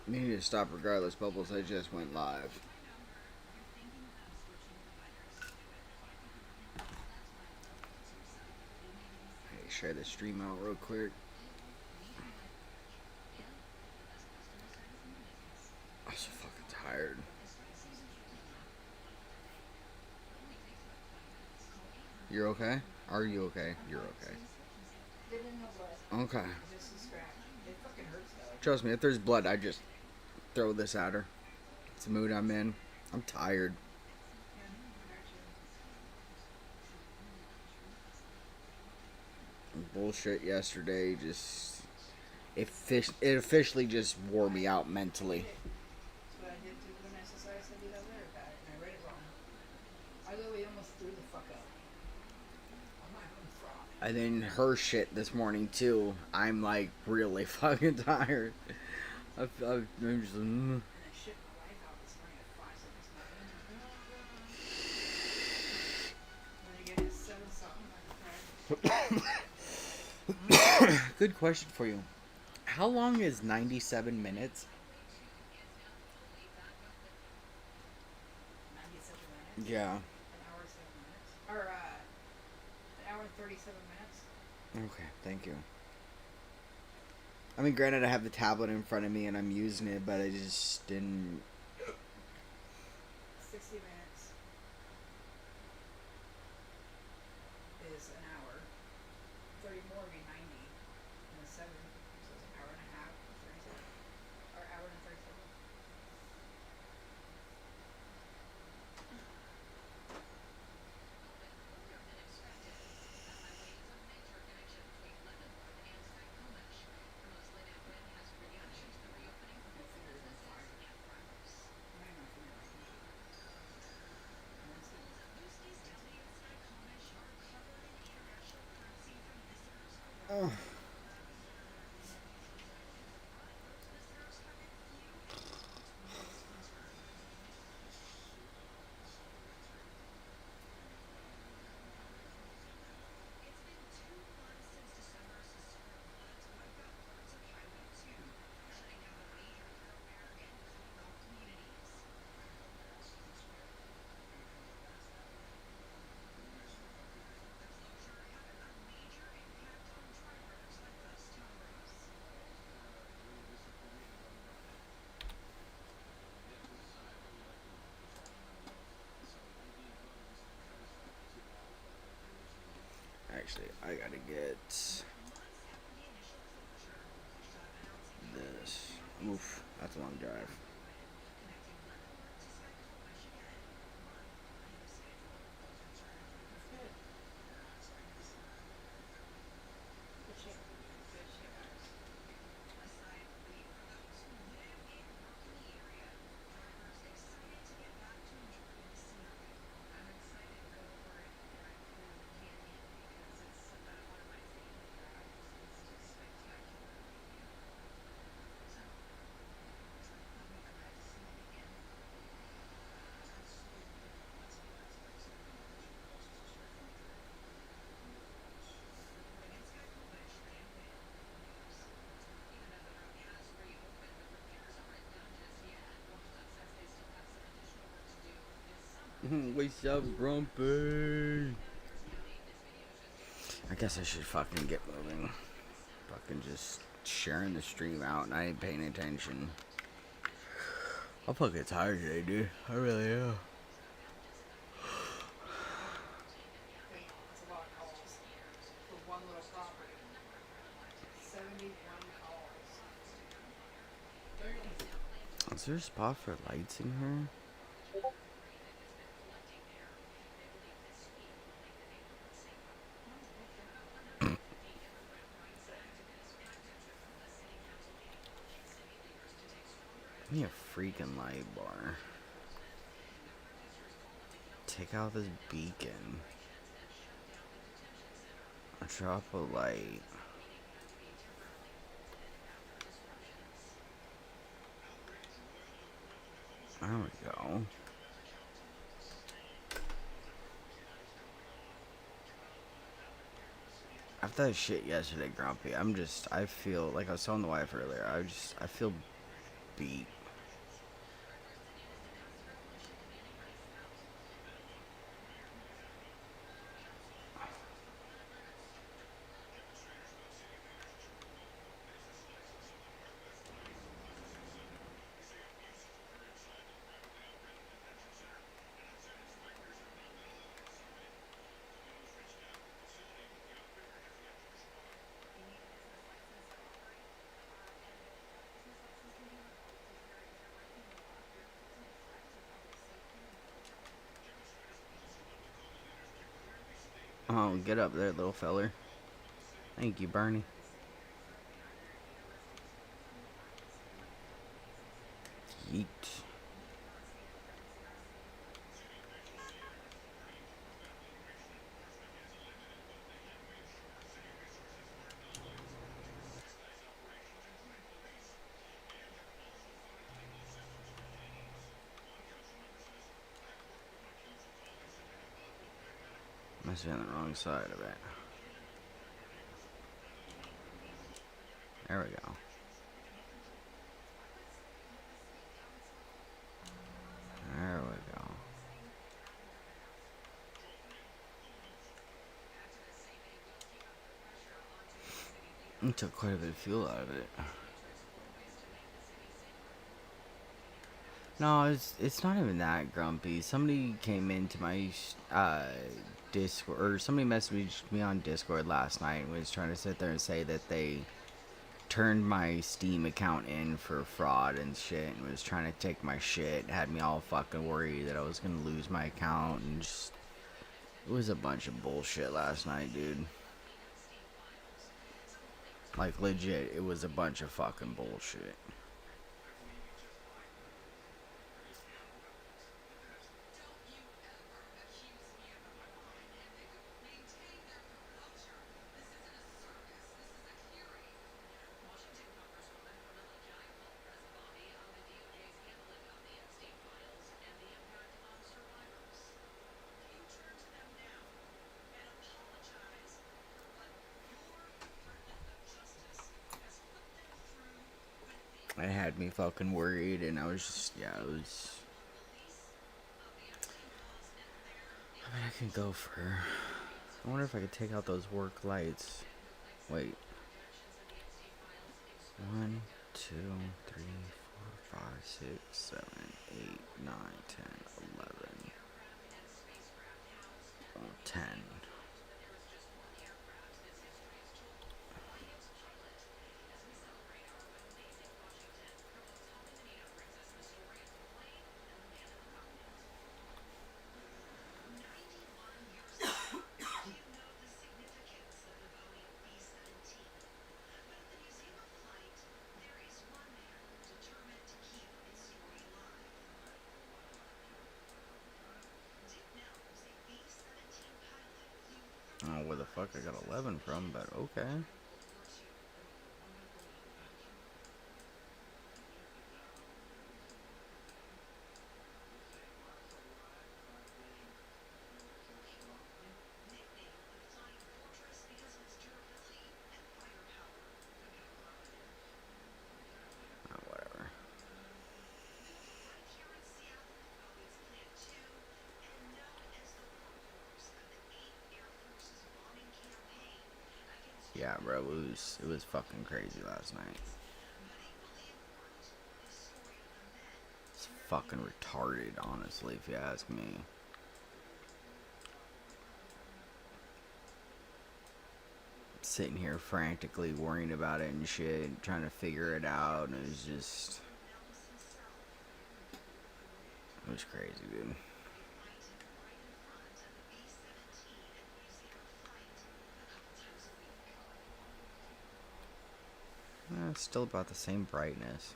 You need to stop regardless, Bubbles. I just went live. Hey, share the stream out real quick. I'm so fucking tired. You're okay? Are you okay? You're okay. Okay. Trust me, if there's blood, I just throw this at her. It's the mood I'm in. I'm tired. Bullshit yesterday just it officially just wore me out mentally. And then her shit this morning too. I'm like really fucking tired. I'm just. Good question for you. How long is 97 minutes? Yeah. Okay, thank you. I mean, granted, I have the tablet in front of me and I'm using it, but I just didn't. Oh. Actually, I gotta get this. Oof, that's a long drive. What's up, Grumpy? I guess I should fucking get moving. Fucking just sharing the stream out and I ain't paying attention. I'm fucking tired today, dude. I really am. Is there a spot for lights in here? Give me a freaking light bar. Take out this beacon. Drop a light. There we go. I've off that shit yesterday, Grumpy. I feel, like I was telling the wife earlier, I feel beat. Oh, get up there, little feller. Thank you, Bernie. Yeet. Must be on the wrong side of it. There we go. There we go. It took quite a bit of fuel out of it. No, it's not even that, Grumpy. Somebody came into my Discord, or somebody messaged me on Discord last night and was trying to sit there and say that they turned my Steam account in for fraud and shit and was trying to take my shit. Had me all fucking worried that I was gonna lose my account and just... It was a bunch of bullshit last night, dude. Like, legit, it was a bunch of fucking bullshit. It had me fucking worried, and I was just, yeah, it was... I mean, I can go for... I wonder if I could take out those work lights. Wait. 1, 2, 3, 4, 5, 6, 7, 8, 9, 10, 11. 10. I don't know where the fuck I got 11 from, but okay. Oh, whatever. Yeah, bro, it was fucking crazy last night. It's fucking retarded, honestly, if you ask me. Sitting here frantically worrying about it and shit, trying to figure it out, and it was just... It was crazy, dude. It's still about the same brightness.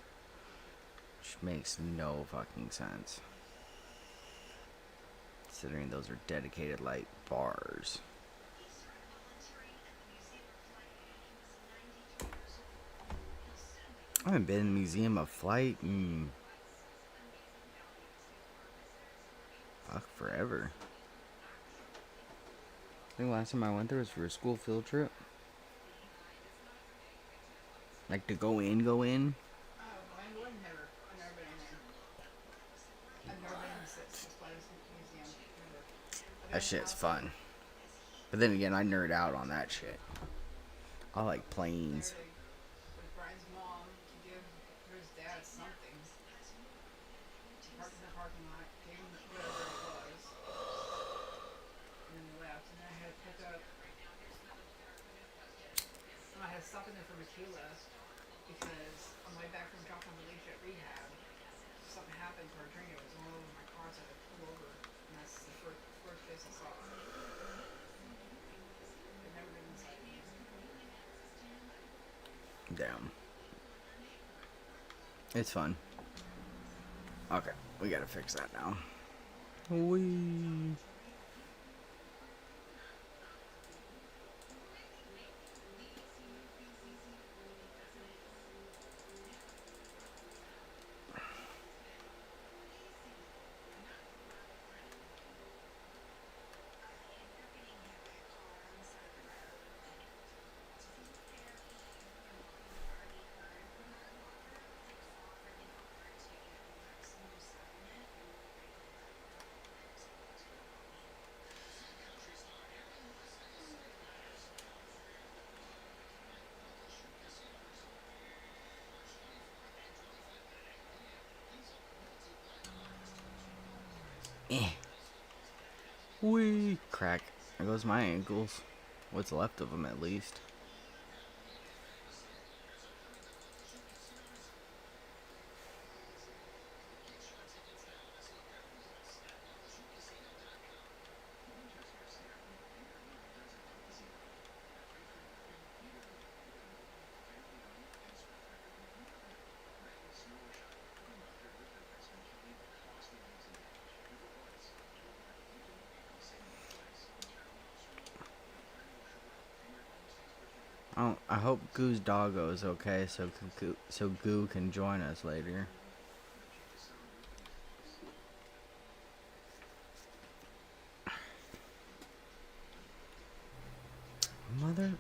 Which makes no fucking sense. Considering those are dedicated light bars. I haven't been in the Museum of Flight in... fuck, forever. I think last time I went there was for a school field trip. Like to go in, go in. Oh, Glenn Wood never. I've never been in there. I've never been in the Six Flags Museum. Never. I've That been shit's outside. fun. But then again, I nerd out on that shit. I like I was there planes. with Brian's mom to give his dad something. He parked in the parking lot, gave him whatever it was, and then we left. And then I had to pick up. And I had to stop in there for Michaela because on my way back from dropping off Alicia at rehab, something happened to our drink. It was all over my car, so I had to pull over. And that's the first place I saw it. I've never been inside the museum. Damn. It's fun. Okay, we gotta fix that now. Wee. Eh. Wee. Crack. There goes my ankles. What's left of them, at least. Oh, I hope Goo's doggo is okay, so Goo can join us later. Motherfucker.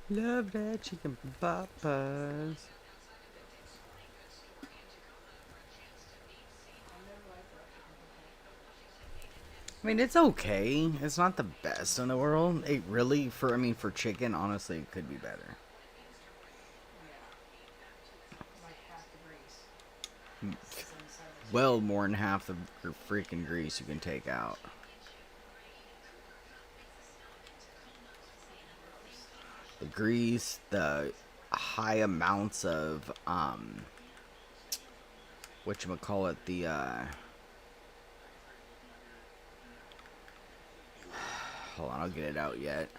Love that chicken papas. I never liked fried chicken papa. I mean, it's okay. It's not the best in the world. It really, for chicken, honestly, it could be better. Yeah, like half the grease sits inside the chicken. Well, more than half the freaking grease you can take out. Gross. The grease, the high amounts of, whatchamacallit, hold on, I'll get it out yet.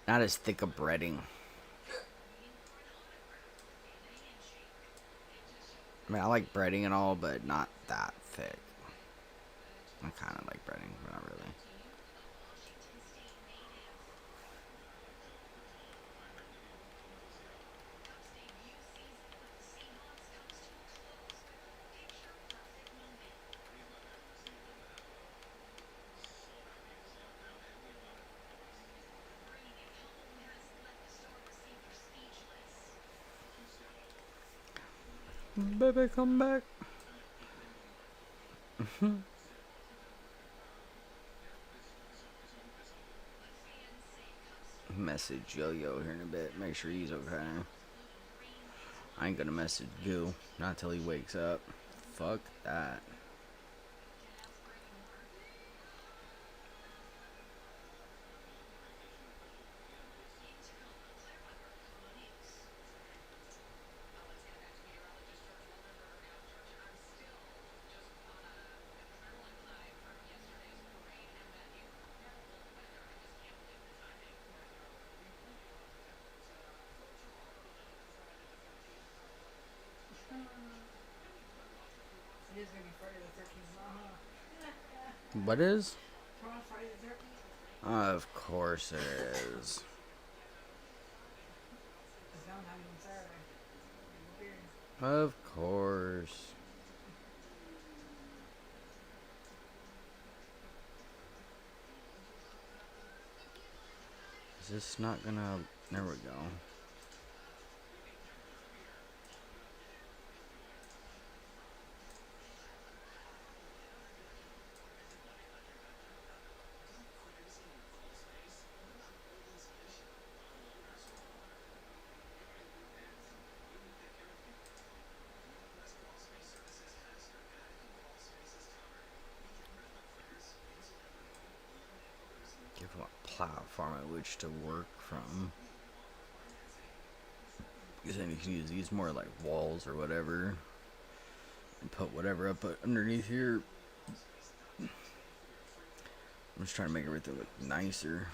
Not as thick a breading. I mean, I like breading and all, but not that thick. I kind of like breading, but not really. Baby, come back. Message Yo-Yo here in a bit. Make sure he's okay. I ain't gonna message Goo. Not till he wakes up. Fuck that. It is gonna be Friday the 13th, huh? What is? Tomorrow's Friday the 13th. Of course it is. It's Valentine's on Saturday. Weird. Of course. Is this not gonna... There we go. Give them a platform at which to work from. Because then you can use these more like walls or whatever. And put whatever up underneath here. I'm just trying to make everything look nicer.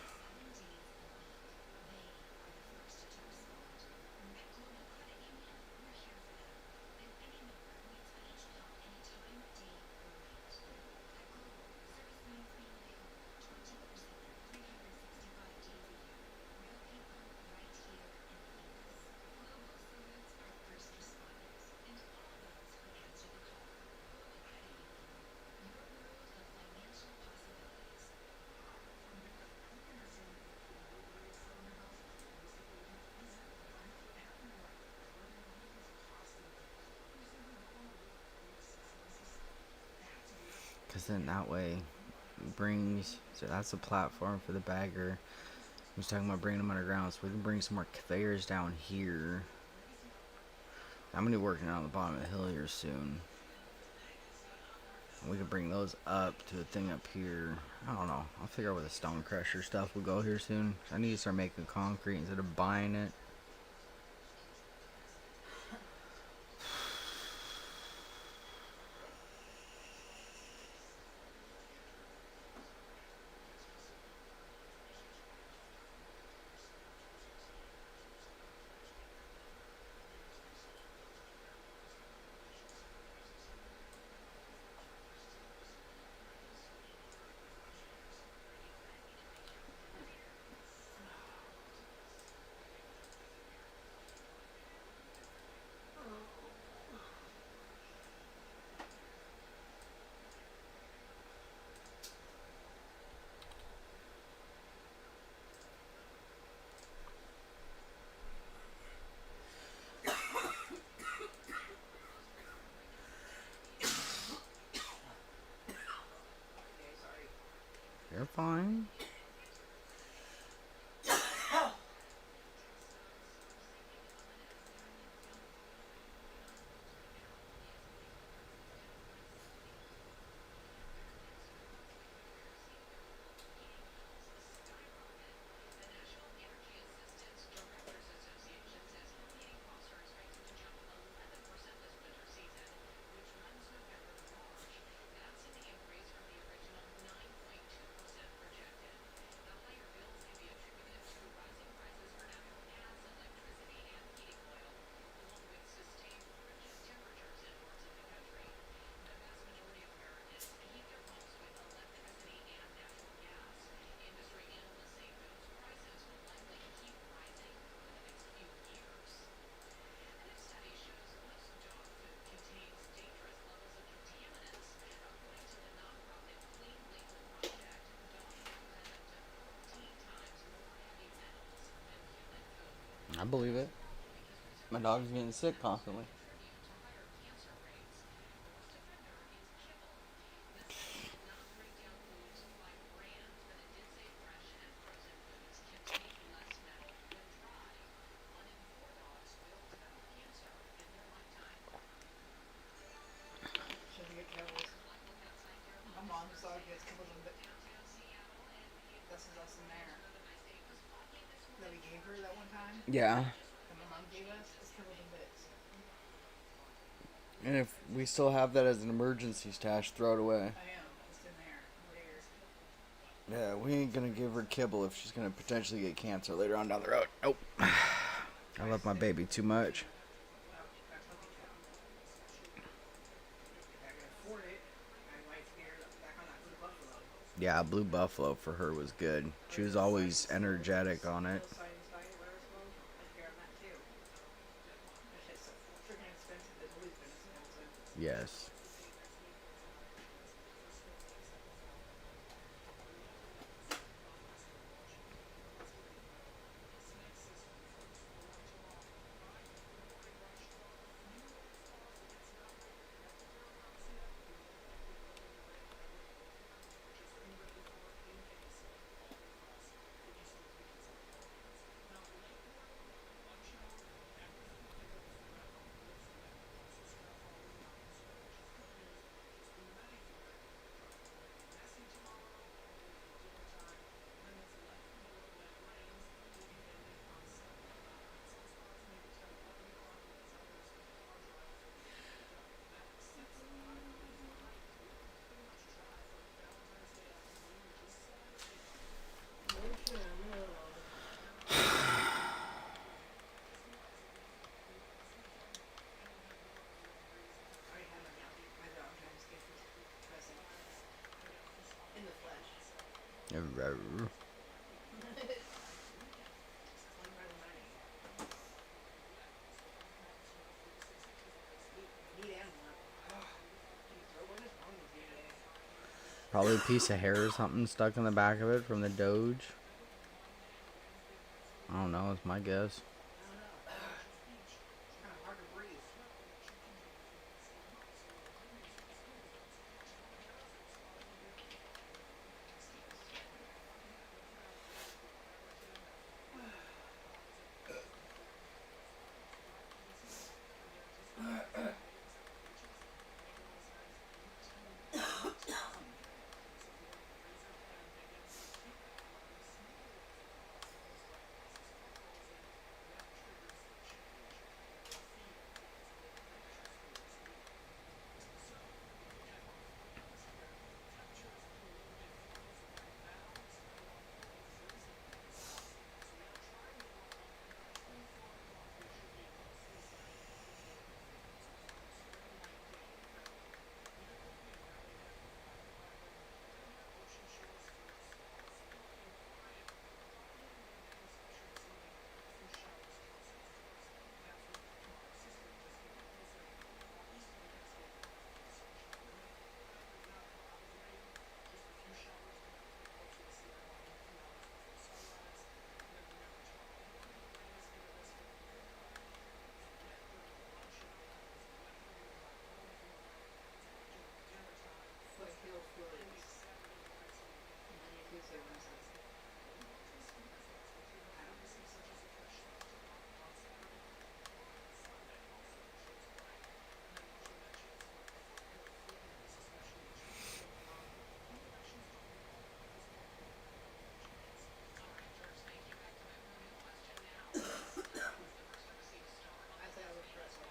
Because then that way brings... So that's a platform for the bagger. I was talking about bringing them underground, so we can bring some more conveyors down here. I'm going to be working on the bottom of the hill here soon. And we can bring those up to a thing up here. I don't know. I'll figure out where the stone crusher stuff will go here soon. I need to start making concrete instead of buying it. You're fine. I believe it. My dog's getting sick constantly. She has to get kibbles. My mom's dog gets kibbles and bit. This is us in there. That we gave her that one time. Yeah. That my mom gave us. It's kibbles and bits. And if we still have that as an emergency stash, throw it away. I am. It's in there. Later. Yeah, we ain't gonna give her kibble if she's gonna potentially get cancer later on down the road. Nope. I love my baby too much. That puppy cow. I gotta Yeah, Blue Buffalo for her was good. Or She is was it always energetic on it. Science Diet, whatever it's called? I'd get on that too. That shit's so freaking expensive. It's always been expensive. Yes. I already had my Valentine's gift present in the flesh. One by the money. Need and want. Jeez, bro, what is wrong with you today? Probably a piece of hair or something stuck in the back of it from the Doge. I don't know, it's my guess. I don't know. It's kind of hard to breathe. Foothill Foods. 9277. I don't know. I thought it was pretzel.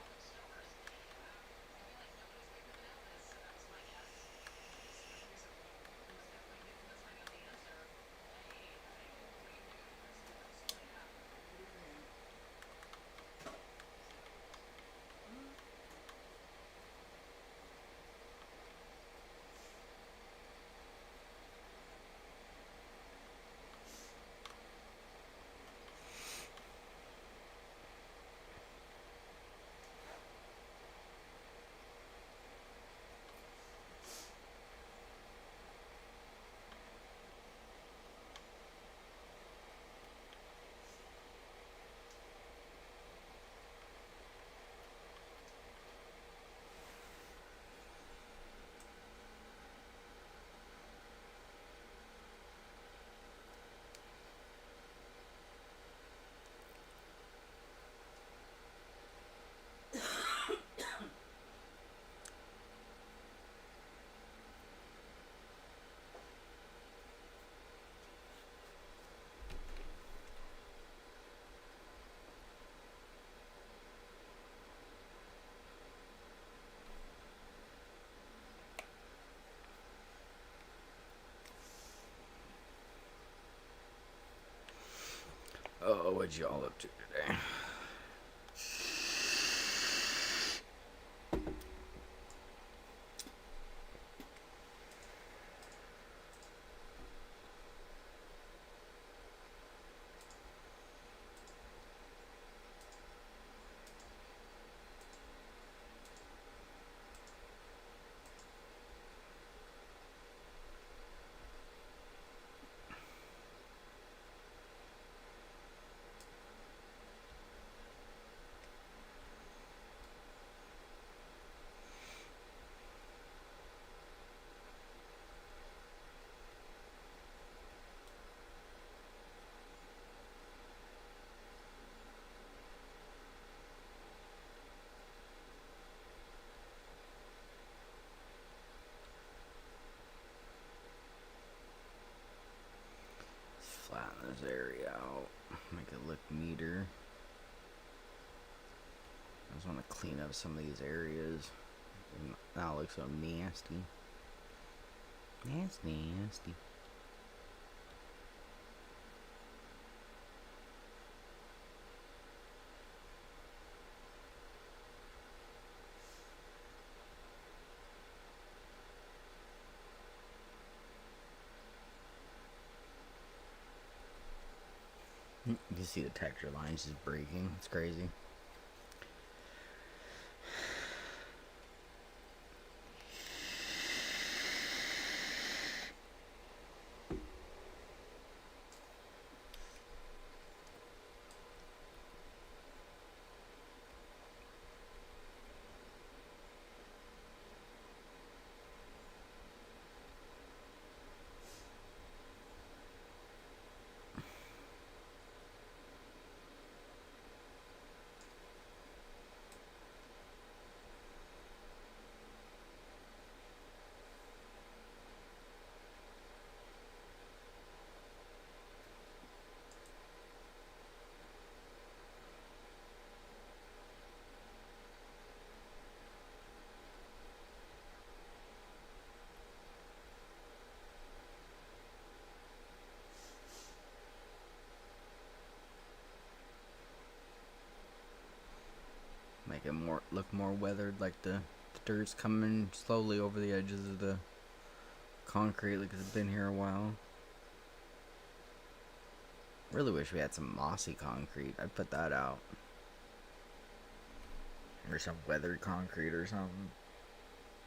Good for him. Oh, what'd y'all up to today? area out. Make it look neater. I just want to clean up some of these areas. Now it looks so nasty. Nasty. You can see the texture lines just breaking. It's crazy. Make it look more weathered, like the dirt's coming slowly over the edges of the concrete, like it's been here a while. Really wish we had some mossy concrete. I'd put that out. Or some weathered concrete or something.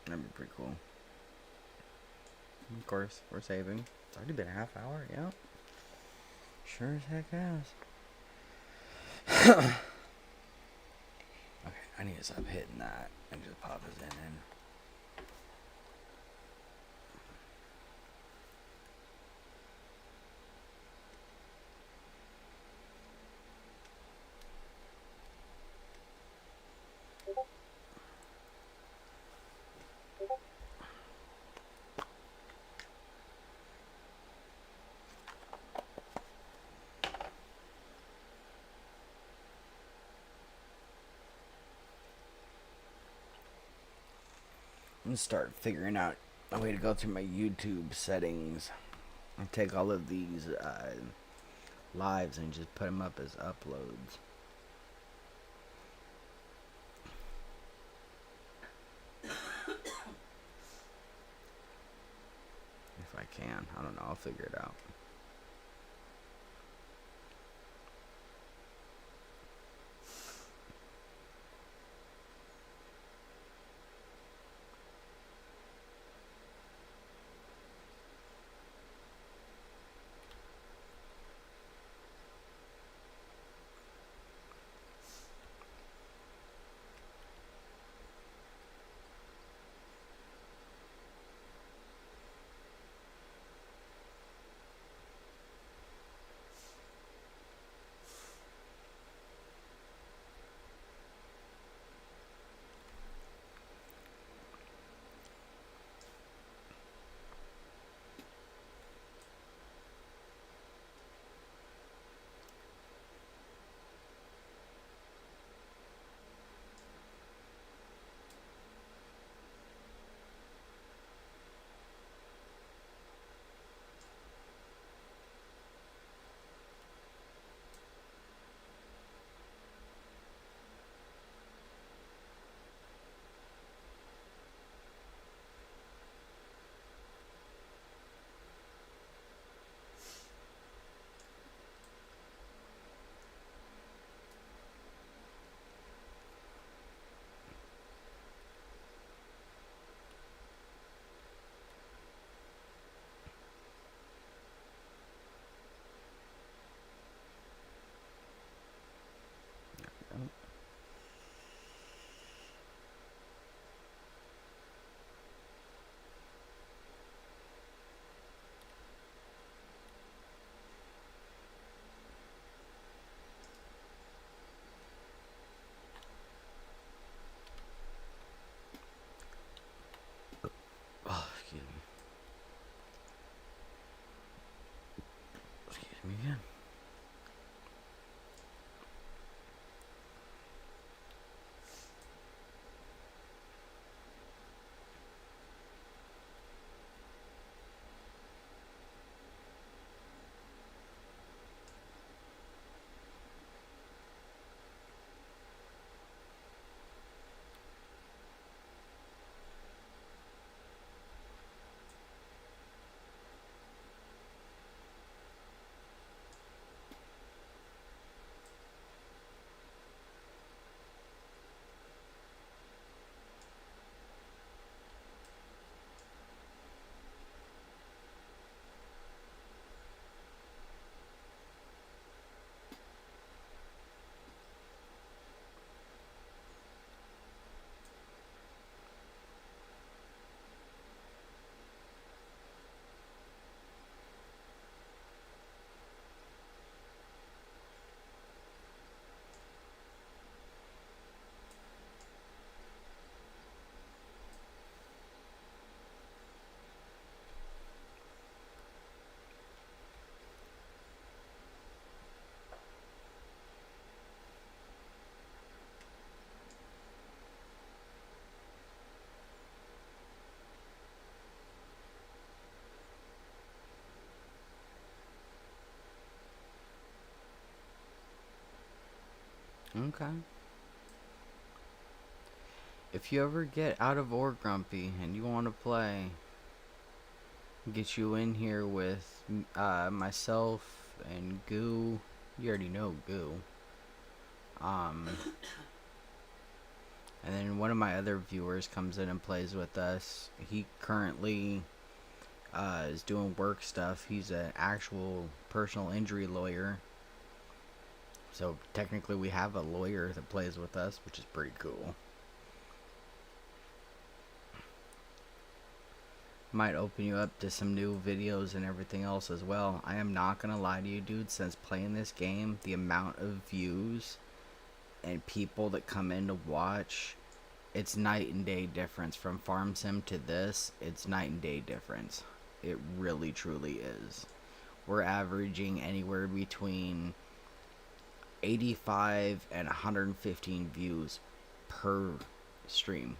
That'd be pretty cool. Of course, we're saving. It's already been a half hour, yeah. Sure as heck has. Okay, I need to stop hitting that and just pop this in. I'm gonna start figuring out a way to go through my YouTube settings and take all of these lives and just put them up as uploads. If I can. I don't know. I'll figure it out. Okay. If you ever get out of Ore Grumpy and you want to play, get you in here with myself and Goo. You already know Goo. Um, and then one of my other viewers comes in and plays with us. He currently is doing work stuff. He's an actual personal injury lawyer. So technically we have a lawyer that plays with us, which is pretty cool. Might open you up to some new videos and everything else as well. I am not gonna lie to you, dude, since playing this game, the amount of views and people that come in to watch, it's night and day difference. From Farm Sim to this, it's night and day difference. It really truly is. We're averaging anywhere between 85 and 115 views per stream.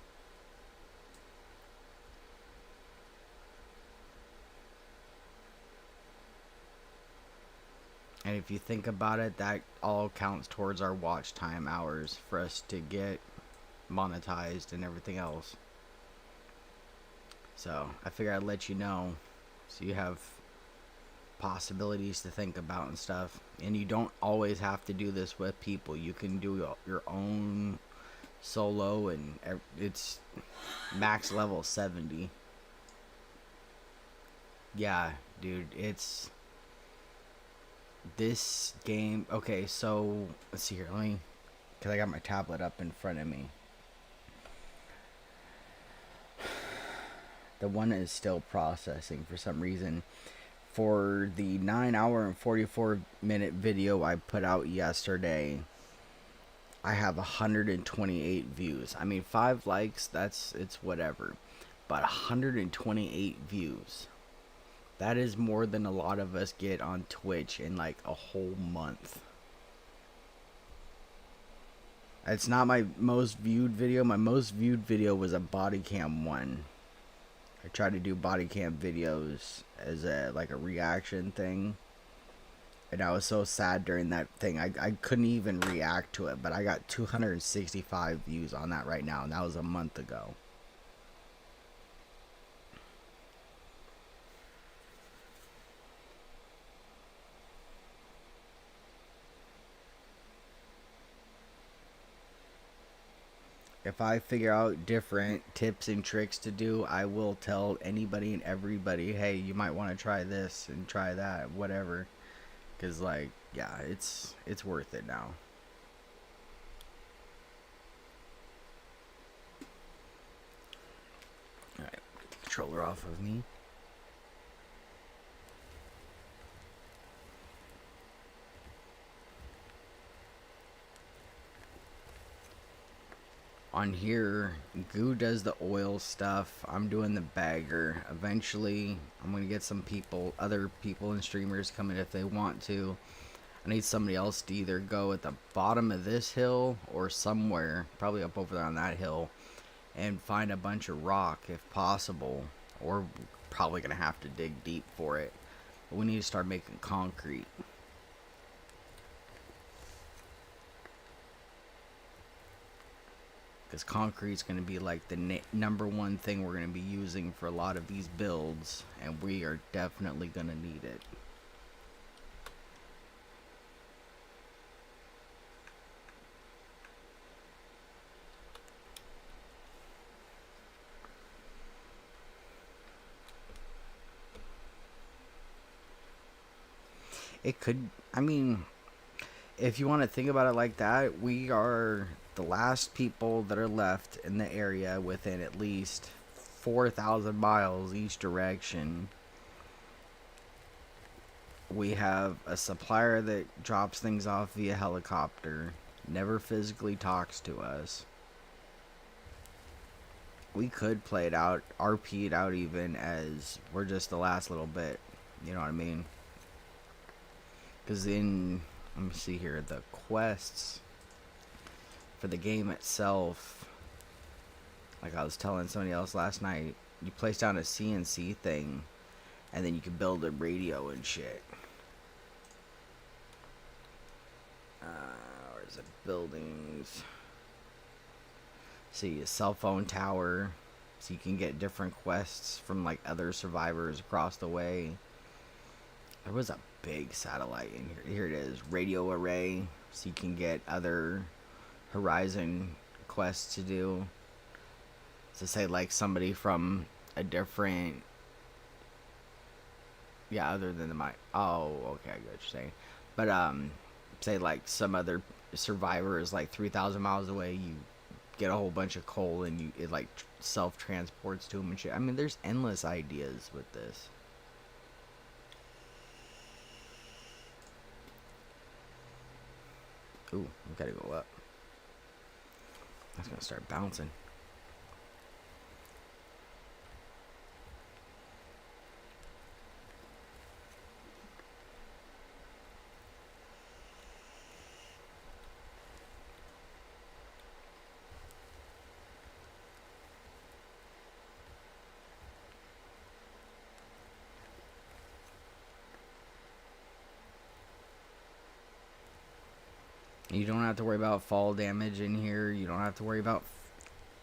And if you think about it, that all counts towards our watch time hours for us to get monetized and everything else. So I figure I'd let you know so you have possibilities to think about and stuff. And you don't always have to do this with people. You can do your own solo, and it's max level 70. Yeah, dude, it's this game. Okay, so let's see here. Let me, because I got my tablet up in front of me. The one is still processing for some reason. For the 9-hour and 44-minute video I put out yesterday, I have 128 views. I mean, 5 likes, it's whatever. But 128 views. That is more than a lot of us get on Twitch in like a whole month. It's not my most viewed video. My most viewed video was a body cam one. I tried to do body cam videos as a reaction thing. And I was so sad during that thing. I couldn't even react to it. But I got 265 views on that right now. And that was a month ago. If I figure out different tips and tricks to do, I will tell anybody and everybody, hey, you might want to try this and try that, whatever. Because, yeah, it's worth it now. Alright, get the controller off of me. On here, Goo does the oil stuff. I'm doing the bagger. Eventually, I'm going to get some other people and streamers coming if they want to. I need somebody else to either go at the bottom of this hill or somewhere, probably up over there on that hill, and find a bunch of rock if possible. Or probably going to have to dig deep for it. But we need to start making concrete. Because concrete's going to be like the number one thing we're going to be using for a lot of these builds. And we are definitely going to need it. It could, I mean, if you want to think about it like that, we are the last people that are left in the area within at least 4,000 miles each direction. We have a supplier that drops things off via helicopter, never physically talks to us. We could play it out, RP it out even as we're just the last little bit, you know what I mean? Because let me see here, the quests for the game itself, like I was telling somebody else last night, you place down a CNC thing and then you can build a radio and shit. Where's Where's the buildings? See, a cell phone tower, so you can get different quests from like other survivors across the way. There was a big satellite in here. Here it is, radio array, so you can get other Horizon quests to do. To say like somebody from a different, yeah, other than the my. Oh, okay, I get what you're saying. But say like some other survivor is like 3,000 miles away. You get a whole bunch of coal and it like self transports to them and shit. I mean, there's endless ideas with this. Ooh, we gotta go up. That's gonna start bouncing. You don't have to worry about fall damage in here. You don't have to worry about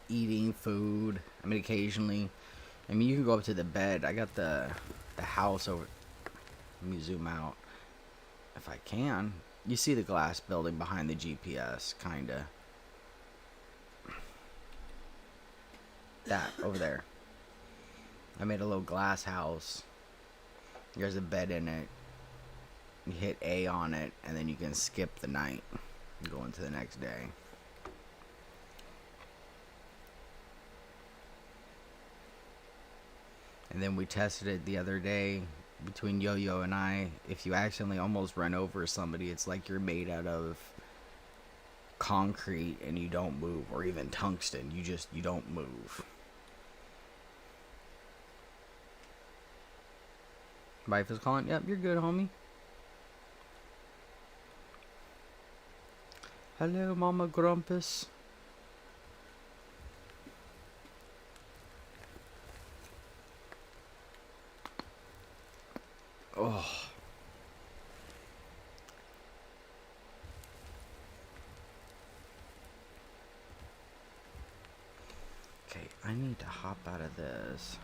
eating food. I mean, occasionally. I mean, you can go up to the bed. I got the house over. Let me zoom out if I can. You see the glass building behind the GPS, kinda. That over there. I made a little glass house. There's a bed in it. You hit A on it, and then you can skip the night and go into the next day. And then we tested it the other day between Yo-Yo and I. If you accidentally almost run over somebody, it's like you're made out of concrete and you don't move, or even tungsten. You don't move. Wife is calling. Yep, you're good, homie. Hello, Mama Grumpus. Oh. Okay, I need to hop out of this.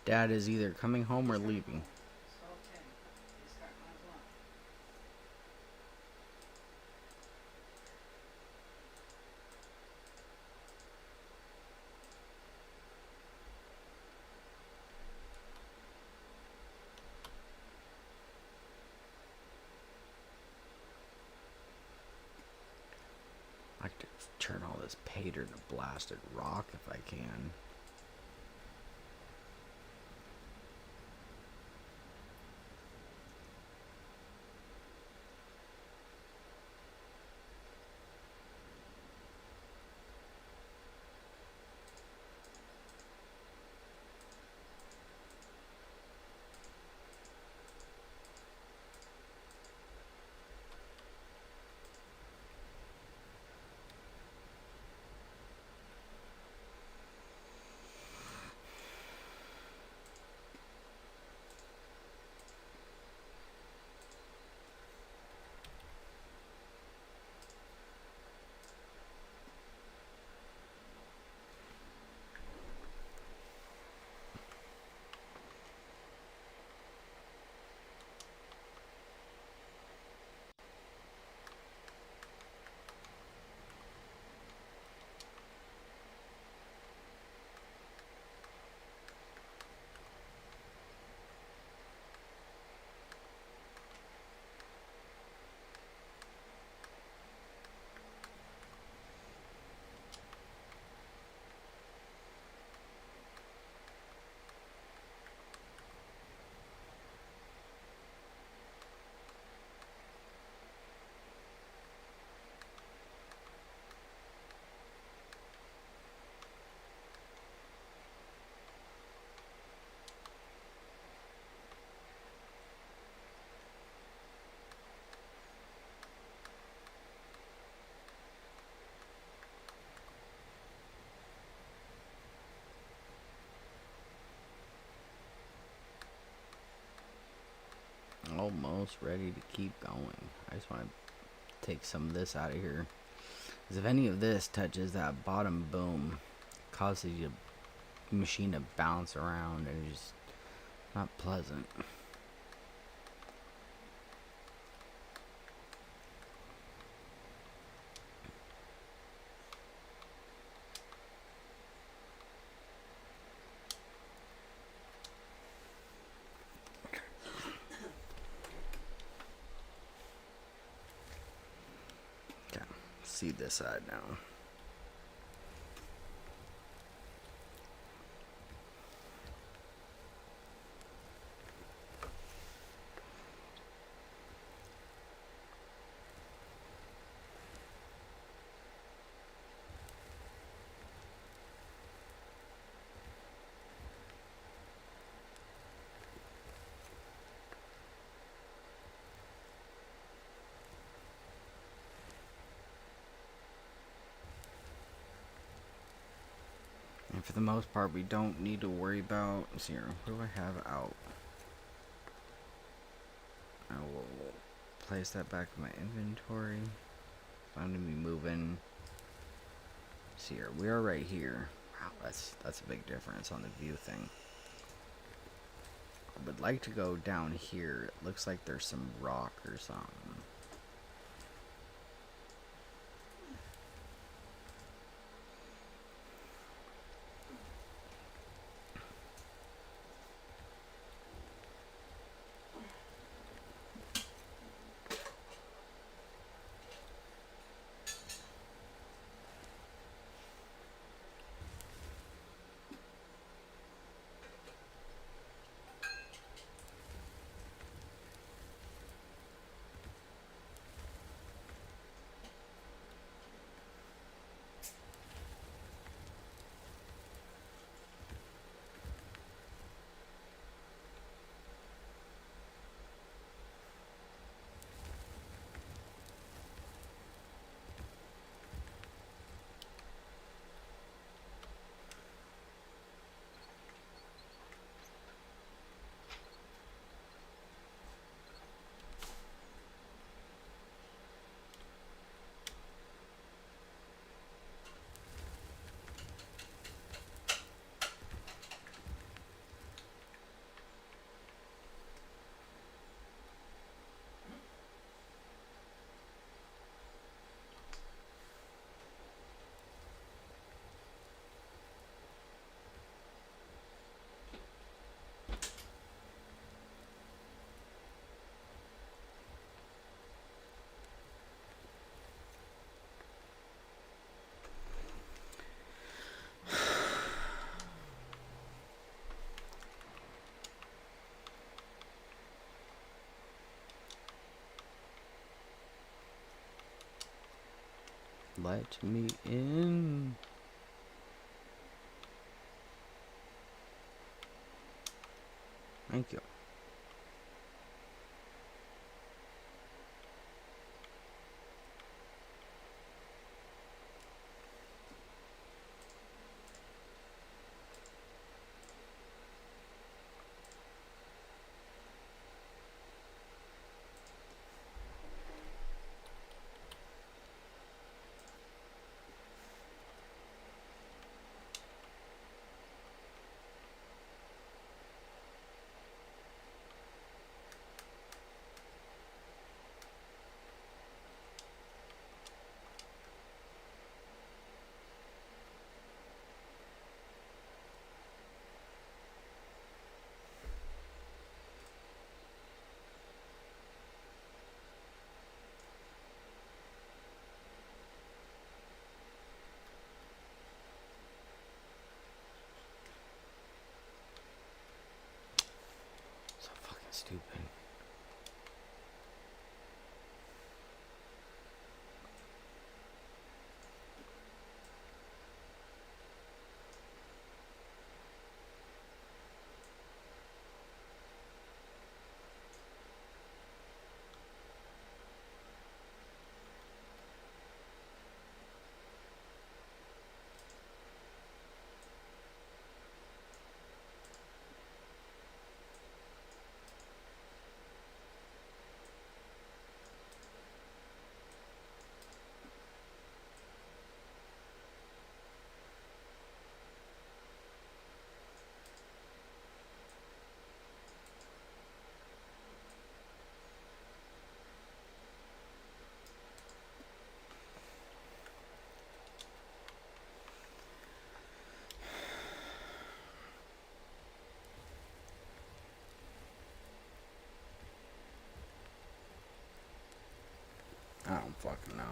Dad is either coming home or leaving. I like to turn all this pater to blasted rock if I can. almost ready to keep going. I just want to take some of this out of here. Because if any of this touches that bottom boom, it causes your machine to bounce around and it's just not pleasant. Okay, see this side now. And for the most part, we don't need to worry about. Let's see here. What do I have out? I will place that back in my inventory. I'm gonna be moving. See here, we are right here. Wow, that's a big difference on the view thing. I would like to go down here. It looks like there's some rock or something. Let me in. Thank you. fucking know.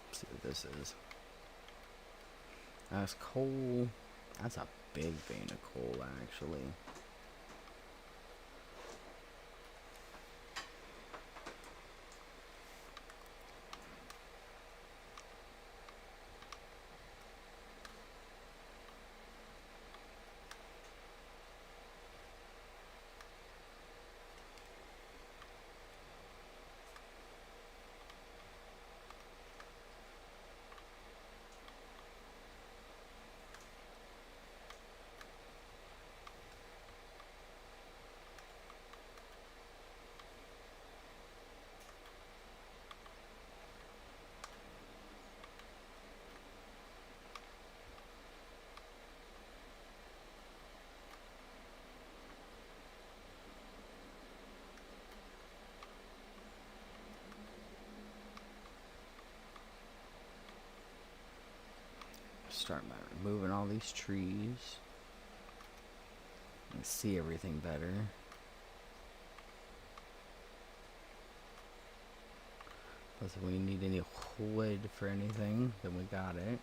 Let's see what this is. That's coal. That's a big vein of coal, actually. Start by removing all these trees and see everything better. Plus, if we need any wood for anything, then we got it.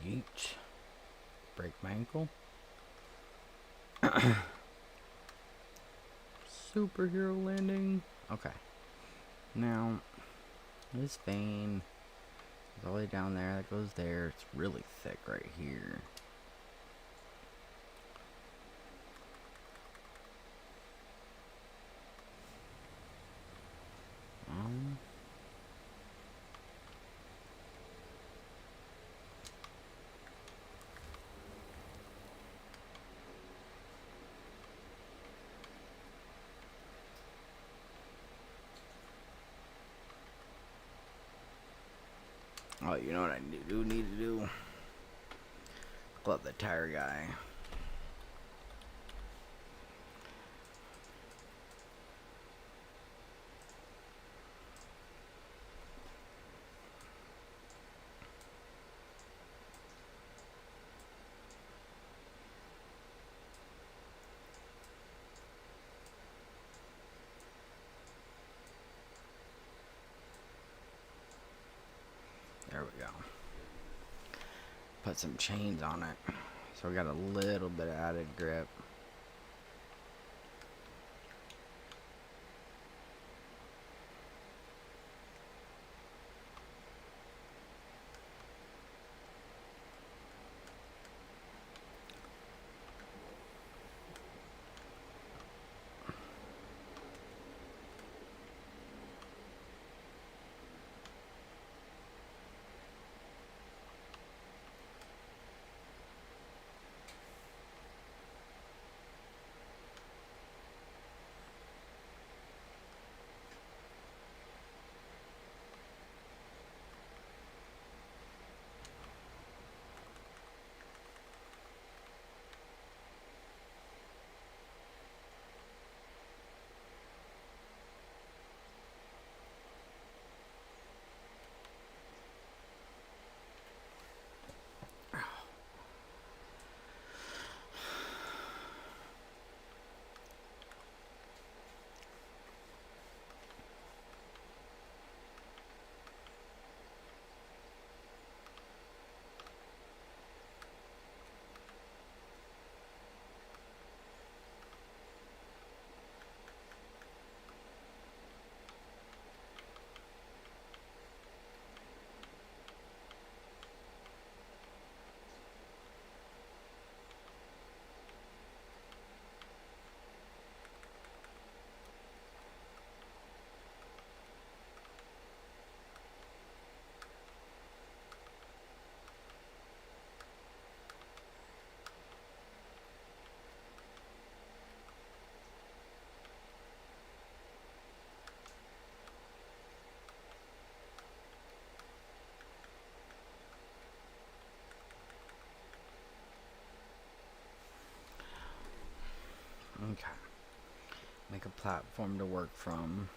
Yeet. Break my ankle. Superhero landing. Okay. Now, this vein is all the way down there. That goes there. It's really thick right here. Oh, you know what I do need to do? Pull up the tire guy. There we go. Put some chains on it. So we got a little bit of added grip. Okay. Make a platform to work from.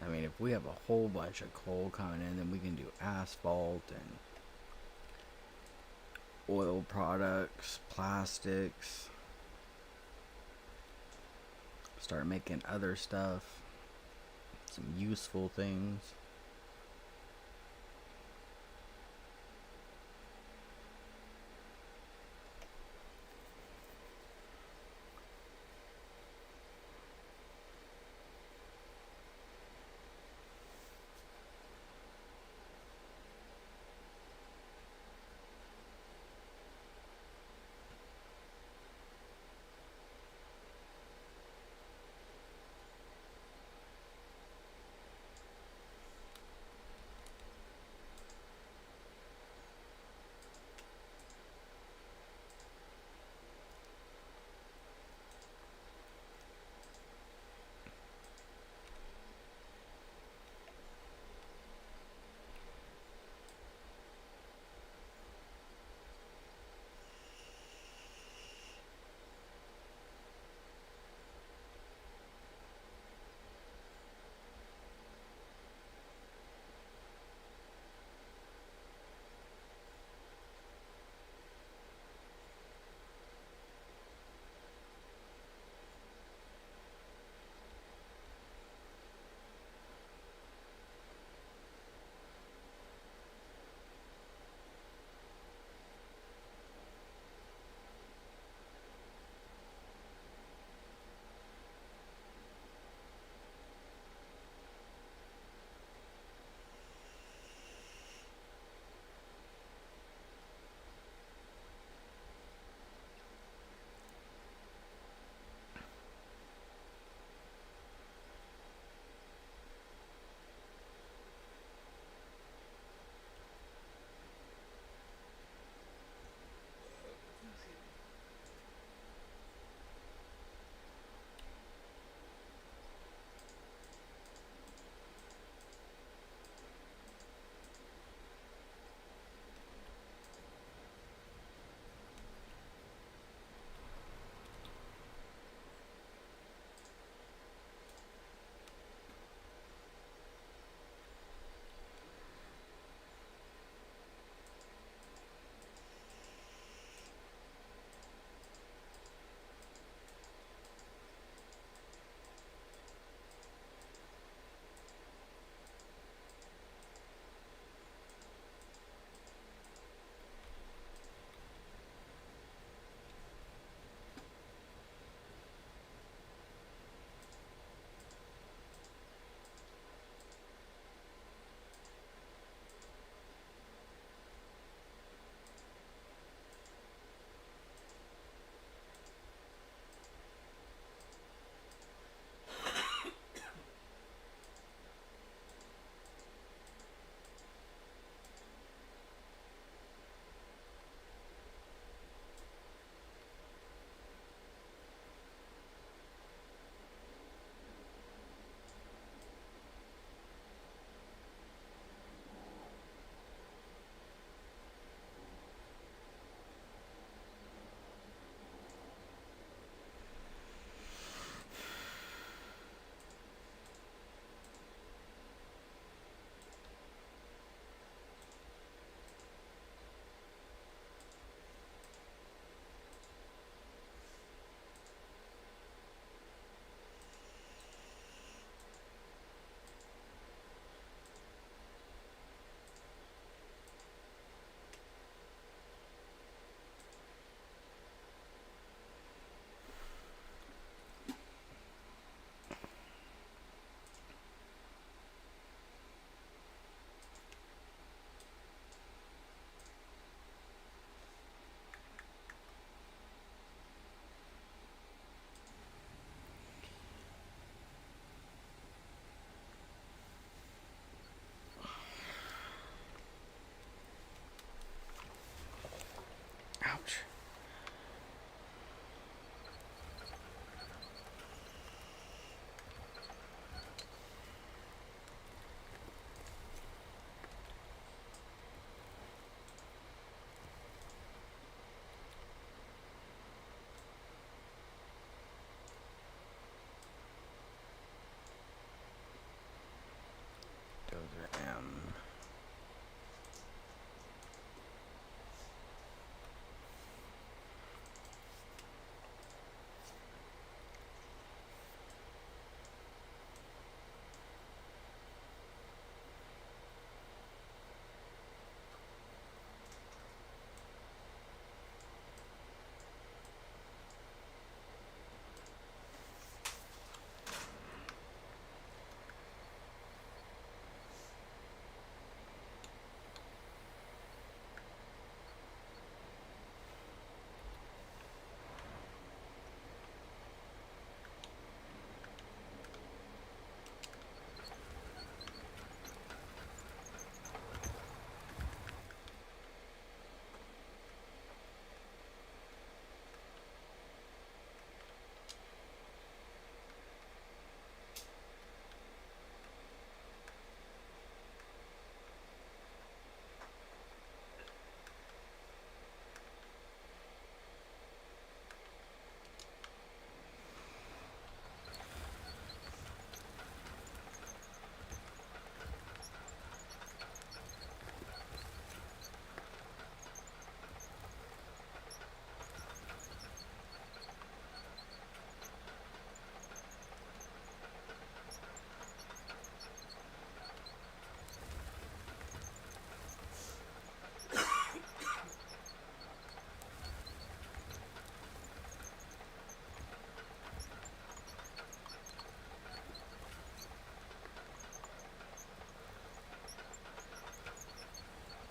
I mean, if we have a whole bunch of coal coming in, then we can do asphalt and oil products, plastics, start making other stuff, some useful things.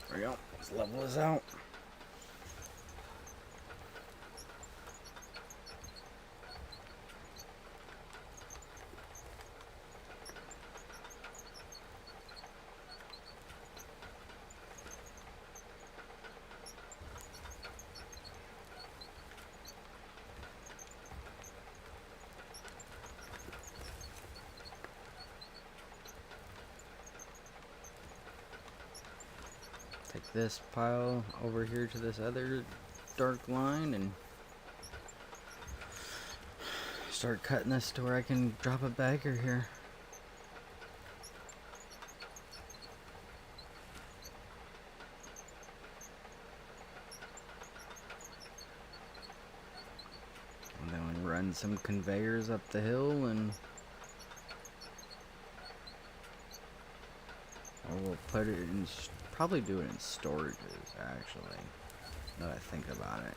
There we go. Let's level this out. Take this pile over here to this other dark line and start cutting this to where I can drop a bagger here. And then we run some conveyors up the hill, and or we'll put it in, probably do it in storages actually, now that I think about it.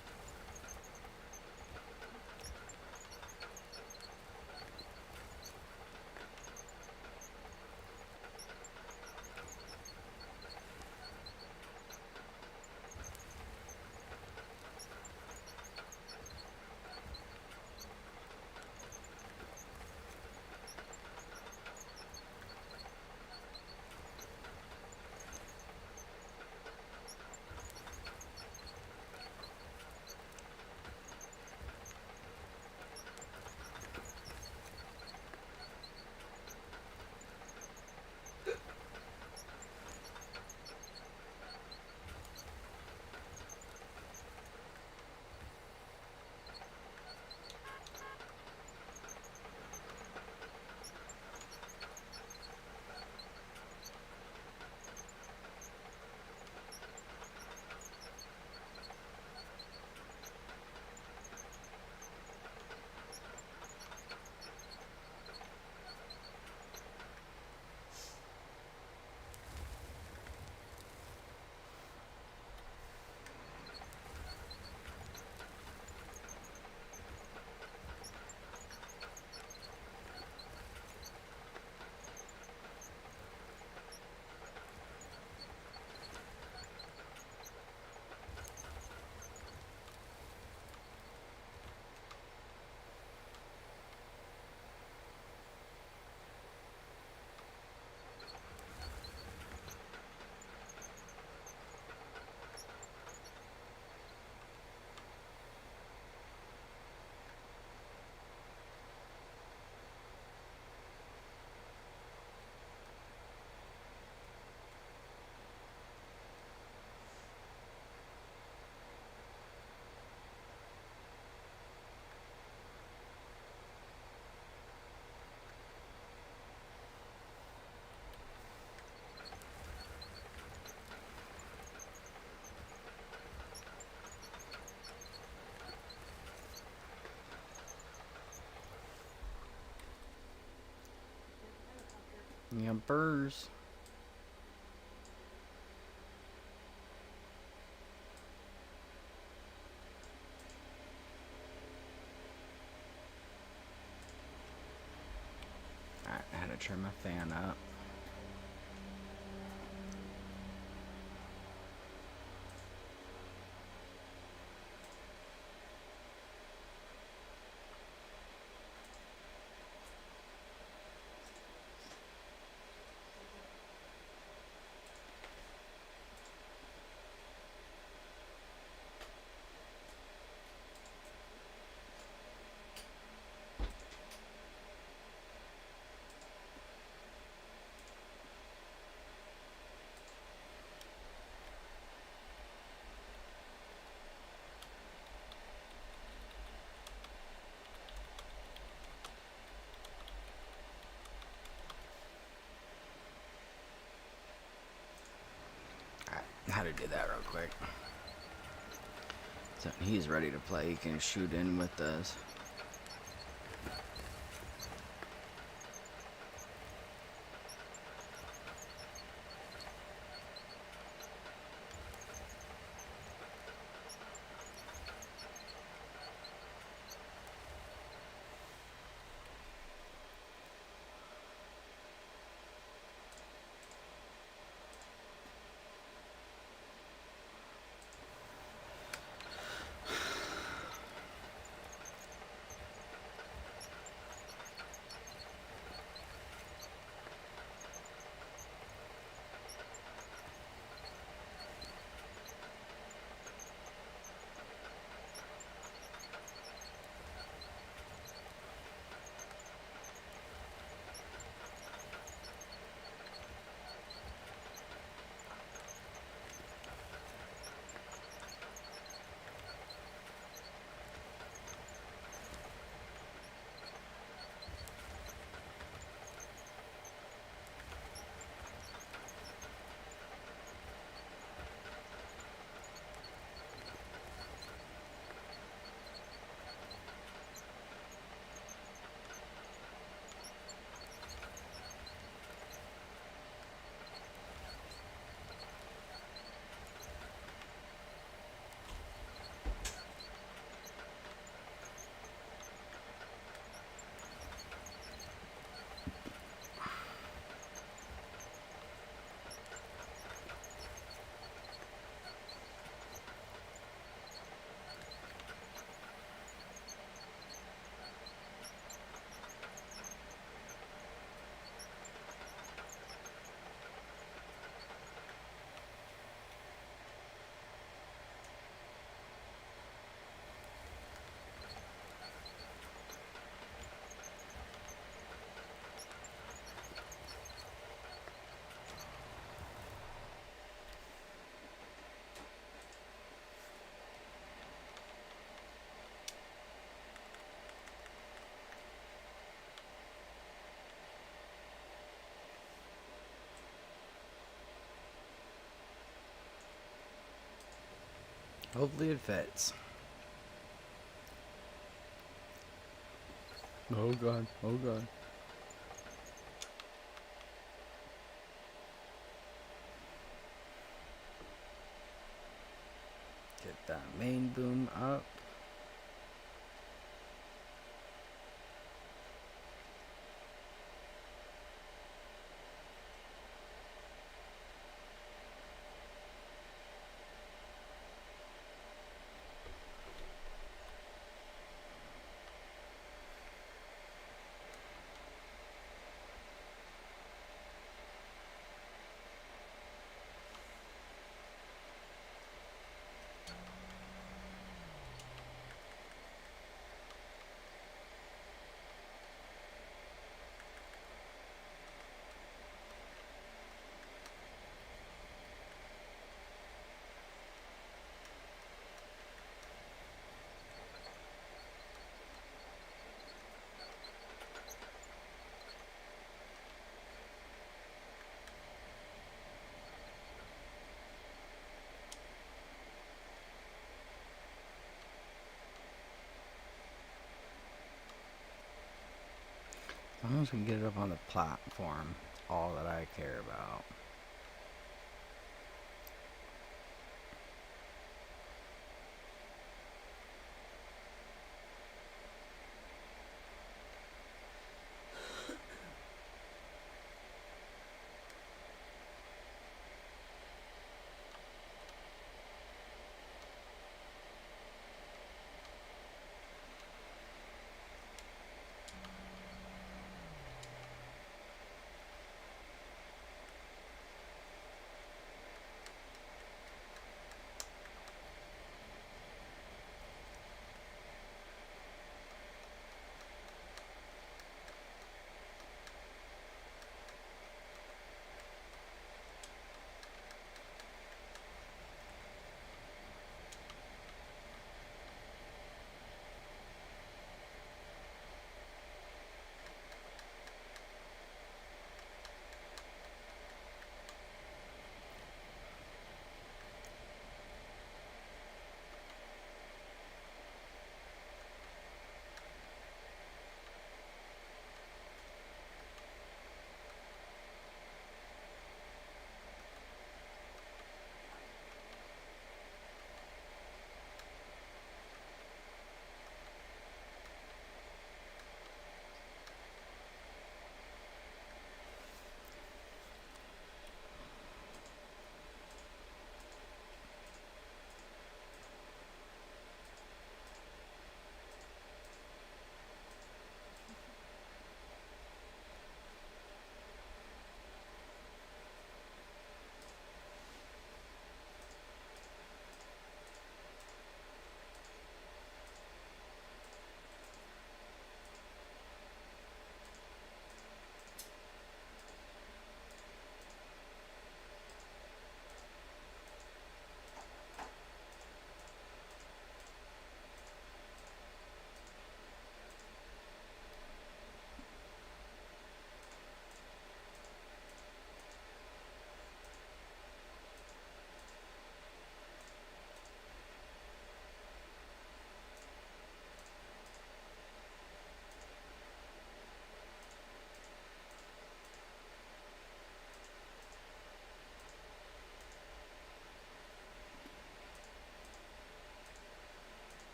Yeah, burrs. Alright, I had to turn my fan up. Alright, how to do that real quick. So he's ready to play. He can shoot in with us. Hopefully it fits. Oh god, oh god. Get that main boom up. As long as we get it up on the platform, all that I care about.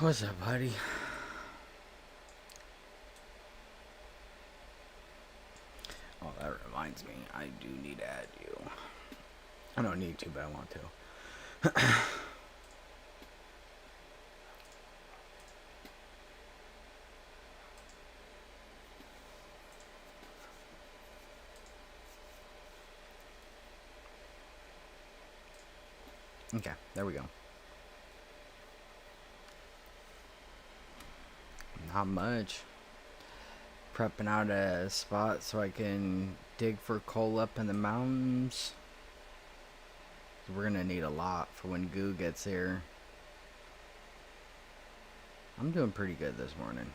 What's up, buddy? Oh, that reminds me. I do need to add you. I don't need to, but I want to. Okay, there we go. Not much. Prepping out a spot so I can dig for coal up in the mountains. We're gonna need a lot for when Goo gets here. I'm doing pretty good this morning.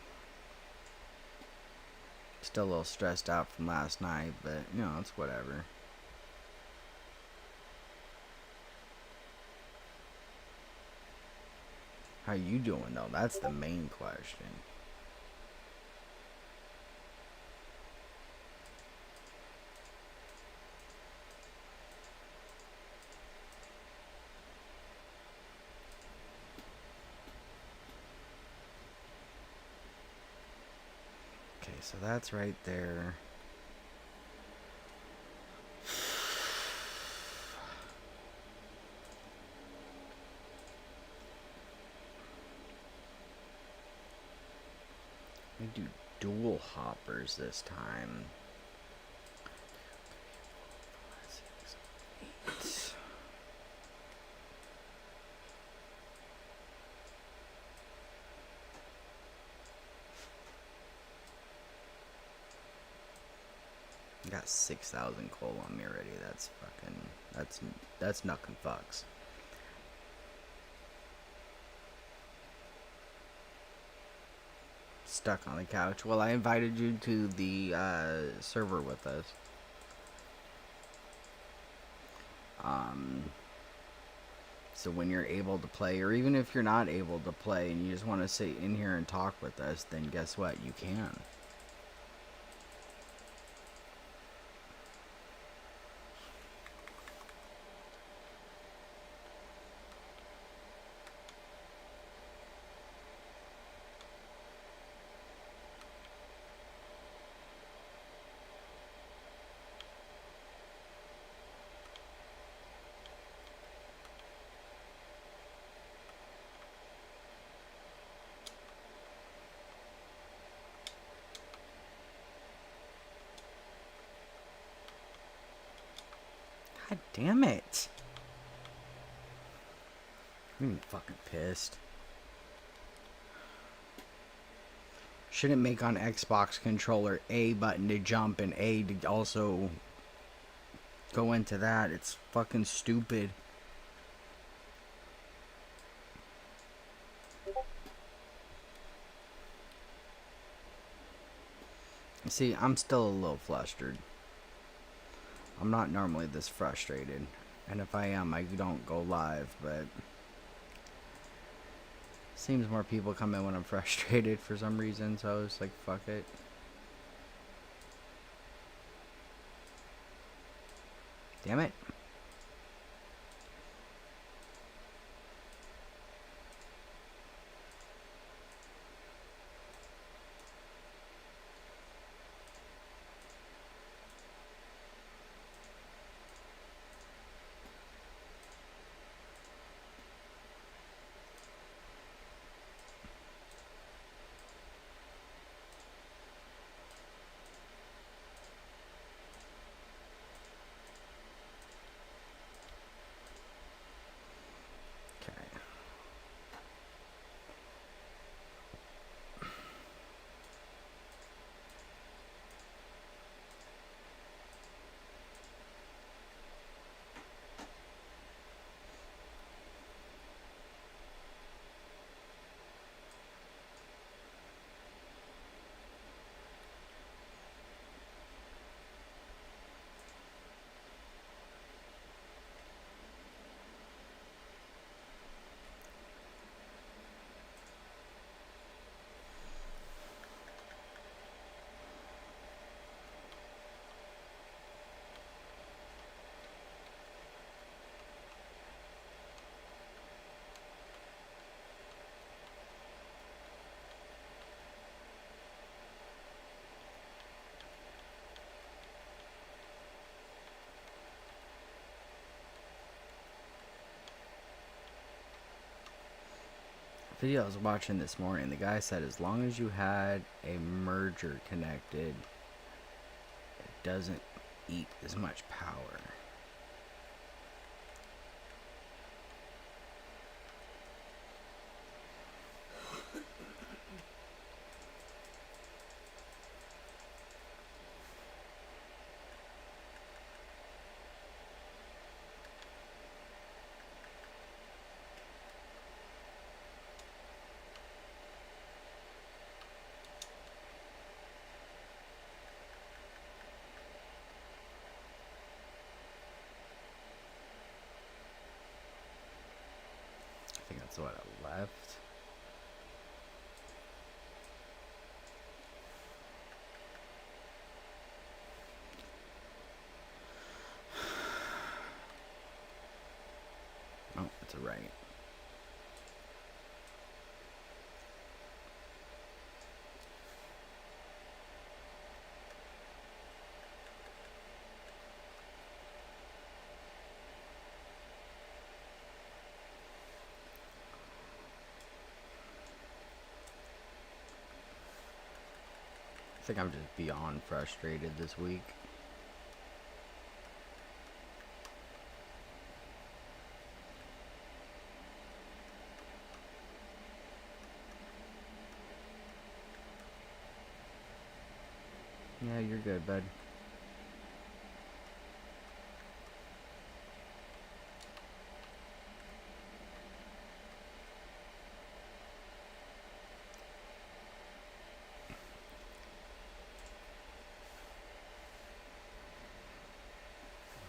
Still a little stressed out from last night, but you know, it's whatever. How you doing though? That's the main question. Okay, so that's right there. We do dual hoppers this time. I got 6,000 coal on me already. That's fucking. That's knuckin' fucks. Stuck on the couch. Well, I invited you to the server with us. So when you're able to play, or even if you're not able to play and you just want to sit in here and talk with us, then guess what? You can. God damn it. I'm fucking pissed. Shouldn't make on Xbox controller A button to jump and A to also go into that. It's fucking stupid. See, I'm still a little flustered. I'm not normally this frustrated. And if I am, I don't go live, but seems more people come in when I'm frustrated for some reason, so I was like, fuck it. Damn it. Video I was watching this morning, the guy said as long as you had a merger connected, it doesn't eat as much power. So what, I left? Oh, it's a right. I think I'm just beyond frustrated this week. Yeah, you're good, bud.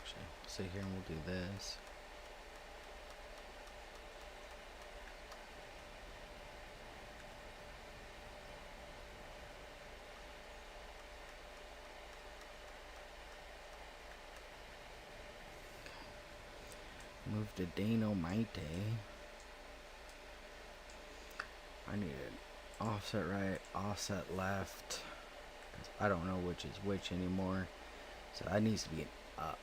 Actually, we'll sit here and we'll do this. Move to Dynamite. I need it. Offset right, offset left. I don't know which is which anymore. So that needs to be an up.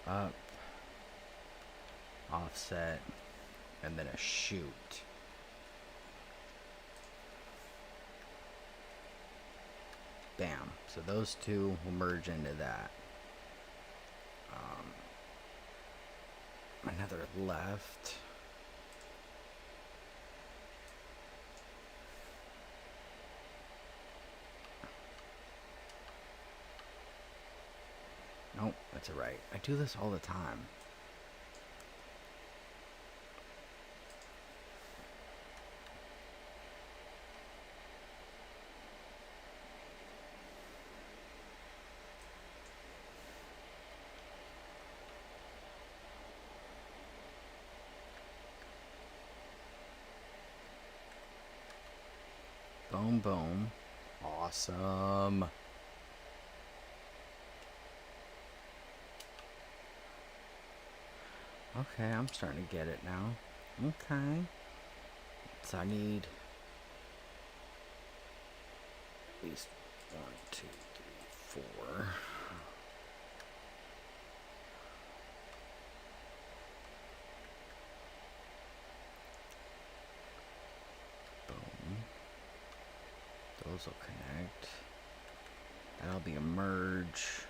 Up. Offset. And then a shoot. Bam. So those two will merge into that. Another left. Nope, that's a right. I do this all the time. Boom, boom. Awesome. Okay, I'm starting to get it now. Okay. So I need at least 1, 2, 3, 4. Boom. Those will connect. That'll be a merge.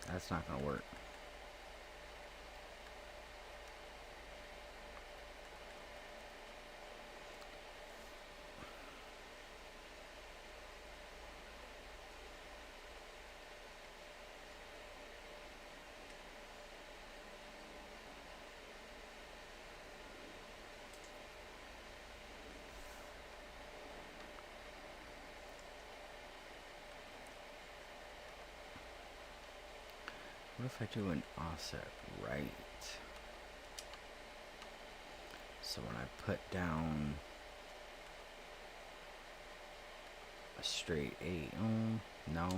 That's not gonna work. What if I do an offset right? So when I put down a straight 8, no.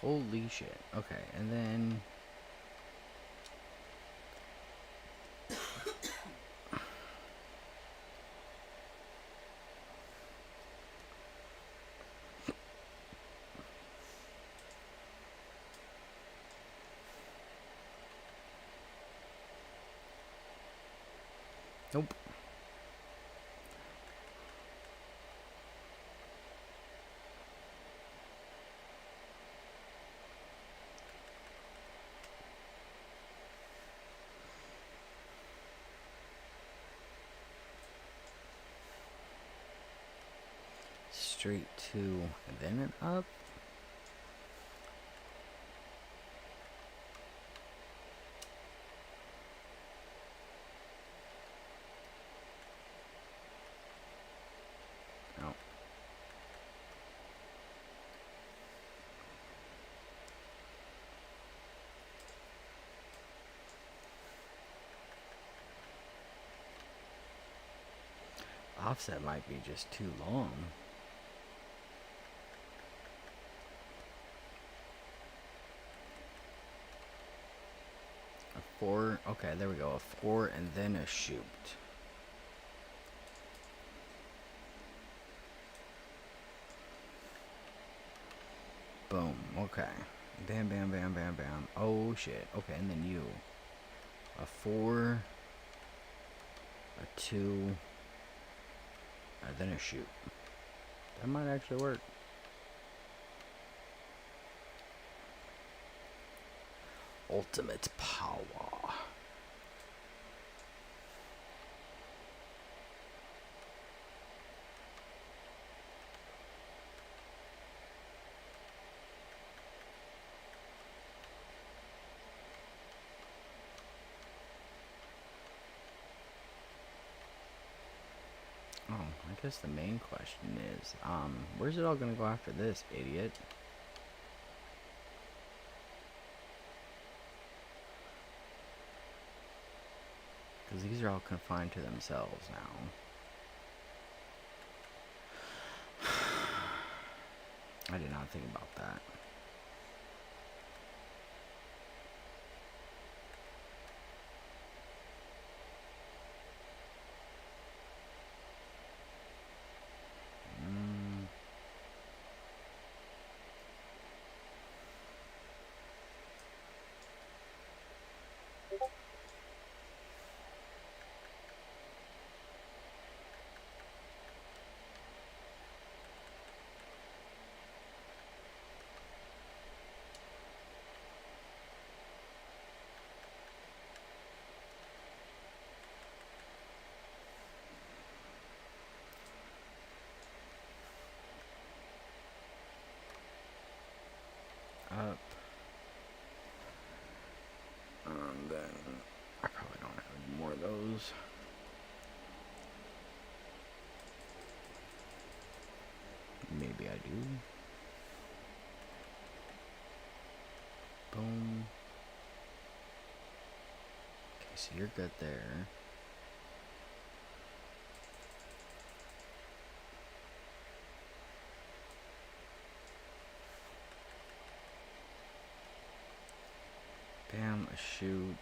Holy shit. Okay, and then... Nope. Straight to... and then an up? No. Offset might be just too long. A 4, okay, there we go. A 4 and then a shoot. Boom, okay. Bam, bam, bam, bam, bam. Oh shit. Okay, and then you. A 4, a 2, and then a shoot. That might actually work. Ultimate power. Oh, I guess the main question is, where's it all gonna go after this, idiot? Because these are all confined to themselves now. I did not think about that. Up. Then I probably don't have any more of those. Maybe I do. Boom. Okay, so you're good there. Bam, a shoot.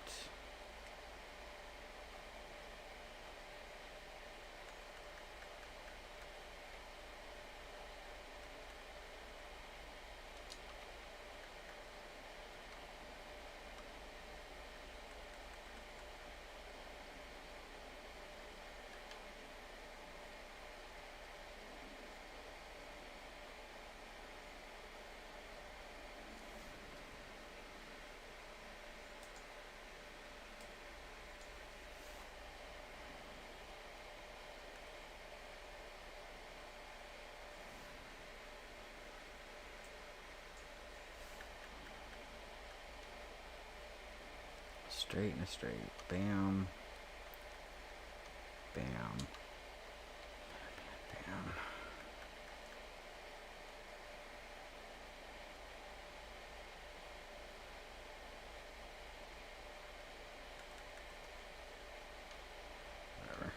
Straight and a straight. Bam. Bam. Bam. Whatever.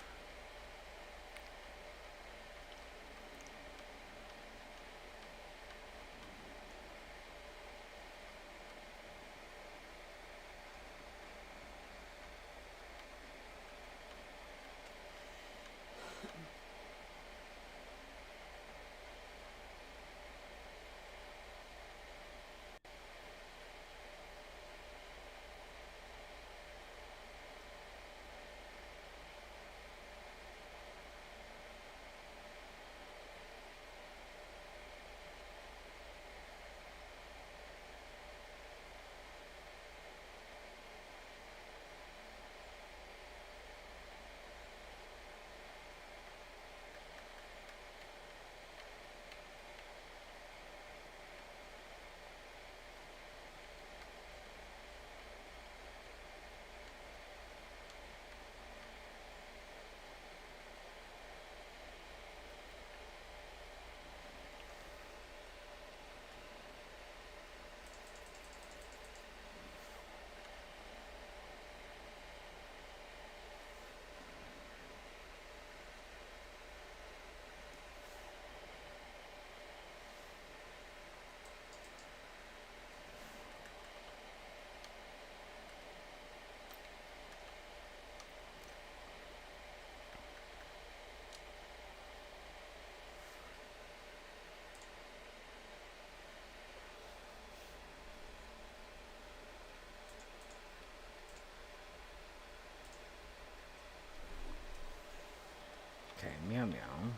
Okay, meow meow.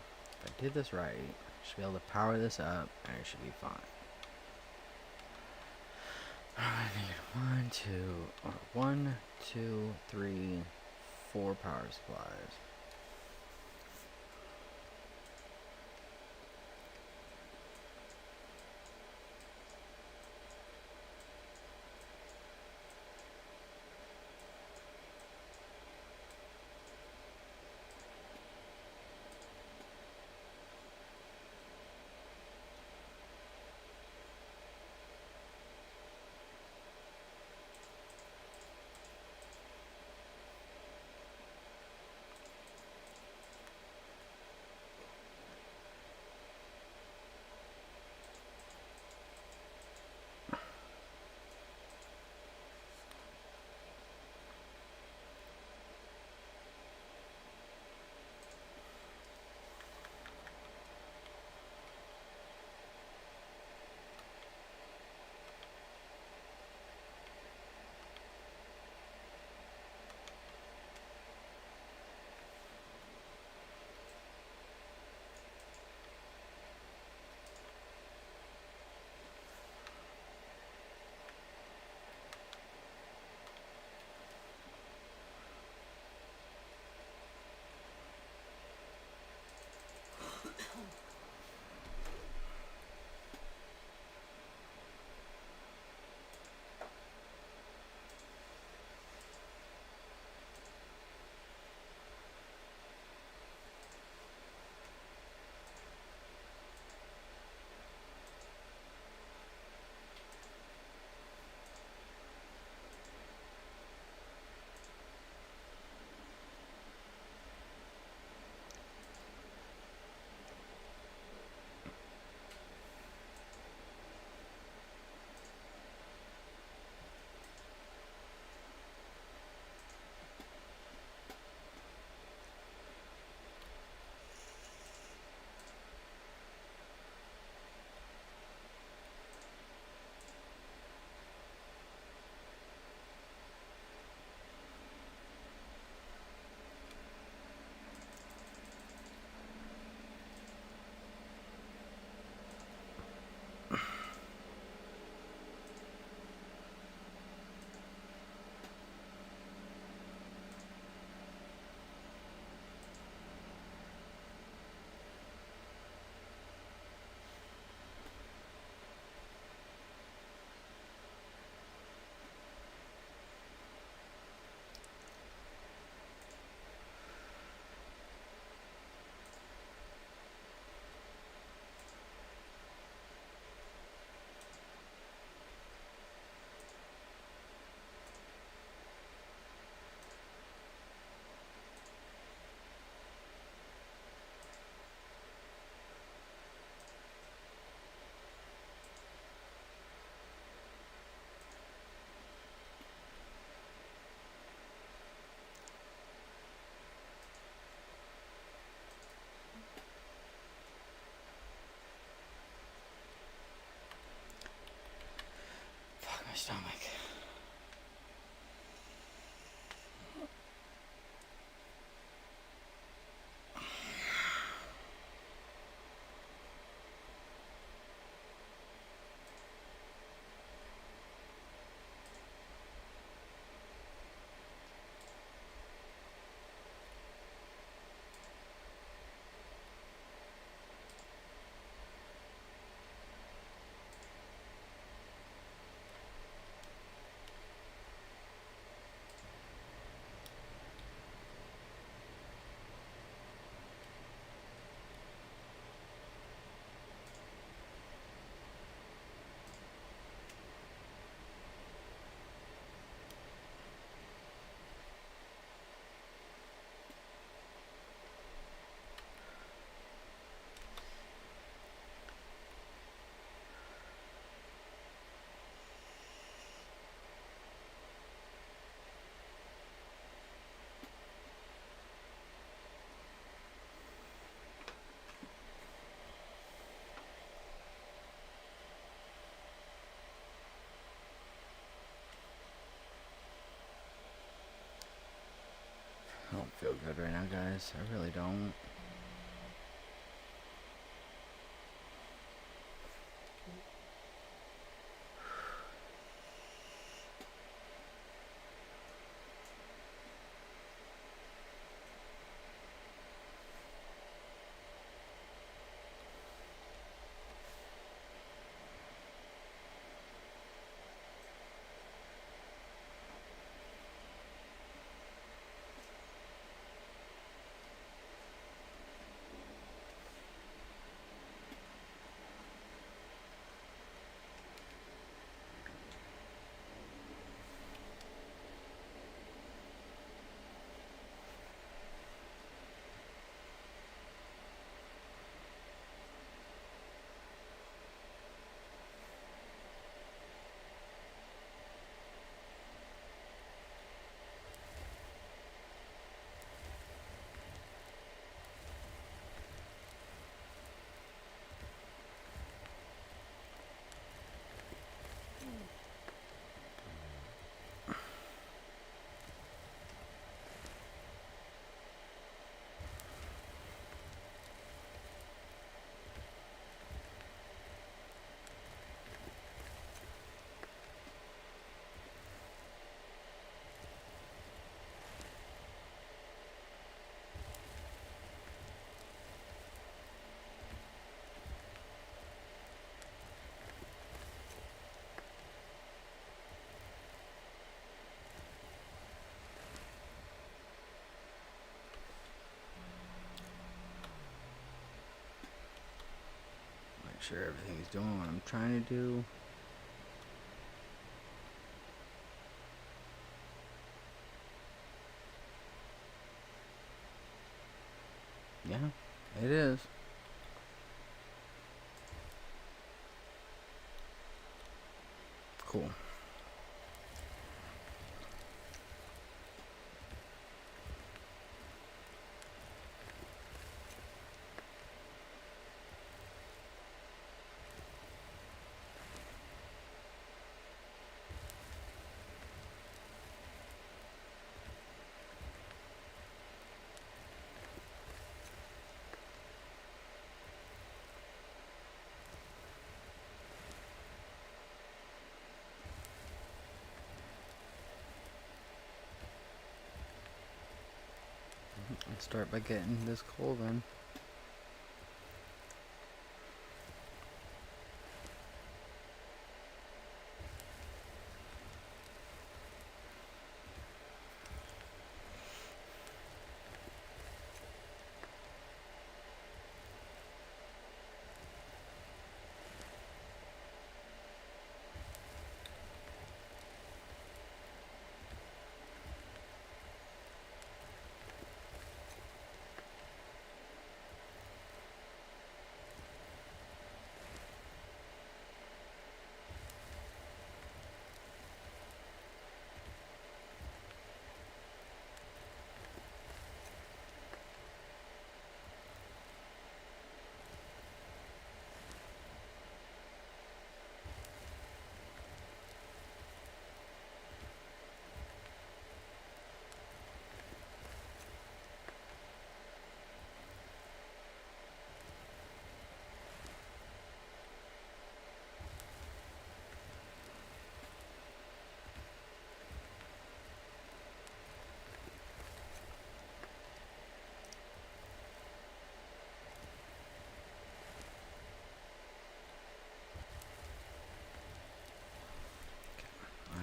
If I did this right, I should be able to power this up and it should be fine. I need one, two, three, four power supplies. Fuck my stomach. I don't feel good right now, guys. I really don't. sure everything's doing what I'm trying to do. Yeah, it is. Cool. Let's start by getting this coal then.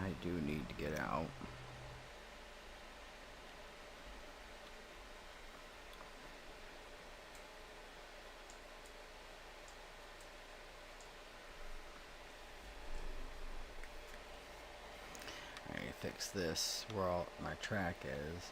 I do need to get out. I need to fix this where all my track is.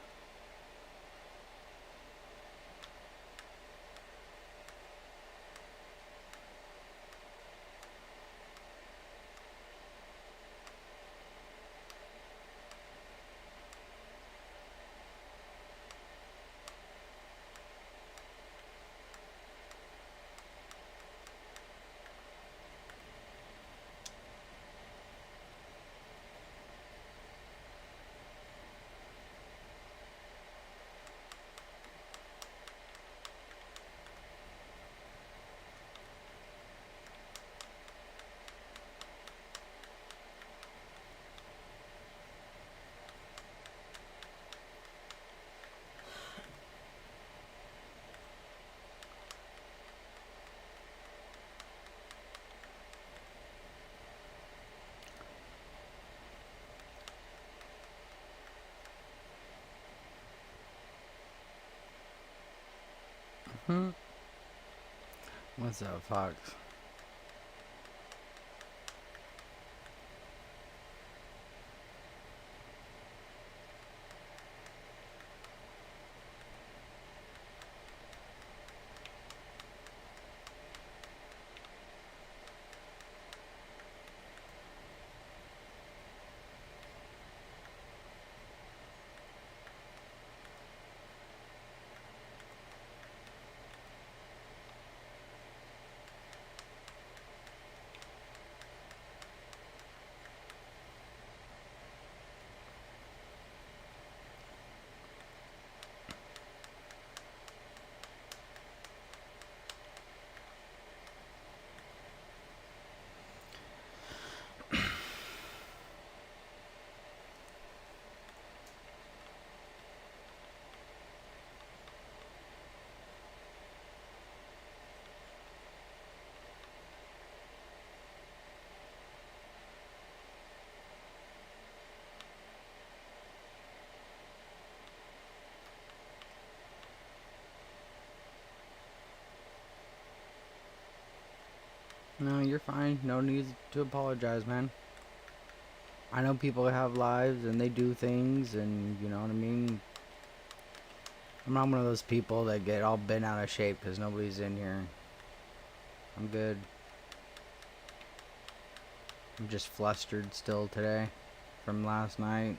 Hmm. What's up, Fox? No, you're fine. No need to apologize, man. I know people have lives and they do things, and you know what I mean? I'm not one of those people that get all bent out of shape because nobody's in here. I'm good. I'm just flustered still today from last night.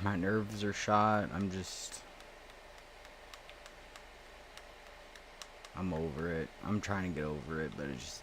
My nerves are shot. I'm over it. I'm trying to get over it, but it's just,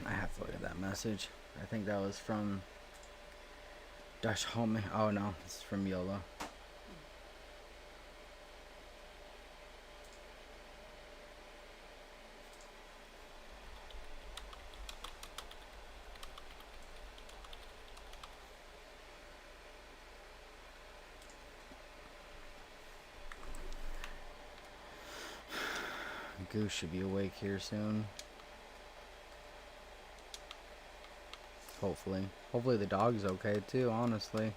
I have to look at that message. I think that was from Dash Home. Oh no, it's from Yola. Goose should be awake here soon. Hopefully. Hopefully the dog's okay too, honestly.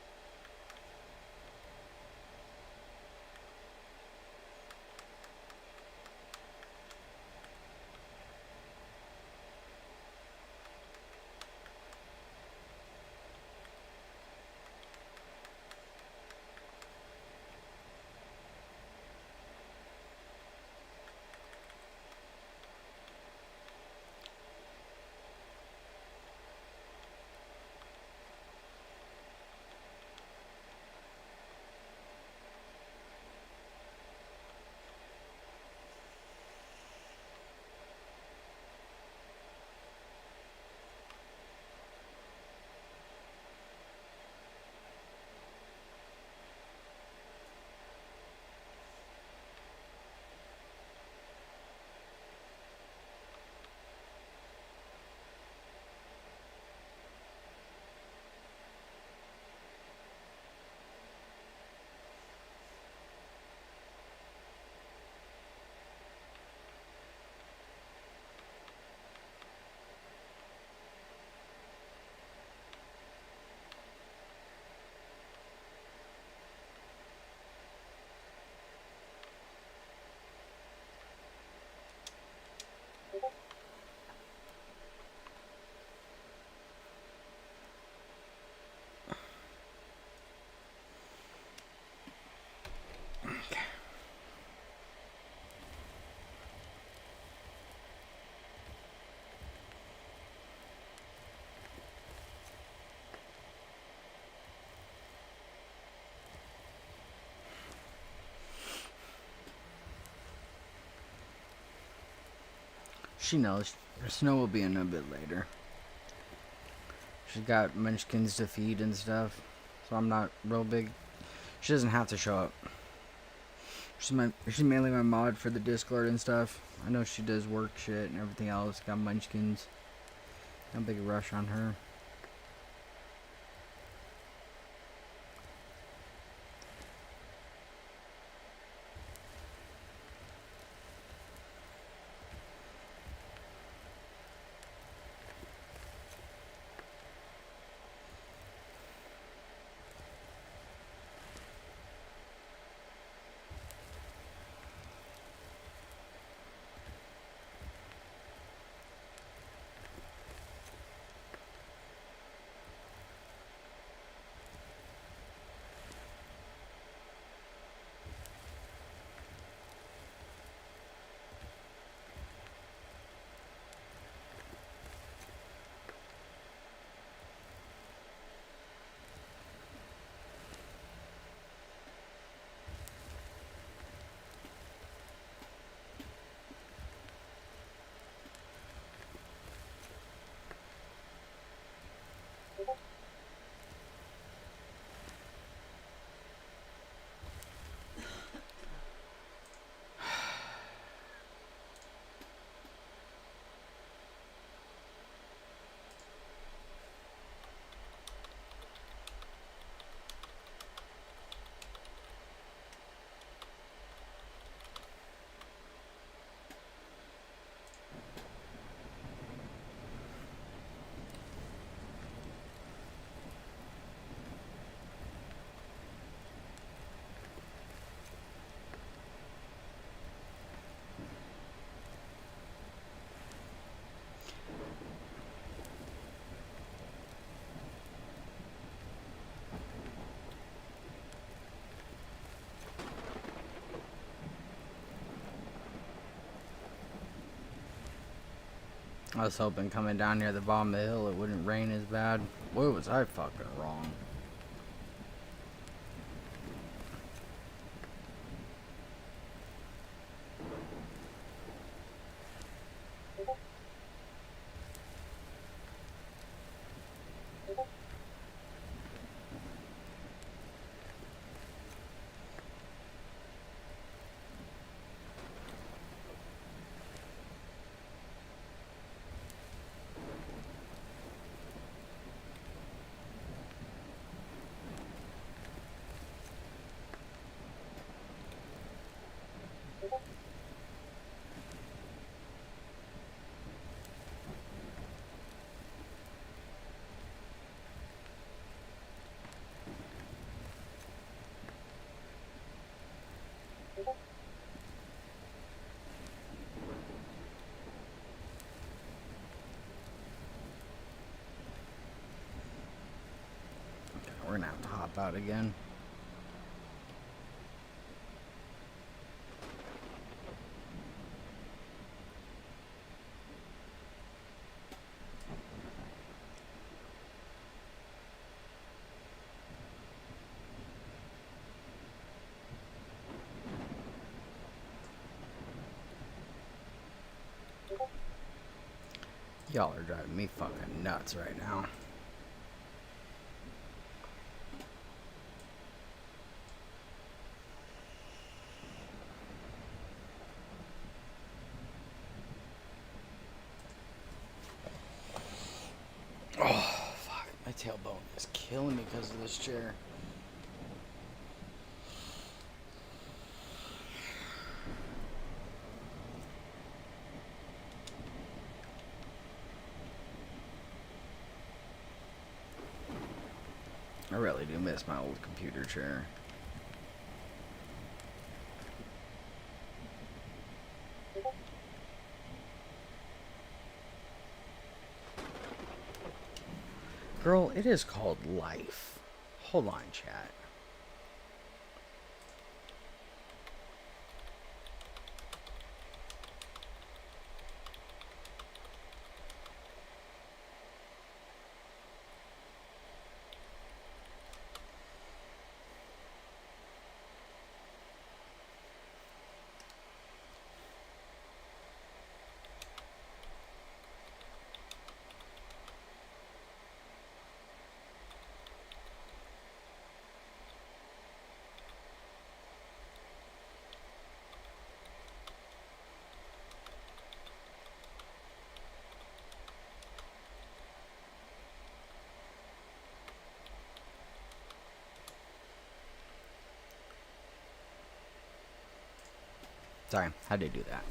She knows. Snow will be in a bit later. She's got munchkins to feed and stuff, so I'm not real big. She doesn't have to show up. She's mainly my mod for the Discord and stuff. I know she does work shit and everything else. Got munchkins. No big rush on her. I was hoping coming down near the bottom of the hill it wouldn't rain as bad. Boy, was I fucking wrong. We're gonna have to hop out again. Y'all are driving me fucking nuts right now. Oh, fuck. My tailbone is killing me because of this chair. I really do miss my old computer chair. Girl, it is called life. Hold on, chat. Sorry, how did I do that?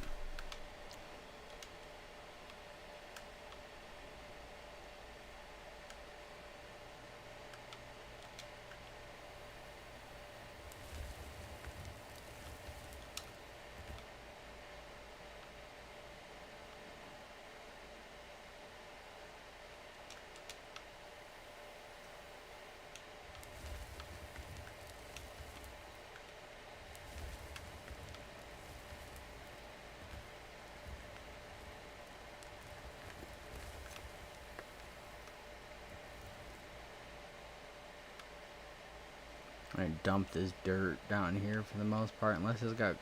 I'm gonna dump this dirt down here for the most part, unless it's got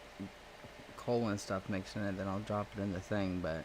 coal and stuff mixed in it, then I'll drop it in the thing, but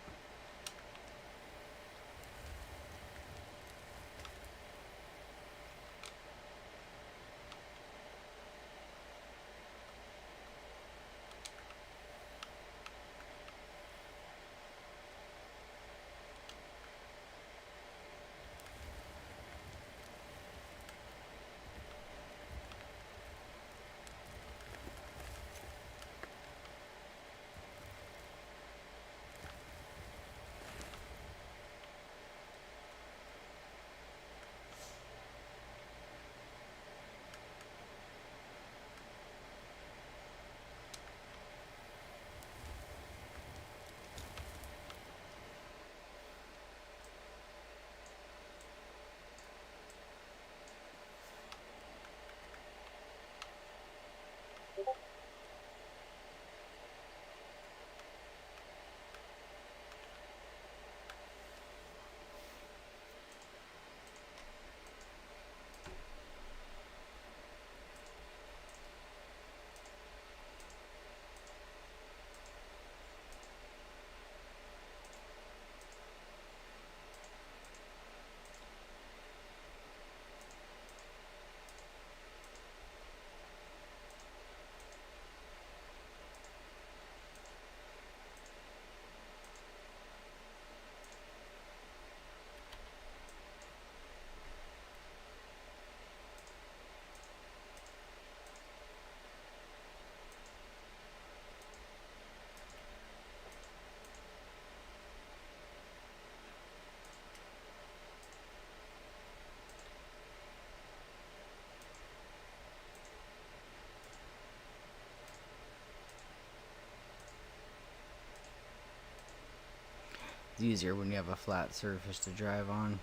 easier when you have a flat surface to drive on.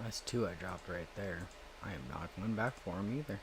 That's two I dropped right there. I am not going back for them either.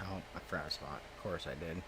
Oh, I forgot a spot. Of course I did.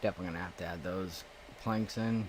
Definitely gonna have to add those planks in.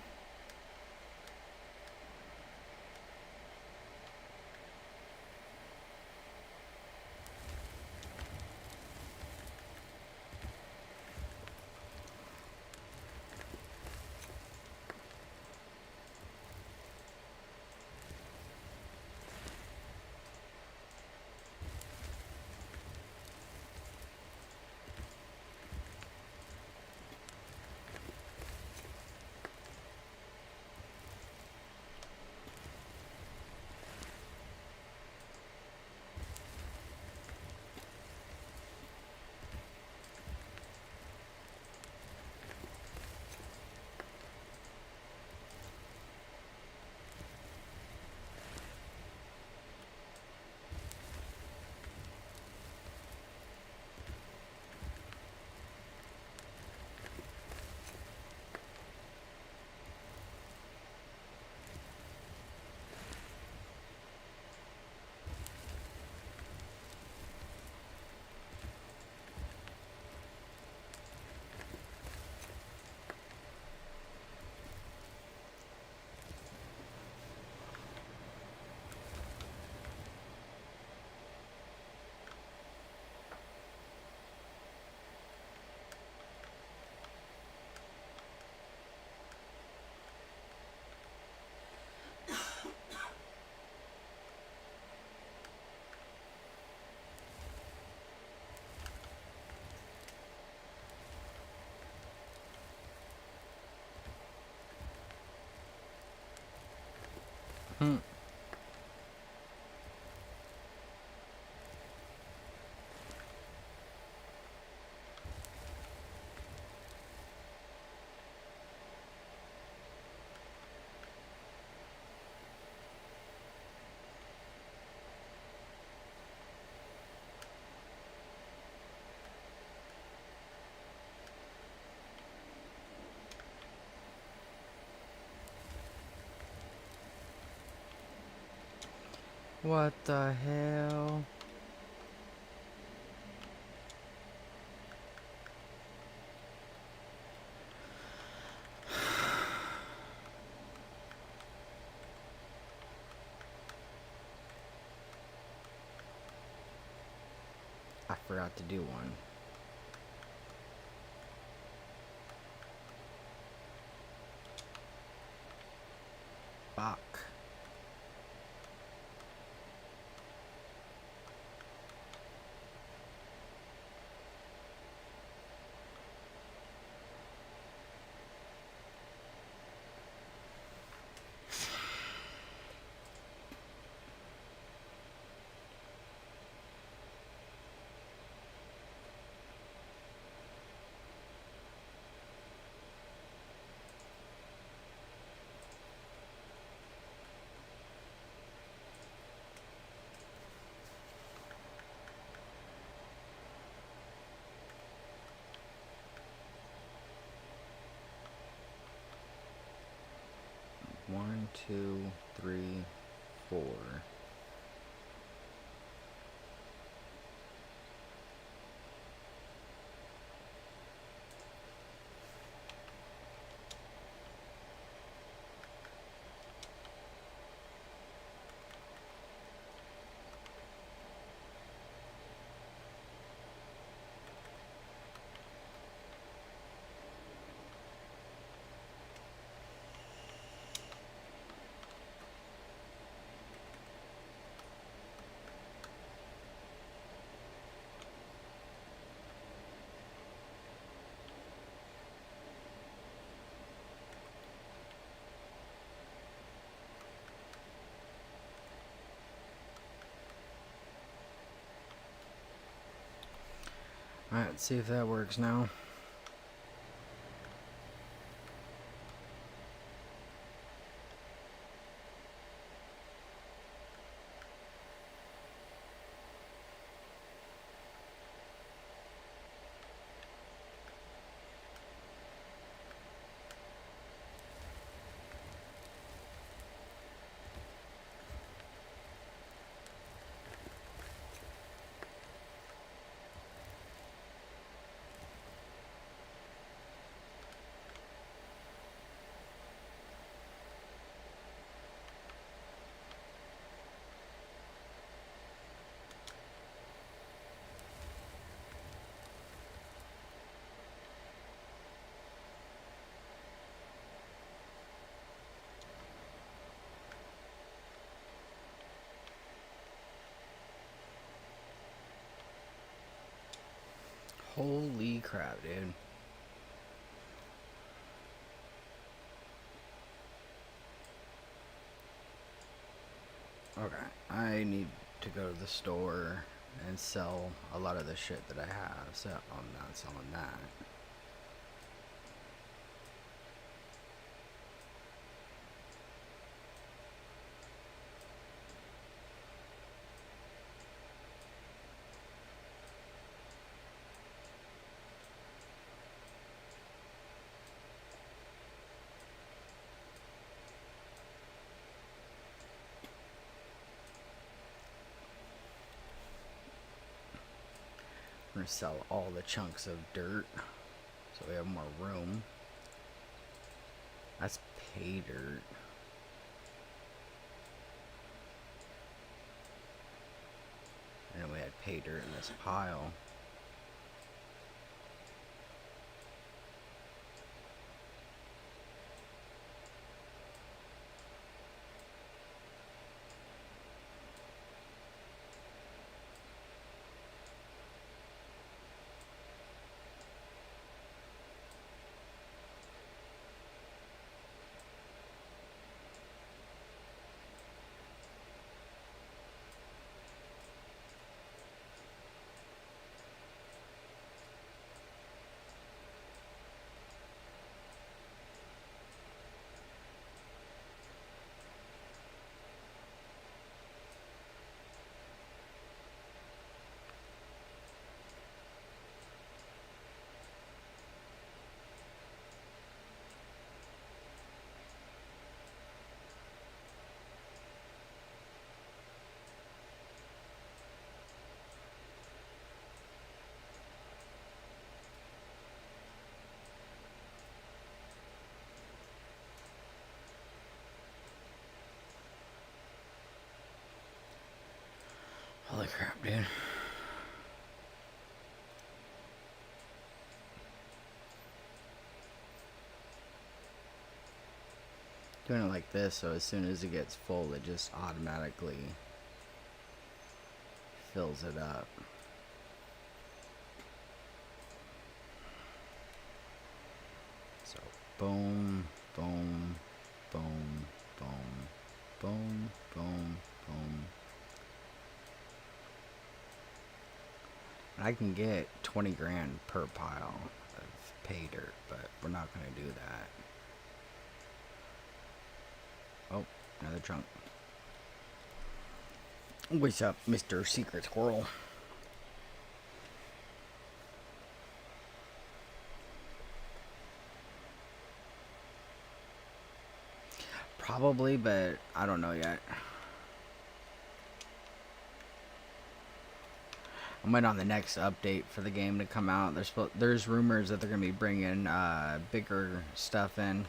Hmm. What the hell? I forgot to do one. Fuck. One, two, three, four. Alright, let's see if that works now. Holy crap, dude. Okay, I need to go to the store and sell a lot of the shit that I have, so I'm not selling that. We're gonna sell all the chunks of dirt so we have more room. That's pay dirt. And then we had pay dirt in this pile. crap, dude. Doing it like this, so as soon as it gets full, it just automatically fills it up. So, boom, boom, boom, boom, boom, boom, boom. I can get 20 grand per pile of pay dirt, but we're not going to do that. Oh, another trunk. What's up, Mr. Secret Squirrel? Probably, but I don't know yet. I'm waiting on the next update for the game to come out. There's rumors that they're gonna be bringing bigger stuff in.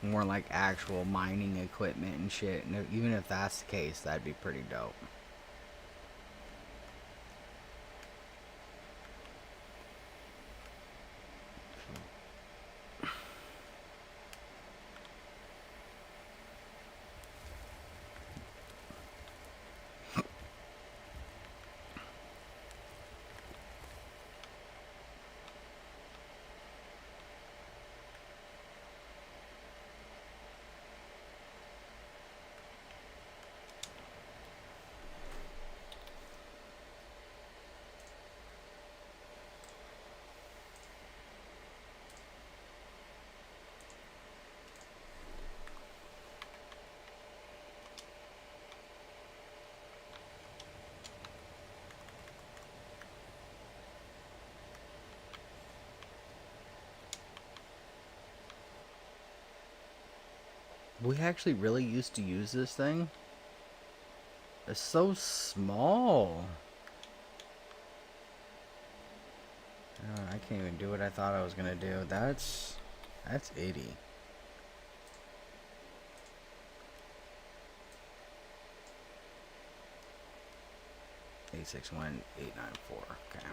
More like actual mining equipment and shit. And even if that's the case, that'd be pretty dope. We actually really used to use this thing. It's so small. I can't even do what I thought I was gonna do. That's 80. pt6 Okay.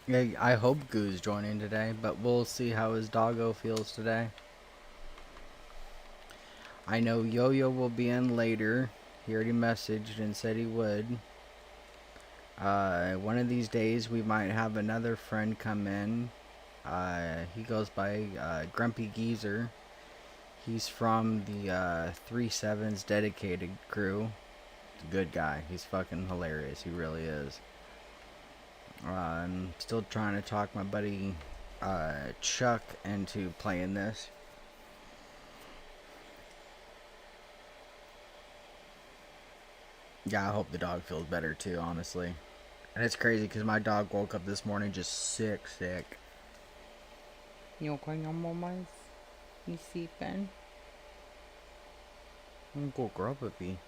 Yeah, I hope Goo's joining today, but we'll see how his doggo feels today. I know Yo-Yo will be in later. He already messaged and said he would. One of these days we might have another friend come in. He goes by Grumpy Geezer. He's from the 3-7's dedicated crew. He's a good guy. He's fucking hilarious. He really is. I'm still trying to talk my buddy Chuck into playing this. Yeah, I hope the dog feels better too, honestly. And it's crazy because my dog woke up this morning just sick. You okay, mamas? You sleeping? I'm gonna go grab a bee.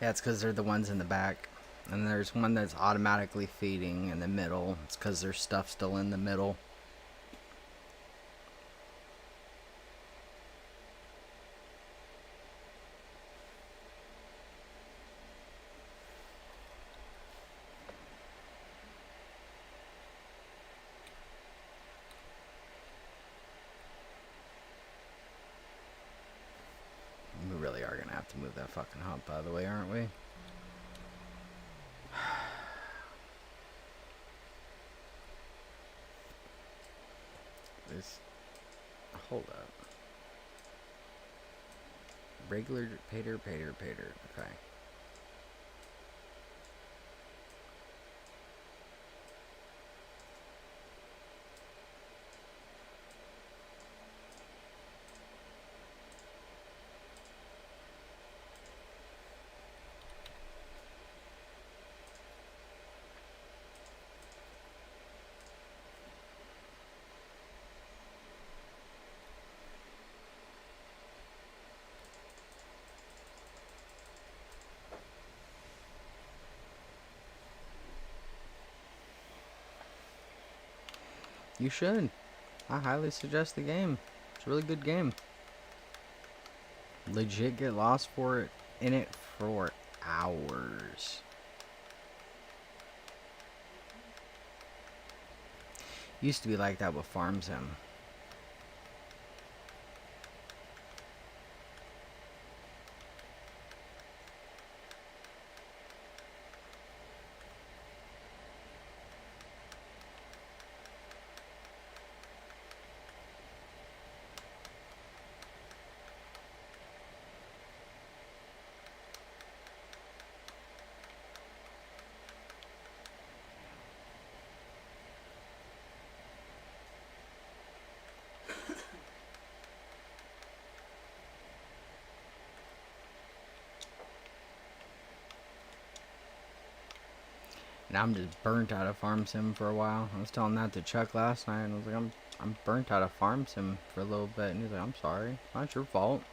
Yeah, it's because they're the ones in the back. And there's one that's automatically feeding in the middle. It's because there's stuff still in the middle. We really are going to have to move that fucking hump out of the way, aren't we? This. Hold up. Regular pater. Okay. You should. I highly suggest the game. It's a really good game. Legit get lost for it in it for hours. Used to be like that with Farm Sim. And I'm just burnt out of Farm Sim for a while. I was telling that to Chuck last night, and I was like, I'm burnt out of Farm Sim for a little bit. And he's like, I'm sorry. It's not your fault.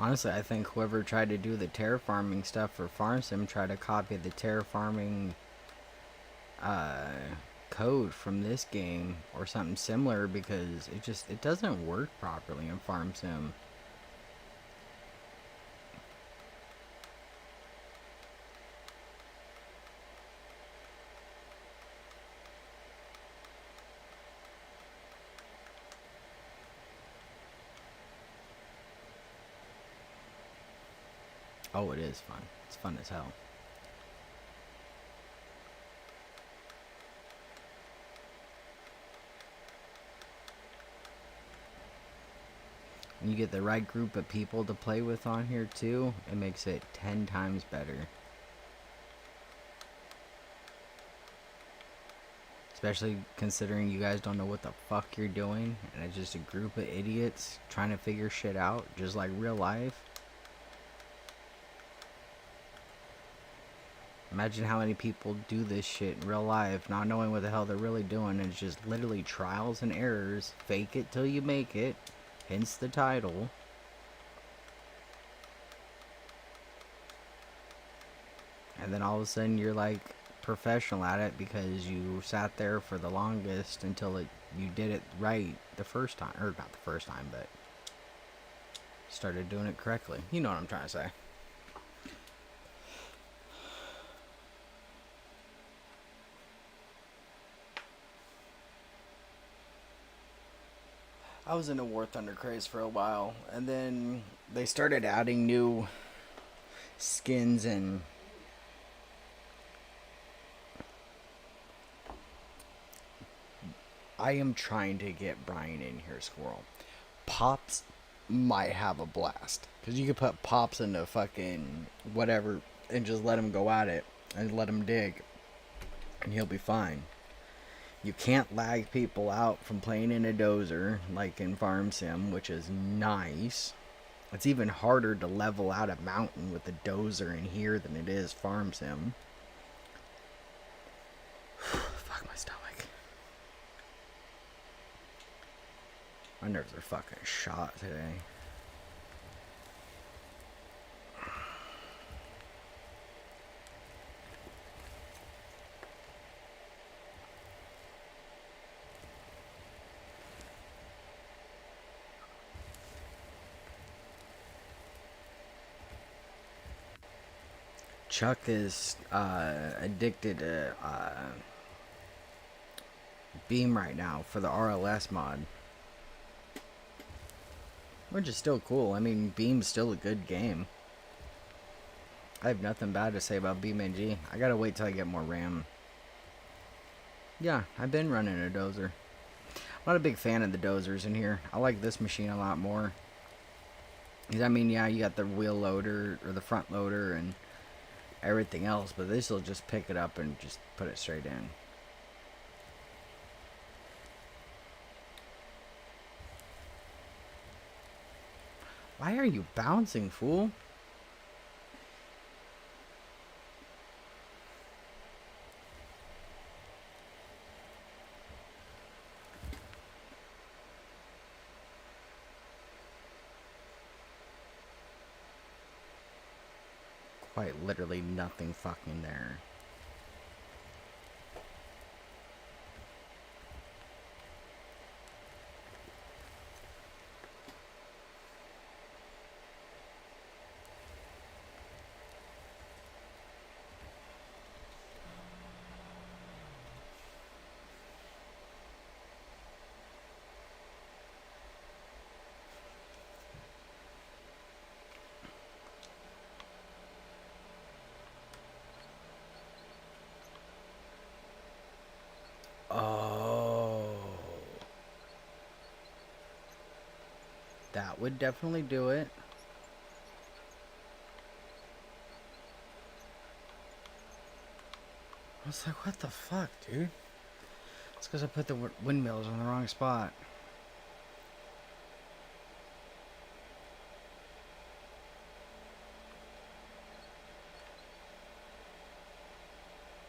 Honestly, I think whoever tried to do the terraforming stuff for Farm Sim tried to copy the terraforming uh, code from this game or something similar, because it doesn't work properly in Farm Sim. Oh, it is fun. It's fun as hell. When you get the right group of people to play with on here too, it makes it 10 times better. Especially considering you guys don't know what the fuck you're doing, and it's just a group of idiots trying to figure shit out, just like real life. Imagine how many people do this shit in real life, not knowing what the hell they're really doing, and it's just literally trials and errors. Fake it till you make it, hence the title. And then all of a sudden you're like professional at it because you sat there for the longest until you did it right the first time, or not the first time, but started doing it correctly. You know what I'm trying to say. I was in a War Thunder craze for a while, and then they started adding new skins and I am trying to get Brian in here, Squirrel. Pops might have a blast. Because you could put Pops into fucking whatever and just let him go at it and let him dig. And he'll be fine. You can't lag people out from playing in a dozer like in Farm Sim, which is nice. It's even harder to level out a mountain with a dozer in here than it is Farm Sim. Fuck my stomach. My nerves are fucking shot today. Chuck is addicted to Beam right now for the RLS mod. Which is still cool. I mean, Beam's still a good game. I have nothing bad to say about BeamNG. I gotta wait till I get more RAM. Yeah, I've been running a dozer. I'm not a big fan of the dozers in here. I like this machine a lot more. I mean, yeah, you got the wheel loader, or the front loader, and everything else, but this will just pick it up and just put it straight in. Why are you bouncing, fool? Quite literally nothing fucking there. Oh. That would definitely do it. I was like, what the fuck, dude? It's because I put the windmills on the wrong spot.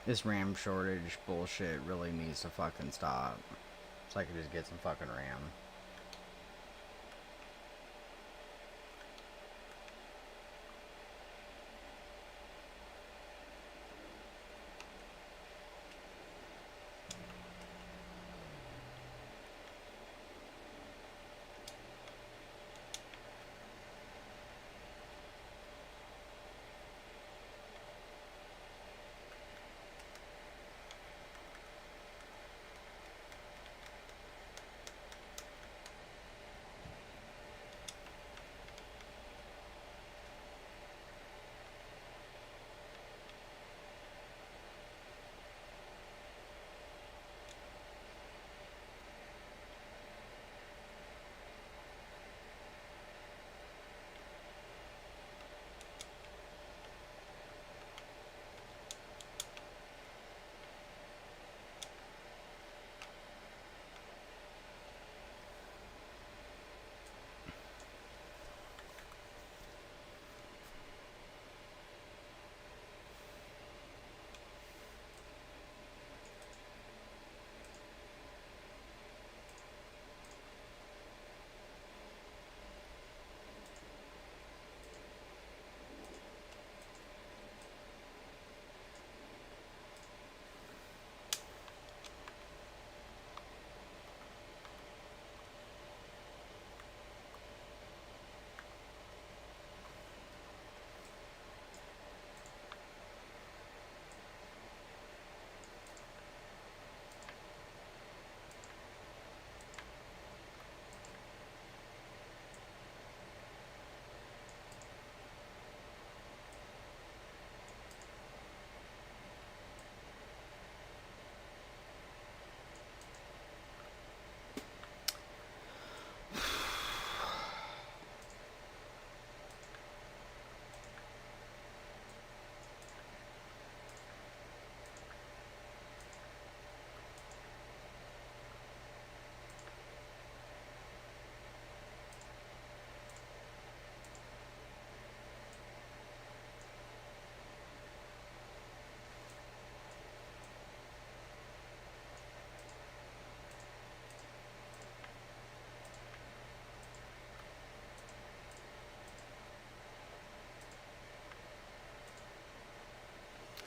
This RAM shortage bullshit really needs to fucking stop. So I can just get some fucking RAM.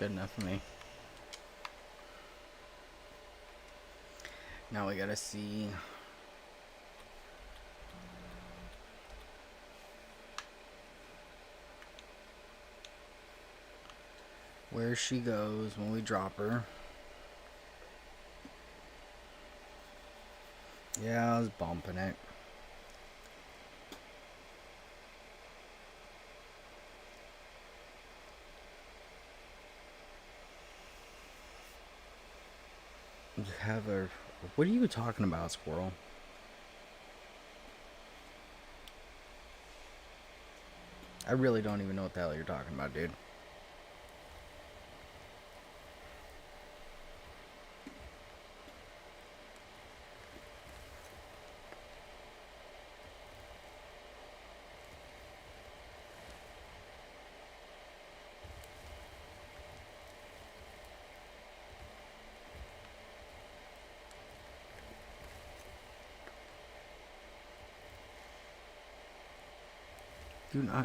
good enough for me. Now we gotta see. Where she goes when we drop her. Yeah, I was bumping it. You have a. What are you talking about, squirrel? I really don't even know what the hell you're talking about, dude. Do not.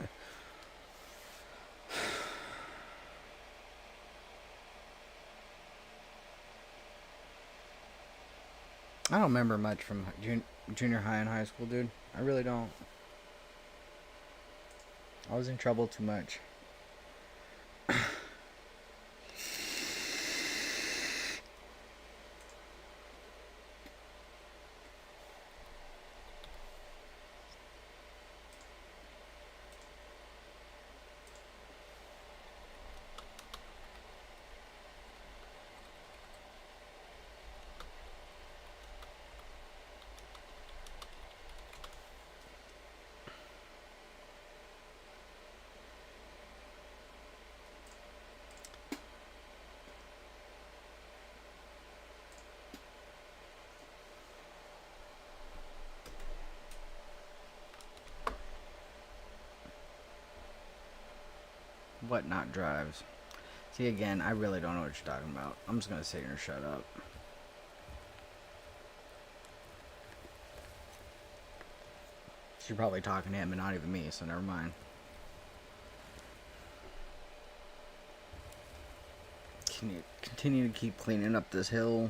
I don't remember much from junior high and high school, dude. I really don't. I was in trouble too much. What not drives? See, again, I really don't know what you're talking about. I'm just gonna sit here and shut up. She's probably talking to him and not even me, so never mind. Can you continue to keep cleaning up this hill?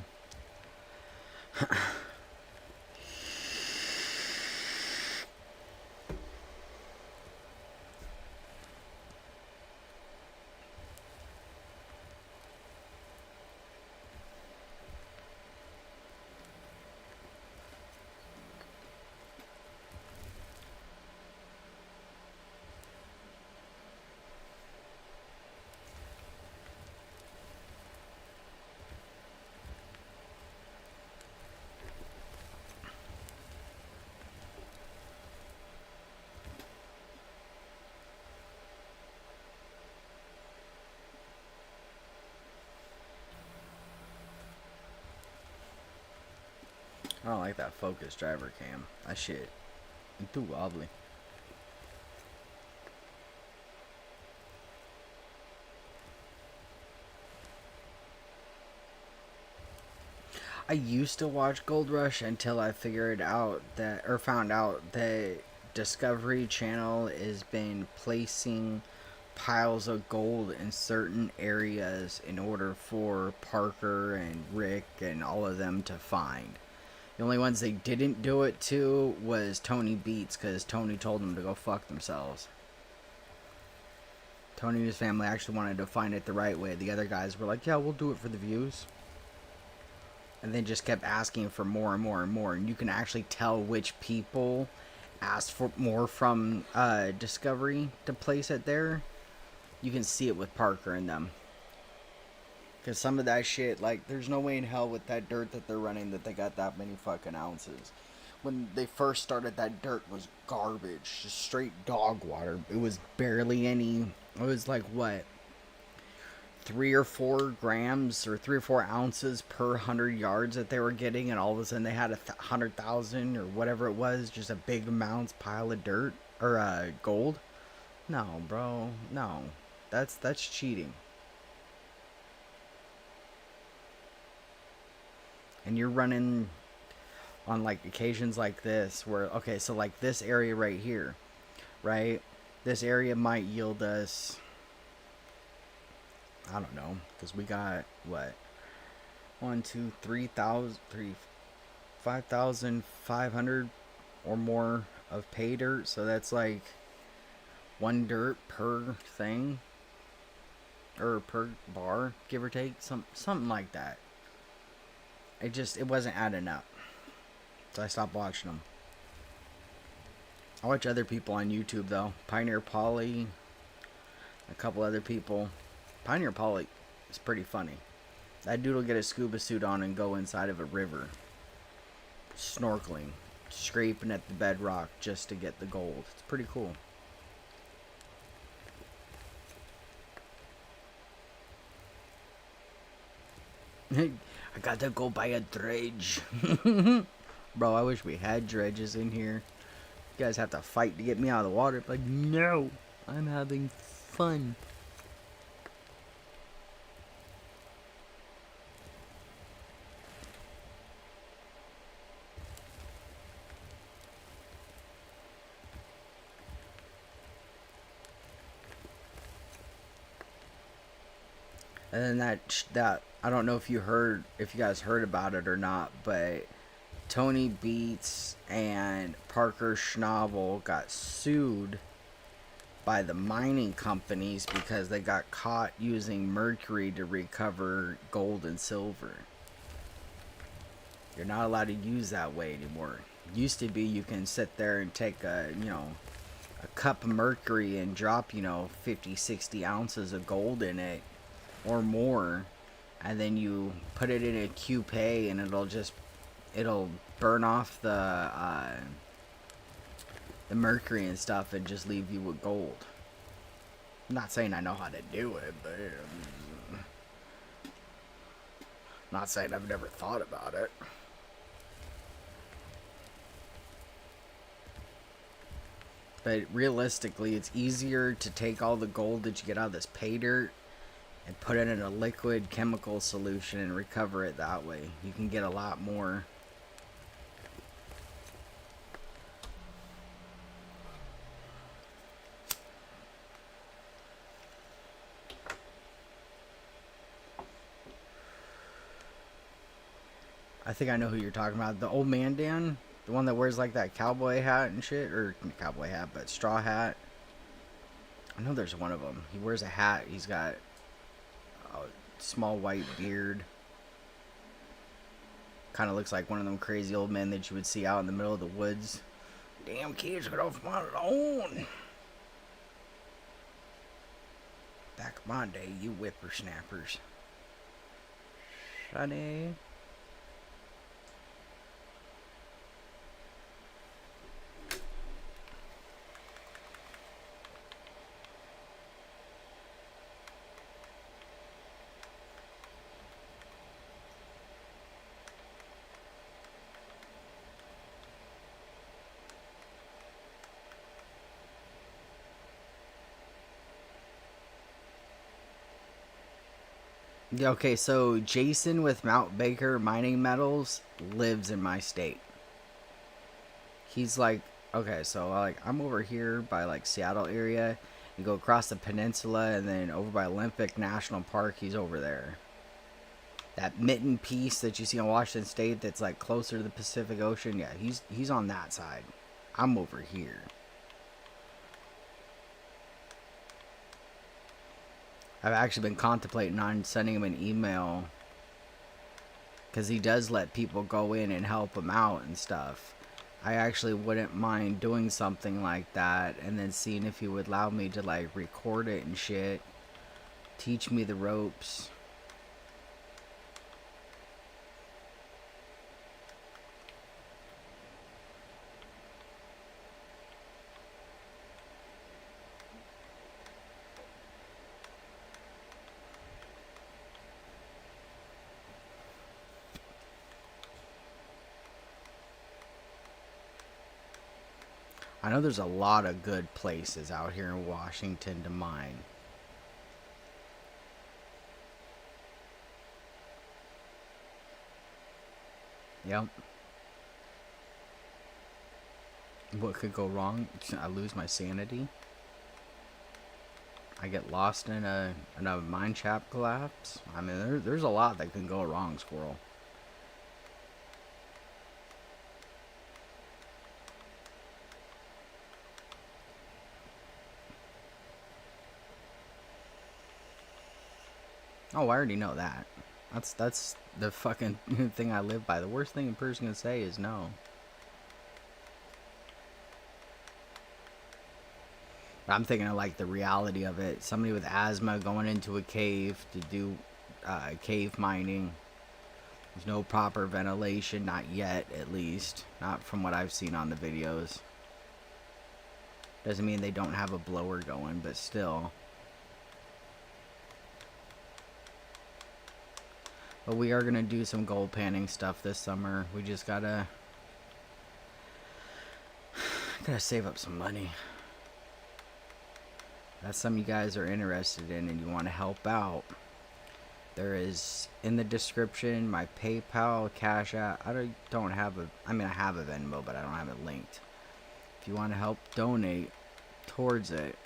I don't like that focus driver cam. That shit. It's too wobbly. I used to watch Gold Rush until I figured out that, or found out that Discovery Channel has been placing piles of gold in certain areas in order for Parker and Rick and all of them to find. The only ones they didn't do it to was Tony Beats, because Tony told them to go fuck themselves. Tony and his family actually wanted to find it the right way. The other guys were like, yeah, we'll do it for the views. And then just kept asking for more and more and more. And you can actually tell which people asked for more from Discovery to place it there. You can see it with Parker and them. Because some of that shit, like, there's no way in hell with that dirt that they're running that they got that many fucking ounces. When they first started, that dirt was garbage. Just straight dog water. It was barely any. It was like, what? 3 or 4 grams or 3 or 4 ounces per 100 yards that they were getting. And all of a sudden they had 100,000 or whatever it was. Just a big amounts pile of dirt. Or gold. No, bro. No. That's cheating. And you're running on like occasions like this where, okay, so like this area right here, right? This area might yield us I don't know, because we got what, one, two, 3,000, 5,500 or more of pay dirt. So that's like one dirt per thing or per bar, give or take, something like that. It wasn't adding up, so I stopped watching them. I watch other people on YouTube though. Pioneer Polly, a couple other people. Pioneer Polly is pretty funny. That dude will get a scuba suit on and go inside of a river, snorkeling, scraping at the bedrock just to get the gold. It's pretty cool. I got to go buy a dredge. Bro, I wish we had dredges in here. You guys have to fight to get me out of the water. Like, no, I'm having fun. And then that I don't know if you guys heard about it or not, but Tony Beats and Parker Schnabel got sued by the mining companies because they got caught using mercury to recover gold and silver. You're not allowed to use that way anymore. Used to be you can sit there and take a cup of mercury and drop 50, 60 ounces of gold in it or more, and then you put it in a coupe and it'll burn off the mercury and stuff and just leave you with gold. I'm not saying I know how to do it, but I'm not saying I've never thought about it. But realistically, it's easier to take all the gold that you get out of this pay dirt and put it in a liquid chemical solution and recover it that way. You can get a lot more. I think I know who you're talking about. The old man Dan, the one that wears like that cowboy hat and shit, or cowboy hat, but straw hat. I know there's one of them. He wears a hat. He's got a small white beard. Kind of looks like one of them crazy old men that you would see out in the middle of the woods. Damn kids, get off my lawn. Back in my day, you whippersnappers. Sonny. Okay, so Jason with Mount Baker Mining Metals lives in my state. He's like, okay, so like I'm over here by like Seattle area. You go across the peninsula and then over by Olympic National Park, he's over there. That mitten piece that you see on Washington State that's like closer to the Pacific Ocean, yeah, he's on that side. I'm over here. I've actually been contemplating on sending him an email because he does let people go in and help him out and stuff. I actually wouldn't mind doing something like that and then seeing if he would allow me to like record it and shit, teach me the ropes. I know there's a lot of good places out here in Washington to mine. Yep. What could go wrong? I lose my sanity. I get lost in a mine shaft collapse. I mean, there's a lot that can go wrong, squirrel. Oh, I already know that. That's the fucking thing I live by. The worst thing a person can say is no. But I'm thinking of like the reality of it. Somebody with asthma going into a cave to do cave mining. There's no proper ventilation, not yet at least. Not from what I've seen on the videos. Doesn't mean they don't have a blower going, but still. But we are going to do some gold panning stuff this summer. We just gotta save up some money. That's something you guys are interested in and you want to help out. There is in the description my PayPal, Cash App. I don't have a, I mean I have a Venmo, but I don't have it linked. If you want to help donate towards it,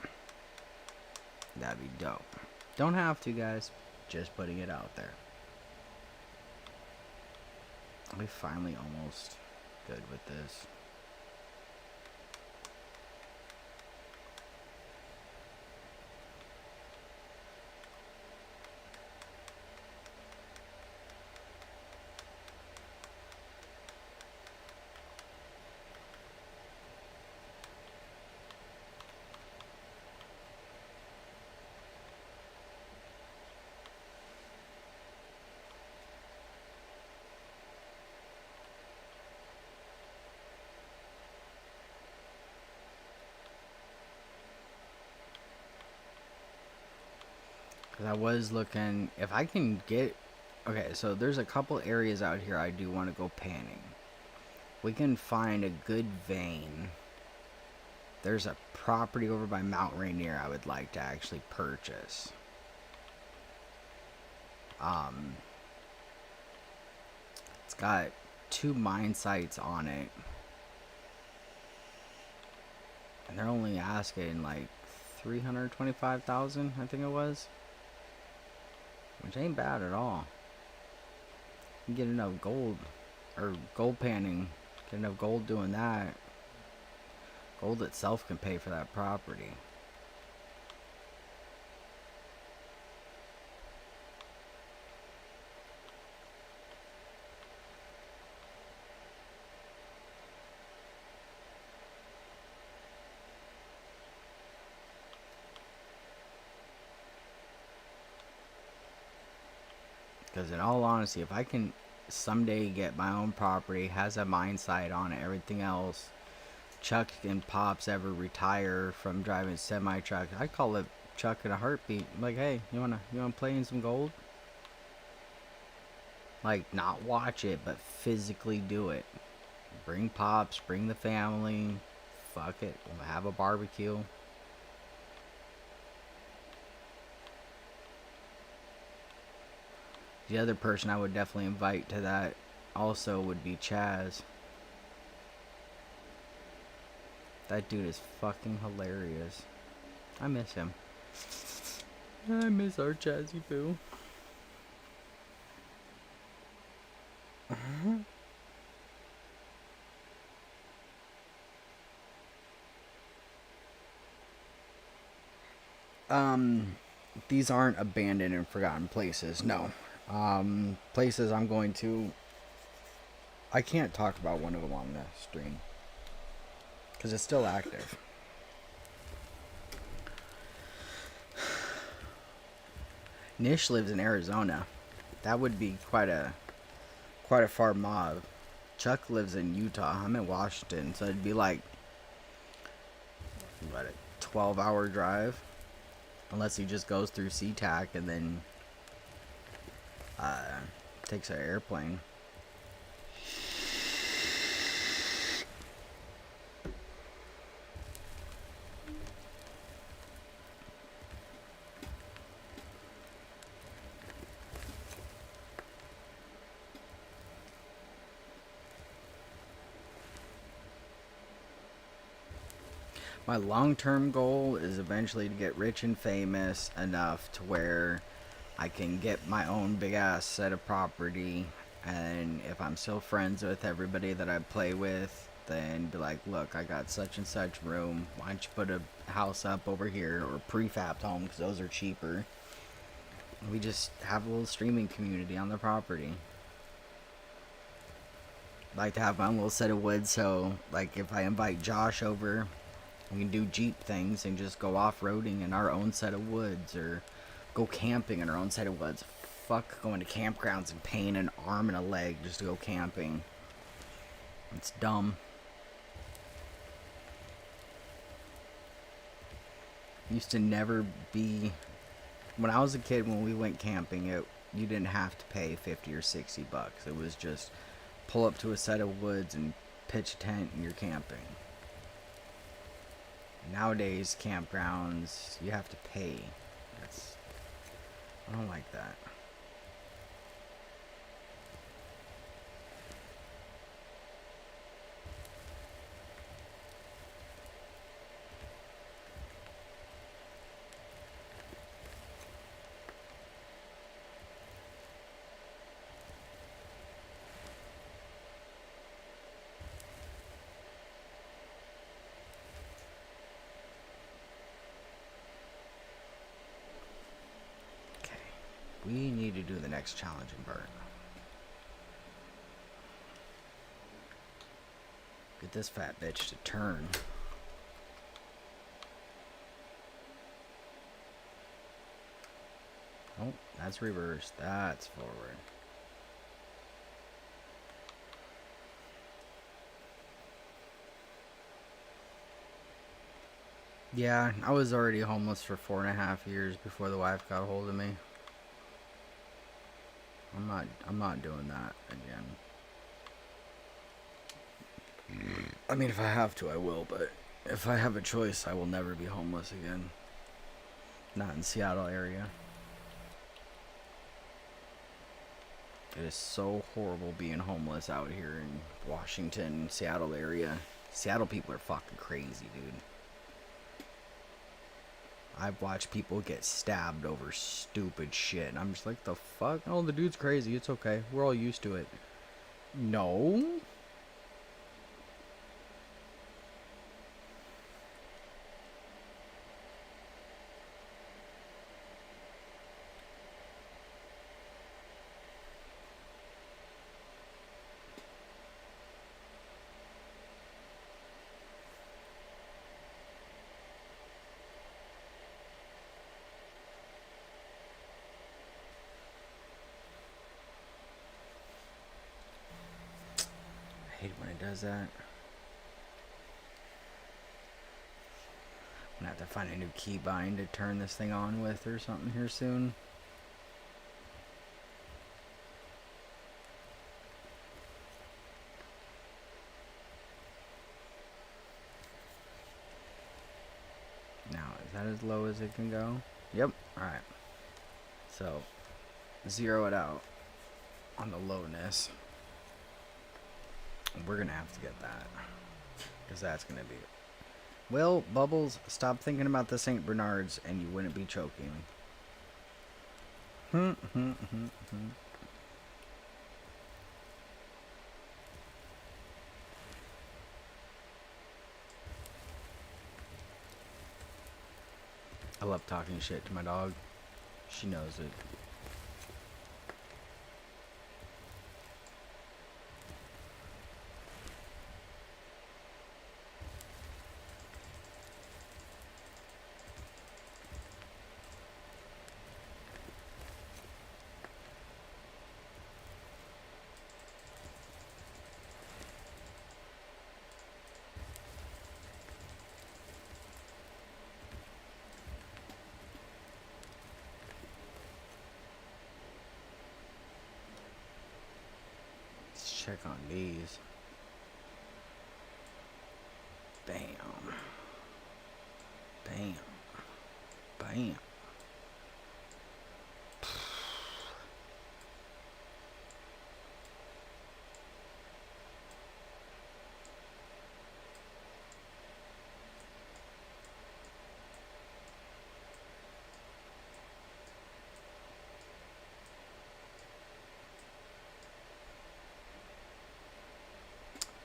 that'd be dope. Don't have to, guys. Just putting it out there. We finally almost good with this. Because I was looking, if I can get, okay, so there's a couple areas out here I do want to go panning. We can find a good vein. There's a property over by Mount Rainier I would like to actually purchase. It's got 2 mine sites on it. And they're only asking like 325,000, I think it was. Which ain't bad at all. You get enough gold, or gold panning, get enough gold doing that. Gold itself can pay for that property. Because in all honesty, if I can someday get my own property, has a mine site on it, everything else, Chuck and Pops ever retire from driving semi truck, I call it Chuck in a heartbeat. I'm like, hey, you wanna play in some gold? Like, not watch it, but physically do it. Bring Pops, bring the family. Fuck it, we'll have a barbecue. The other person I would definitely invite to that also would be Chaz. That dude is fucking hilarious. I miss him. I miss our Chazzy Boo. These aren't abandoned and forgotten places. No. Places I'm going to. I can't talk about one of them on the stream because it's still active. Nish lives in Arizona. That would be quite a far mob. Chuck lives in Utah. I'm in Washington, so it'd be like what, a 12-hour drive, unless he just goes through SeaTac and then takes an airplane. My long-term goal is eventually to get rich and famous enough to where I can get my own big ass set of property, and if I'm still friends with everybody that I play with, then be like, look, I got such and such room. Why don't you put a house up over here, or prefabbed home, because those are cheaper. We just have a little streaming community on the property. Like to have my own little set of woods, so like if I invite Josh over, we can do Jeep things and just go off-roading in our own set of woods, or go camping in our own set of woods. Fuck going to campgrounds and paying an arm and a leg just to go camping. It's dumb. Used to never be... When I was a kid, when we went camping, you didn't have to pay 50 or 60 bucks. It was just pull up to a set of woods and pitch a tent and you're camping. Nowadays, campgrounds, you have to pay. I don't like that. We need to do the next challenge in Burt. Get this fat bitch to turn. Oh, that's reverse. That's forward. Yeah, I was already homeless for 4.5 years before the wife got a hold of me. I'm not doing that again. I mean, if I have to, I will, but if I have a choice, I will never be homeless again. Not in Seattle area. It is so horrible being homeless out here in Washington, Seattle area. Seattle people are fucking crazy, dude. I've watched people get stabbed over stupid shit, and I'm just like, the fuck? Oh, the dude's crazy. It's okay. We're all used to it. No. I hate when it does that. I'm gonna have to find a new keybind to turn this thing on with or something here soon. Now, is that as low as it can go? Yep. Alright. So, zero it out on the lowness. We're gonna have to get that, because that's gonna be... Well, Bubbles, stop thinking about the St. Bernards and you wouldn't be choking. I love talking shit to my dog. She knows it. Check on these. Bam. Bam. Bam.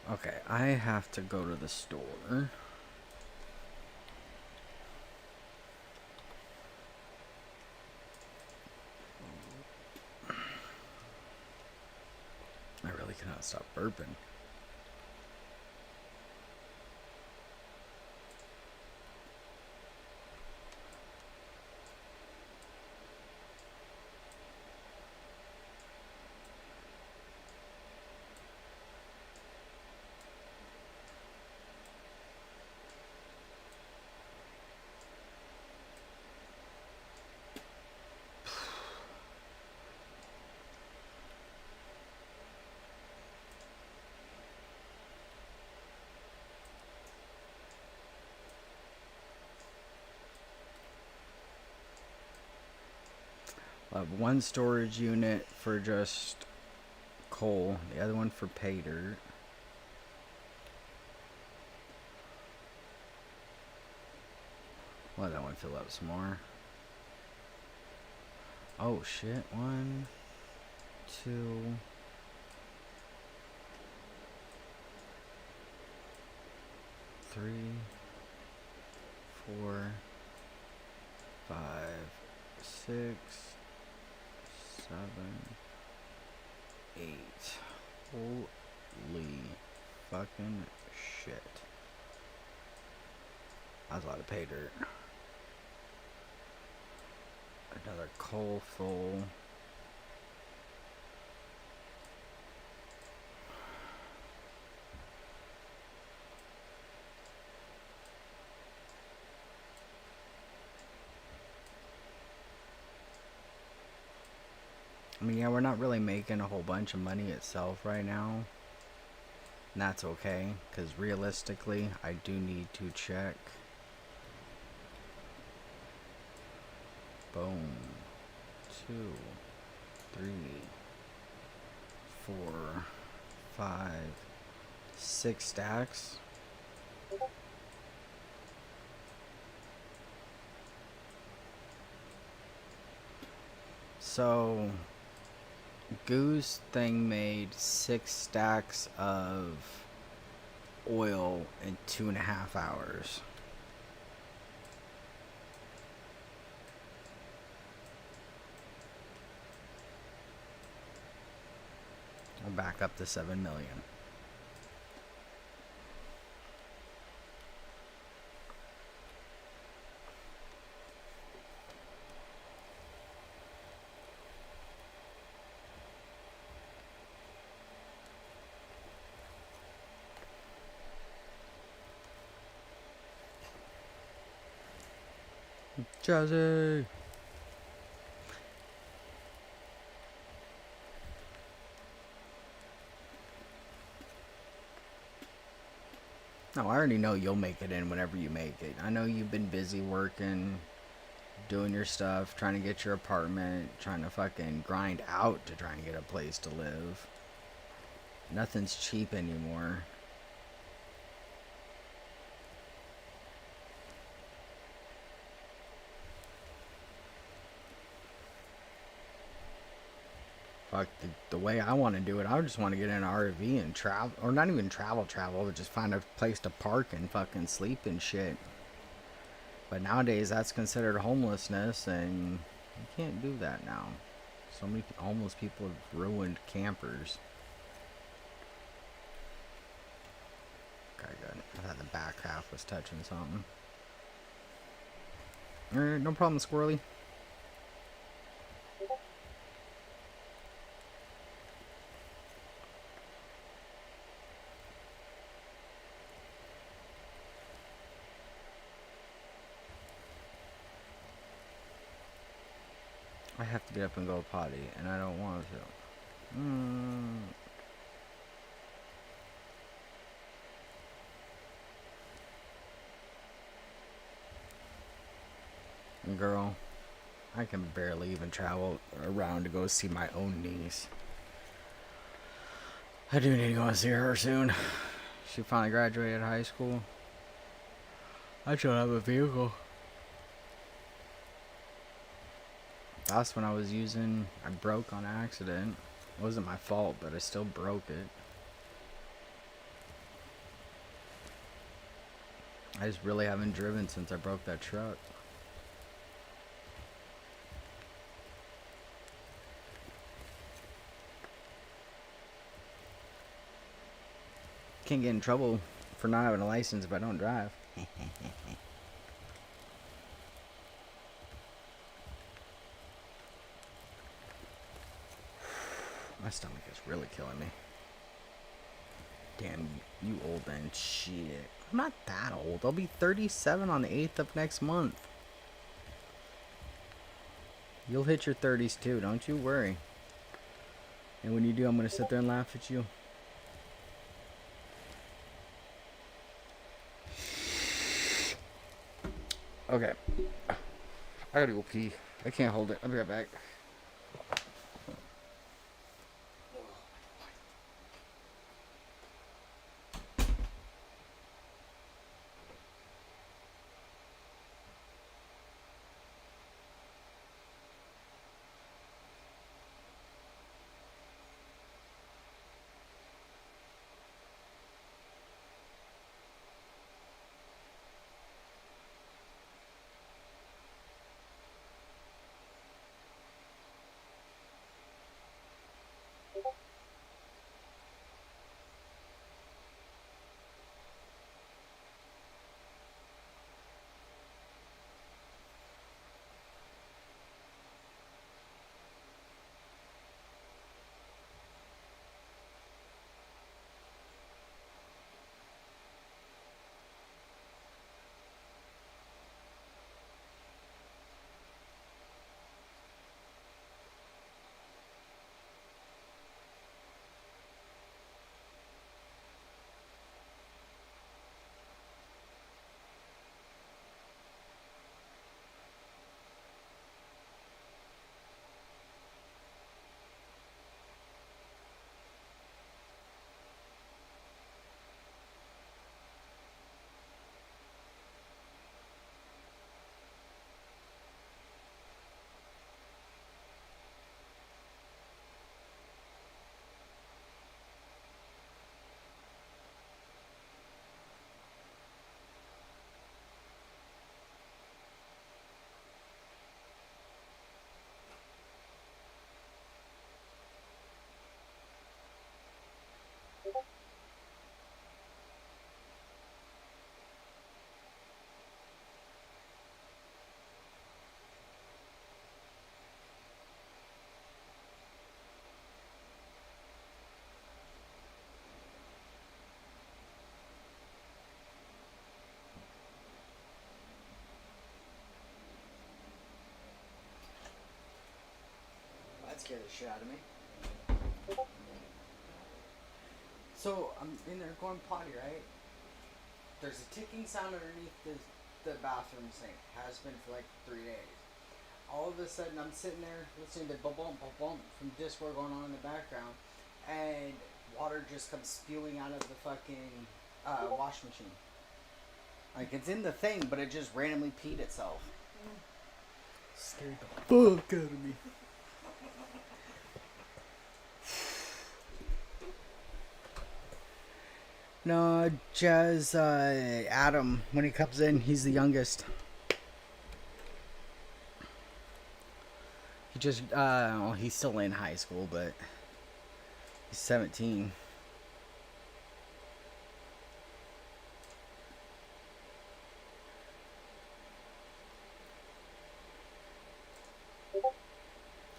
Okay, I have to go to the store. I really cannot stop burping. I have one storage unit for just coal, the other one for pay dirt. Let that one fill up some more. Oh shit, 1, 2, 3, 4, 5, 6, 7, 8. Holy fucking shit. That's a lot of pay dirt. Another coal full. I mean, yeah, we're not really making a whole bunch of money itself right now. And that's okay, because realistically, I do need to check. Boom. 2, 3, 4, 5, 6 stacks. So, Goose thing made 6 stacks of oil in 2.5 hours. We're back up to 7 million. Jazzy! No, I already know you'll make it in whenever you make it. I know you've been busy working, doing your stuff, trying to get your apartment, trying to fucking grind out to try and get a place to live. Nothing's cheap anymore. Fuck, the way I want to do it, I just want to get in an RV and travel, or not even travel, but just find a place to park and fucking sleep and shit. But nowadays, that's considered homelessness, and you can't do that now. So many homeless people have ruined campers. Okay, good. I thought the back half was touching something. Alright, no problem, Squirrely. I have to get up and go potty, and I don't want to. Girl, I can barely even travel around to go see my own niece. I do need to go see her soon. She finally graduated high school. I should have a vehicle. Last one I was using, I broke on accident. It wasn't my fault, but I still broke it. I just really haven't driven since I broke that truck. Can't get in trouble for not having a license if I don't drive. My stomach is really killing me. Damn, you old then. Shit. I'm not that old. I'll be 37 on the 8th of next month. You'll hit your 30s too, don't you worry. And when you do, I'm going to sit there and laugh at you. Okay. I gotta go pee. I can't hold it. I'll be right back. That scared the shit out of me. So I'm in there going potty, right? There's a ticking sound underneath the bathroom sink. Has been for like 3 days. All of a sudden, I'm sitting there listening to bump bump from Discord going on in the background, and water just comes spewing out of the fucking wash machine. Like it's in the thing, but it just randomly peed itself. Scared the fuck out of me. No, Jazz, Adam, when he comes in, he's the youngest. He just, well, he's still in high school, but he's 17.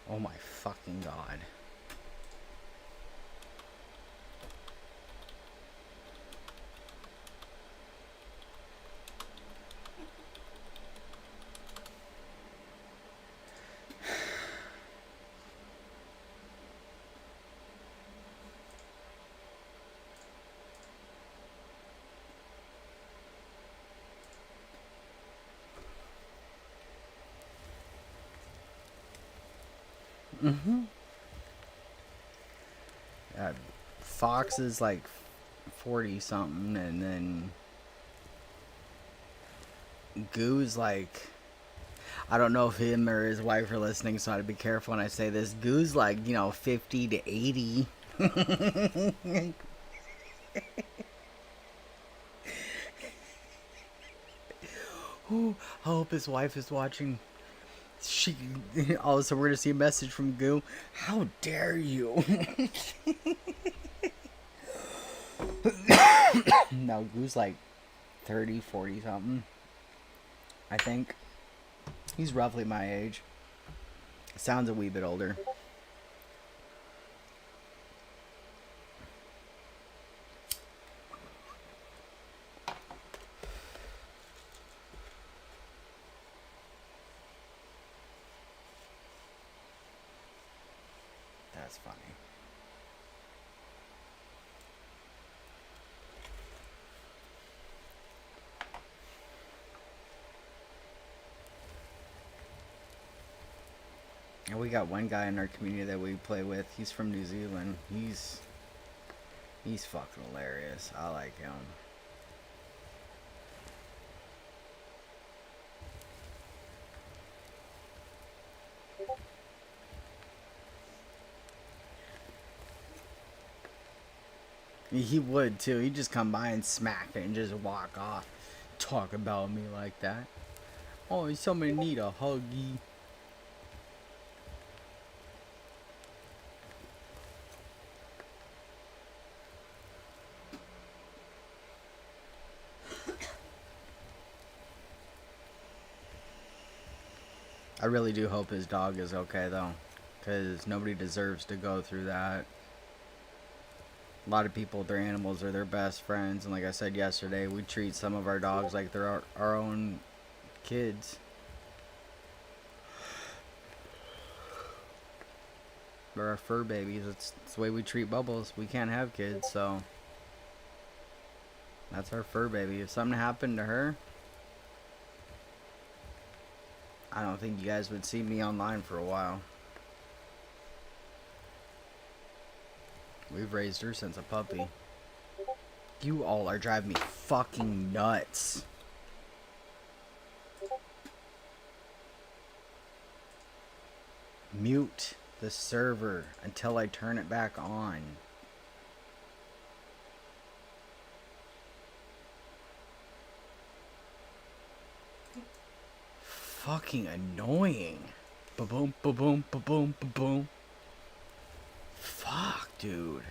Oh my fucking god. Mm-hmm. Fox is like 40 something, and then Goo's like, I don't know if him or his wife are listening, so I have to be careful when I say this. Goo's like, 50 to 80. Oh, I hope his wife is watching. She all of a sudden we're gonna see a message from Goo. How dare you? No, Goo's like 30, 40 something. I think. He's roughly my age. Sounds a wee bit older. That's funny. And we got one guy in our community that we play with. He's from New Zealand. He's fucking hilarious. I like him. He would too. He'd just come by and smack it and just walk off. Talk about me like that. Oh, somebody need a huggy. I really do hope his dog is okay though, because nobody deserves to go through that. A lot of people, their animals are their best friends, and like I said yesterday, we treat some of our dogs like they're our own kids. They're our fur babies. It's the way we treat Bubbles. We can't have kids, so that's our fur baby. If something happened to her, I don't think you guys would see me online for a while. We've raised her since a puppy. You all are driving me fucking nuts. Mute the server until I turn it back on. Fucking annoying. Ba-boom, ba-boom, ba-boom, ba-boom. Fuck, dude.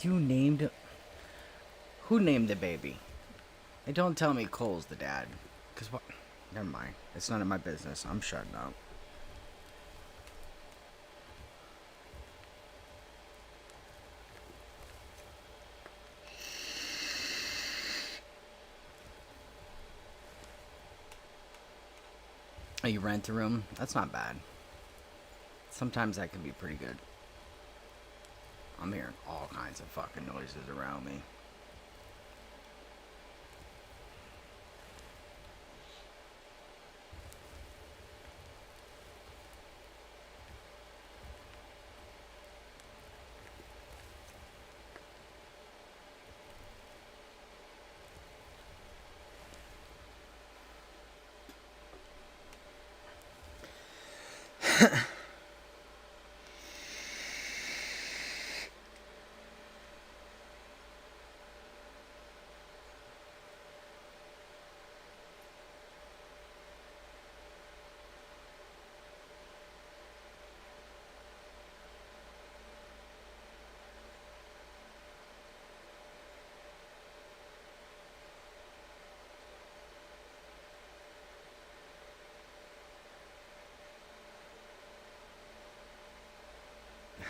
You named... Who named the baby? And don't tell me Cole's the dad. Because what? Never mind. It's none of my business. I'm shutting up. Oh, you rent a room? That's not bad. Sometimes that can be pretty good. I'm hearing all kinds of fucking noises around me.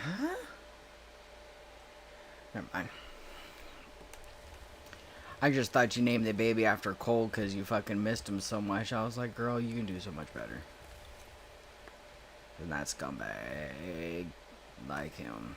Huh? Never mind. I just thought you named the baby after Cole because you fucking missed him so much. I was like, girl, you can do so much better than that scumbag like him.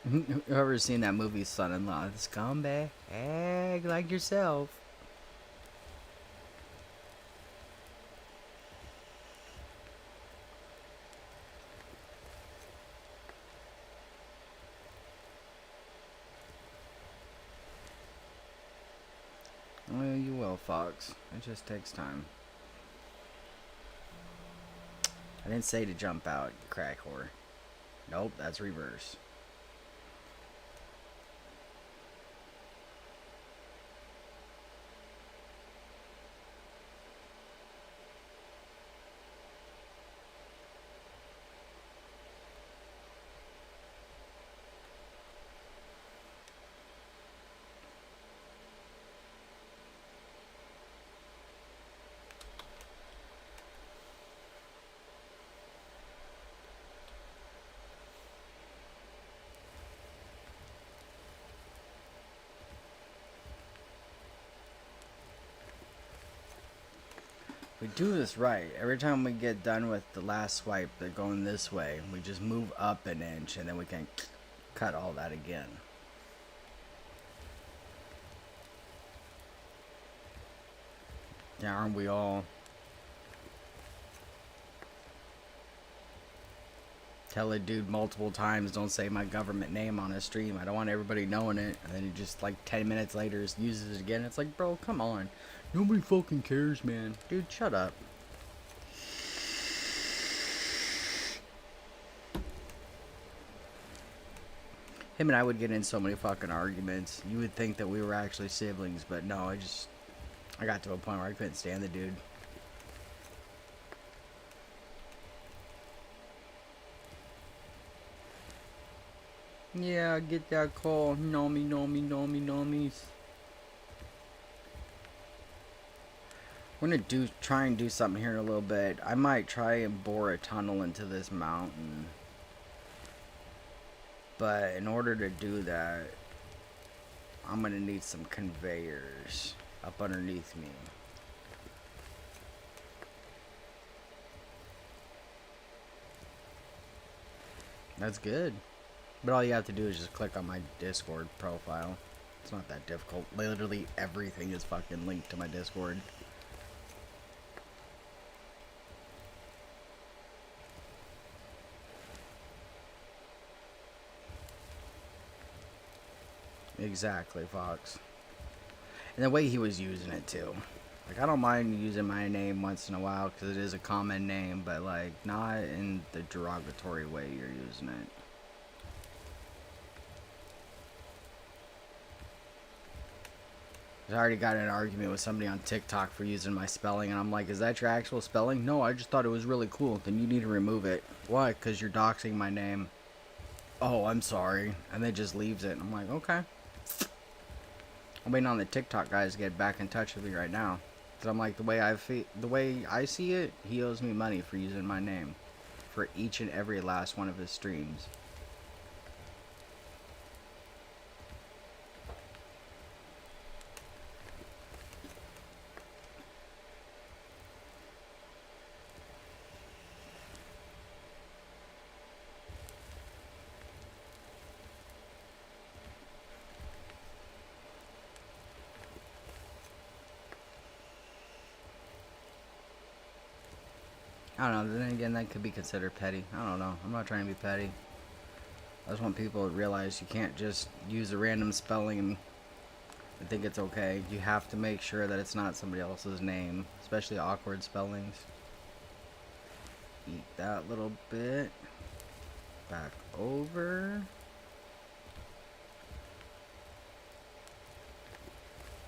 Whoever's seen that movie, Son-in-Law, the scumbag, egg like yourself. Well, you will, Fox. It just takes time. I didn't say to jump out, you crack whore. Nope, that's reverse. We do this right. Every time we get done with the last swipe, they're going this way. We just move up an inch and then we can cut all that again. Yeah, aren't we all? Tell a dude multiple times, don't say my government name on a stream. I don't want everybody knowing it. And then he just like 10 minutes later uses it again. It's like, bro, come on. Nobody fucking cares, man. Dude, shut up. Him and I would get in so many fucking arguments. You would think that we were actually siblings, but no, I got to a point where I couldn't stand the dude. Yeah, get that call. Know me, know me, know me, know me. We're gonna try and do something here in a little bit. I might try and bore a tunnel into this mountain. But in order to do that, I'm gonna need some conveyors up underneath me. That's good. But all you have to do is just click on my Discord profile. It's not that difficult. Literally everything is fucking linked to my Discord. Exactly, Fox. And the way he was using it too. Like, I don't mind using my name once in a while because it is a common name, but like not in the derogatory way you're using it. I already got in an argument with somebody on TikTok for using my spelling, and I'm like, is that your actual spelling? No, I just thought it was really cool. Then you need to remove it. Why? Because you're doxing my name. Oh, I'm sorry. And then just leaves it. And I'm like, okay. I'm waiting on the TikTok guys to get back in touch with me right now. Cause I'm like, the way I see it, he owes me money for using my name for each and every last one of his streams. I don't know. Then again, that could be considered petty. I don't know. I'm not trying to be petty. I just want people to realize you can't just use a random spelling and think it's okay. You have to make sure that it's not somebody else's name, especially awkward spellings. Eat that little bit. Back over.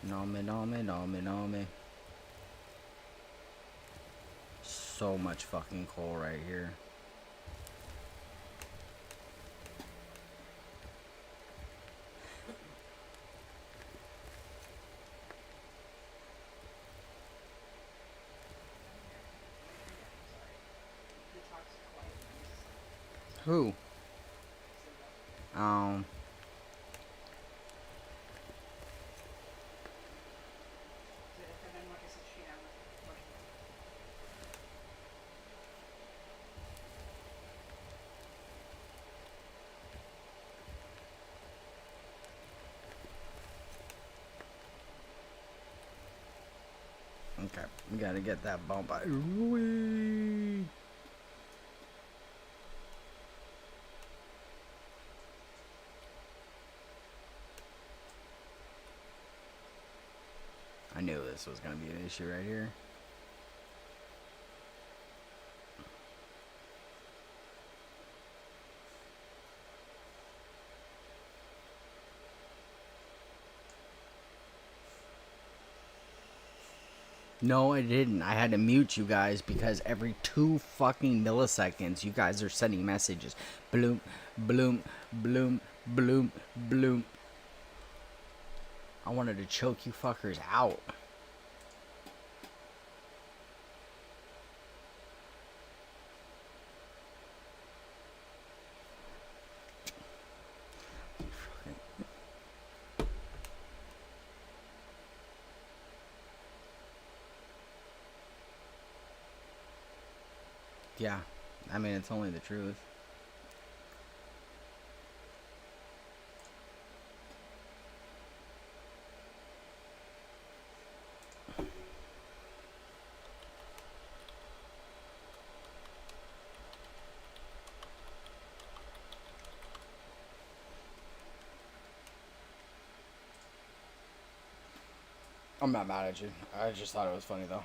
Nome, nome, nome, nome. So much fucking coal right here. Who? Um. Okay, we gotta get that bump out. Whee! I knew this was gonna be an issue right here. No, I didn't. I had to mute you guys because every 2 fucking milliseconds, you guys are sending messages. Bloom, bloom, bloom, bloom, bloom. I wanted to choke you fuckers out. Yeah, I mean, it's only the truth. I'm not mad at you. I just thought it was funny, though.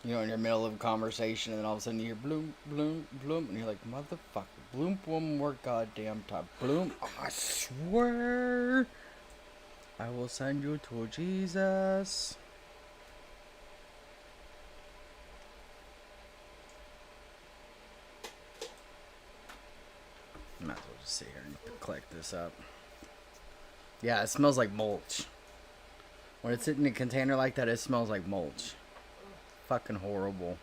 You know, in your middle of a conversation, and then all of a sudden you hear bloom, bloom, bloom, and you're like, motherfucker, bloom one more goddamn time. Bloom, I swear I will send you to Jesus. Might as well just sit here and collect this up. Yeah, it smells like mulch. When it's in a container like that, it smells like mulch. Fucking horrible.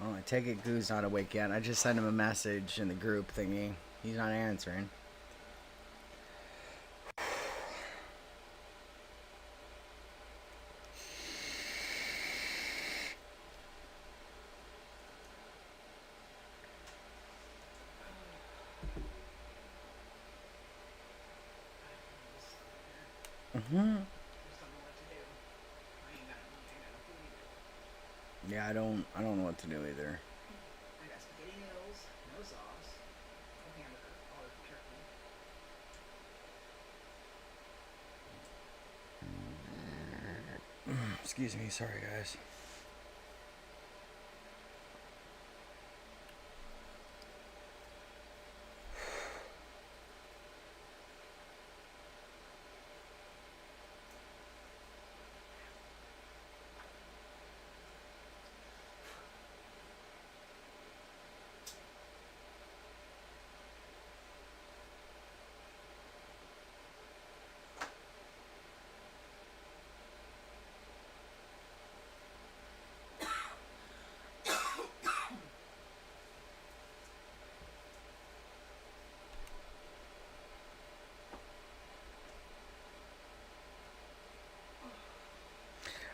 Oh, I take it Goo's not awake yet. I just sent him a message in the group thingy. He's not answering. Yeah, I don't know what to do either. I got spaghetti noodles, no sauce, no hamburger, all turkey. Excuse me, sorry guys.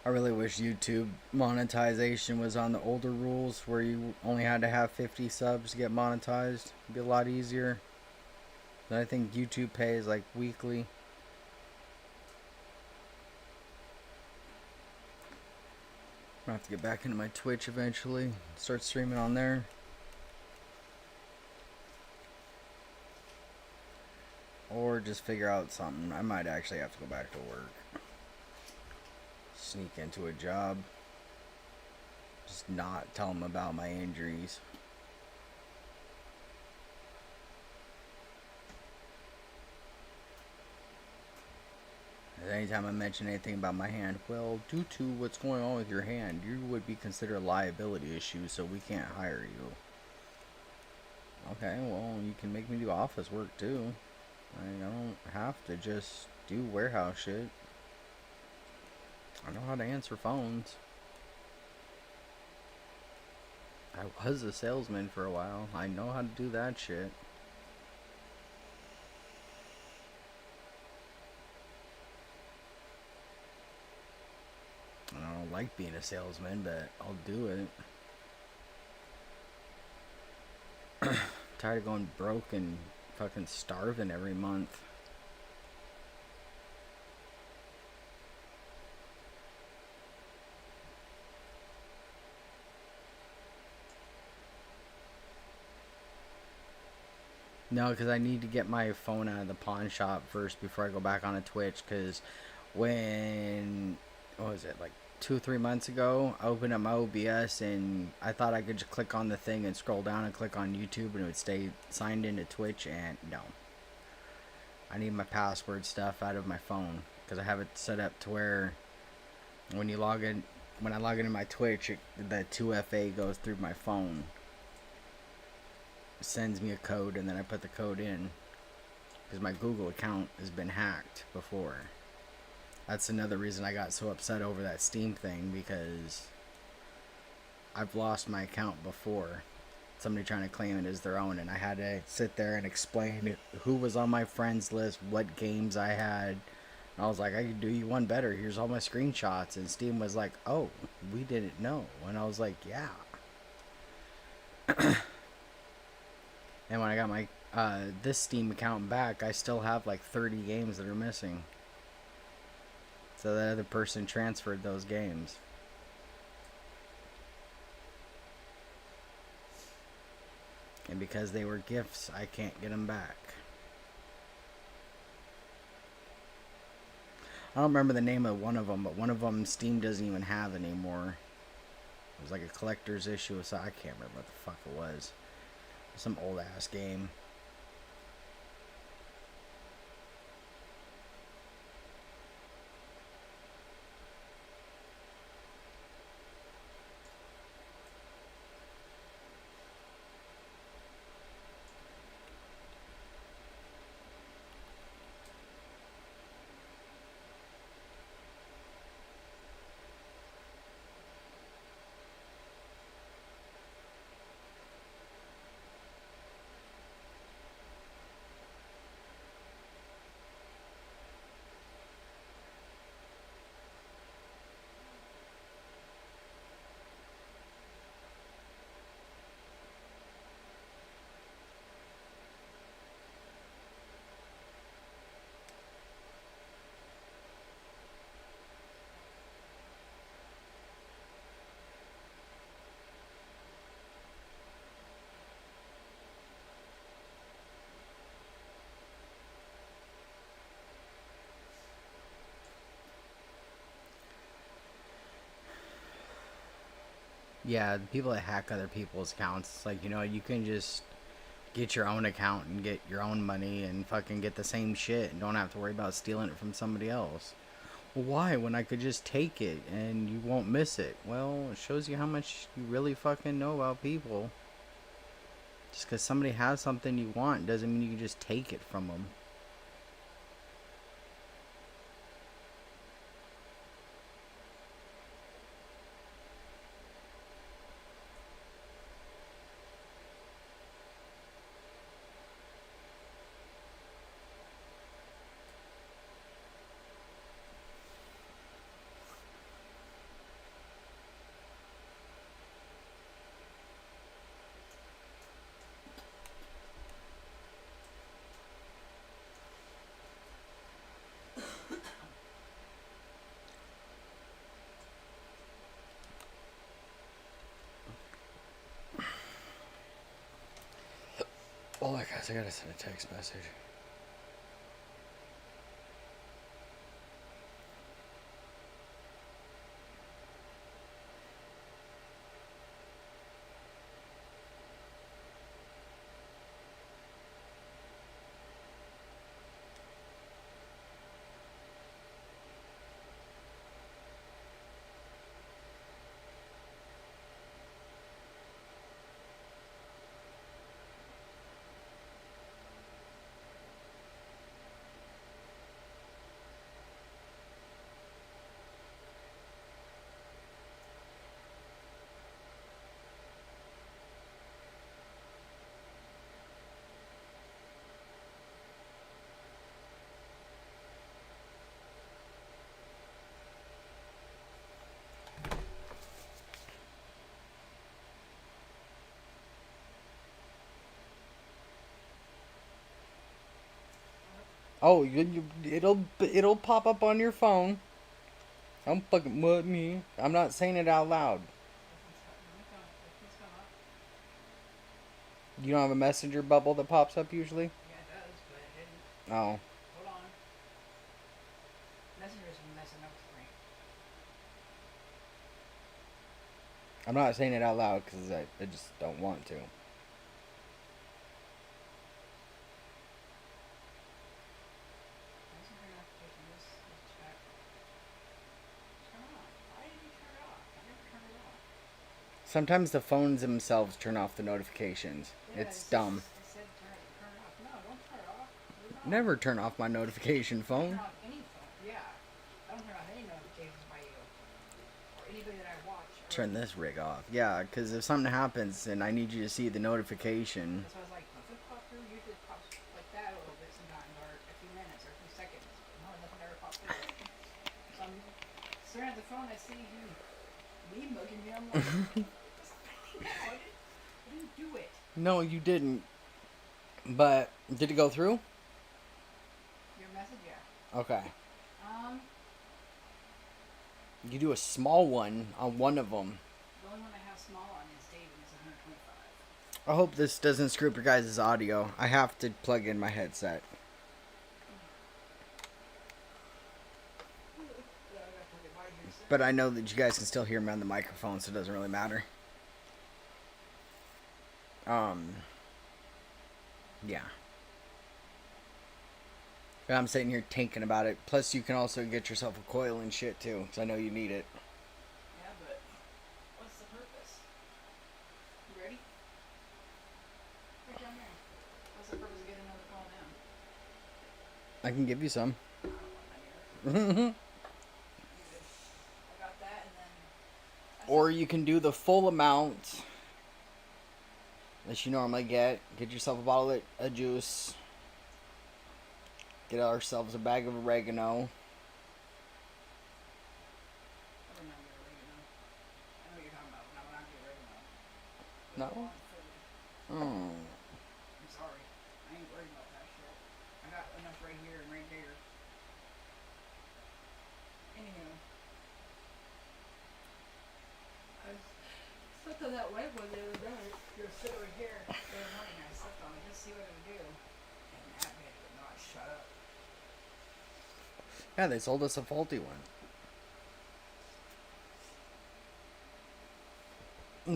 I really wish YouTube monetization was on the older rules where you only had to have 50 subs to get monetized. It'd be a lot easier. But I think YouTube pays like weekly. I'm gonna have to get back into my Twitch eventually. Start streaming on there. Or just figure out something. I might actually have to go back to work. Sneak into a job. Just not tell them about my injuries. Anytime I mention anything about my hand, well, due to what's going on with your hand, you would be considered a liability issue, so we can't hire you. Okay, well, you can make me do office work too. I don't have to just do warehouse shit. I know how to answer phones. I was a salesman for a while. I know how to do that shit. I don't like being a salesman, but I'll do it. Tired of going broke and fucking starving every month. No, because I need to get my phone out of the pawn shop first before I go back on a Twitch. Because when, what was it, like 2 or 3 months ago, I opened up my OBS and I thought I could just click on the thing and scroll down and click on YouTube and it would stay signed into Twitch. And no, I need my password stuff out of my phone because I have it set up to where when you log in, when I log into my Twitch, the 2FA goes through my phone, sends me a code, and then I put the code in because my Google account has been hacked before. That's another reason I got so upset over that Steam thing, because I've lost my account before. Somebody trying to claim it as their own, and I had to sit there and explain who was on my friends list, what games I had. And I was like, I could do you one better. Here's all my screenshots. And Steam was like, oh, we didn't know. And I was like, yeah. And when I got my this Steam account back, I still have like 30 games that are missing. So the other person transferred those games. And because they were gifts, I can't get them back. I don't remember the name of one of them, but one of them Steam doesn't even have anymore. It was like a collector's issue, so I can't remember what the fuck it was. Some old ass game. Yeah, the people that hack other people's accounts, it's like, you can just get your own account and get your own money and fucking get the same shit and don't have to worry about stealing it from somebody else. Well, why? When I could just take it and you won't miss it. Well, it shows you how much you really fucking know about people. Just because somebody has something you want doesn't mean you can just take it from them. Oh my gosh, I gotta send a text message. Oh, it'll pop up on your phone. Don't fucking what me. I'm not saying it out loud. If it's come up, You don't have a messenger bubble that pops up usually? yeah, it does, but it didn't. Oh. Hold on. Messenger's been messing up for me. I'm not saying it out loud because I just don't want to. Messenger notification. This chat. Turn on. Why did you turn it off? I never turned it off. Sometimes the phones themselves turn off the notifications. Yeah, It's dumb. it said turn it off. No, don't turn it off. Leave it on. Never turn off my notification Don't turn phone. off any phone. Yeah. I don't turn off any notifications by you or anybody that I watch. Or Turn this rig off. Yeah, because if something happens and I need you to see the notification. that's why I was like, nothing pop through. Usually it pops like that a little bit sometimes, or a few minutes, or a few seconds. No, nothing ever popped through. So I'm staring at the phone. I see you me bugging me. I'm like, no, I didn't do it. No, you didn't. But did it go through? Your message, yeah. Okay. Um, You do a small one on one of them. the only one I have small on is David. It's 125. I hope this doesn't screw up your guys' audio. I have to plug in my headset. But I know that you guys can still hear me on the microphone, so it doesn't really matter. Yeah. But I'm sitting here thinking about it. Plus, you can also get yourself a coil and shit too, because I know you need it. Yeah, but what's the purpose? You ready? Right down there. What's the purpose of getting another phone now? I can give you some. I don't want that either. I got that, and then. Or you can do the full amount that you normally get. Get yourself a bottle of juice. Get ourselves a bag of oregano. I don't know your oregano. I know what you're talking about, but not the oregano. No? Hmm. I'm sorry. I ain't worried about that shit. I got enough right here and right there. Anywho. I slept on that white one the other night. Just sit over here. The other morning I slept on it just to see what it would do. And that bitch would not shut up. Yeah, they sold us a faulty one.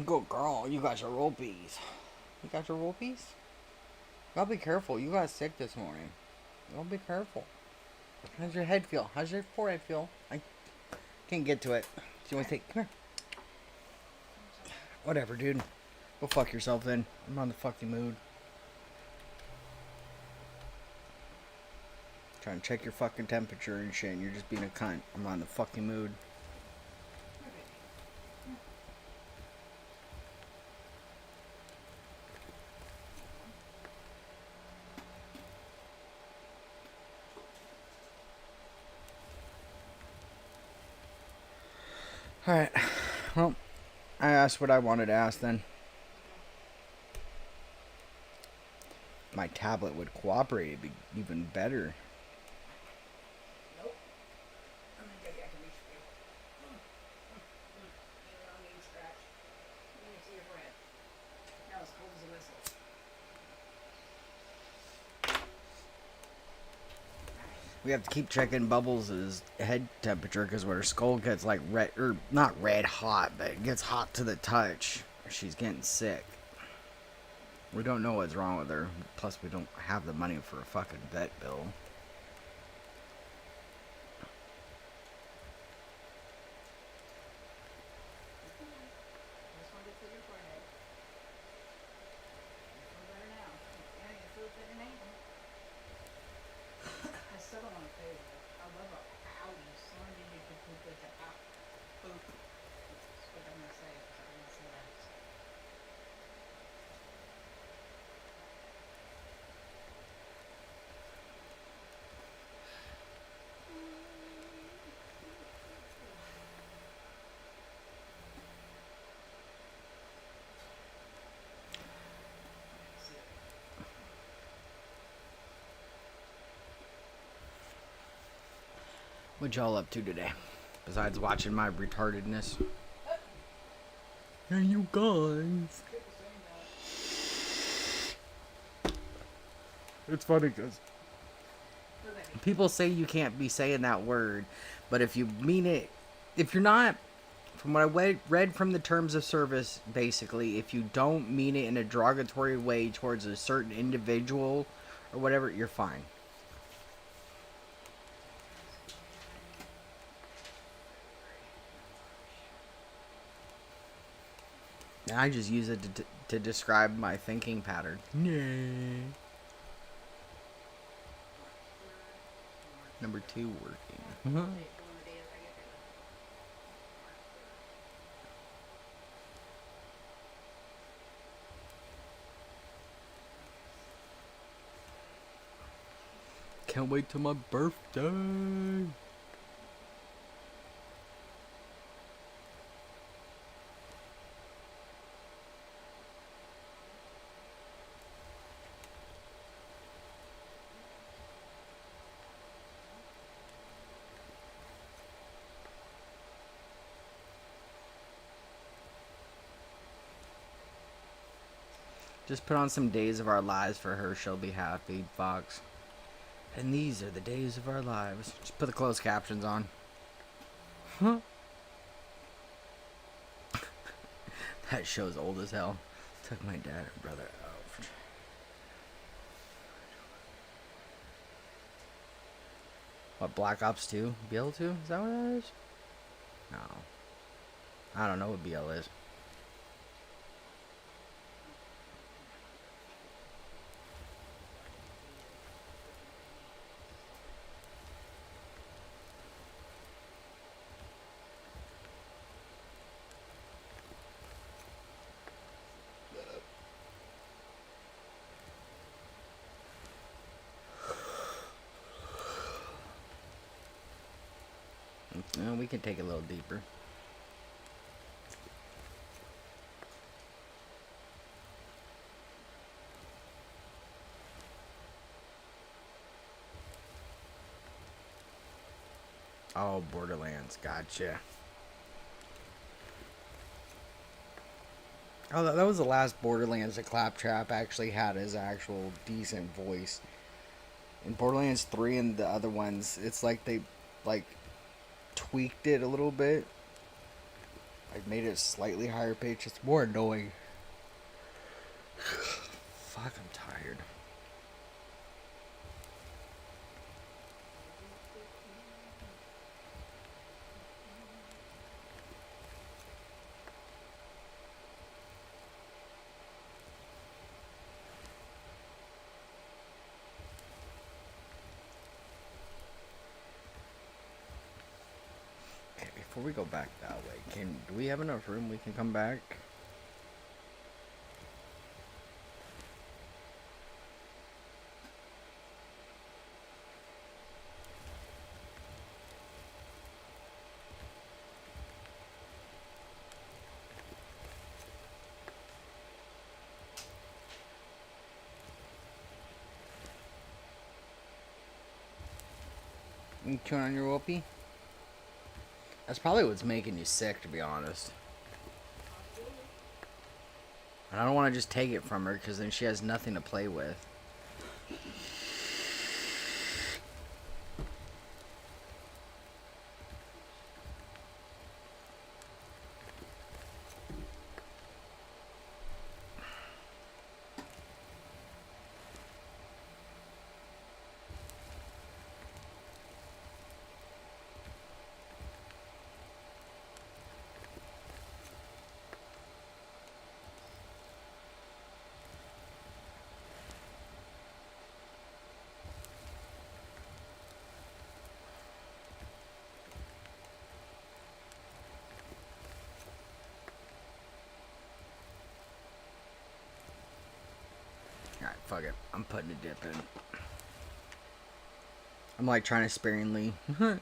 Good girl, you got your ropies. You got your ropies? Gotta be careful. You got sick this morning. Gotta be careful. How's your head feel? How's your forehead feel? I can't get to it. Do you want to take? Come here. Whatever, dude. Go fuck yourself then. I'm on the fucking mood. Trying to check your fucking temperature and shit, and you're just being a cunt. I'm on the fucking mood. Alright. Well, I asked what I wanted to ask then. My tablet would cooperate, it'd be even better. Nope. I'm gonna get you. I can reach for you. Even on me scratch. Let me see your forehead. Now as cold as a whistle. We have to keep checking Bubbles' head temperature because when her skull gets like red, or not red hot, but it gets hot to the touch, she's getting sick. We don't know what's wrong with her. Plus, we don't have the money for a fucking vet bill. Just wanted to feel your forehead. You feel better now. Yeah, you feel better now. I still don't want to play with it. I love a outie. Someone needed to poop with the out. Poop. That's what I'm gonna say. I'm gonna say that. What y'all up to today? Besides watching my retardedness. Hey, you guys. People saying that. It's funny because What does that mean? people say you can't be saying that word, but if you mean it, if you're not, from what I read from the terms of service, basically, if you don't mean it in a derogatory way towards a certain individual or whatever, you're fine. And I just use it to describe my thinking pattern. Yeah. Number 2 working. Can't wait till my birthday. Just put on some days of our lives for her. She'll be happy, Fox. And these are the days of our lives. Just put the closed captions on. Huh? That show's old as hell. Took my dad and brother out. What, Black Ops 2? BL 2? Is that what that is? No. I don't know what BL is. We can take it a little deeper. Oh, Borderlands. Gotcha. Oh, that was the last Borderlands that Claptrap actually had his actual decent voice. In Borderlands 3 and the other ones, it's like they, like, tweaked it a little bit. Like, made it slightly higher pitch. It's more annoying. Fuck, I'm tired. Okay, before we go back that way, do we have enough room we can come back? You turn on your whoopee? That's probably what's making you sick, to be honest. And I don't want to just take it from her, because then she has nothing to play with. Alright, fuck it. I'm putting a dip in. I'm like trying to sparingly. What?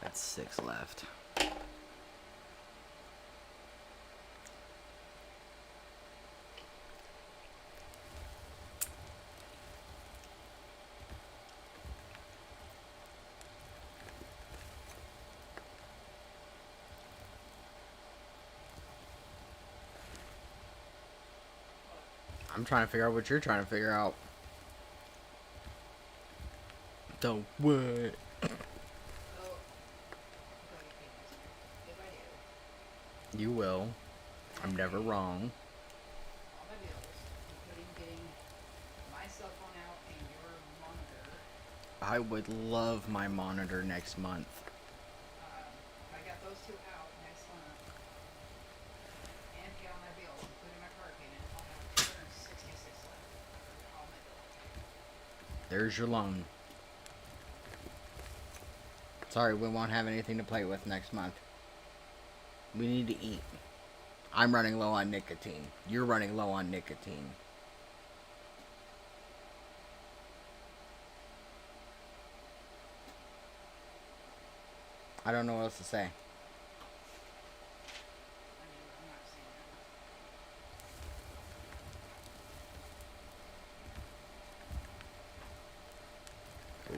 That's 6 left. I'm trying to figure out what you're trying to figure out. The what? Oh, I feel like I can't answer. If I do, You will. I I'm never pay wrong. all my bills, including getting my cell phone out and your monitor. I would love my monitor next month. If I got those two out next month and pay all my bills, including my car payment, I'll have 266 left after I got all my bills paid. There's your loan. Sorry, we won't have anything to play with next month. We need to eat. I'm running low on nicotine. You're running low on nicotine. I don't know what else to say. I mean, I'm not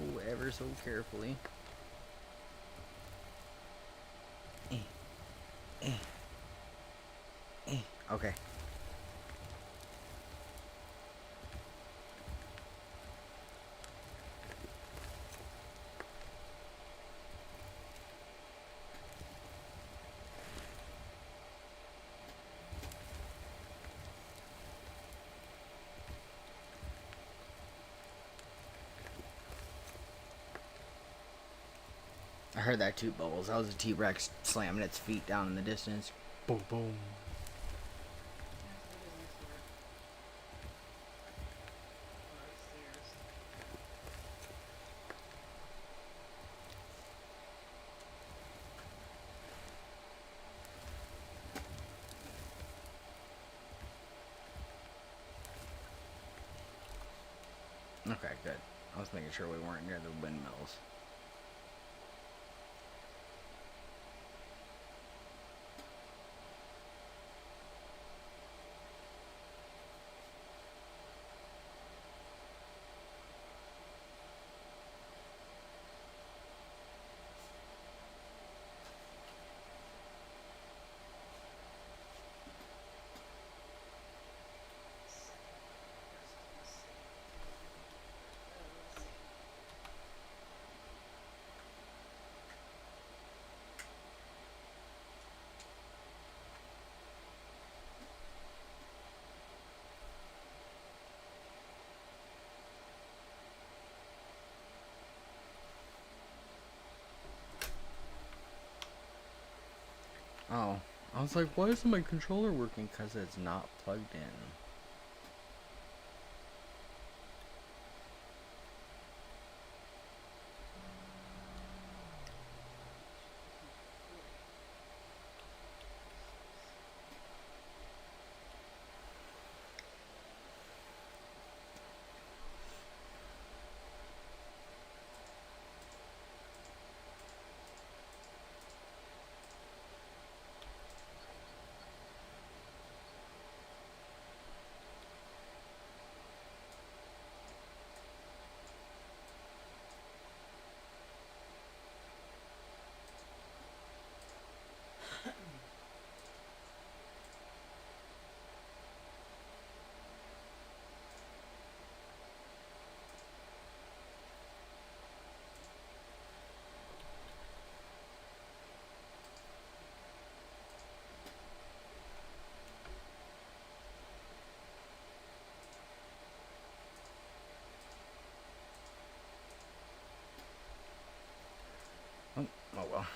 saying Oh, ever so carefully. Okay. I heard that two bubbles. That was a T-Rex slamming its feet down in the distance. Boom, boom. that's what it is next door. Or upstairs. Okay, good. I was making sure we weren't near the windmills. Oh, I was like, why isn't my controller working? Because it's not plugged in. Oh, oh well.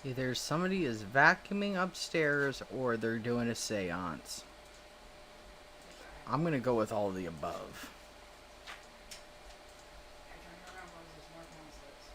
Either somebody is vacuuming upstairs or they're doing a seance. What the heck? I'm gonna go with all of the above. I turn around, there's more pamphlets.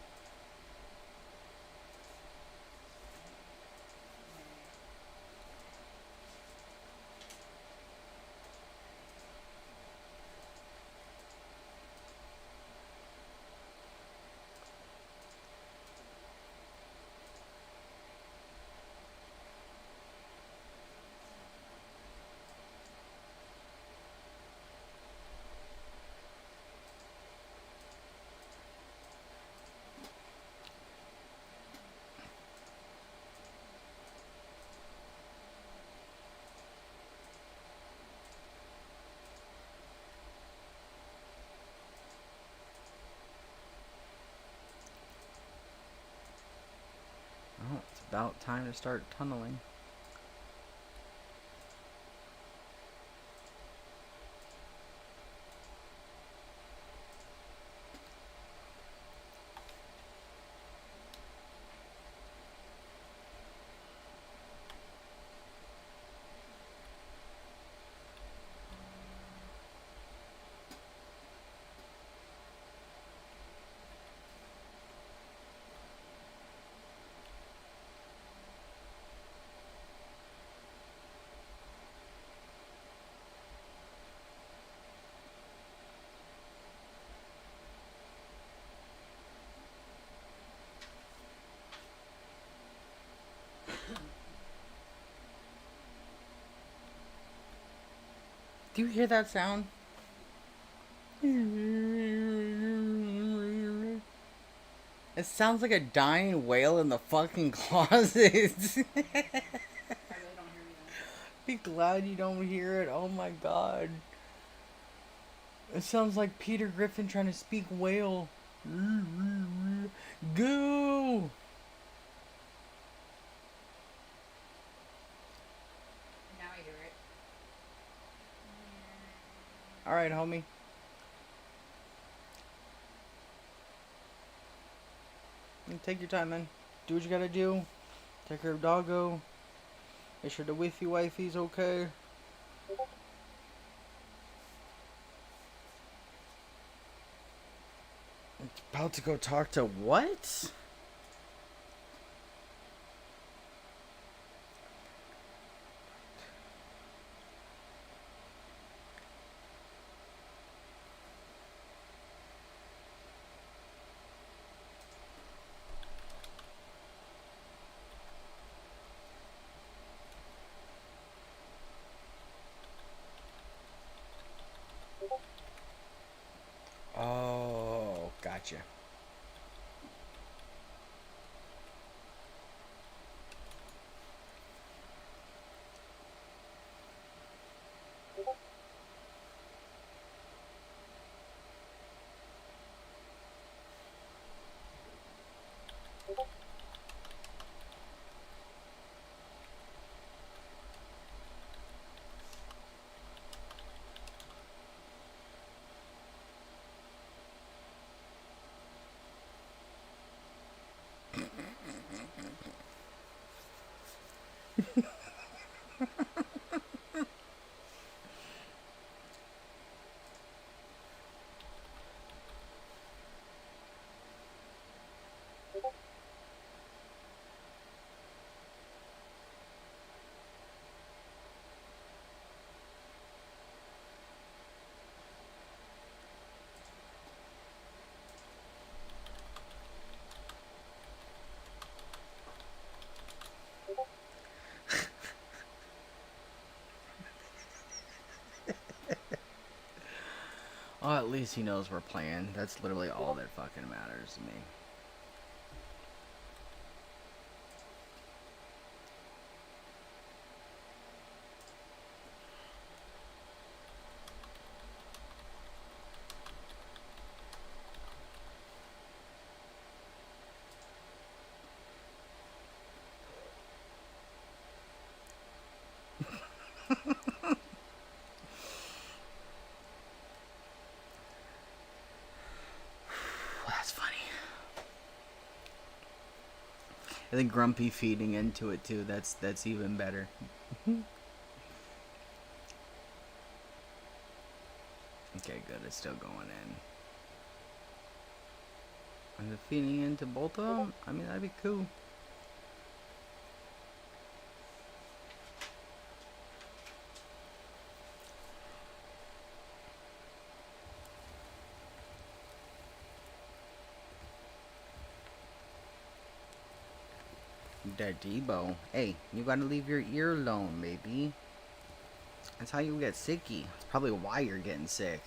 Well, it's about time to start tunneling. Do you hear that sound? It sounds like a dying whale in the fucking closet. I really don't hear you then. Be glad you don't hear it. Oh my god. It sounds like Peter Griffin trying to speak whale. Goo! Now I hear it. Alright, homie. Take your time, man. Do what you gotta do. Take care of doggo. Make sure the wifey's okay. It's about to go talk to what? Oh, gotcha. Oh, at least he knows we're playing. That's literally all that fucking matters to me. That's funny. And then Grumpy feeding into it too. That's even better. Okay, good. It's still going in. And the feeding into both of them? I mean, that'd be cool. That Debo. Hey, you gotta leave your ear alone, baby. That's how you get sicky. It's probably why you're getting sick.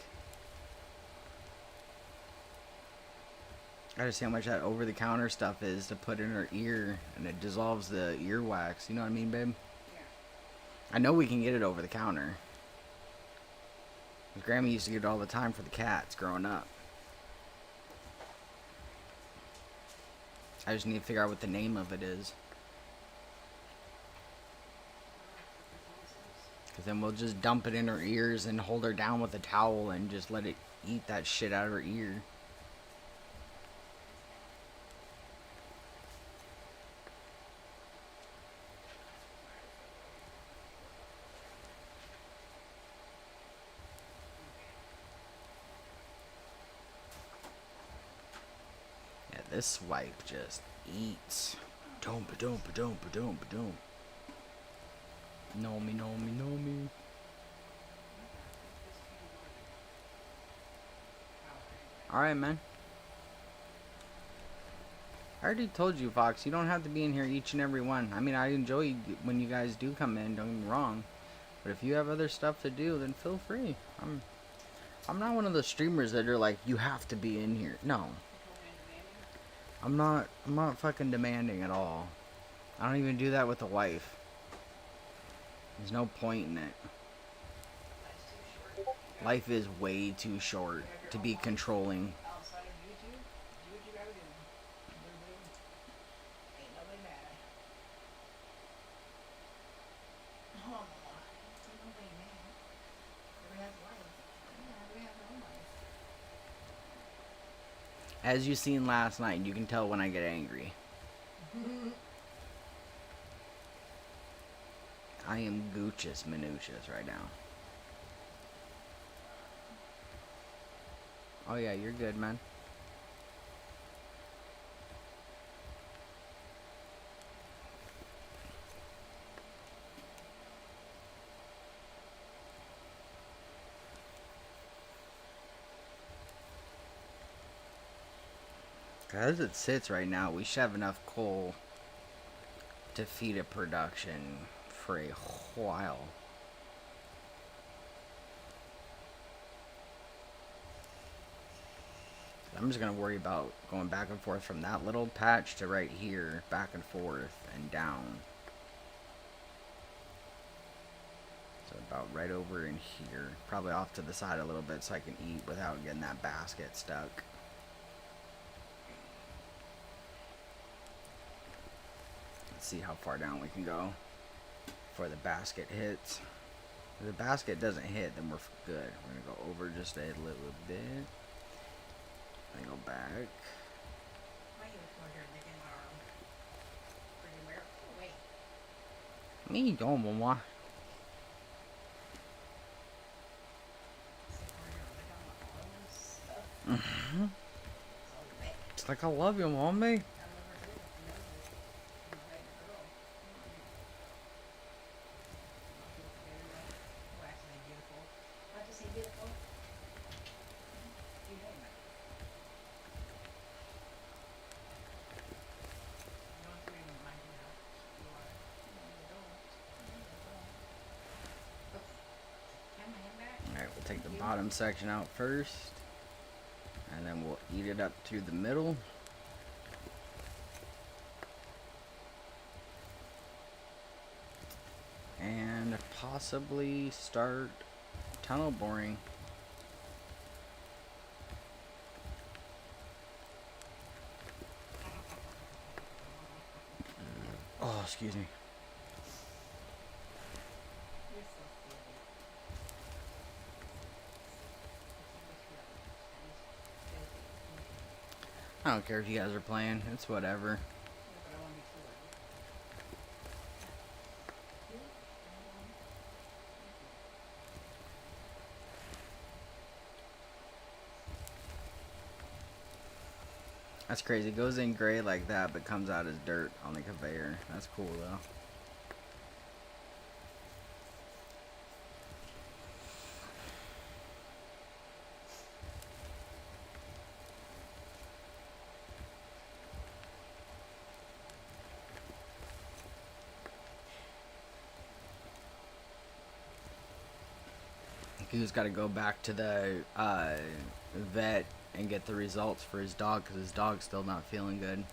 I just see how much that over-the-counter stuff is to put in her ear, and it dissolves the earwax. You know what I mean, babe? Yeah. I know we can get it over the counter. Grammy used to get it all the time for the cats growing up. I just need to figure out what the name of it is. Because then we'll just dump it in her ears and hold her down with a towel and just let it eat that shit out of her ear. Yeah, this wipe just eats. Doom, ba-doom, ba-doom, ba-doom, ba-doom. Know me, know me, know me. Alright, man. I already told you, Fox, you don't have to be in here each and every one. I mean, I enjoy when you guys do come in, don't get me wrong. But if you have other stuff to do, then feel free. I'm not one of those streamers that are like, you have to be in here. No. I'm not fucking demanding at all. I don't even do that with a wife. There's no point in it. Life is way too short to be controlling. Outside of YouTube, do what you gotta do. Ain't nobody mad. Oh, ain't nobody mad. Everybody has life. Yeah, everybody has their own life. As you seen last night, you can tell when I get angry. I am Goochus Minucious right now. Oh yeah, you're good, man. As it sits right now, we should have enough coal to feed a production for a while. I'm just gonna worry about going back and forth from that little patch to right here, back and forth and down. So about right over in here, probably off to the side a little bit so I can eat without getting that basket stuck. Let's see how far down we can go before the basket hits. If the basket doesn't hit, then we're good. We're gonna go over just a little bit. Then go back. Why you come here licking my arm? Freaking weird. Oh, wait. Me, don't mama. Sit over here licking my arm and stuff. It's all wet. It's like I love you, mommy. I love her too. She knows it. I'm a bad girl. People forget it, right? Oh, actually, beautiful. Why'd you say beautiful? You know that. You don't have to even mind me now. You are. No, you don't. No, you don't. Oops. Have my hand back. Alright, we'll take the You. bottom section out first. And then we'll eat it up through the middle. And possibly start tunnel boring. Oh, excuse me. You're so silly. I don't care if you guys are playing. It's whatever. Yeah, but I want to be cooler. That's crazy. It goes in gray like that, but comes out as dirt on the conveyor. That's cool though. He's got to go back to the vet and get the results for his dog because his dog's still not feeling good. Damn.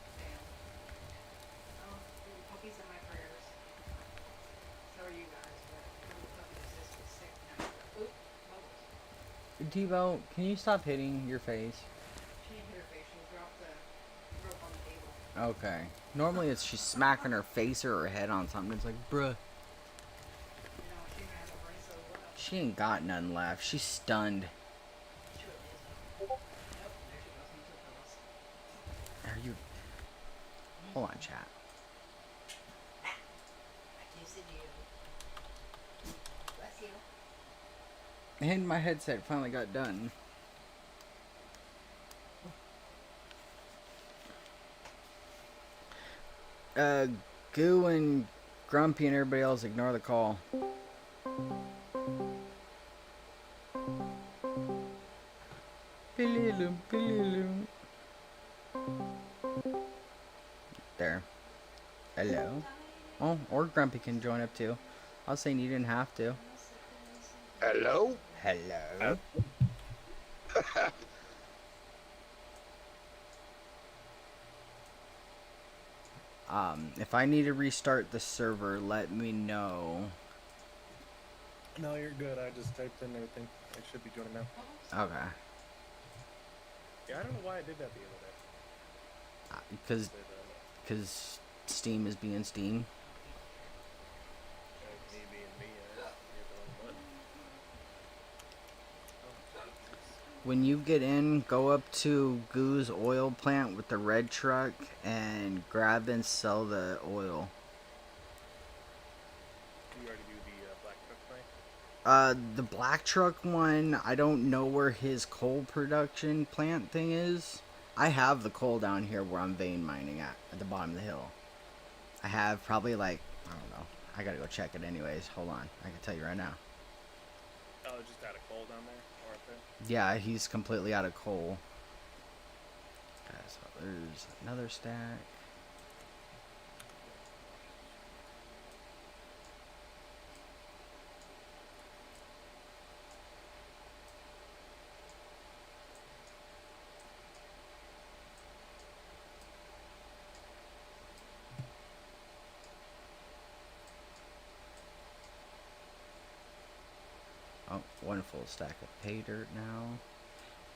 Oh, puppies in my prayers. So are you guys, but the puppy is just sick now. Oop, bubbles. Devo, can you stop hitting your face? She didn't hit her face. She dropped the rope on the table. Okay. Normally it's she's smacking her face or her head on something. It's like, bruh. You know, she has a brain so left. She ain't got none left. She's stunned. She really is. Nope, there she goes into the pillows. Are you? Hold on, chat. I kiss you. Bless you. And my headset finally got done. Goo and Grumpy and everybody else ignore the call. There. Hello. Oh, or Grumpy can join up too. I was saying you didn't have to. Hello? Hello. If I need to restart the server, let me know. No, you're good. I just typed in everything. I should be joining now. Okay. Yeah, I don't know why I did that the other day. Because Steam is being Steam. Me being me, I hit the wrong button. Oh, Jesus. When you get in, go up to Goo's oil plant with the red truck and grab and sell the oil. You already do the black truck thing? The black truck one, I don't know where his coal production plant thing is. I have the coal down here where I'm vein mining at the bottom of the hill. I have probably like, I don't know. I gotta go check it anyways. Hold on. I can tell you right now. Oh, just out of coal down there? Or up there? Yeah, he's completely out of coal. Okay, so there's another stack. Oh, one full stack of pay dirt now.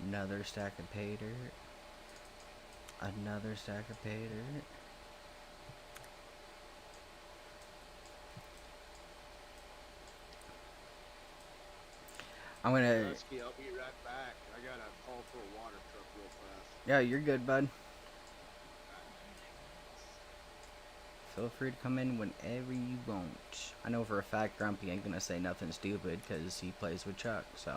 Another stack of pay dirt. Another stack of pay dirt. I'm gonna. Husky, I'll be right back. I gotta call for a water truck real fast. Yeah, you're good, bud. Feel free to come in whenever you want. I know for a fact Grumpy ain't gonna say nothing stupid because he plays with Chuck, so.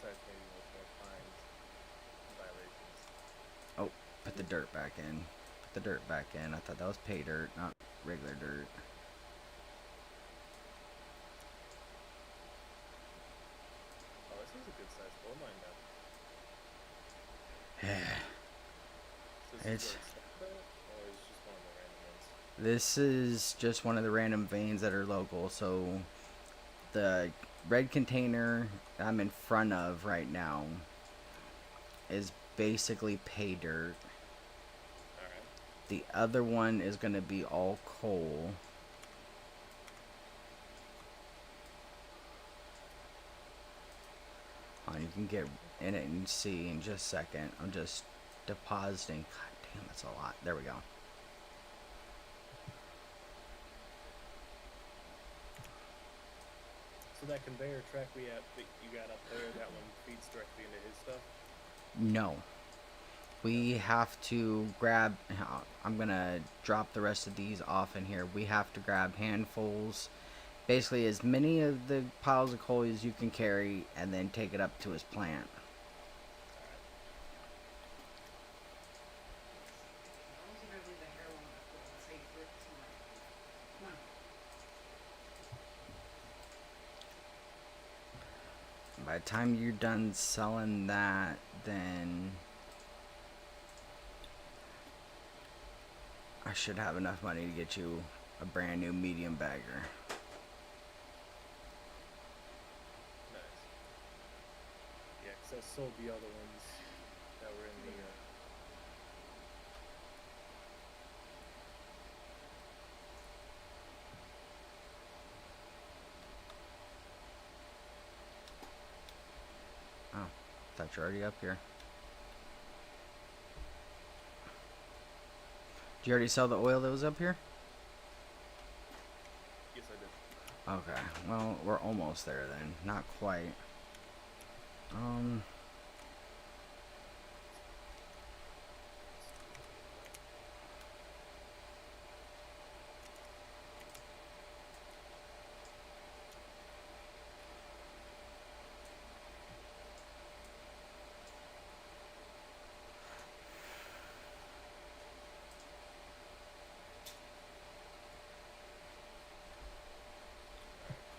Besides maybe more fines, violations. Oh, put the dirt back in. Put the dirt back in. I thought that was pay dirt, not regular dirt. Oh, this is a good sized coal mine now. Yeah. So this It's. is where it's stuck at, or is it just one of the random ones? This is just one of the random veins that are local. So the red container I'm in front of right now is basically pay dirt. Alright. The other one is going to be all coal. You can get in it and see in just a second. I'm just depositing. God damn, that's a lot. There we go. So that conveyor track that you got up there, that one feeds directly into his stuff? No. We have to grab. I'm going to drop the rest of these off in here. We have to grab handfuls. Basically, as many of the piles of coal as you can carry, and then take it up to his plant. By the time you're done selling that, then I should have enough money to get you a brand new medium bagger. Nice. Yeah, because I sold the other ones that were in the. Oh, thought you're already up here. Did you already sell the oil that was up here? Yes, I did. Okay, well, we're almost there then. Not quite.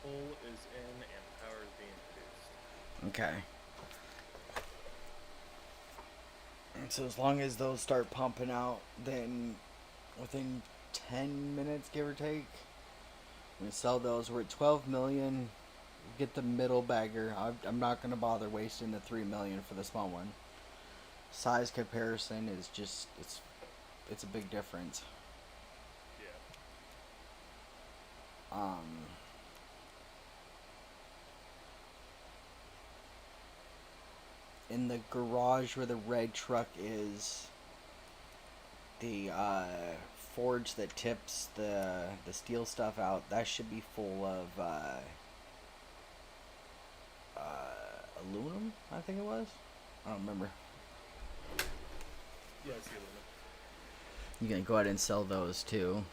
Coal is in and power is being produced. Okay. And so as long as those start pumping out, then within 10 minutes, give or take, we sell those. We're at 12 million. Get the middle bagger. I'm not going to bother wasting the 3 million for the small one. Size comparison is just, it's a big difference. Yeah. In the garage where the red truck is, the forge that tips the steel stuff out, that should be full of aluminum, I think it was. I don't remember. Yeah, I see aluminum. You can go ahead and sell those too.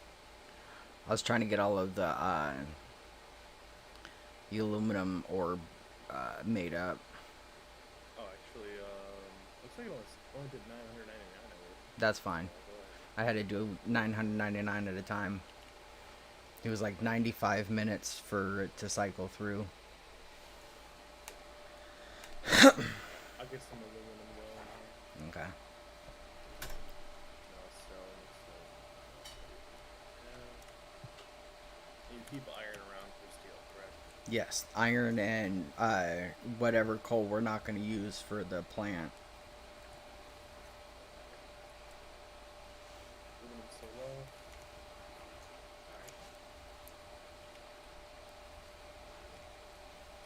I was trying to get all of the aluminum ore made up. Oh, actually, looks like it only did 999. That's fine. I had to do 999 at a time. It was like 95 minutes for it to cycle through. I'll get some aluminum going. Okay. You keep iron around for steel, correct? Yes, iron and whatever coal we're not going to use for the plant. Aluminum's so low. Alright.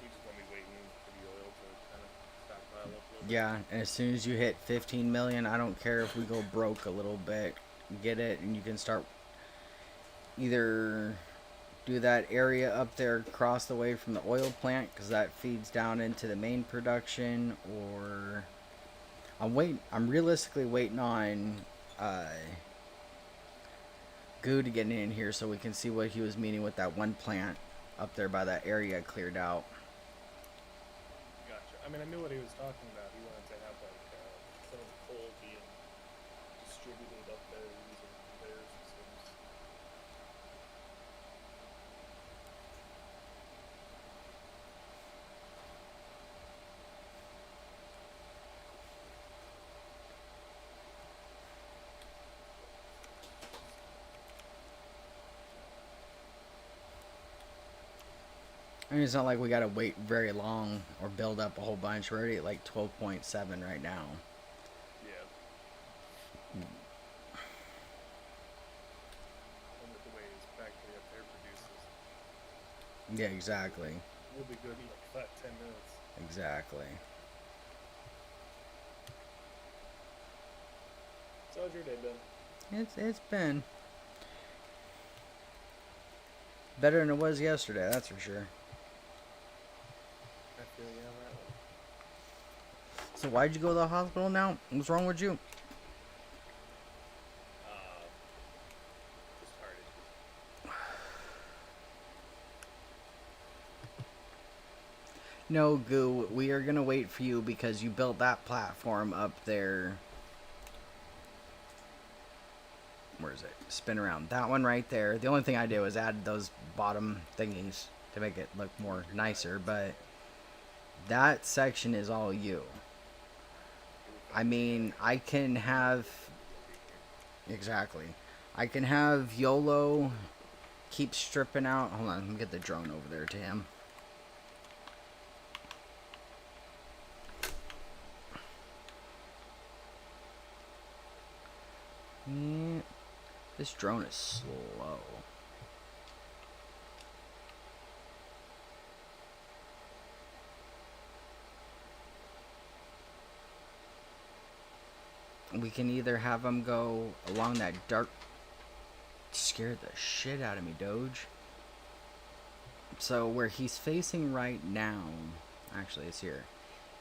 You just want me waiting for the oil to kind of stockpile up a little bit? Yeah, and as soon as you hit 15 million, I don't care if we go broke a little bit. Get it, and you can start either do that area up there across the way from the oil plant, because that feeds down into the main production, or I'm realistically waiting on Goo to get in here so we can see what he was meaning with that one plant up there by that area cleared out. Gotcha. I mean, I knew what he was talking about. He wanted to have like some of the coal being distributed up there using conveyor systems. I mean, it's not like we gotta wait very long or build up a whole bunch. We're already at like 12.7 right now. Yeah. And with the way his factory up there produces, Yeah, exactly. we'll be good in like 10 minutes. Exactly. So how's your day been? It's been better than it was yesterday, that's for sure. I feel you on that one. So why'd you go to the hospital now? What's wrong with you? Just heart issues. No, Goo, we are gonna wait for you because you built that platform up there. Where is it? Spin around. That one right there. The only thing I did was add those bottom thingies to make it look more nicer, but that section is all you. I mean, I can have. Exactly. I can have YOLO keep stripping out. Hold on, let me get the drone over there to him. Yeah, this drone is slow. We can either have him go along that dark. Scared the shit out of me, Doge. So where he's facing right now, actually, it's here.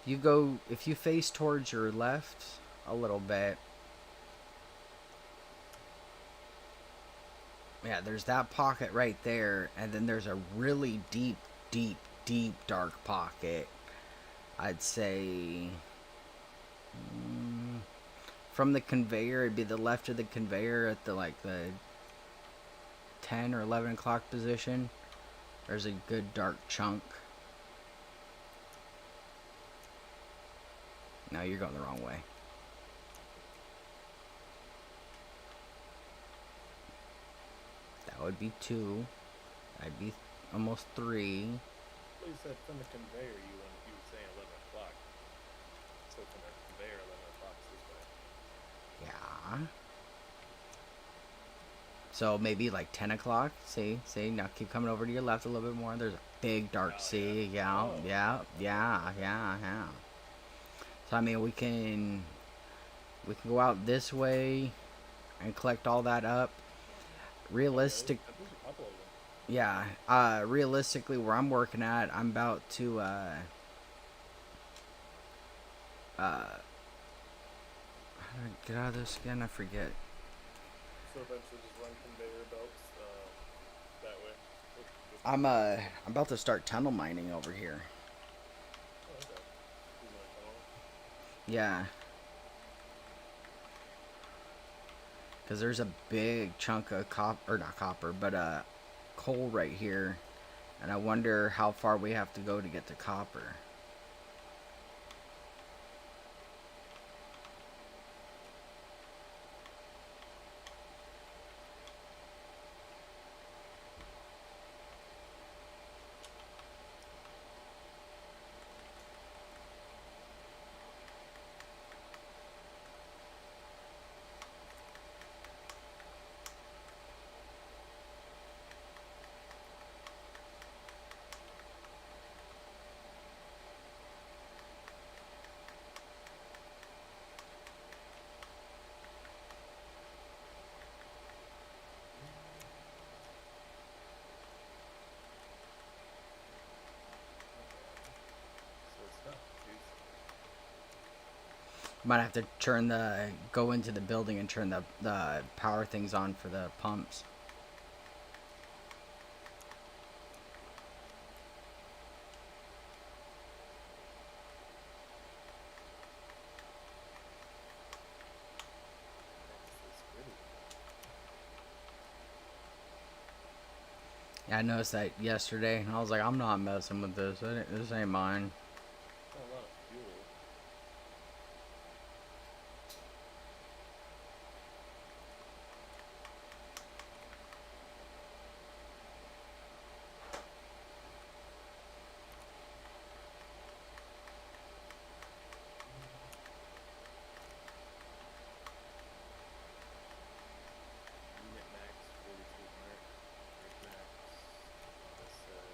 If you face towards your left a little bit, yeah, there's that pocket right there, and then there's a really deep, deep, deep dark pocket. I'd say from the conveyor, it'd be the left of the conveyor at the 10 or 11 o'clock position. There's a good dark chunk. No, you're going the wrong way. That would be 2. That'd be almost 3. Well, you said from the conveyor, you were saying 11 o'clock. So from the conveyor, 11 o'clock is this way. Yeah. So maybe like 10 o'clock. See, now keep coming over to your left a little bit more. There's a big dark sea. Yeah, Oh. yeah. So I mean, we can go out this way and collect all that up. Realistic. There's a couple of them. Yeah. Realistically, where I'm working at, I'm about to how do I get out of this again? I forget. So eventually just run conveyor belts that way. I'm about to start tunnel mining over here. Oh, okay. Using a tunnel. Yeah. Because there's a big chunk of not copper, but coal right here. And I wonder how far we have to go to get to copper. So it's not juicy. Might have to go into the building and turn the power things on for the pumps. It's pretty. Yeah, I noticed that yesterday, and I was like, I'm not messing with this. This ain't mine. Not a lot of fuel. Unit max 4200. Rig max. This says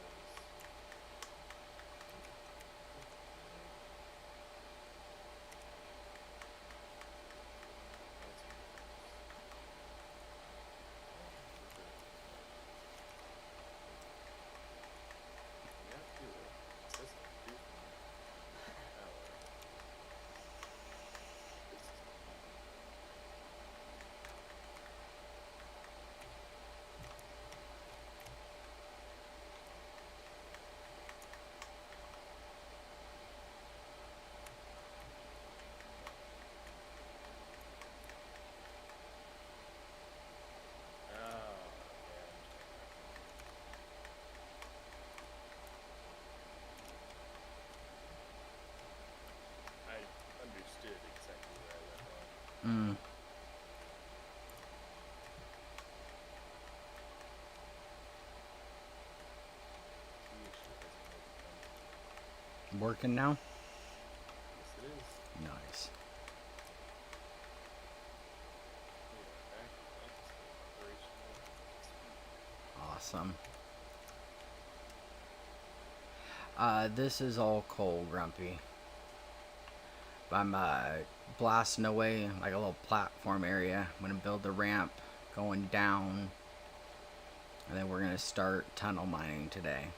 Mm. The issue hasn't overcome. Working now? Yes, it is. Nice. We are back up to operational speed. Awesome. This is all coal, Grumpy. I'm blasting away like a little platform area. I'm gonna build the ramp going down, and then we're gonna start tunnel mining today.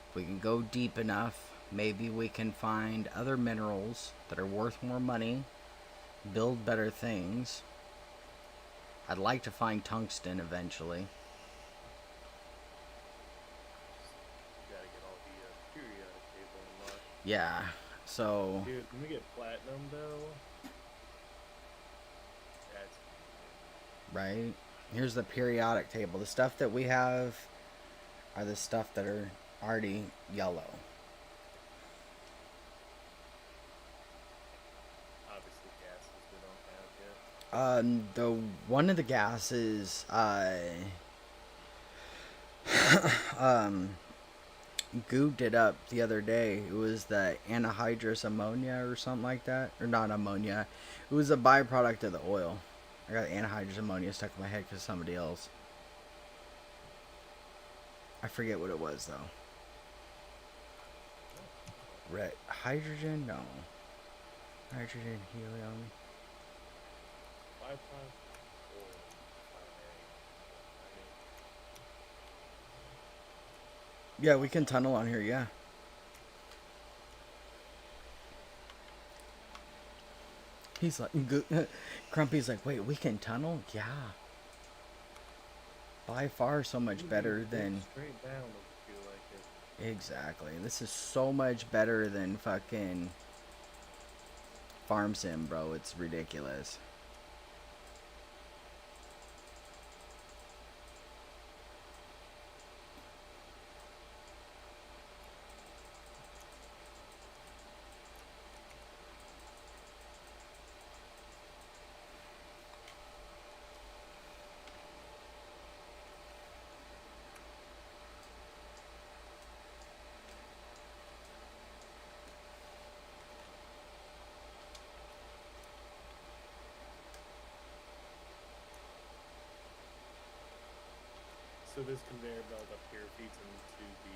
If we can go deep enough, maybe we can find other minerals that are worth more money, build better things. I'd like to find tungsten eventually. Just gotta get all the periodic table unlocked. Yeah, so Dude, when we get platinum though, that's right, here's the periodic table. The stuff that we have are the stuff that are already yellow. obviously gases we don't have yet. The one of the gases, gooped it up the other day. It was the anhydrous ammonia or something like that, or not ammonia. It was a byproduct of the oil. I got anhydrous ammonia stuck in my head because somebody else. I forget what it was though. Red hydrogen? No. Hydrogen, helium. Byproduct oil primary. I mean, Yeah, we can tunnel on here. Yeah. He's like, Crumpy's like, wait, we can tunnel? Yeah. By far, so much we better dig than. straight down if you feel like it. Exactly. This is so much better than fucking Farm Sim, bro. It's ridiculous. So this conveyor belt up here feeds into the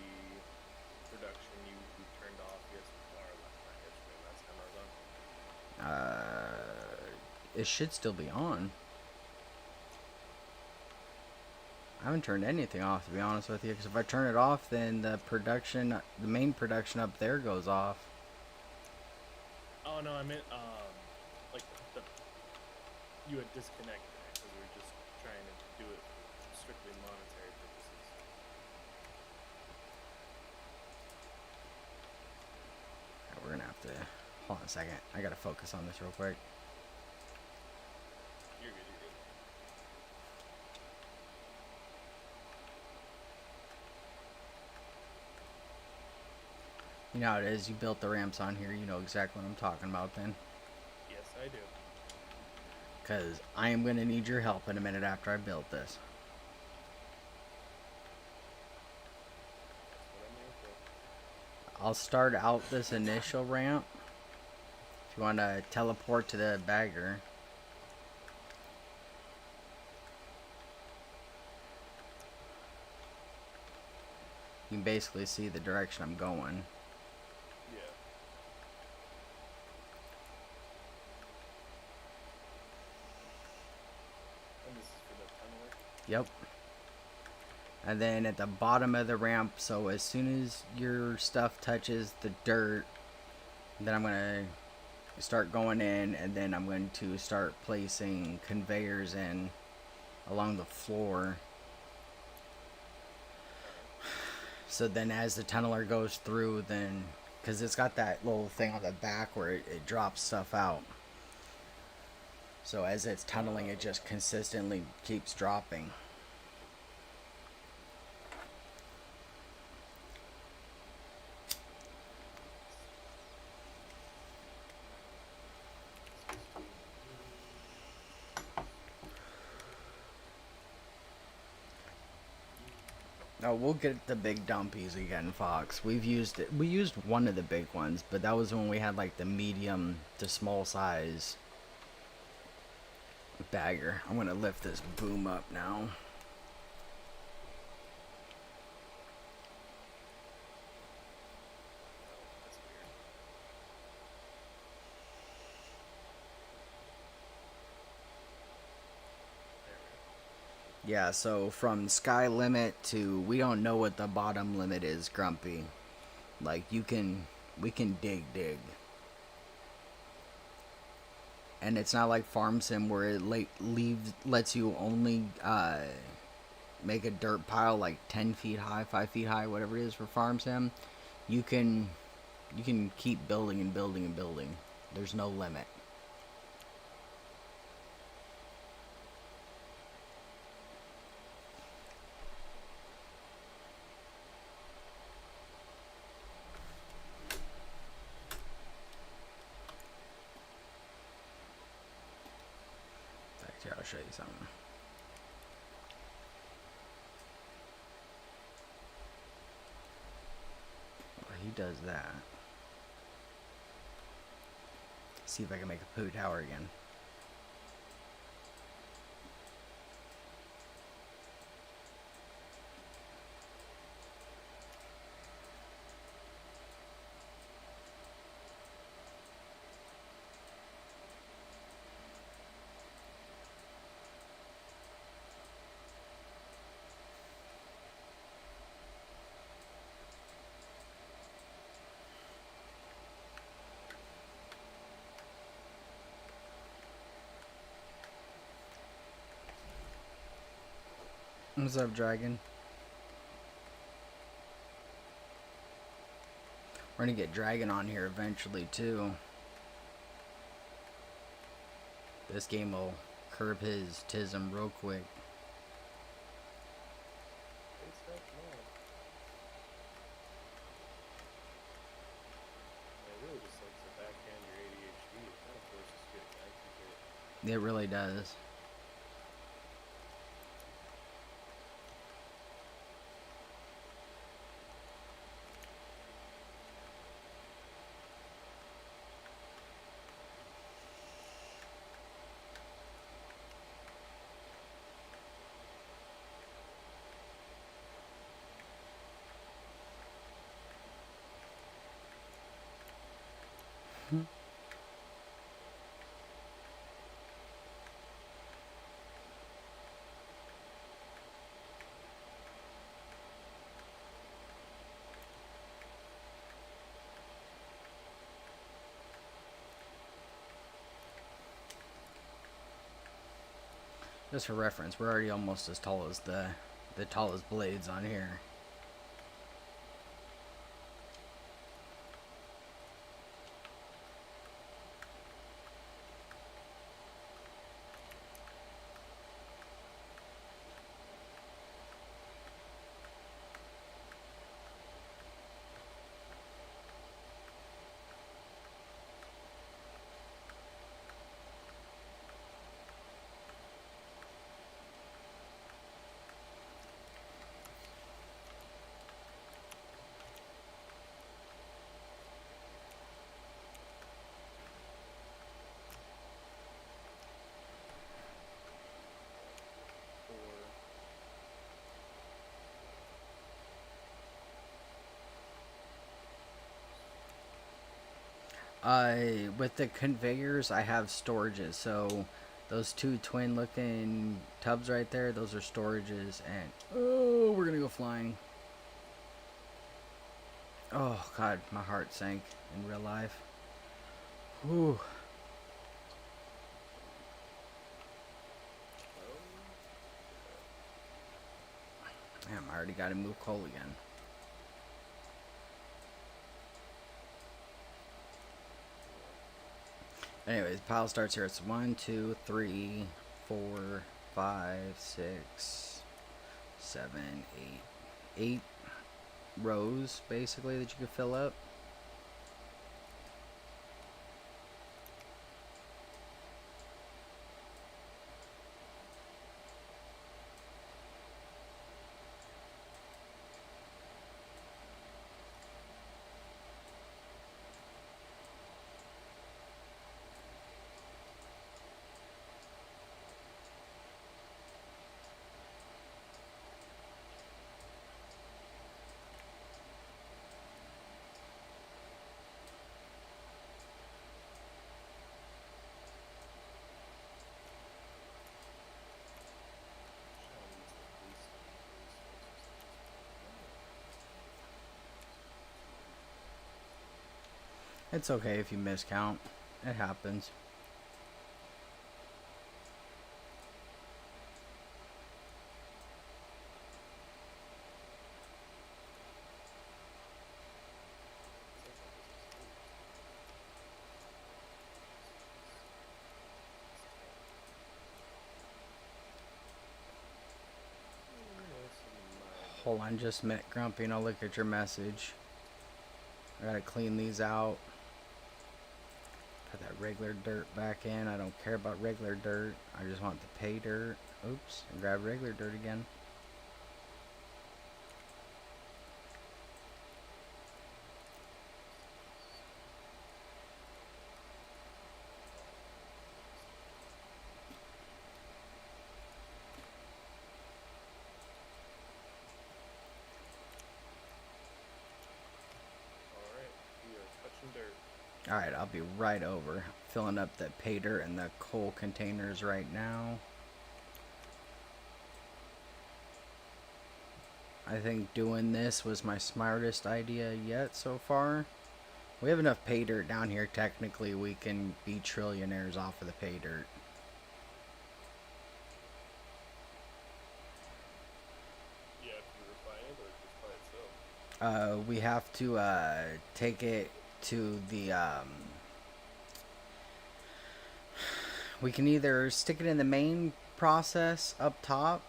production you turned off yesterday, or not yesterday, last time I was on. It should still be on. I haven't turned anything off, to be honest with you, because if I turn it off, then the main production up there goes off. Oh no, I meant like the you had disconnected it because we were just trying to do it for strictly monetary purposes. We're gonna have to hold on a second. I gotta focus on this real quick. You're good. You're good. You know how it is. You built the ramps on here. You know exactly what I'm talking about then. Yes, I do. Because I am gonna need your help in a minute after I build this. That's what I'm here for. I'll start out this initial ramp. If you want to teleport to the bagger. You can basically see the direction I'm going. Yeah. And this is for the tunneler. Yep. And then at the bottom of the ramp, so as soon as your stuff touches the dirt, then I'm going to start going in, and then I'm going to start placing conveyors in along the floor. So then as the tunneler goes through, then, because it's got that little thing on the back where it drops stuff out. So as it's tunneling, it just consistently keeps dropping. Oh, we'll get the big dumpies again, Fox. We've used it. We used one of the big ones, but that was when we had like the medium to small size bagger. I'm gonna lift this boom up now. Oh, that's weird. There we go. Yeah, so from sky limit to we don't know what the bottom limit is, Grumpy. Like we can dig. And it's not like Farm Sim where it lets you only make a dirt pile like 10 feet high, 5 feet high, whatever it is for Farm Sim. You can keep building and building and building. There's no limit. Actually, I'll show you something. Well, he does that. See if I can make a poo tower again. What's up, Dragon? We're gonna get Dragon on here eventually too. This game will curb his tism real quick. Great stuff, man. Yeah, it really just likes to backhand your ADHD. It kind of forces you to concentrate. It really does. Just for reference, we're already almost as tall as the tallest blades on here. Or With the conveyors, I have storages. So those two twin looking tubs right there, those are storages. And oh, we're gonna go flying. Oh God, my heart sank in real life. Whew. Damn, I already gotta move coal again. Anyways, pile starts here. It's 1, 2, 3, 4, 5, 6, 7, 8. 8 rows basically that you could fill up. It's okay if you miscount. It happens. Hold on just a minute, Grumpy, and I'll look at your message. I gotta clean these out. Put that regular dirt back in. I don't care about regular dirt. I just want the pay dirt. Oops, and grab regular dirt again. Alright, we are touching dirt. Alright, I'll be right over. Filling up the pay dirt and the coal containers right now. I think doing this was my smartest idea yet so far. We have enough pay dirt down here, technically we can be trillionaires off of the pay dirt. Yeah, if you refine it or just by itself. We have to take it to the we can either stick it in the main process up top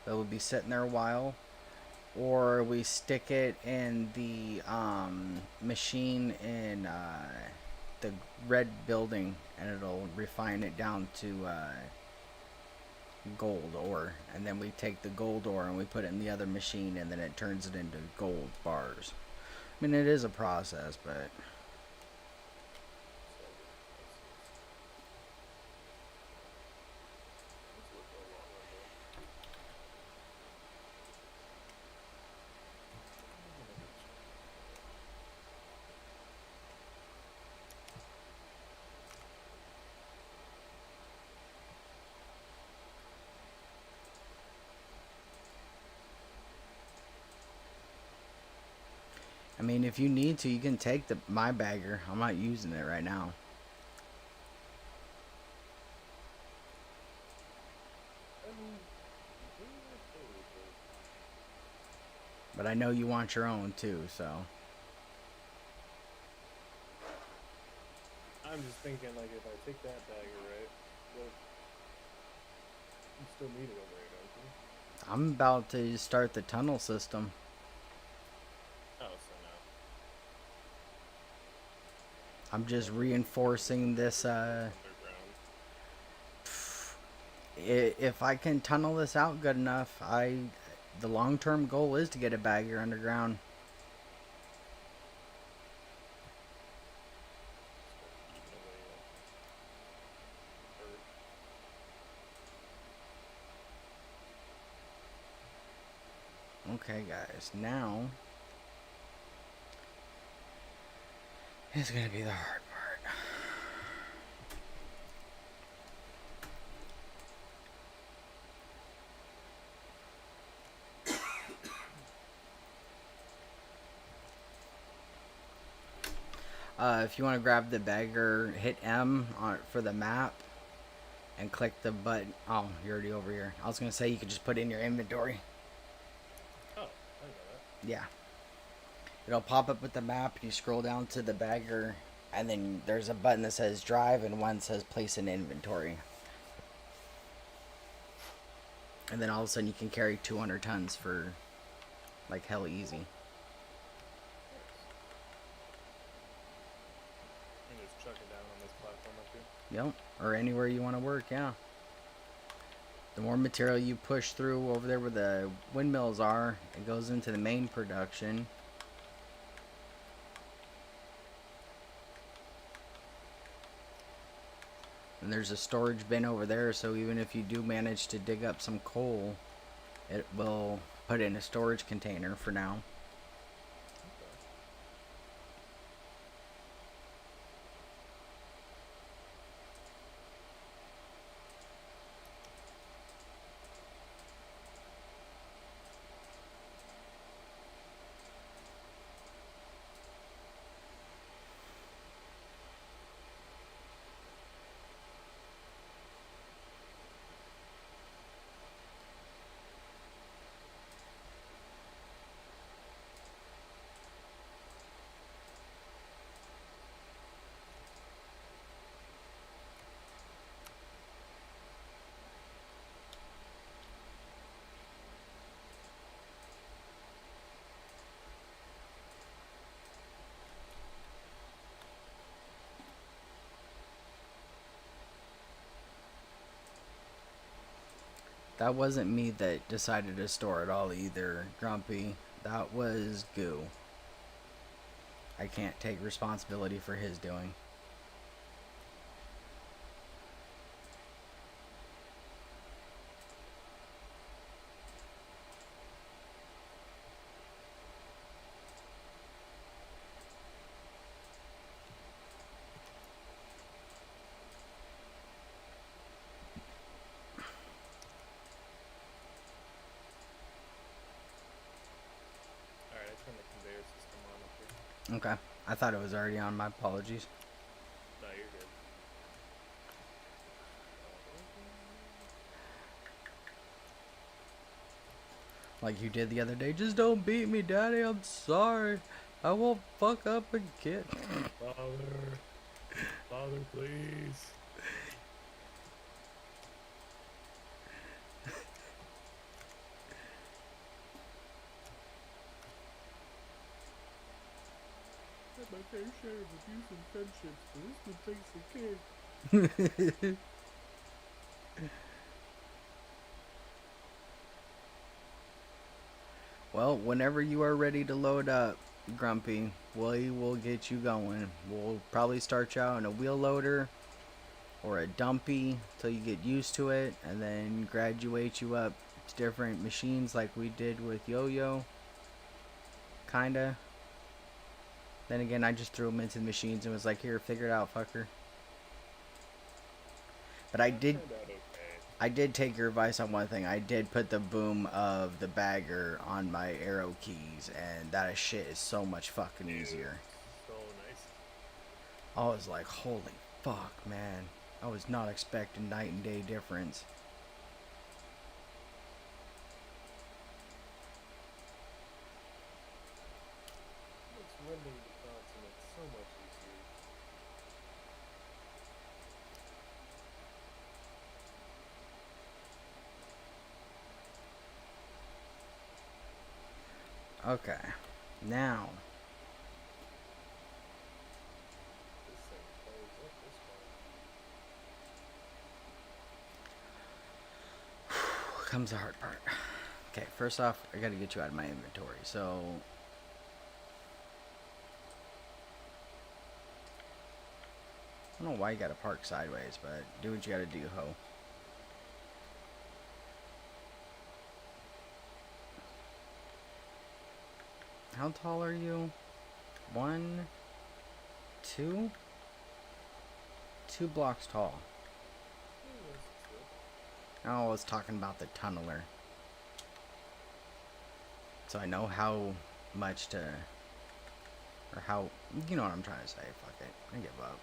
that will be sitting there a while, or we stick it in the machine in the red building and it'll refine it down to gold ore, and then we take the gold ore and we put it in the other machine and then it turns it into gold bars. I mean, it is a process, but I mean, if you need to, you can take my bagger. I'm not using it right now. But I know you want your own too, so. I'm just thinking, like, if I take that dagger, right, well, you still need it over here, don't you? I'm about to start the tunnel system. Oh, so no. I'm just reinforcing this. Underground. If I can tunnel this out good enough, the long-term goal is to get a bagger underground. Okay, guys, now it's gonna be the hard part. If you want to grab the bagger, hit M for the map and click the button. Oh, you're already over here. I was gonna say you could just put it in your inventory. Oh, I know that. Yeah. It'll pop up with the map. You scroll down to the bagger, and then there's a button that says drive and one says place in inventory. And then all of a sudden you can carry 200 tons for like hell easy. And just chuck it down on this platform up here. Yep. Or anywhere you want to work, yeah. The more material you push through over there where the windmills are, it goes into the main production. And there's a storage bin over there, so even if you do manage to dig up some coal, it will put it in a storage container for now. That wasn't me that decided to store it all either, Grumpy. That was Goo. I can't take responsibility for his doing. Alright, I turned the conveyor system on up here. Okay. I thought it was already on. My apologies. No, you're good. Like you did the other day. Just don't beat me, Daddy. I'm sorry. I won't fuck up again. Father. Father, please. Had my fair share of abuse and friendships, but this one takes the cake. Well, whenever you are ready to load up, Grumpy, we will get you going. We'll probably start you out in a wheel loader or a dumpy till you get used to it, and then graduate you up to different machines like we did with Yo-Yo. Kinda. Then again, I just threw him into the machines and was like, here, figure it out, fucker. But I did Turned out okay. I did take your advice on one thing. I did put the boom of the bagger on my arrow keys, and that shit is so much fucking easier. So nice. I was like, holy fuck, man. I was not expecting night and day difference. It's rendering the continent so much easier. Okay. Now, This thing closed up this one. comes the hard part. Okay, first off, I gotta get you out of my inventory. So, I don't know why you gotta park sideways, but do what you gotta do, ho. How tall are you? 1, 2? 2 blocks tall. Oh, I was talking about the tunneler. So I know how much to... Or how... You know what I'm trying to say. Fuck it. I give up.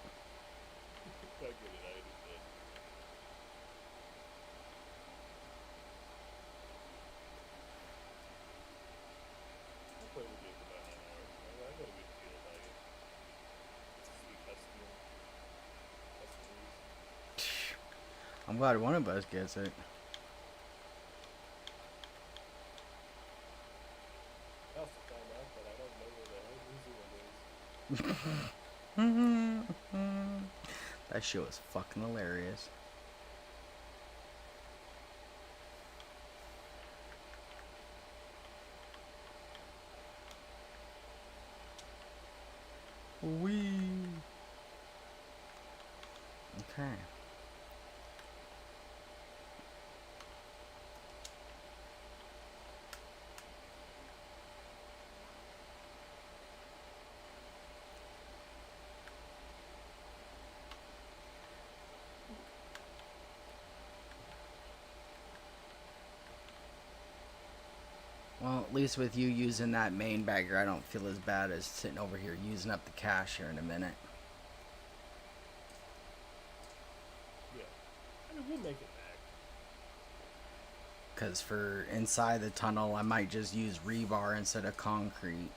I get it, I understand. I played with you for about 9 hours. I got a good feel about you. It's a sweet custom. I'm glad one of us gets it. I also found out that I don't know where the hell New Zealand is. That shit was fucking hilarious. Wee. Okay. Well, at least with you using that main bagger, I don't feel as bad as sitting over here using up the cash here in a minute. Yeah. I mean, we'll make it back. Because for inside the tunnel, I might just use rebar instead of concrete.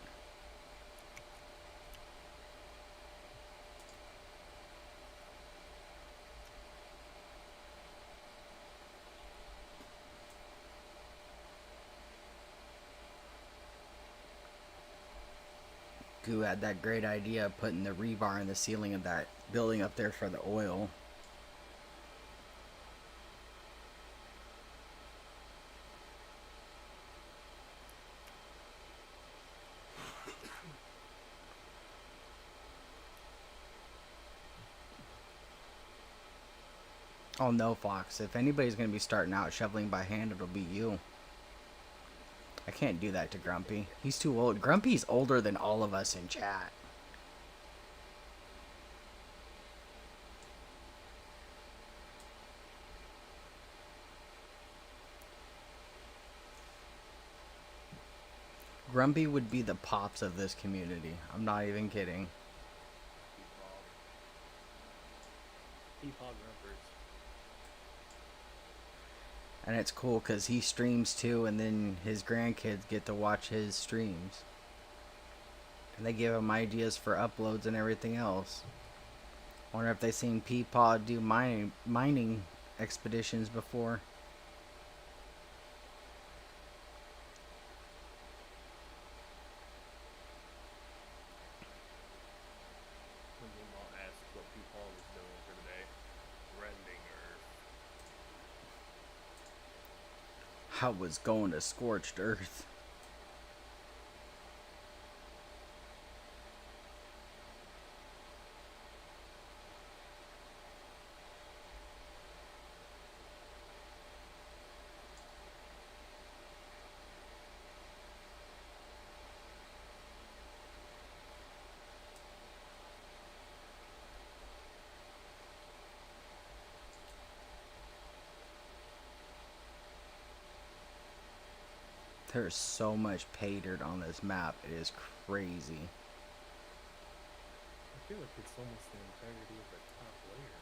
Goo had that great idea of putting the rebar in the ceiling of that building up there for the oil. Oh no, Fox. If anybody's gonna be starting out shoveling by hand, it'll be you. I can't do that to Grumpy. He's too old. Grumpy's older than all of us in chat. Grumpy would be the pops of this community. I'm not even kidding. Peepaw grumpers. And it's cool because he streams too, and then his grandkids get to watch his streams. And they give him ideas for uploads and everything else. Wonder if they've seen Peepaw do mining expeditions before. When Meemaw asked what Peepaw was doing for the day, rending Earth. I was going to Scorched Earth. There's so much pay dirt on this map. It is crazy. I feel like it's almost the entirety of the top layer.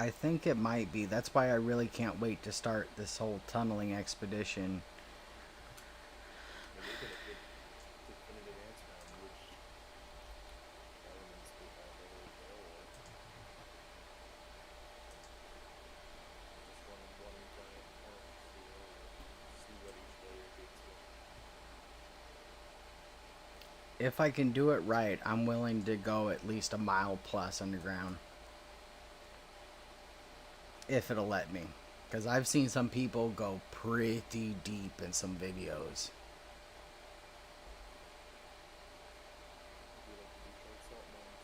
I think it might be. That's why I really can't wait to start this whole tunneling expedition. But we'll get a good definitive answer on which elements we have available. Just running one giant tunnel through see what each layer gets you. If I can do it right, I'm willing to go at least a mile plus underground. If it'll let me. Because I've seen some people go pretty deep in some videos. We like to do short salt mines.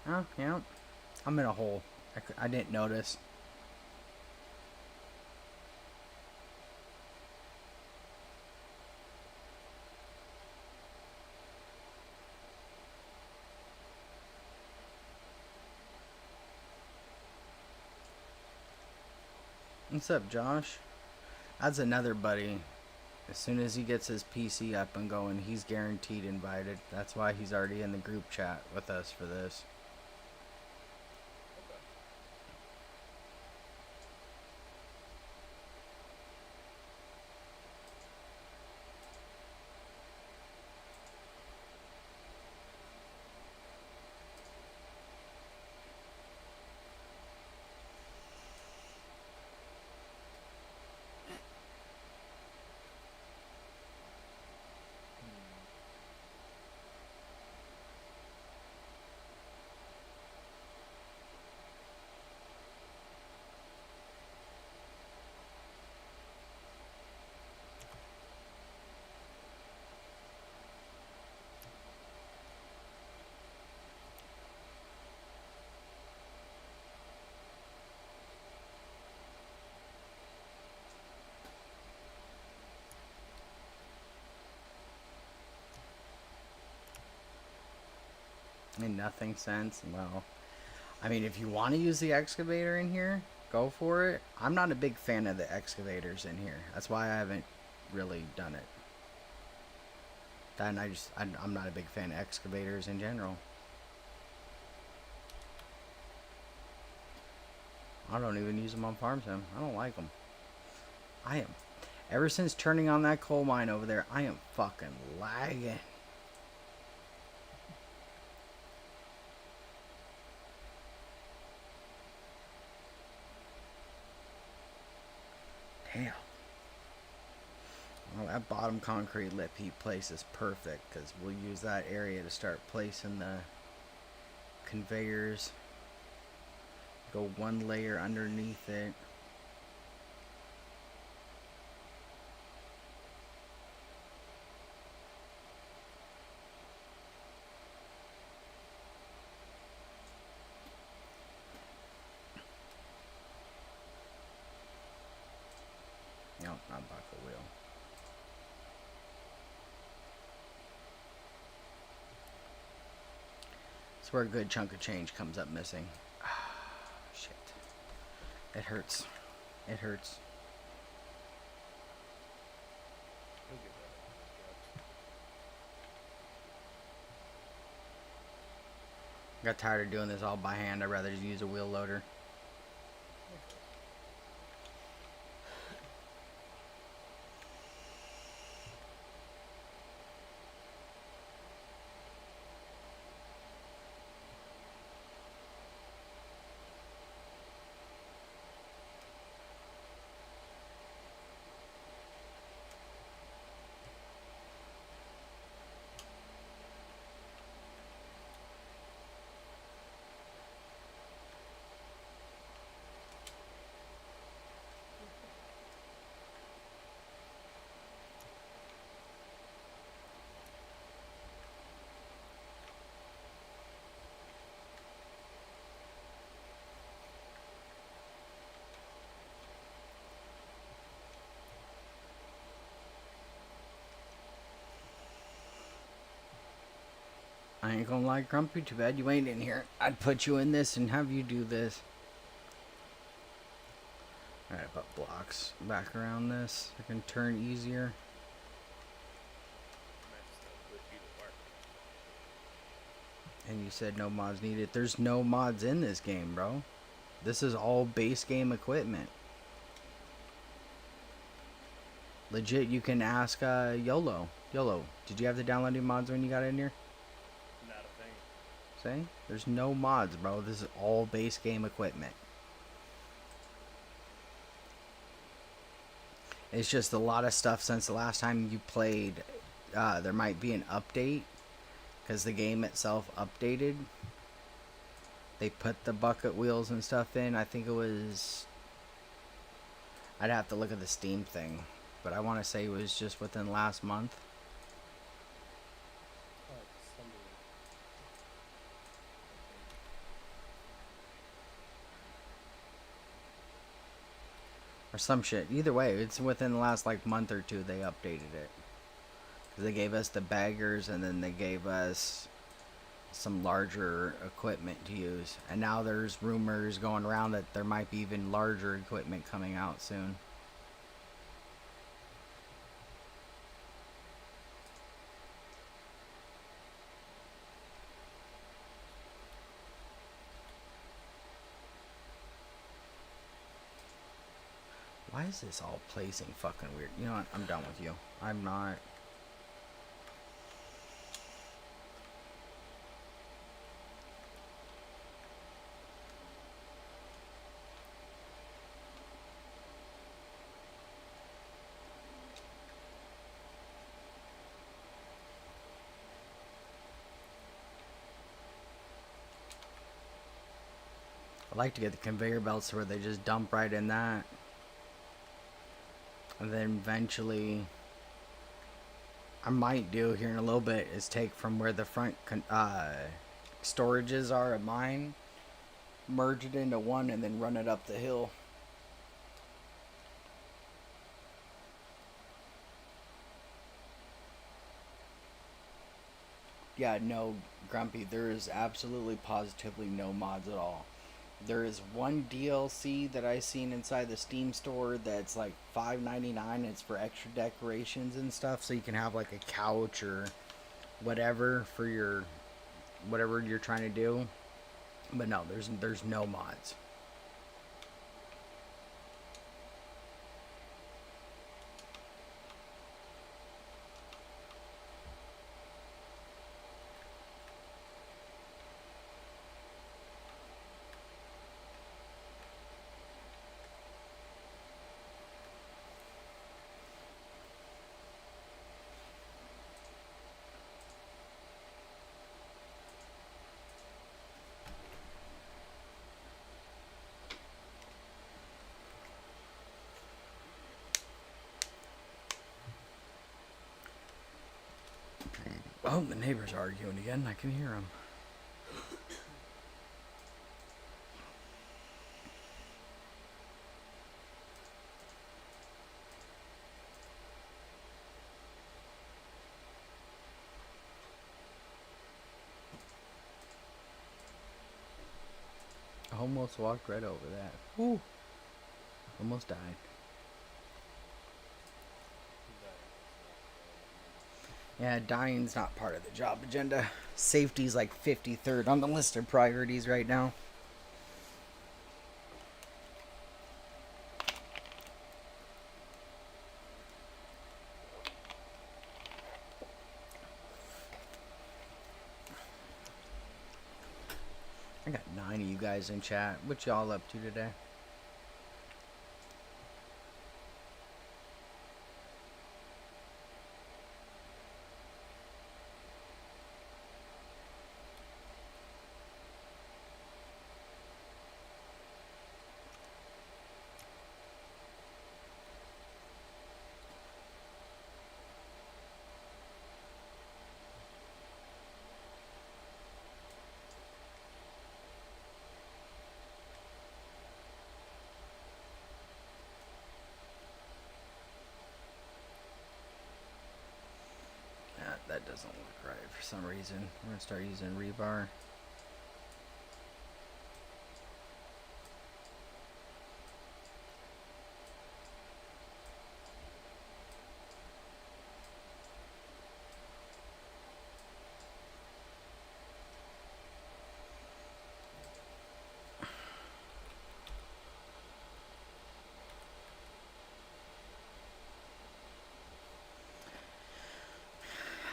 And snow. Oh, yeah. I'm in a hole. I didn't notice. What's up, Josh? That's another buddy. As soon as he gets his PC up and going, he's guaranteed invited. That's why he's already in the group chat with us for this. Okay. In nothing sense. Well, I mean, if you want to use the excavator in here, go for it. I'm not a big fan of the excavators in here. That's why I haven't really done it. Then I'm not a big fan of excavators in general. I don't even use them on farm sim. I don't like them. Ever since turning on that coal mine over there, I am fucking lagging. Damn. Well, that bottom concrete lip heap place is perfect because we'll use that area to start placing the conveyors. Go one layer underneath it. Nope, not buckle wheel. That's where a good chunk of change comes up missing. Shit. It hurts. It hurts. He'll get that. Got tired of doing this all by hand. I'd rather just use a wheel loader. I ain't gonna lie, Grumpy, too bad you ain't in here. I'd put you in this and have you do this. Alright, put blocks back around this. I can turn easier. And you said no mods needed. There's no mods in this game, bro. This is all base game equipment. Legit, you can ask YOLO. YOLO, did you have to download any mods when you got in here? Not a thing. See? There's no mods, bro. This is all base game equipment. It's just a lot of stuff since the last time you played. There might be an update because the game itself updated. They put the bucket wheels and stuff in. I think it was... I'd have to look at the Steam thing, but I want to say it was just within last month. Or some shit. Either way, it's within the last like month or two they updated it. Cause they gave us the baggers and then they gave us some larger equipment to use. And now there's rumors going around that there might be even larger equipment coming out soon. Why is this all placing fucking weird? You know what? I'm done with you. I'm not. I like to get the conveyor belts where they just dump right in that. And then eventually, I might do here in a little bit is take from where the front storages are at mine, merge it into one, and then run it up the hill. Yeah, no, Grumpy, there is absolutely positively no mods at all. There is one DLC that I seen inside the Steam store that's like $5.99. It's for extra decorations and stuff, so you can have like a couch or whatever for your whatever you're trying to do. But no, there's no mods. Oh, the neighbors are arguing again. I can hear them. I almost walked right over that. Woo! Almost died. Yeah, dying's not part of the job agenda. Safety's like 53rd on the list of priorities right now. I got 9 of you guys in chat. What y'all up to today? That doesn't look right for some reason. We're gonna start using rebar.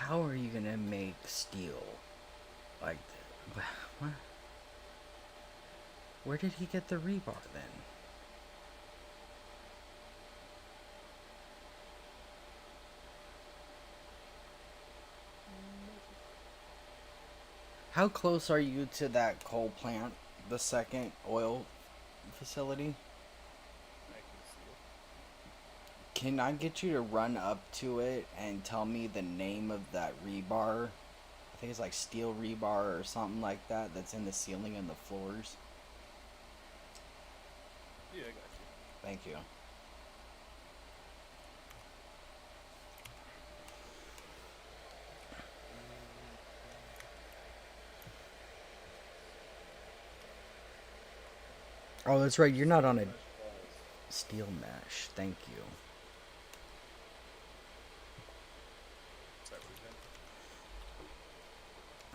How are you gonna make steel? Like, what? Where did he get the rebar then? How close are you to that coal plant, the second oil facility? I can see it. Can I get you to run up to it and tell me the name of that rebar? I think it's like steel rebar or something like that that's in the ceiling and the floors. Yeah, I got you. Thank you. Oh, that's right. You're not on a steel mesh. Thank you. Is that everything?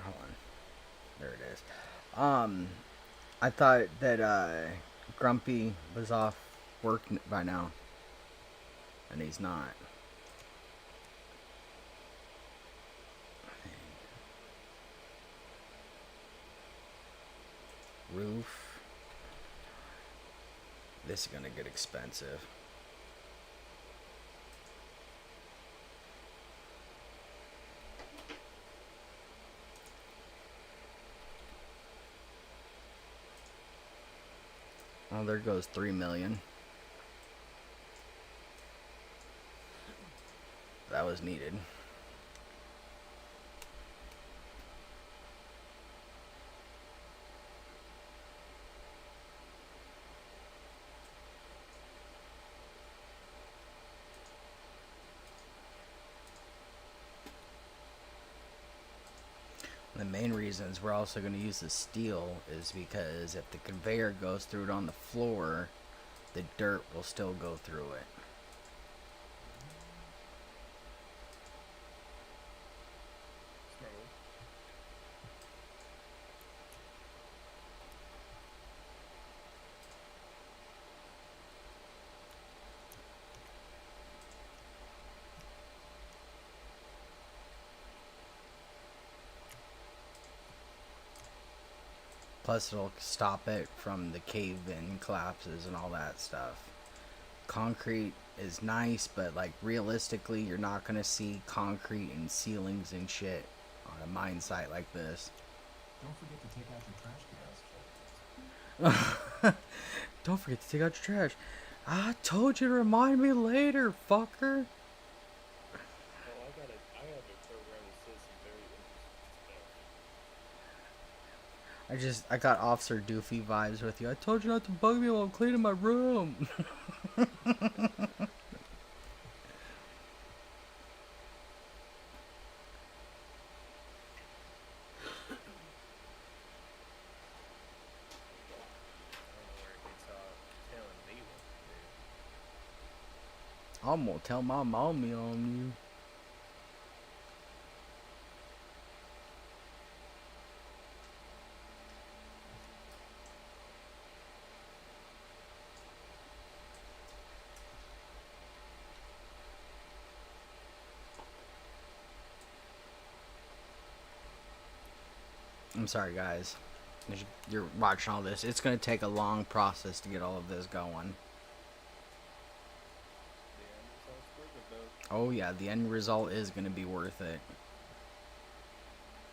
Hold on. There it is. I thought that Grumpy was off work by now, and he's not. Roof. This is gonna get expensive. Oh, there goes 3 million. That was needed. The main reasons we're also going to use the steel is because if the conveyor goes through it on the floor, the dirt will still go through it. Smart move. Plus, it'll stop it from the cave-in collapses and all that stuff. Concrete is nice, but like realistically, you're not gonna see concrete and ceilings and shit on a mine site like this. Don't forget to take out your trash cans. Don't forget to take out your trash. I told you to remind me later, fucker. Well, I have a program that says some very I got Officer Doofy vibes with you. I told you not to bug me while I'm cleaning my room. I don't know where he's telling me what to do. I'm gonna tell my mommy on you. I'm sorry, guys. You're watching all this. It's gonna take a long process to get all of this going. The end result's worth it though. Oh yeah, the end result is gonna be worth it.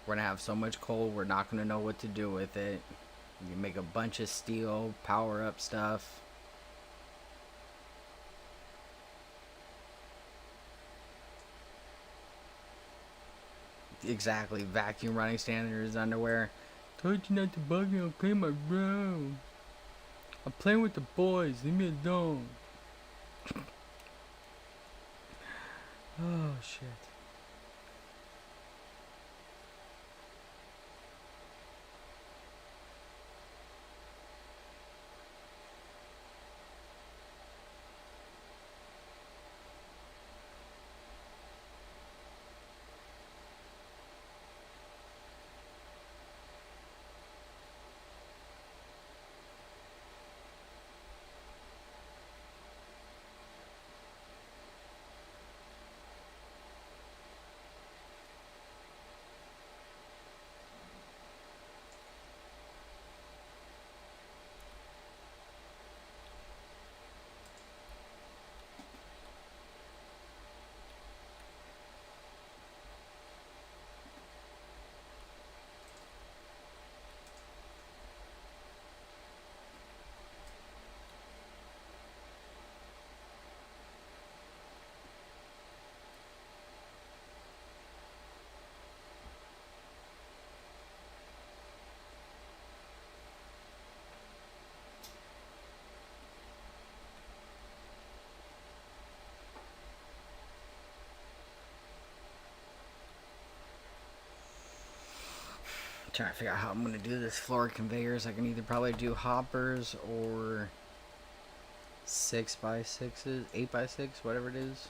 We're gonna have so much coal, we're not gonna know what to do with it. You can make a bunch of steel, power up stuff. Exactly, vacuum running standards underwear. Told you not to bug me, I'll clean my room. I'm playing with the boys, leave me alone. Oh shit. Trying to figure out how I'm gonna do this floor conveyors. I can either probably do hoppers or 6x6s, 8x6, whatever it is.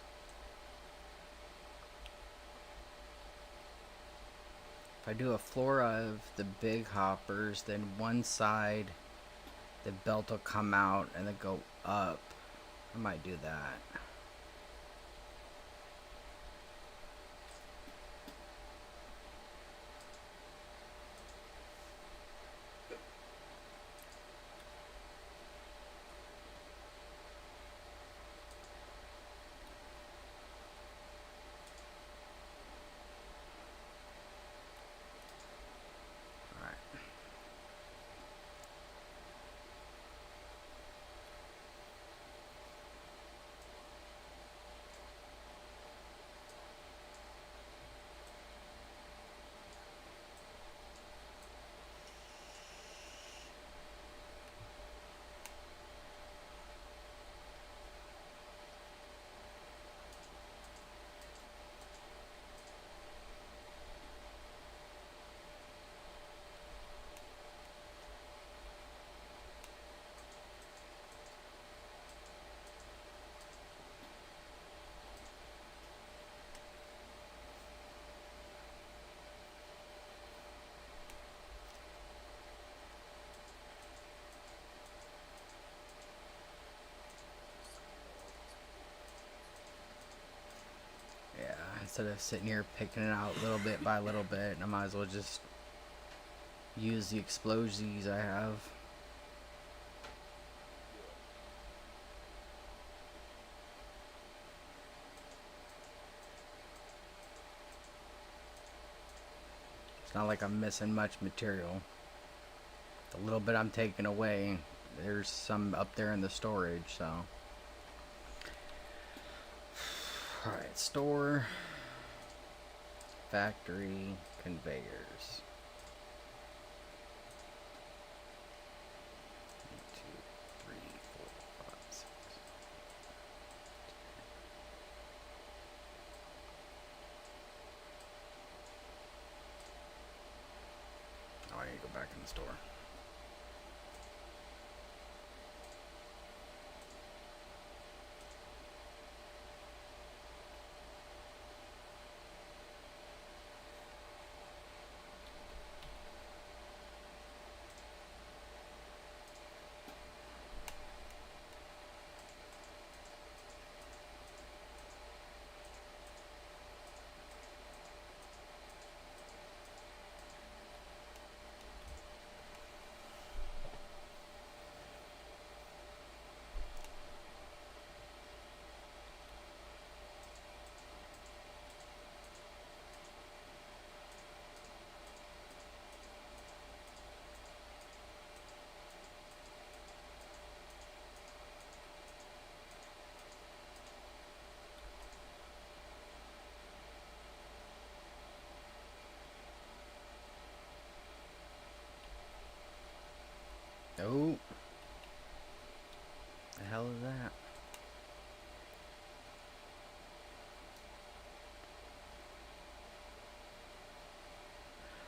If I do a floor of the big hoppers, then one side the belt will come out and then go up. I might do that. Yeah, instead of sitting here picking it out little bit by little bit, I might as well just use the explosives I have. It's not like I'm missing much material. The little bit I'm taking away, there's some up there in the storage, so. Alright, store, factory, conveyors. hell is that?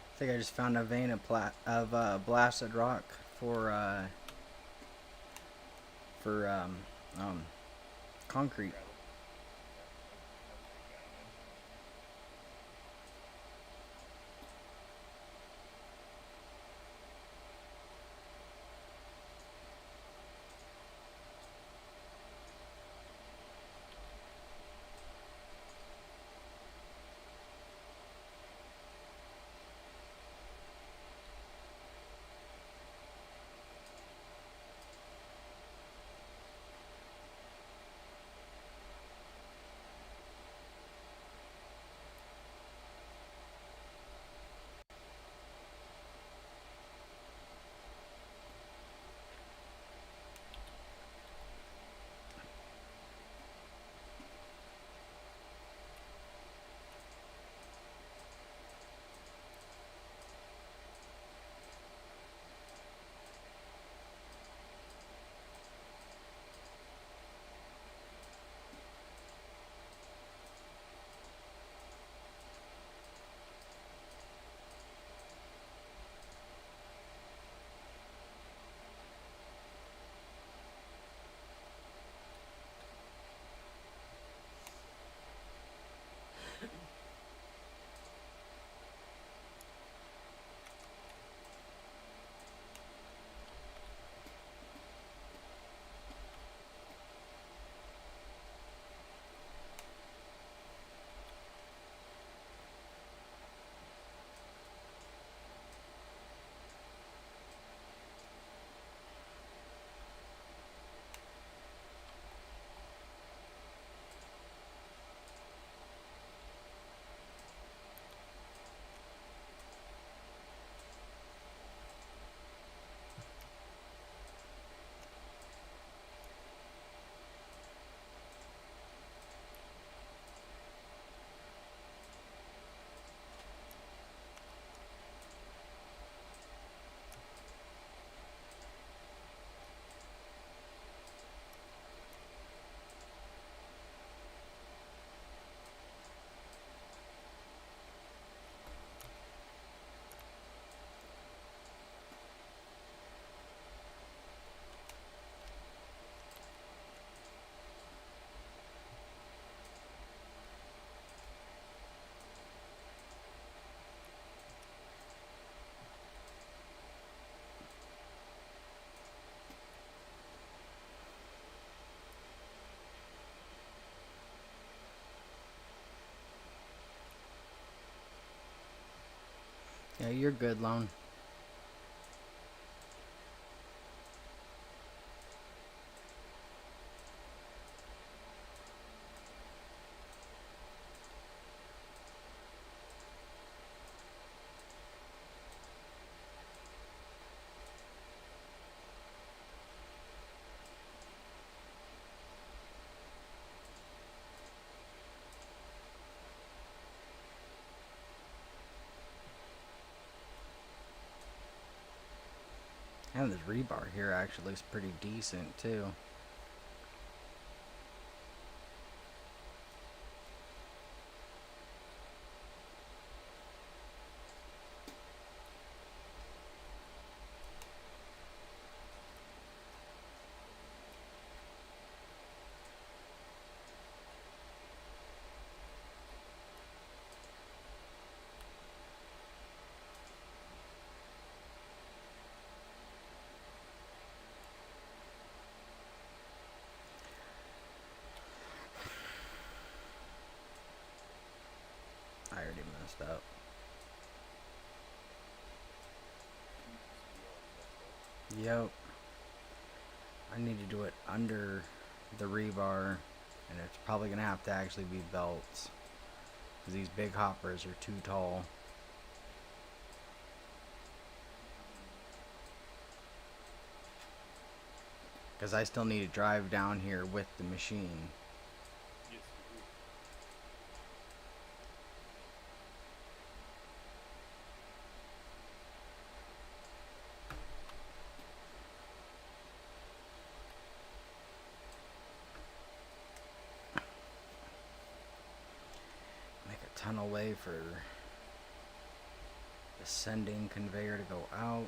I think I just found a vein of blasted rock for concrete. Gravel. Yeah, you're good, Lone. And this rebar here actually looks pretty decent too. I already messed up. Yep. I need to do it under the rebar, and it's probably gonna have to actually be belts, because these big hoppers are too tall. Because I still need to drive down here with the machine. Yes, you do. tunnel way for the sending conveyor to go out.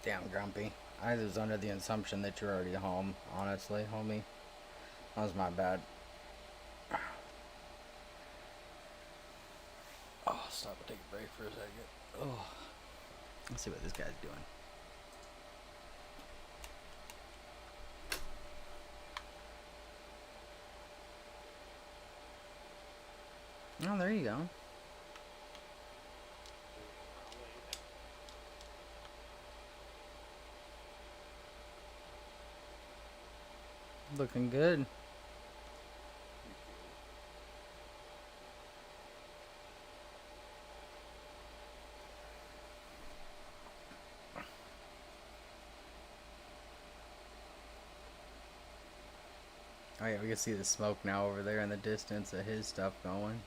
Damn, Grumpy. I was under the assumption that you're already home, honestly, homie. That was my bad. Oh, stop and take a break for a second. Oh. Let's see what this guy's doing. Oh, there you go. Looking good. Oh yeah, we can see the smoke now over there in the distance of his stuff going.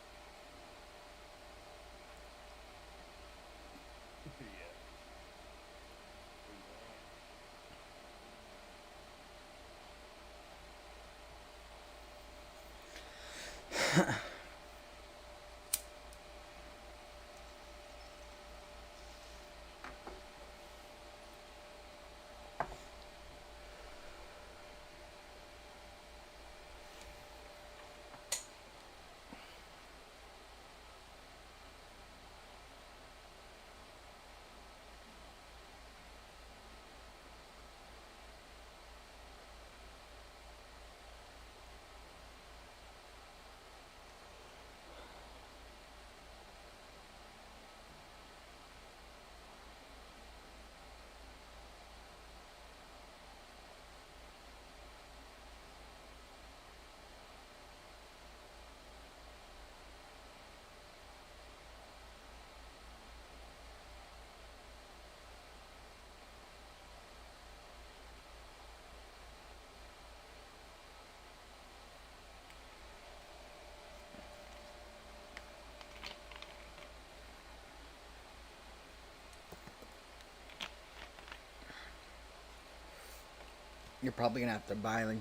You're probably gonna have to buy like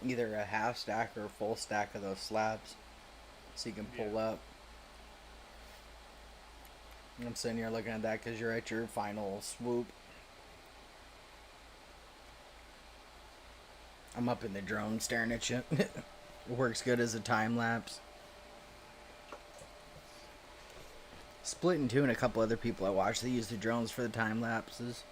either a half stack or a full stack of those slabs, so you can pull Yeah. up. I'm sitting here looking at that because you're at your final swoop. I'm up in the drone staring at you. It works good as a time lapse. Split in two, and a couple other people I watched, they use the drones for the time lapses.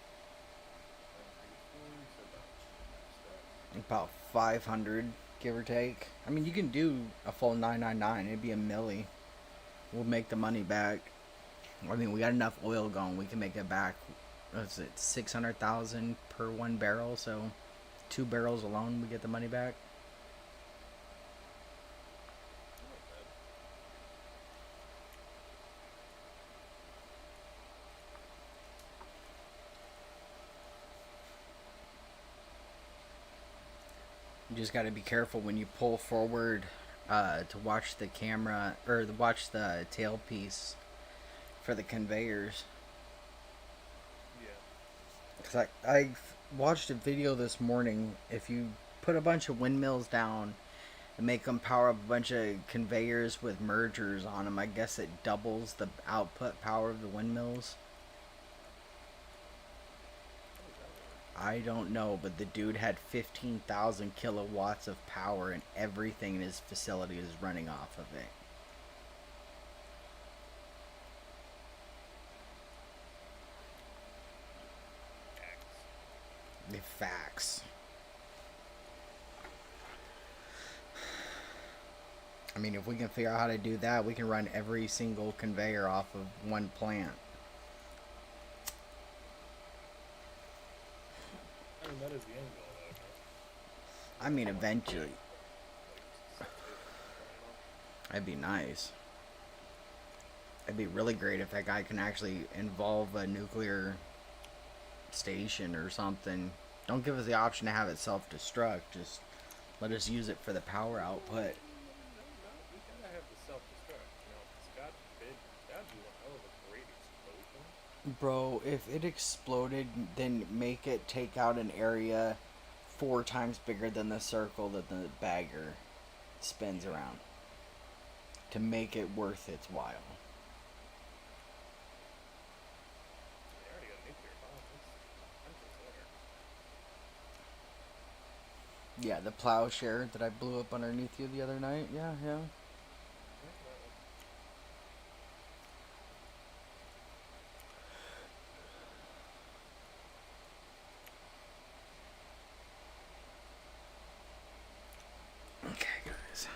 About 500, give or take. I mean, you can do a full 999. It'd be a milli. We'll make the money back. I mean, we got enough oil going. We can make it back. What's it? 600,000 per one barrel. So, 2 barrels alone, we get the money back. You just got to be careful when you pull forward to watch the camera or to watch the tailpiece for the conveyors. Yeah. Because I watched a video this morning. If you put a bunch of windmills down and make them power up a bunch of conveyors with mergers on them, I guess it doubles the output power of the windmills. I don't know, but the dude had 15,000 kilowatts of power, and everything in his facility is running off of it. The facts. I mean, if we can figure out how to do that, we can run every single conveyor off of one plant. I mean, that is the end goal, though. I mean, eventually. That'd be nice. It'd be really great if that guy can actually involve a nuclear station or something. Don't give us the option to have it self-destruct. Just let us use it for the power output. No, we gotta have the self-destruct. You know, God forbid, that'd be one hell of a great explosion. Bro, if it exploded, then make it take out an area 4 times bigger than the circle that the bagger spins around to make it worth its while. They already got a nuclear bomb. It's Yeah, the plowshare that I blew up underneath you the other night. Yeah. Okay, guys.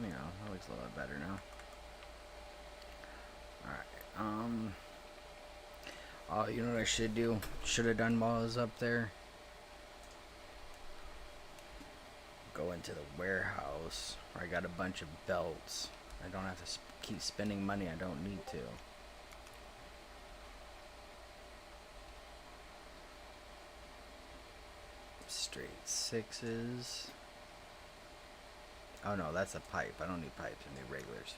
You know, that looks a little bit better now. Alright, oh, you know what I should do? Should have done while I was up there? Go into the warehouse where I got a bunch of belts. I don't have to keep spending money I don't need to. Straight 6s. Oh no, that's a pipe. I don't need pipes, I need regulars.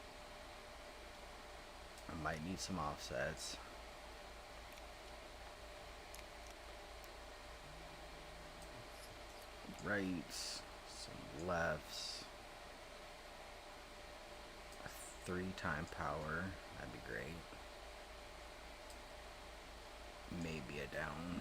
I might need some offsets. Rights, some lefts. A 3-time power, that'd be great. Maybe a down.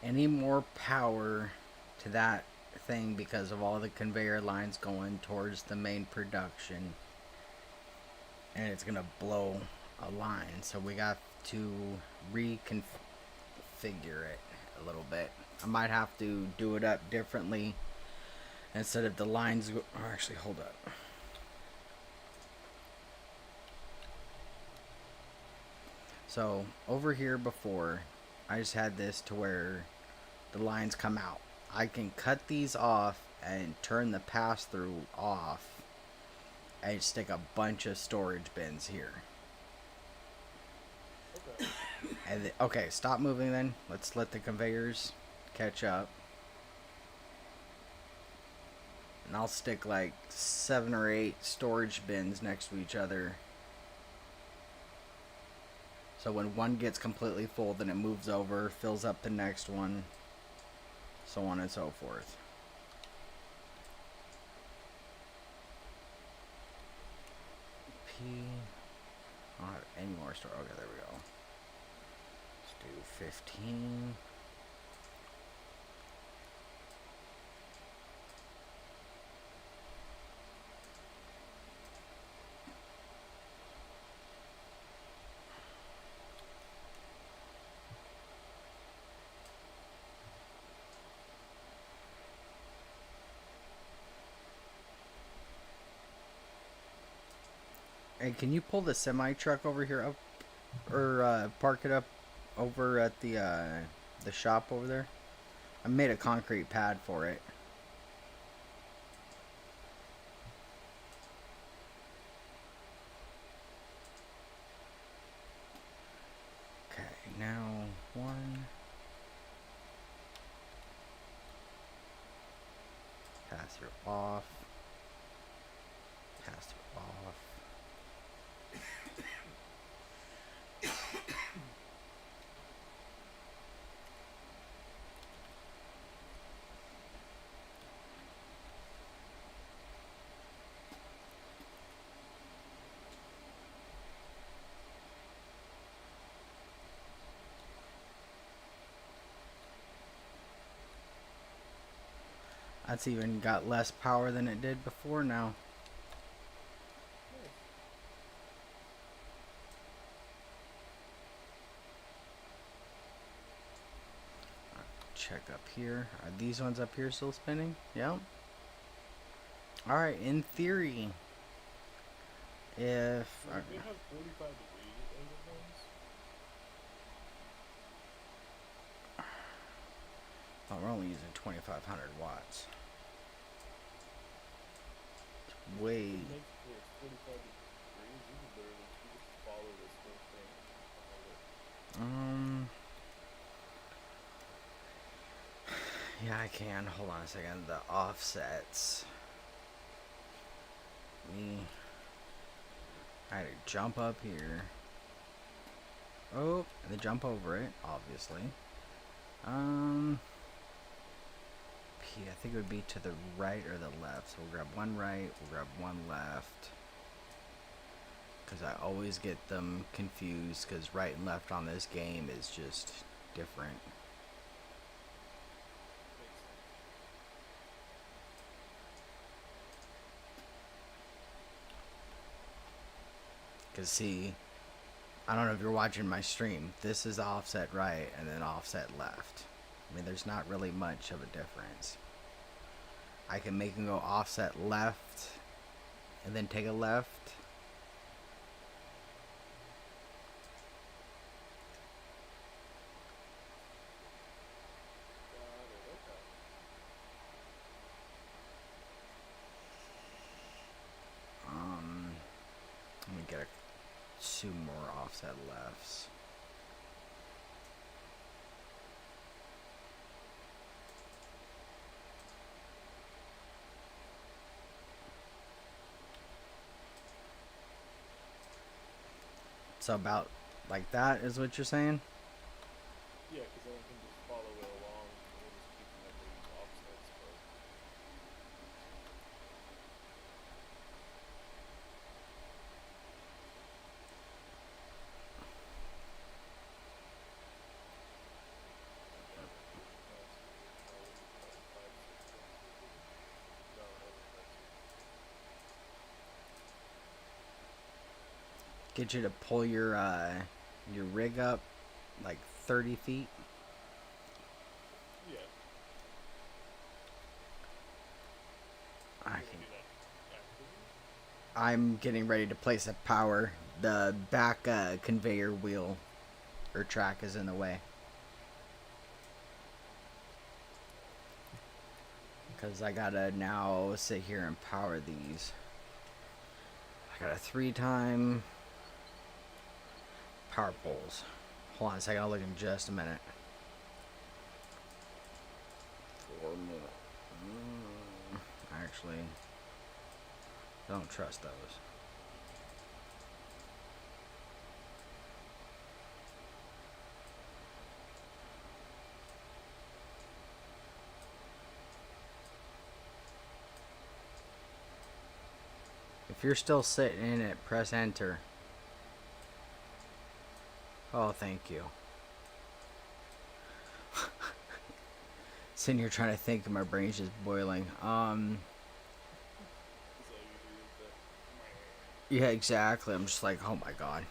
any more power to that thing because of all the conveyor lines going towards the main production, and it's gonna blow a line. So we got to reconfigure it a little bit. I might have to do it up differently instead of the lines or actually hold up. So over here before, I just had this to where the lines come out. I can cut these off and turn the pass through off and stick a bunch of storage bins here. Okay. And okay, stop moving then. Let's let the conveyors catch up. And I'll stick like 7 or 8 storage bins next to each other. So when one gets completely full, then it moves over, fills up the next one, so on and so forth. P. I don't have any more store. Okay, there we go. Let's do 15. Hey, can you pull the semi truck over here up, or park it up over at the shop over there? I made a concrete pad for it. Okay, now one. Pass through off. Pass through off. That's even got less power than it did before now. Check up here. Are these ones up here still spinning? Yep. Alright, in theory, if... They have 45 degree angle ones. Oh, we're only using 2,500 watts. It's way... It makes it 45 degrees. You can literally just follow this whole thing. Yeah, I can. Hold on a second. The offsets. I had to jump up here. Oh, and then jump over it, obviously. P, I think it would be to the right or the left. So we'll grab one right, we'll grab one left. Because I always get them confused, because right and left on this game is just different. Because see, I don't know if you're watching my stream. This is offset right and then offset left. I mean, there's not really much of a difference. I can make them go offset left and then take a left. Let me get 2 more offset lefts. So about like that is what you're saying? Yeah, because then I can just follow it along and we'll just keep remembering these offsets. But get you to pull your rig up like 30 feet. Yeah. I Can can. we do that afterwards? I'm getting ready to place a power. The back conveyor wheel or track is in the way. Because I gotta now sit here and power these. I got a 3-time power poles. Hold on a second, I'll look in just a minute. 4 more. Actually, don't trust those. If you're still sitting in it, press enter. Oh, thank you. Sitting here trying to think, and my brain's just boiling. Is all you do is the. Yeah, exactly. I'm just like, oh my god.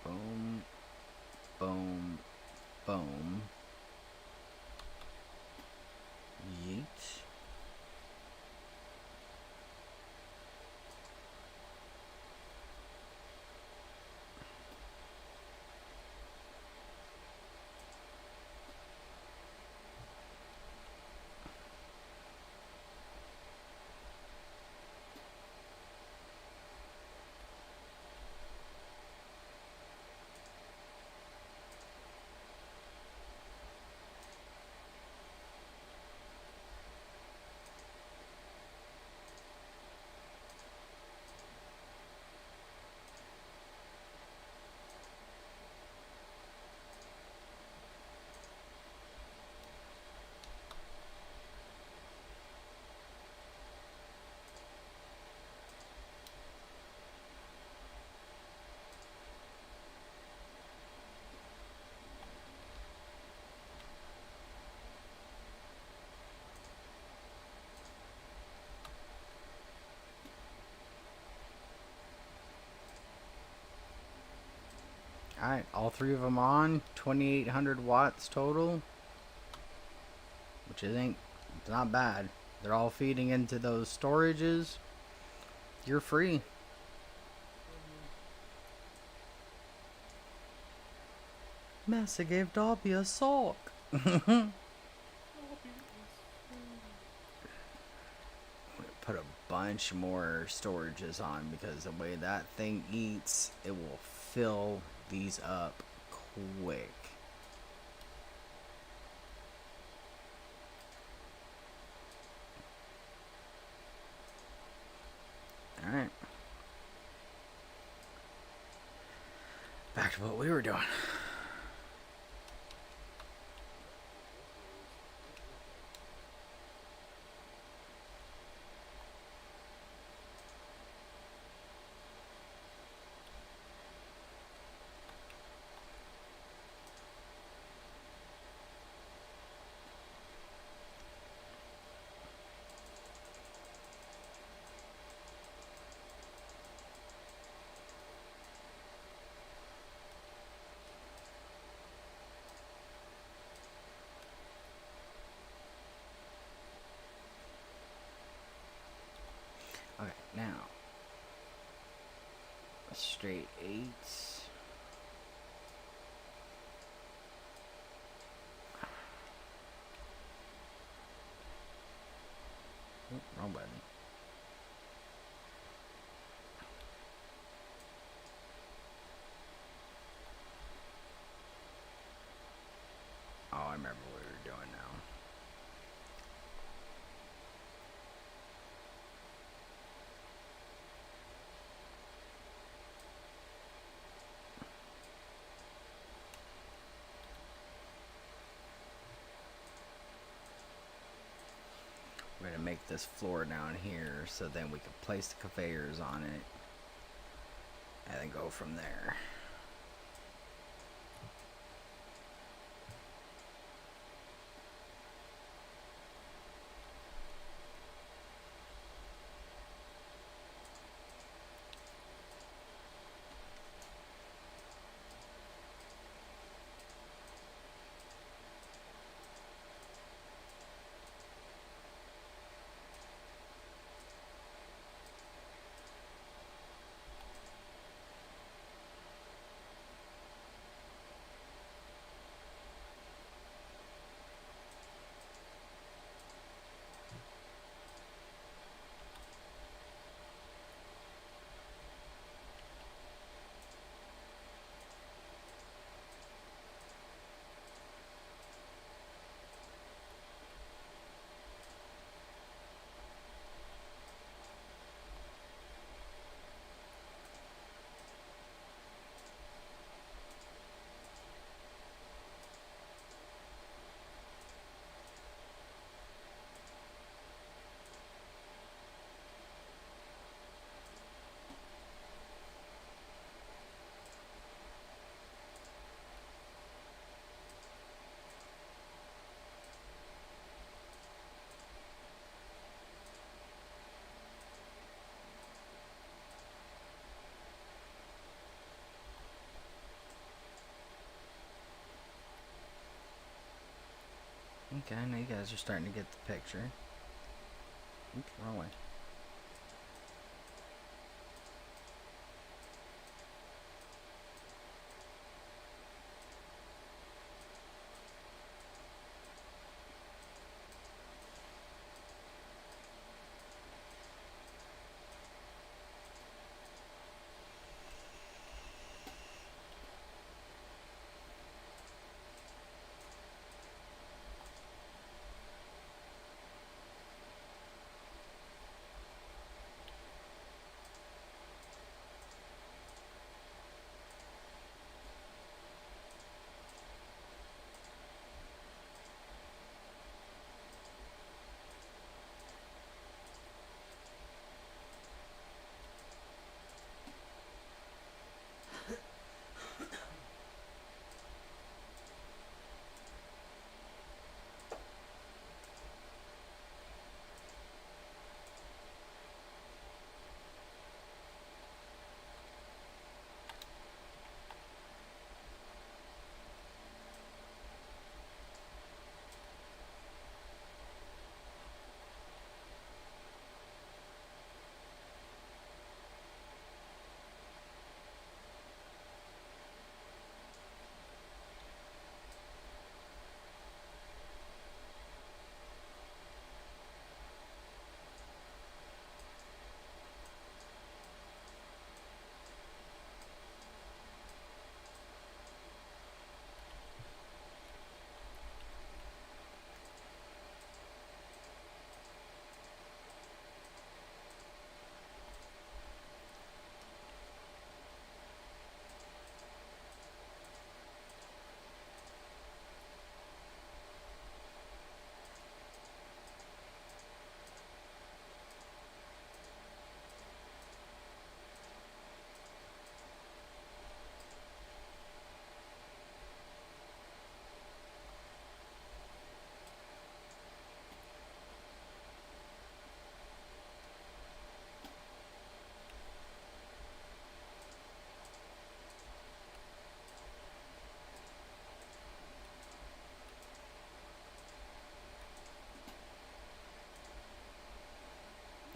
Boom, boom, boom. Yeet. Alright, all 3 of them on. 2,800 watts total. Which it's not bad. They're all feeding into those storages. You're free. Massa gave Dobby a sock. Put a bunch more storages on because the way that thing eats, it will fill these up quick. Alright. Back to what we were doing. Okay, now a straight 8. Oh, wrong button. Oh, I remember what we were doing now. We're gonna make this floor down here so then we can place the conveyors on it and then go from there. Okay, I know you guys are starting to get the picture. Oops, wrong way.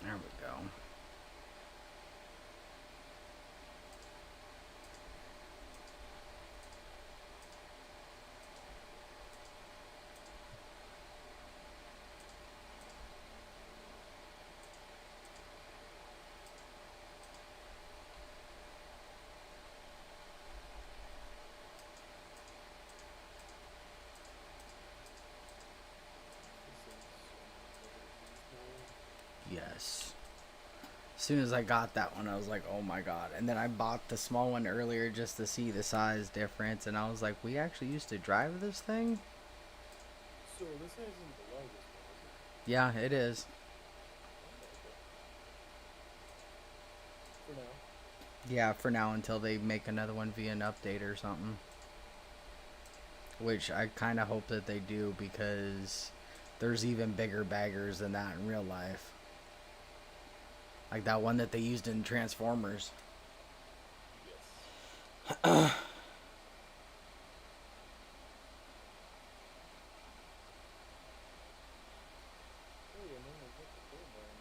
There we go. Yes. As soon as I got that one, I was like, oh my god. And then I bought the small one earlier just to see the size difference. And I was like, we actually used to drive this thing? So this isn't the largest one, is it? Yeah, it is. For now. Yeah, for now until they make another one via an update or something. Which I kind of hope that they do because there's even bigger baggers than that in real life. Like that one that they used in Transformers. Yes. Oh yeah, no, I got the turbine.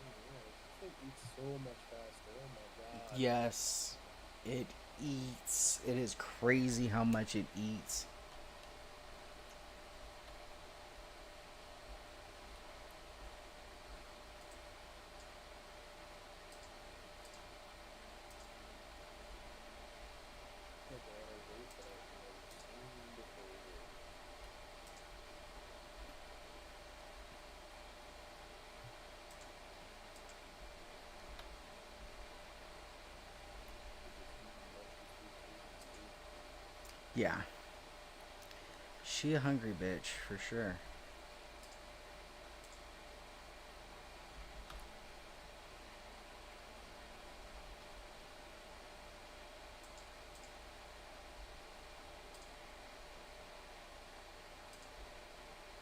Oh yeah, this thing eats so much faster. Oh my god. Yes, it eats. It is crazy how much it eats. Oh god, I rate that I've never seen before. Munchies through patience too. Yeah, she a hungry bitch for sure.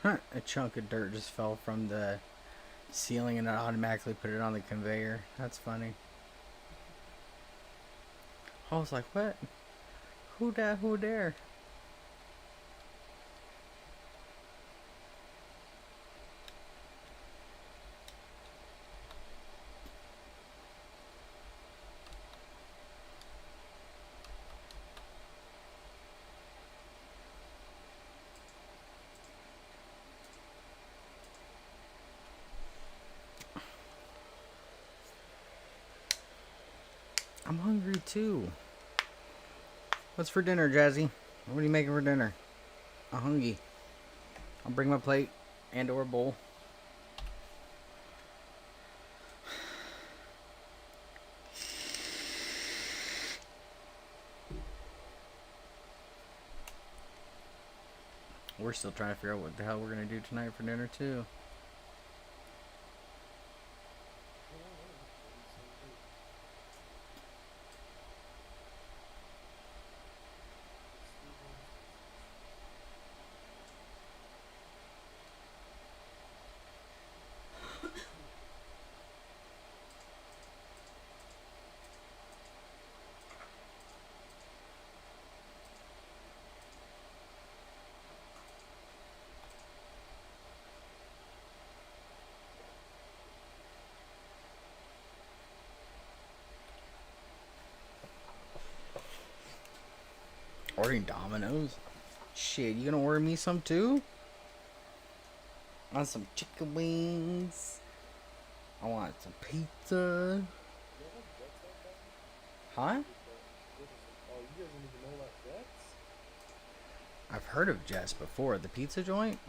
Huh, a chunk of dirt just fell from the ceiling and it automatically put it on the conveyor. That's funny. I was like, what? Who that? Who there? I'm hungry too. What's for dinner, Jazzy? What are you making for dinner? I'm hungry. I'll bring my plate and or bowl. We're still trying to figure out what the hell we're gonna do tonight for dinner too. Ordering Domino's? Shit, you gonna order me some too? I want some chicken wings. I want some pizza. Huh? Oh, you guys didn't even know about Jets? I've heard of Jess before. The pizza joint?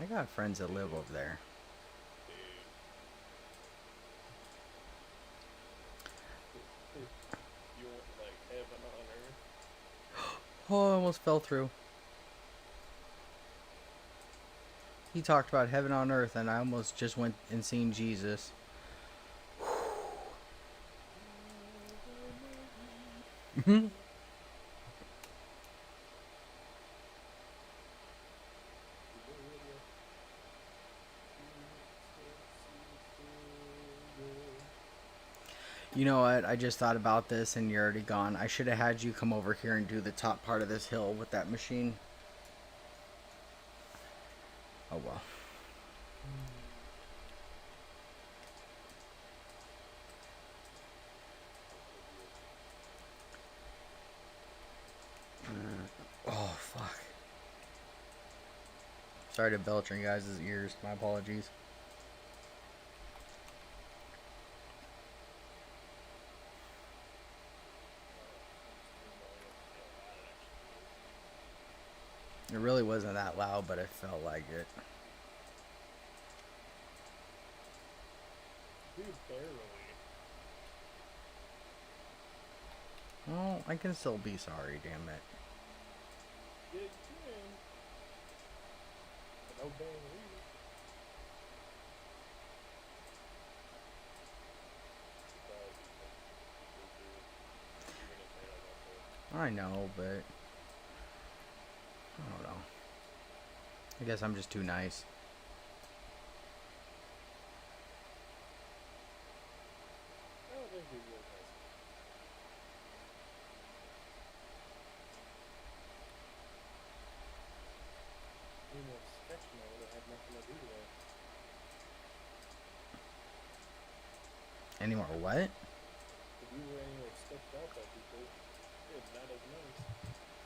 I got friends that live over there. You want like heaven on earth? Oh, I almost fell through. He talked about heaven on earth, and I almost just went and seen Jesus. You know what? I just thought about this, and you're already gone. I should have had you come over here and do the top part of this hill with that machine. Oh well. Oh fuck. Sorry to belch in your guys' ears. My apologies. It really wasn't that loud, but it felt like it. Dude, barely. Well, I can still be sorry, damn it. Yeah, you can. For no damn reason. I know, but I don't know. I guess I'm just too nice. I don't think he's real nice. You know, sketch mode, I had nothing to do today. Any more what? If you were anywhere sketched out by people, it's not as nice.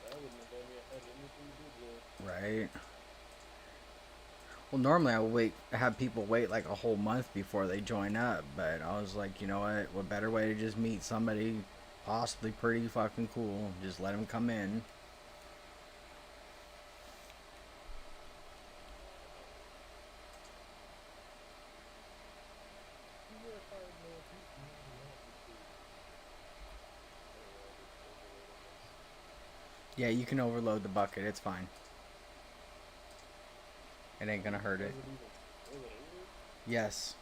I wouldn't have done it had anything to do with it. Right. Well, normally I would have people wait like a whole month before they join up, but I was like, you know what better way to just meet somebody possibly pretty fucking cool? Just let them come in. You work hard, man. You can do that too. Yeah, you can overload the bucket. It's fine. It ain't gonna hurt it. Does it even fill it over? Yes.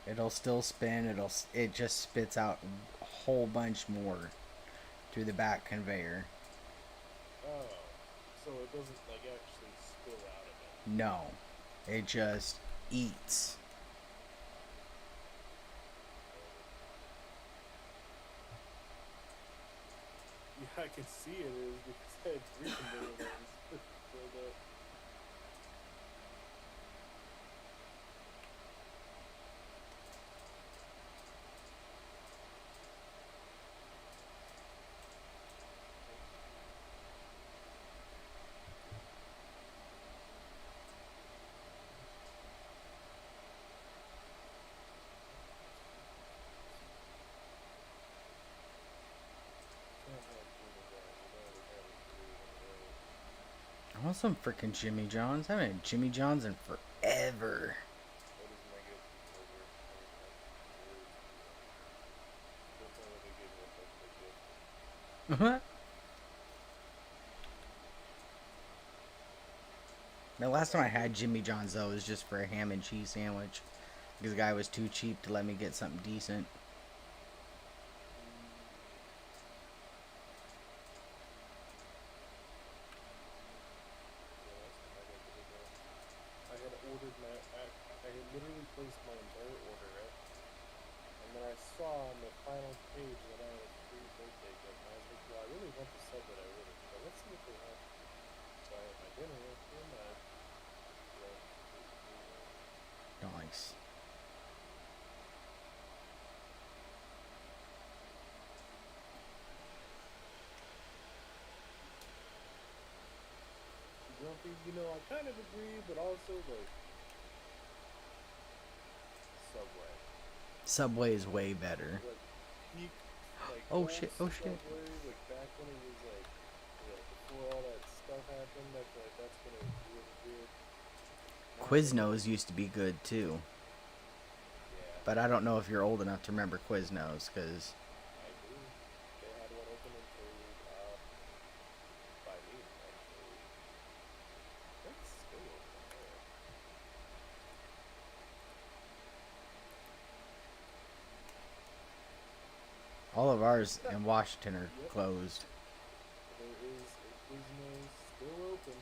It'll still spin. It just spits out a whole bunch more through the back conveyor. Oh. So it doesn't like actually spill out of it. No. It just eats. Yeah, I can see it is because I had 3 conveyor belts filled up. want some freaking Jimmy John's. I haven't had Jimmy John's in forever. What is my good burger? Definitely really good with like the dip. The last time I had Jimmy John's though was just for a ham and cheese sandwich, because the guy was too cheap to let me get something decent. Yeah, last time I got Jimmy John's, I had ordered I had literally placed my entire order, right? And then I saw on the final page that I had free birthday gift, and I was like, well, I really want the sub that I ordered, but let's see what they have. So I had my dinner and my Nice. Grumpy, you know, I kind of agree, but also like Subway. Subway is way better. Like peak, like Oh old shit! Oh shit! Subway, like back when it was like, before all that stuff happened. I feel like that's when it was really good. Now that Quiznos used to be good too, yeah, but I don't know if you're old enough to remember Quiznos, because I do. They had one open in Fairwood, by me actually. That's still open there. all of ours in Washington are Yep, closed. there is a Quiznos still open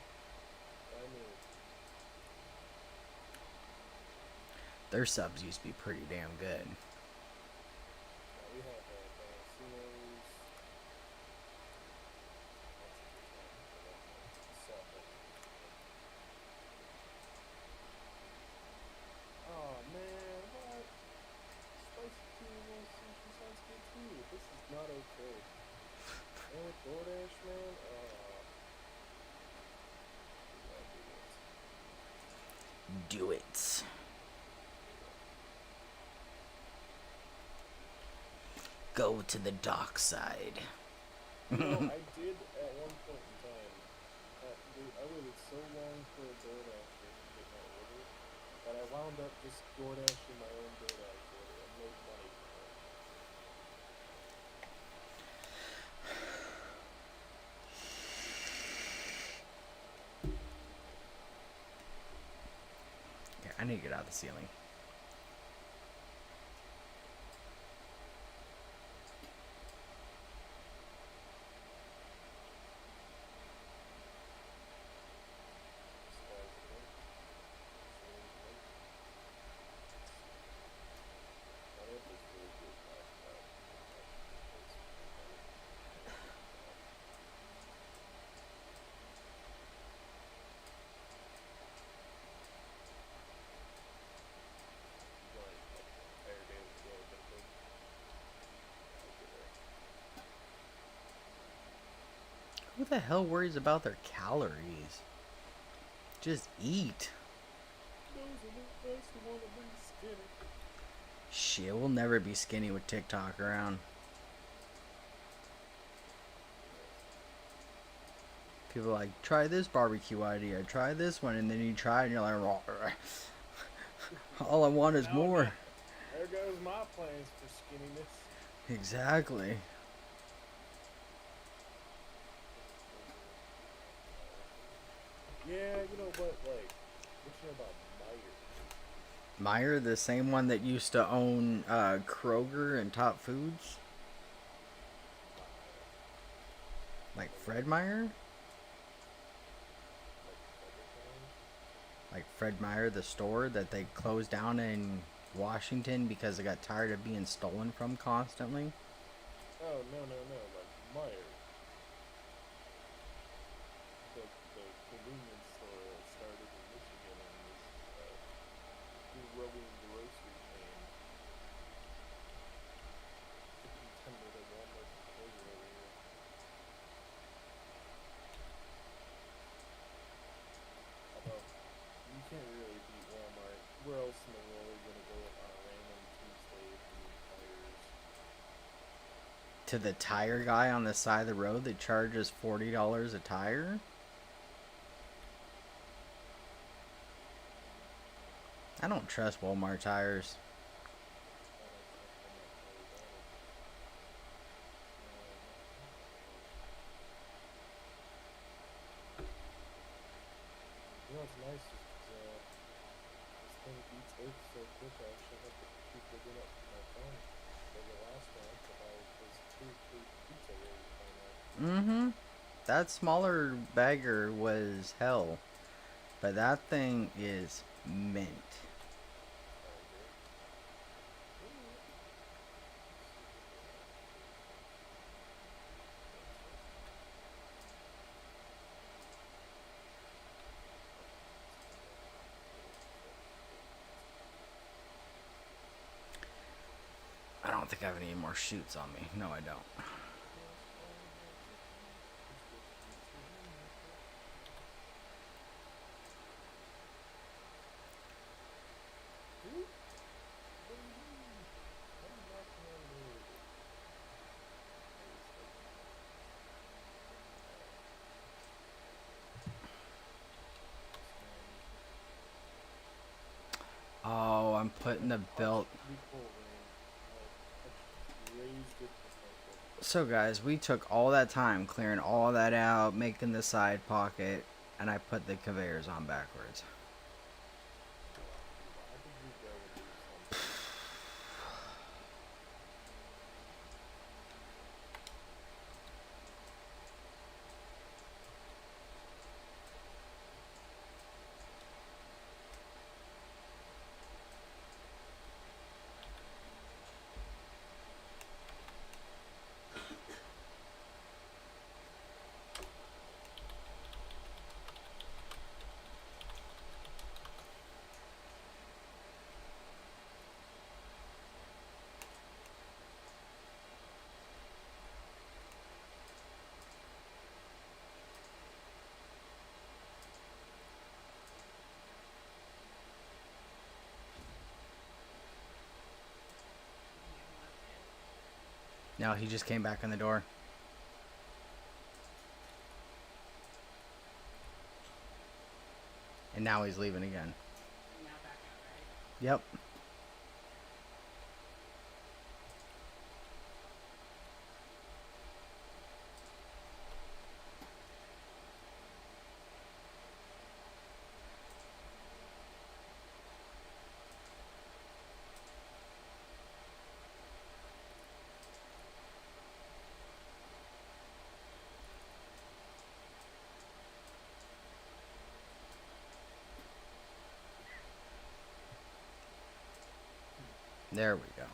by me. Their subs used to be pretty damn good. Now we have Dancino's. Oh man, what? Spicy tuna sushi sounds good too. This is not okay. And DoorDash, man. Do it. Go to the dark side. You know, I did at one point in time. I waited so long for a DoorDash to get my order that I wound up just DoorDashing my own DoorDash order and made money from it. Okay, I need to get out of the ceiling. Sky's the limit. Ceiling's the limit. What if it's really good last time? Like the entire day was well been cooked. Who the hell worries about their calories? Just eat. Those are the us who wanna be skinny. Shit, we'll never be skinny with TikTok around. People are like, try this barbecue idea, try this one, and then you try it and you're like, all I want is more. There goes my plans for skinniness. Exactly. Yeah, you know what? Like, what you know about Meyer? Meyer, the same one that used to own Kroger and Top Foods? Like Fred Meyer? Like Fred Meyer, the store that they closed down in Washington because it got tired of being stolen from constantly? Oh, no, like Meyer. The convenience store that started in Michigan and was growing grocery chain. The contender to Walmart and Kroger over here. Although, you can't really beat Walmart. Where else in the world are you gonna go on a random Tuesday to do tires? To the tire guy on the side of the road that charges $40 a tire? I don't trust Walmart tires. You know what's nice is this thing eats Earth so quick. I actually have to keep digging up my phone for the last one I have to buy because 2 or 3 pizza rolls by now. Mm-hmm. That smaller bagger was hell. But that thing is mint. Oh, great. Ooh. Let's see what they have here. Interesting. Pizza Hut. Little Pizza Hut. I don't think I have any more shoots on me. No, I don't. Just order chicken. It's the pizza you make it. Ooh, baby! Come back, my lord. Where's the guy? Alright. This man Oh, I'm had putting a the belt. quadruple ring. I raised it if I could. So, guys, we took all that time clearing all that out, making the side pocket, and I put the conveyors on backwards. Why did you go and do something? He may have left yet. Now he just came back in the door. And now he's leaving again. And now back out, right? Yep. There we go.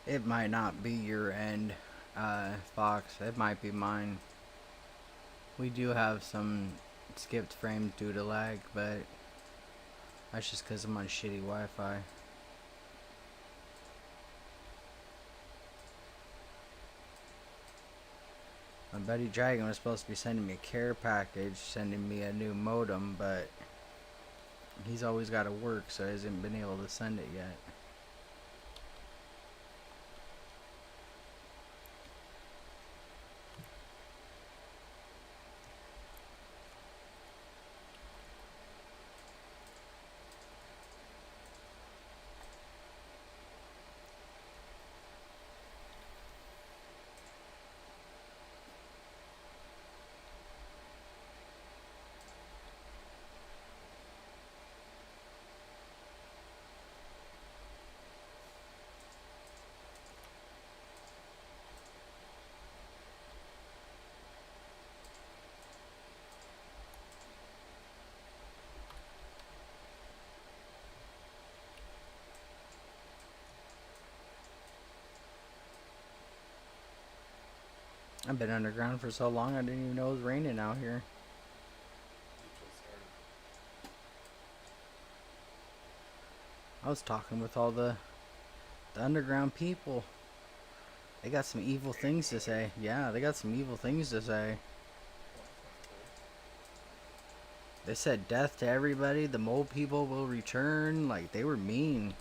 It might not be your end, Fox. It might be mine. We do have some skipped frames due to lag, but that's just because I'm on shitty Wi-Fi. My buddy Dragon was supposed to be sending me a care package, sending me a new modem, but he's always got to work, so he hasn't been able to send it yet. I've been underground for so long I didn't even know it was raining out here. It just started. I was talking with all the underground people. They got some evil things to say. Yeah, they got some evil things to say. Well, that's not good. They said death to everybody. The mole people will return. Like, they were mean.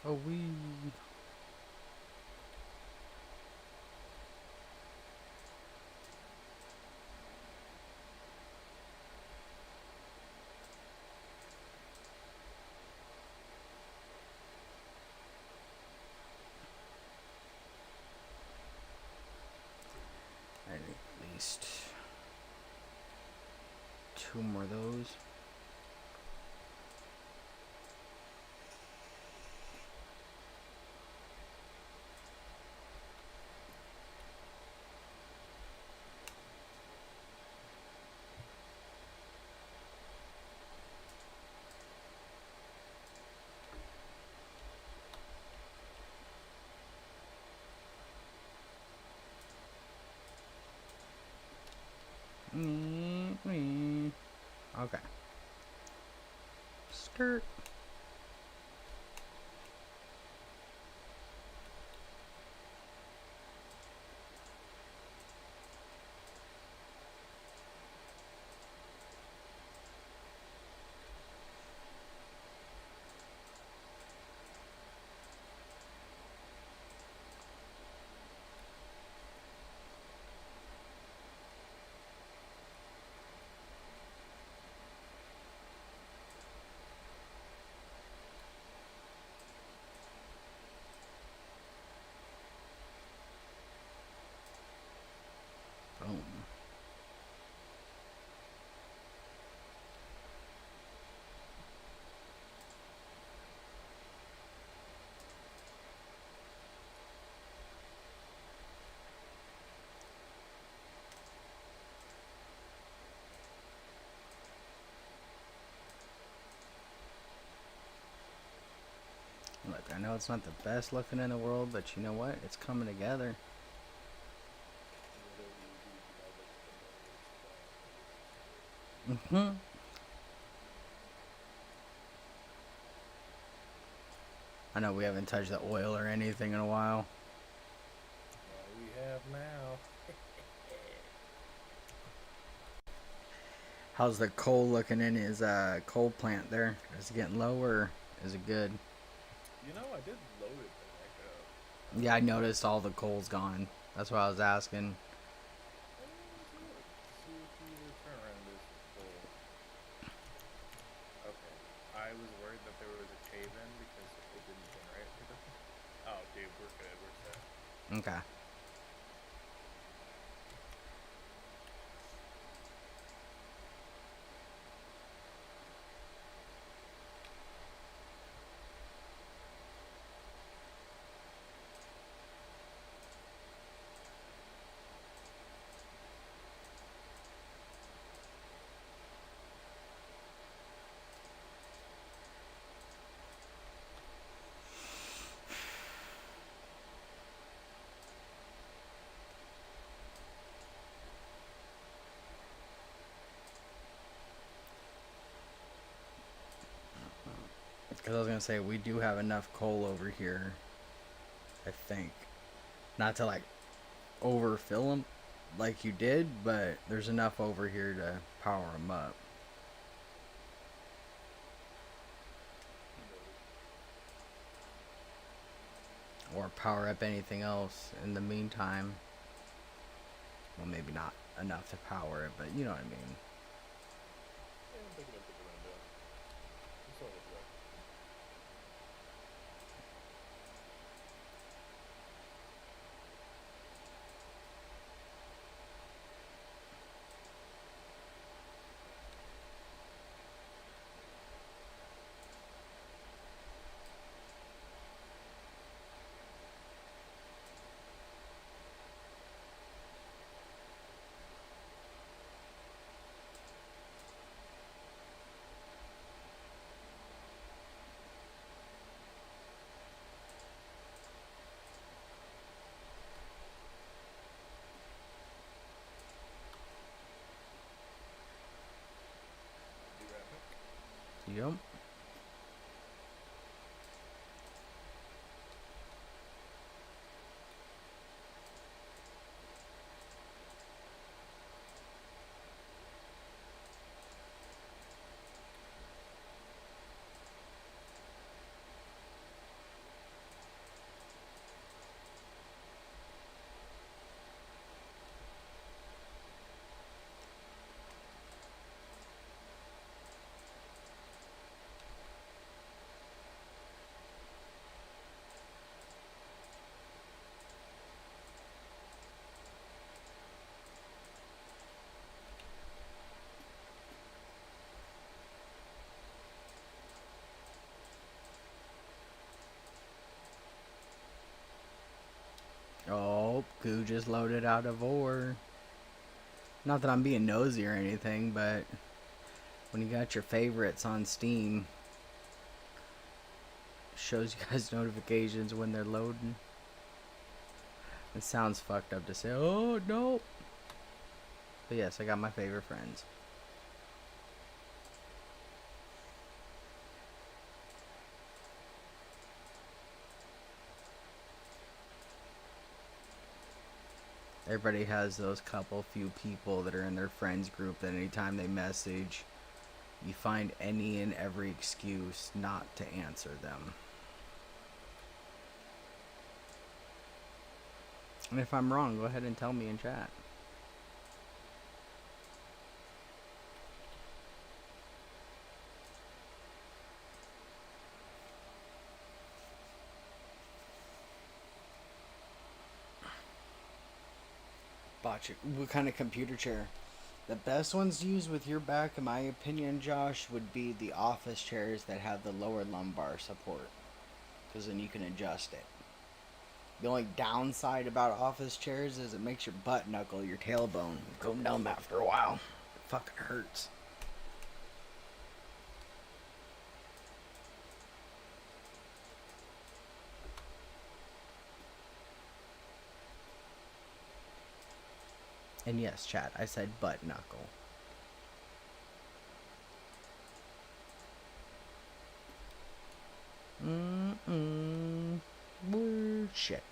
Oh, we. I need at least 2 more of those. Okay. Skirt. I know it's not the best looking in the world, but you know what? It's coming together. Whatever you do, do not look at the money. It's fine. Hmm. I know we haven't touched the oil or anything in a while. We have now. How's the coal looking in his coal plant there? Is it getting low or is it good? You know, I did load it back up. Yeah, I noticed all the coal's gone. That's why I was asking. Let's look. See what the turnaround is for coal. Okay. I was worried that there was a cave-in because it didn't generate anything. Oh, dude, we're good. We're set. Okay. Because I was going to say, we do have enough coal over here, I think. Not to, like, overfill them like you did, but there's enough over here to power them up. Or power up anything else in the meantime. Well, maybe not enough to power it, but you know what I mean. Yeah, I'm picking up what I'm doing. It's almost done. Be right back. Yep. Oh, goo just loaded out of ore. Not that I'm being nosy or anything, but when you got your favorites on Steam, it shows you guys notifications when they're loading. It sounds fucked up to say, oh no. But yes, I got my favorite friends. Everybody has those couple few people that are in their friends group that anytime they message, you find any and every excuse not to answer them. And if I'm wrong, go ahead and tell me in chat. Botch it. What kind of computer chair? The best ones to use with your back, in my opinion, Josh, would be the office chairs that have the lower lumbar support. Because then you can adjust it. The only downside about office chairs is it makes your butt knuckle, your tailbone, go numb after a while. It fucking hurts. And yes, chat, I said butt knuckle. Bullshit.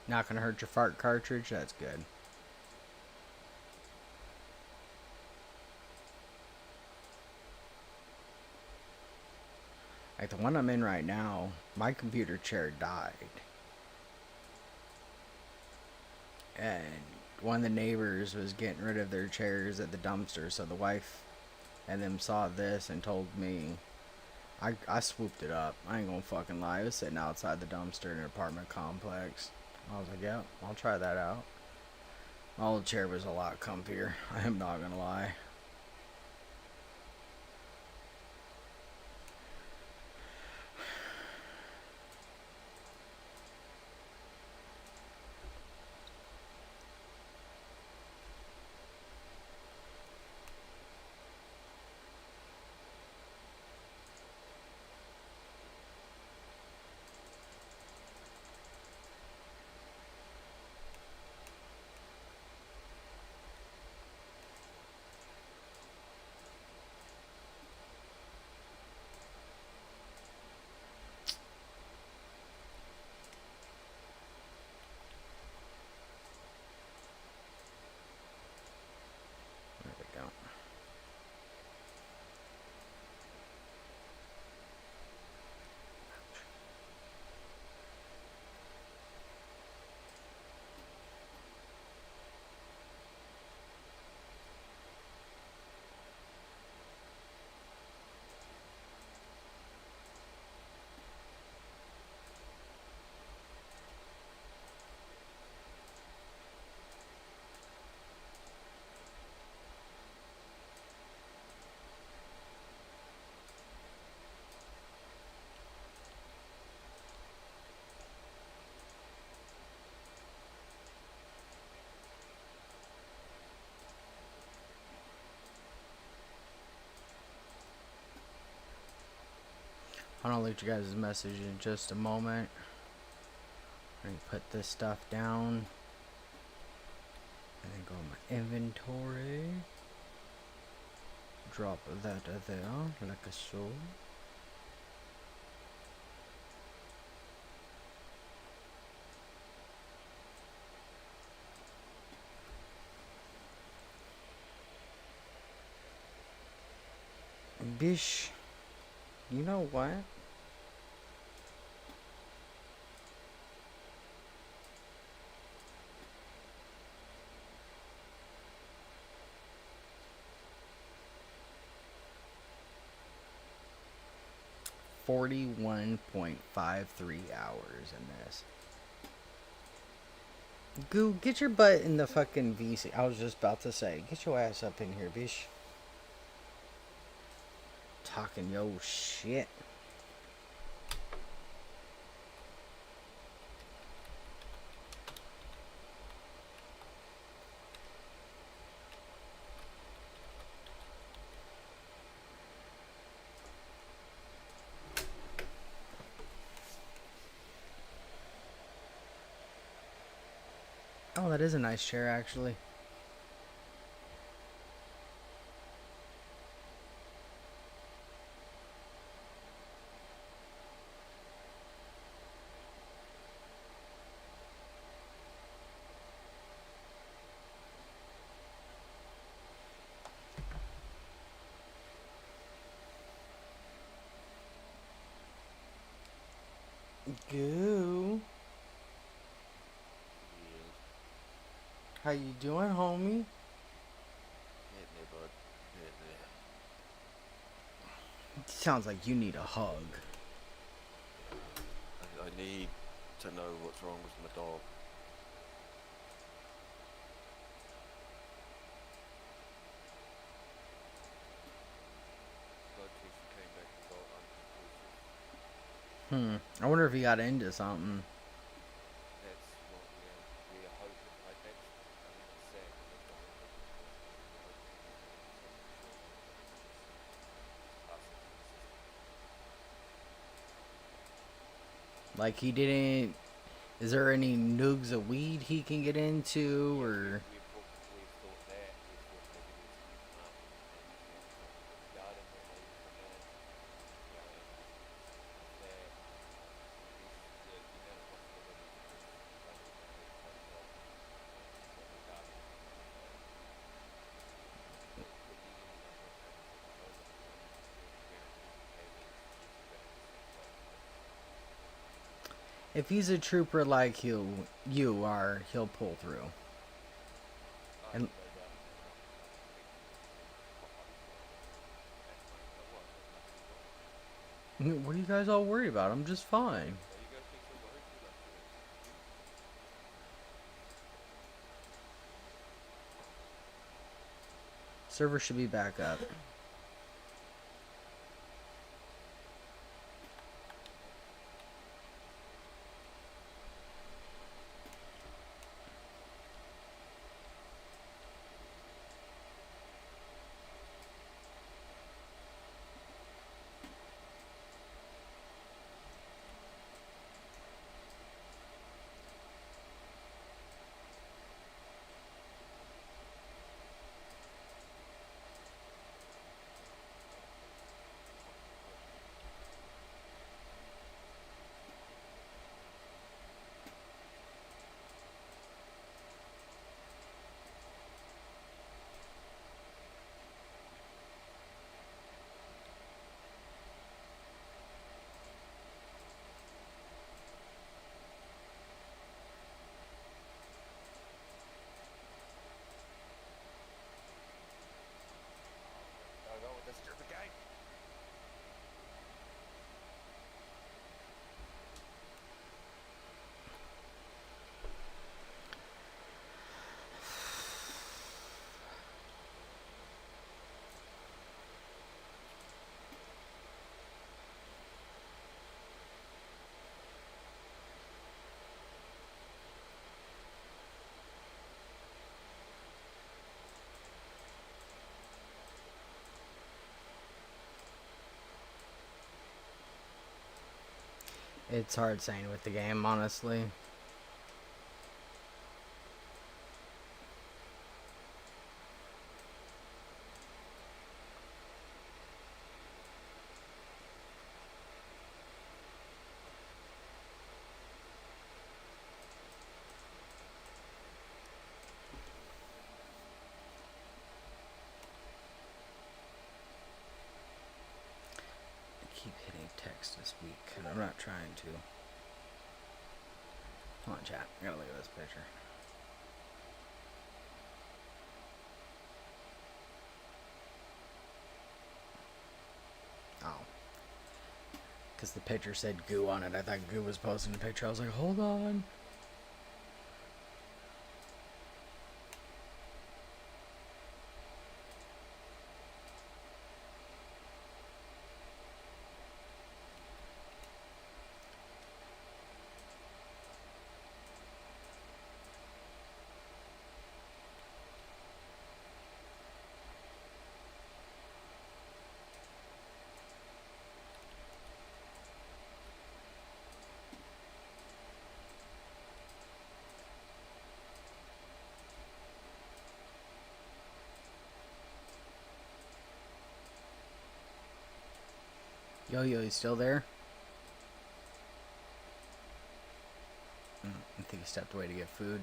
Not gonna hurt your fart cartridge? That's good. Like the one I'm in right now, my computer chair died. And one of the neighbors was getting rid of their chairs at the dumpster, so the wife and them saw this and told me. I swooped it up. I ain't gonna fucking lie. It was sitting outside the dumpster in an apartment complex. I was like, yeah, I'll try that out. My old chair was a lot comfier. I am not gonna lie. There we go. I'll leave you guys a message in just a moment. I'm gonna put this stuff down. And then go in my inventory. Drop that there, like so. Bish, you know what? $41.53 hours in this. Goo, get your butt in the fucking VC. I was just about to say, get your ass up in here, bish. Talking yo shit. Oh, that is a nice chair, actually. Goo. How you doing, homie? Getting there, bud. Getting there. Sounds like you need a hug. I need to know what's wrong with my dog. Blood tissue came back result unconclusive. I wonder if he got into something. That's what we are hoping. Like that's, I mean, it's sad because that's what we're hoping for. We're hoping for something short term, but it's just us into the system. Like he didn't. Is there any noogs of weed he can get into, Yeah, or we've thought that. We've thought maybe there's and something with the garden that maybe come in, and with that, the amount of possibilities of this running around is so small. So the garden could be any number of things. At the moment, we're guaranteed KVs is about the same way. if he's a trooper like you are, he'll pull through. I And have no doubt in that. I'm expecting him to pop up tomorrow morning at home. But what? What's nothing is wrong? what are you guys all worried about? I'm just fine. Why you guys being so worried? You're like you're cute. Server should be back up. Gotta go with this stupid game. It's hard saying with the game, honestly. I keep hitting text to speak, and I'm not trying to. Come on, chat. I gotta look at this picture. Oh. Because the picture said goo on it. I thought goo was posting the picture. I was like, hold on. Yo, you still there? I think he stepped away to get food.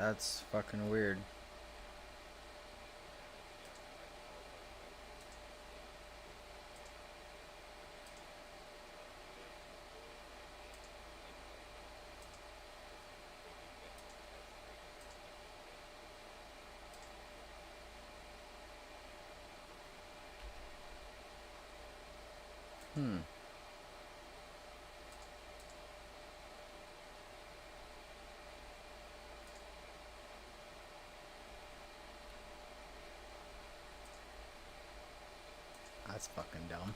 That's fucking weird. Hmm. That's fucking dumb.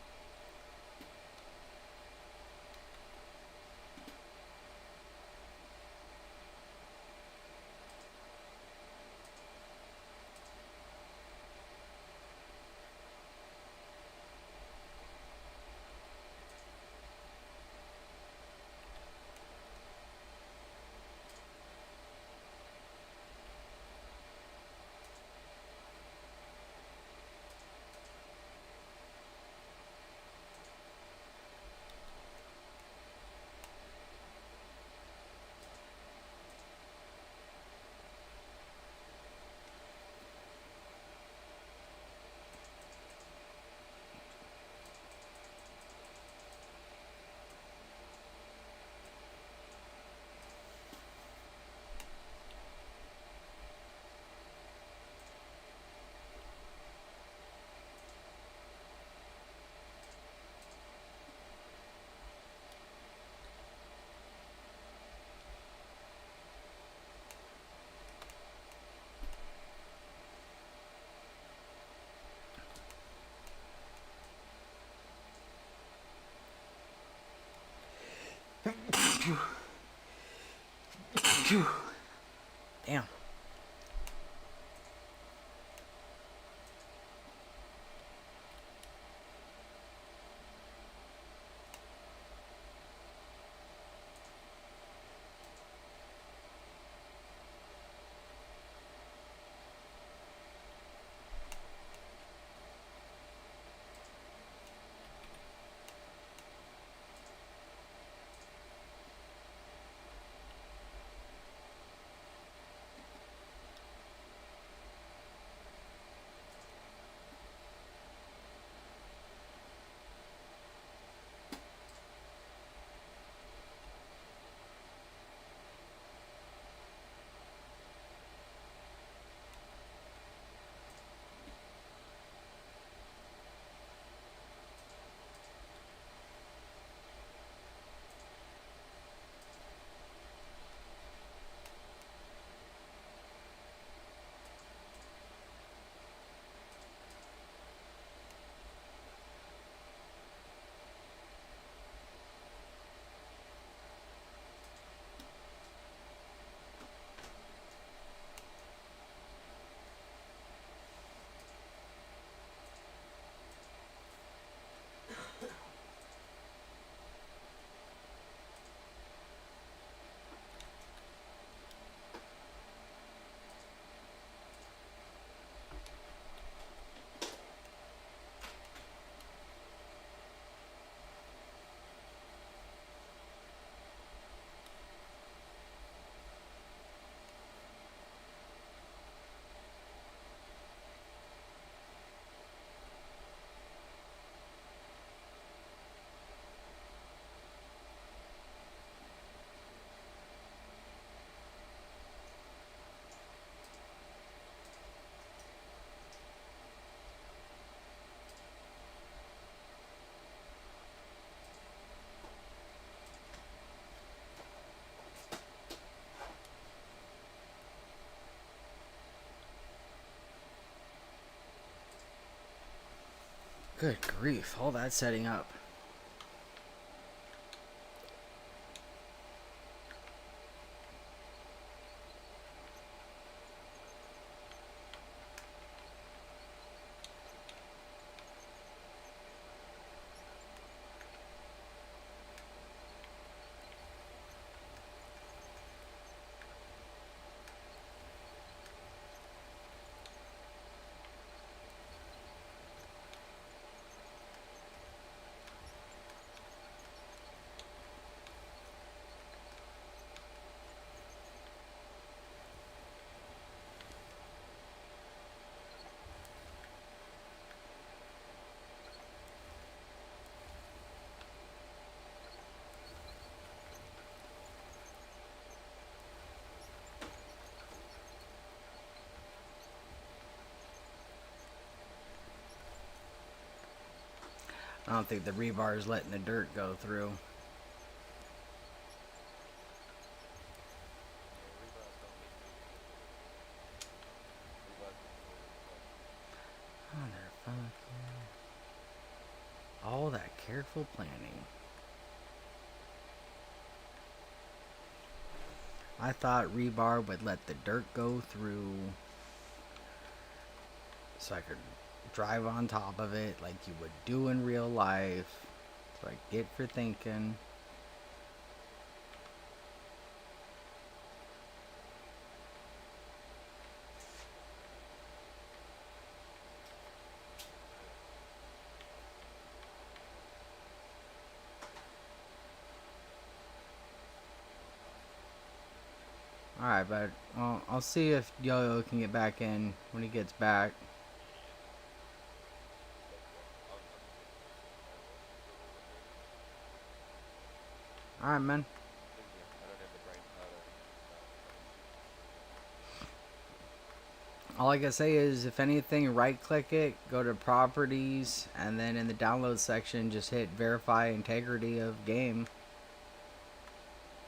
Damn. Good grief. All that setting up. I don't think the rebar is letting the dirt go through. Yeah, rebars don't mean to get through the door. Rebars mean to hold it in place. Motherfucker. All that careful planning. I thought rebar would let the dirt go through so I could drive on top of it like you would do in real life. So I get for thinking. Alright, but well, I'll see if Yo-Yo can get back in when he gets back. Okay, yeah. I'll just take care of it tomorrow while you're still over here. Alright, man. Cause yeah, I don't have the brain power to even start troubleshooting this shit right now. All I can say is if anything, right click it, go to properties, and then in the download section just hit verify integrity of game.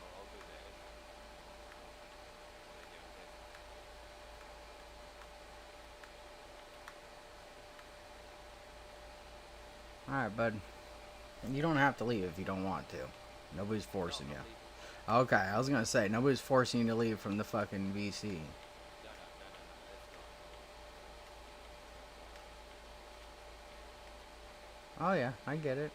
I'll do that. But yeah, thanks, man. Alright, bud. You don't have to leave if you don't want to. Nobody's No, forcing I'm you. leaving. Okay, I was gonna say, nobody's forcing you to leave from the fucking VC. No. That's not how it works. Oh yeah, I get it.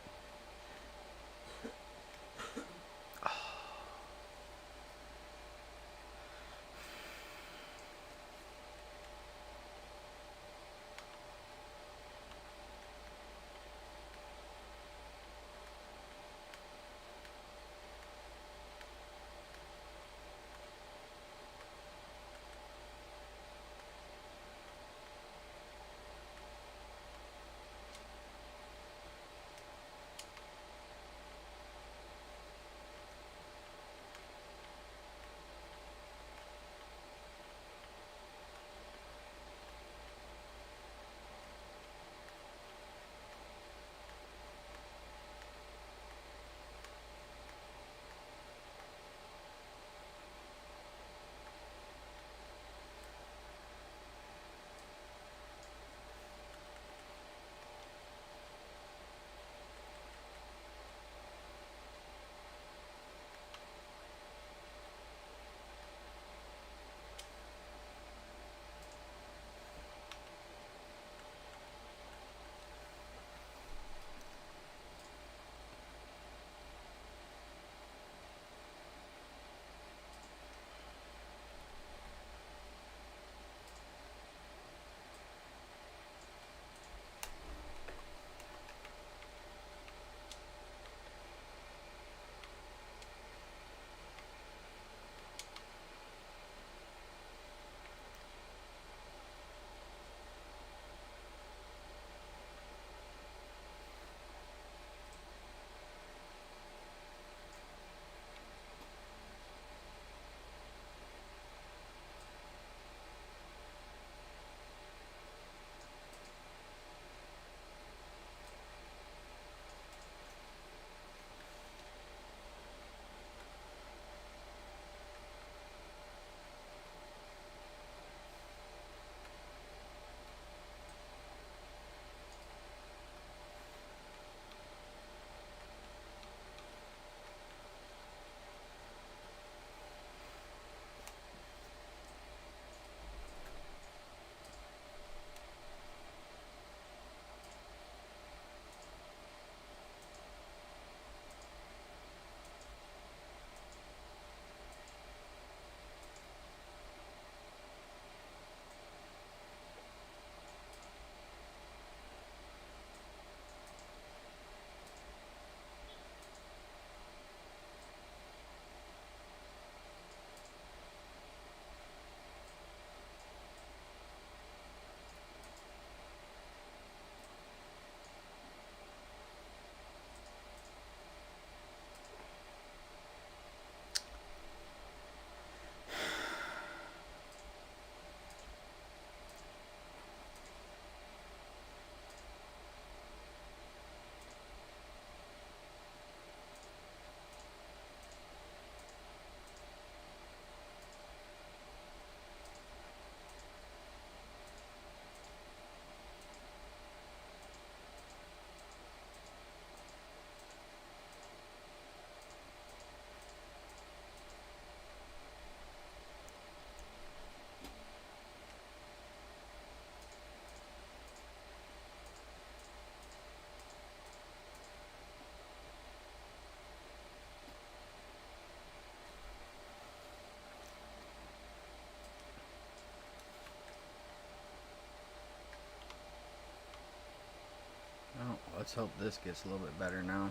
Let's hope this gets a little bit better now.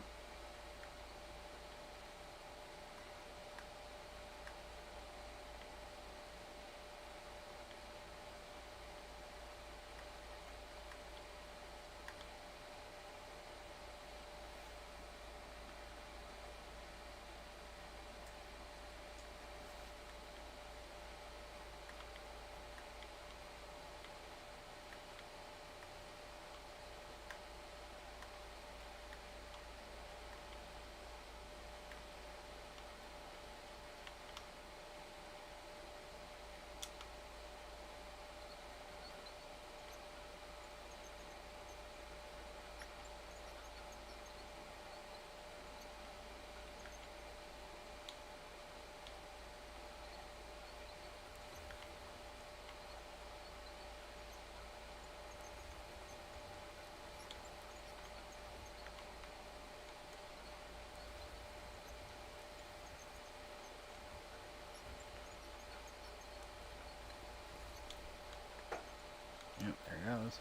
Yep, there it goes.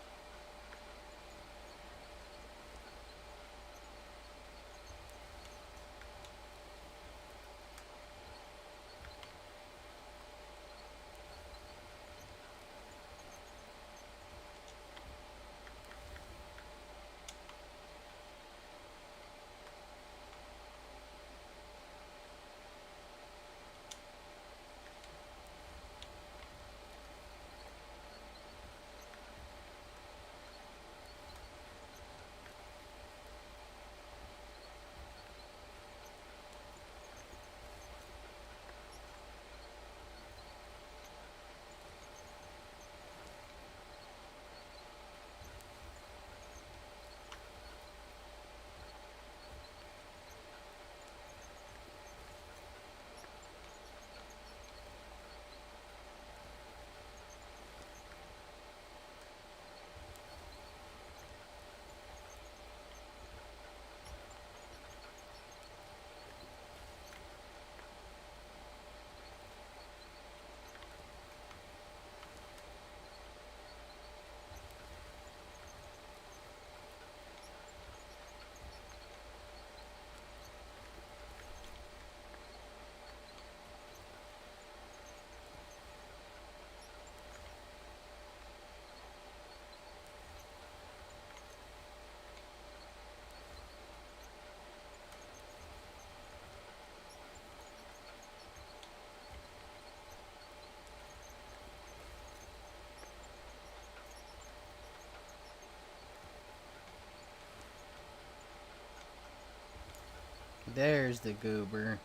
There's the goober.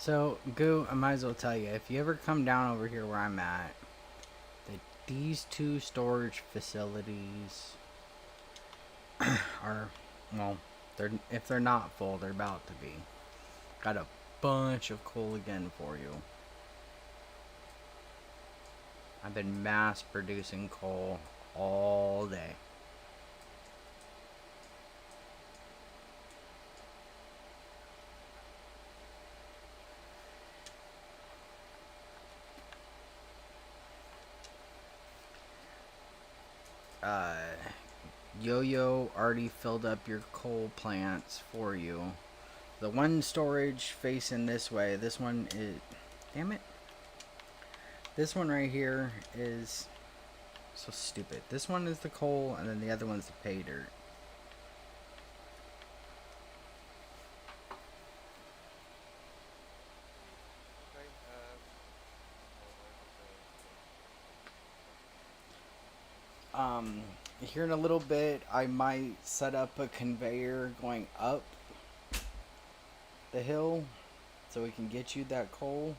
So, Goo, I might as well tell you, if you ever come down over here where I'm at, these two storage facilities are, well, if they're not full, they're about to be. Got a bunch of coal again for you. I've been mass producing coal all day. Yo-Yo already filled up your coal plants for you. The one storage facing this way, this one is... Damn it. This one right here is... So stupid. This one is the coal, and then the other one's the pay dirt. Okay, Here in a little bit, I might set up a conveyor going up the hill so we can get you that coal.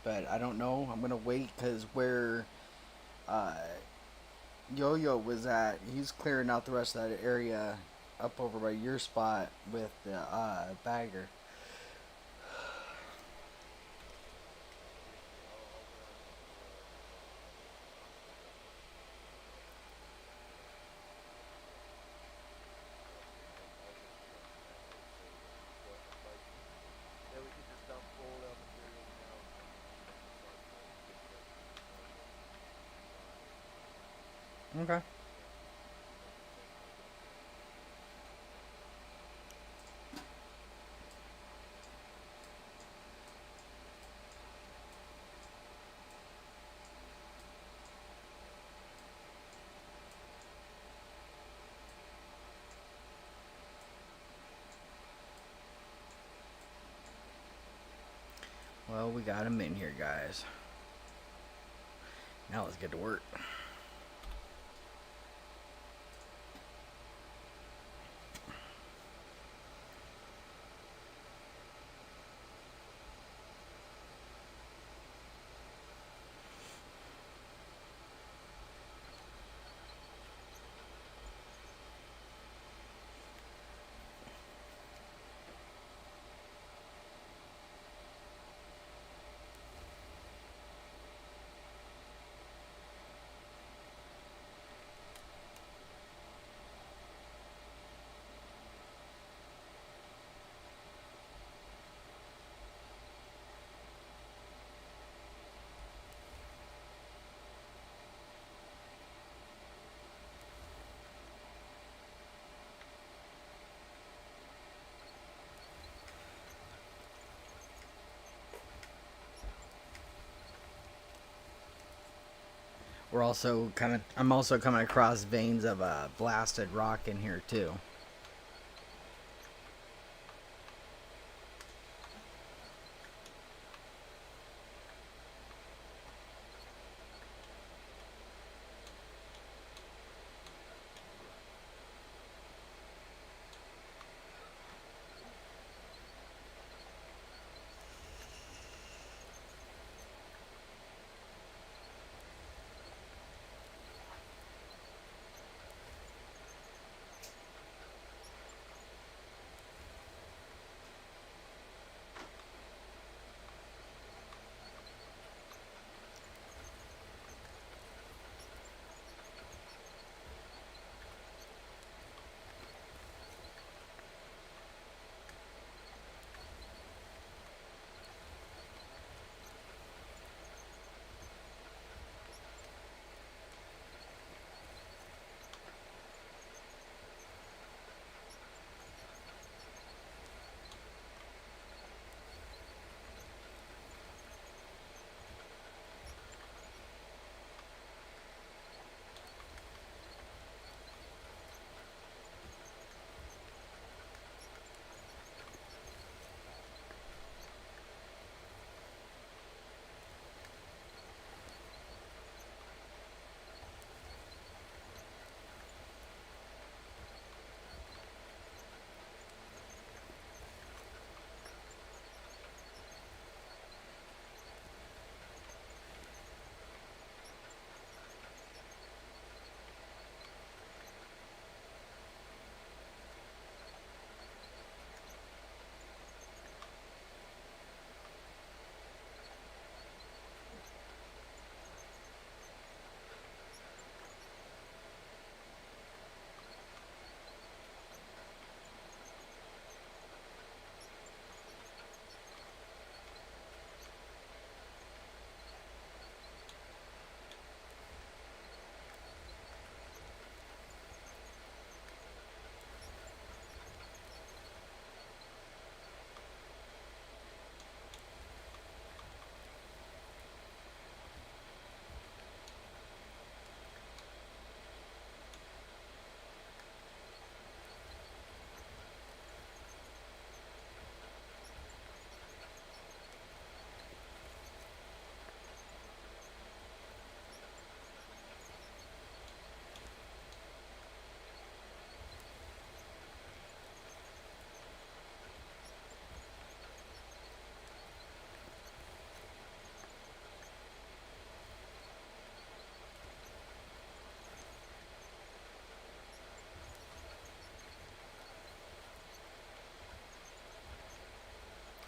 But I don't know. I'm gonna wait because where uh, Yo-Yo was at, he's clearing out the rest of that area up over by your spot with the bagger. Yeah, I'll run I'll just run some arrows so what if I yeah, we can just dump all our materials now and then when we decide to get the rest of it tomorrow morning, it'll be fine. Okay. Yeah, that's no concern. Well, we got him in here, guys. Now let's get to work. We're also I'm also coming across veins of blasted rock in here too.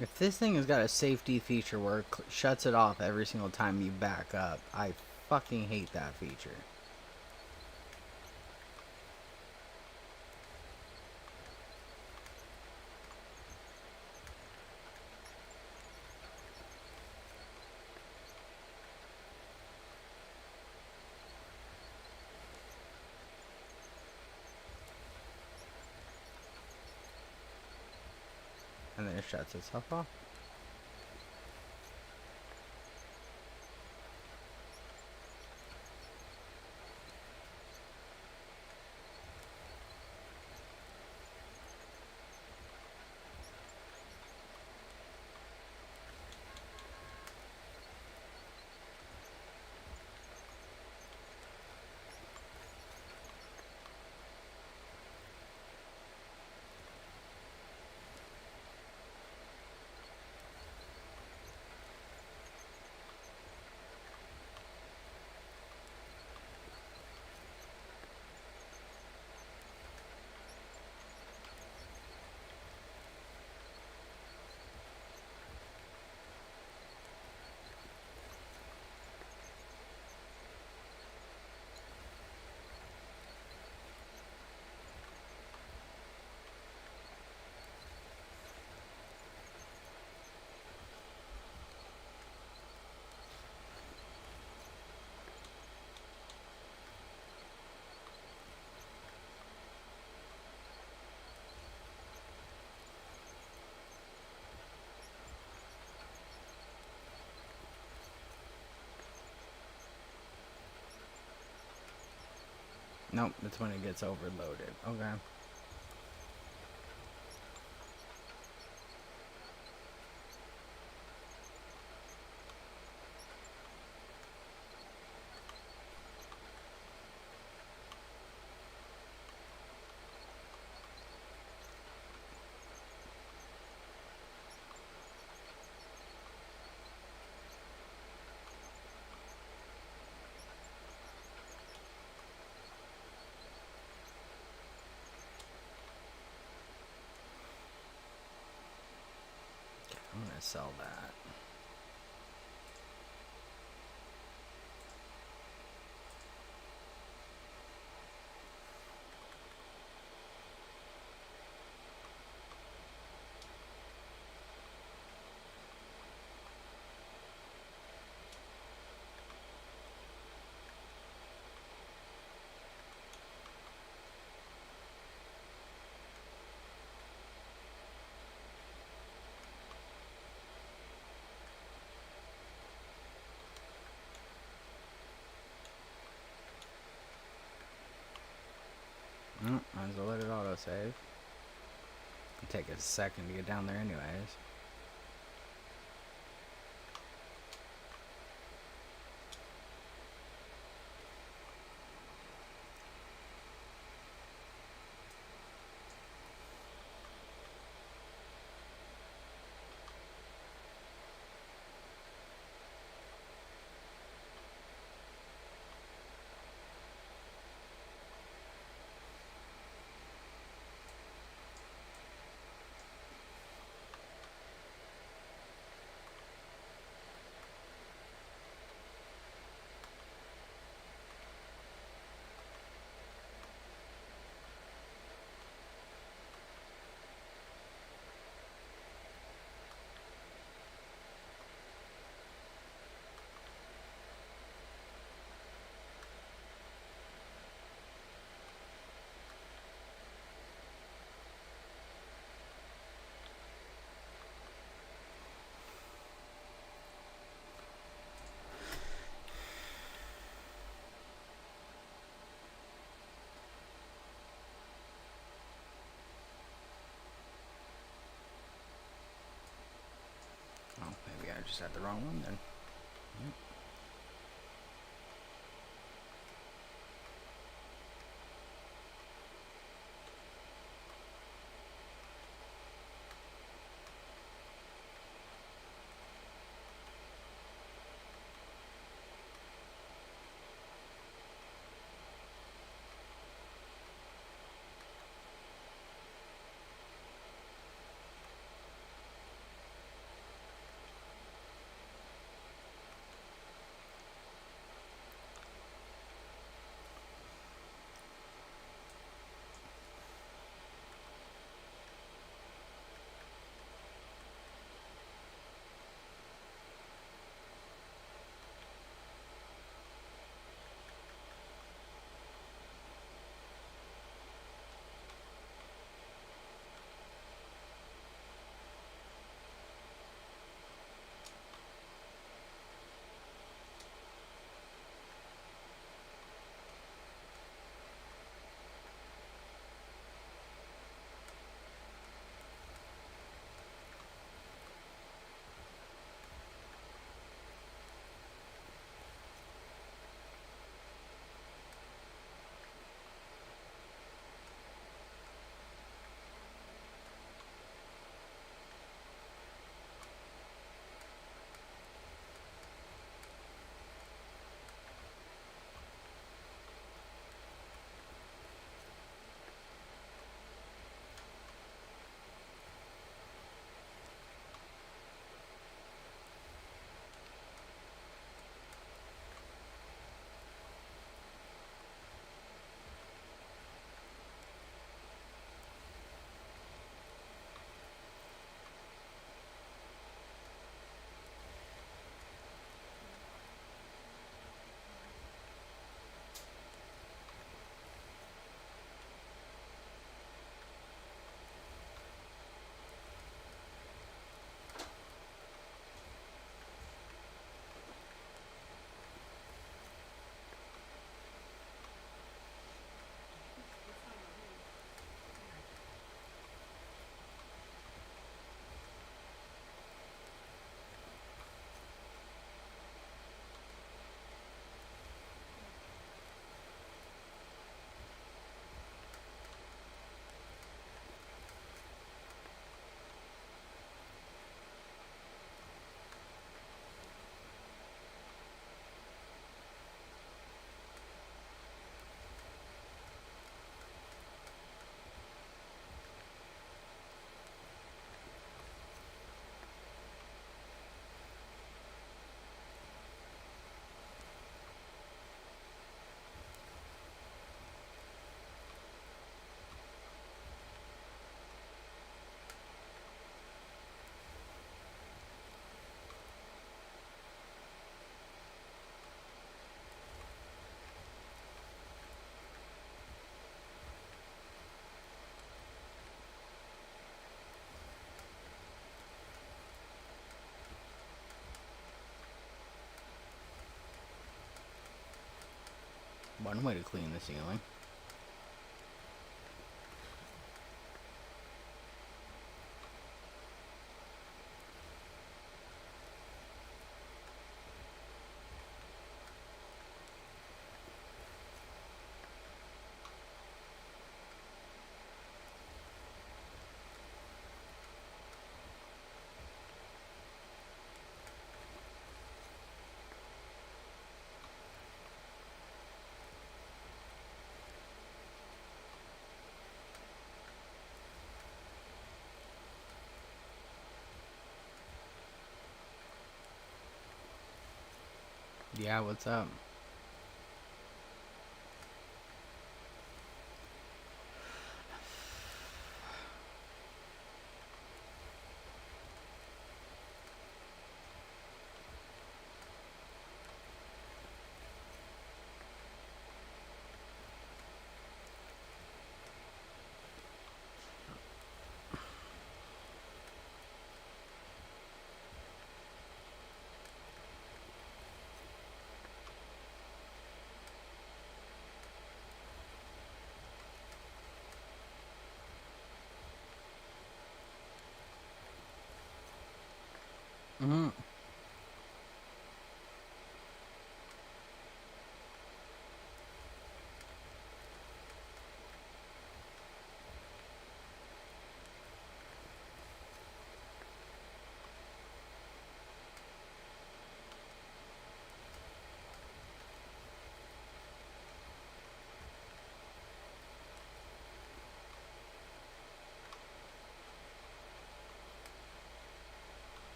If this thing has got a safety feature where it shuts it off every single time you back up, I fucking hate that feature. And then it shuts itself off. Nope, that's when it gets overloaded. Okay. I'm gonna sell that. Might as well let it autosave. It'll take a second to get down there anyways. Oh, maybe I just had the wrong one then. Yep. One way to clean the ceiling. Yeah, what's up? Mm-hmm.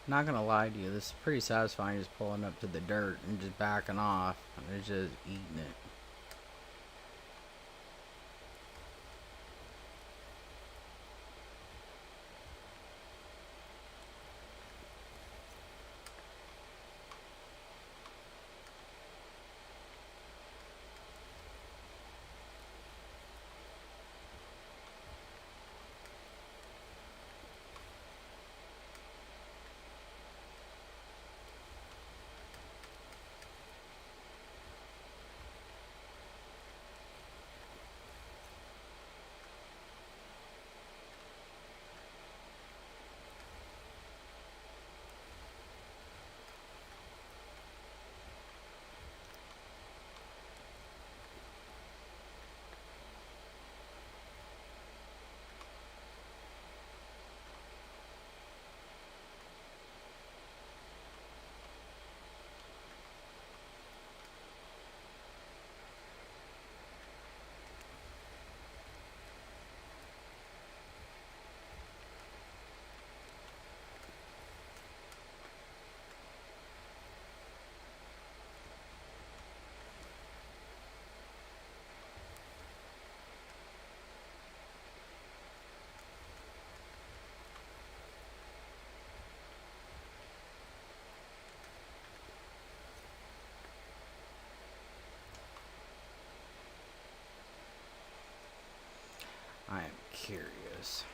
Not gonna lie to you, this is pretty satisfying just pulling up to the dirt and just backing off and it's just eating it. I am curious.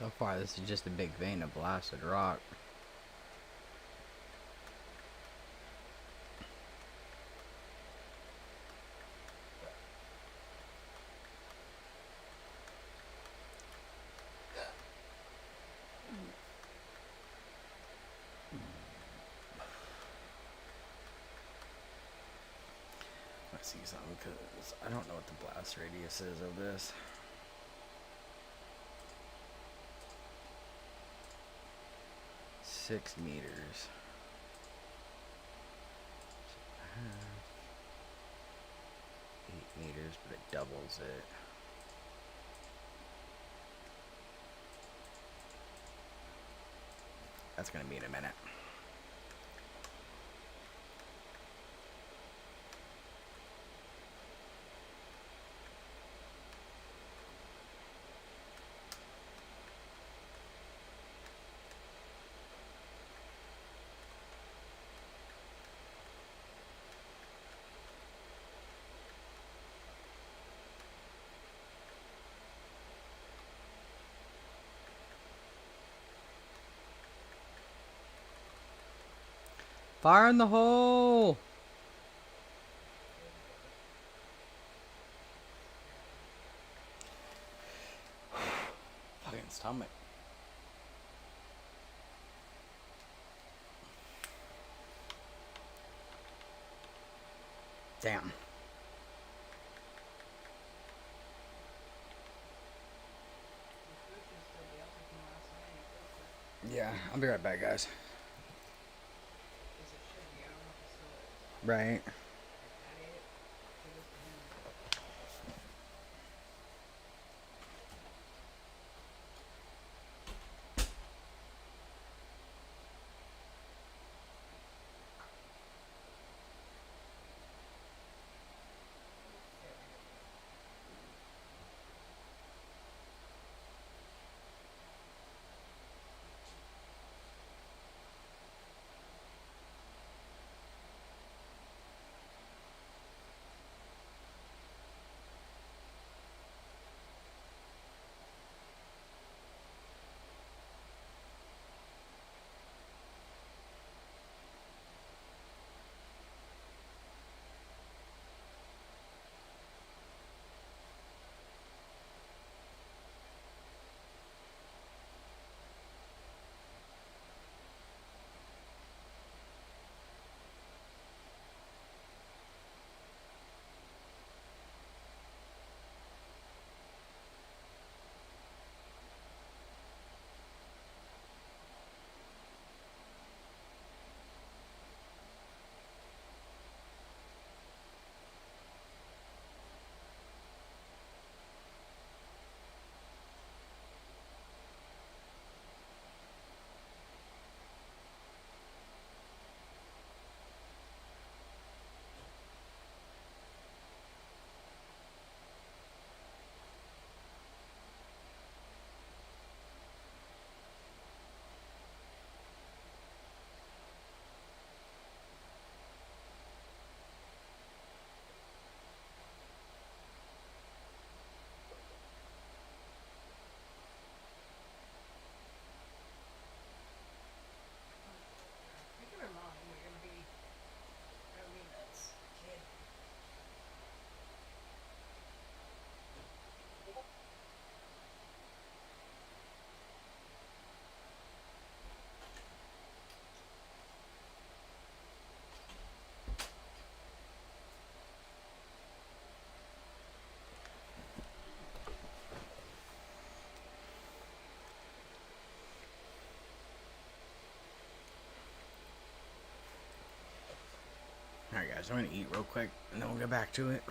So far, this is just a big vein of blasted rock. Let's see something, because I don't know what the blast radius is of this. Six meters. 8 meters, but it doubles it. That's gonna be in a minute. Fire in the hole! Fucking stomach. Damn. Your food should still be out there from last night. You cooked it. Yeah, I'll be right back, guys. Guess it should be. I don't know if it still is. Right. If Dad ate it, kudos to him. There we go. I can remind you, you're gonna be driving me nuts, kid. Alright, guys, I'm gonna eat real quick, and then we'll get back to it.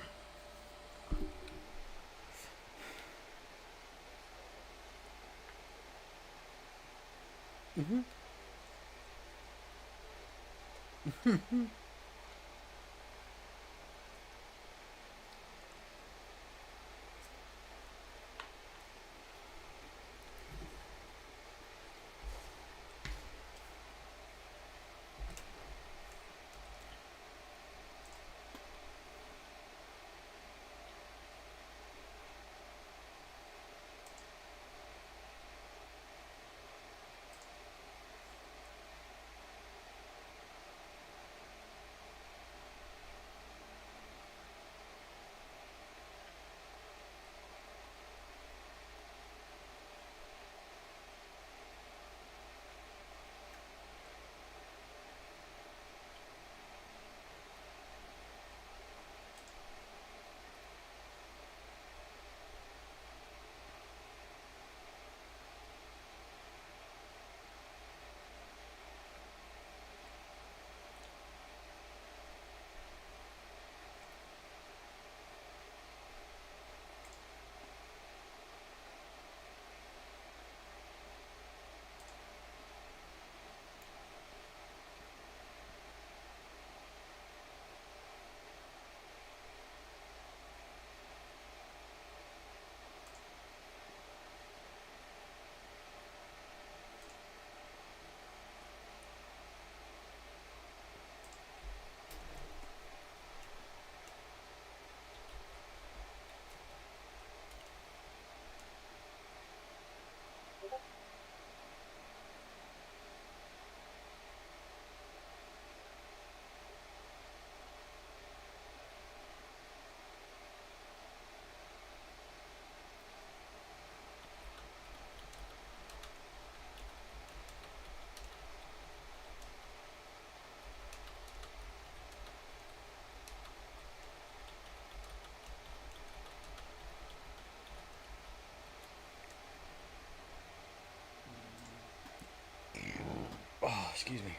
Excuse me.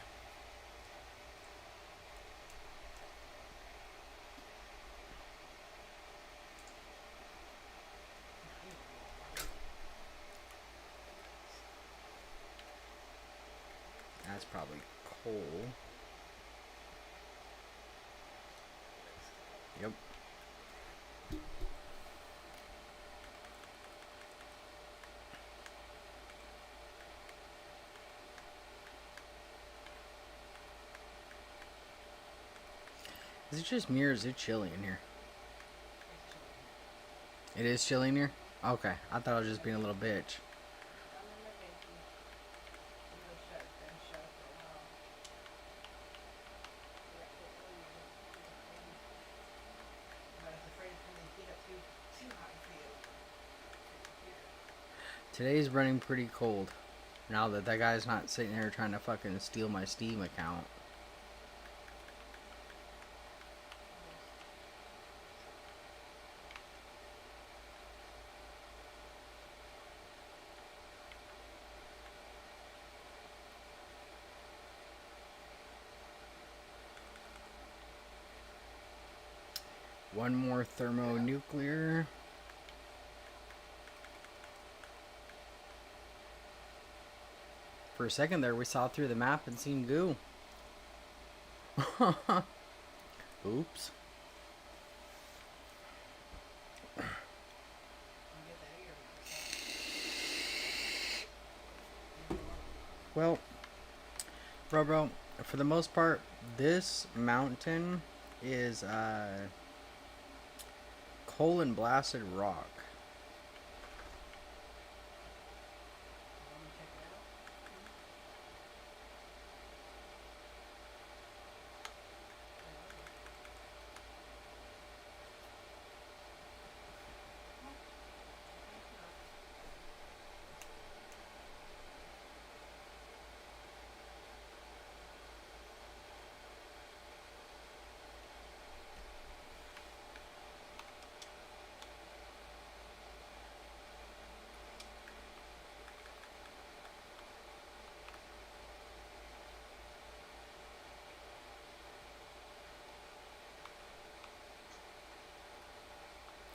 That's probably coal. Yep. Is it just me or is it chilly in here? It is chilly in here? Okay. I thought I was just being a little bitch. I'm in my banky. I'm gonna shut then shut for a while. Yeah, what were you? I was afraid to turn the heat up too high for you. For your computer. Today's running pretty cold. Now that that guy's not sitting there trying to fucking steal my Steam account. One more thermonuclear. For a second there, we saw through the map and seen goo. Oops. Get that ear Well, bro, for the most part, this mountain is coal and blasted rock. Want to check it out?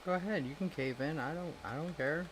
Go ahead, you can cave in. I don't care.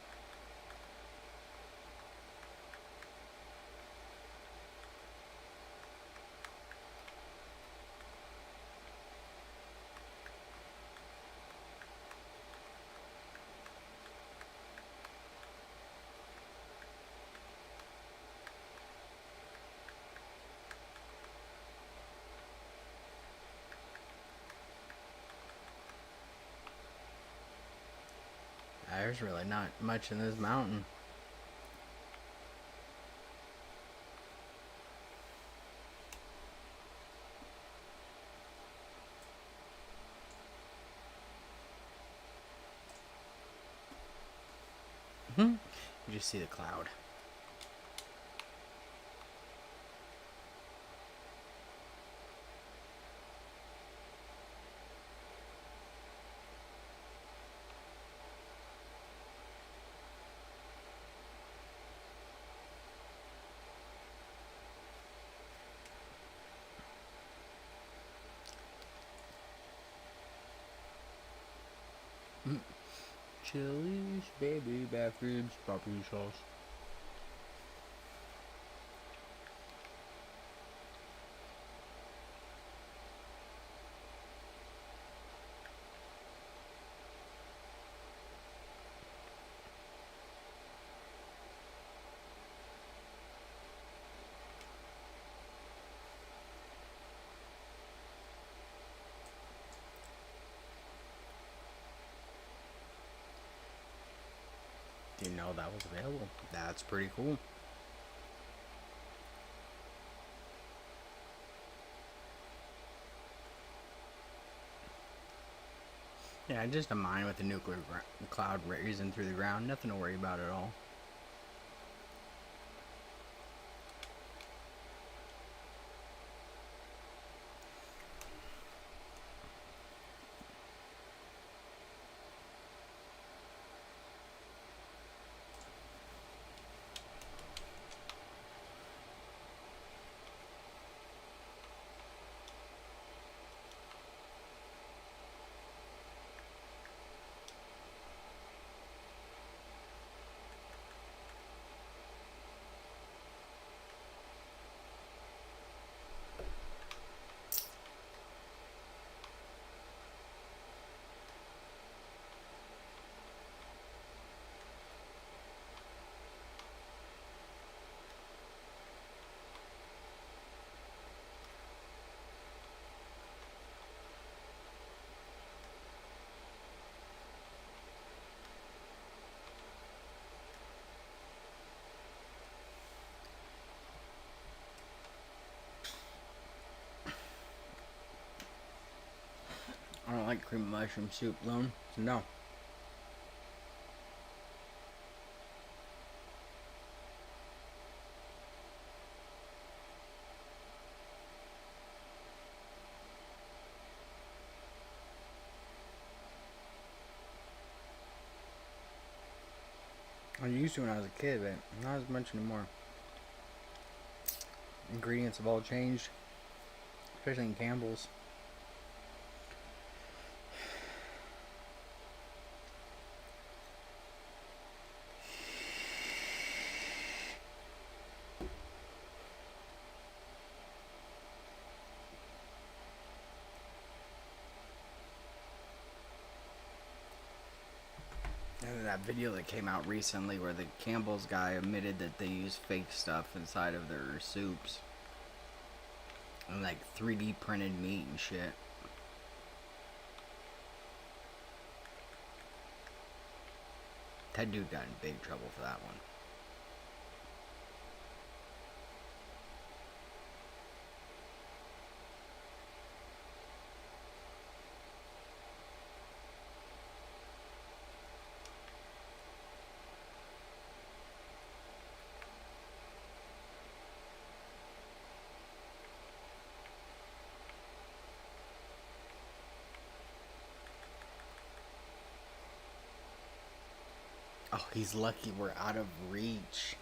There's really not much in this mountain. You just see the cloud. Chili's, baby, back ribs, barbecue sauce. Didn't know that was available. That's pretty cool. Yeah, just a mine with a nuclear cloud raising through the ground. Nothing to worry about at all. don't like cream of mushroom soup, Lone. No. I used to when I was a kid, but not as much anymore. Ingredients have all changed, especially in Campbell's. And that video that came out recently where the Campbell's guy admitted that they use fake stuff inside of their soups. And like 3D printed meat and shit. That dude got in big trouble for that one. Oh, he's lucky we're out of reach.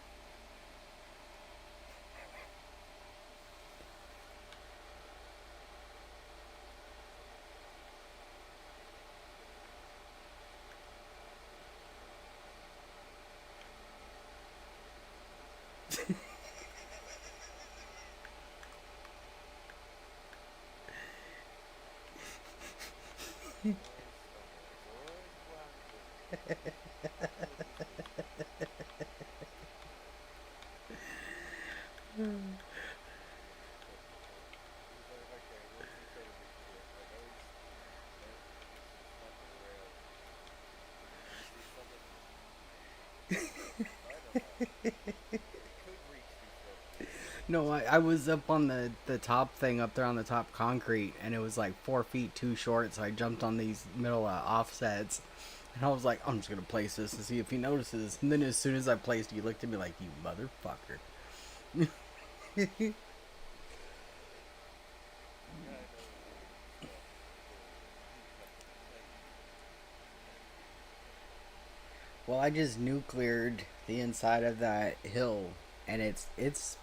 No, I was up on the top thing up there on the top concrete, and it was like 4 feet too short, so I jumped on these middle offsets. And I was like, I'm just going to place this and see if he notices. And then as soon as I placed it, he looked at me like, you motherfucker. Well, I just nucleared the inside of that hill, and it's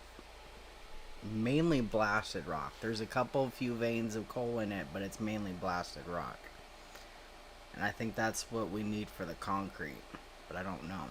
mainly blasted rock. There's a few veins of coal in it, but it's mainly blasted rock. And I think that's what we need for the concrete, but I don't know.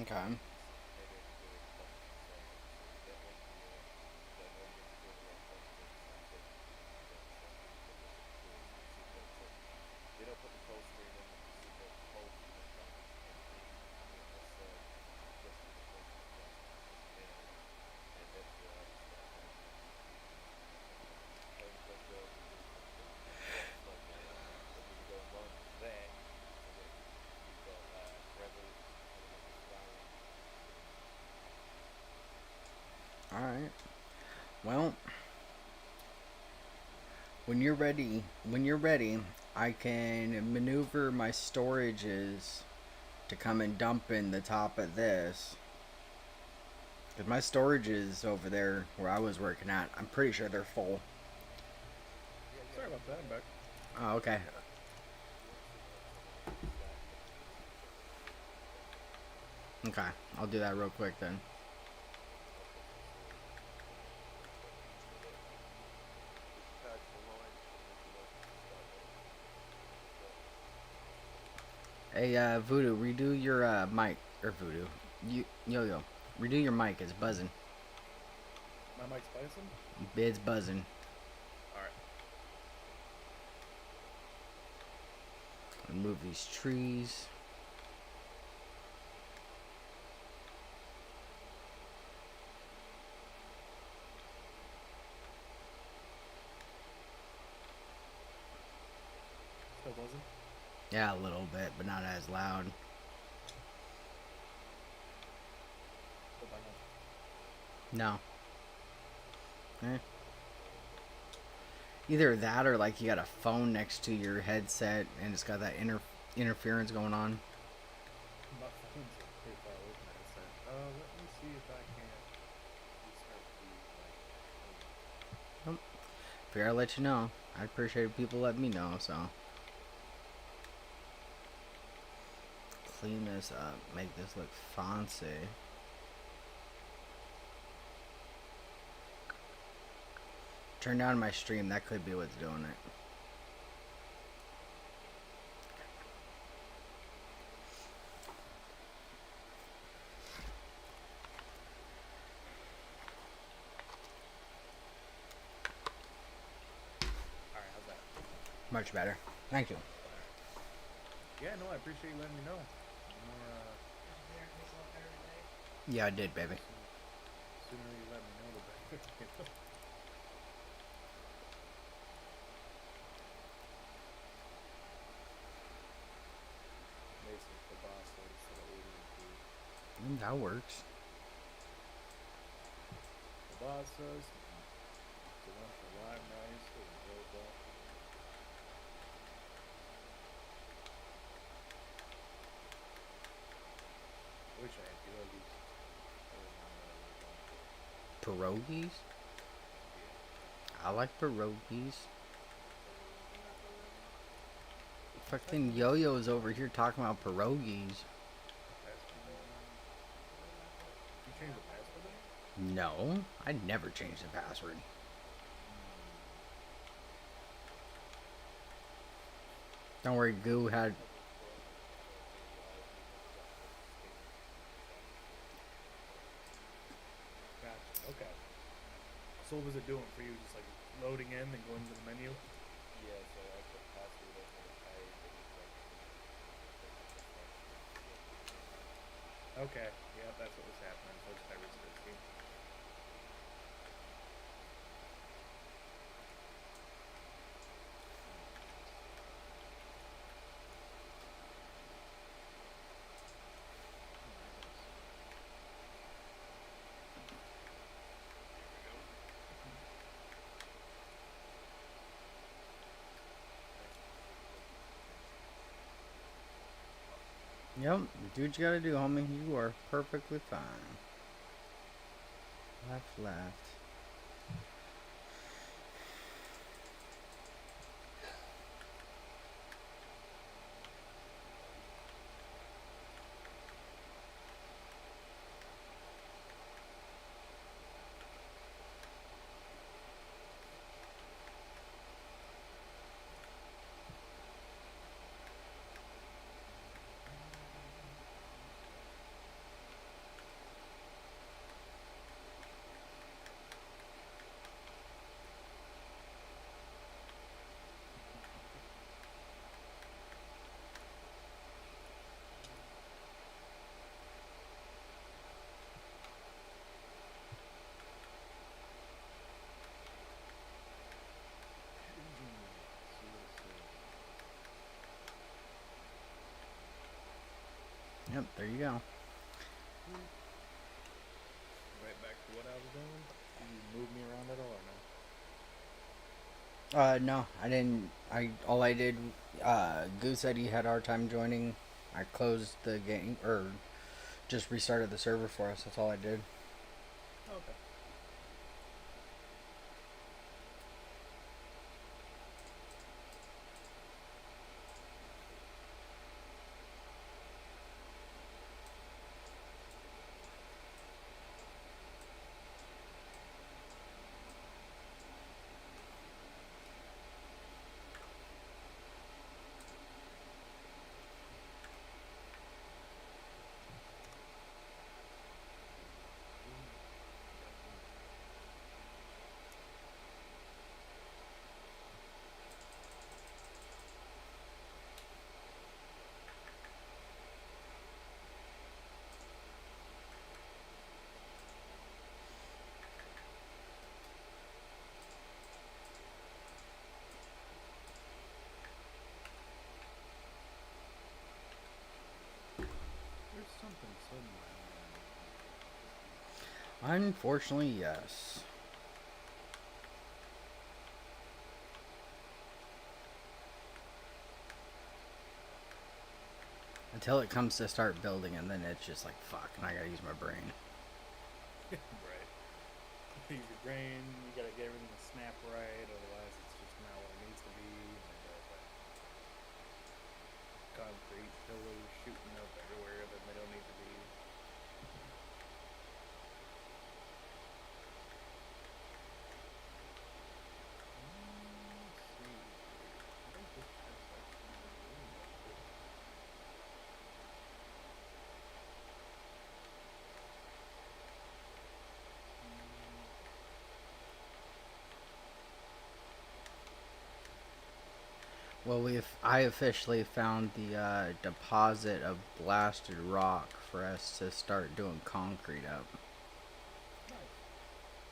Okay. Alright. Well, when you're ready, I can maneuver my storages to come and dump in the top of this. Because my storages over there where I was working at, I'm pretty sure they're full. Sorry about that, I'm back. Oh, okay. Okay, I'll do that real quick then. Hey, Voodoo, redo your mic. Or Voodoo. Yo-Yo. Redo your mic. It's buzzing. My mic's buzzing? It's buzzing. Alright. Remove these trees. Still buzzing? Yeah, a little bit, but not as loud. Still buzzing. No. Eh. Either that or like you got a phone next to your headset and it's got that interference going on. My phone's pretty far away from my headset. Let me see if I can restart the mic. Figure I'll let you know. I appreciate people letting me know, so. Clean this up. Make this look fancy. Turn down my stream. That could be what's doing it. Alright, how's that? Much better. Thank you. Yeah, no, I appreciate you letting me know. More, There, it tastes a lot better today. Yeah, I did, baby. sooner you let me know, the better. Mason for boss instead of ordering food. That works. The boss says, the one for live nice or robot. Wish I had pierogies. Pierogies? I like pierogies. Fucking Yo-Yo's over here talking about pierogies. You changed the password then? No, I'd never change the password. Don't worry, Goo had. Gotcha, okay. So what was it doing for you? Just like loading in and going to the menu? Yeah, so I put password in and I Okay, yeah, that's what was happening. So it's Pirates 13. Yep, do what you gotta do, homie. You are perfectly fine. Left. Yep, there you go. Right back to what I was doing. Did you move me around at all or no? No, I didn't. All I did. Goo said he had a hard time joining. I closed the game or just restarted the server for us. That's all I did. Okay. Unfortunately, yes. Until it comes to start building, and then it's just like, fuck, and I gotta use my brain. Right. Use your brain, you gotta get everything to snap right, otherwise it's just not what it needs to be. And then you got concrete pillars shooting up everywhere that they don't need to be. Let's see here. I think this chest actually has room up here. Well, I officially found the deposit of blasted rock for us to start doing concrete up. Nice.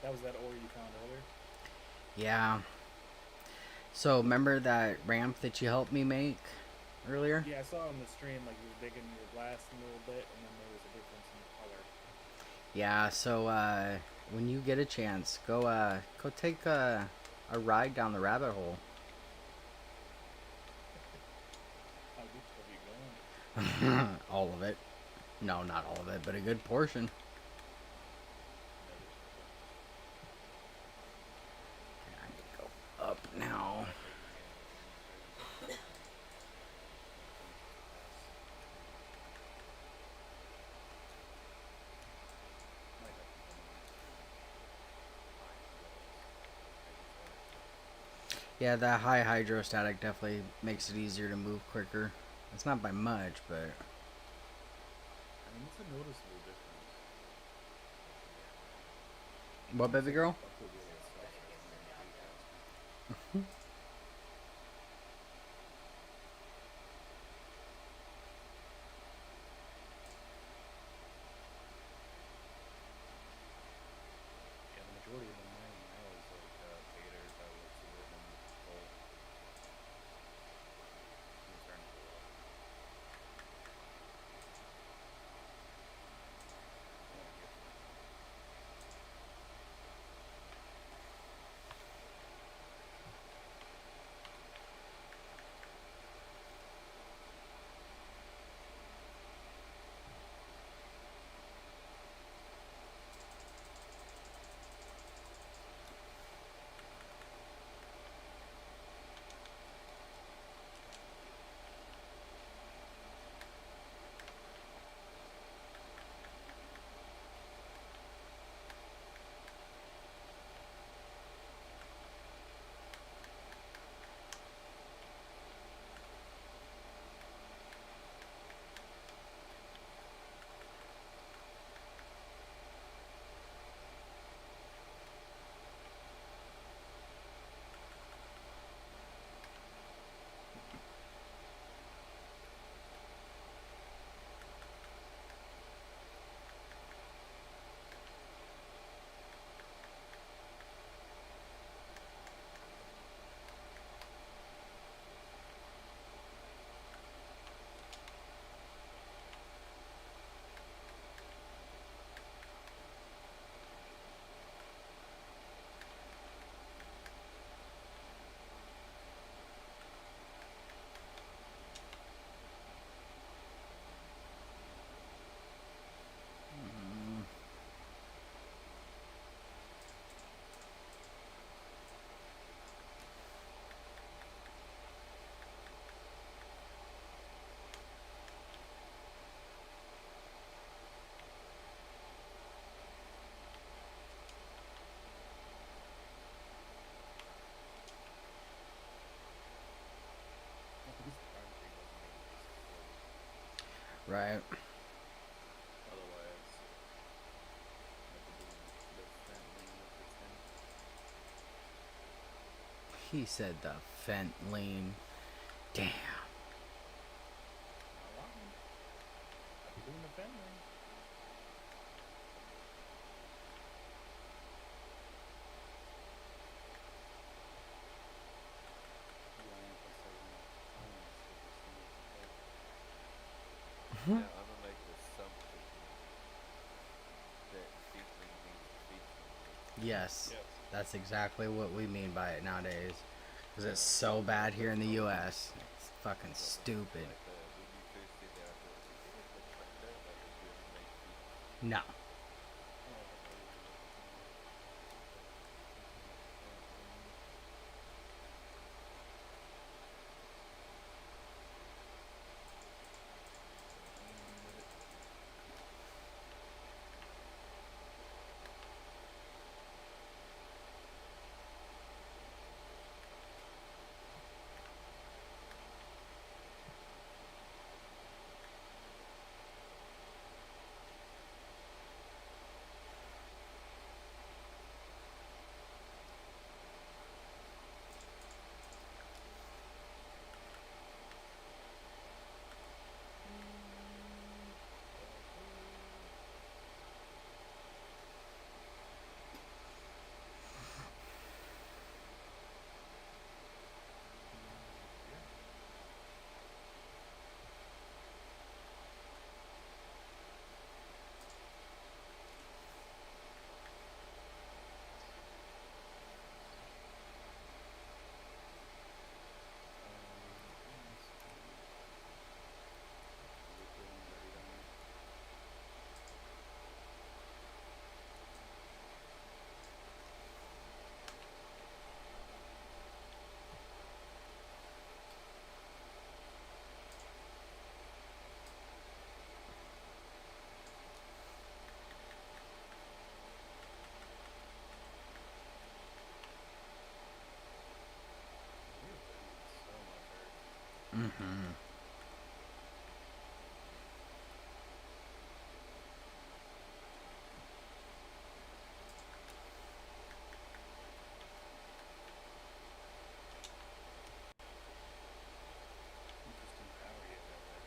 That was that ore you found earlier? Yeah. So remember that ramp that you helped me make earlier? Yeah, I saw on the stream like you were digging your blasting a little bit, and then there was a difference in the color. Yeah. So when you get a chance, go take a ride down the rabbit hole. How deep have you gone? All of it. No, not all of it, but a good portion. Noted. Okay, I need to go up now. Might take me a minute or two to finish this task. Might have to come on to high flows, hydrostatic. Yeah, that high hydrostatic definitely makes it easier to move quicker. It's not by much, but I mean, it's a noticeable difference. Yeah. what, baby girl? Bucket wheel itself starts moving way faster. Yeah, the majority of the mining now is like gators, outlets, urban, coal. And it's starting to go up. I want to get to that though. At least the concrete doesn't make it explode. Right. Otherwise, you have to do the fent lane with this thing. He said the fent lean. Damn. Not lying. I'll be doing the fent lane. Giant plus finance to proceed with the play. Now I'm gonna make the assumption that deeply means Yes, Yes. that's exactly what we mean by it nowadays. Because it's so bad here in the U.S. It's fucking stupid. Like when you first said that, I thought, is he saying the tractor, like a German-made thing? No. Mm-hmm. Interesting power you have there.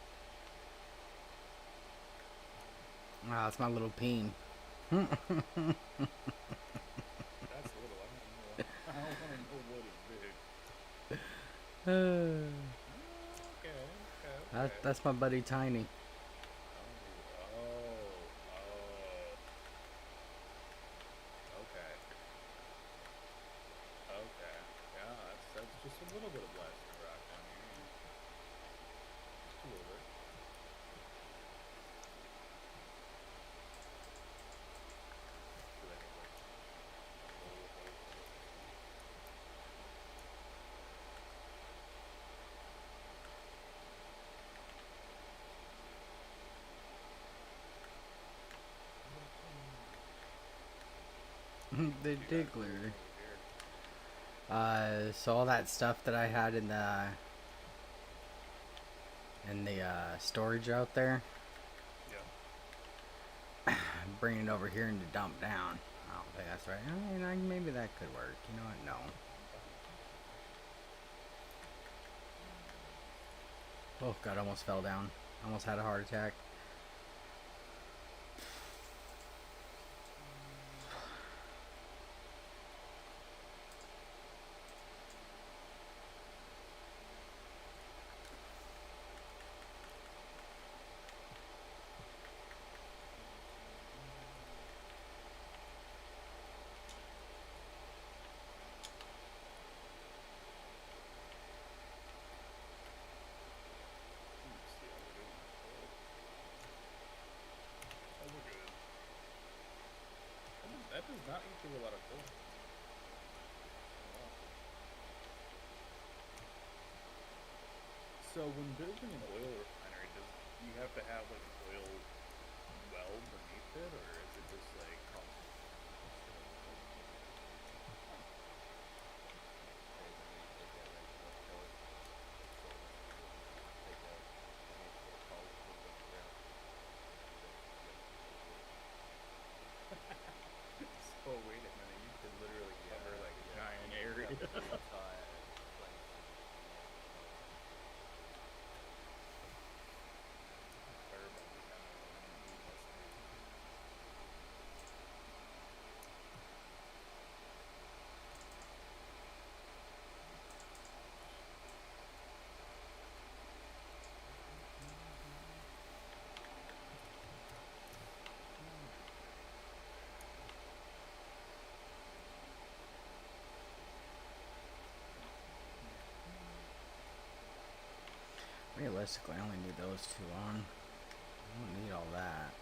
Ah, it's my little peen. That's little. I don't know. I don't want to know what is big. Okay, okay, okay. That's my buddy Tiny. Oh, okay, okay. Yeah, that's just a little bit of blasting rock down here. Yeah. Just a little bit. Do they have like a mole hole in it or something? The What do you got cooking Diggler. over here? So all that stuff that I had in the storage out there, Yeah. I'm bringing it over here and to dump down. I don't think that's right. I mean, maybe that could work. You know what? No. Oh God, almost fell down. Almost had a heart attack. Let's see how we're doing on coal. Oh, we're good. That does not eat through a lot of coal. At all. So when building an oil refinery, does you have to have like an oil well beneath it, or is it just like constant? Huh. Depends on where you take that, like North Carolina, like solar field, you take a handful of coal, put it underground, and then you have to keep it warm. So wait a minute, you could literally cover Yeah, like a yeah, giant you can area. cover the entire place in coal. Turbines kind of run needlessly. realistically, I only need those two on. I don't need all that.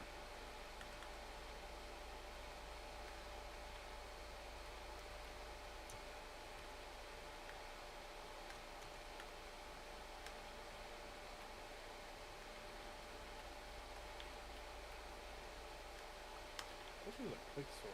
This is a quick sort.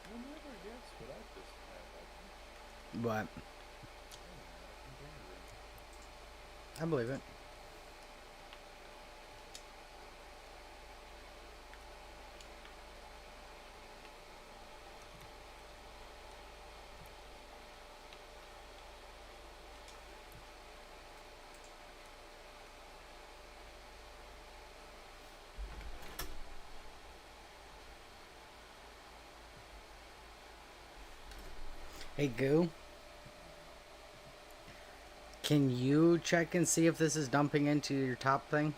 You'll never guess what I just had, Hudson. But I am at a container room. I believe it. Hey, Goo. Can you check and see if this is dumping into your top thing?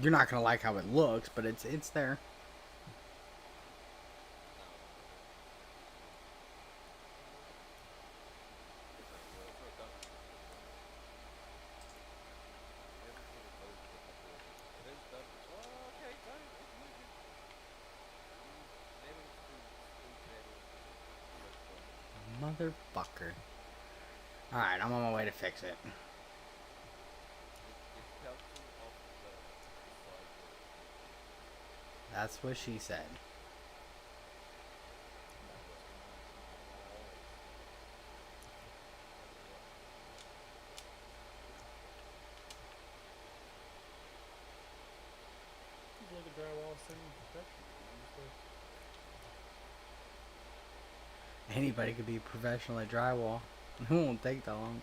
You're not gonna like how it looks, but it's there. No, well, it's not dumping into the water. You haven't seen it load to the pump water. It is dumping. Oh, okay, no, it's moving. Use netting screws. Squeeze netting to make it dump. Motherfucker. Alright, I'm on my way to fix it. It's bouncing off the side where it's dumping. That's what she said. That was not my words. That's what? These are the drywall semi-professional. Anybody could be professional at drywall. It won't take that long.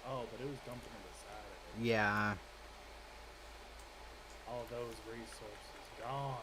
Oh, but it was dumping on the side of it. Yeah. All those resources gone.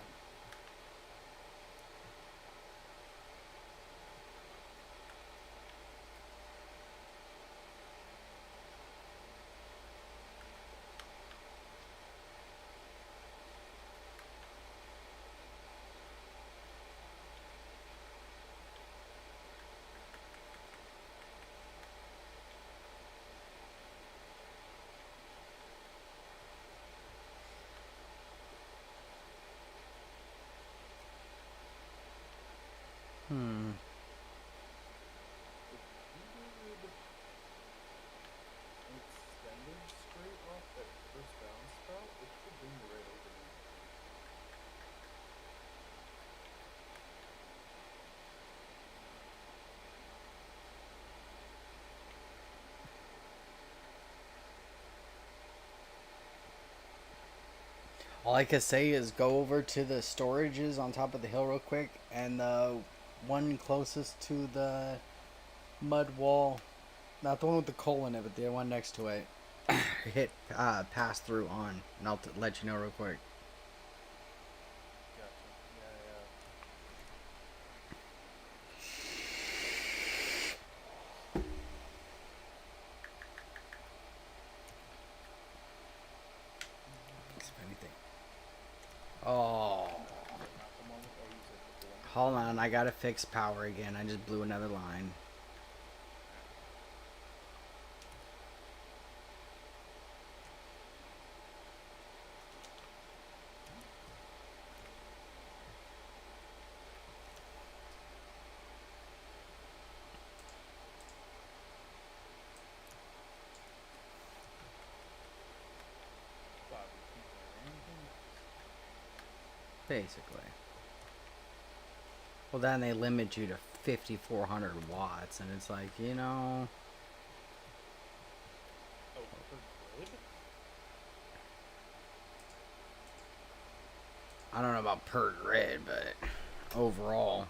Hmm. If you did extended straight off that first downspout, it should bring you right over there. All I can say is go over to the storages on top of the hill real quick, and the one closest to the mud wall, not the one with the coal in it, but the one next to it, hit pass through on, and I'll let you know real quick. Gotcha. Yeah. If anything. Oh, Is it not the moment? Oh, you said the one. hold on, I gotta fix power again. I just blew another line. basically. Well, then they limit you to 5,400 watts, and it's like, you know, Oh, per grid? I don't know about per grid, but overall.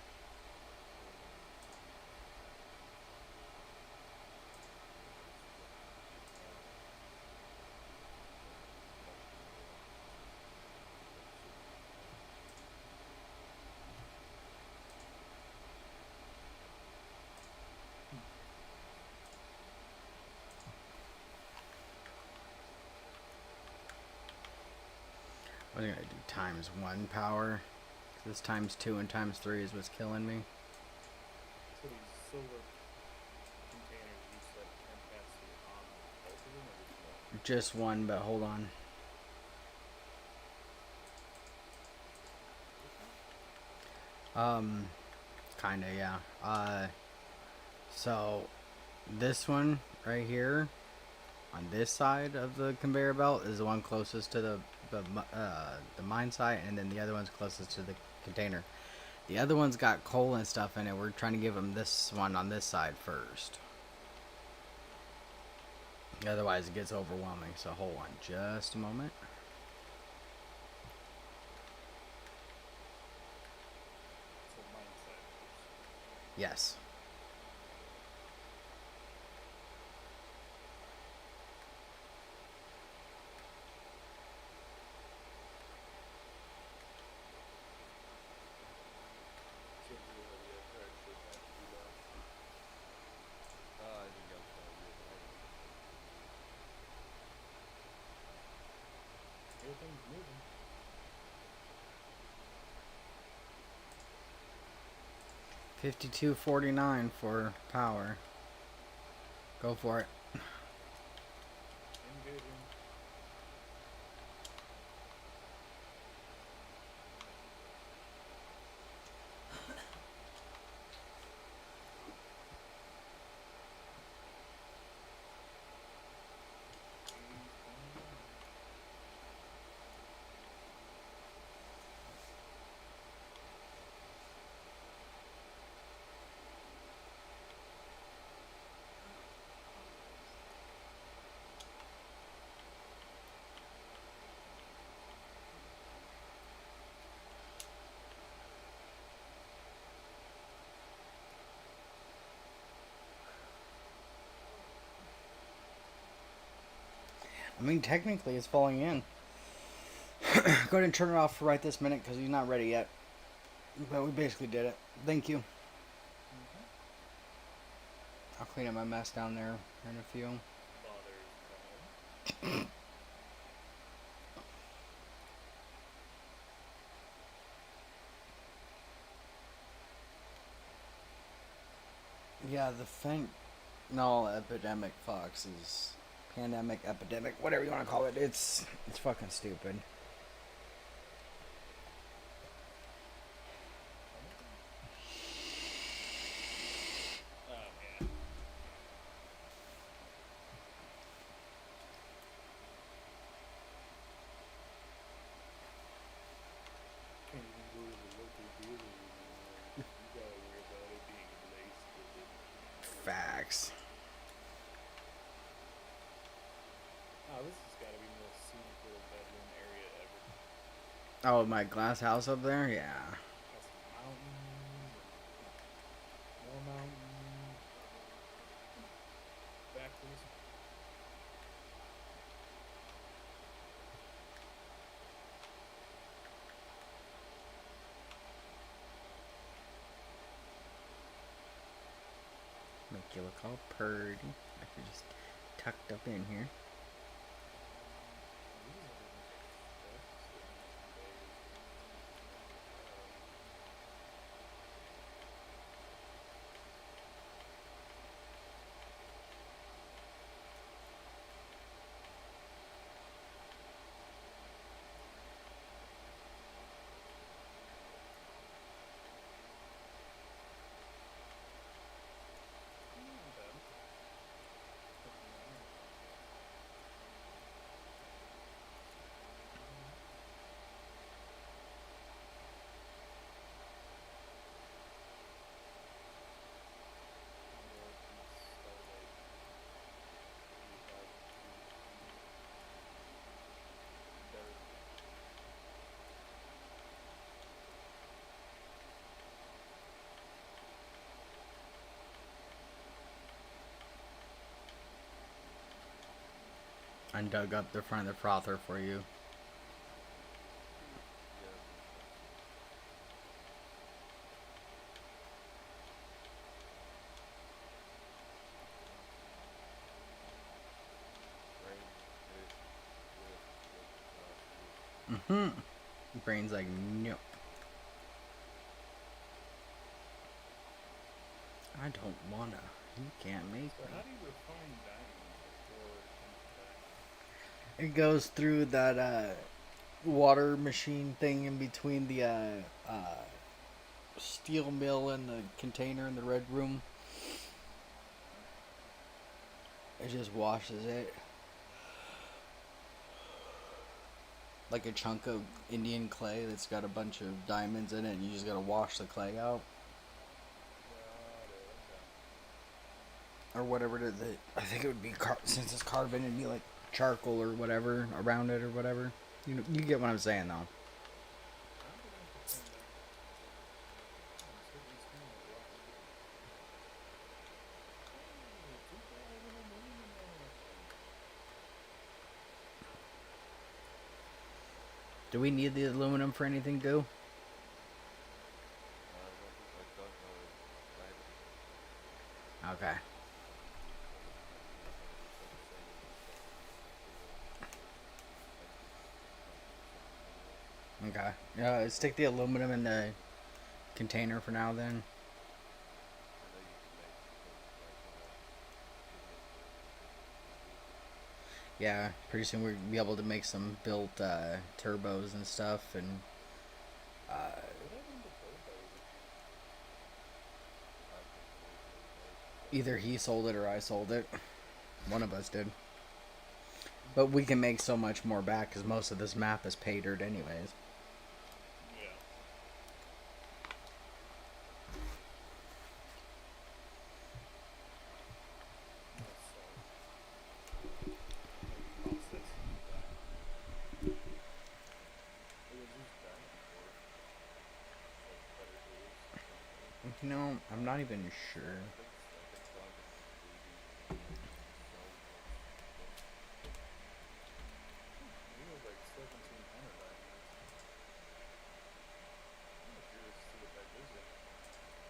What am I gonna do? Times 1 power? This times 2 and times 3 is what's killing me. So these silver containers each set 10 capacity on both of them, or just one? Just one, but hold on. Kinda, yeah. So this one right here on this side of the conveyor belt is the one closest to the mine site, and then the other one's closest to the container. The other one's got coal and stuff in it. We're trying to give them this one on this side first. Otherwise, it gets overwhelming. So hold on just a moment. So mine side first. Yes. Should we have the other, or should have to do that? I think I'm fine with it. Everything's moving. $52.49 for power. Go for it. Engaging. I mean, technically, it's falling in. Go ahead and turn it off right this minute because he's not ready yet. But we basically did it. Thank you. Okay. I'll clean up my mess down there in a few. Bothers coming. Yeah, the fentanyl epidemic, Fox, is pandemic, epidemic, whatever you want to call it. It's fucking stupid. Oh, yeah. Can't even go to the local dealer anymore. You gotta worry about it being laced with it. Facts. Oh, this has gotta be the most scenic little bedroom area ever. Oh, my glass house up there? Yeah. Got some mountains and more mountains. Back to this. Make you look all purty. Like you're just tucked up in here. I dug up the front of the frother for you. Yeah, thank you. Brain hit with exhausted. Mm-hmm. Brain's like, nope. I don't wanna. You can't make So me. how do you refine diamonds before it comes to diamonds? It goes through that water machine thing in between the steel mill and the container in the red room. It just washes it. Like a chunk of Indian clay that's got a bunch of diamonds in it, and you just gotta wash the clay out. Got it. Okay. Or whatever it is. I think it would be, since it's carbon, it'd be like charcoal or whatever around it or whatever. You get what I'm saying, though. I don't think I have to find diamonds. I'm certainly smell it while I do it. Hey, 2,000 aluminum. Do we need the aluminum for anything, Goo? I don't know if diamonds. Okay. Like you're saying, you need something like something mineral. Okay. Stick the aluminum in the container for now, then. I know you can make some like pigmented EVs. Yeah, pretty soon we'll be able to make some built turbos and stuff, and What happened to turbos? I completely like either he sold it or I sold it. One of us did. But we can make so much more back because most of this map is pay dirt anyways. Yeah. Also, like processing diamonds. Like it's just diamond ore. It's like better tools, essentially. I'm not even sure. I think diamond EVs make so much money. I think it was like 1,700 diamonds. I'm kind of curious to see what that gives you. Like insane.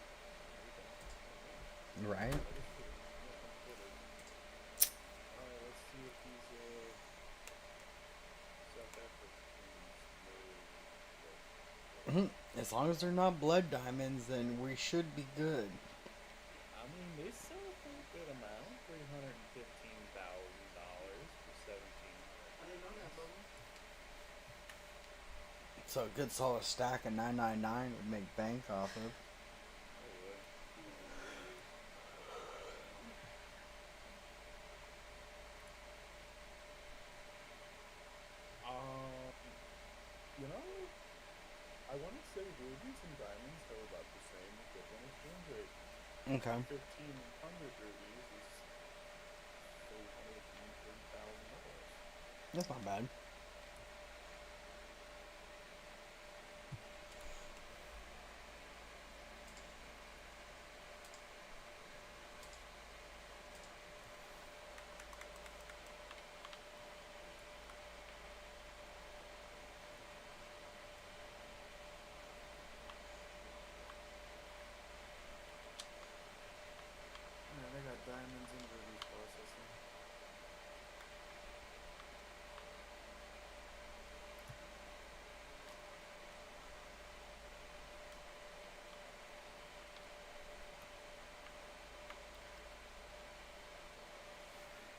Okay. Right? That is true. Yeah, it is. Alright, let's see if these South Africans will what? As long as they're not blood diamonds, then we should be good. I mean, they sell for a good amount, $315,000 for 1,700 I didn't know that, diamonds. Bubba. So a good solid stack of 999 would make bank off of. Oh, it would. Um, you know, I want to say rubies and diamonds have about the same equivalent exchange rate. Okay. 1,500 rubies is $330,000. That's not bad. Yeah, they got diamonds and rubies processing.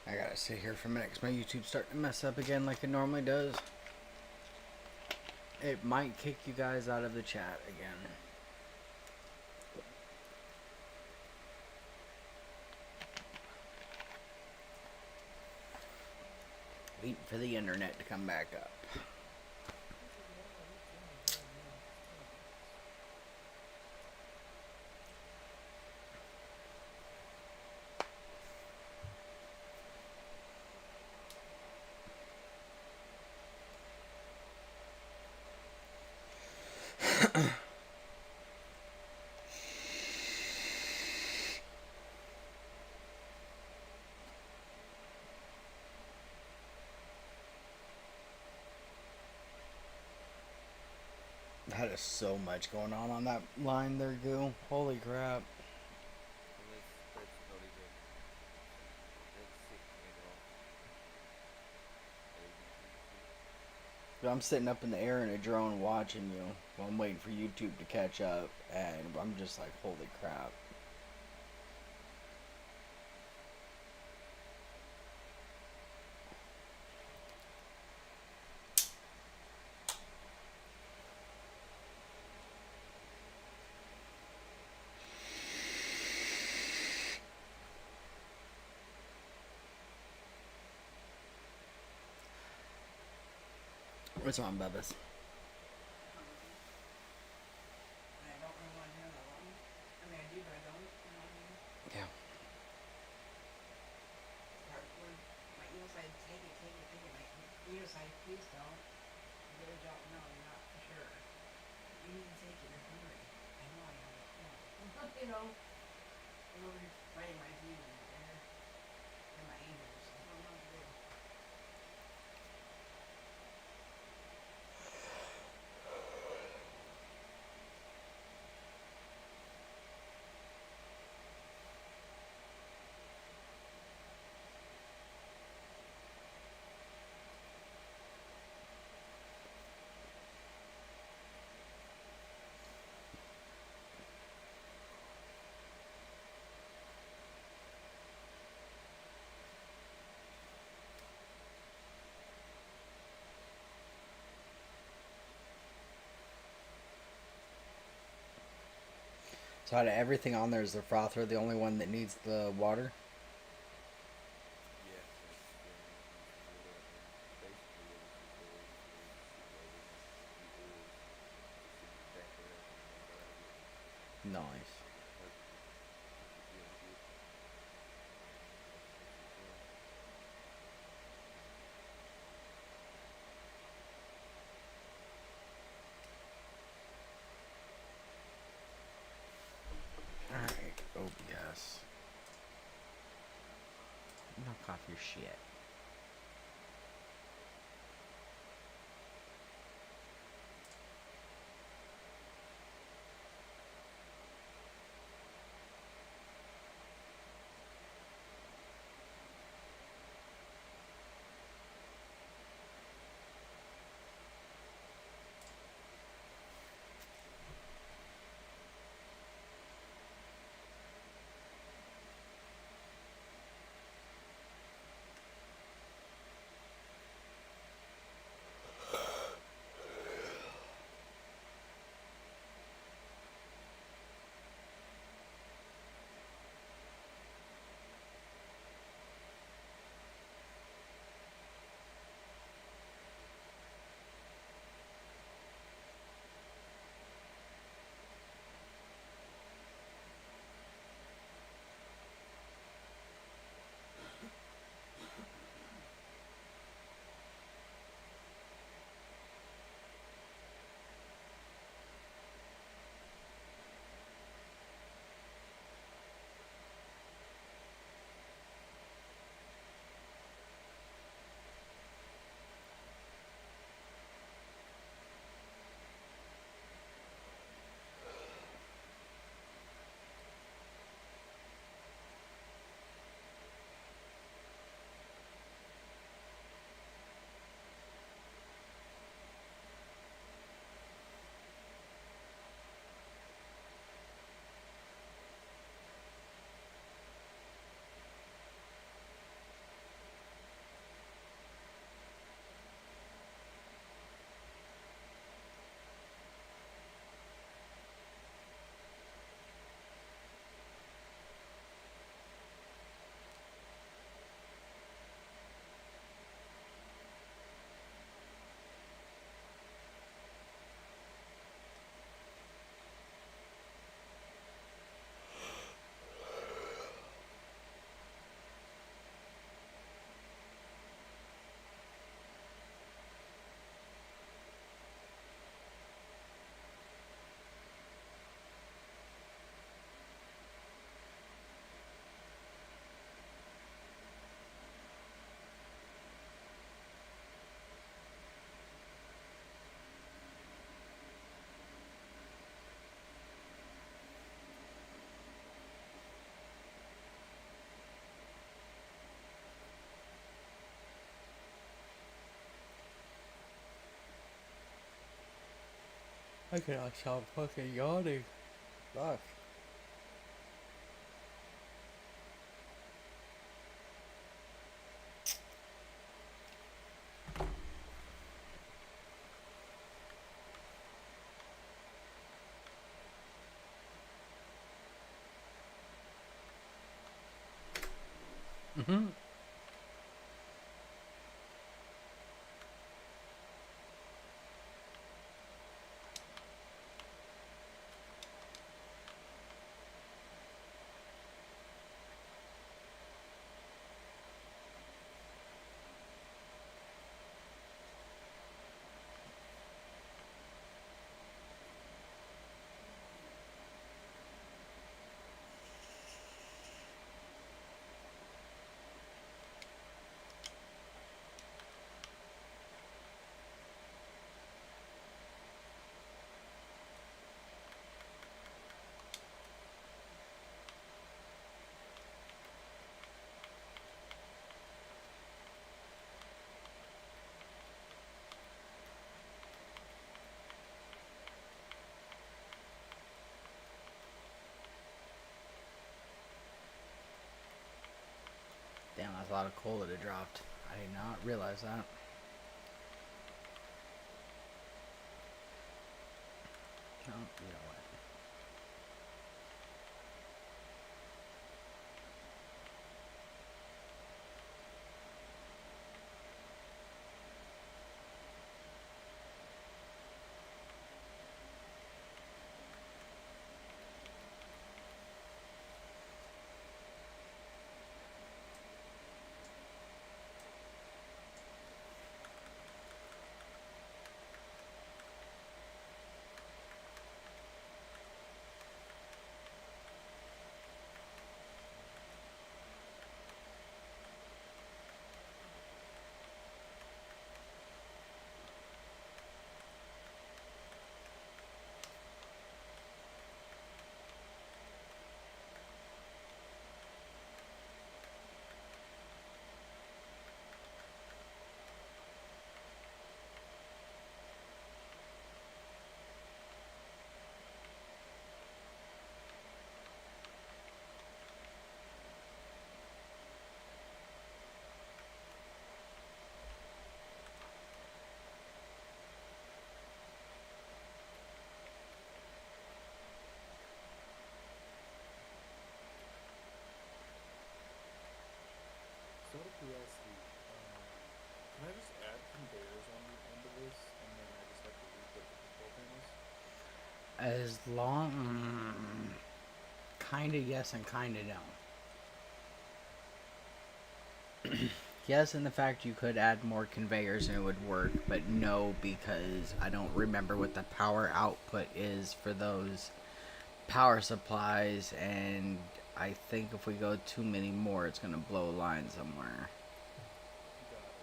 I gotta sit here for a minute because my YouTube's starting to mess up again like it normally does. It might kick you guys out of the chat again. Wait for the internet to come back up. This is why we can't have nice things. That is so much going on that line there, Goo. Holy crap. And that's not even that's 6 men off ABTC. I'm sitting up in the air in a drone watching you while I'm waiting for YouTube to catch up, and I'm just like, holy crap. What's on, Bubba's? And I don't really want to hear that one. I mean, I do, but I don't. You know what I mean? Yeah. Part when my ego side, take it, take it, take it. My ego side, please don't. The other job, no, you're not for sure. You need to take it. You're hungry. I know I am, but no. You know, I'm over here fighting my demons. They're my angels. I don't know what to do. So out of everything on there, is the frother the only one that needs the water? Yeah, that's the only one that needs the water, and basically everything else is situated. The oars just in the back of that when they grab it. Nice. Hope you're feeling good. That's your girl. Alright, OBS. Knock off your shit. I cannot stop fucking yawning. Gosh. Mm-hmm. Damn, that's a lot of coal that it dropped. I did not realize that. No, you know what? So out of curiosity, can I just add conveyors on the end of this, and then I just have to re-put the control panels? As long. Kinda yes and kinda no. Yes, in the fact you could add more conveyors and it would work, but no, because I don't remember what the power output is for those power supplies, and I think if we go too many more, it's gonna blow a line somewhere. Got it.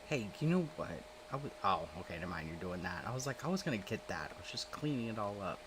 Okay. Hey, you know what? I was. Oh, okay, never mind. You're doing that. I was like, I was gonna get that. I was just cleaning it all up.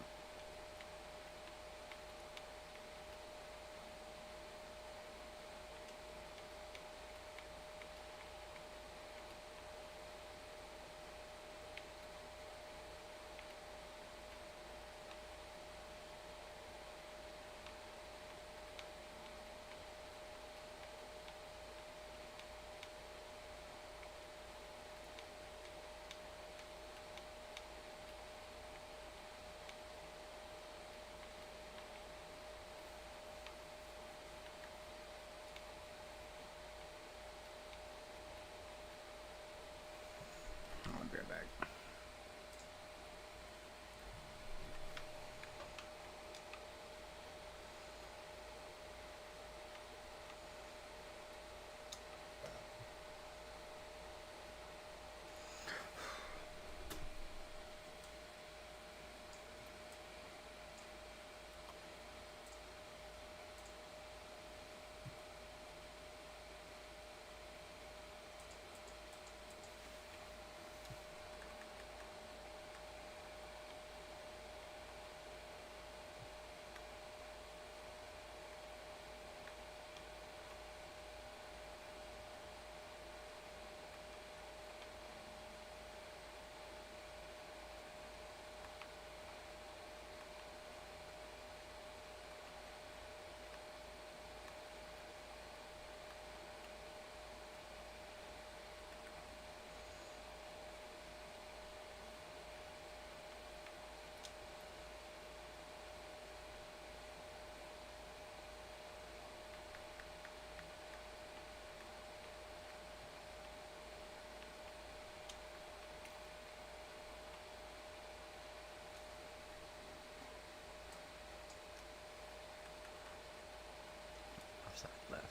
side left.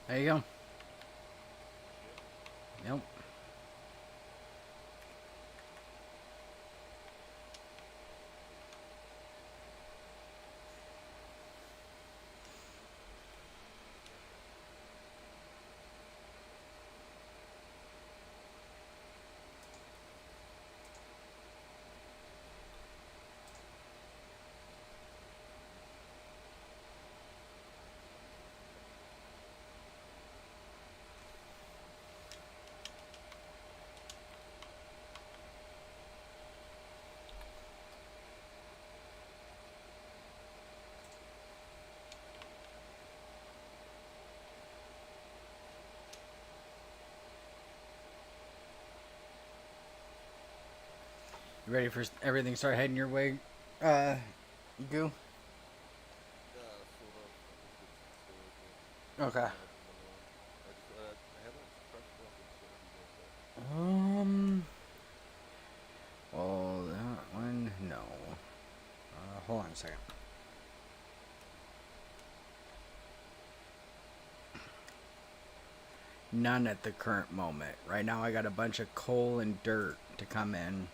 There you go. Yep. You ready for everything to start heading your way, Goo? Sort of. I'm just getting some storage in. Okay. Mounting one on. I haven't pressed weapons. What have you guys got? Um. Well, that one, no. Hold on a second. None at the current moment. Right now, I got a bunch of coal and dirt to come in.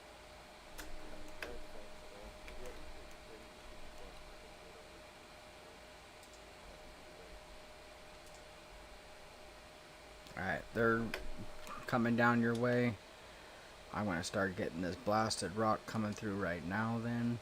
That's fine. Yeah, this should be fun. So whatever. Happy either way. Alright, they're coming down your way. I'm going to start getting this blasted rock coming through right now, then.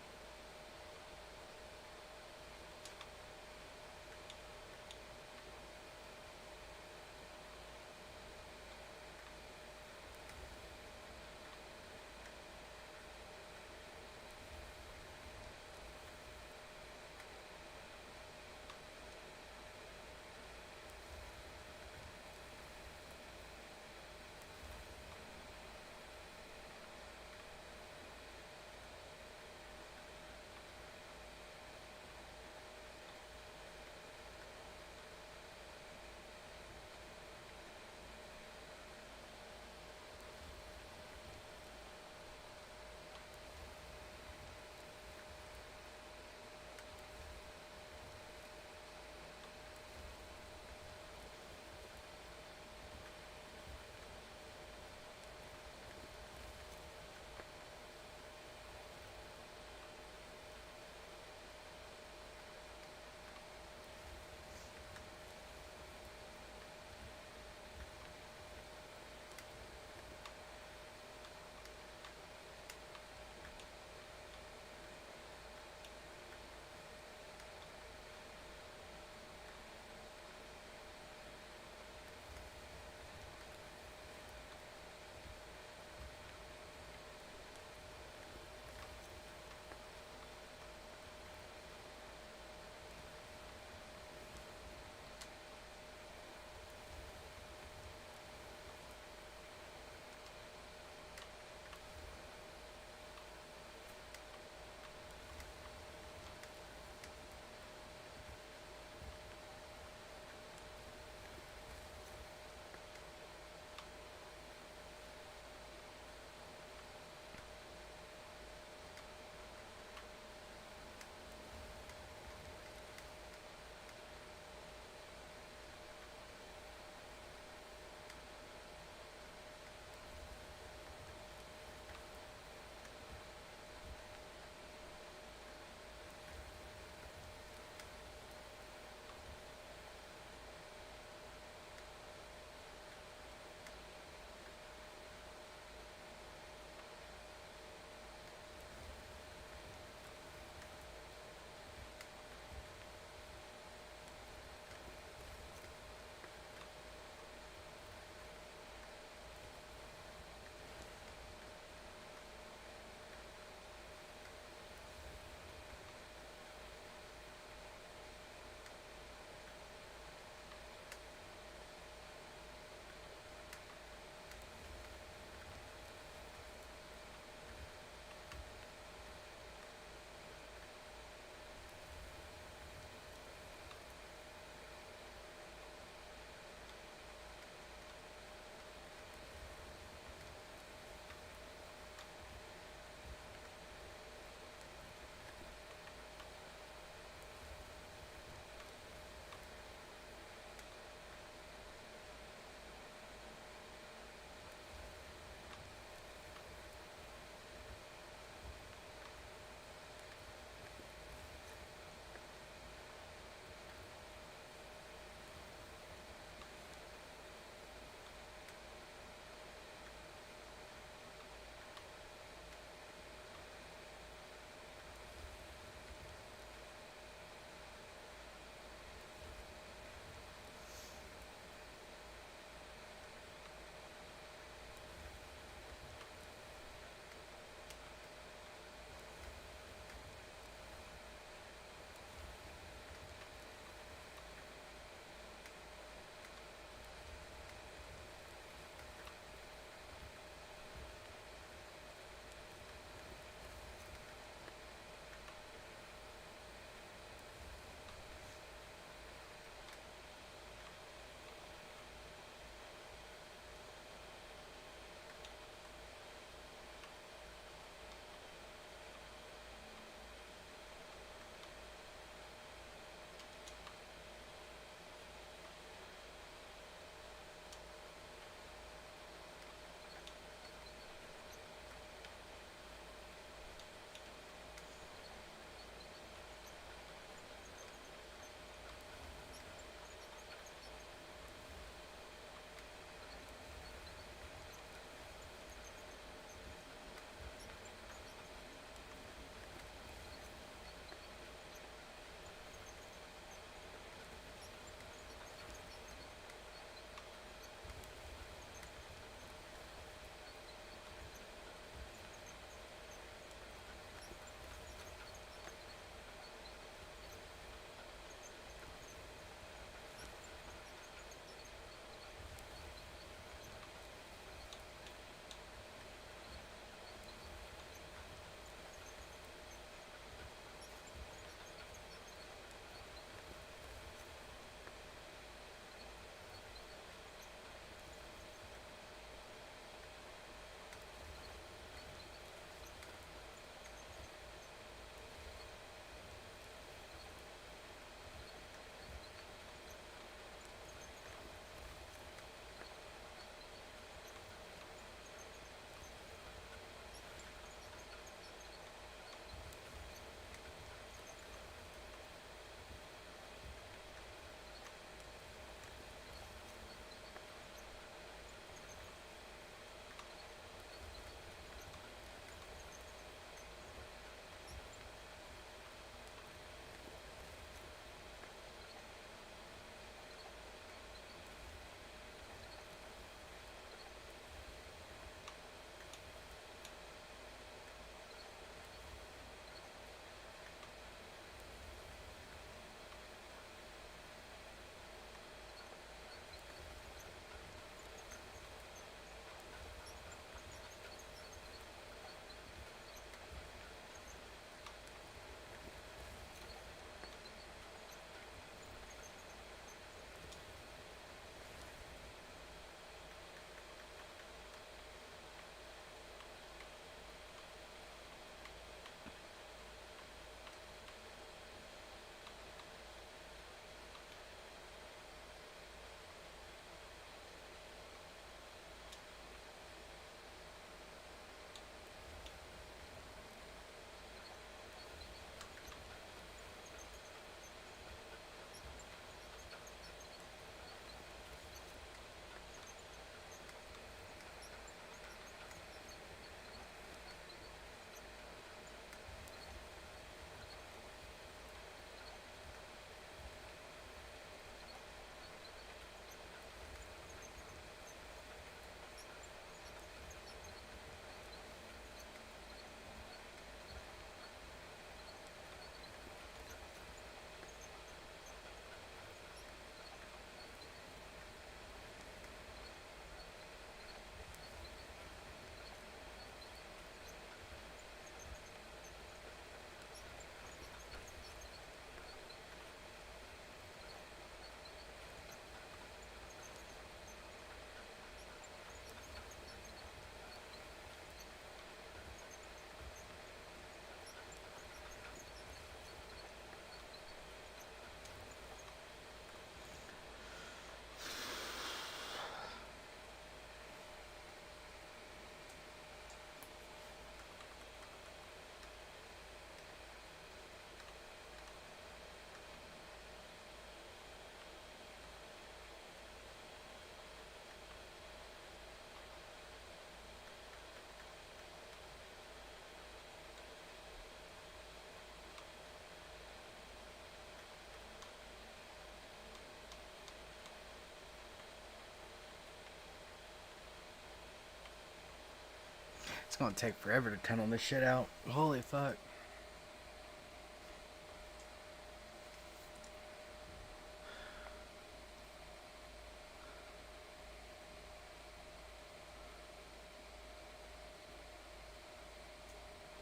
It's gonna take forever to tunnel this shit out. Holy fuck.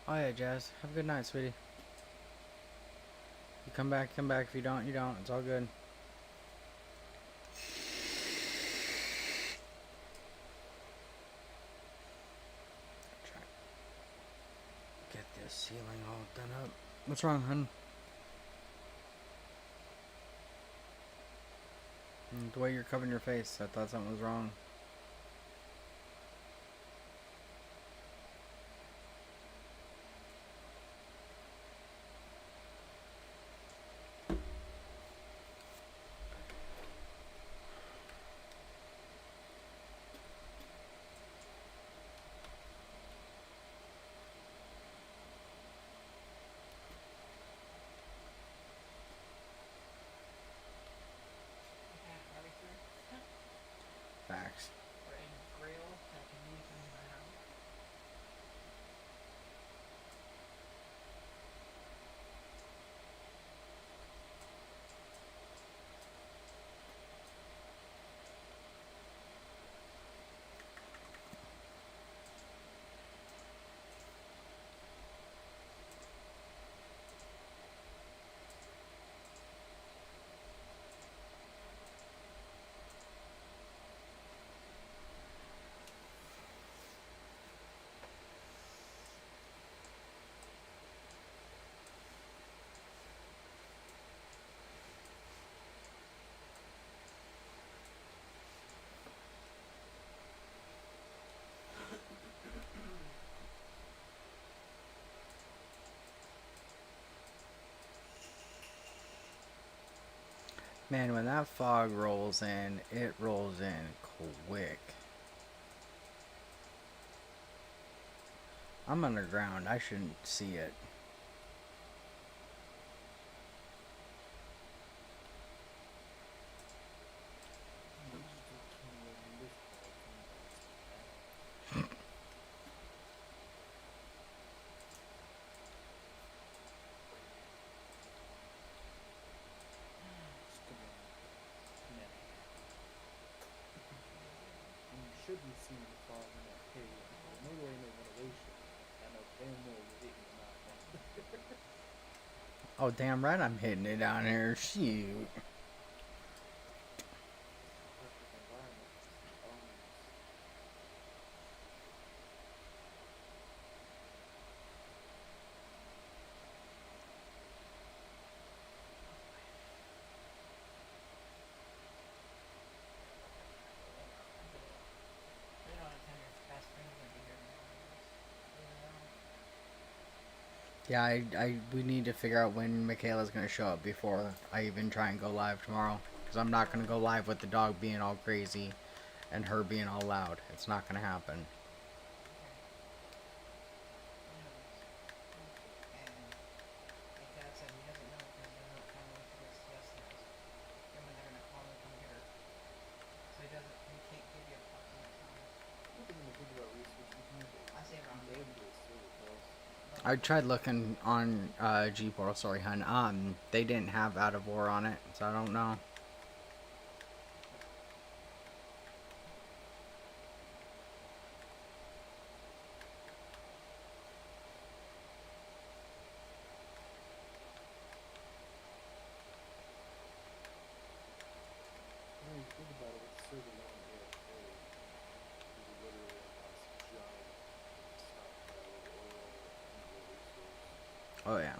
Oh yeah, Jazz. Have a good night, sweetie. You come back, come back. If you don't, you don't. It's all good. Try to get this ceiling all done up. What's wrong, hun? The way you're covering your face, I thought something was wrong. Yeah, barbecue. Facts. Or a grill that can use in the house. Man, when that fog rolls in, it rolls in quick. I'm underground. I shouldn't see it. Should be seeing the fog in that cave. I know there ain't no ventilation. I know damn well you're hitting the knob down. Oh, damn right I'm hitting it down here. Shoot. Perfect environment for some bones. They don't attend your best friend's gonna be here tomorrow. Yeah, we need to figure out when Michaela's gonna show up before I even try and go live tomorrow. Because I'm not gonna go live with the dog being all crazy and her being all loud. It's not gonna happen. And my dad said he doesn't know because he doesn't know when she gets tested. And when they're gonna call and come get her. So he can't give you a fucking time. What are gonna think about researching people? I say around They noon. do this too, girls. I tried looking on G-Portal, sorry hun. They didn't have Out of War on it, so I don't know. When you think about it, it's serving on AFK. You literally amass a giant stockpile of oil and the resource. Oh yeah.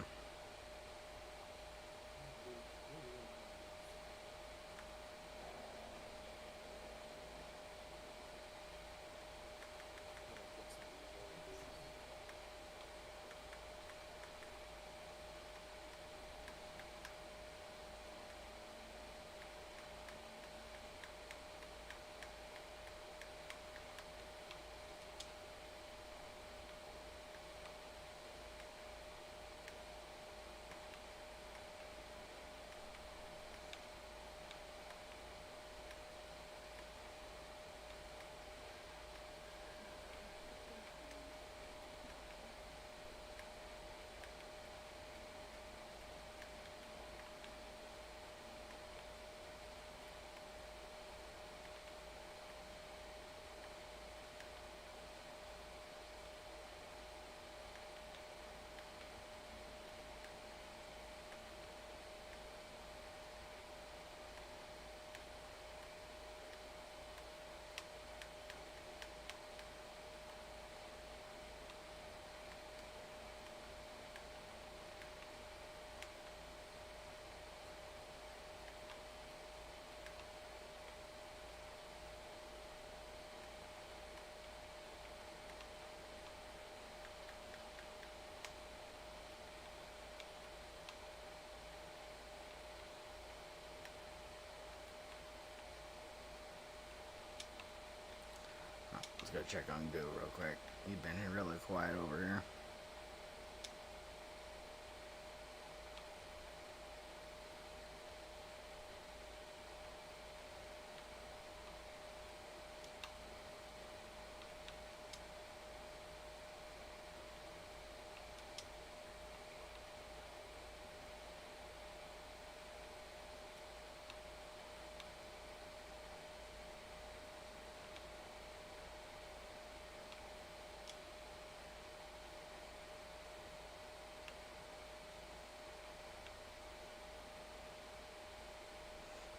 go check on Goo real quick. You've been really quiet over here.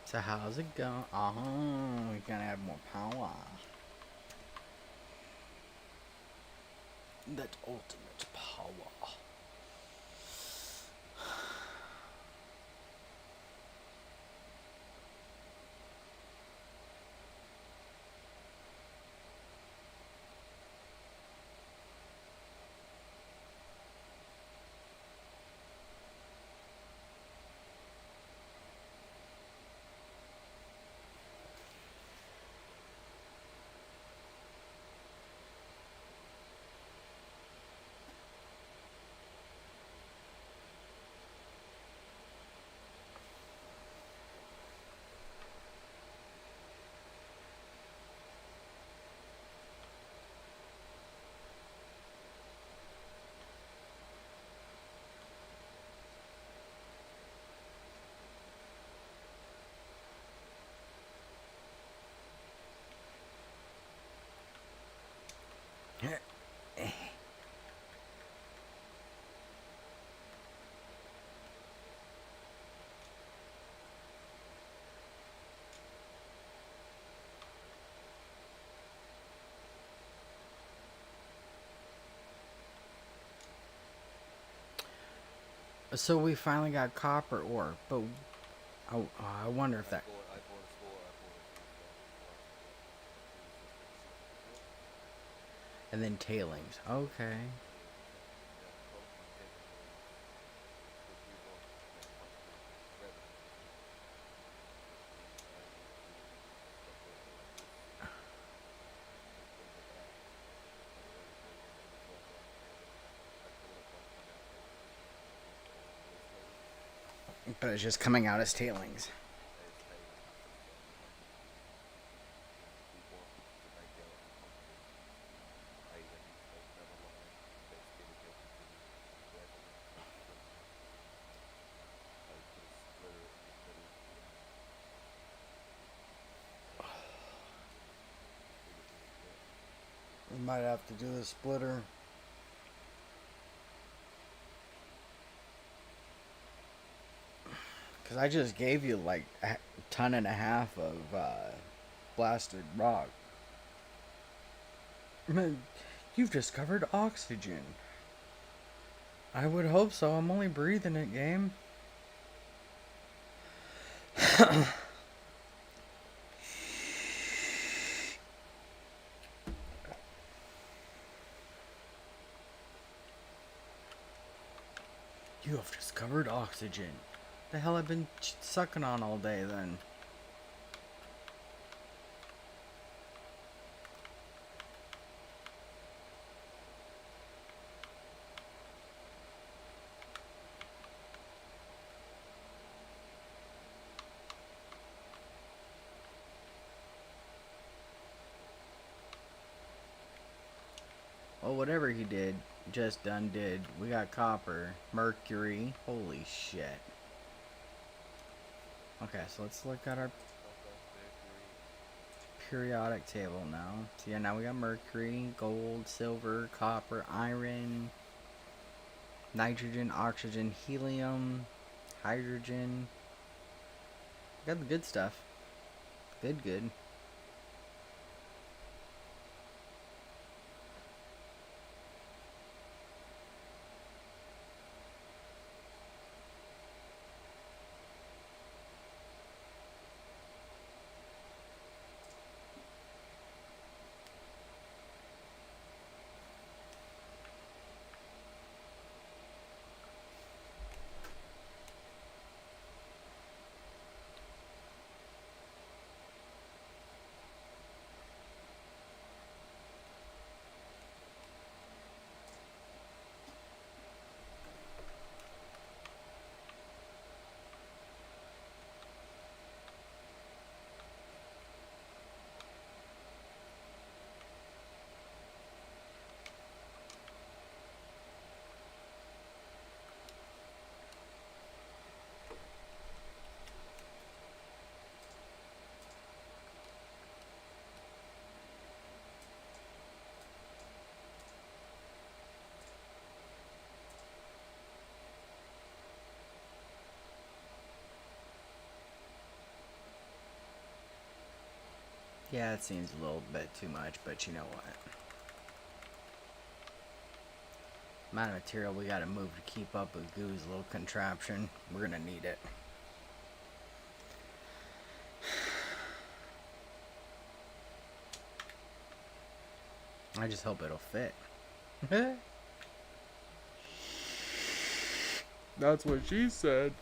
So how's it going? Oh, we gotta have more power. That ultimate power. So we finally got copper ore, but I wonder if that. I bought a store. I bought a few stores last year. And then tailings. Okay. Yeah, the problem with getting was because we want to make monthly revenue. I need to separate all this and bring it back. Otherwise, they're going to drop off all the. I thought it might come out as tailings, But it's just coming out as tailings. as tailings. So I need to, if we want to make our company then need to make another line that's dedicated to revenue from that. So put a splitter in the middle here and feed it with a jet. We might have to do the splitter. Because I just gave you like a ton and a half of blasted rock. Man, you've discovered oxygen. I would hope so. I'm only breathing it, game. You have discovered oxygen. The hell I've been sucking on all day then. Well, whatever he did, just done did. We got copper, mercury. Holy shit. Okay, so let's look at our Copper, mercury, periodic table now. So yeah, now we got mercury, gold, silver, copper, iron, nitrogen, oxygen, helium, hydrogen. Got the good stuff. Good. Yeah, it seems a little bit too much, but you know what? Amount of material we gotta move to keep up with Goo's little contraption. We're gonna need it. I just hope it'll fit. That's what she said.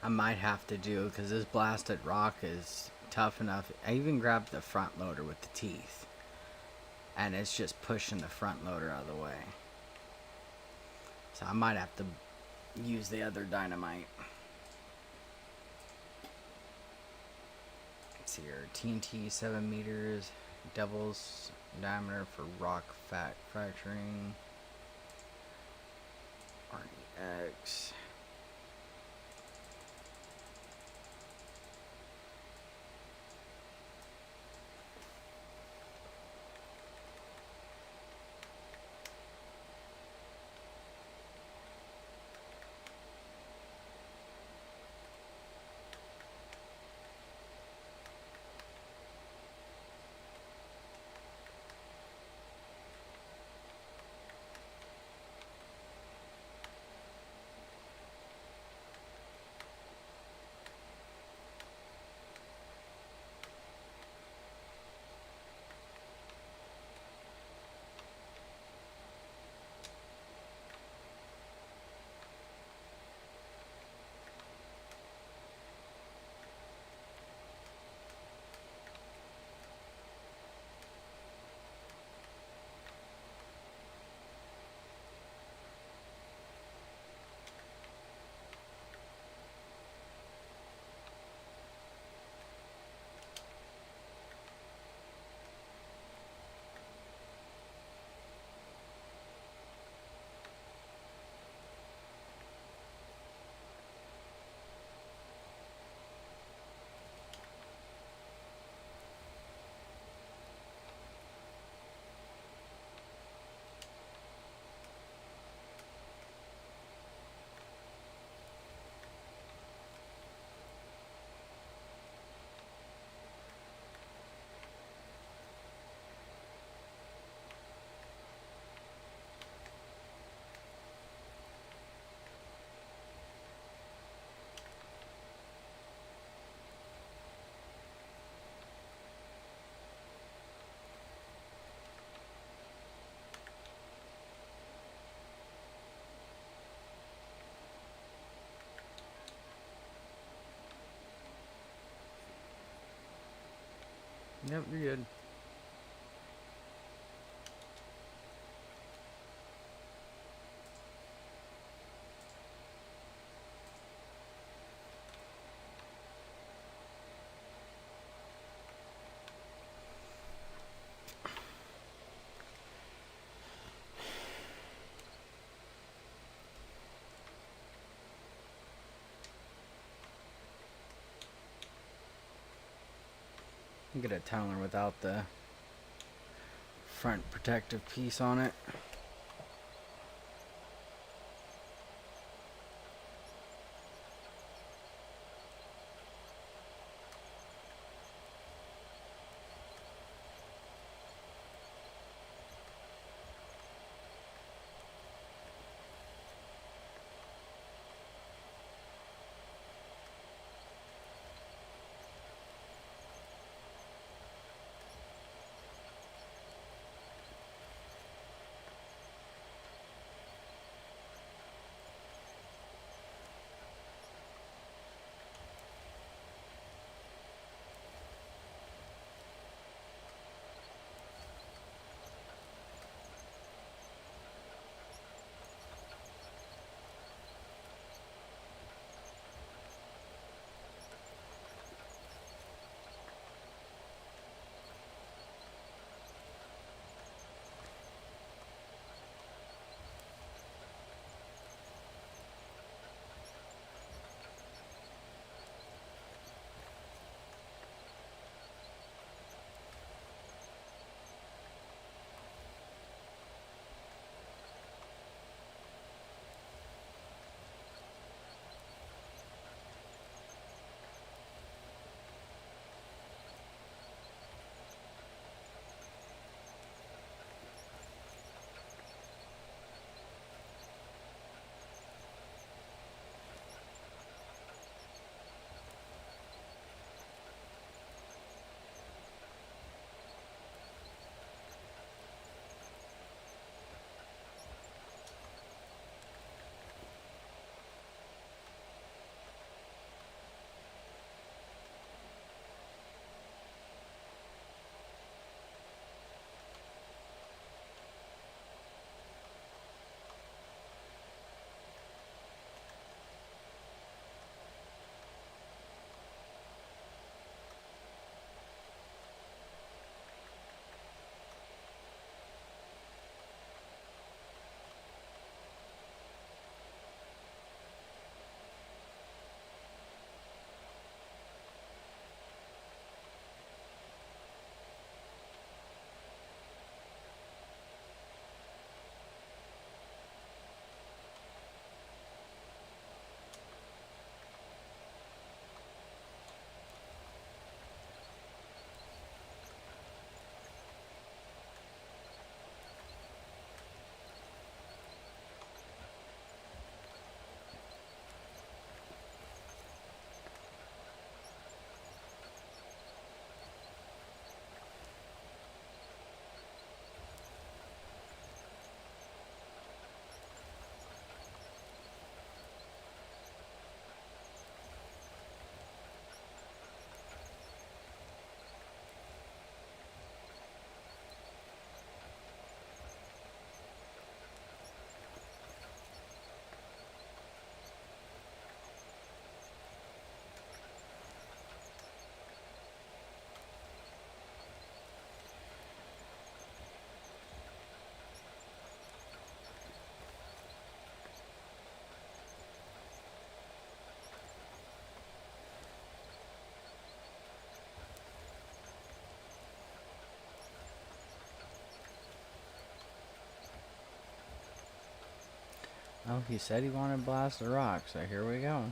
I might have to do, because this blasted rock is tough enough. I even grabbed the front loader with the teeth, and it's just pushing the front loader out of the way. So I might have to use the other dynamite. Let's see here, TNT 7 meters, devil's diameter for rock fat fracturing, RDX. Yep, you're good. Get a Towner without the front protective piece on it. Oh, he said he wanted to blast the rock, so here we go.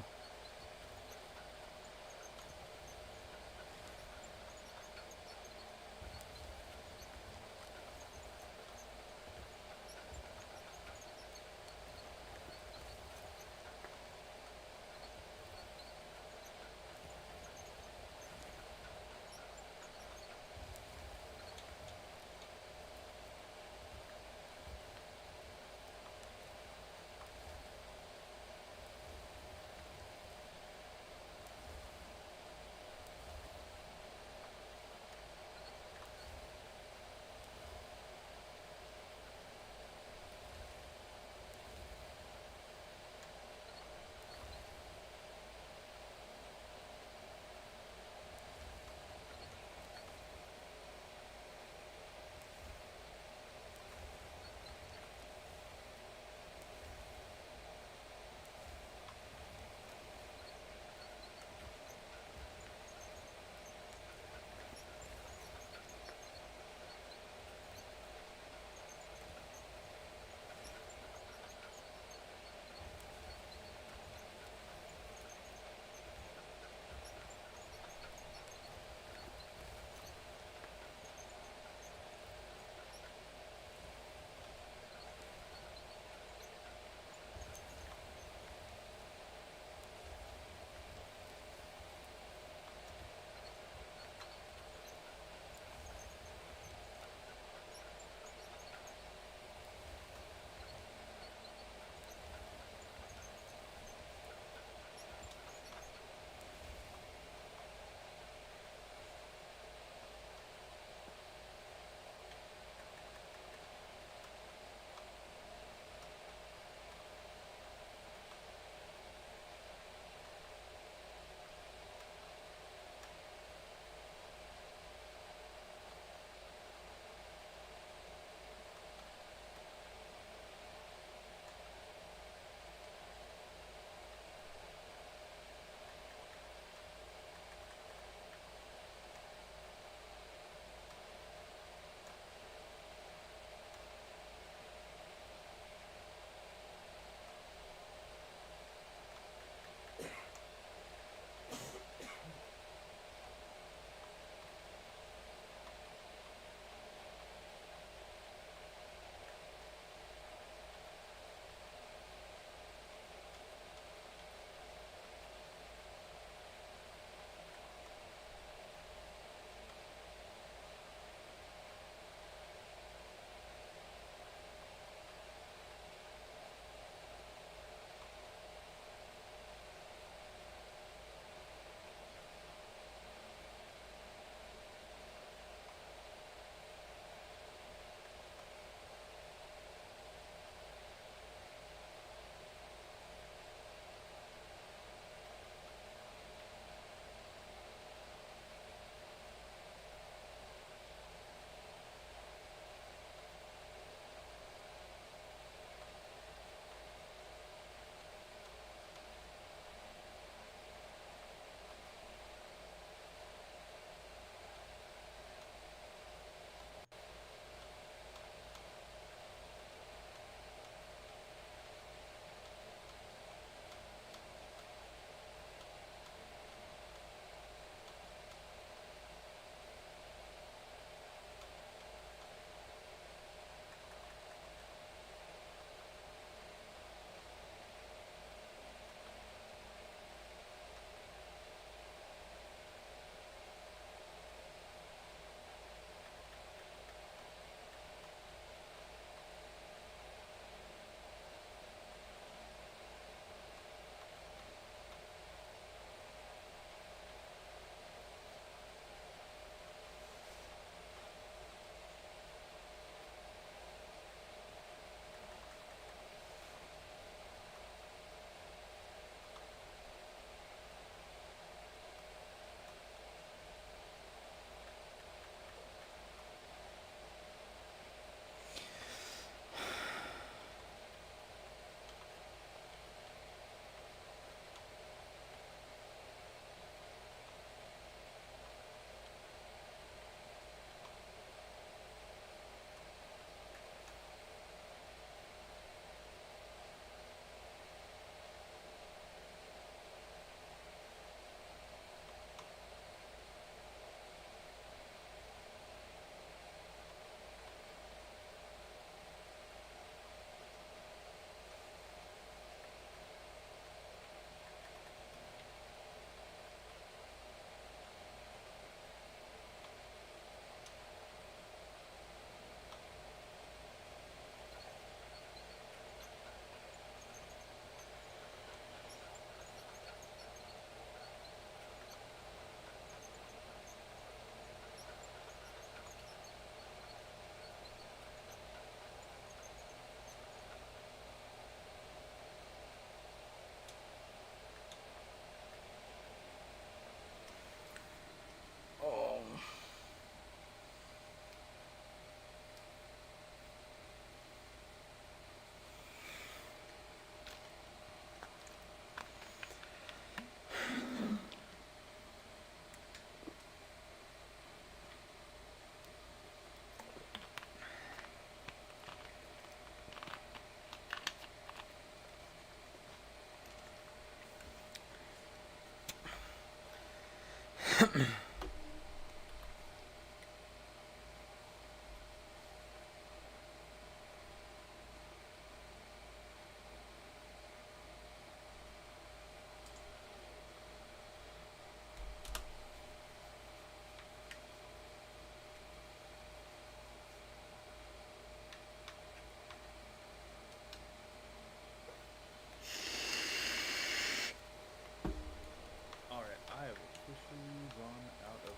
Alright, I have officially run out of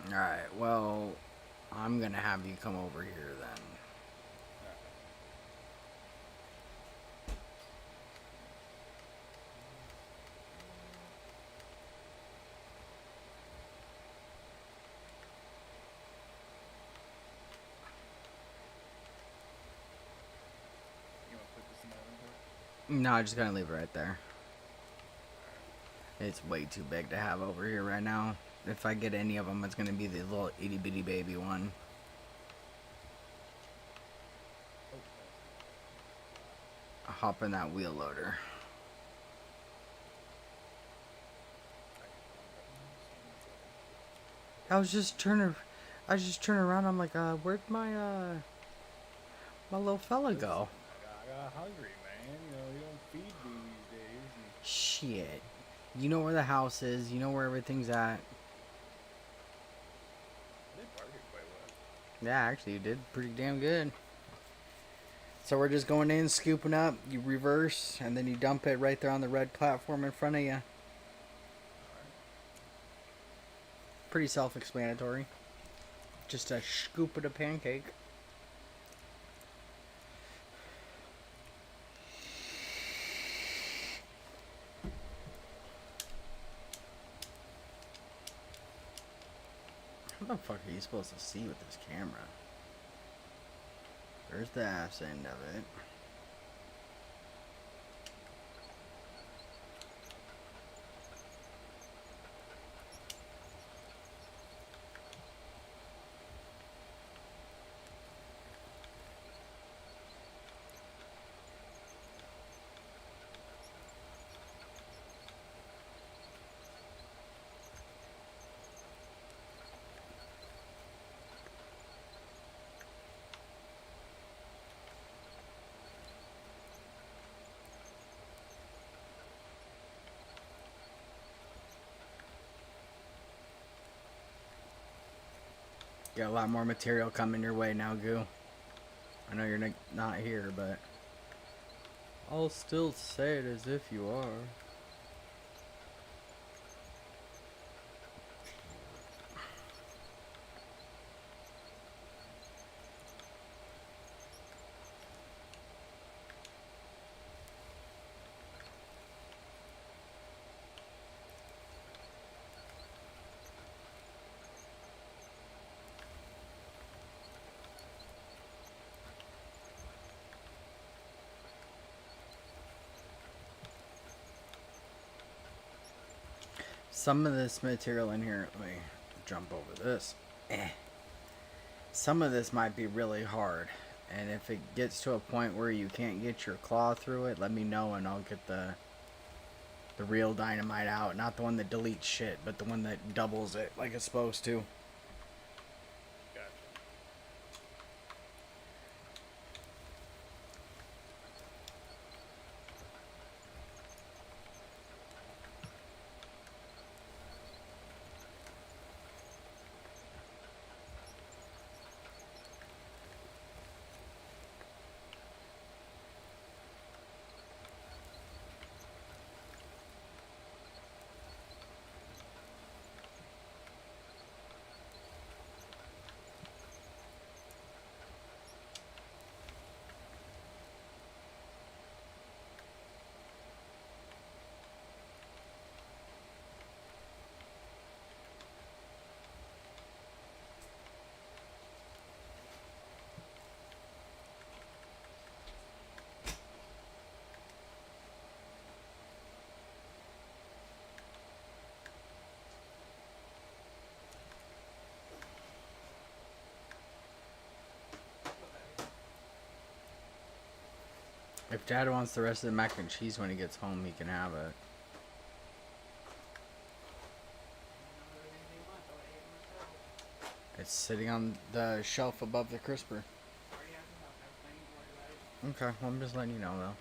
conveyor. Alright, well, I'm gonna have you come over here then. Alright. You wanna put this in my inventory? No, I just gotta leave it right there. It's way too big to have over here right now. If I get any of them, it's gonna be the little itty bitty baby one. Okay. I'll hop in that wheel loader. I was just turning around. I'm like, where'd my little fella go? I got hungry, man. You know, you don't feed me these days. And Shit. You know where the house is. You know where everything's at. I did bargain quite well. Yeah, actually, you did pretty damn good. So we're just going in, scooping up. You reverse, and then you dump it right there on the red platform in front of you. Alright. Pretty self-explanatory. Just a scoop of a pancake. How the fuck are you supposed to see with this camera? There's the ass end of it. Got a lot more material coming your way now, Goo. I know you're not here, but I'll still say it as if you are. Some of this material in here, let me jump over this. Some of this might be really hard, and if it gets to a point where you can't get your claw through it, let me know and I'll get the real dynamite out. Not the one that deletes shit, but the one that doubles it like it's supposed to. Gotcha. If Dad wants the rest of the mac and cheese when he gets home, he can have it. It's sitting on the shelf above the crisper. Already have the milk. I was planning to worry about it. Okay, well, I'm just letting you know though.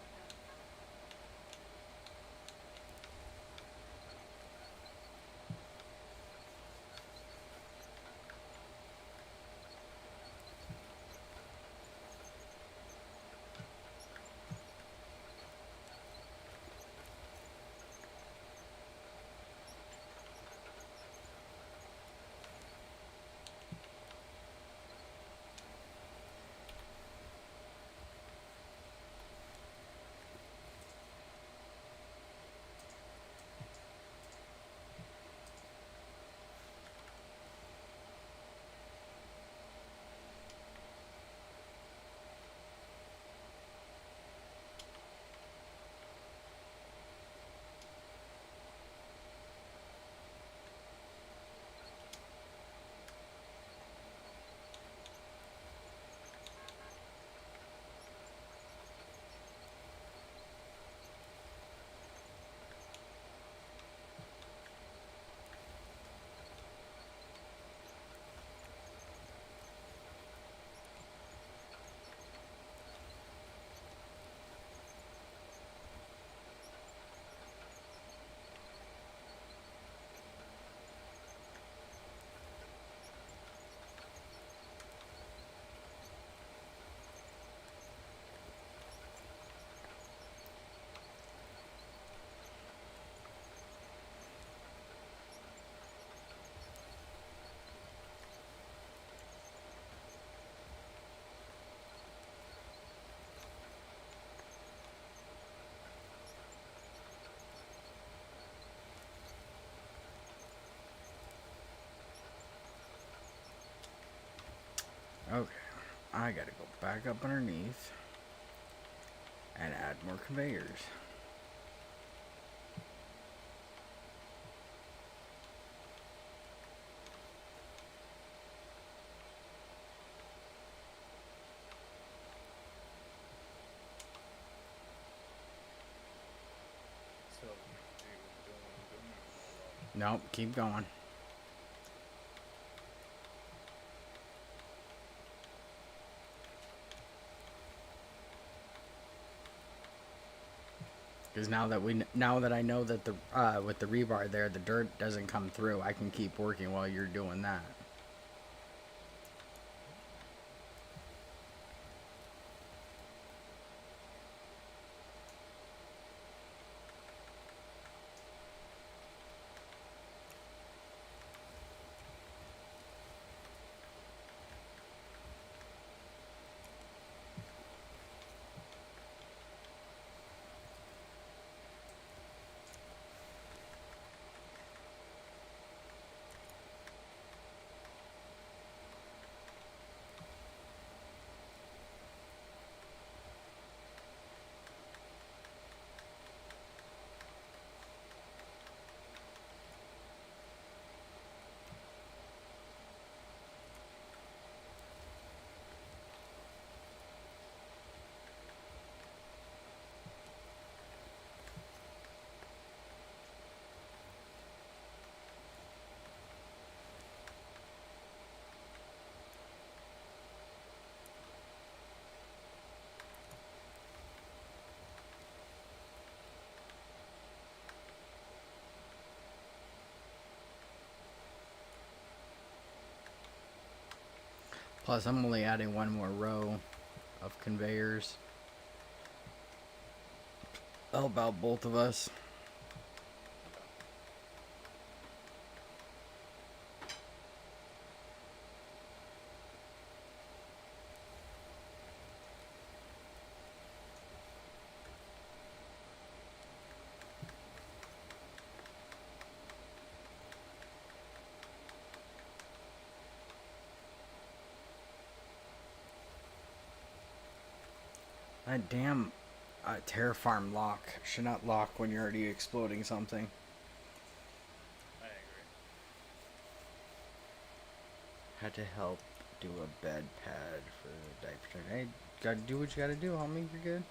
Okay, I gotta go back up underneath and add more conveyors. So, doing Nope, keep going. Because now that I know that the with the rebar there, the dirt doesn't come through, I can keep working while you're doing that. Plus, I'm only adding one more row of conveyors. Help out both of us. That damn Terraform lock should not lock when you're already exploding something. I agree. Had to help do a bed pad for the diaper. Hey, gotta do what you gotta do, homie. You're good.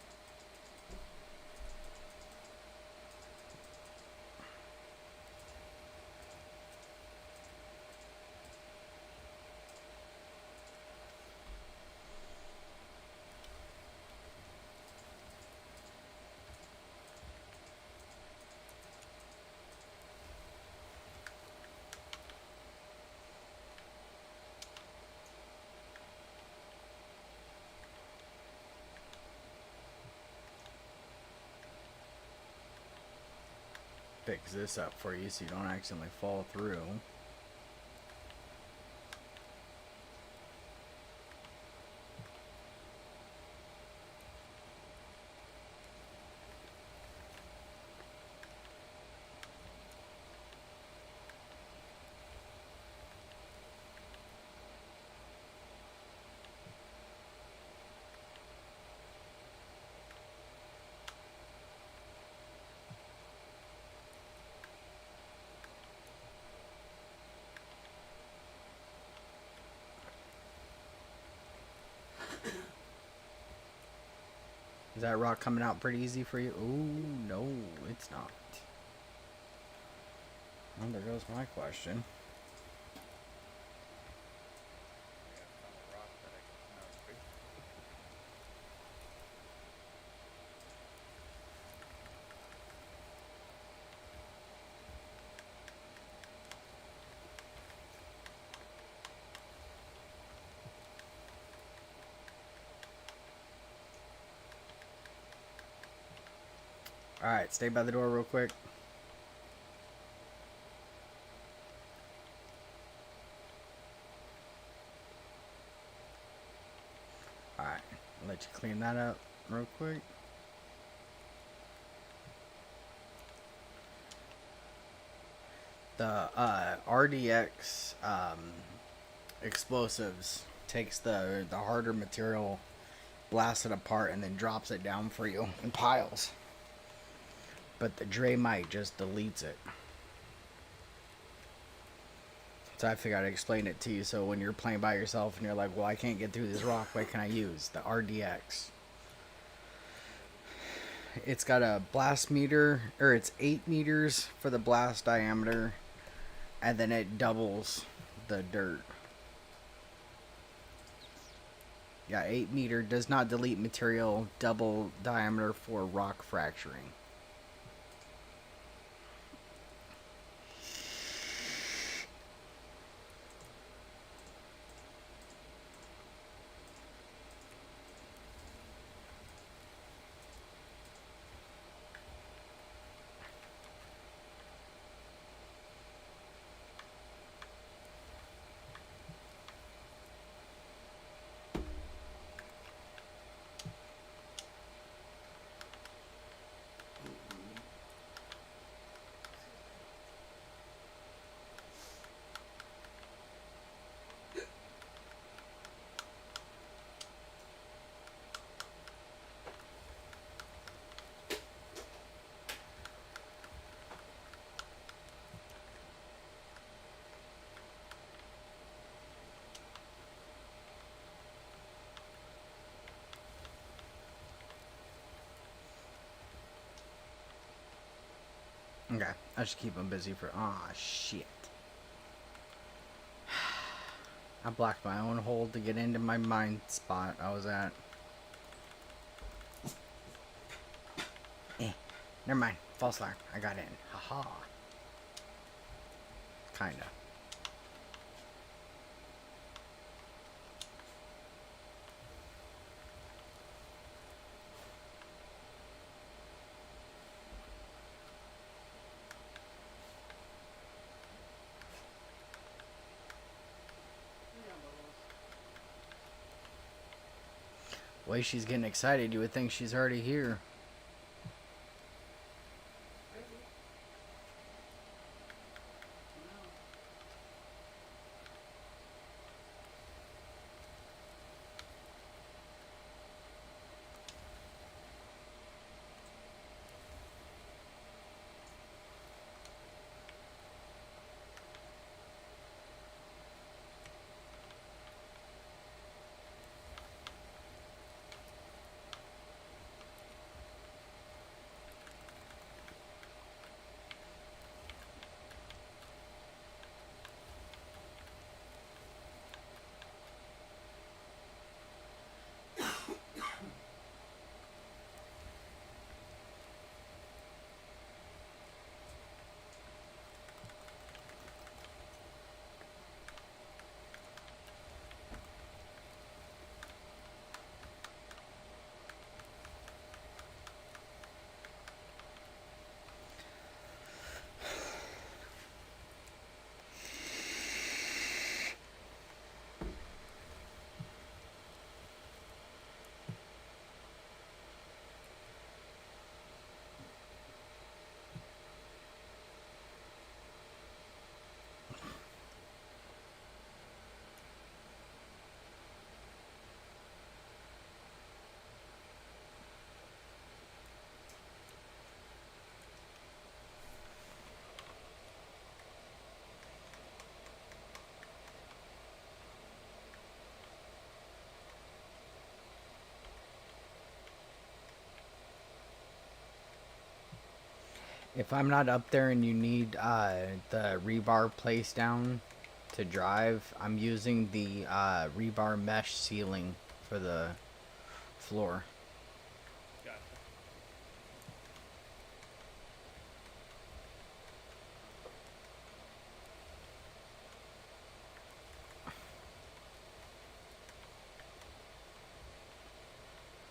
fix this up for you so you don't accidentally fall through. Is that rock coming out pretty easy for you? Oh, no, it's not. Well, there goes my question. I found a rock that I can now fix. Alright, stay by the door real quick. Alright, I'll let you clean that up real quick. The RDX explosives takes the harder material, blasts it apart, and then drops it down for you in piles. But the Dremite just deletes it. So I figured I'd explain it to you so when you're playing by yourself and you're like, well, I can't get through this rock, what can I use? The RDX. It's got a blast meter, or it's 8 meters for the blast diameter, and then it doubles the dirt. Yeah, 8 meter does not delete material, double diameter for rock fracturing. Okay, I should keep them busy for. Ah, shit. I blocked my own hole to get into my mine spot I was at. Never mind. False alarm. I got in. Haha. Kinda. Way she's getting excited, you would think she's already here. Maybe. No. If I'm not up there and you need the rebar placed down to drive, I'm using the rebar mesh ceiling for the floor. Gotcha.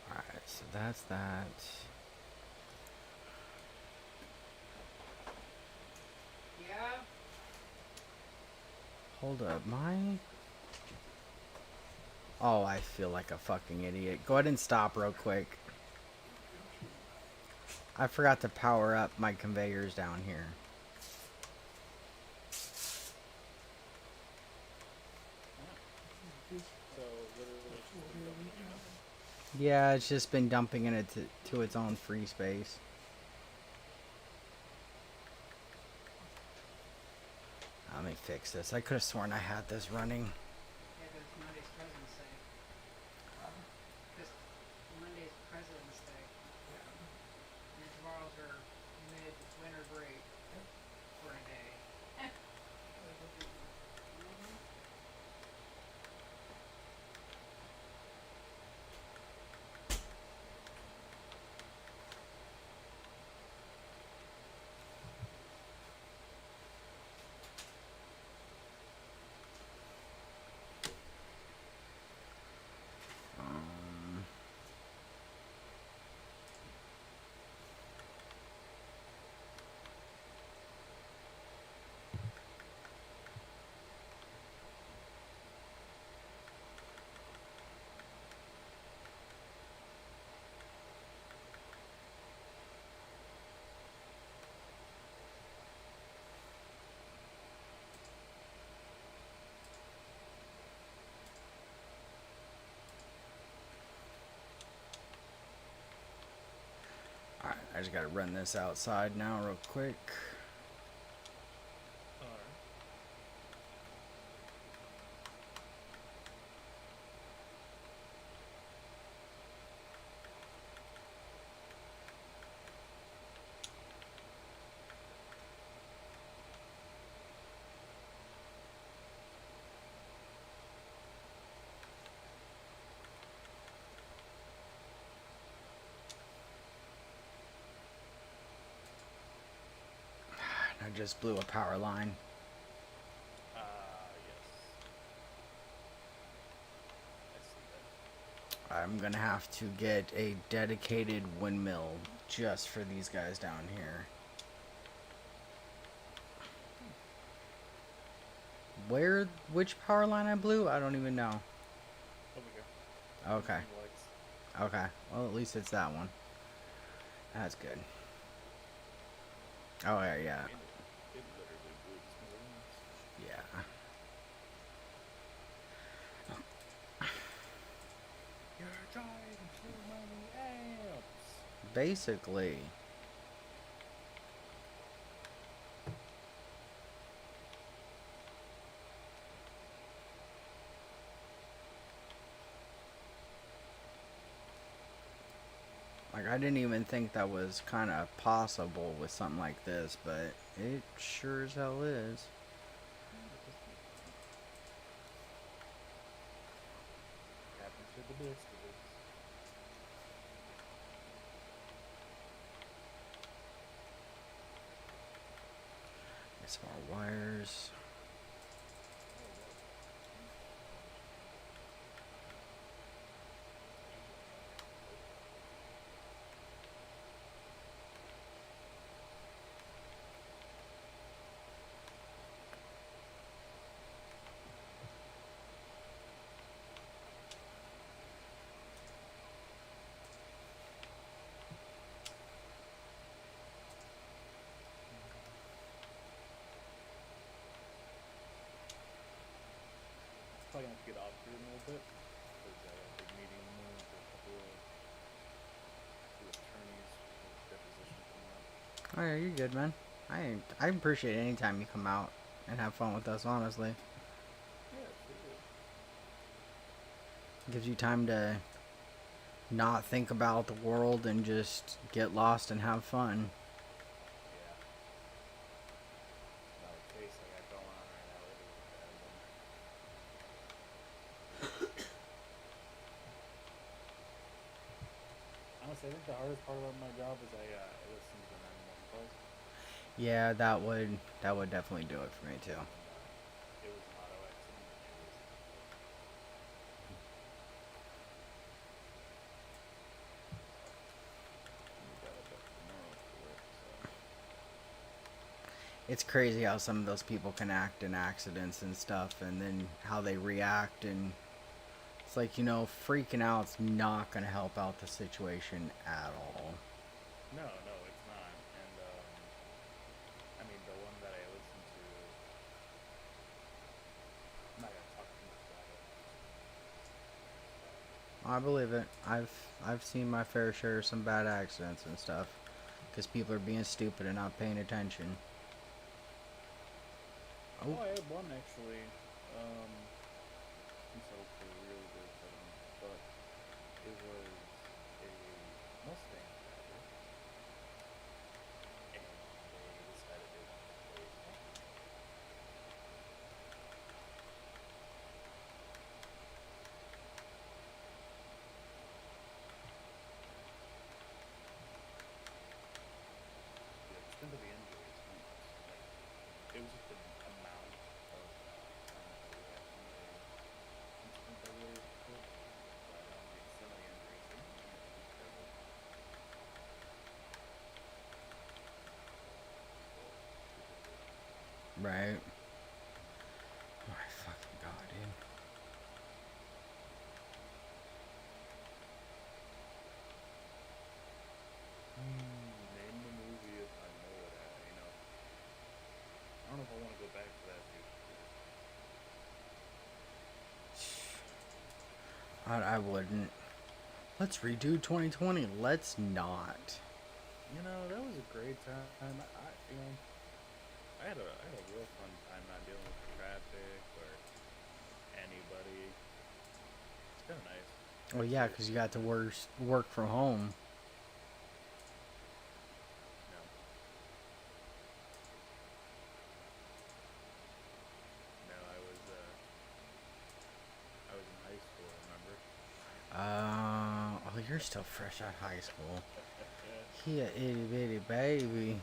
Alright, so that's that. Yeah. Hold up, my... Oh, I feel like a fucking idiot. Go ahead and stop real quick. I forgot to power up my conveyors down here. So literally it's just been dumping out. Yeah, it's just been dumping in it to its own free space. Let me fix this. I could have sworn I had this running. Yeah, because Monday's President's Day. Because Monday's President's Day. And tomorrow's her mid-winter break for a day. Um, Alright, I just gotta run this outside now real quick. Alright. I just blew a power line. Yes. I see that. I'm gonna have to get a dedicated windmill just for these guys down here. Which power line I blew? I don't even know. Over here. Okay. Lights. Okay. Well, at least it's that one. That's good. Oh, yeah, yeah. It literally blew the smithereens. Yeah. You're trying too many amps. Basically. Like, I didn't even think that was kind of possible with something like this, but it sure as hell is. Happens to the best of us. Get some more wires. Probably gonna have to get off here in a little bit because I got a big meeting in the morning with a couple of two attorneys with deposition coming up. Oh, yeah, you're good, man. I appreciate any time you come out and have fun with us, honestly. Yeah, absolutely. Gives you time to not think about the world and just get lost and have fun. Yeah. honest, I think the hardest part about my job is I listen to the 911 calls, Yeah, that would definitely do it for me too. and it was an auto accident, and it was not good. We got up back tomorrow for work, so It's crazy how some of those people can act in accidents and stuff, and then how they react, and it's like, freaking out's not gonna help out the situation at all. No, no, it's not. And I mean, the one that I listened to, I'm not gonna talk too much about it. I believe it. I've seen my fair share of some bad accidents and stuff, because people are being stupid and not paying attention. Oh, Oh, I had one actually. Um, he settled for a really good settlement, but it was a Mustang driver, and they decided they wanted to play Monkey Ball. The extent of the injuries weren't like it was just the amount of time that they were in the incident that really hurt. But the extent of the injuries, they weren't in anything terrible. So good to see. right. Oh my fucking god, dude. Name the movie if I know it. I don't know if I want to go back to that, dude. 'Cause I wouldn't. Let's redo 2020. Let's not. that was a great time. I had a real fun time not dealing with traffic or anybody. It's kind of nice, Well, yeah, actually. because you got to work from home. No, no, I was in high school. Remember? Oh, you're still fresh out of high school. He a itty bitty baby.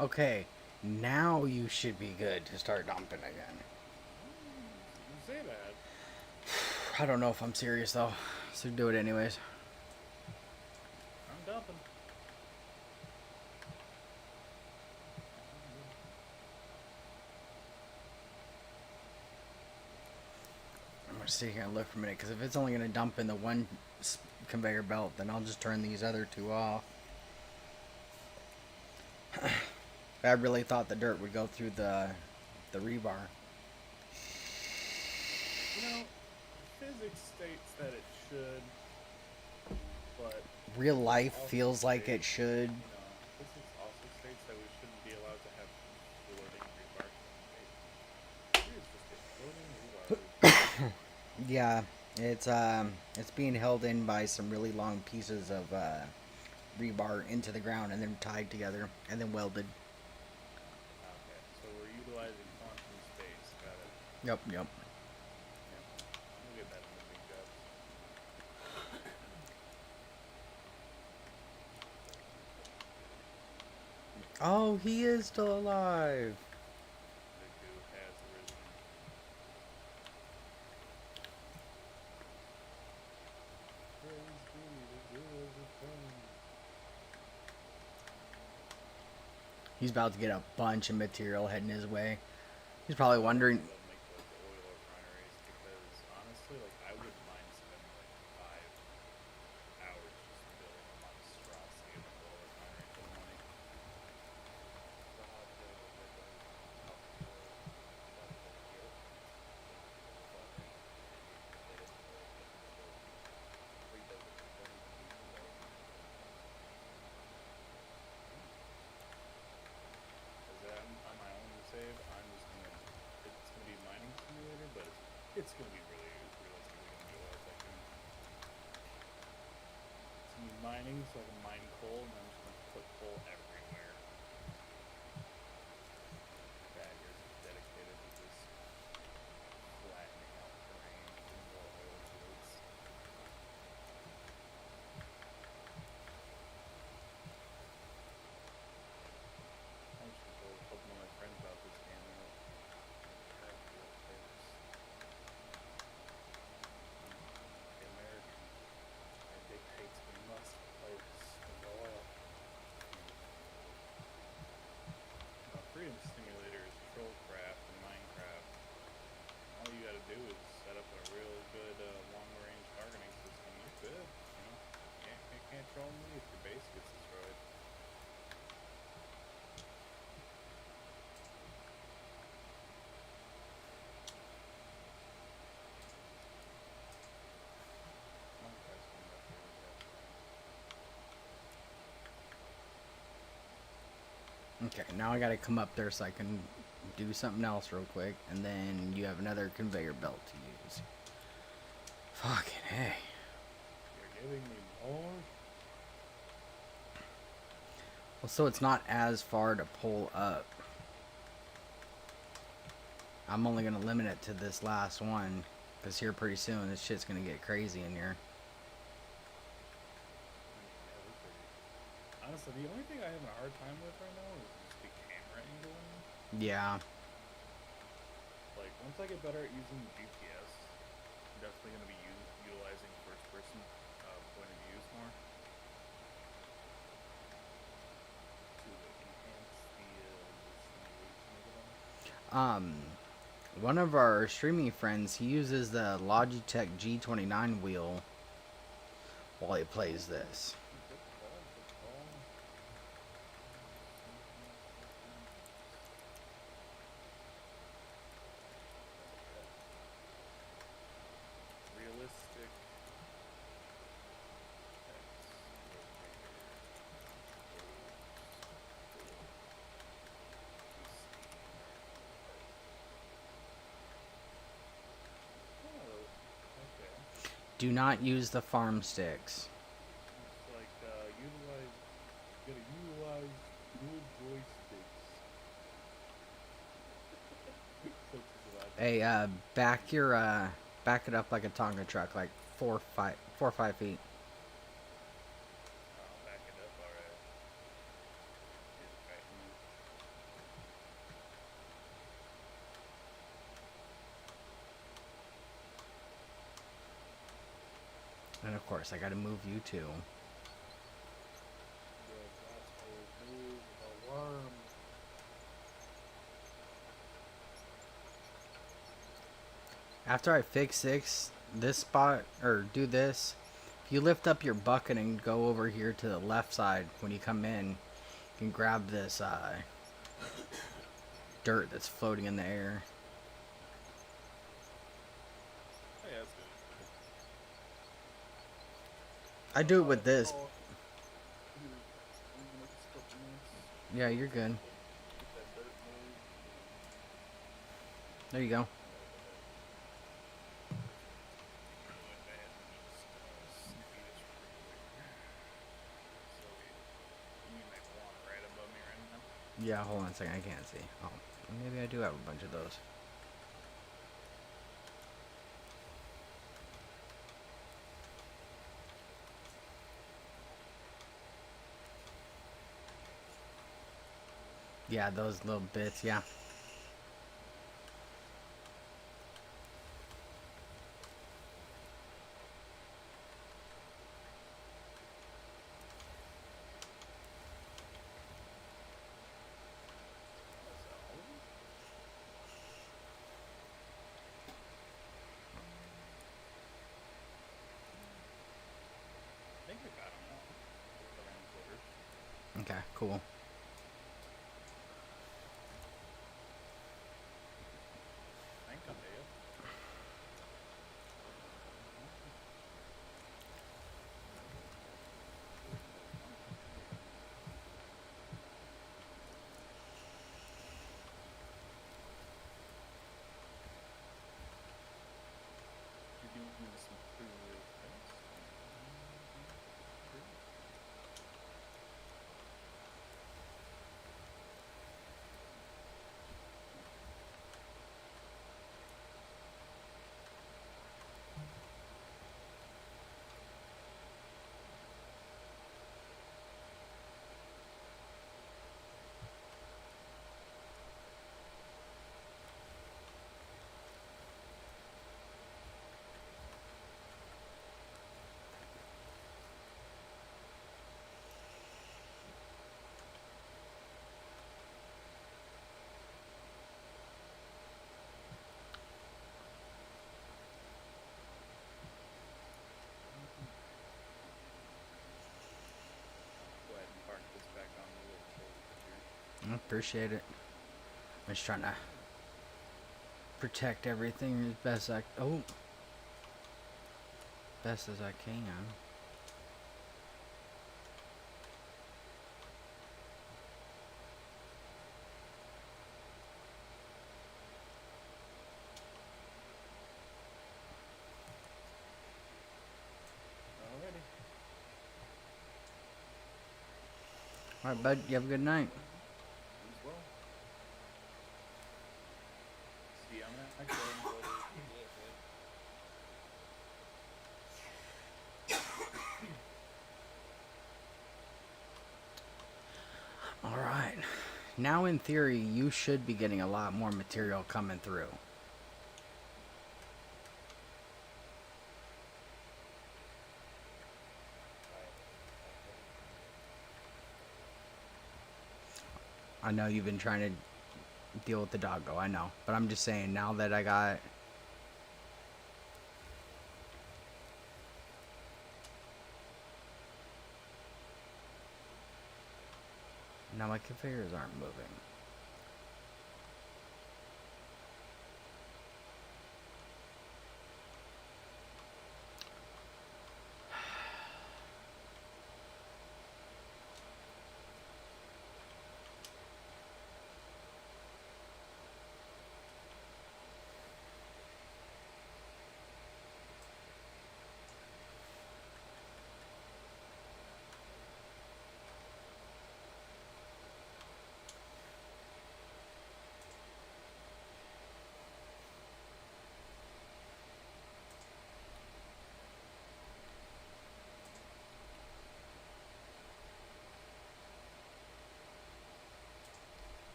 Okay, now you should be good to start dumping again. You say that. I don't know if I'm serious though, so do it anyways. I'm dumping. I'm gonna sit here and look for a minute, because if it's only gonna dump in the one conveyor belt, then I'll just turn these other two off. I really thought the dirt would go through the rebar. Physics states that it should, but Real physics life also feels like it states, should. physics also states that we shouldn't be allowed to have floating rebar. Wait, here's just a floating rebar loop. Yeah, it's being held in by some really long pieces of rebar into the ground and then tied together and then welded. Okay, so we're utilizing quantum space. Got it. Yep, yep. Yep. We'll get that in the big jobs. Oh, he is still alive. The goo has risen. Praise be, the goo has returned. He's about to get a bunch of material heading his way. He's probably wondering. They'll make like the oil refineries because honestly, like I wouldn't mind spending like 5 hours just building a monstrosity of an oil refinery for the money. So I had to make a up to about 1 year in the refinery, and you made it just for 3 days. Don't even need to go Because I'm on my own save. I'm just gonna. It's gonna be mining simulator, but it's gonna be really realistically gonna be oil tycoon. It's gonna be mining, so I can mine coal, and I'm just gonna put coal everywhere. Okay, now I gotta come up there so I can do something else real quick, and then you have another conveyor belt to use. Fucking hey. You're giving me more? Well, so it's not as far to pull up. I'm only gonna limit it to this last one, because here pretty soon this shit's gonna get crazy in here. Yeah, we're pretty. Honestly, the only thing I have a hard time with right now is just the camera angling. Yeah. Like, once I get better at using GPS, I'm definitely going to be utilizing first-person point of views more to enhance the simulation of it all. One of our streaming friends, he uses the Logitech G29 wheel while he plays this. Good call, good call. Realistic X rotator. Oh, okay. Do not use the farm sticks. It's like gotta utilize dual joysticks. Such as logic. Hey, back it up like a Tonka truck, like 4 or 5 feet. I'll back it up, alright. Is right move. And of course, I gotta move you too. You got to move the worm. After I fix this spot, or do this, if you lift up your bucket and go over here to the left side when you come in, you can grab this dirt that's floating in the air. Oh yeah, that's good. I do it with this. Here, I'm gonna make this couple minutes. Yeah, you're good. Get that dirt moved. There you go. Doing that. Snippy this real quick. So you make one right above me right now. Yeah, hold on a second. I can't see. Oh, maybe I do have a bunch of those. Yeah, those little bits. Yeah. That's all of them? I think I got them all. Around quarters. Okay, cool. I can come to you. You're doing this pretty real fast. Go ahead and park this back on the little shoulder here. I appreciate it. I'm just trying to protect everything as best best as I can. All right, bud. You have a good night. You as well. See you on the next one. Yeah, man. All right. Now, in theory, you should be getting a lot more material coming through. I haven't. I know you've been trying to deal with the doggo. I know, but I'm just saying now that I got. Now my conveyors aren't moving.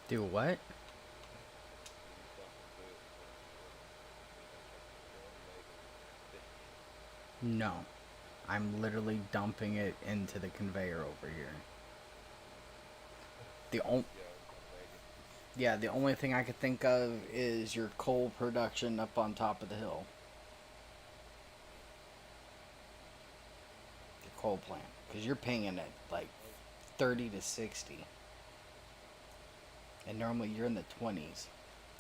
Do what? No. I'm literally dumping it into the conveyor over here. The only thing I could think of is your coal production up on top of the hill. The coal plant. Because you're paying it like 30 to 60. And normally you're in the 20s.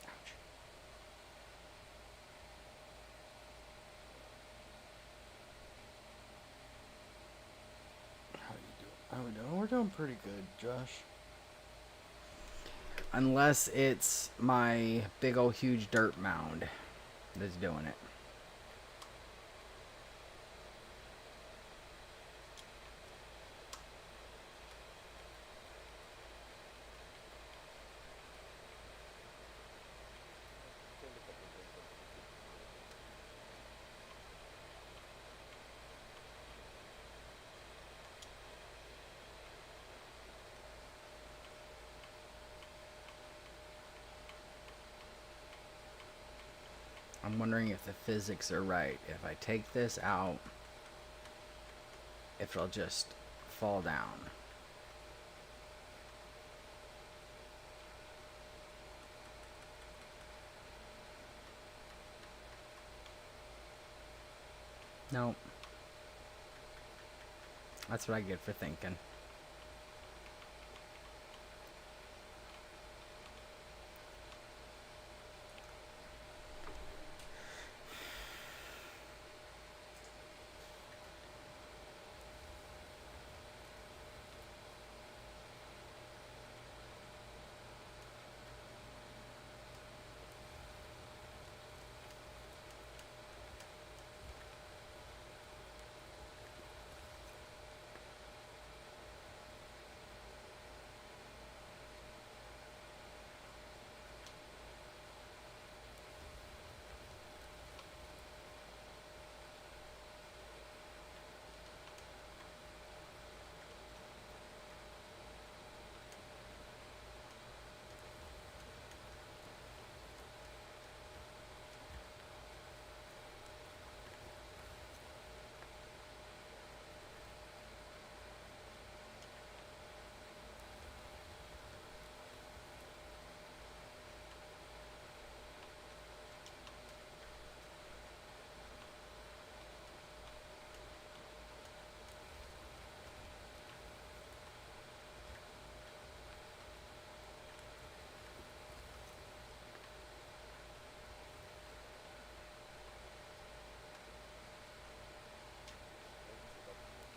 Ouch. How we doing? We're doing pretty good, Josh. Unless it's my big old huge dirt mound that's doing it. I'm wondering if the physics are right. If I take this out, if it'll just fall down. Nope. That's what I get for thinking.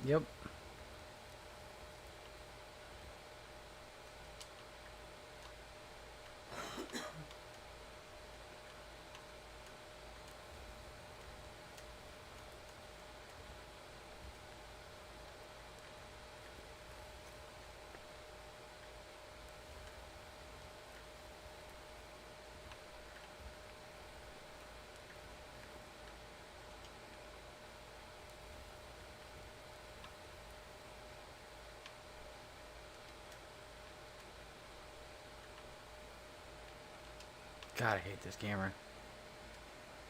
Yep. God, I hate this camera.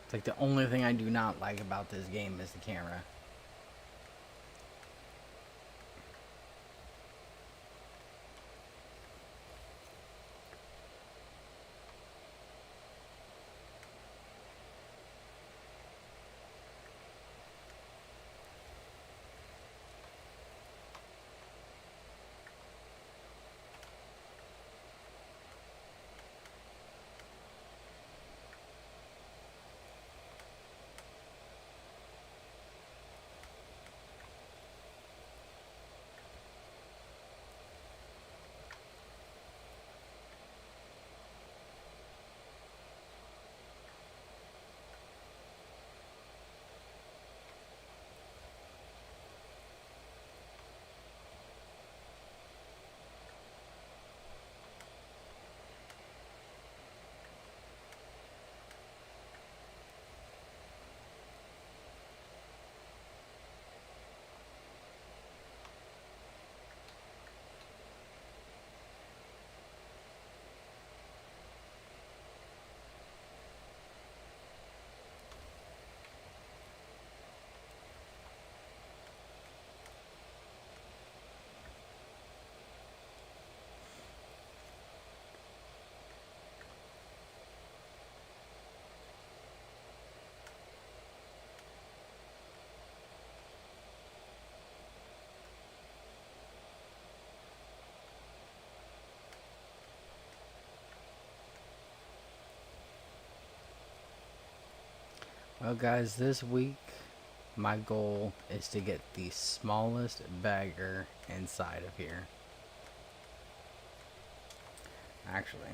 It's like the only thing I do not like about this game is the camera. Well, guys, this week my goal is to get the smallest bagger inside of here. Actually,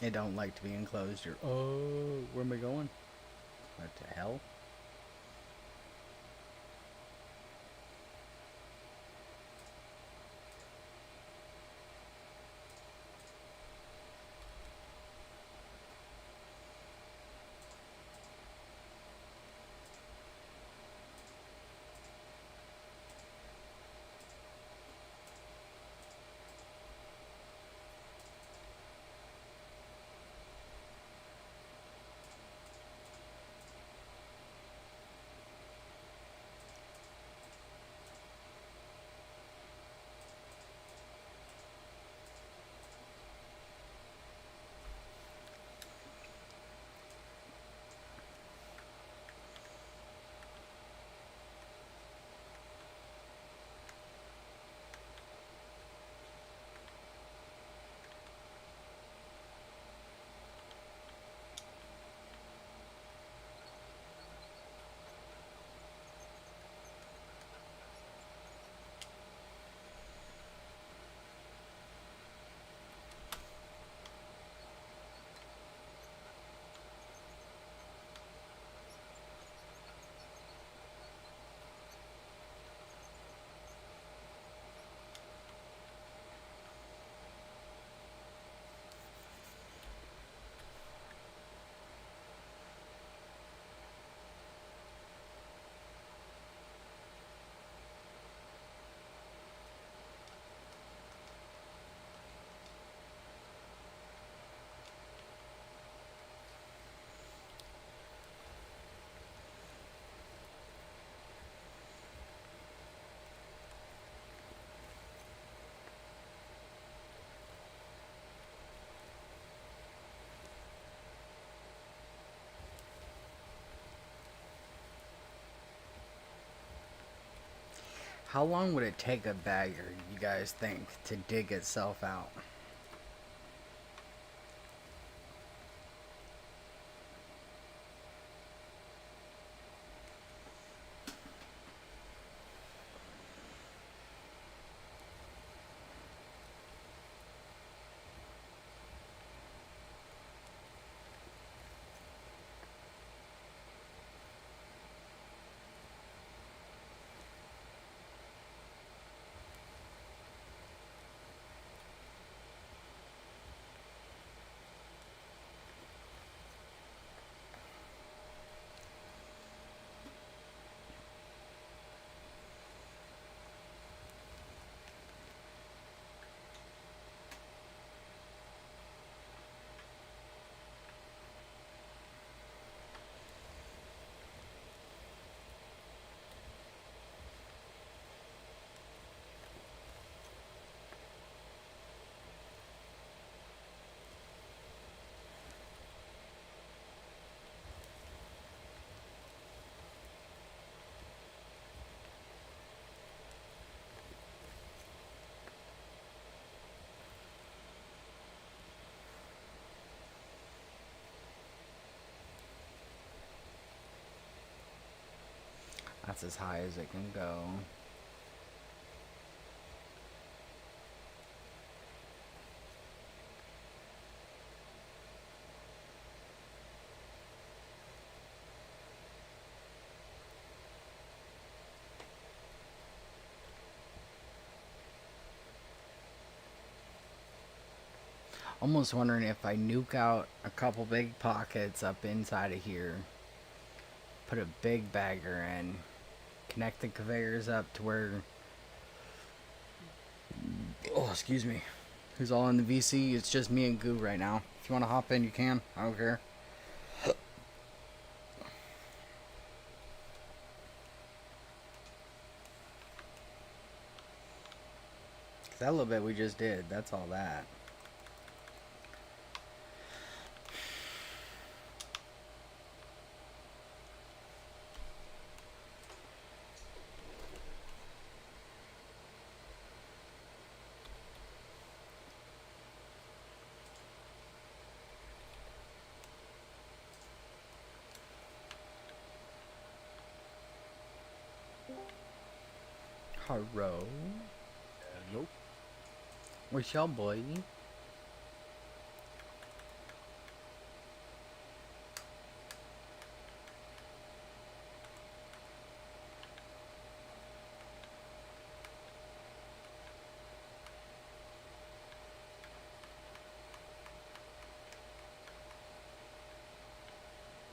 it don't like to be enclosed. You're, oh, where am I going? What the hell? How long would it take a bagger, you guys think, to dig itself out? That's as high as it can go. Almost wondering if I nuke out a couple big pockets up inside of here, put a big bagger in, connect the conveyors up to where, oh, excuse me, who's all in the VC? It's just me and Goo right now. If you want to hop in, you can. I don't care. That little bit we just did, that's all that. Hello. Nope. Where's y'all, boy? What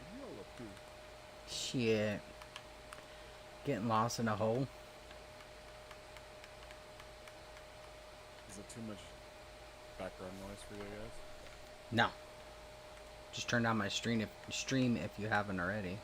are y'all up to? Shit. Getting lost in a hole. Is it too much background noise for you guys? No. Just turn down my stream if you haven't already.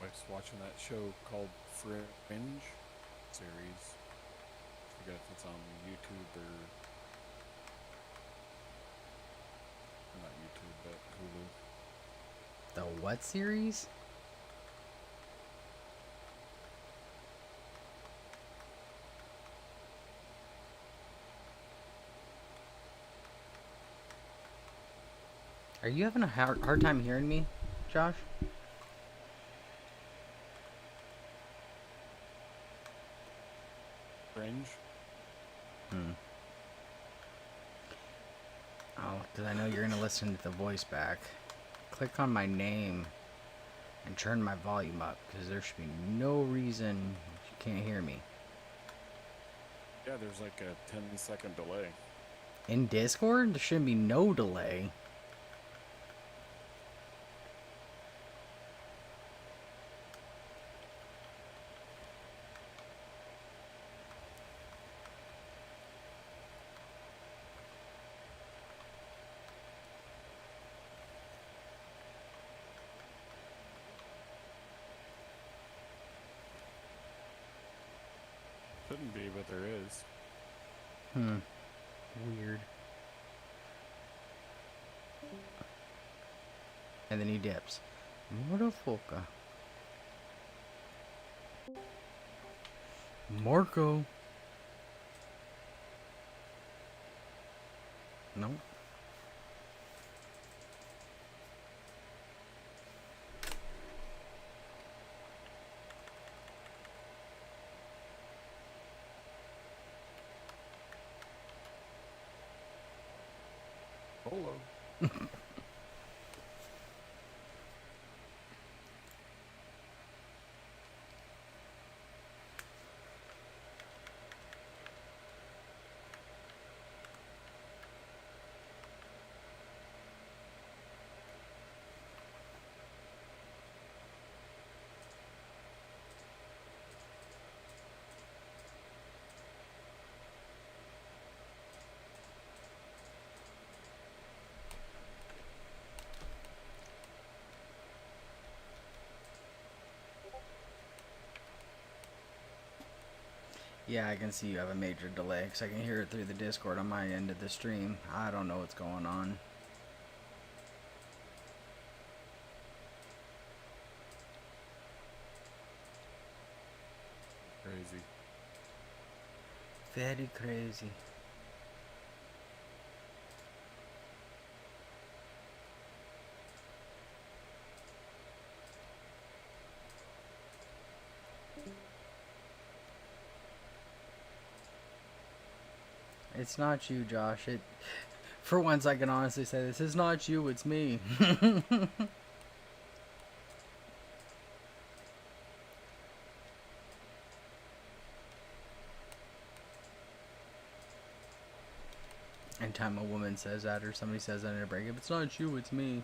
Wife's watching that show called Fringe series. I forget if it's on YouTube or not YouTube, but Hulu. The what series? Are you having a hard time hearing me, Josh? Fringe? Oh, because I know you're going to listen to the voice back. Click on my name and turn my volume up, because there should be no reason you can't hear me. Yeah, there's like a 10-second delay. In Discord, there shouldn't be no delay. shouldn't be, but there is. Weird. And then he dips. Motherfucker. Marco. No. Polo. Yeah, I can see you have a major delay because I can hear it through the Discord on my end of the stream. I don't know what's going on. Crazy. Very crazy. It's not you, Josh. For once, I can honestly say this is not you. It's me. Anytime a woman says that or somebody says that in a breakup, it's not you. It's me.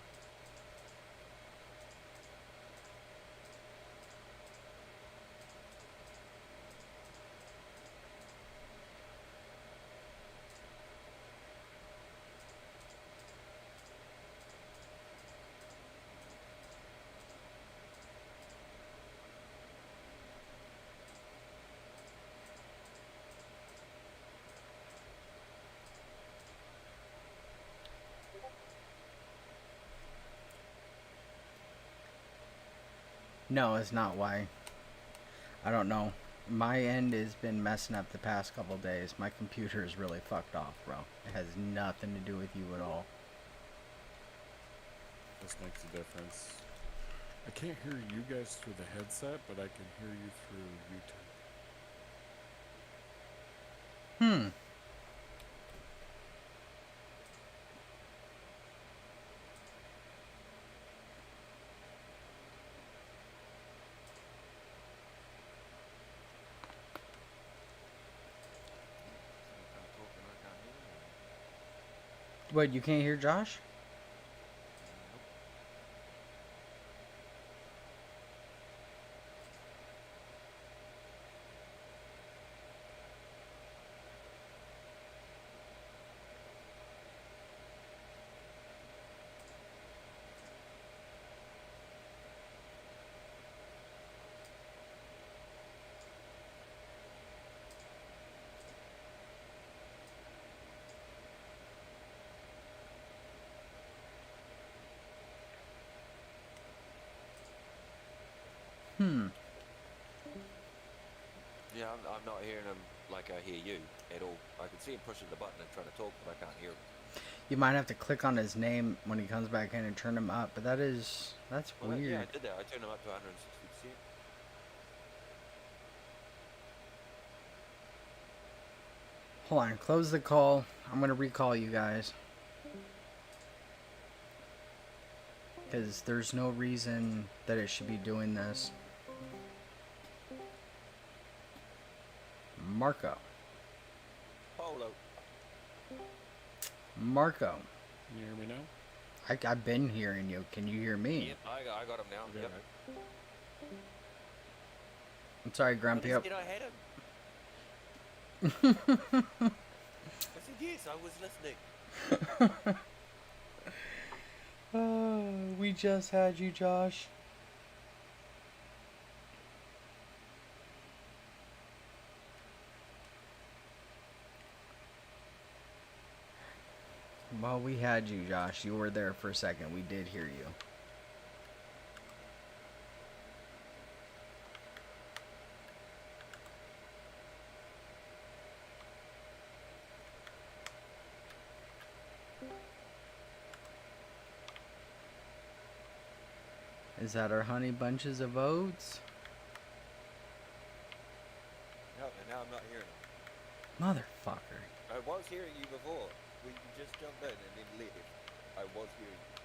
No, it's not why. I don't know. My end has been messing up the past couple days. My computer is really fucked off, bro. It has nothing to do with you at all. This makes a difference. I can't hear you guys through the headset, but I can hear you through YouTube. I'm talking, I can't hear you. What, you can't hear Josh? Nope. Yeah, I'm not hearing him like I hear you at all. I can see him pushing the button and trying to talk, but I can't hear him. You might have to click on his name when he comes back in and turn him up, but that's Well, weird. yeah, I did that. I turned him up to 160%. Hold on, close the call. I'm gonna recall you guys. Because there's no reason that it should be doing this. Marco. Polo. Marco. Can you hear me now? I've been hearing you. Can you hear me? Yep, I got him now. Yeah, Yep. right. I'm sorry, I Grumpy. just said I had him. I said yes, I was listening. Oh, we just had you, Josh. Well, we had you, Josh. You were there for a second. We did hear you. Is that our honey bunches of oats? No, and now I'm not hearing them. Motherfucker. I was hearing you before. You just jumped in and then left. I was hearing you.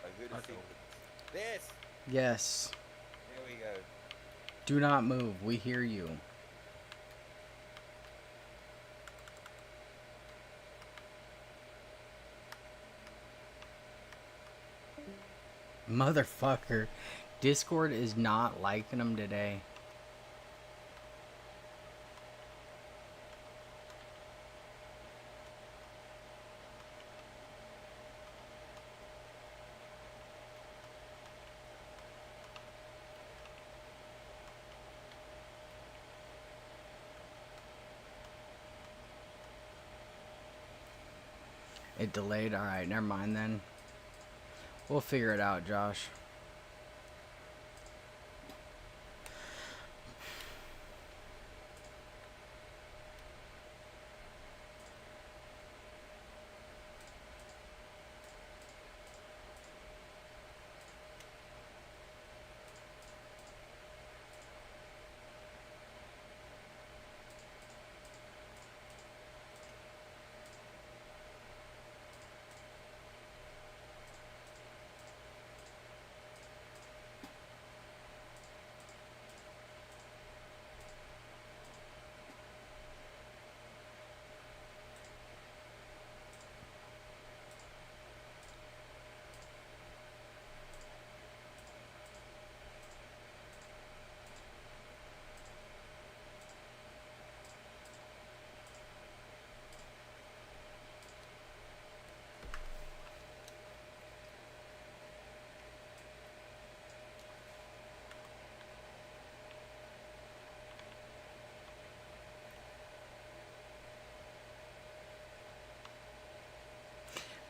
I heard a sentence. Yes! Yes. There we go. Do not move. We hear you. Motherfucker. Discord is not liking them today. It delayed? Alright, never mind then. We'll figure it out, Josh.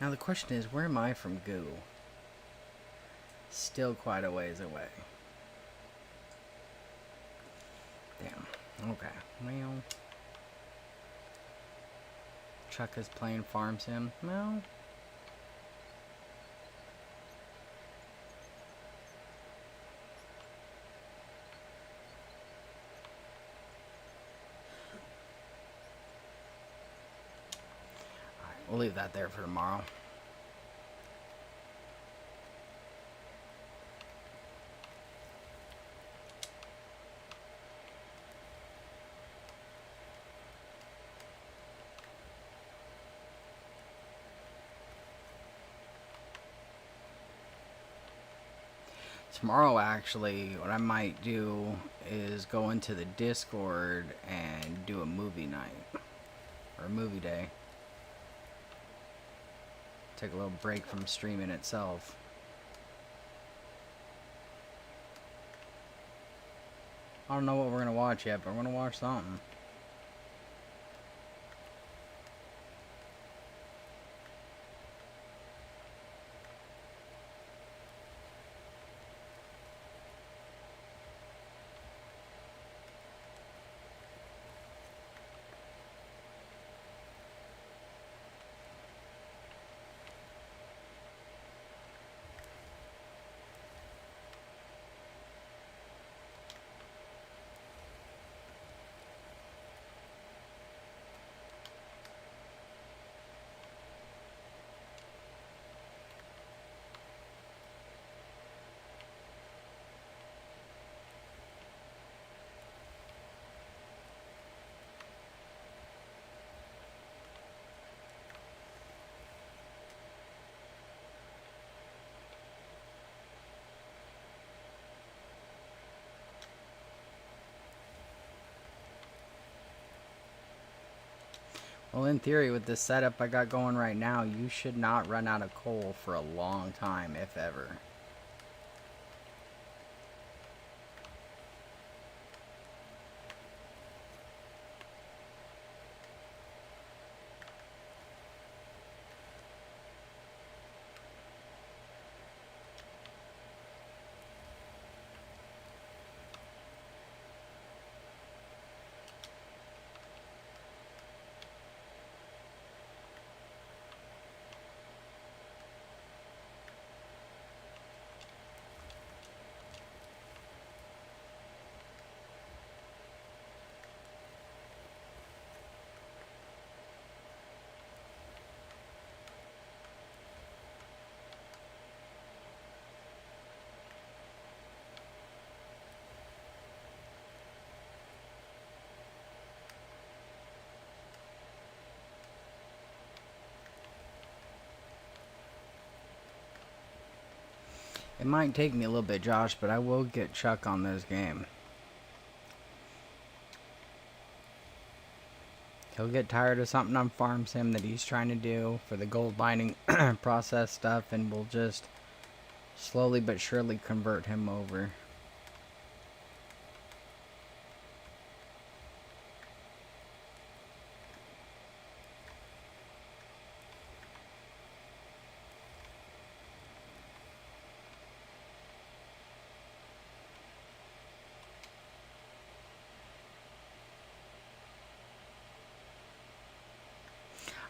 Now the question is, where am I from goo? Still quite a ways away. Damn. Okay. Well. Chuck is playing Farm Sim. Well. We'll leave that there for tomorrow. Tomorrow, actually, what I might do is go into the Discord and do a movie night. Or a movie day. Take a little break from streaming itself. I don't know what we're gonna watch yet, but we're gonna watch something. Well, in theory, with this setup I got going right now, you should not run out of coal for a long time, if ever. It might take me a little bit, Josh, but I will get Chuck on this game. He'll get tired of something on Farm Sim that he's trying to do for the gold mining process stuff, and we'll just slowly but surely convert him over.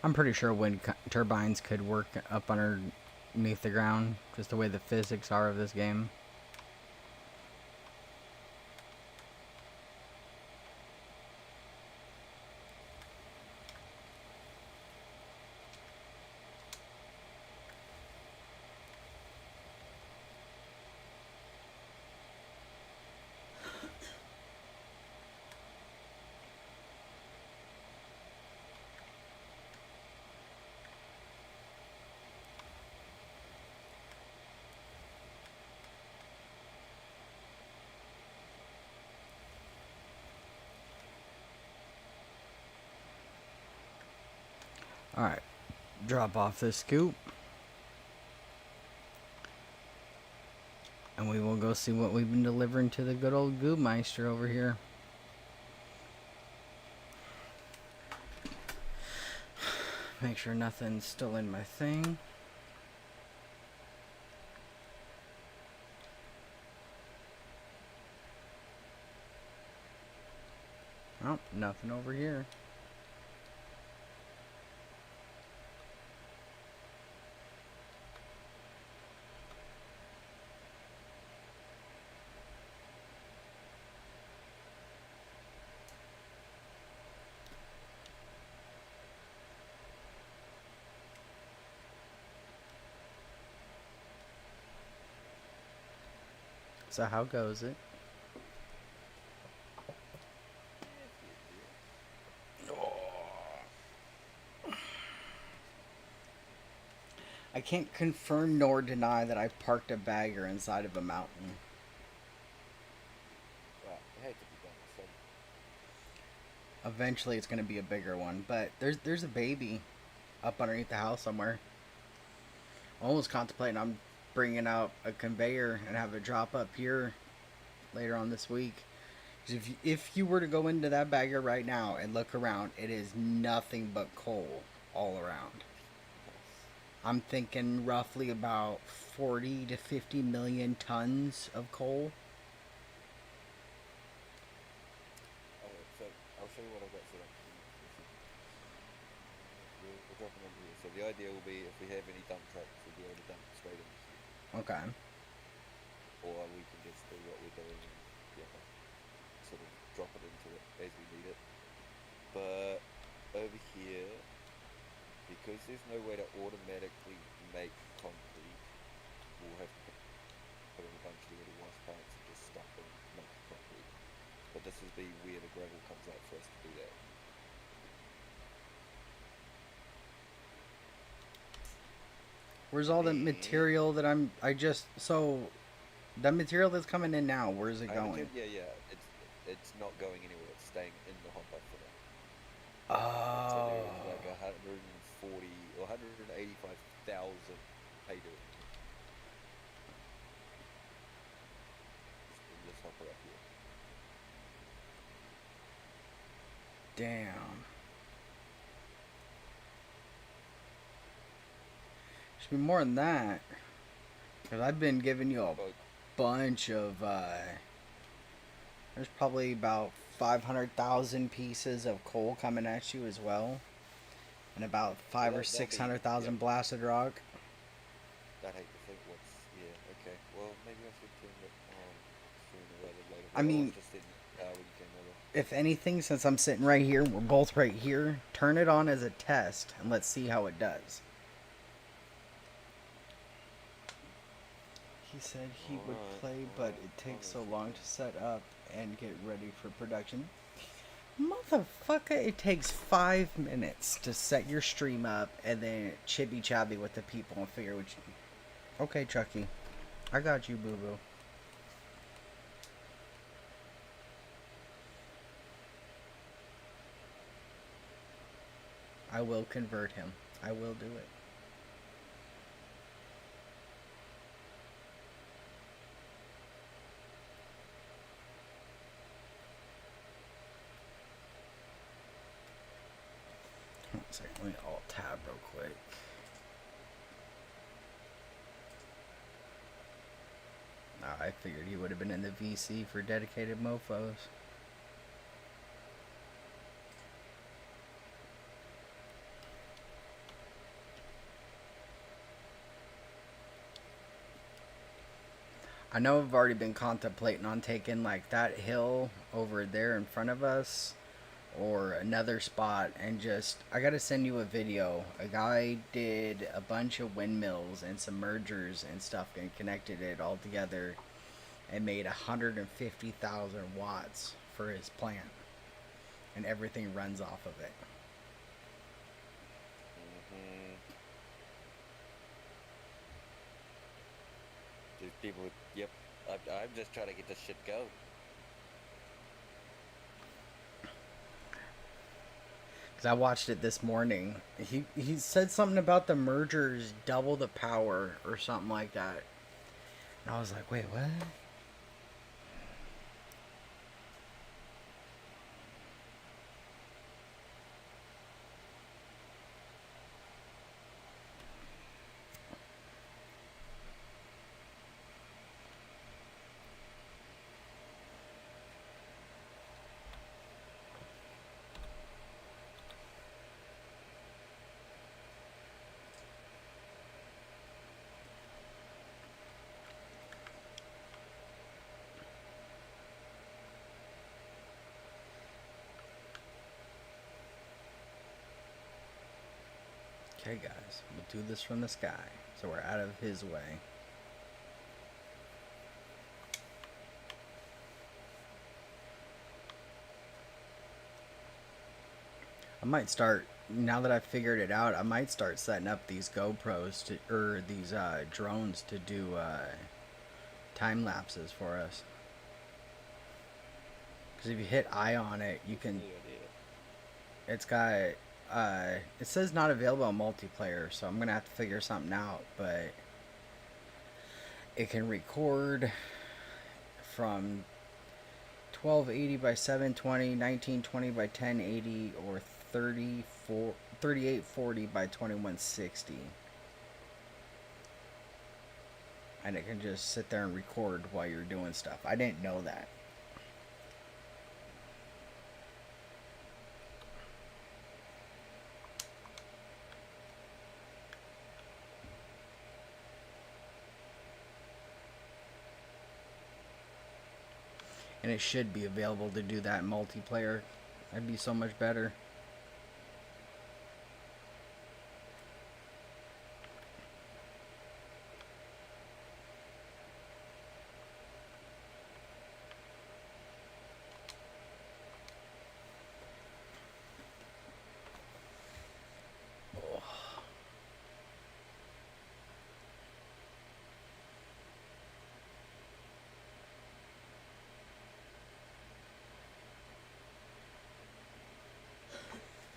I'm pretty sure wind turbines could work up underneath the ground, just the way the physics are of this game. Alright, drop off this scoop. And we will go see what we've been delivering to the good old Goobmeister over here. Make sure nothing's still in my thing. Oh, nothing over here. So how goes it? I can't confirm nor deny that I parked a bagger inside of a mountain. Right, it had to be done. So Eventually it's going to be a bigger one, but there's a baby up underneath the house somewhere. Almost contemplating I'm bringing out a conveyor and have it drop up here later on this week. 'Cause if you were to go into that bagger right now and look around, it is nothing but coal all around. I'm thinking roughly about 40 to 50 million tons of coal. okay, so I'll show you what I've got set up. We're dropping over here. So the idea will be if we have any dump trucks, we'll be able to dump straight in here. Okay. Or we can just do what we're doing and sort of drop it into it as we need it. But over here, because there's no way to automatically make concrete, we'll have to put in a bunch of little wash pipes and just stuff them and make concrete. But this will be where the gravel comes out for us to do that. Where's all the material that so the material that's coming in now, where's it going? Yeah. It's not going anywhere. It's staying in the hopper for now. So Oh. there's like 140 or 185,000 hay dirt in this hopper up here. Damn. Should be more than that. Because I've been giving you a But bunch of, there's probably about 500,000 pieces of coal coming at you as well. And about five or that'll be- 600,000 yeah. blasted rock. I'd hate to think what's okay. Well, maybe I should turn it on sooner rather than later. I mean, just didn't when you came over. If anything, since I'm sitting right here, we're both right here, turn it on as a test and let's see how it does. He said he would play, but it takes so long to set up and get ready for production. Motherfucker, it takes 5 minutes to set your stream up and then chibby chabby with the people and figure what you... Okay, Chucky. I got you, boo boo. I will convert him. I will do it. One second, let me alt tab real quick. I figured he would have been in the VC for dedicated mofos. I know I've already been contemplating on taking like that hill over there in front of us or another spot and just I gotta send you a video. A guy did a bunch of windmills and some mergers and stuff and connected it all together and made 150,000 watts for his plant. And everything runs off of it. Mm-hmm. There's people. Yep. I'm just trying to get this shit go. Because I watched it this morning. He said something about the mergers double the power or something like that. And I was like, wait, what? Okay, guys, we'll do this from the sky, so we're out of his way. I might start, now that I've figured it out, I might start setting up these GoPros to, or these drones to do time lapses for us. Because if you hit I on it, you can. It's got. It says not available on multiplayer, so I'm gonna have to figure something out. But it can record from 1280 by 720, 1920 by 1080, or 3840 by 2160. And it can just sit there and record while you're doing stuff. I didn't know that. And it should be available to do that in multiplayer. That'd be so much better.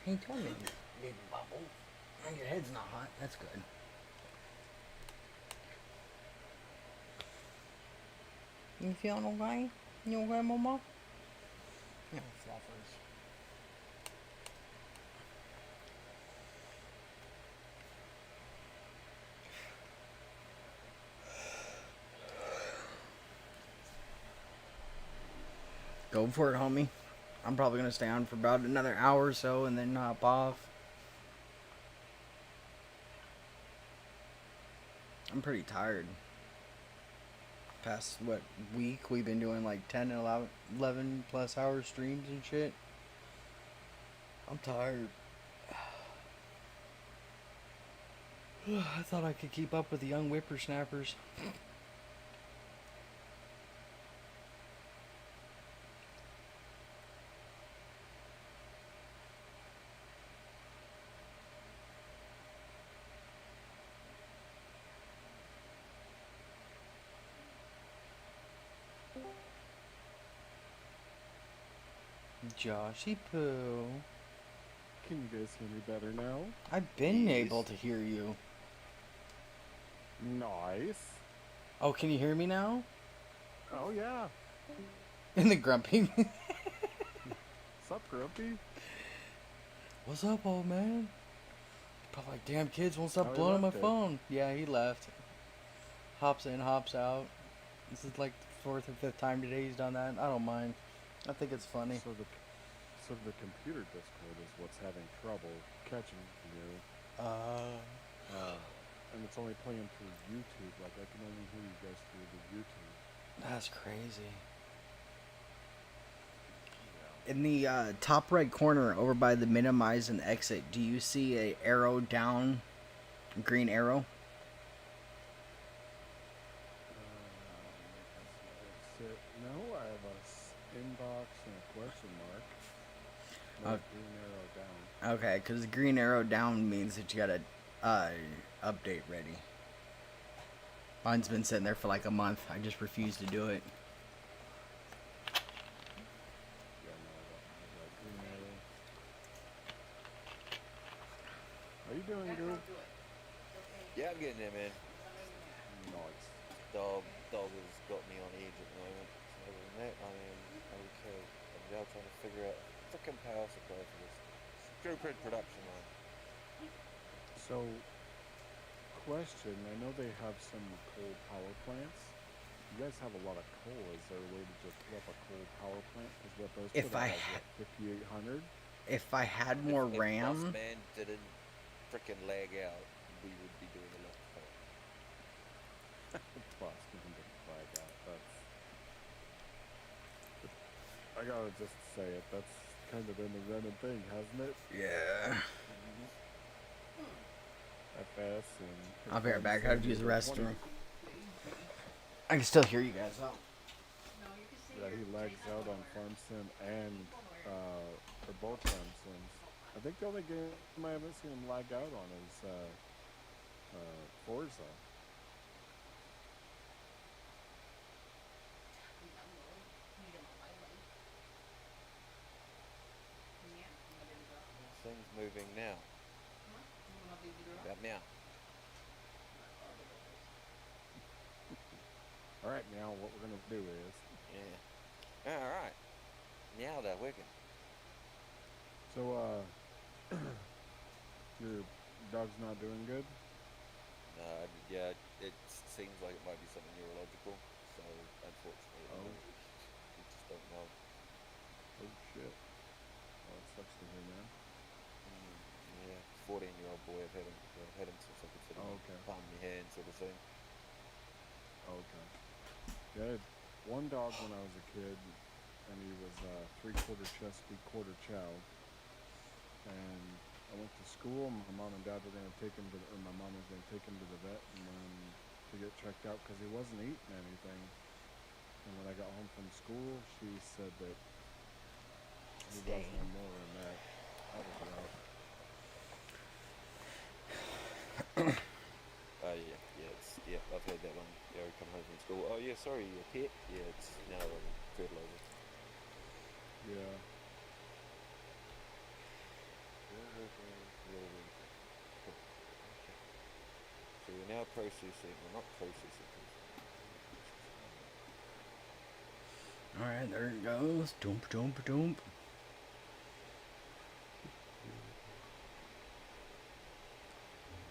He told me you didn't bubble. And your head's not hot. That's good. You feeling okay? You okay, Mama? No, fluffers. Go for it, homie. I'm probably gonna stay on for about another hour or so and then hop off. I'm pretty tired. Past, what, week, we've been doing like 10 and 11 plus hour streams and shit. I'm tired. I thought I could keep up with the young whippersnappers. Joshy Poo. Can you guys hear me better now? I've been Yes. able to hear you. Nice. Oh, can you hear me now? Oh yeah. In the grumpy. Sup, Grumpy? What's up, old man? Probably like, damn kids won't stop Oh, he blowing up my left it. phone. Yeah, he left. Hops in, hops out. This is like the fourth or fifth time today he's done that. I don't mind. I think it's funny. So the computer Discord is what's having trouble catching you. And it's only playing through YouTube. Like I can only hear you guys through the YouTube. That's crazy. Yeah. In the top right corner over by the minimize and exit, do you see a arrow down, green arrow? No, I have a inbox and a question mark. No green arrow down. Okay, because green arrow down means that you got a update ready. Mine's been sitting there for like a month. I just refuse to do it. Yeah, no, I don't have that green arrow. How you doing, Heck, dude? don't do it. Okay. Yeah, I'm getting there, man. Nice. Dog has got me on edge at the moment. So other than that, I am okay. I'm now trying to figure out frickin' power supply for this stupid production line. So, question, I know they have some coal power plants. You guys have a lot of coal. Is there a way to just put up a coal power plant? Because what those If put I out ha- like, what, 5,800? If I had more If RAM, Bossman didn't frickin' lag out, we would be doing a lot of power. Plus, man, didn't flag out. I gotta just say it. That's kind of been the running thing, hasn't it? yeah. FS and. I'll be right back. I have to use the restroom. Baby. I can still hear you guys though. No, you can say Yeah, he your lags Jay's out on underwear. Farm Sim and Underwear. for both Farm Sims. I think the only game I haven't seen him lag out on is Forza. Need him on my life. Yeah, I'm a baby girl. Things moving now. Huh? You want a baby girl? About now. Alright, now what we're gonna do is. Yeah. Alright. Now they're working. So, your dog's not doing good? Yeah, it seems like it might be something neurological. So, unfortunately, Oh. we just don't know. Oh shit. Oh, it sucks to hear, man. Yeah, 14-year-old boy. I've had him since I could fit him Oh, in okay. the palm of my hand, sort of thing. Okay. Yeah, I had one dog when I was a kid, and he was 3/4 Chesky, quarter Chow. And I went to school. My mom and dad were gonna take him to, or my mom was gonna take him to the vet and to get checked out because he wasn't eating anything. And when I got home from school, she said that he was no more, and that was rough. Yeah, I've had that one. Yeah, I come home from school. Oh yeah, sorry, your pet. Yeah, it's now on fertilizer. Yeah. So we're now processing. We're not processing. Alright, there it goes. Doomp, doomp, doomp.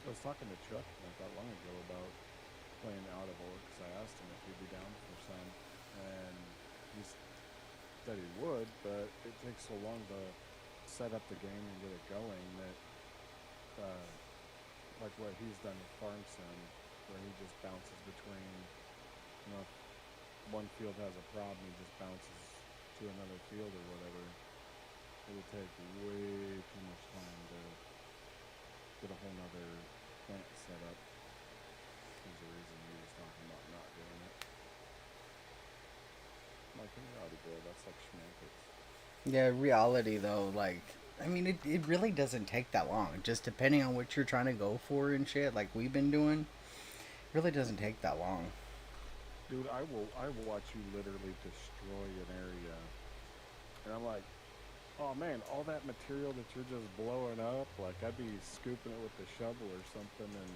I was talking to Chuck not that long ago about playing out of orc because I asked him if he'd be down for some, and he said he would, but it takes so long to set up the game and get it going that, like what he's done with Farm Sim, where he just bounces between, if one field has a problem, he just bounces to another field or whatever. It would take way too much time to get a whole nother plant set up. There's a reason he was talking about not doing it. I'm like, you're already good. That's like schmackets. Yeah, reality though, like, I mean, it really doesn't take that long. Just depending on what you're trying to go for and shit, like we've been doing, it really doesn't take that long. Dude, I will watch you literally destroy an area, and I'm like, Oh man, all that material that you're just blowing up, like I'd be scooping it with the shovel or something, and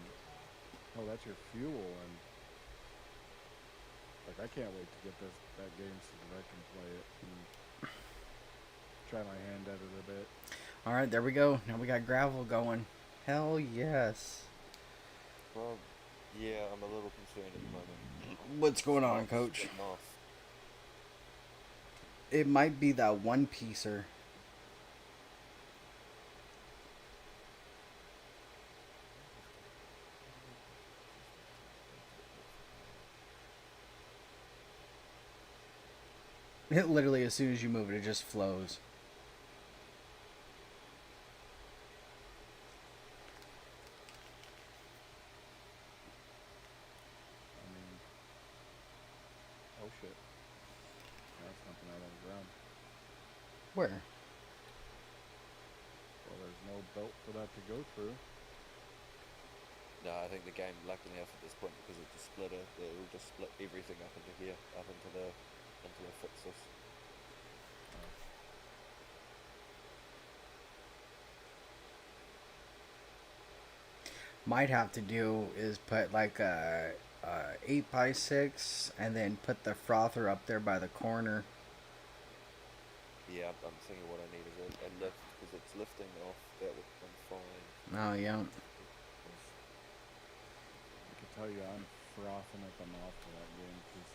oh, that's your fuel, and like I can't wait to get that game so that I can play it and try my hand at it a bit. All right, there we go. Now we got gravel going. Hell yes. Well, yeah, I'm a little concerned at the moment. What's It's going on, not Coach? splitting off. It might be that one piecer. It literally, as soon as you move it, it just flows. I mean, oh shit, that's something out on the ground. Where? Well, there's no belt for that to go through. No, I think the game lacked enough at this point because it's a splitter. It will just split everything up into here, up into the fixus. Might have to do is put like a 8x6 and then put the frother up there by the corner. Yeah, I'm thinking what I need is a lift because it's lifting off. That would come fine. Oh yeah. I can tell you, I'm frothing at the mouth for that game because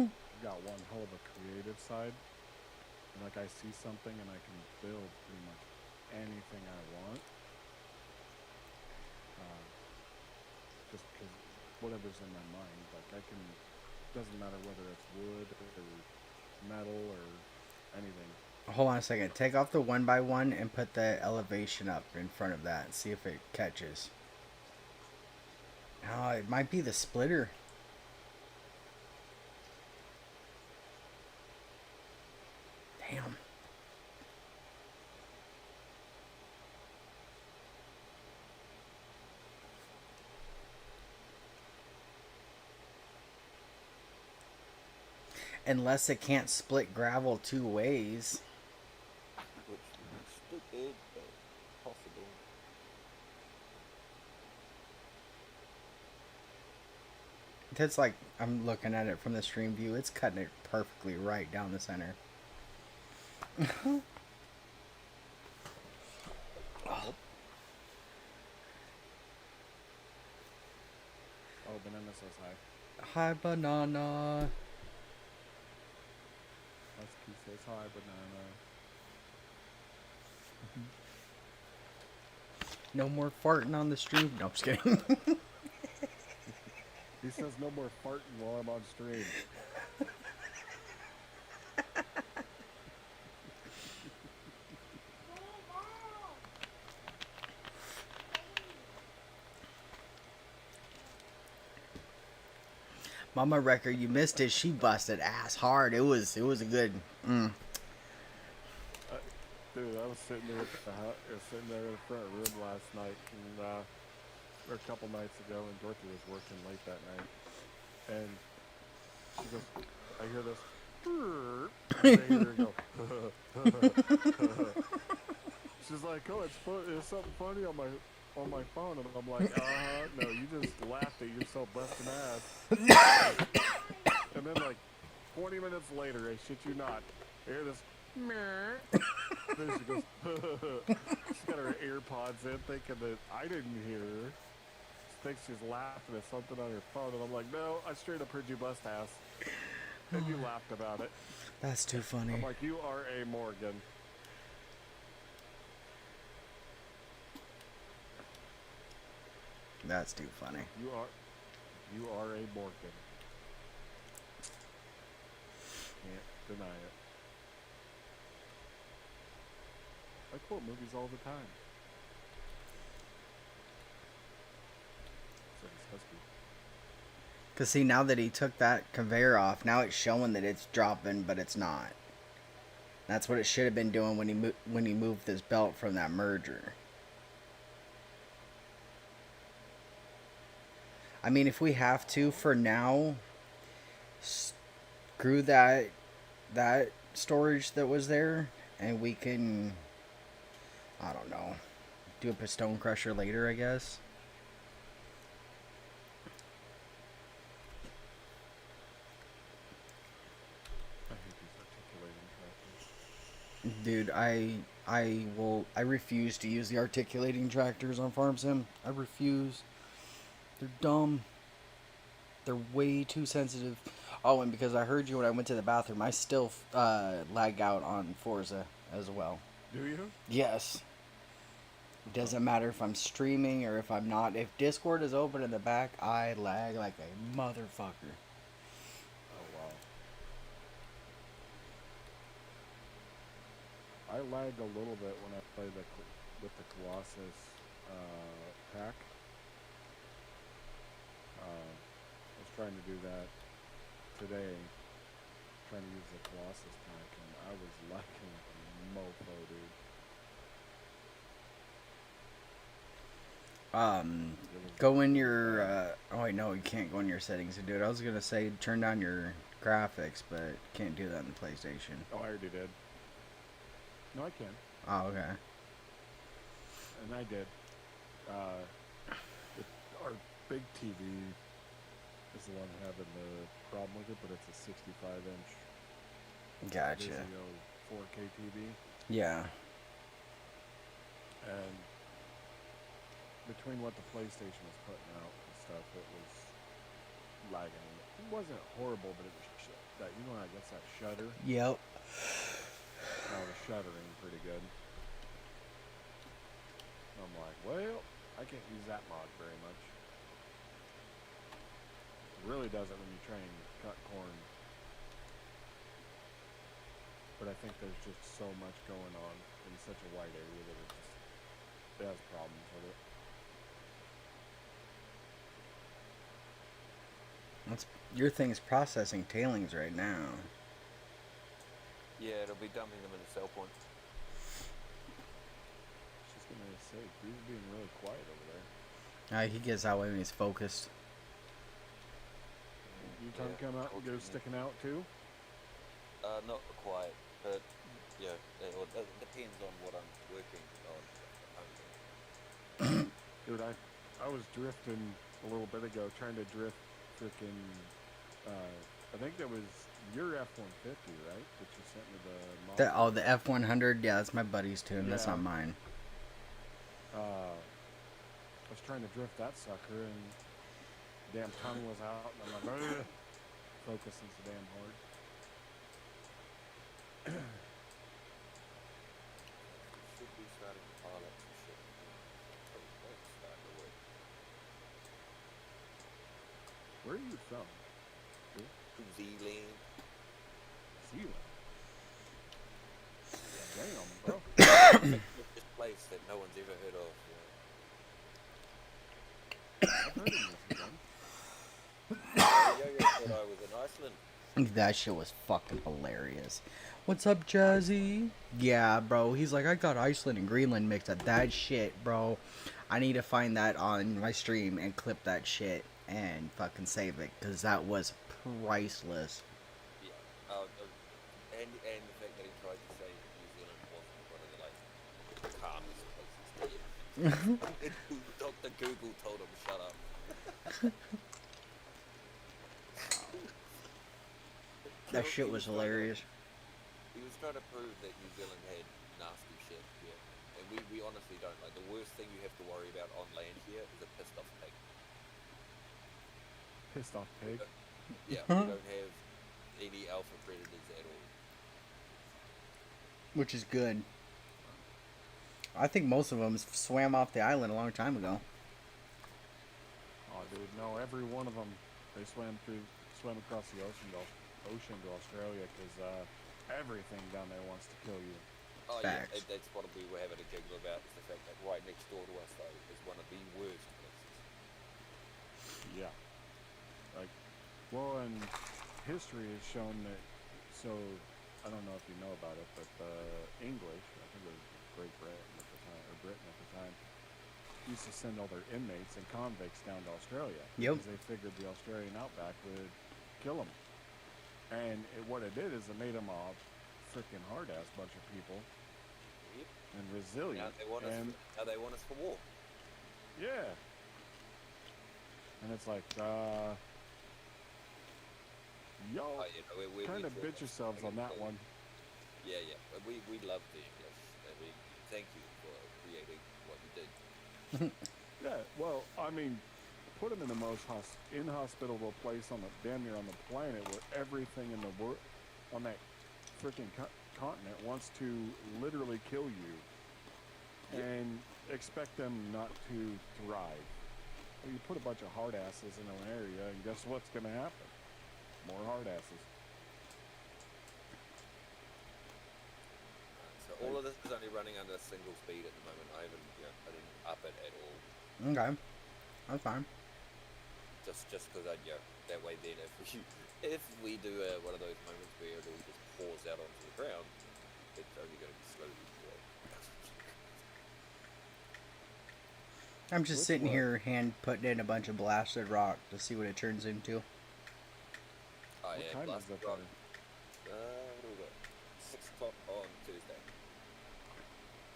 I've got one hell of a creative side. And like I see something and I can build pretty much anything I want. Just because whatever's in my mind, like I can, doesn't matter whether it's wood or metal or anything. Hold on a second. Take off the 1x1 and put the elevation up in front of that. See if it catches. Oh, it might be the splitter. Damn. Unless it can't split gravel two ways. Which stupid, but possible. It's like, I'm looking at it from the stream view. It's cutting it perfectly right down the center. Oh, banana says hi. Hi, banana. Husky says hi, banana. No more farting on the stream. No, I'm just kidding. He says no more farting while I'm on stream. Mama Wrecker, you missed it. She busted ass hard. It was a good. Dude, I was sitting there at the house, sitting there in the front room last night, and or a couple nights ago, and Dorothy was working late that night, and she goes, I hear this, and I hear her go, she's like, oh, it's something funny on my phone, and I'm like, no, you just laughed at yourself busting ass, and then like 20 minutes later, I shit you not, I hear this, then she goes, she's got her AirPods in, thinking that I didn't hear her. She thinks she's laughing at something on her phone, and I'm like, no, I straight up heard you bust ass. And you laughed about it. That's too funny. I'm like, you are a Morgan. That's too funny. You are a Morgan. Can't deny it. I quote movies all the time. Said it's husky. Because see, now that he took that conveyor off, now it's showing that it's dropping, but it's not. That's what it should have been doing when he moved this belt from that merger. I mean, if we have to, for now, screw that storage that was there and we can, I don't know, do a stone crusher later, I guess. I hate these articulating tractors. Dude, I refuse to use the articulating tractors on Farm Sim. I refuse. They're dumb. They're way too sensitive. Oh, and because I heard you when I went to the bathroom, I still lag out on Forza as well. Do you? Yes. It doesn't matter if I'm streaming or if I'm not. If Discord is open in the back, I lag like a motherfucker. Oh wow. I lag a little bit when I play with the Colossus pack. I was trying to do that today, trying to use the Colossus pack, and I was lagging like a mofo, dude. Go in your. Oh wait, no, you can't go in your settings to do it. I was gonna say turn down your graphics, but can't do that in the PlayStation. Oh, I already did. No, I can. Oh, okay. And I did. Our big TV is the one having the problem with it, but it's a 65-inch Gotcha. Vizio 4K TV. Yeah. And between what the PlayStation was putting out and stuff, it was lagging. It wasn't horrible, but it was that, you know, I guess that shutter. Yep. I was shuddering pretty good. I'm like, well, I can't use that mod very much. It really doesn't when you try and cut corn. But I think there's just so much going on in such a wide area that it has problems with it. Your thing's processing tailings right now. Yeah, it'll be dumping them in the cell point. Just gonna say, he's being really quiet over there. He gets that way when he's focused. You time come out and go sticking out too? Not quite, but yeah, it depends on what I'm working on. Dude, I was drifting a little bit ago, trying to drift freaking, I think that was your F-150, right? That you sent me the mod. The F100, yeah, that's my buddy's tune. Yeah. That's not mine. I was trying to drift that sucker, and damn tongue was out, and I'm like, ugh, focusing so damn hard. Should be starting to pile up some shit. Oh, that's starting to work. Where are you from? Zealand. Zealand? Damn, bro. This place that no one's ever heard of. I've heard of New Zealand. Yo-Yo thought I was in Iceland. That shit was fucking hilarious. What's up, Jazzy? Yeah, bro. He's like, I got Iceland and Greenland mixed up. That shit, bro. I need to find that on my stream and clip that shit and fucking save it, because that was priceless. Yeah. And the fact that he tried to say New Zealand wasn't one of the, like, calmest places to live. Dr. Google told him, shut up. That shit was hilarious. He was trying to prove that New Zealand had nasty shit here. And we honestly don't. Like, the worst thing you have to worry about on land here is a pissed off pig. Pissed off pig? Yeah, we don't have any alpha predators at all. Which is good. I think most of them swam off the island a long time ago. Oh, dude, no, every one of them, they swam across the ocean to Australia, because everything down there wants to kill you. Oh, Facts. yeah, that's what we were having a giggle about, is the fact that right next door to us, though, is one of the worst places. Yeah. Like, well, and history has shown that, so, I don't know if you know about it, but the English, I think it was Great Britain at the time, or Britain at the time, used to send all their inmates and convicts down to Australia. Yep. Because they figured the Australian outback would kill them. And what it did is it made them freaking hard ass bunch of people Yep. and Now resilient. they want And us. Now they want us for war. yeah. And it's like, y'all Oh, you know, we kind of talk bitch about yourselves on that so- one. Yeah, yeah. But we love the English. I mean, thank you for creating what you did. Yeah, well, I mean, put them in the most inhospitable place on the damn near on the planet, where everything in the world on that freaking continent wants to literally kill you, Yep. and expect them not to thrive. Well, you put a bunch of hard asses in an area, and guess what's going to happen? More hard asses. So all of this is only running under a single speed at the moment. I didn't up it at all. Okay. That's fine. Just because that way then if we do one of those moments where it all just pours out onto the ground, it's only going to be slowly pouring. I'm just Which sitting one? here hand putting in a bunch of blasted rock to see what it turns into. Oh What yeah, time is blast that rock. there? What do we got? 6 o'clock on Tuesday.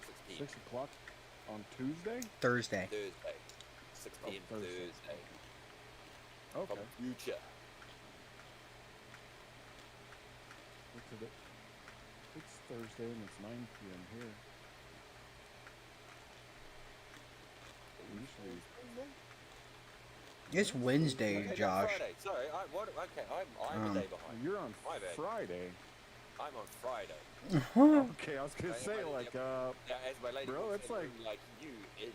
6 p.m. 6 o'clock on Tuesday? Thursday. Thursday. 6 Oh, p.m. Thursday. Okay. From future. What's it? It's Thursday and it's 9 p.m. here. Usually, It's Wednesday, Okay, no, Josh. Friday. Sorry, I'm a day behind. you're on My bad. Friday. I'm on Friday. Okay, I was gonna say like, Now, as my lady bro, will it's say, like you idiot.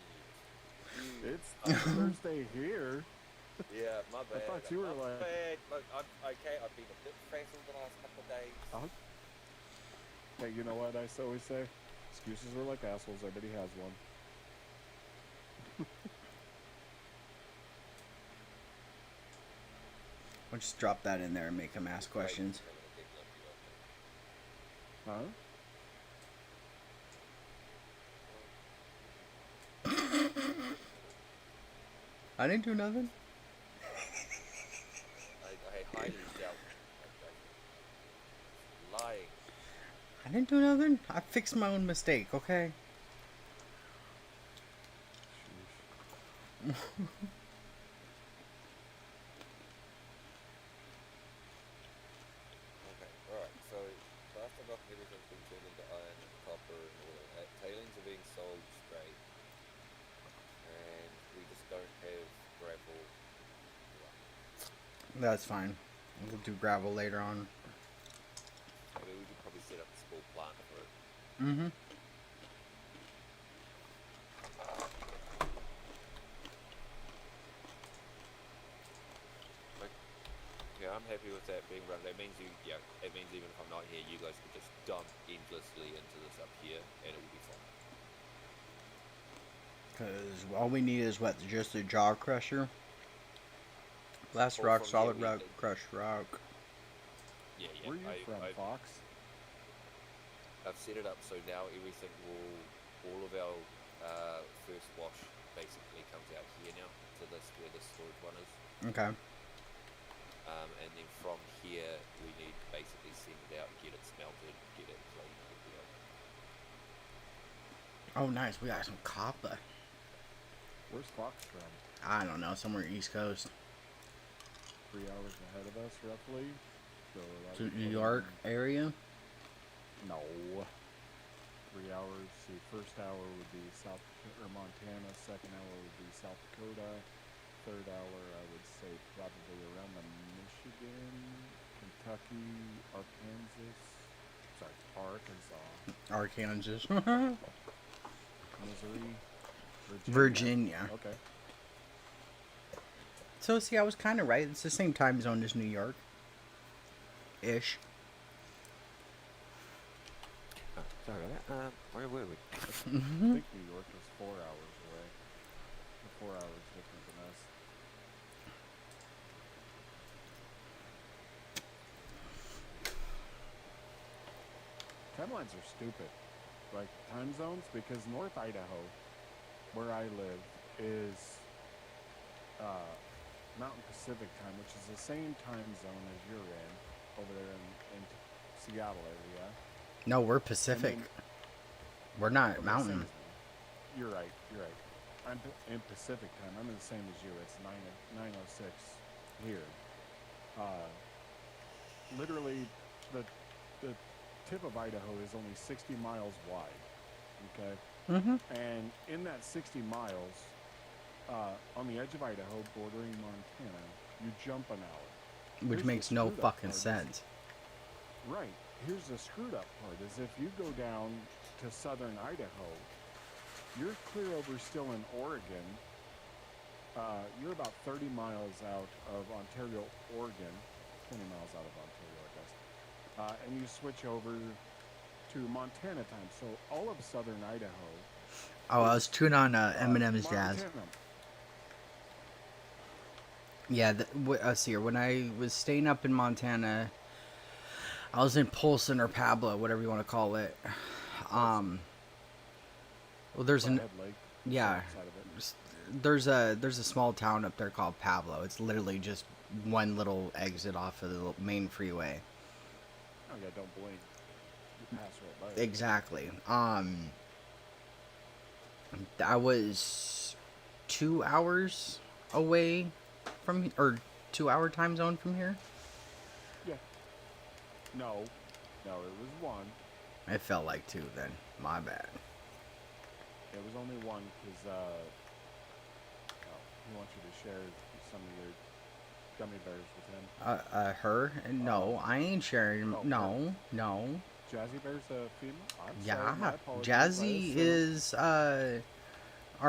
it's Thursday here. Yeah, my bad. thought you were my like- bad. Look, I've been a bit frazzled the last couple of days. Hey, you know what I always say? Excuses are like assholes. Everybody has one. We'll just drop that in there and make him ask questions. Huh? I didn't do nothing. I highly doubt lying. I didn't do nothing. I fixed my own mistake, okay? Sheesh. Okay, alright, so plaster rock and everything's been turned into iron and copper and all of that. Tailings are being sold straight. And we just don't have gravel. That's fine. We'll do gravel later on. I mean, we could probably set up a small plant for it. Mm-hmm. Like, yeah, I'm happy with that being run. That means it means even if I'm not here, you guys could just dump endlessly into this up here, and it will be fine. Because all we need is what? Just a jaw crusher? Blast Well, rock, from solid here we rock, did- crushed rock. Yeah, Where are you from, Fox? I've set it up so now everything all of our first wash basically comes out here now to this where the storage one is. Okay. And then from here we need to basically send it out, get it smelted, get it cleaned, you know. Oh, nice. We got some copper. Where's Fox from? I don't know. Somewhere East Coast. 3 hours ahead of us, roughly. So that To would New put York him- area? No. 3 hours. See, first hour would be Montana. Second hour would be South Dakota. Third hour, I would say probably around the Michigan, Kentucky, Arkansas. Sorry, Arkansas. Arkansas. Missouri. Virginia. Okay. So, see, I was kind of right. It's the same time zone as New York. Ish. Oh, sorry about that. Where were we? I think New York is 4 hours away. 4 hours different than us. Timelines are stupid. Like time zones, because North Idaho, where I live, is Mountain Pacific time, which is the same time zone as you're in over there in Seattle area. No, we're And Pacific. then, We're not okay, same mountain. as me. You're right. You're right. I'm in Pacific time. I'm in the same as you. It's 9:06 here. Uh, literally, the the tip of Idaho is only 60 miles wide. Okay, Mm-hmm. and in that 60 miles, on the edge of Idaho, bordering Montana, you jump an hour. Which Here's the makes no screwed up fucking part is sense. right. Here's the screwed up part is if you go down to southern Idaho, you're clear over still in Oregon. You're about 30 miles out of Ontario, Oregon, 20 miles out of Ontario, I guess. And you switch over to Montana time. So all of southern Idaho Oh, I was is tuned on Eminem's jazz. Montana. Yeah, let's see here. When I was staying up in Montana, I was in Polson or Pablo, whatever you want to call it. Well, there's an Flathead Lake, yeah, south side of it. there's a small town up there called Pablo. It's literally just one little exit off of the main freeway. Oh yeah, don't blink. You pass right by it. Exactly. I was 2 hours away from, or 2 hour time zone from here. Yeah. No, it was one. It felt like two then. My bad. It was only one because he wants you to share some of your gummy bears with him. Her? No, I ain't sharing. Oh, No, no. Jazzy Bear's a female? I'm sorry, Yeah, my apologies. Jazzy is our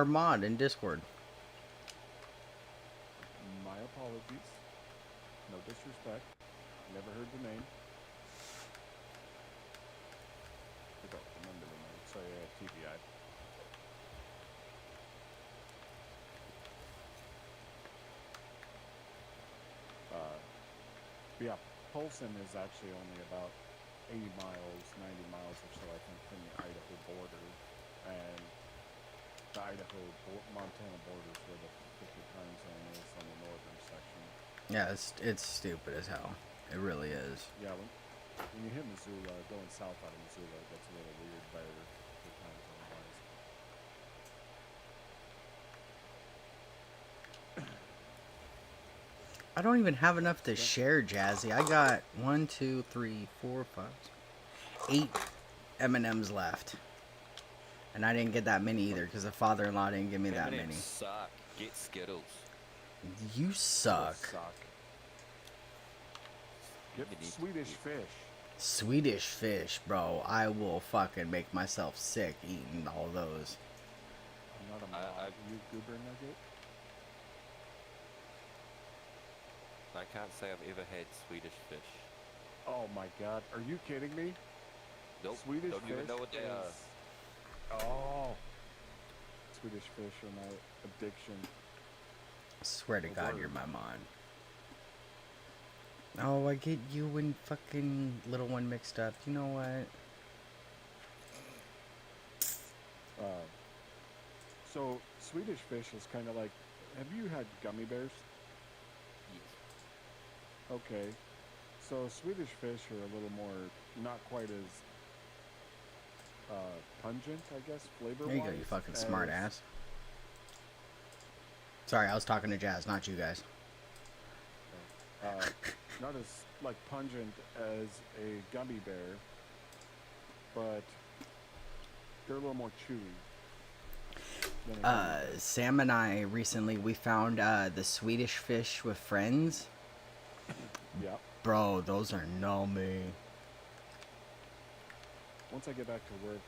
mod in Discord. My apologies. No disrespect. Never heard the name. I don't remember the name. Sorry, TBI. Yeah, Polson is actually only about 80 miles, 90 miles or so, I think, from the Idaho border. And the Montana border is where the Pacific time zone is on the northern section. Yeah, it's stupid as hell. It really is. Yeah, when you hit Missoula, going south out of Missoula, it gets a little weird there for time zone wise. I don't even have enough to share, Jazzy. I got 1, 2, 3, 4, 5, 8 M&Ms left. And I didn't get that many either because the father-in-law didn't give me that many. Suck. Get Skittles. You suck. Get Swedish fish. Swedish fish, bro. I will fucking make myself sick eating all those. I'm not a mob. You goober nugget? I can't say I've ever had Swedish fish. Oh my god, are you kidding me? Nope. Swedish Don't fish even know what they are. Oh. Swedish fish are my addiction. I swear to Oh, God, word. you're my mod. Oh, I get you and fucking little one mixed up. You know what? So Swedish fish is kind of like. Have you had gummy bears? Yes. Okay. So Swedish fish are a little more, not quite as pungent, I guess, flavor-wise. There you go, you fucking smart ass. Sorry, I was talking to Jazz, not you guys. Not as like pungent as a gummy bear, but they're a little more chewy. Sam and I recently, we found the Swedish fish with friends. Yeah. Bro, those are nummy. Once I get back to work,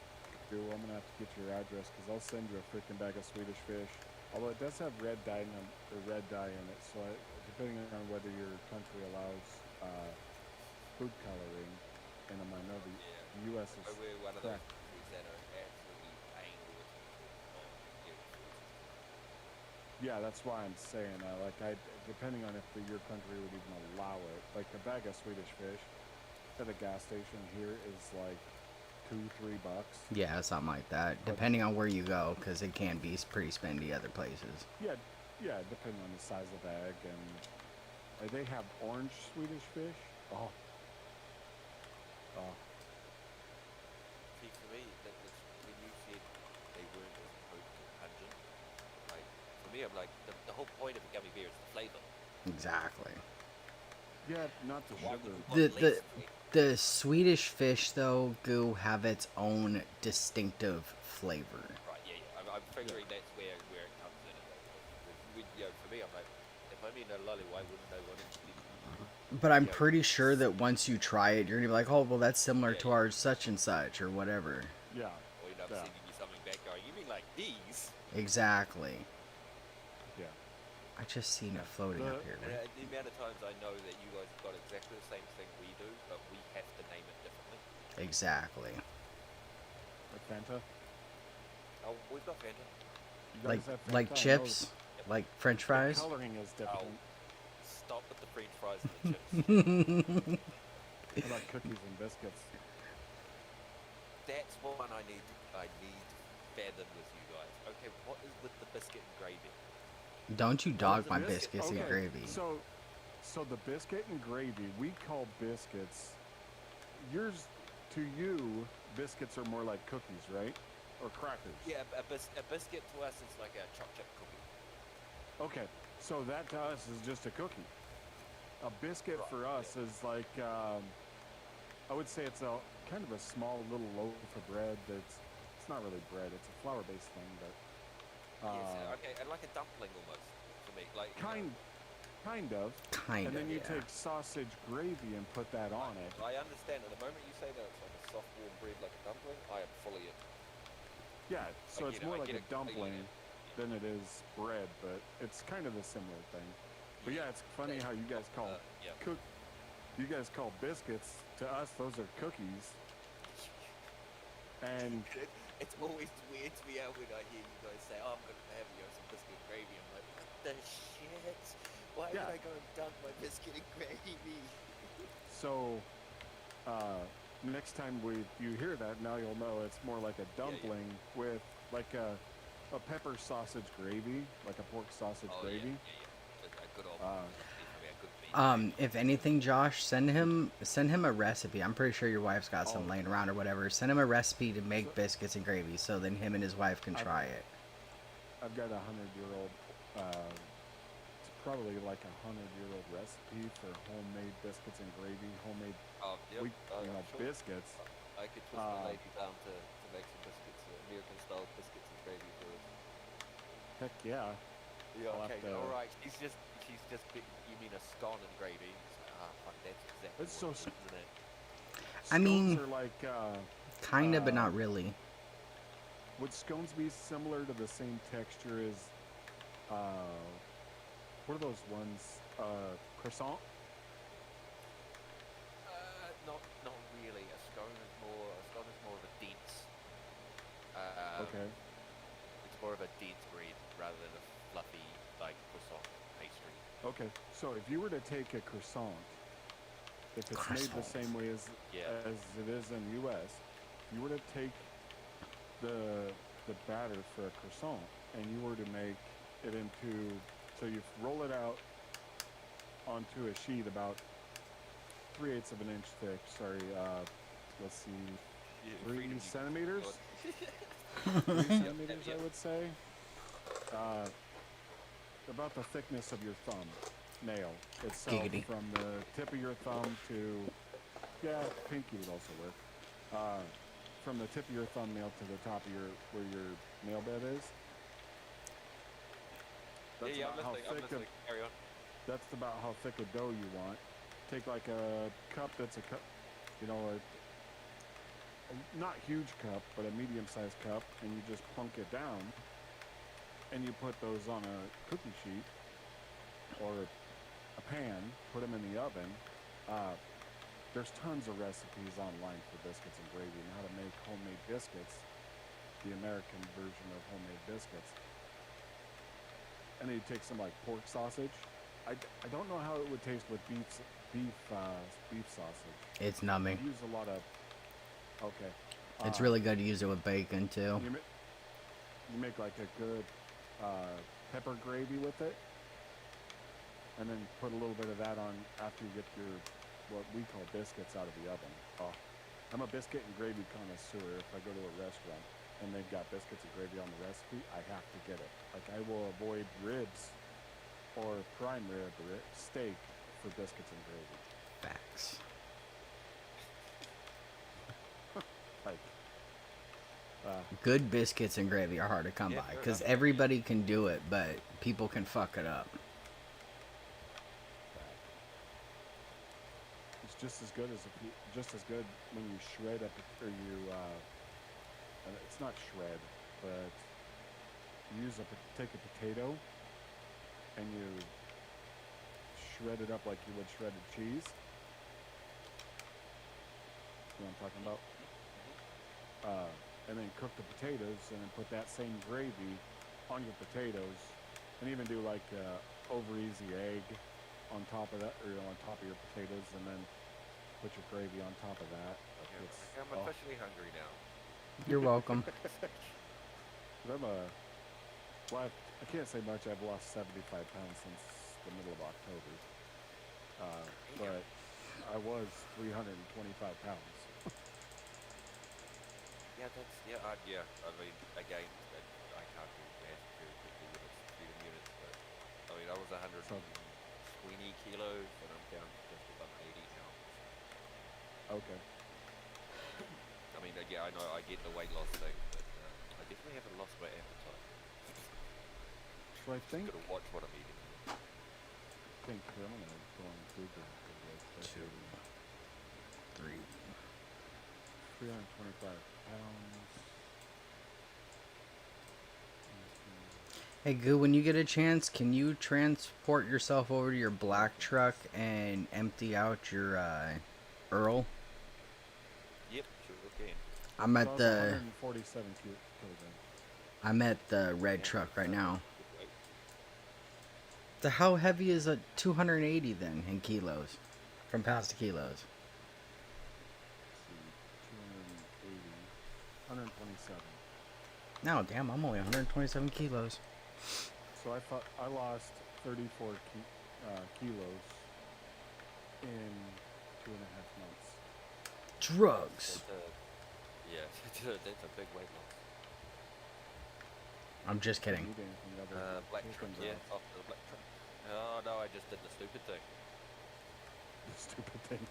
I'm gonna have to get your address because I'll send you a freaking bag of Swedish fish. Although it does have red dye in it, so depending on whether your country allows food coloring, and I know the U.S. is We're one of those correct. countries that are absolutely angry with people. Yeah, that's why I'm saying depending on if your country would even allow it. Like a bag of Swedish fish at a gas station here is like $2-3. Yeah, something like that. But, depending on where you go, because it can be pretty spendy other places. Yeah, depending on the size of egg and they have orange Swedish fish. Oh. point of a gummy bear is the flavor. Exactly. Yeah, not the So why would sugar. you The want the less flavor? the Swedish fish though, Goo, have its own distinctive flavor. Right, yeah. I'm figuring that's where it comes in. For me, I'm like, if I'm eating a lolly, why wouldn't I want it to be, But I'm you know, pretty sure that once you try it, you're gonna be like, oh, well, that's similar yeah, to our such and such or whatever. Yeah. or I'm Yeah. sending you something back going, you mean like these? Exactly. Yeah. I just seen Yeah. it floating The- up here. And Right? the amount of times I know that you guys have got exactly the same thing we do, but we have to name it differently. Exactly. Like Fanta. Oh, we've got Fanta. You Like guys have Fanta? like I know chips, like French the fries. coloring is different. Oh, stop with the French fries and the chips. What about cookies and biscuits? That's one I need to fathom with you guys. Okay, what is with the biscuit and gravy? Don't you What dog is a my biscuit? biscuits and Okay, gravy. So the biscuit and gravy we call biscuits. Yours, to you, biscuits are more like cookies, right? Or crackers. Yeah, a biscuit to us is like a chocolate chip cookie. Okay, so that to us is just a cookie. A biscuit Right, for us is like, I would say it's a kind of a small little loaf of bread. It's not really bread. It's a flour-based thing, but Yes, okay, and like a dumpling almost for me, like you know, kind of. Kind And of. then you Yeah. take sausage gravy and put that on it. I understand. At the moment you say that it's like a soft warm bread like a dumpling, I am fully in. Yeah, so it's more I like get a it completely dumpling than it is bread, but it's kind of a similar thing. But yeah, it's funny how you guys call yeah. you guys call biscuits, to us those are cookies. And It's always weird to me out when I hear you guys say, "Oh, I'm gonna have some biscuit and gravy." I'm like, "What the shit? Why Yeah. would I go and dunk my biscuit and gravy?" so next time you hear that, now you'll know it's more like a dumpling with like a pepper sausage gravy, like a pork sausage Oh gravy. yeah. Just a good old, Uh, a good beef. If anything, Josh, send him a recipe. I'm pretty sure your wife's got some Oh. laying around or whatever. Send him a recipe to make So- biscuits and gravy, so then him and his wife can try it. I've got 100-year-old. It's probably like 100-year-old recipe for homemade biscuits and gravy. Homemade, Oh, yep. Sure. biscuits. I could twist my lady down to make some biscuits, American style biscuits and gravy for us. Heck yeah. Yeah, I'll okay, have to- all right. She's just. You mean a scone and gravy? Fuck, that's exactly It's what so it is, isn't it? I mean- Scones are like. Kinda, but not really. Would scones be similar to the same texture as? What are those ones? Croissant. Not really. A scone is more of a dense. Okay. It's more of a dense bread rather than a fluffy like croissant pastry. Okay. So if you were to take a croissant, if it's made the Croissant. same way as it is in U.S., you were to take the batter for a croissant and you were to make it into, so you roll it out onto a sheet about 3/8 of an inch thick. Sorry, let's see, 3 centimeters. 3 centimeters, I would say. About the thickness of your thumb nail itself, Giggity. from the tip of your thumb to, pinky would also work. From the tip of your thumbnail to the top of where your nail bed is. That's I'm about how listening. thick Carry on. that's about how thick a dough you want. Take like a cup that's a cup, a not huge cup, but a medium-sized cup, and you just plunk it down, and you put those on a cookie sheet or a pan, put them in the oven. There's tons of recipes online for biscuits and gravy and how to make homemade biscuits, the American version of homemade biscuits. And then you take some like pork sausage. I don't know how it would taste with beef sausage. It's numbing. Use a lot of. Okay. It's really good to use it with bacon too. You make like a good pepper gravy with it, and then put a little bit of that on after you get your what we call biscuits out of the oven. Oh, I'm a biscuit and gravy connoisseur. If I go to a restaurant and they've got biscuits and gravy on the recipe, I have to get it. Like I will avoid ribs or prime rib steak for biscuits and gravy. Facts. Like, Good biscuits and gravy are hard to come Yeah, by fair because enough. everybody can do it, but people can fuck it up. it's just as good as just as good when you shred up or you it's not shred, but you take a potato and you shred it up like you would shredded cheese. You know what I'm talking about? And then cook the potatoes and then put that same gravy on your potatoes, and even do like over easy egg on top of that, or on top of your potatoes, and then put your gravy on top of that. Like Yeah, it's, I'm oh. officially hungry now. You're welcome. But well, I can't say much. I've lost 75 pounds since the middle of October. But I was 325 pounds. Yeah, yeah. I mean, again, I can't do math very quickly when it's freedom units, but I mean, I was 120 So, kilos, and I'm down to just above 80 now. okay. I mean, yeah, I know I get the weight loss thing, but I definitely haven't lost my appetite. So I think, Gotta watch what I'm eating. here, I'm gonna go on Google real quick. 2, 3. 325 pounds. Hey, Goo, when you get a chance, can you transport yourself over to your black truck and empty out your Earl? Yep, sure can. I'm So at I was the 147 kilograms. I'm at the red Yeah, truck that's, right now. good weight. How heavy is a 280 then in kilos, from pounds to kilos? Let's see, 280, 127. No, damn, I'm only 127 kilos. So I lost 34 kilos in 2.5 months. Drugs. Yeah, that's a big weight loss. I'm just kidding. Eat anything other than Black chicken truck, yeah, broth. off the black truck. Oh no, I just did the stupid thing. Stupid thing.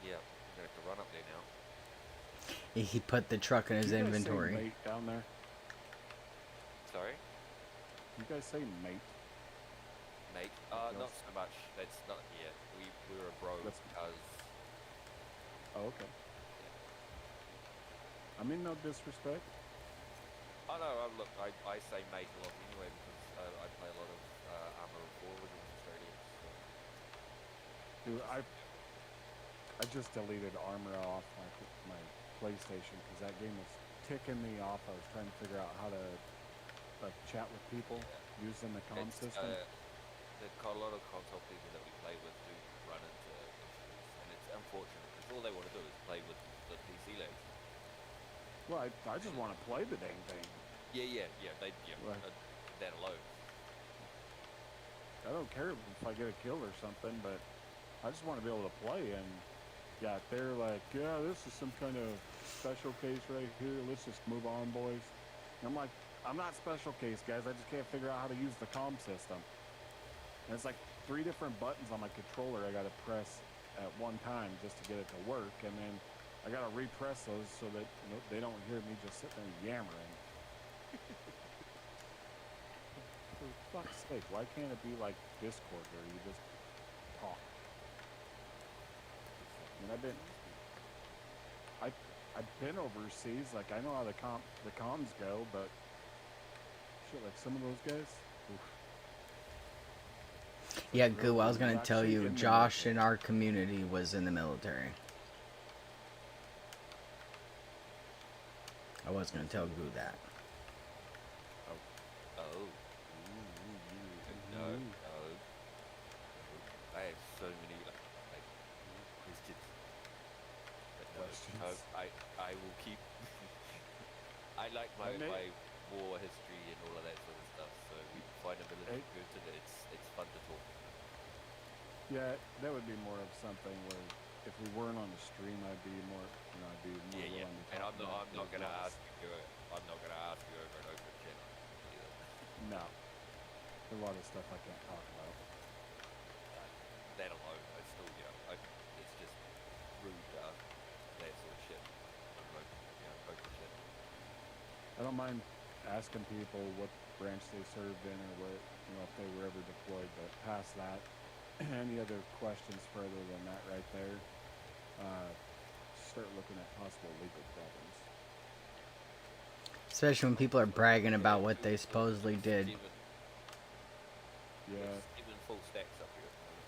Yeah, I'm gonna have to run up there now. He put the truck in his Do you guys inventory. say mate down there? Sorry, You guys say mate? mate. Yes. Not so much. That's not. Yeah, we were a bro That's- because. Oh, okay. I mean, no disrespect. Oh no, look, I say mate a lot anyway because I play a lot of Armour 4 with Australians. So. Dude, I just deleted Armor off my PlayStation because that game was ticking me off. I was trying to figure out how to like chat with people using the comm system. A lot of console people that we play with do run into issues, and it's unfortunate because all they want to do is play with the PC legs. Well, I just want to play the dang thing. Yeah. Right. That alone. I don't care if I get a kill or something, but I just want to be able to play. And yeah, they're like, yeah, this is some kind of special case right here. Let's just move on, boys. And I'm like, I'm not special case, guys. I just can't figure out how to use the comm system. And it's like 3 different buttons on my controller I got to press at one time just to get it to work. And then I got to repress those so that they don't hear me just sitting there yammering. For fuck's sake, why can't it be like Discord where you just talk? I mean, I've been overseas, like I know how the comms go, but shit, like some of those guys. Oof. Yeah, Goo, I was gonna Actually tell you, in the Josh military. in our community was in the military. I was gonna tell Goo that. Oh. No. I have so many like questions. But no, Questions. I will keep. I like my war history and all of that sort of stuff. So we find a military person. It's fun to talk. Yeah, that would be more of something where if we weren't on the stream, I'd be more willing to Yeah. talk And I'm about not those gonna ones. ask you. I'm not gonna ask you over and over again either. No. a lot of stuff I can't talk about. That alone, I still, it's just rude, that sort of shit. Open shit. I don't mind asking people what branch they served in or what, if they were ever deployed, but past that, any other questions further than that right there, start looking at possible legal problems. Especially when people are bragging about Yeah, what they supposedly did. Yeah. Steven full stacks up here at the moment.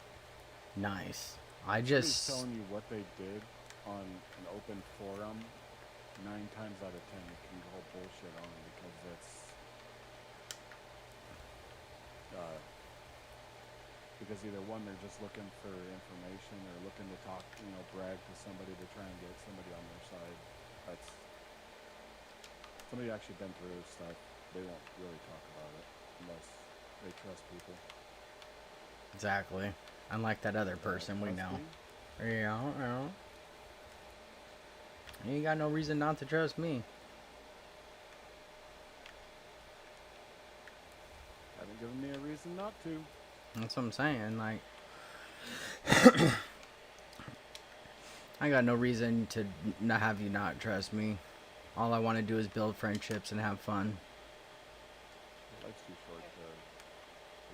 Nice. I Somebody's just telling you what they did on an open forum, 9 times out of 10 you can call bullshit on them because because either one, they're just looking for information or looking to talk, brag to somebody to try and get somebody on their side. That's somebody actually been through stuff. They won't really talk about it unless they trust people. exactly. Unlike that other person we know. Yeah. You ain't got no reason not to trust me. Haven't given me a reason not to. That's what I'm saying. Like, I got no reason to not have you not trust me. All I want to do is build friendships and have fun. Life's too short to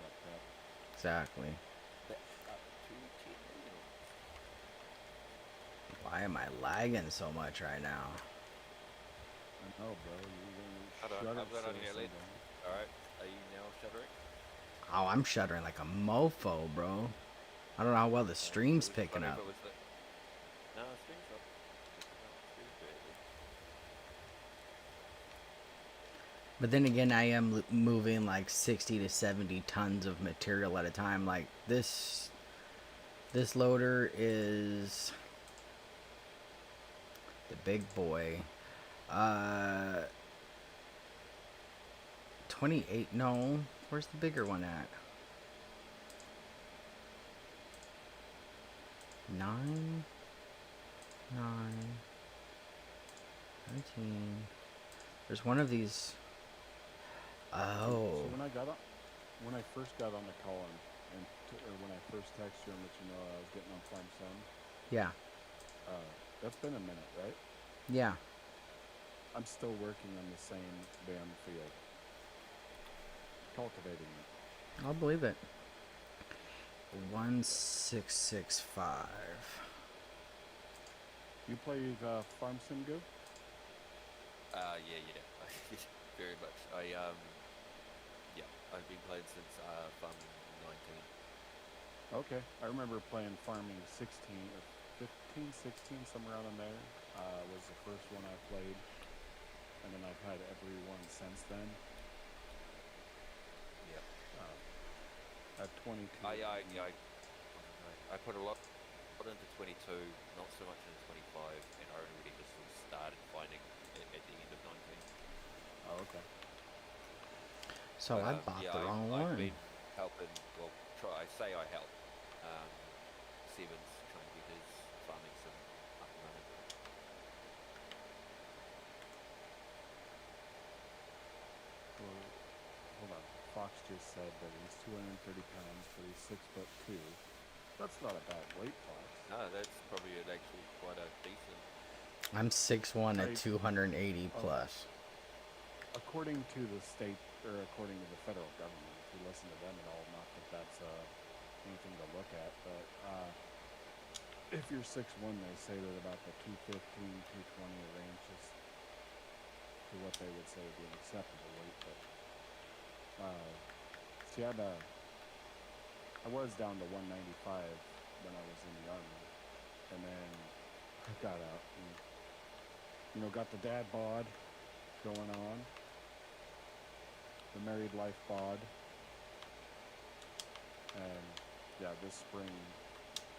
let that. Exactly. Up to 10 million. Why am I lagging so much right now? I know, bro. Hold on, I've got on your lid. Alright, are you now shuddering? Oh, I'm shuddering like a mofo, bro. I don't know how well the stream's picking up. No, stream's up. Stream's barely. But then again, I am moving like 60 to 70 tons of material at a time. Like this loader is the big boy. 28. No, where's the bigger one at? 9, 19. There's one of these. Oh. So when I first got on the call or when I first texted you and let you know I was getting on Farm Sim, Yeah. that's been a minute, right? Yeah. I'm still working on the same damn field, cultivating it. I'll believe it. 1665. You played Farm Sim Go? Yeah. Very much. I've been playing since Farm 19. Okay. I remember playing Farming 16 or 15, 16, somewhere around in there. Was the first one I played. And then I've had every one since then. Yep. At 22. I put a lot into 22, not so much into 25, and I only really just sort of started finding it at the end of 19. Oh, okay. So I bought the wrong one. I've been helping, I say I help. Seven's trying to get his farming sim up and running. Well, hold on. Fox just said that he's 230 pounds, but he's 6'2". That's not a bad weight, Fox. No, that's probably actually quite a decent. I'm 6'1" at 280 plus. According to the state, or according to the federal government, if you listen to them at all, not that that's anything to look at, but if you're 6'1", they say that about the 215, 220 range is to what they would say would be an acceptable weight. But see, I was down to 195 when I was in the army, and then I got out and got the dad bod going on, the married life bod, and yeah, this spring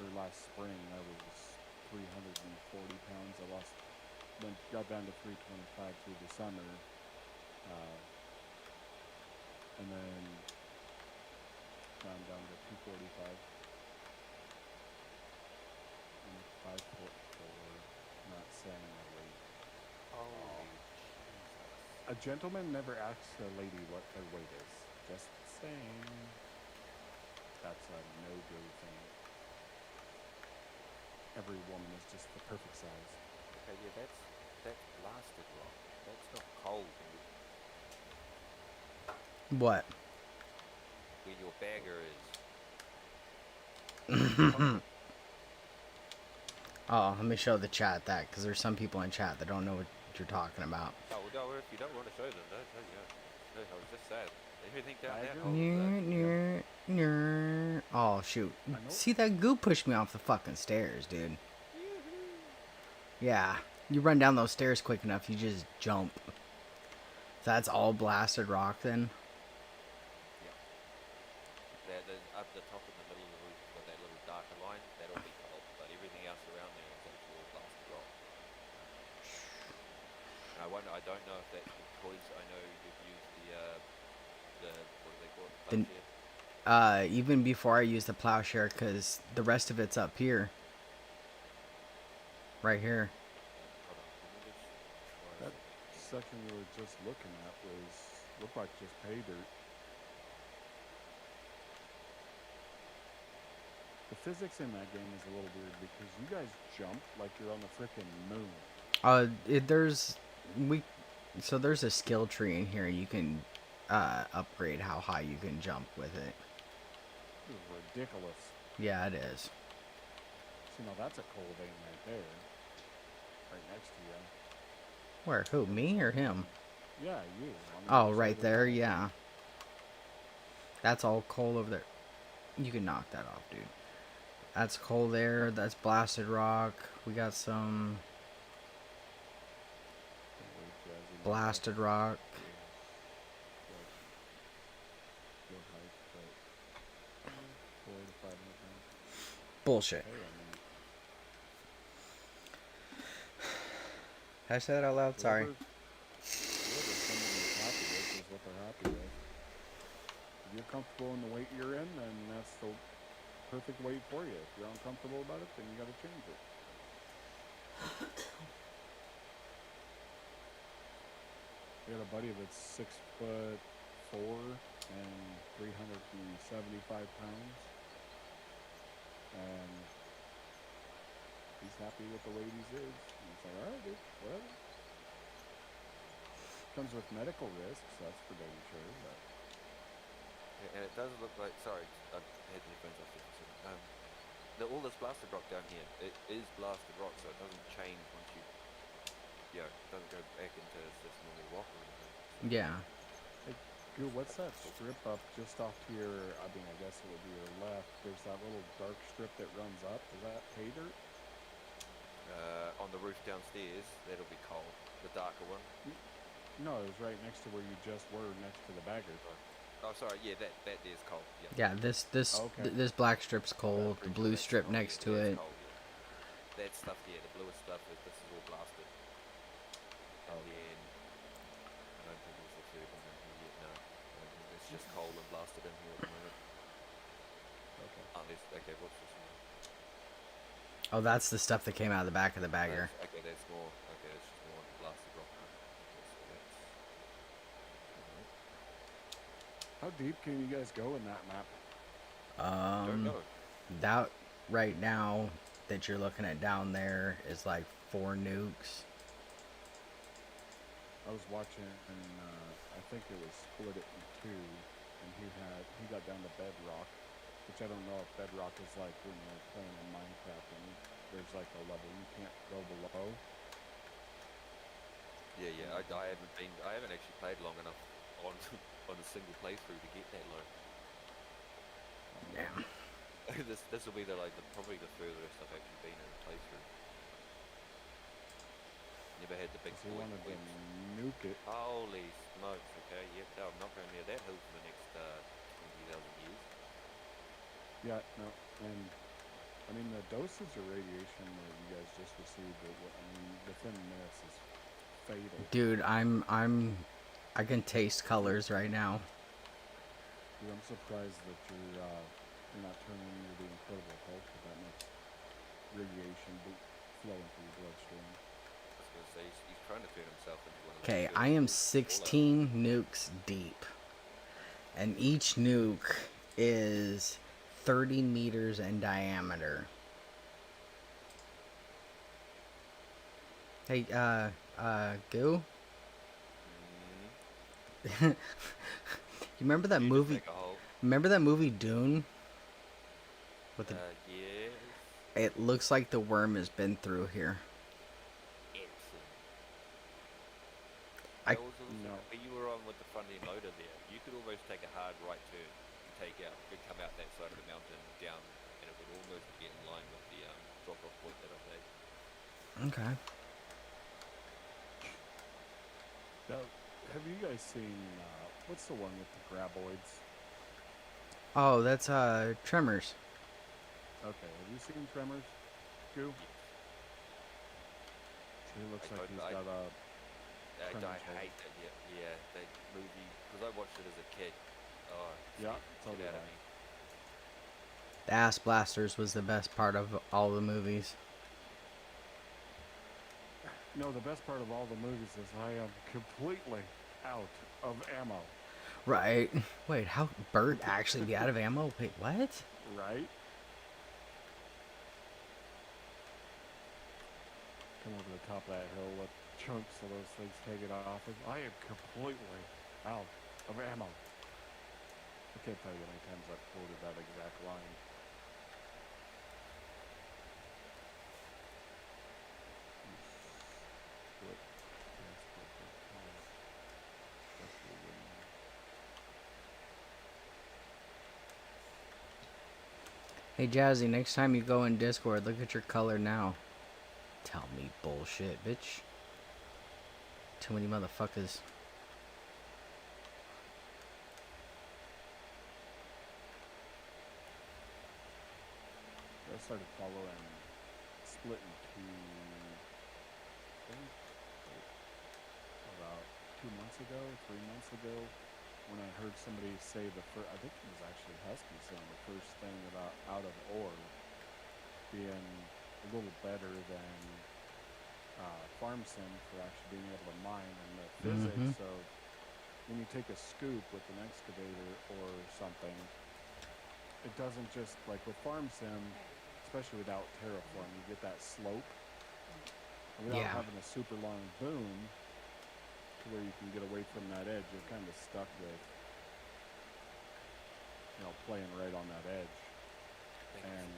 or last spring I was 340 pounds. I got down to 325 through the summer, and then I'm down to 245. I'm 5'4", not saying my weight. Holy A gentleman never asks a lady what her weight is. Just thing. That's a no-go thing. Every woman is just the perfect size. Okay, yeah, that's blasted rock. That's not coal, dude. What? Where your bagger is. Oh, let me show the chat that, because there's some people in chat that don't know what you're talking about. Oh, well, no, if you don't want to show them, don't tell you. No, I was just saying. Everything down that Bagger? hole is Oh, shoot. I know. See, that goo pushed me off the fucking stairs, dude. Yeah. You run down those stairs quick enough, you just jump. That's all blasted rock, then? up the top in the middle of the roof, got that little darker line. That'll be coal, but everything else around there is actually all blasted rock. I don't know if that's because I know you've used the what do they call it? Plowshare. Even before I use the plowshare, because the rest of it's up here. Right here. Hold on, let me just try That something. section we were just looking at looked like just pay dirt. The physics in that game is a little weird because you guys jump like you're on the frickin' moon. There's a skill tree in here. You can upgrade how high you can jump with it. This is ridiculous. Yeah, it is. See, now that's a coal vein right there. Right next to you. Where? Who? Me or him? Yeah, you. Oh, right there. Yeah. That's all coal over there. You can knock that off, dude. That's coal there. That's blasted rock. We got some blasted rock. Bullshit. Did I say that out loud? Sorry. Whoever someone is happy with is what they're happy with. If you're comfortable in the weight you're in, then that's the perfect weight for you. If you're uncomfortable about it, then you gotta change it. I got a buddy that's 6'4" and 375 pounds, and he's happy with the weight he's is. And it's like, all right, dude, whatever. Comes with medical risks, that's for dang sure. But Yeah, and it does look like. Sorry, I had the headphones off there for a second. All this blasted rock down here, it is blasted rock, so it doesn't change once you. Yeah, it doesn't go back into this normal rock or anything. So. Yeah. hey, dude, what's that strip up just off to your? I mean, I guess it would be your left. There's that little dark strip that runs up. Is that pay dirt? On the roof downstairs, that'll be coal. The darker one. No, it was right next to where you just were, next to the bagger. Oh, sorry. Yeah, that is coal. Yeah. Yeah. This black strip's coal. The blue strip next to it. Coal, yeah. That stuff, yeah, the bluest stuff. This is all blasted. And then I don't think there's the third one in here yet. No, I don't think it's just coal and blasted in here at the moment. Okay. Okay. What's this one? Oh, that's the stuff that came out of the back of the bagger. Okay, that's more. Okay, it's just more blasted rock. Okay, so that's. How deep can you guys go in that map? Don't know. That right now that you're looking at down there is like 4 nukes. I was watching, and I think it was split it in two, and he got down to bedrock, which I don't know if bedrock is like when you're playing in Minecraft and there's like a level you can't go below. Yeah. I haven't actually played long enough on on a single playthrough to get that low. Yeah. This will be probably the furthest I've actually been in a playthrough. Never had the big He wanted to nuke it. Holy smokes! Okay, yep. No, I'm not going near that hill for the next 20,000 years. Yeah, no, and I mean the dosage of radiation that you guys just received, within minutes is fatal. Dude, I can taste colors right now. Dude, I'm surprised that you're not turning into the Incredible Hulk with that much radiation flowing through your bloodstream. I was going to say he's trying to turn himself into one of those. Okay, I am 16 nukes deep. and each nuke is 30 meters in diameter. Hey, Goo? You remember that You just movie? take a hole. Remember that movie Dune? With the, Yes. it looks like the worm has been through here. Excellent. I That was also, No. where you were on with the front end loader there. You could almost take a hard right turn and take out, and come out that side of the mountain down, and it would almost get in line with the drop-off point that I made. okay. Now, have you guys seen what's the one with the graboids? Oh, that's Tremors. Okay, have you seen Tremors? Goo? Yes. He looks I like couldn't. he's got a I Tremors hole. hate that. Yeah, that movie because I watched it as a kid. Oh, it Yeah, scared the shit so did out of I. me. The Ass Blasters was the best part of all the movies. No, the best part of all the movies is I am completely out of ammo. Right. Wait, how Bert actually be out of ammo? Wait, what? Right? Come over the top of that hill, let chunks of those things take it off. I am completely out of ammo. I can't tell you how many times I've quoted that exact line. Split gas filter pump, especially when Hey Jazzy, next time you go in Discord, look at your color now. Tell me bullshit, bitch. Too many motherfuckers. I started following Split into, I think, about 2 months ago, 3 months ago, when I heard somebody say I think it was actually Husky saying the first thing about out of ore being a little better than farm sim for actually being able to mine, and the Mm-hmm. physics of when you take a scoop with an excavator or something, it doesn't just like with farm sim, especially without terraform, you get that slope, and without Yeah. having a super long boom to where you can get away from that edge, you're kind of stuck with, playing right on that edge, and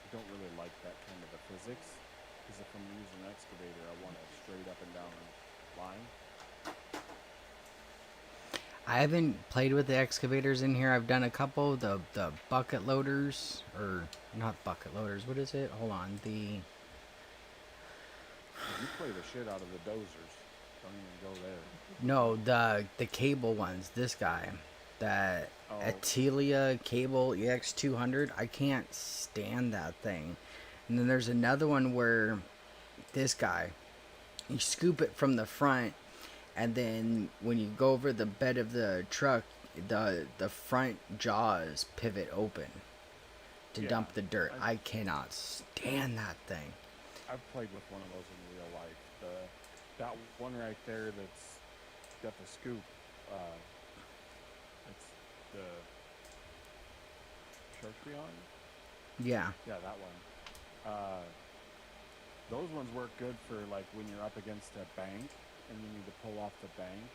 I don't really like that kind of a physics, because if I'm using an excavator, I want a straight up and down line. I haven't played with the excavators in here. I've done a couple. The bucket loaders, or not bucket loaders. What is it? Hold on. The You play the shit out of the dozers. Don't even go there. no, the cable ones. This guy, that Oh, Atelia Cable EX200. I can't stand that thing. And then there's another one where this guy, you scoop it from the front, and then when you go over the bed of the truck, the front jaws pivot open to yeah. dump the dirt. I cannot stand that thing. I've played with one of those in real life. That one right there that's got the scoop. It's the Shartreon? Yeah. Yeah, that one. Those ones work good for like when you're up against a bank and you need to pull off the bank.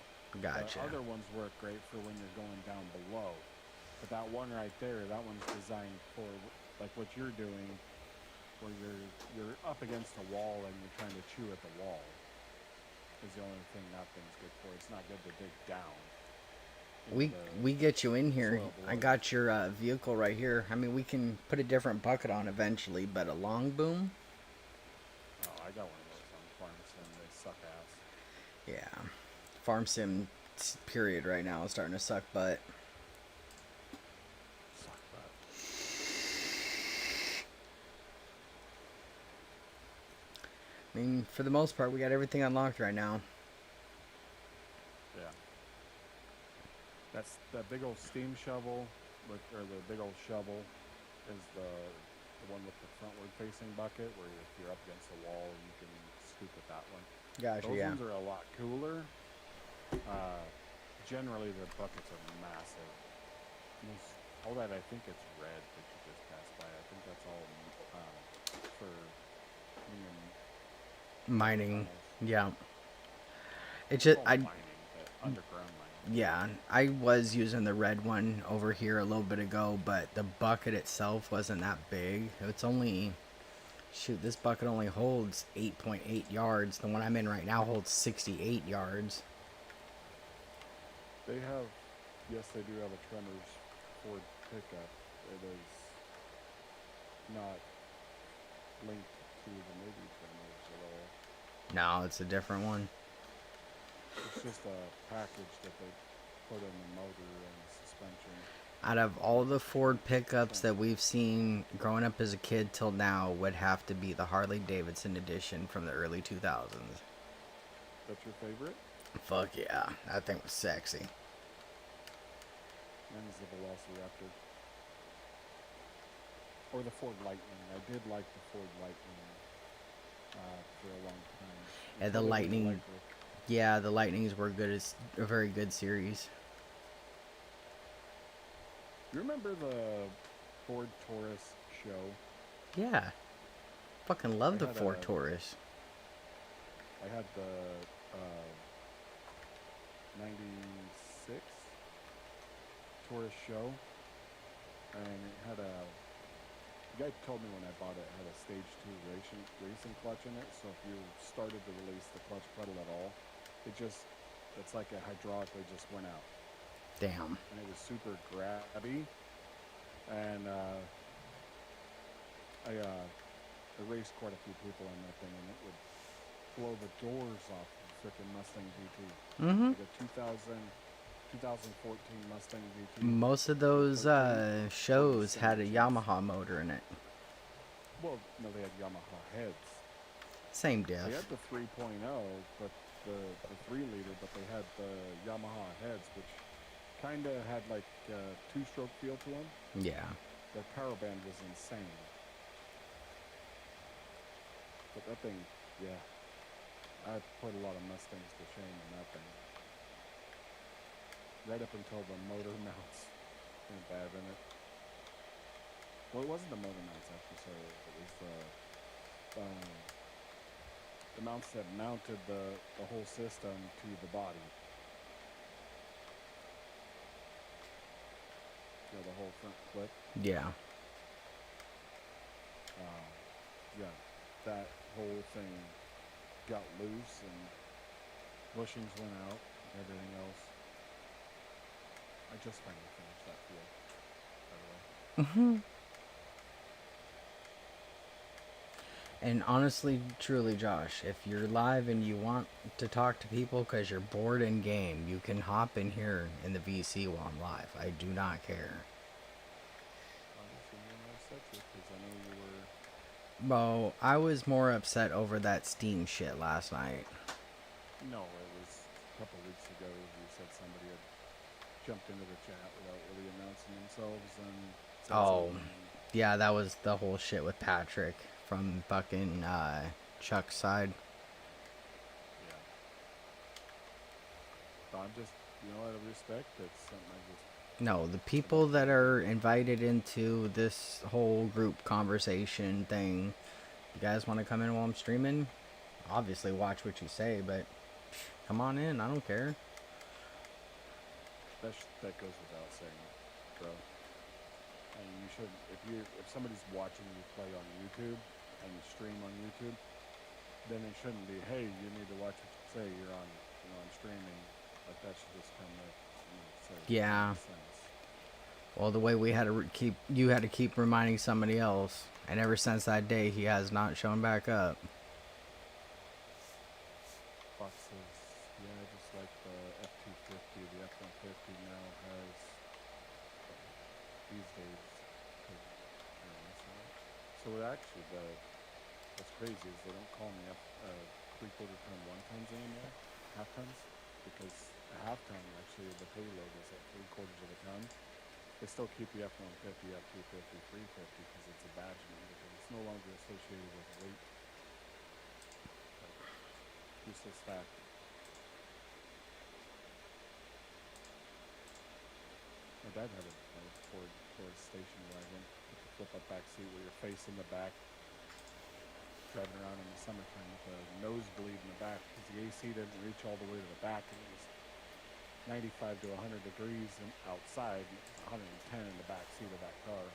Gotcha. The other ones work great for when you're going down below. But that one right there, that one's designed for like what you're doing, where you're up against a wall and you're trying to chew at the wall. Is the only thing that thing's good for. It's not good to dig down. We get you in here. soil I below. got your vehicle right here. I mean, we can put a different bucket on eventually, but a long boom? Oh, I got one of those on Farm Sim. They suck ass. Yeah. Farm sim period right now is starting to suck butt. Suck butt. I mean, for the most part, we got everything unlocked right now. Yeah. That's that big old steam shovel, or the big old shovel, is the one with the frontward facing bucket, where if you're up against the wall, you can scoop with that one. Gotcha, Those yeah. ones are a lot cooler. generally the buckets are massive. All that, I think it's red that you just passed by. I think that's all for human Mining. tunnels. Yeah. It's It's just all I mining, but underground mining. yeah, I was using the red one over here a little bit ago, but the bucket itself wasn't that big. It's only shoot, this bucket only holds 8.8 yards. The one I'm in right now holds 68 yards. They have, yes, they do have a Tremors Ford pickup. It is not linked to the movie Tremors at all. No, it's a different one. It's just a package that they put in the motor and suspension. Out of all the Ford pickups that we've seen growing up as a kid till now would have to be the Harley Davidson edition from the early 2000s. That's your favorite? Fuck yeah, that thing was sexy. Mine's the Velociraptor. Or the Ford Lightning. I did like the Ford Lightning for a long time. Yeah, the Until it was Lightning. electric. Yeah, the Lightnings were good. It's a very good series. You remember the Ford Taurus show? Yeah, fucking love the had Ford a- Taurus. I had the 96 Taurus show, and it had a. The guy told me when I bought it, it had a stage 2 racing clutch in it. So if you started to release the clutch pedal at all, it's like it hydraulically just went out. Damn. And it was super grabby. And I raced quite a few people in that thing, and it would blow the doors off the freaking Mustang GT. Mm-hmm. Like a 2014 Mustang GT. Most of those 13, shows had a 17. Yamaha motor in it. Well, no, they had Yamaha heads. Same They diff. had the 3.0, but the 3-liter, but they had the Yamaha heads, which kind of had like a 2-stroke feel to them. Yeah. Their power band was insane. But that thing, yeah. I put a lot of Mustangs to shame in that thing. Right up until the motor mounts went bad in it. Well, it wasn't the motor mounts, actually, sorry. It was the mounts that mounted the whole system to the body. Yeah, the whole front clip. Yeah. Yeah, that whole thing got loose and bushings went out, everything else. I just finally finished that field, by the way. Mm-hmm. And honestly, truly, Josh, if you're live and you want to talk to people because you're bored in game, you can hop in here in the VC while I'm live. I do not care. Obviously, you're more upset because I know you were. Well, I was more upset over that Steam shit last night. No, it was a couple weeks ago. You said somebody had jumped into the chat without really announcing themselves and said Oh, something. yeah, that was the whole shit with Patrick from fucking Chuck's side. Yeah. So I'm just, out of respect, that's something I just. No, the people that are invited into this whole group conversation thing, you guys want to come in while I'm streaming? Obviously, watch what you say, but come on in. I don't care. That goes without saying, bro. And you should, if somebody's watching you play on YouTube and you stream on YouTube, then it shouldn't be, hey, you need to watch what you say. You're on, I'm streaming. Like that should just come with, Yeah. sense. Well, the way we had to you had to keep reminding somebody else, and ever since that day, he has not shown back up. Fox says, yeah, just like the F-250, the F-150 now has these days. So actually, what's crazy is they don't call them three-quarter ton 1-tons anymore, half tons, because a half ton actually the payload is at 3/4 of a ton. They still keep the F-150, F-250, 350 because it's a badge number, because it's no longer associated with weight. Useless fact. dad had a Ford station wagon with the flip up back seat where you're facing the back, driving around in the summertime with a nosebleed in the back because the AC didn't reach all the way to the back and it was 95 to 100 degrees outside and it was 110 in the back seat of that car.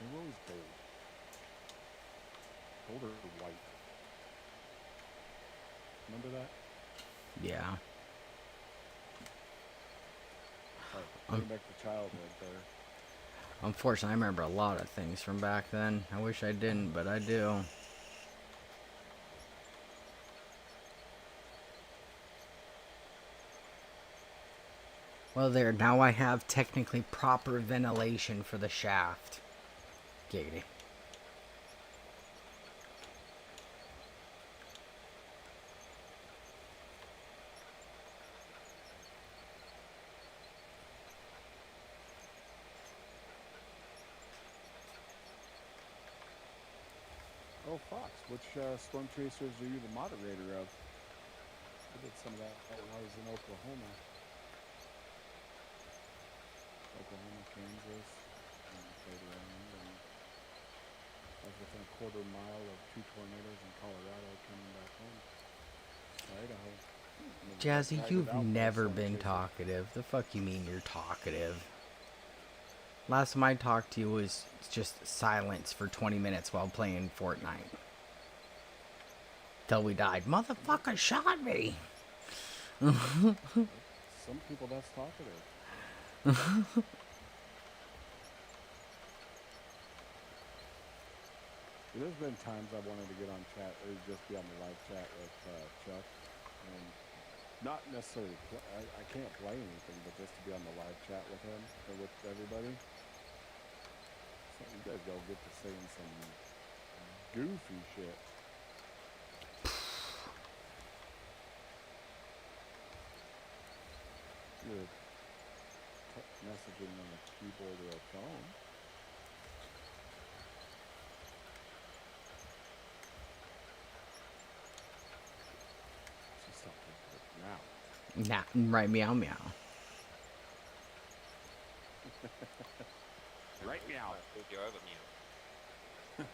They were always gold. Gold or white. Remember that? Yeah. Bring back to childhood there. Unfortunately, I remember a lot of things from back then. I wish I didn't, but I do. Well, there. Now I have technically proper ventilation for the shaft. Giggity. Oh, Fox, which storm chasers are you the moderator of? I did some of that when I was in Oklahoma, Kansas, and played around. And I was within a quarter mile of 2 tornadoes in Colorado coming back home to Idaho. Jazzy, you've never been talkative. The fuck you mean you're talkative? Last time I talked to you was just silence for 20 minutes while playing Fortnite. Till we died. Motherfucker shot me! Some people, that's talkative. There's been times I wanted to get on chat or just be on the live chat with Chuck. And not necessarily, I can't play anything, but just to be on the live chat with him or with everybody. So you guys go get to saying some goofy shit. You're messaging on a keyboard or a phone. So stop it now. Nah, right, meow meow. Right meow. You're over meow.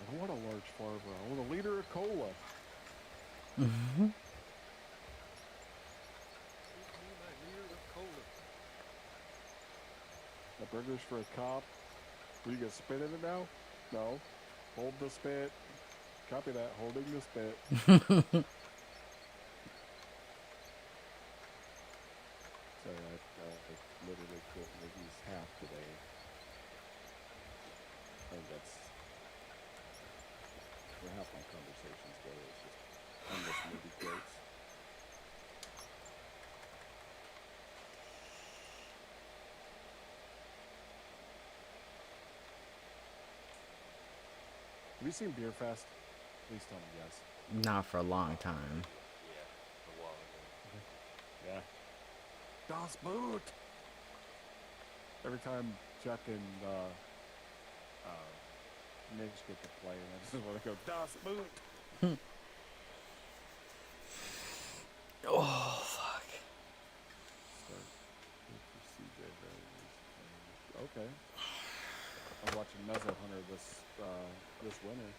I want a large farver. I want a liter of cola. Mm-hmm. The burgers for a cop. Are you gonna spit in it now? No. Hold the spit. Copy that. Holding the spit. Sorry, I literally quit Miggy's half today. I think that's where half my conversations go. It's just endless movie quotes. Have you seen Beer Fest? Please tell me yes. Not for a long time. Yeah, a while ago. Yeah. Das Boot! Every time Chuck and Mitch get to play, and I just want to go, Das Boot! Oh, fuck. Start for CJ Okay. I was watching Mezzo Hunter this winter.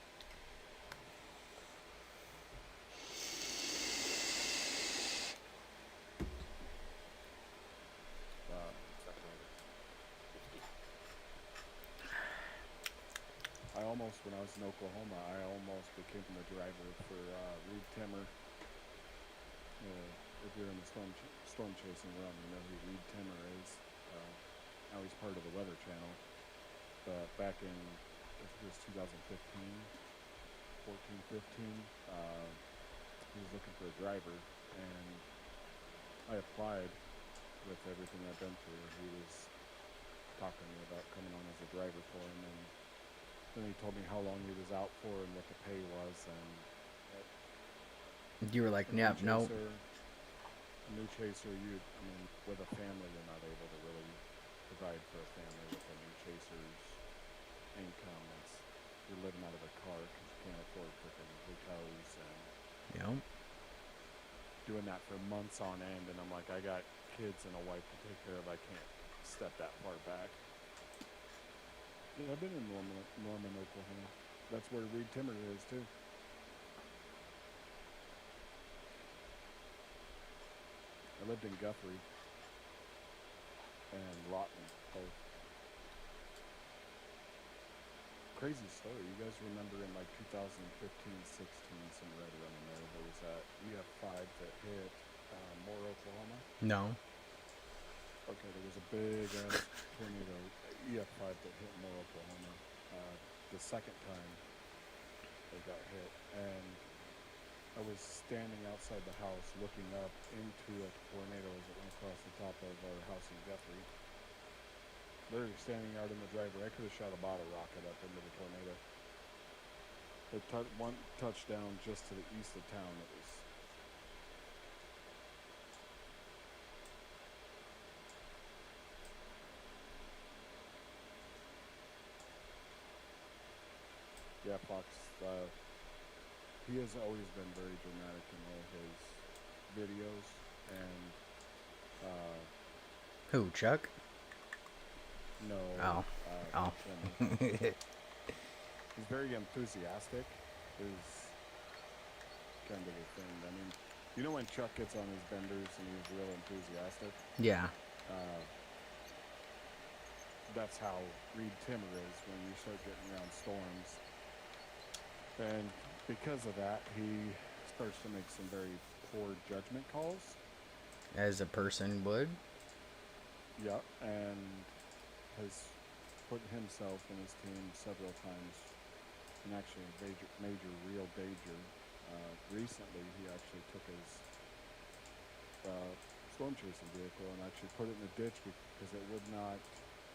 I almost, when I was in Oklahoma, I almost became the driver for Reed Timmer. If you're in the storm chasing realm, you know who Reed Timmer is. Now he's part of the Weather Channel. But back in, I think it was 2015, 14, 15, he was looking for a driver, and I applied with everything I've been through. He was talking to me about coming on as a driver for him, and then he told me how long he was out for and what the pay was, and You were like, yep, nope. A new chaser, with a family, you're not able to really provide for a family with a new chaser's income. You're living out of a car because you can't afford freaking hotels and Yep. Doing that for months on end, and I'm like, I got kids and a wife to take care of. I can't step that far back. Yeah, I've been in Norman, Oklahoma. That's where Reed Timmer is too. I lived in Guthrie and Lawton both. Crazy story. You guys remember in like 2015, 16, somewhere right around there, there was that EF5 that hit Moore, Oklahoma. No. Okay, there was a big ass tornado, EF5 that hit Moore, Oklahoma. The second time they got hit, and I was standing outside the house looking up into a tornado as it went across the top of our house in Guthrie. Literally standing out in the driveway. I could have shot a bottle rocket up into the tornado. It one touchdown just to the east of town. It was. Yeah, Fox. He has always been very dramatic in all his videos, and Who, Chuck? no, Oh. Oh. He's very enthusiastic. Is kind of a thing. I mean, you know when Chuck gets on his benders and he's real enthusiastic? Yeah. That's how Reed Timmer is when you start getting around storms. And because of that, he starts to make some very poor judgment calls. As a person would. Yeah, and has put himself and his team several times in actually a major real danger. Recently, he actually took his storm chasing vehicle and actually put it in a ditch because it would not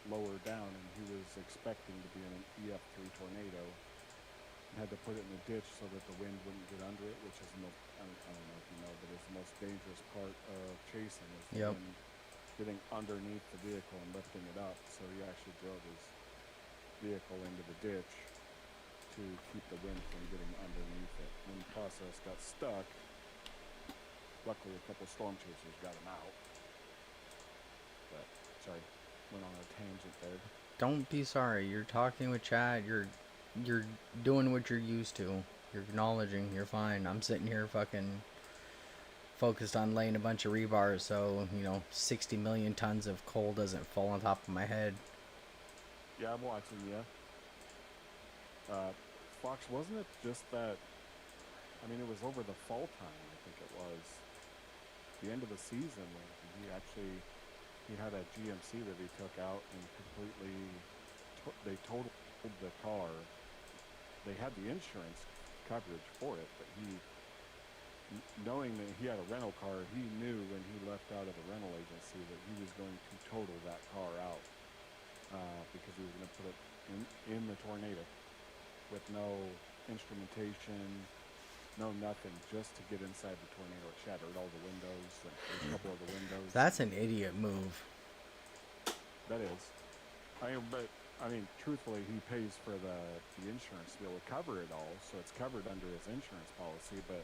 lower down, and he was expecting to be in an EF3 tornado and had to put it in a ditch so that the wind wouldn't get under it, which is the most, I don't know if you know, but it's the most dangerous part of chasing is the wind getting underneath the vehicle and lifting it up. So he actually drove his vehicle into the ditch to keep the wind from getting underneath it. When the process got stuck, luckily a couple storm chasers got him out. But, sorry, went on a tangent there. Don't be sorry. You're talking with Chad. You're doing what you're used to. You're acknowledging. You're fine. I'm sitting here fucking focused on laying a bunch of rebar so, 60 million tons of coal doesn't fall on top of my head. Yeah, I'm watching you. Fox, wasn't it just that, I mean, it was over the fall time, I think it was. The end of the season when he had a GMC that he took out and completely, they totaled the car. They had the insurance coverage for it, but knowing that he had a rental car, he knew when he left out of the rental agency that he was going to total that car out because he was going to put it in the tornado with no instrumentation, no nothing, just to get inside the tornado. It shattered all the windows, a couple of the windows. That's an idiot move. That is. I mean, truthfully, he pays for the insurance to be able to cover it all, so it's covered under his insurance policy, but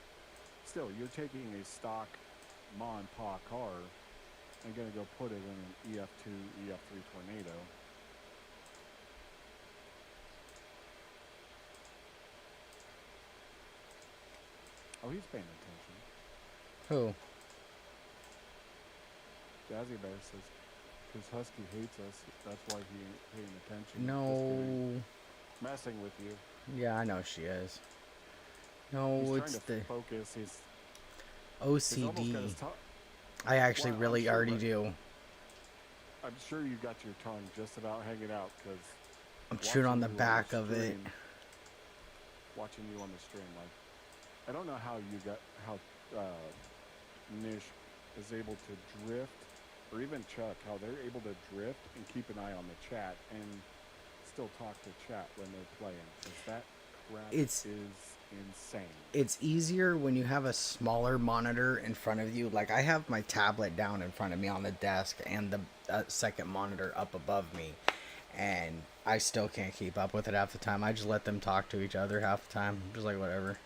still, you're taking a stock ma and pa car and going to go put it in an EF2, EF3 tornado. Oh, he's paying attention. Who? Jazzy Bear says, because Husky hates us, that's why he ain't paying attention. No. Messing with you. Yeah, I know she is. No, He's it's trying the to focus his OCD. I actually really already do. I'm sure you got your tongue just about hanging out because I'm chewing on the back of it. Watching you on the stream, like I don't know how Nish is able to drift, or even Chuck, how they're able to drift and keep an eye on the chat and still talk to chat when they're playing. Because that crap is insane. It's easier when you have a smaller monitor in front of you. Like I have my tablet down in front of me on the desk and the second monitor up above me, and I still can't keep up with it half the time. I just let them talk to each other half the time. I'm just like, whatever.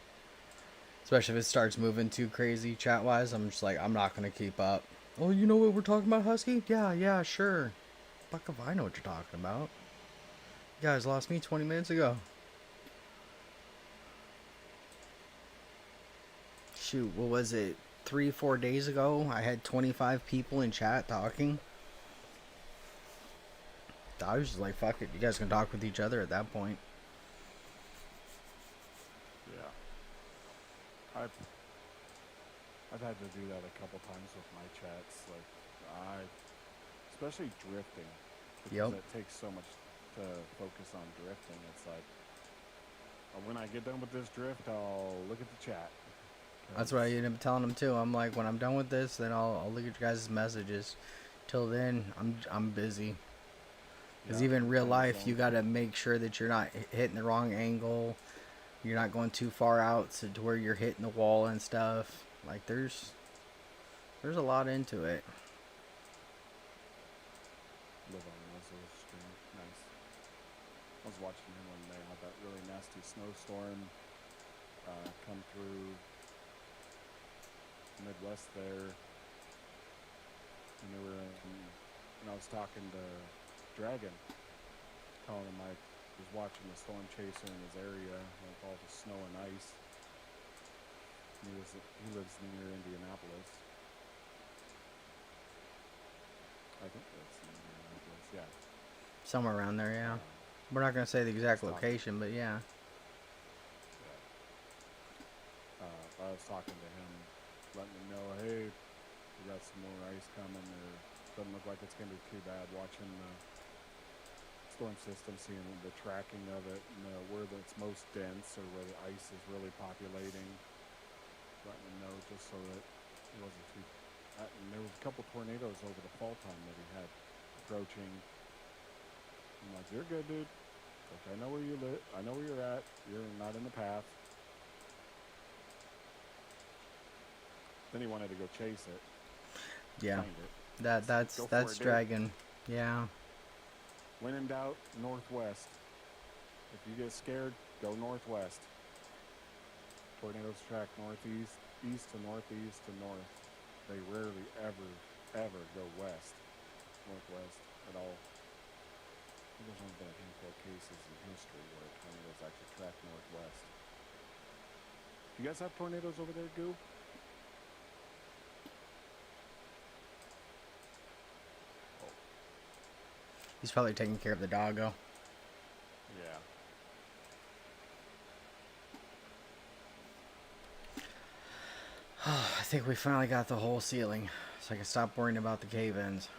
Especially if it starts moving too crazy chat wise, I'm just like, I'm not gonna keep up. Oh, you know what we're talking about, Husky? Yeah, yeah, sure. Fuck if I know what you're talking about. You guys lost me 20 minutes ago. Shoot, what was it? 3, 4 days ago, I had 25 people in chat talking. I was just like, fuck it. You guys can talk with each other at that point. Yeah. I've had to do that a couple times with my chats. Like, especially drifting, because Yep. it takes so much to focus on drifting. It's like, when I get done with this drift, I'll look at the chat. That's what I ended up telling them too. I'm like, when I'm done with this, then I'll look at your guys' messages. Till then, I'm busy. Because even real life, you gotta make sure that you're not hitting the wrong angle. You're not going too far out to where you're hitting the wall and stuff. Like there's a lot into it. Live on Russell's stream. Nice. I was watching him when they had that really nasty snowstorm come through the Midwest there. And they were and I was talking to Dragon, telling him I was watching the storm chaser in his area with all the snow and ice. He lives near Indianapolis. I think that's in Indianapolis, yeah. Somewhere around there, yeah. We're not gonna say the exact location, but yeah. I was talking to him, letting him know, hey, we got some more ice coming, or doesn't look like it's gonna be too bad. Watching the storm system, seeing the tracking of it, and where it's most dense or where the ice is really populating. Letting him know just so that it wasn't too. And there was a couple tornadoes over the fall time that he had approaching. I'm like, you're good, dude. Like, I know where you live. I know where you're at. You're not in the path. Then he wanted to go chase it. Yeah. Find it. That's Dragon. Yeah. When in doubt, northwest. If you get scared, go northwest. Tornadoes track northeast, east to northeast to north. They rarely ever go northwest at all. There's only been a handful of cases in history where tornadoes actually track northwest. Do you guys have tornadoes over there, Goo? He's probably taking care of the doggo. Yeah. I think we finally got the whole ceiling, so I can stop worrying about the cave-ins.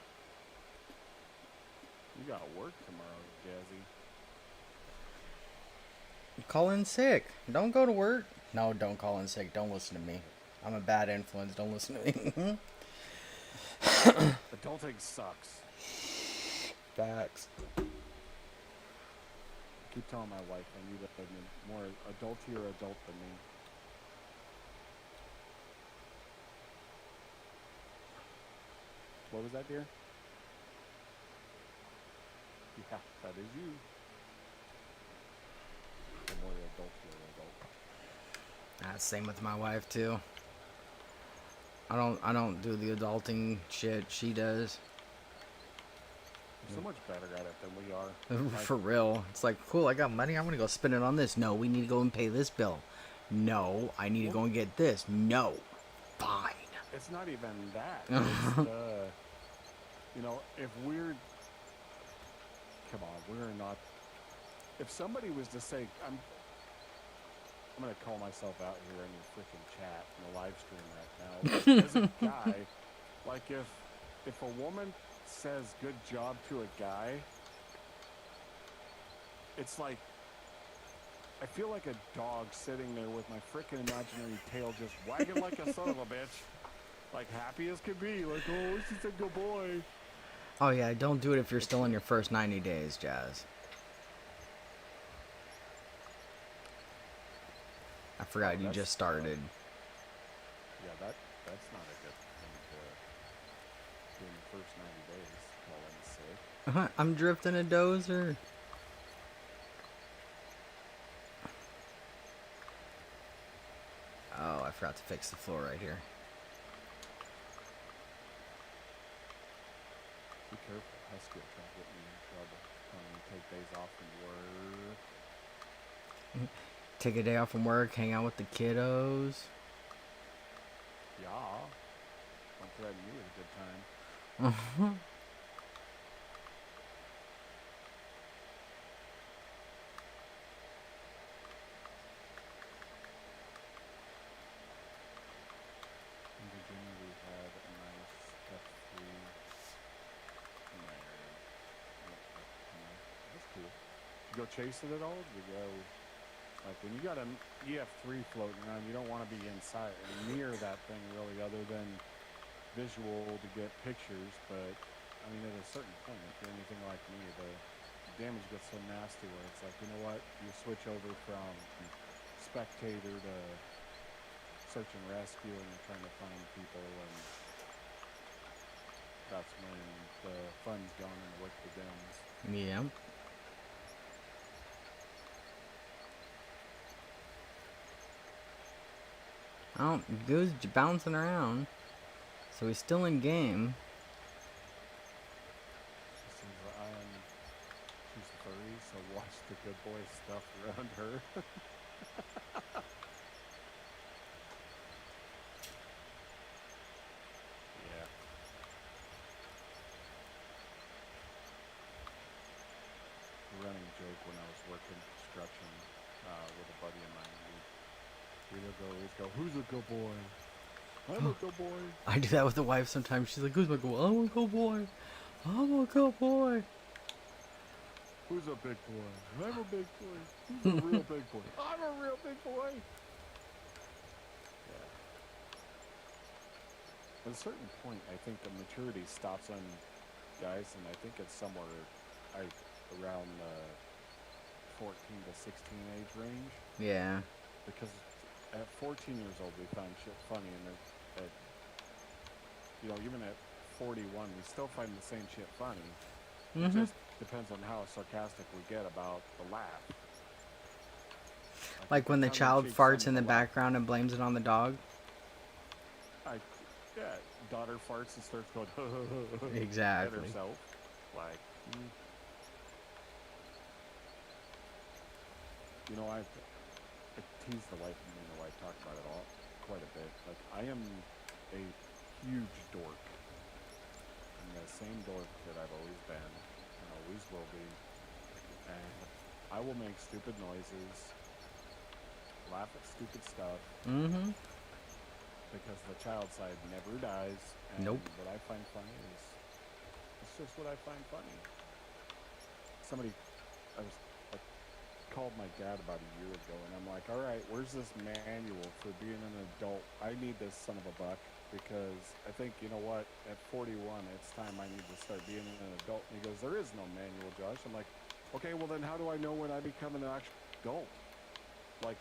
You gotta work tomorrow, Jazzy. Call in sick. Don't go to work. No, don't call in sick. Don't listen to me. I'm a bad influence. Don't listen to me. Adulting sucks. Facts. I keep telling my wife I need a more adultier adult than me. What was that, dear? Yeah, that is you. A more adultier adult. Same with my wife too. I don't do the adulting shit she does. You're so much better at it than we are. For real. It's like, cool, I got money, I'm gonna go spend it on this. No, we need to go and pay this bill. No, I need to go and get this. No. Fine. It's not even that. It's you know, if we're come on, we're not. If somebody was to say, I'm gonna call myself out here in your freaking chat in the live stream right now. As a guy, like if a woman says good job to a guy, it's like I feel like a dog sitting there with my freaking imaginary tail just wagging like a son of a bitch, like happy as could be, like, oh, she's a good boy. Oh yeah, don't do it if you're still in your first 90 days, Jazz. I forgot you just started. Yeah, that's not a good thing to do in the first 90 days. Call in sick. I'm drifting a dozer. Oh, I forgot to fix the floor right here. Be careful. Husky will try to get me in trouble. Telling me to take days off from work. Take a day off from work, hang out with the kiddos. Yeah. Don't threaten me with a good time. In Virginia, we had a nice F3 mare. That's cool. You go chase it at all? Did you go, like, when you got an EF3 floating around, you don't want to be inside or near that thing really, other than visual to get pictures. But I mean, at a certain point, if you're anything like me, the damage gets so nasty where it's like, you know what, you switch over from spectator to search and rescue, and you're trying to find people, and that's when the fun's gone and the work begins. Yeah. Oh, Goose bouncing around. So he's still in game. She seems she's furry, so watch the good boy stuff around her. Yeah. A running joke when I was working construction with a buddy of mine. We'd go, who's a good boy? I'm a good boy. I do that with the wife sometimes. She's like, who's my good boy? I'm a good boy. I'm a good boy. Who's a big boy? I'm a big boy. Who's a real big boy? I'm a real big boy. Yeah. At a certain point, I think the maturity stops on guys, and I think it's somewhere around the 14 to 16 age range. Yeah. Because at 14 years old, we find shit funny, and even at 41, we still find the same shit funny. It just depends on how sarcastic we get about the laugh. Like when the child farts in the background and blames it on the dog. Daughter farts and starts going Exactly. at herself. Like, I tease the wife, and me and the wife talk about it all quite a bit. Like, I am a huge dork. I'm the same dork that I've always been and always will be. And I will make stupid noises, laugh at stupid stuff. Because the child side never dies. And Nope. what I find funny is, it's just what I find funny. I called my dad about a year ago, and I'm like, all right, where's this manual for being an adult? I need this son of a buck, because I think, you know what, at 41, it's time I need to start being an adult. And he goes, there is no manual, Josh. I'm like, okay, well then how do I know when I become an actual adult? Like,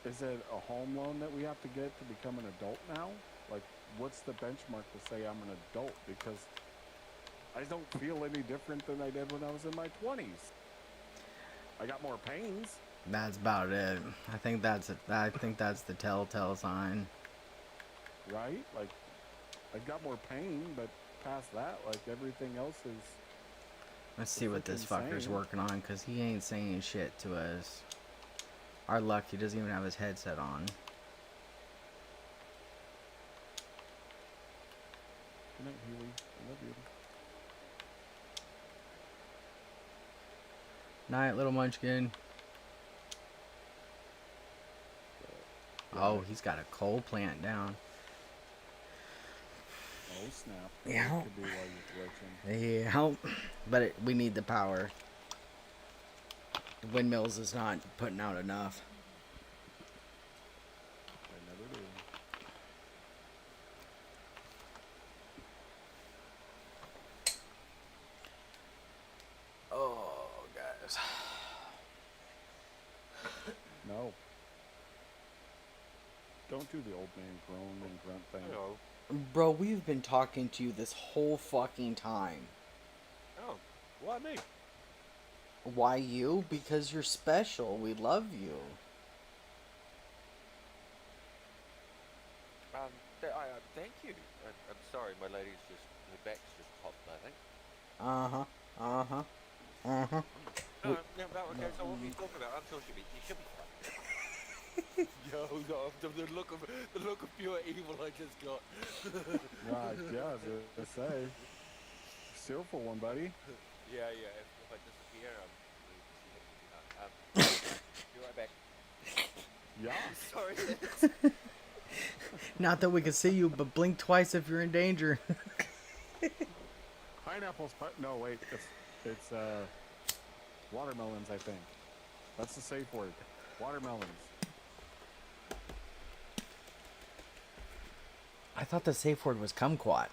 is it a home loan that we have to get to become an adult now? Like, what's the benchmark to say I'm an adult? Because I don't feel any different than I did when I was in my 20s. I got more pains. That's about it. I think that's the telltale sign. Right? Like, I got more pain, but past that, like, everything else is... Let's see what this fucker's working on, because he ain't saying shit to us. Our luck, he doesn't even have his headset on. Good night, Huey. I love you. Night, little munchkin. Oh, he's got a coal plant down. Oh, snap. Yeah. Could be while you're glitching. Yeah, but we need the power. The windmills is not putting out enough. I never do. Oh, guys. No. Don't do the old man groan and grunt thing. Hello. Bro, we've been talking to you this whole fucking time. Oh, why me? Why you? Because you're special. We love you. thank you. I'm sorry, my lady's just her back's just popped. I think. Uh-huh. Uh-huh. Uh-huh. No, no, no. Okay, so what are you talking about? I'm sure you should be fine. Yo, no, the look of pure evil I just got. Right, yeah, I was gonna say. Cheerful one, buddy. Yeah, yeah. If I disappear, she hit me too hard. Be right back. Yeah. Sorry. That's, Not that we can see you, but blink twice if you're in danger. Pineapples. No, wait. It's watermelons. I think that's the safe word. Watermelons. I thought the safe word was kumquat.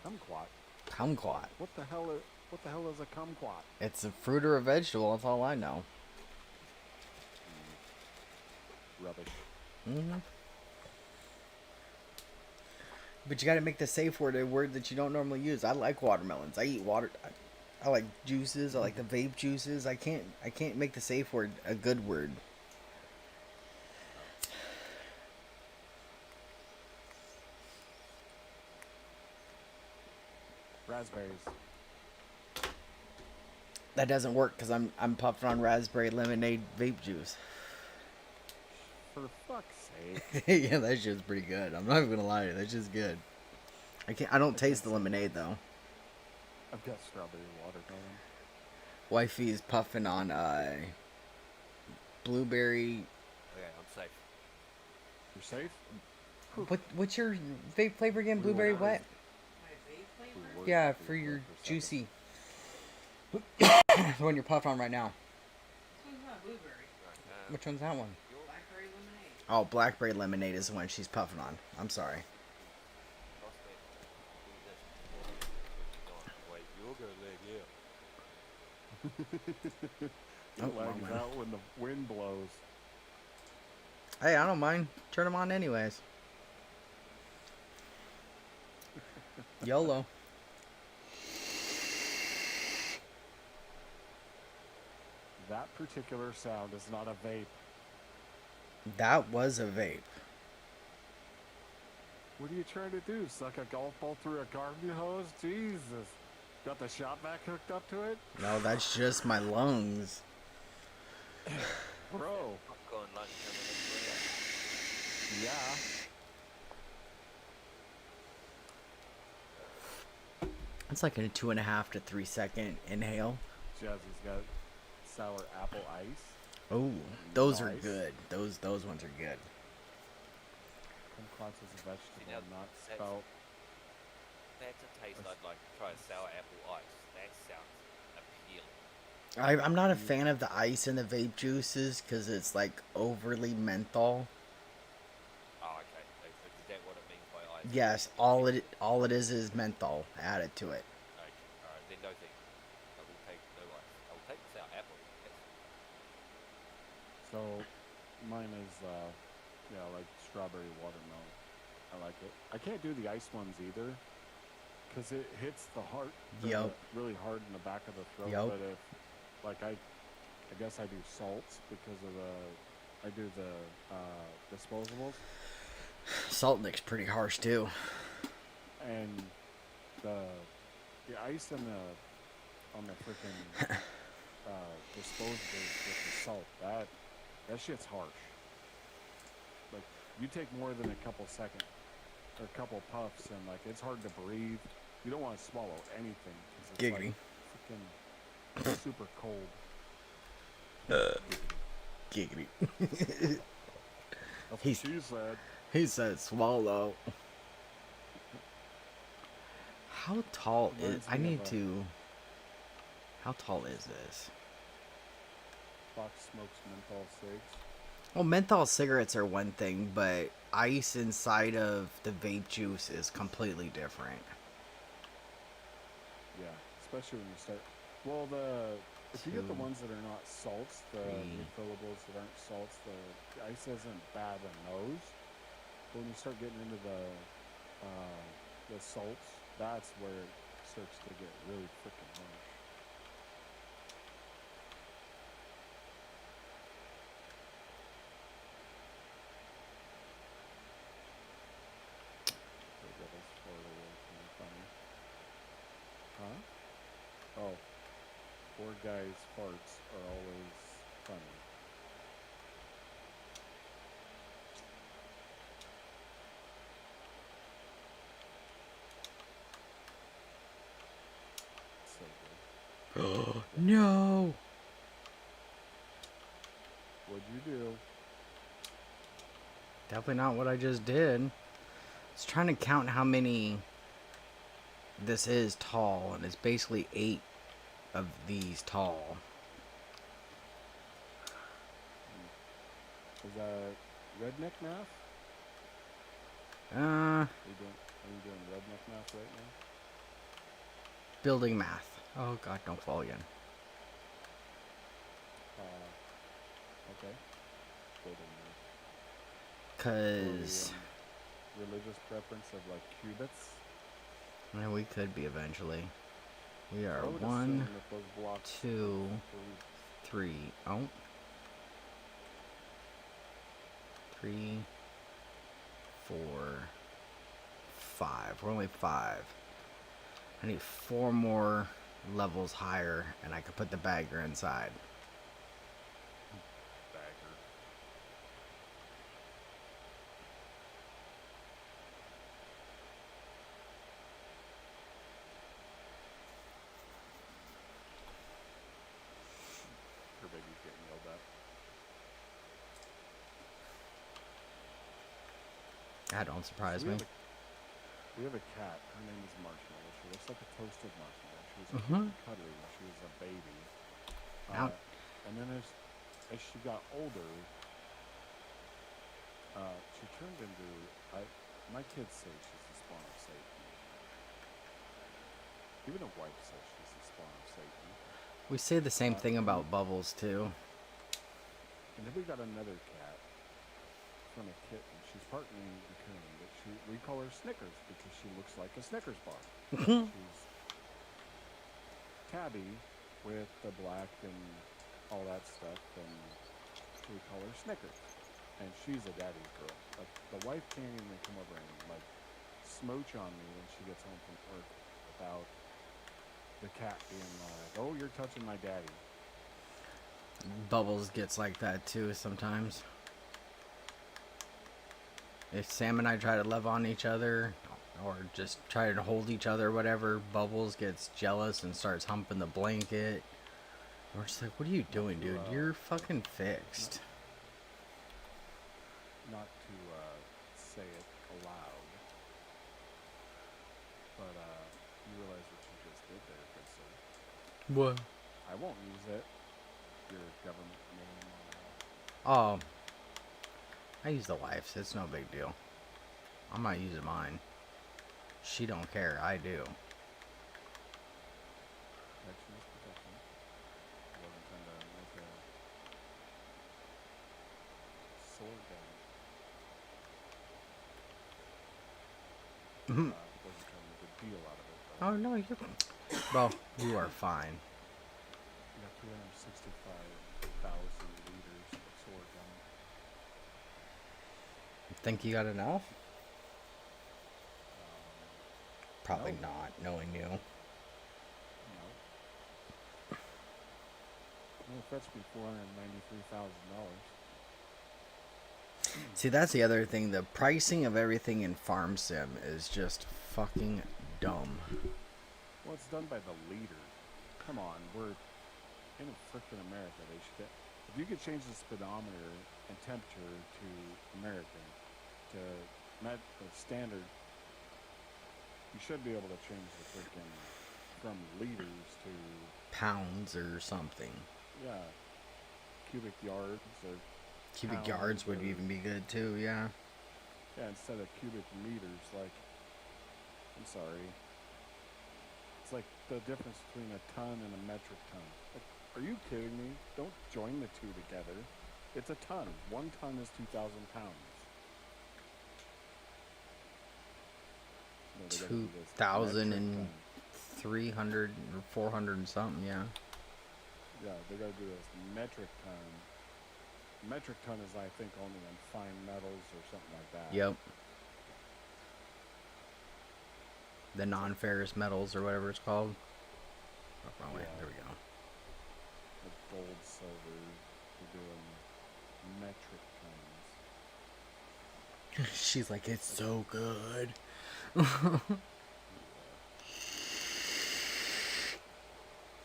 Kumquat. Kumquat. What the hell? What the hell is a kumquat? It's a fruit or a vegetable. That's all I know. Rubbish. Mm-hmm. But you got to make the safe word a word that you don't normally use. I like watermelons. I eat water. I like juices. I like the vape juices. I can't make the safe word a good word. Raspberries. That doesn't work because I'm puffing on raspberry lemonade vape juice. For fuck's sake. Yeah, that shit's pretty good. I'm not even gonna lie to you. That's just good. I don't taste the lemonade though. I've got strawberry watermelon. Wifey's puffing on blueberry. okay, I'm safe. You're safe? What's your vape flavor again? Blueberry what? My vape flavor? Yeah, for your juicy. The one you're puffing on right now. This one's not blueberry. Right, Which one's that one? Blackberry lemonade. Oh, blackberry lemonade is the one she's puffing on. I'm sorry. toss that. Do this. Wait, you're gonna leg out. It Oh, lags wrong one. out when the wind blows. Hey, I don't mind. Turn them on anyways. YOLO. That particular sound is not a vape. That was a vape. What are you trying to do? Suck a golf ball through a garden hose? Jesus. Got the shop vac hooked up to it? No, that's just my lungs. Bro. Popcorn lunch coming in. Yeah. It's like a 2.5 to 3 second inhale. Jazzy's got sour apple ice. Oh, those are Nice. good. Those ones are good. Kumquats is a vegetable, now not that's- spelt. That's a taste I'd like to try. Sour apple ice. That sounds appealing. I'm not a fan of the ice in the vape juices because it's like overly menthol. Oh, okay. Is that what it means by ice? Yes, all it is menthol added to it. Okay. Alright, then no thanks. I will take no ice. I will take the sour apple. Yes. So, mine is, yeah, like strawberry watermelon. I like it. I can't do the ice ones either, because it hits the heart Yup. really hard in the back of the throat. Yup. But if, like, I guess I do salts because of I do the disposables, Salt Nick's pretty harsh too. and the ice on the freaking disposables with the salt, that shit's harsh. Like, you take more than a couple seconds or a couple puffs, and like it's hard to breathe. You don't want to swallow anything because it's Giggity. like freaking super cold. Giggity. That's what He's- she said. He said swallow. How tall is... Reminds I me need of a- to... How tall is this? Fox smokes menthol cigs. Well, menthol cigarettes are one thing, but ice inside of the vape juice is completely different. Yeah, especially when you start. Well, if you get the ones that are not salts, the refillables that aren't salts, the ice isn't bad on those. But when you start getting into the salts, that's where it starts to get really freaking harsh. Poor guy's farts are always funny. So good. No. What'd you do? Definitely not what I just did. I was trying to count how many this is tall, and it's basically 8 of these tall. Is that redneck math? Uh, Are you doing redneck math right now? building math. Oh god, don't fall again. Okay. Building math. Cause Religious preference of like cubits? yeah, we could be eventually. We are I would 1, assume that those blocks 2, three. 3. Oh. 3, 4, 5. We're only 5. I need 4 more levels higher, and I could put the bagger inside. Bagger. Her baby's getting yelled at. That don't surprise So me. We have a cat. Her name is Marshmallow. She looks like a toasted marshmallow. She was cute Mhm. and cuddly when she was a baby. Out. And then as she got older, she turned into my kids say she's the spawn of Satan. Even a wife says she's the spawn of Satan. We say the same thing about Bubbles too. And then we got another cat from a kitten. She's part Maine and Coon, but we call her Snickers because she looks like a Snickers bar. She's tabby with the black and all that stuff, and we call her Snickers. And she's a daddy's girl. Like, the wife can't even come over and like smooch on me when she gets home from work without the cat being like, "Oh, you're touching my daddy." Bubbles gets like that too sometimes. If Sam and I try to love on each other, or just try to hold each other or whatever, Bubbles gets jealous and starts humping the blanket. We're just like, what are you doing, dude? You're fucking fixed. Not to say it aloud, but you realize what you just did there, good sir. What? I won't use it. Your government name. Oh. I use the wife's. It's no big deal. I'm not using mine. She don't care. I do. Protection is protection. I wasn't trying to make a sword gun. Mhm. Wasn't trying to make a deal out of it. Oh no, you're. Well, you are fine. You got 365,000 liters of sword gun. Think you got enough? Probably No. not, knowing you. No. It'll fetch me $493,000. See, that's the other thing. The pricing of everything in Farm Sim is just fucking dumb. Well, it's done by the leader. Come on, we're in frickin' America. They should. If you could change the speedometer and temperature to American, to standard, you should be able to change the frickin' from liters to Pounds or something. cubic yards or Cubic pounds yards would or- even be good too, yeah. Yeah, instead of cubic meters. Like, I'm sorry. It's like the difference between a ton and a metric ton. Like, are you kidding me? Don't join the two together. It's a ton. 1 ton is 2,000 pounds. No, they gotta do this 2,000 metric and ton. 300 or 400 and something, yeah. Yeah, they gotta do this metric ton. Metric ton is, I think, only on fine metals or something like that. Yep. The non-ferrous metals or whatever it's called. Oh, wrong way. Yeah. There we go. She's like, it's so good.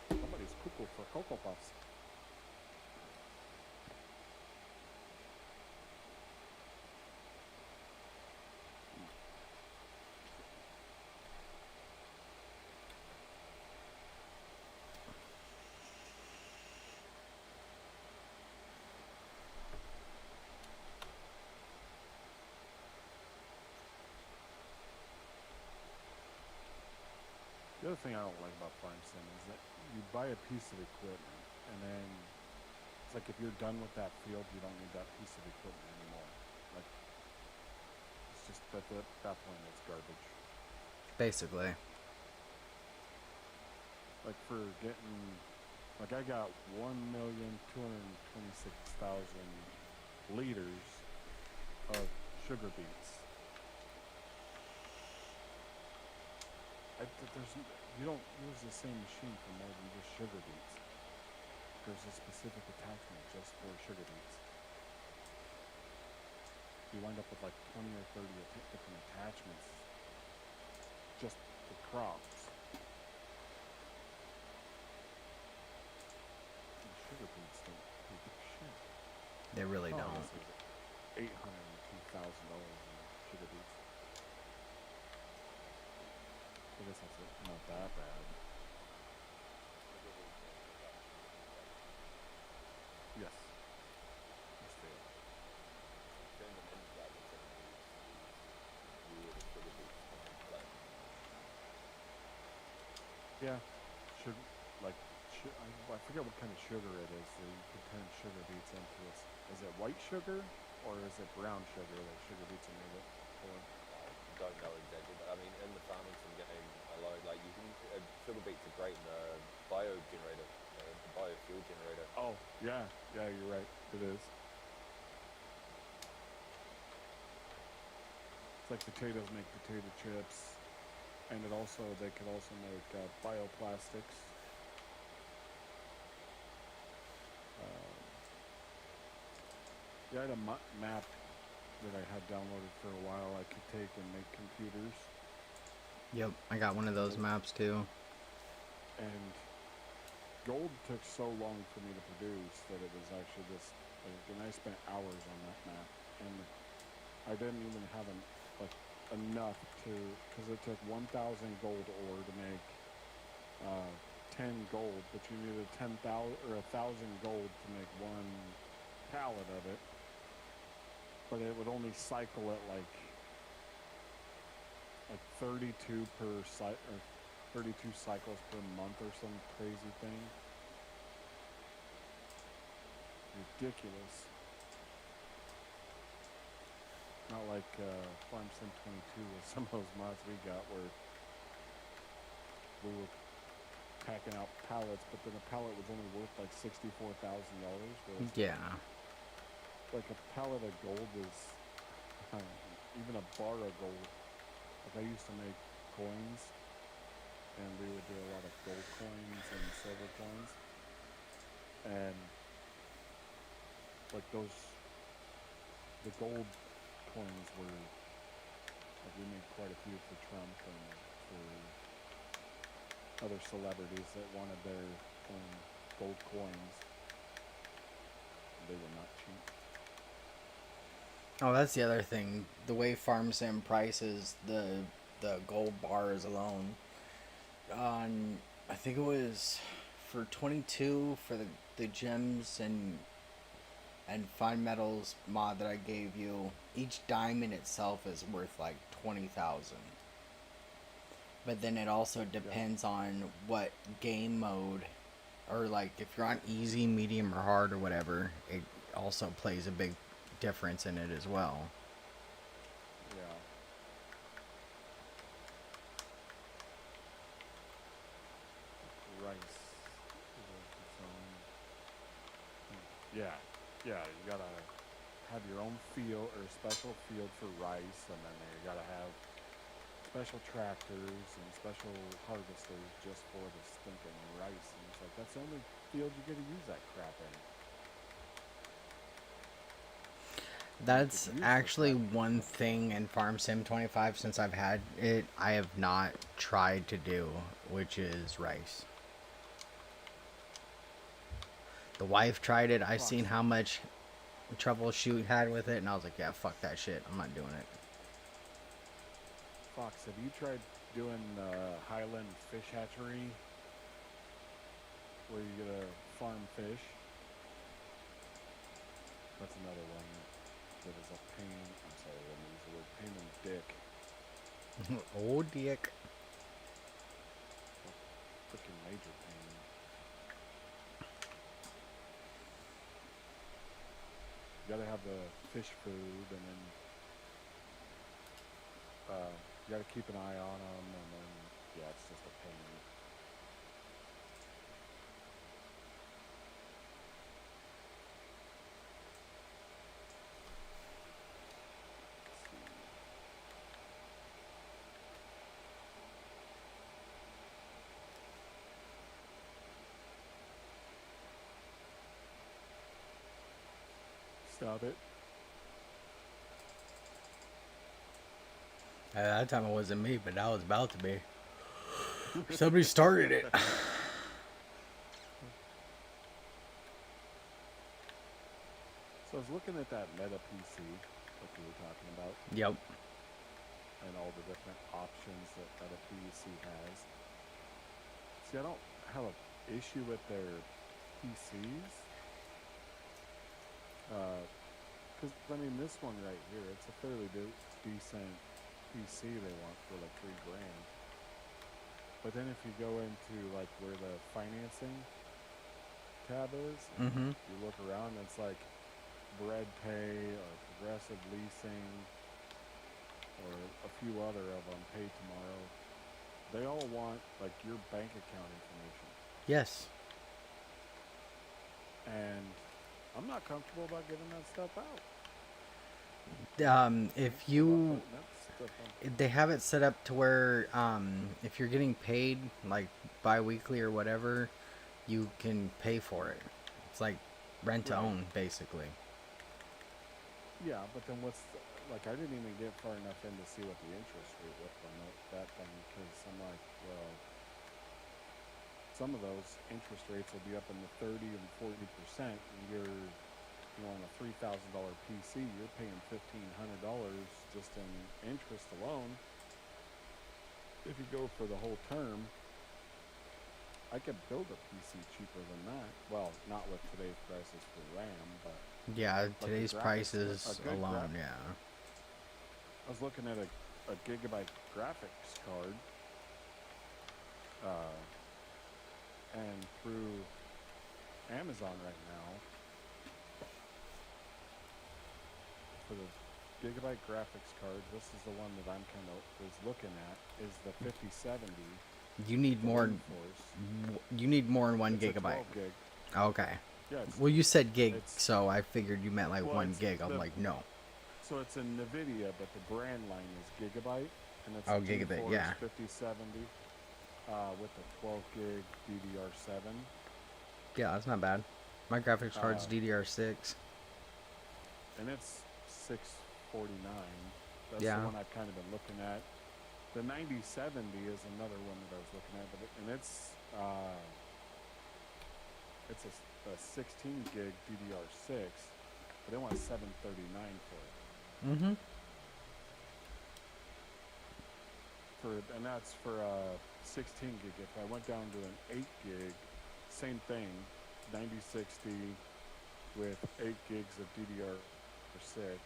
Somebody's cuckoo for Cocoa Puffs. The other thing I don't like about farm sim is that you buy a piece of equipment and then it's like if you're done with that field, you don't need that piece of equipment anymore. Like it's just at that point it's garbage. Basically. Like for getting, like I got 1,226,000 liters of sugar beets. You don't use the same machine for more than just sugar beets. There's a specific attachment just for sugar beets. You wind up with like 20 or 30 different attachments just for crops. And sugar beets don't pay for shit. They really Oh, I don't. guess it was $802,000 in sugar beets. I guess that's not that bad. Yes. Yes, they are. Turn them into that instead of these weird sugar beets like Yeah. Sugar, like, I forget what kind of sugar it is that you can turn sugar beets into. Is it white sugar or is it brown sugar that sugar beets are made for? I don't know exactly, but I mean, in the farming sim game alone, like you can sugar beets are great in the bio generator, the biofuel generator. Oh, yeah, you're right. It is. It's like potatoes make potato chips, and they could also make bioplastics. Yeah, I had a map that I had downloaded for a while. I could take and make computers, Yep, I got one of those maps too. and gold took so long for me to produce that it was actually just. And I spent hours on that map, and I didn't even have enough because it took 1,000 gold ore to make 10 gold, but you needed 10,000 or 1,000 gold to make one pallet of it. But it would only cycle at like 32 per or 32 cycles per month or some crazy thing. Ridiculous. Not like Farm Sim 22 with some of those mods we got where we were packing out pallets, but then a pallet was only worth like $64,000. Yeah. Like a pallet of gold is even a bar of gold. Like I used to make coins, and we would do a lot of gold coins and silver coins, and like the gold coins were like we made quite a few for Trump and for other celebrities that wanted their own gold coins. They were not cheap. Oh, that's the other thing. The way Farm Sim prices the gold bars alone. On I think it was for 22 for the gems and fine metals mod that I gave you. Each diamond itself is worth like 20,000. But then it also depends on what game mode, or like if you're on easy, medium, or hard or whatever. It also plays a big difference in it as well. Yeah. Rice. Yeah. Yeah, you gotta have your own field or special field for rice, and then you gotta have special tractors and special harvesters just for the stinking rice. And it's like that's the only field you get to use that crap in. That's use the actually tractor one trailer. thing in Farm Sim 25 since I've had it, I have not tried to do, which is rice. The wife tried it. I seen Fox, how much trouble she had with it, and I was like, yeah, fuck that shit. I'm not doing it. Fox, have you tried doing Highland Fish Hatchery, where you get a farm fish? That's another one that is a pain. I'm sorry, let me use the word pain in the dick. Oh, dick. Freaking major pain. You gotta have the fish food, and then you gotta keep an eye on them, and then yeah, it's just a pain. Let's see. Stop it. At that time it wasn't me, but now it's about to be. Somebody started it. So I was looking at that Meta PC, like we were talking about, Yep. and all the different options that Meta PC has. See, I don't have an issue with their PCs. Because, I mean, this one right here, it's a fairly decent PC they want for like $3,000. But then if you go into like where the financing tab is, and Mm-hmm. you look around, it's like Bread Pay or Progressive Leasing or a few other of them, Pay Tomorrow. They all want like your bank account information. Yes. And I'm not comfortable about giving that stuff out. If About you, putting that stuff on. they have it set up to where, if you're getting paid like bi-weekly or whatever, you can pay for it. It's like rent to Right. own, basically. Yeah, but then what's like? I didn't even get far enough in to see what the interest rate was on that thing, because I'm like, well, some of those interest rates will be up in the 30 and 40%, and on a $3,000 PC, you're paying $1,500 just in interest alone. If you go for the whole term, I could build a PC cheaper than that. Well, not with today's prices for RAM, but Yeah, like the today's graphics, a prices good alone, yeah. I was looking at a gigabyte graphics card, and through Amazon right now, for the gigabyte graphics card, this is the one that I'm kind of was looking at, is the 5070 You need more. Force. You need more than one It's a gigabyte. 12 gig. Okay. Yeah, Well, you said gig, it's so I figured you meant like well, 1 gig. I'm the like, no. so it's a NVIDIA, but the brand line is Gigabyte, and it's Oh, a gigabit, GeForce yeah. 5070 with a 12 gig DDR7. Yeah, that's not bad. My graphics card's Uh, DDR6. and it's 649. That's the Yeah. one I've kind of been looking at. The 9070 is another one that I was looking at, it's a 16 gig DDR6, but they want 739 for it. Mm-hmm. And that's for 16 gig. If I went down to an 8 gig, same thing, 9060 with 8 gigs of DDR6.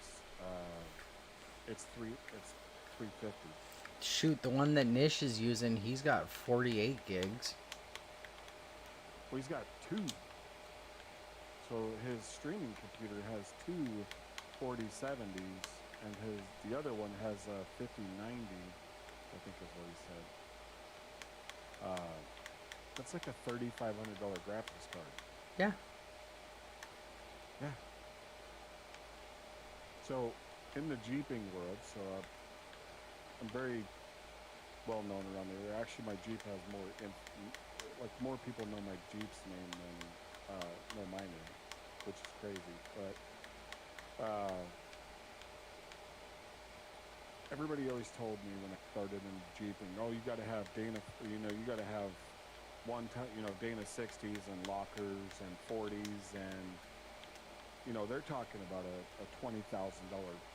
It's 350. Shoot, the one that Nish is using, he's got 48 gigs. Well, he's got two. So his streaming computer has two 4070s, and the other one has a 5090, I think is what he said. That's like a $3,500 graphics card. Yeah. Yeah. So in the Jeeping world, I'm very well known around there. Actually, my Jeep has more people know my Jeep's name than know my name, which is crazy. But everybody always told me when I started in Jeeping, oh, you got to have Dana, you got to have Dana 60s and lockers and 40s, and they're talking about a $20,000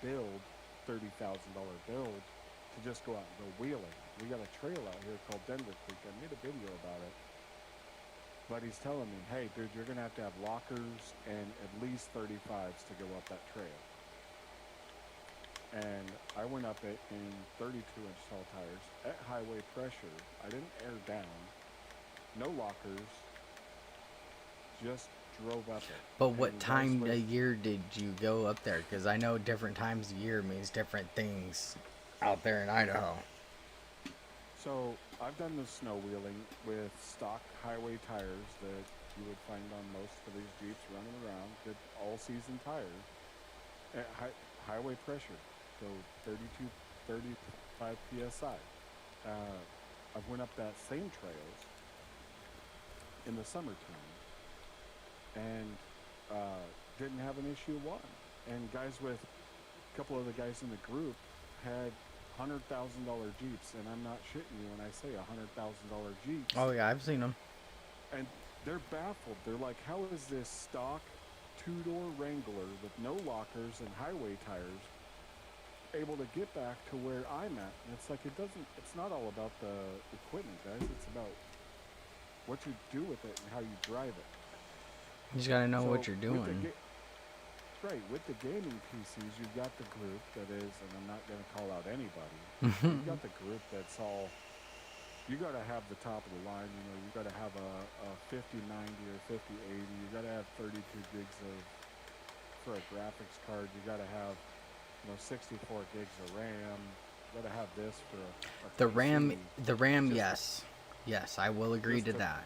build, $30,000 build to just go out and go wheeling. We got a trail out here called Denver Creek. I made a video about it. But he's telling me, hey, dude, you're going to have lockers and at least 35s to go up that trail. And I went up it in 32-inch tall tires at highway pressure. I didn't air down, no lockers, just drove up it. But what And time of year did you go up there? Because I know different times of year means different things out there in Idaho. So I've done the snow wheeling with stock highway tires that you would find on most of these Jeeps running around, good all-season tires at highway pressure, so 32, 35 psi. I've went up that same trails in the summertime and didn't have an issue one. And guys with a couple of the guys in the group had $100,000 Jeeps, and I'm not shitting you when I say $100,000 Jeeps. Oh yeah, I've seen them. And they're baffled. They're like, how is this stock two-door Wrangler with no lockers and highway tires able to get back to where I'm at? And it's like, it's not all about the equipment, guys. It's about what you do with it and how you drive it. You just gotta know what you're doing. Right, with the gaming PCs, you've got the group that is, and I'm not going to call out anybody, you've got the group that's all, you got to have the top of the line, you got to have a 5090 or 5080, you got to have 32 gigs for a graphics card, you got to have, 64 gigs of RAM, you got to have this for a The RAM, just, yes, I will agree to that.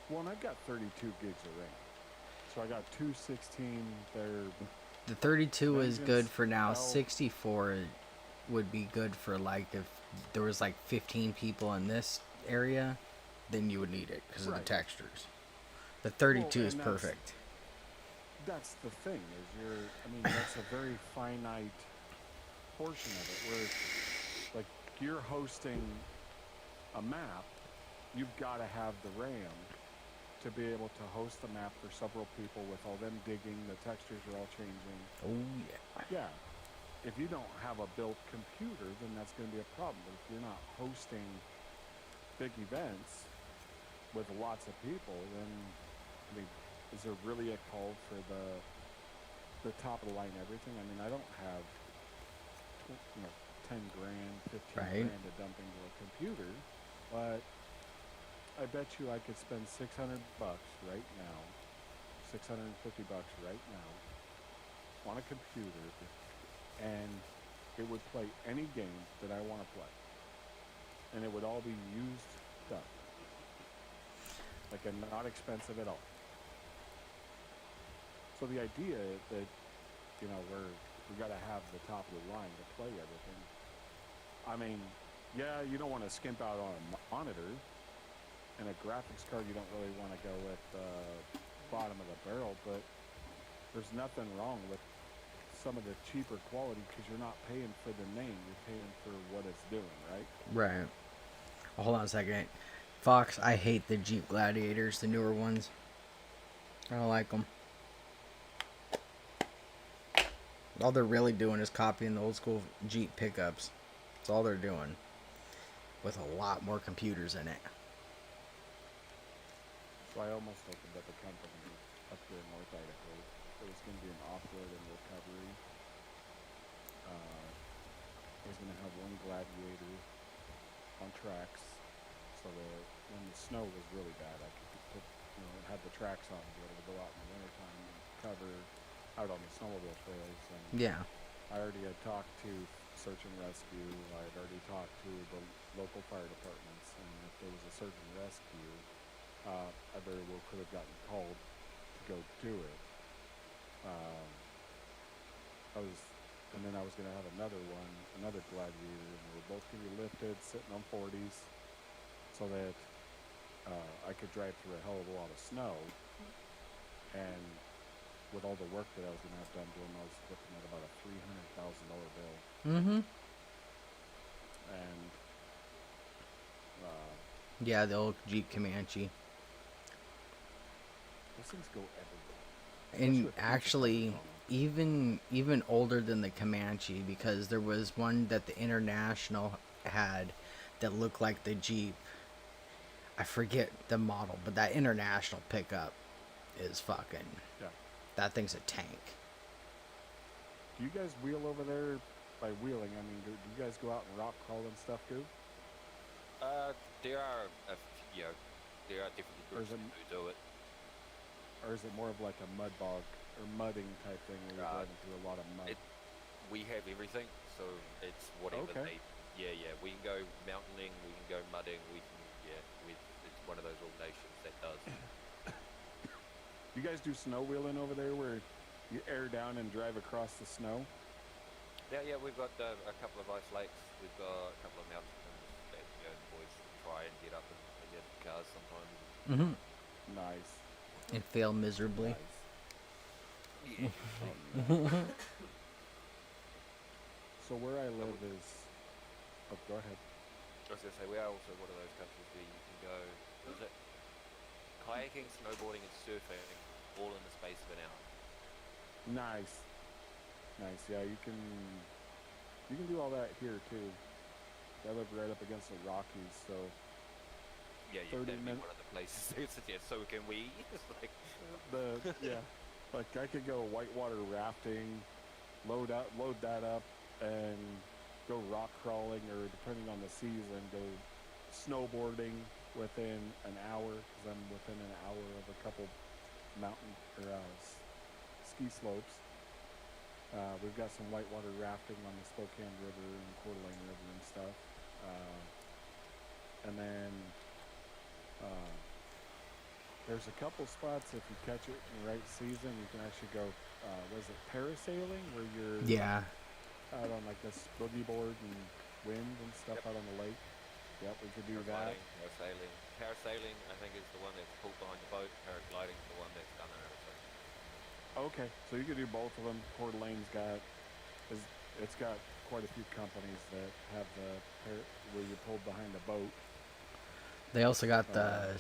Well, and I've got 32 gigs of RAM. So I got 216. The 32 is good for now. L. 64 would be good for like if there was like 15 people in this area, then you would need it because of the textures. The 32 is perfect. That's the thing is that's a very finite portion of it where like you're hosting a map, you've got to have the RAM to be able to host the map for several people with all them digging, the textures are all changing. Oh, yeah. Yeah. If you don't have a built computer, then that's going to be a problem. But if you're not hosting big events with lots of people, then, is there really a call for the top of the line everything? I don't have, 10 grand, 15 grand to dump into a computer, but I bet you I could spend $600 right now, $650 right now on a computer, and it would play any game that I want to play. And it would all be used stuff. Like, and not expensive at all. So the idea that, we got to have the top of the line to play everything. Yeah, you don't want to skimp out on a monitor. And a graphics card, you don't really want to go with the bottom of the barrel, but there's nothing wrong with some of the cheaper quality because you're not paying for the name, you're paying for what it's doing, right? Right. Well, hold on a second. Fox, I hate the Jeep Gladiators, the newer ones. I don't like them. All they're really doing is copying the old school Jeep pickups. That's all they're doing. With a lot more computers in it. So I almost opened up a company up here in North Idaho. It was going to be an off-road and recovery. I was going to have one Gladiator on tracks so that when the snow was really bad, I could put, have the tracks on to be able to go out in the wintertime and cover out on the snowmobile trails. And yeah. I already had talked to search and rescue. I had already talked to the local fire departments, and if there was a search and rescue, I very well could have gotten called to go do it. And then I was going to have another Gladiator, and they were both going to be lifted, sitting on 40s, so that I could drive through a hell of a lot of snow. And with all the work that I was going to have done to them, I was looking at about a $300,000 bill. Mm-hmm. and Yeah, the old Jeep Comanche. those things go everywhere. Especially And with pizza tires actually, on them. even older than the Comanche, because there was one that the International had that looked like the Jeep. I forget the model, but that International pickup is fucking. Yeah. That thing's a tank. Do you guys wheel over there? By wheeling, I mean, do you guys go out and rock crawl and stuff too? There are you know, there are different Or groups is it, who do it. or is it more of like a mud bog or mudding type thing where you're Uh, driving through a lot of mud? We have everything, so it's whatever Okay. they. Yeah, yeah. We can go mountaining, we can go mudding, we can. Yeah, it's one of those old nations that does. You guys do snow wheeling over there where you air down and drive across the snow? Yeah, yeah. We've got a couple of ice lakes. We've got a couple of mountains that the boys try and get up in their cars sometimes. Mm-hmm. Nice. It failed miserably. Nice. Yeah, Oh, usually. nice. So where I live is. Oh, go ahead. I was gonna say we are also one of those countries where you can go. What is it? Kayaking, snowboarding, and surfing all in the space of an hour. Nice. Nice. Yeah, you can do all that here too. I live right up against the Rockies, so Yeah, yeah. 30 That'd be minutes. one of the places. Yeah, so can we? It's like. Yeah, like I could go whitewater rafting, load that up, and go rock crawling, or depending on the season, go snowboarding within an hour because I'm within an hour of a couple mountain or ski slopes. We've got some whitewater rafting on the Spokane River and Coeur d'Alene River and stuff. And then there's a couple spots, if you catch it in the right season, you can actually go, was it parasailing, where you're Yeah. out on like this boogie board and wind and stuff Yep. out on the lake. Yep, we could do that. Parasailing. Parasailing, I think, is the one that's pulled behind the boat. Paragliding is the one that's done an aeroplane. Okay, so you could do both of them. Coeur d'Alene's it's got quite a few companies that have where you're pulled behind a boat. They also got the.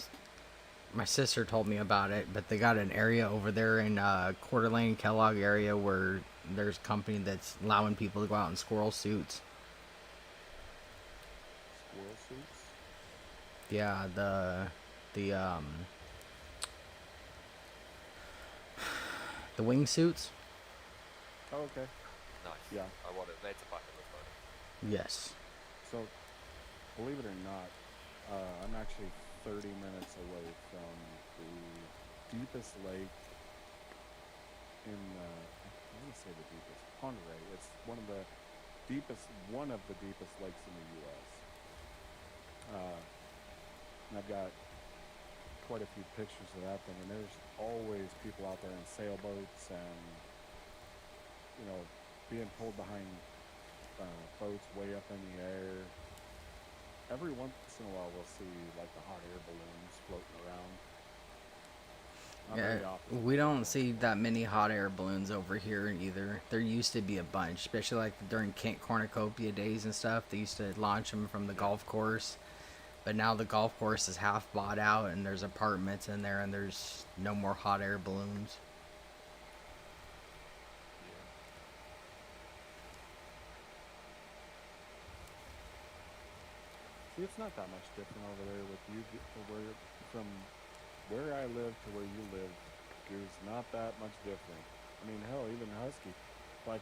My sister told me about it, but they got an area over there in Coeur d'Alene, Kellogg area where there's a company that's allowing people to go out in squirrel suits. Squirrel suits. Yeah, the wingsuits. Oh, okay. Nice. Yeah. I want it. That's a bucket list item. Yes. So, believe it or not, I'm actually 30 minutes away from the deepest lake in I'm gonna say the deepest. Ponderay. It's one of the deepest lakes in the U.S. And I've got quite a few pictures of that thing, and there's always people out there in sailboats and being pulled behind boats way up in the air. Every once in a while, we'll see like the hot air balloons floating around. Not very Yeah, often. we don't see that many hot air balloons over here either. There used to be a bunch, especially like during Kent Cornucopia days and stuff. They used to launch them from the golf course, but now the golf course is half bought out and there's apartments in there and there's no more hot air balloons. See, it's not that much different over there with you from where I live to where you live. Is not that much different. I mean, hell, even Husky, like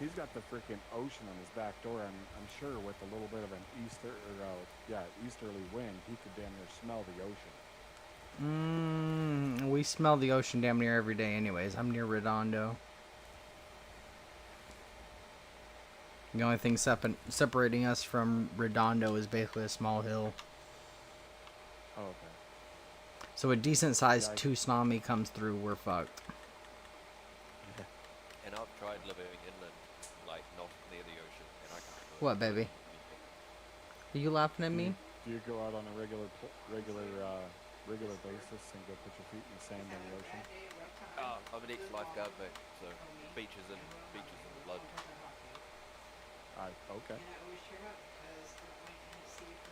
he's got the freaking ocean on his back door. I'm sure with a little bit of an easterly wind, he could damn near smell the ocean. We smell the ocean damn near every day anyways. I'm near Redondo. The only thing separating us from Redondo is basically a small hill. Oh, okay. So a decent sized Yeah, tsunami comes through, we're fucked. And I've tried living inland, like not near the ocean, and I can't do it. What, baby? Are you laughing at me? Do you go out on a regular basis and go put your feet in the sand in the ocean? I'm an ex-lifeguard, mate, so beaches and blood. Okay. And I always cheer up because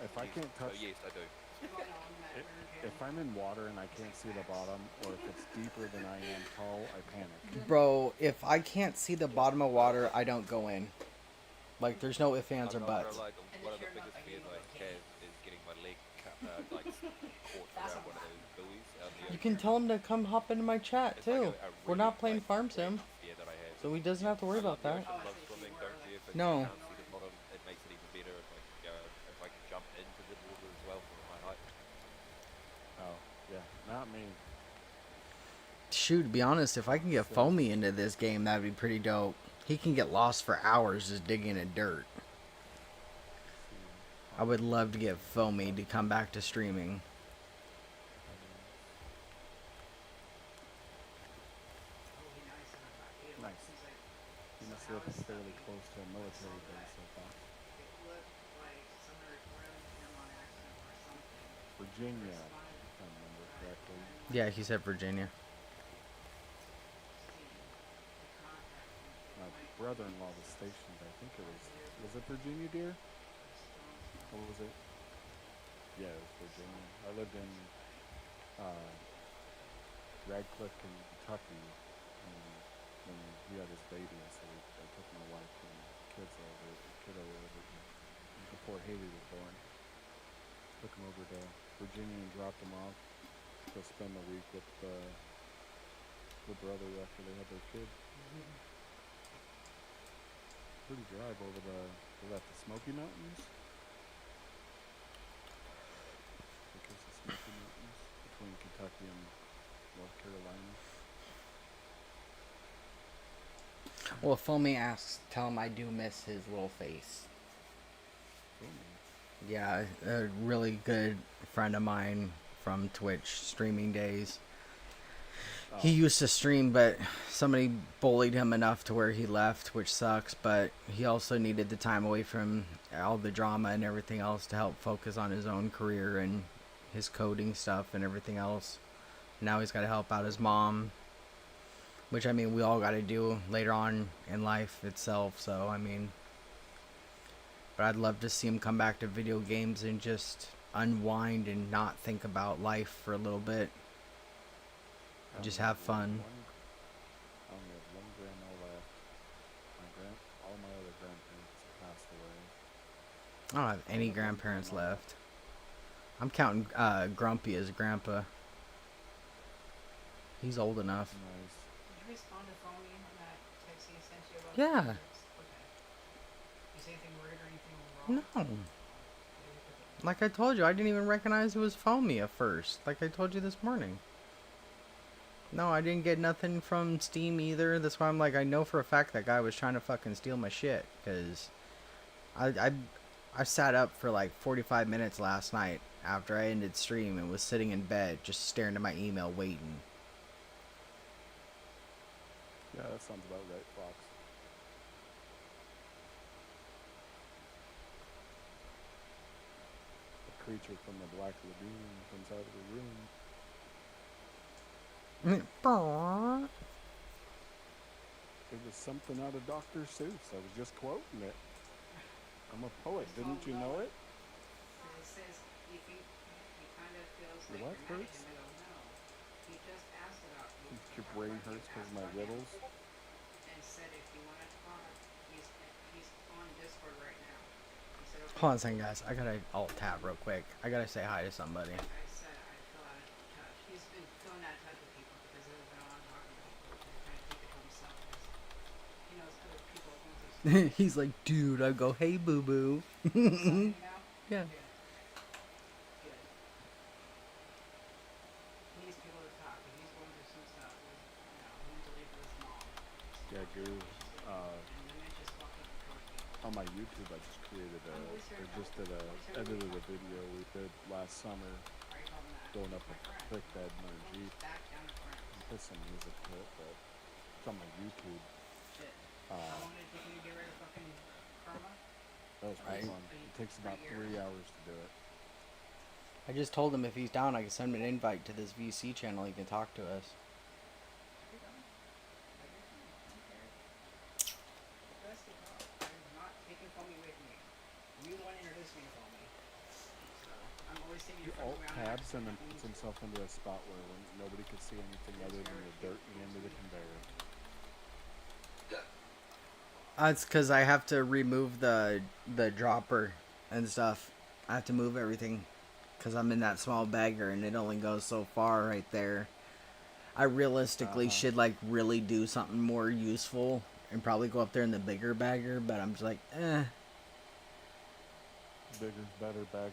if I can't So touch, yes, I do. Going on that it, river if channel. I'm in water and I can't see the bottom, or if it's deeper than I am tall, I panic. Bro, if I can't see the bottom of water, I don't go in. Like, there's no ifs, ands, or Bro, buts. like And then one of the sure enough, biggest I gave fears him I a K. have is getting my leg caught That's around not one of bad. those buoys out in the You can ocean. tell him to come hop into my chat, It's like too. a We're really not playing Farm Sim, random fear that I have. so It's he doesn't have to worry I love about the that. ocean, Oh, I love see. If you swimming. were Don't care if you No. can't see the bottom. It makes it even better if I can go if I can jump into the water as well from a high height. Oh, yeah, not me. Shoot, to be honest, if I can get Silly. Foamy into this game, that'd be pretty dope. He can get lost for hours just digging in dirt. Let's see. I would love to get Population, Foamy to come Kentucky, back to streaming. veterans. Oh, he nice and I thought he Nice. he's like, You so must how live is fairly Stubby? close to a I saw military that base, I thought. it looked like someone recorded him on accident or something. He Virginia, responded if I remember right, correctly. and then Yeah, like he said Virginia. see the contact My it might be brother-in-law was this stationed, I think it was clear it Virginia, dear? response Or was it? Yeah, it was Virginia. I lived in uh, Radcliffe, Kentucky, and when he had his baby, so I took my wife and kid over before Haley was born. Took him over to Virginia and dropped him off to spend the week with the brother after they had their kid. Pretty drive over the Smoky Mountains. I guess the Smoky Mountains between Kentucky and North Carolina. Well, if Foamy asks, tell him I do miss his little face. Filming. Yeah, a really good friend of mine from Twitch streaming days. He Oh, used to stream, but somebody bullied him enough to where he left, which sucks. But he also needed the time away from all the drama and everything else to help focus on his own career and his coding stuff and everything else. Now he's got to help out his mom, which I mean we all got to do later on in life itself. So I mean, but I'd love to see him come back to video games and just unwind and not think about life for a little bit. I Just only have fun. I only have one grandma left. All my other grandparents passed away. I don't have any have one grandparents grandma. left. I'm counting Grumpy as grandpa. He's old enough. Nice. Did you respond to Foamy on that text he sent you about Yeah. the politics? Okay. You say anything weird or anything wrong? No. Like I told you, I didn't even recognize it was Foamy at first. Like I told you this morning. No, I didn't get nothing from Steam either. That's why I'm like, I know for a fact that guy was trying to fucking steal my shit. Because I sat up for like 45 minutes last night after I ended stream and was sitting in bed just staring at my email waiting. Yeah, that sounds about right, Fox. The creature from the Black Lagoon comes out of the room. It was something out of Dr. Seuss. I was just quoting it. I'm a poet, didn't you know it? Because it says you think he kind of feels Your like what you're mad at hurts? him. I go, no. He just asked about you. Your Or brain like you hurts because asked of my on him riddles. and said if you want to talk, he's on Discord right now. He said, okay. Hold on a second, guys. I gotta alt tab real quick. I gotta say hi to somebody. Like I said, I feel out of touch. He's been feeling out of touch with people because he hasn't been on talking to people. He's trying to keep it to himself because he knows other people won't do He's like, dude. I go, hey, boo boo. something now. Yeah. Good. Good. He needs people to talk, but he's going through some stuff with, he went to leave with his mom. Yeah, Goo. And dementia's fucking control people. On my YouTube, I just created edited a video we did last summer Are you calling that? going up My a friend. creek bed in our Jeep. Back down to friends. Put some music to it, but it's on my YouTube. Shit. How long did it take you to get rid of fucking karma? That was pretty Right. fun. It takes about 3 hours to do it. I just told him if he's down, I can send him an invite to this VC channel. He can talk to us. You're done. Like you're done. I don't care. The best to talk. I'm not taking Foamy away from you. You the one introduced me to Foamy. grabs him and puts himself into a spot where nobody could see anything other than the dirt and the end of the conveyor. It's because I have to remove the dropper and stuff. I have to move everything because I'm in that small bagger and it only goes so far right there. I realistically should like really do something more useful and probably go up there in the bigger bagger, but I'm just like, eh. Bigger's better, bagger.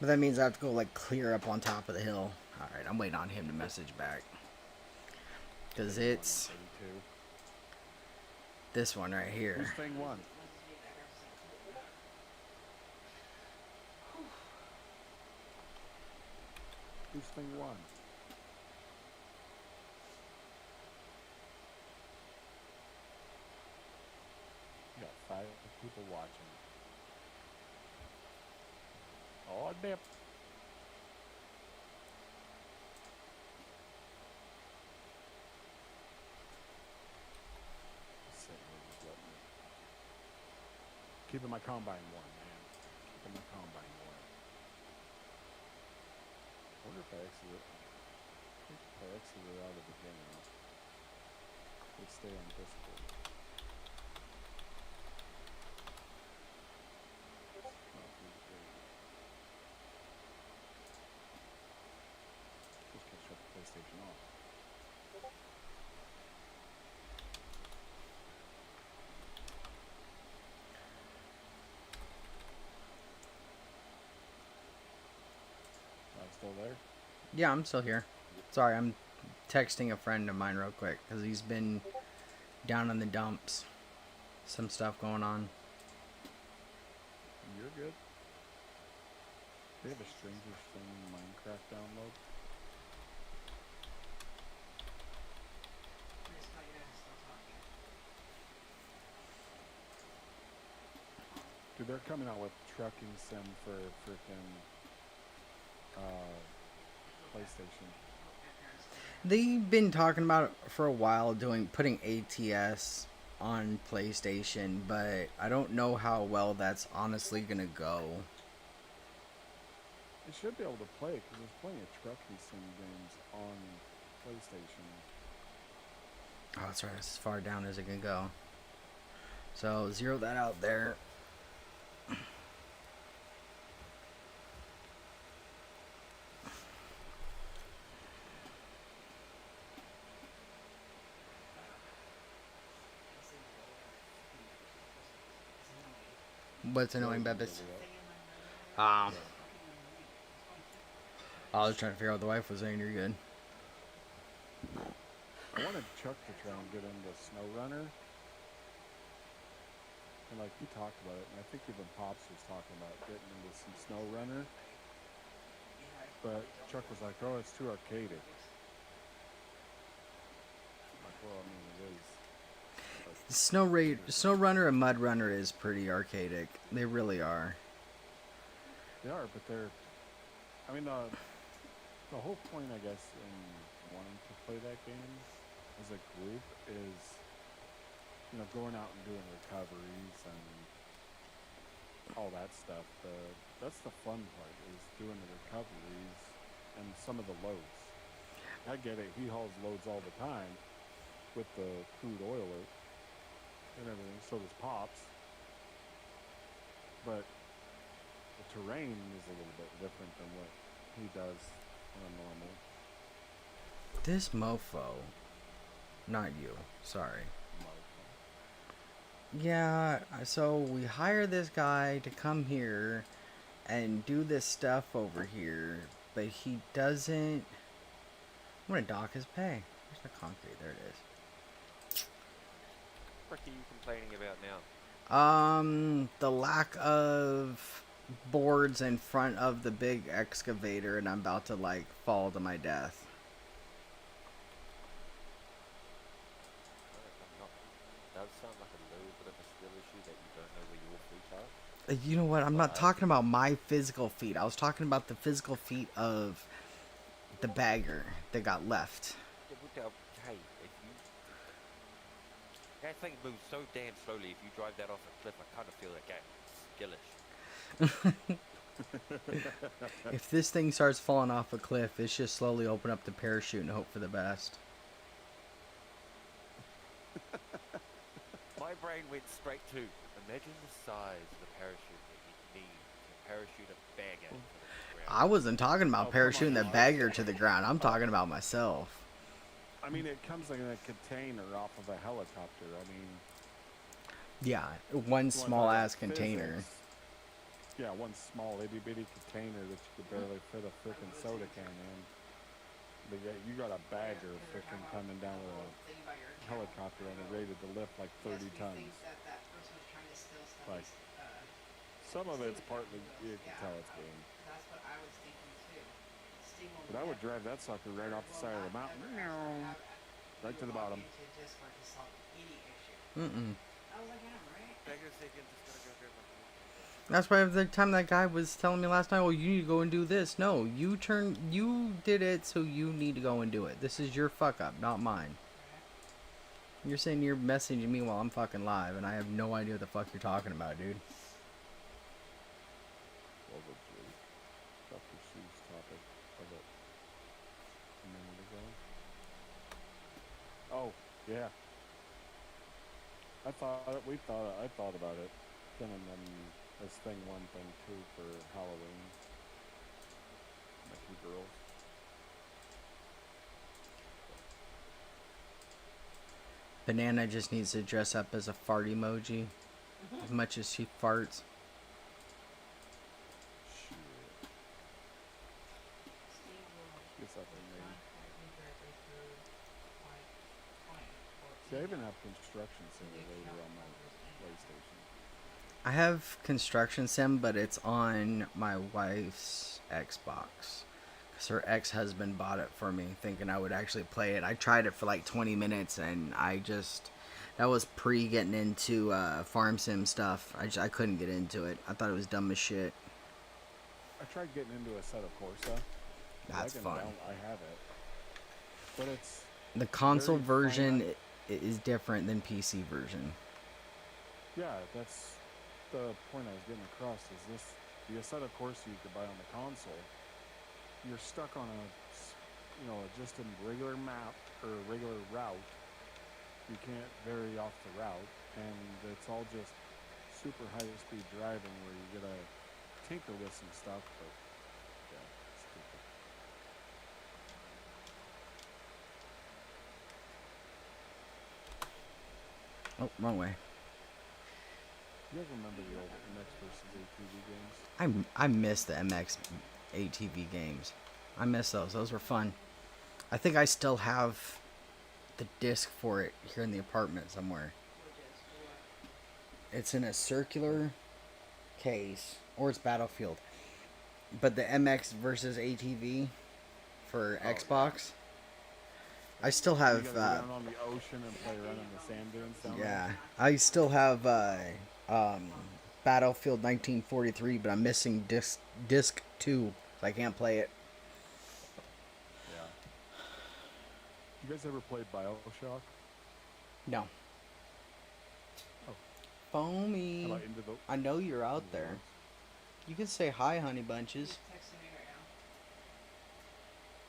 But that means I have to go like clear up on top of the hill. All right, I'm waiting on him to message back because it's 32. this one right here. Who's thing one? Who's thing one? You got 5 people watching. Oh, dip. Keeping my combine warm, man. Keeping my combine warm. I wonder if I exited. I think if I exited out of the game, it'd stay on Discord. Not through the game. Just can't shut the PlayStation off. I'm still there. Yeah, I'm still here. Sorry, I'm texting a friend of mine real quick because he's been down in the dumps. Some stuff going on. You're good. They have a Stranger Things Minecraft download. Dude, they're coming out with trucking sim for freaking PlayStation. They've been talking about it for a while, putting ATS on PlayStation, but I don't know how well that's honestly gonna go. You should be able to play it because there's plenty of trucking sim games on PlayStation. Oh, that's right. It's as far down as it can go. So zero that out there. What's annoying, Beppis? I was trying to figure out what the wife was saying. You're good. I wanted Chuck to try and get into Snow Runner. And like he talked about it, and I think even Pops was talking about getting into some Snow Runner. But Chuck was like, "Oh, it's too arcadic." I'm like, well, I mean, it is. Snow Runner and Mud Runner is pretty arcadic. They really are. They are, but they're. I mean, the whole point, I guess, in wanting to play that game as a group is, going out and doing recoveries and all that stuff. That's the fun part, is doing the recoveries and some of the loads. I get it. He hauls loads all the time with the crude oil and everything. So does Pops. But the terrain is a little bit different than what he does on a normal. This mofo. Not you. Sorry. Yeah, so we hire this guy to come here and do this stuff over here, but he doesn't. I'm gonna dock his pay. Where's the concrete? There it is. What are you complaining about now? The lack of boards in front of the big excavator, and I'm about to like fall to my death. Does sound like a little bit of a skill issue that you don't know where your feet are. You know what? I'm not talking about my physical feet. I was talking about the physical feet of the bagger that got left. Yeah, but, hey, if you... That thing moves so damn slowly, if you drive that off a cliff, I kind of feel like that skillish. If this thing starts falling off a cliff, it's just slowly open up the parachute and hope for the best. My brain went straight to imagine the size of the parachute that you'd need to parachute a bagger to the ground. I wasn't talking about Oh, come on, parachuting the Alex. bagger to the ground. I'm talking about myself. I mean, it comes like in a container off of a helicopter. I mean, Yeah, one you wanna small talk ass container. physics. Yeah, one small itty bitty container that you could barely fit a freaking soda can in. But yet you got a bagger freaking coming down with a Thing about your account. helicopter and it rated to lift like 30 Yes, we tons. think that that person was trying to steal Like, somebody's, some of it's partly, you can yeah, tell it's game. that's what I was thinking too. Steam will But I would never- drive that sucker right off the side of the will mountain. not ever have it. Right to You the log bottom. into Discord to solve any issue. Mm-mm. I was like, yeah, right. Hang on a second, just gotta go grab my phone. That's why the time that guy was telling me last night, "Oh, you need to go and do this." No, you did it, so you need to go and do it. This is your fuck up, not mine. You're saying you're messaging me while I'm fucking live, and I have no idea what the fuck you're talking about, dude. Probably Dr. Seuss topic of it a minute ago. Oh, yeah. I thought about it. Sending them as thing one, thing two for Halloween. My two girls. Banana just needs to dress up as a fart emoji, as much as she farts. Shit. Steam will Get something made. contact me directly through client or See, I even email. have Construction Simulator on my PlayStation. I have Construction Sim, but it's on my wife's Xbox. Because her ex-husband bought it for me, thinking I would actually play it. I tried it for like 20 minutes, and that was pre getting into farm sim stuff. I couldn't get into it. I thought it was dumb as shit. I tried getting into a set of Corsa. That's fun. I have it. But it's The console very version finite. is different than PC version. Yeah, that's the point I was getting across. Is this the Assetto Corsa you could buy on the console? You're stuck on just a regular map or a regular route. You can't vary off the route, and it's all just super high-speed driving where you gotta tinker with some stuff. But yeah, stupid. Oh, wrong way. You guys remember the old MX versus ATV games? I miss the MX ATV games. I miss those. Those were fun. I think I still have the disc for it here in the apartment somewhere. It's in a circular case, or it's Battlefield. But the MX versus ATV for Xbox, I still You have. gotta go down on the ocean and play around in the sand dunes down there. Yeah, I still have Battlefield 1943, but I'm missing disc 2, so I can't play it. Yeah. You guys ever played BioShock? No. Oh. Foamy. How about Into the I know you're out Into the there. Woods? You can say hi, honey bunches. Texting me right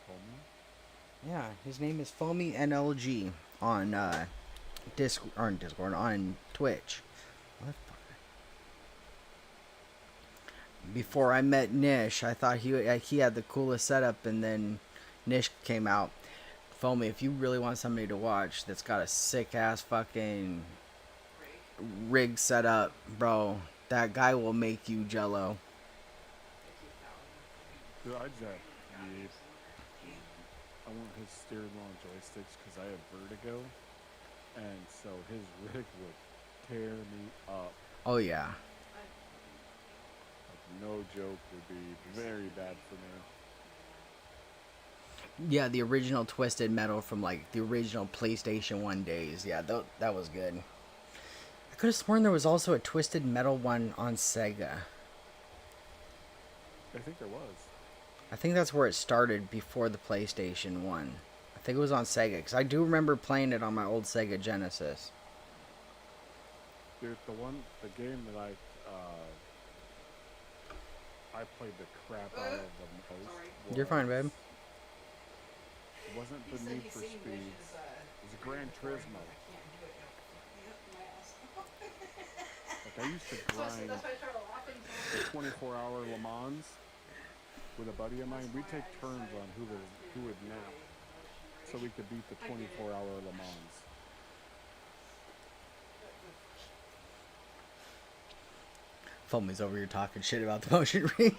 now. Homie? Yeah, his name is Foamy NLG on Discord on Twitch. Before I met Nish, I thought he had the coolest setup, and then Nish came out. Foamy, if you really want somebody to watch that's got a sick ass fucking rig set up, bro, that guy will make you jello. Dude, I want his steering wheel and joysticks because I have vertigo, and so his rig would tear me up. Oh yeah. Like, no joke, would be very bad for me. Yeah, the original Twisted Metal from like the original PlayStation 1 days. Yeah, that was good. I could have sworn there was also a Twisted Metal one on Sega. I think there was. I think that's where it started before the PlayStation 1. I think it was on Sega, because I do remember playing it on my old Sega Genesis. Dude, the game that I played the crap out of the most. Sorry. You're fine, babe. Wasn't He the said Need he's for seen Speeds. Missions, It was a 3 Gran before. He Turismo. goes, I can't do it. It'll fuck me up my ass. Like I used to So grind that's why I started laughing. the 24-hour Le Mans with a buddy of mine. We'd take turns on who would nap so we could beat the 24-hour Le Mans. Foamy's over here talking shit about the motion ring.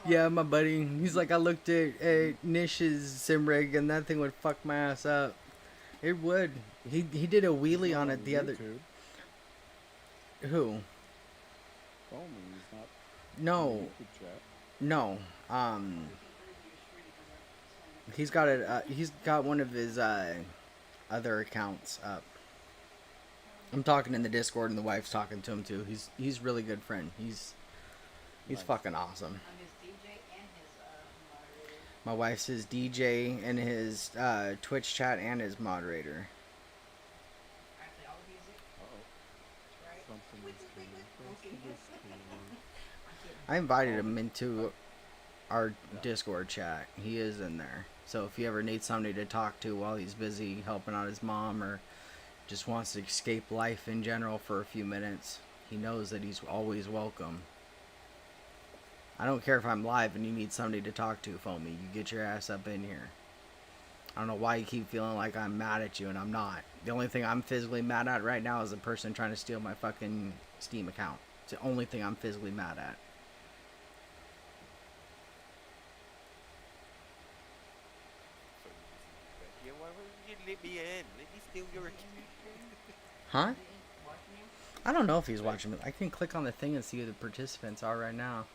Yeah, my buddy. He's like, I looked at Nish's sim rig and that thing would fuck my ass up. It would. He did a wheelie on it the other. YouTube. Who? Oh, he's not No, YouTube chat. no. He's got it. He's got one of his other accounts up. I'm talking in the Discord, and the wife's talking to him too. He's really good friend. He's Nice. fucking awesome. I'm his DJ and his moderator. My wife's his DJ and his Twitch chat and his moderator. Actually, all the music, Uh-oh. right? Something is coming across the Discord. I invited him into our Discord chat. He is in there. So if you ever need somebody to talk to while he's busy helping out his mom or just wants to escape life in general for a few minutes, he knows that he's always welcome. I don't care if I'm live and you need somebody to talk to, Foamy. You get your ass up in here. I don't know why you keep feeling like I'm mad at you, and I'm not. The only thing I'm physically mad at right now is a person trying to steal my fucking Steam account. It's the only thing I'm physically mad at. Yeah, why wouldn't you let me in? Let me steal your account. Huh? I don't know if he's watching me. I can click on the thing and see who the participants are right now.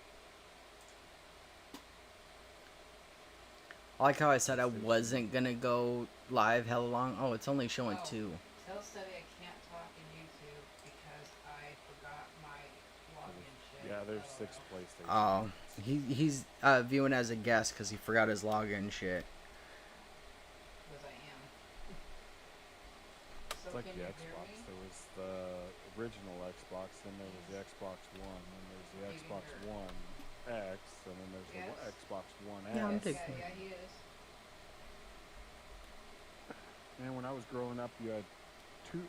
I like how I said I wasn't gonna go live hella long. Oh, it's only showing 2. Tell Stubby I can't talk in YouTube because I forgot my login shit. Yeah, there's 6 PlayStation. Oh, he's viewing as a guest because he forgot his login shit. Because I am. So It's like can the you Xbox. hear me? There was the original Xbox, then there was the Xbox One, then there's the You can Xbox hear. One X, and then there's Yes. the Xbox One Yeah, I'm S. taking- Yeah, he is. And when I was growing up, you had two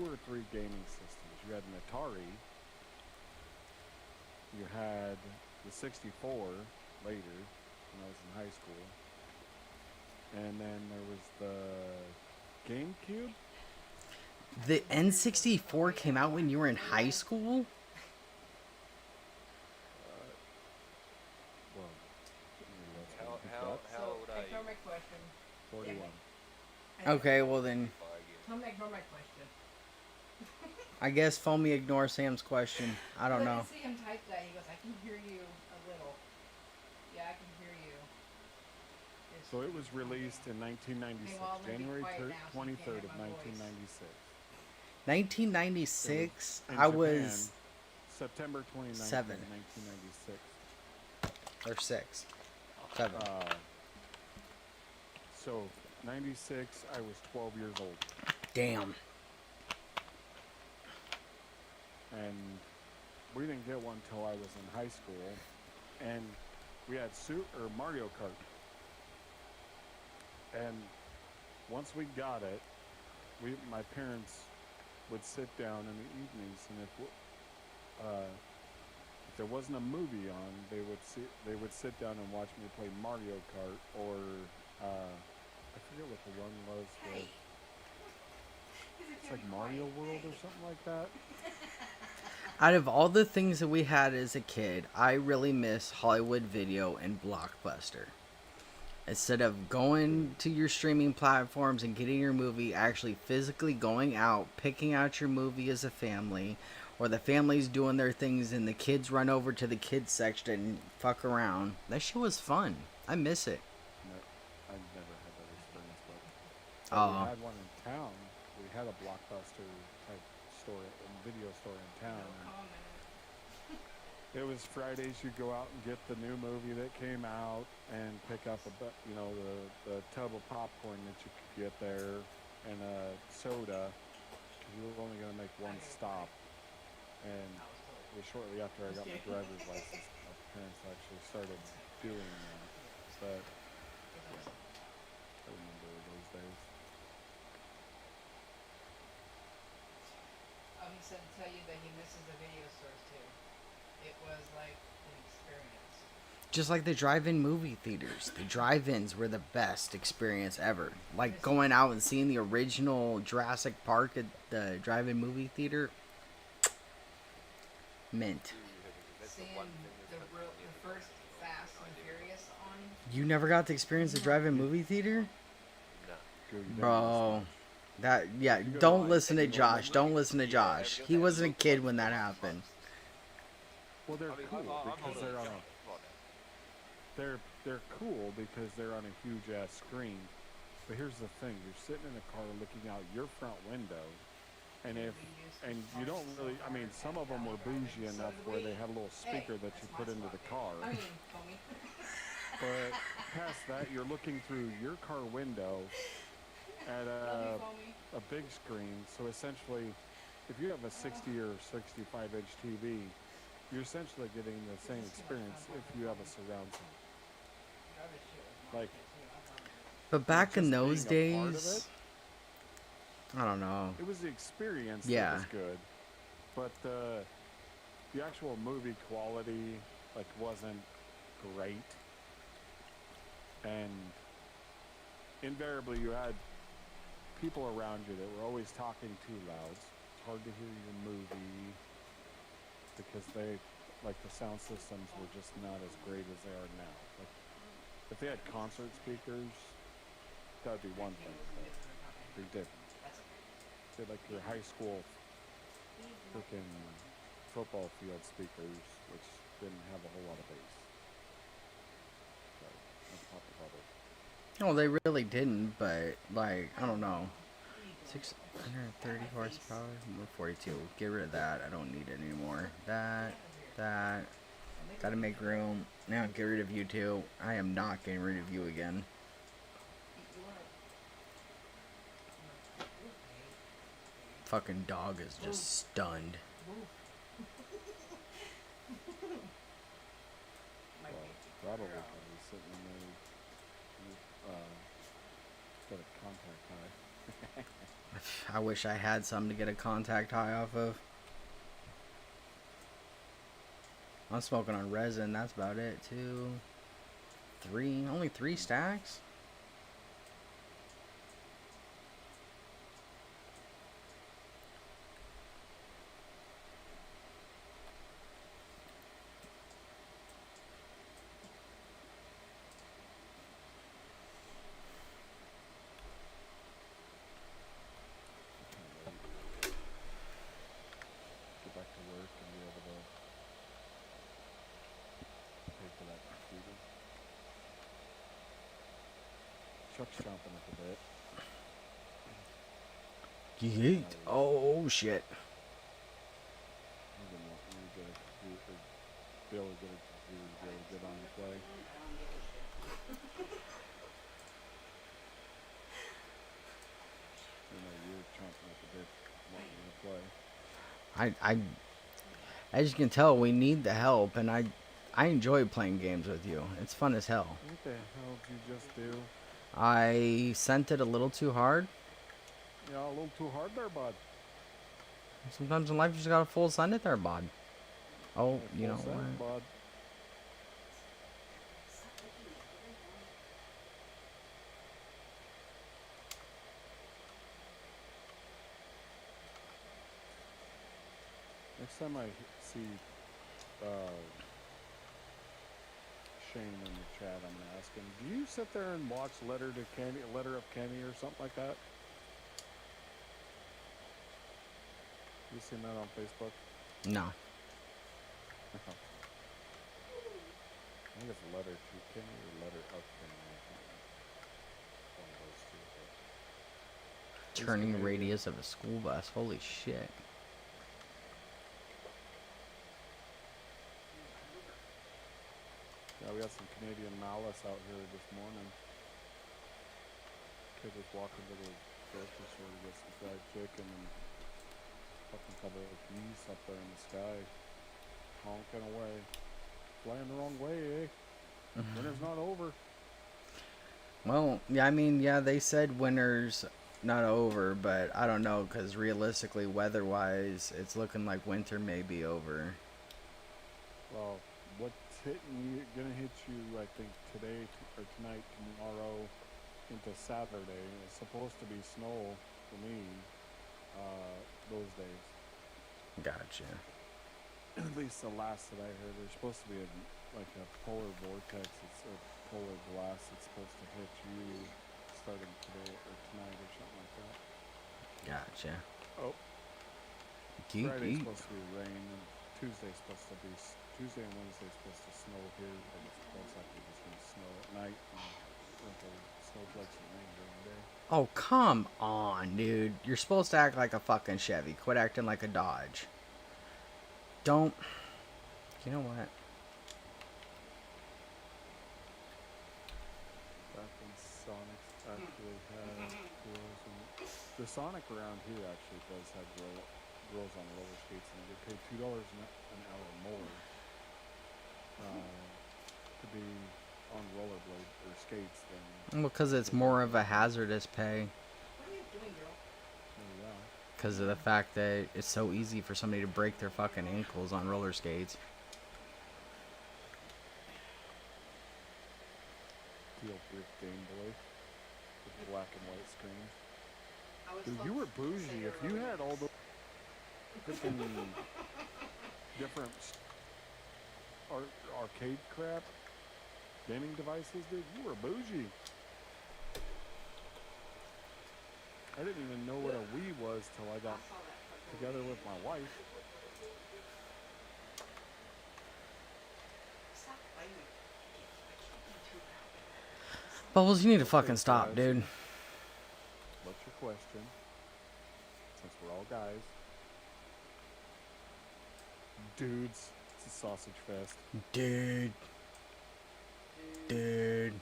or three gaming systems. You had an Atari. You had the 64 later when I was in high school. And then there was the GameCube. The N64 came out when you were in high school? Well, maybe that's how you picked How up. old are Ignore you? my question. 41. Okay, well then, Tell me ignore my question. I guess Foamy ignore Sam's question. I don't I know. can see him type that. He goes, I can hear you a little. Yeah, I can hear you. It's So it was okay. released in 1996, Okay, well, I'm gonna be January quiet now so you can't 23rd hear of my voice. 1996. 1996, In I Japan, was September 29th, 7. 1996. or 6, 7. So 96, I was 12 years old, Damn. and we didn't get one till I was in high school, and we had Mario Kart, and once we got it, my parents would sit down in the evenings, and if there wasn't a movie on, they would sit down and watch me play Mario Kart, or I forget what the one was. Hey. It's like Mario World or something like that. Out of all the things that we had as a kid, I really miss Hollywood Video and Blockbuster. Instead of going to your streaming platforms and getting your movie, actually physically going out, picking out your movie as a family, or the family's doing their things and the kids run over to the kids section and fuck around. That shit was fun. I miss it. No, I've never had that experience, but Oh. we had one in town. We had a Blockbuster type store, a video store in town. It was Fridays. You'd go out and get the new movie that came out and pick up the tub of popcorn that you could get there and a soda, because you were only going to make one stop. And it was shortly after I got my driver's license that my parents actually started doing that. But yeah, I remember those days. He said to tell you that he misses the video stores too. It was like an experience. Just like the drive-in movie theaters. The drive-ins were the best experience ever. Like going out and seeing the original Jurassic Park at the drive-in movie theater. Mint. That's the Seeing one thing that's the been near the first you Fast no and idea what Furious on. You never got to experience the drive-in movie theater? No. Dude, you didn't miss Bro. much. That, yeah, You go to don't like listen to the Josh. Don't listen to Yeah, I was Josh. gonna He say, it wasn't a looked kid like when that fun. happened. well, they're I mean, cool I'm because older they're than on John. a Come on now. they're cool because they're on a huge ass screen. But here's the thing: you're sitting in a car looking out your front window, and you don't really. I mean, some of them were bougie enough where they had a little speaker that you put into the car. Homie. But past that, you're looking through your car window at a big screen. So essentially, if you have a 60 or 65 inch TV, you're essentially getting the same experience if you have a surround sound. Like, But back in just those being a part of days, I don't know. it was the experience that Yeah. was good, but the actual movie quality like wasn't great, and invariably you had people around you that were always talking too loud. It's hard to hear your movie because they like the sound systems were just not as great as they are now. Like if they had concert speakers, that would be one thing, but they didn't. They had like your high school freaking football field speakers, which didn't have a whole lot of bass. So that's pop above it. No, they really didn't, but, like, I don't know. 630 horsepower, 42. Get rid of that. I don't need it anymore. That. Gotta make room. Now get rid of you too. I am not getting rid of you again. Fucking dog is just stunned. Well, probably because he's sitting in there, got a contact high. I wish I had something to get a contact high off of. I'm smoking on resin. That's about it. 2, 3. Only 3 stacks? Get back to work and be able to pay for that computer. Chuck's chomping at the bit. Yeet. Oh, shit. He's been wanting to get a computer, be able to get a computer to be able to get on and play. You know, you're chomping at the bit wanting to play. As you can tell, we need the help, and I enjoy playing games with you. It's fun as hell. What the hell did you just do? I sent it a little too hard. Yeah, a little too hard there, bud. Sometimes in life, you just gotta full send it there, bud. Oh, you know Full send, what? bud. Next time I see Shane in the chat, I'm gonna ask him, do you sit there and watch Letter of Kenny or something like that? You seen that on Facebook? No. I think it's Letter to Kenny or Letter of Kenny. I can't remember. One of those two. But Turning Canadian. radius of a school bus. Holy shit. Yeah, we got some Canadian malice out here this morning. Kid was walking to the grocery store to get some fried chicken, and Fucking couple of geese up there in the sky, honking away, flying the wrong way, eh? Winter's not over. Well, yeah, I mean, yeah, they said winter's not over, but I don't know, because realistically, weather-wise, it's looking like winter may be over. Well, what's hitting you, gonna hit you, I think, today or tonight, tomorrow, into Saturday. It's supposed to be snow for me, those days. Gotcha. At least the last that I heard, there's supposed to be like a polar vortex, it's a polar blast that's supposed to hit you starting today or tonight or something like that. Gotcha. Oh, Geek, Friday's geek. supposed to be rain, and Tuesday's supposed to be Tuesday and Wednesday's supposed to snow here, but it's most likely just gonna snow at night and sprinkle snowflakes and rain during the day. Oh, come on, dude. You're supposed to act like a fucking Chevy. Quit acting like a Dodge. Don't. You know what? Back when Sonics actually had grills, and the Sonic around here actually does have grills on roller skates, and they pay $2 an hour more to be on rollerblade or skates than. Because it's more of a hazardous pay. What are you doing, girl? Oh yeah. Because of the fact that it's so easy for somebody to break their fucking ankles on roller skates. Teal brick Game Boy with black and white screen. I was Dude, supposed you were to bougie say if you earlier. had all the freaking different arcade crap, gaming devices, dude. You were bougie. I didn't even know what a Wii was till I got I saw that fucking together movie. with my wife. Stop fighting. I can't be too loud. Bubbles, you need to Okay, fucking stop, Jazz. dude. What's your question? Since we're all guys. Dudes, it's a sausage fest. Dude. Dude.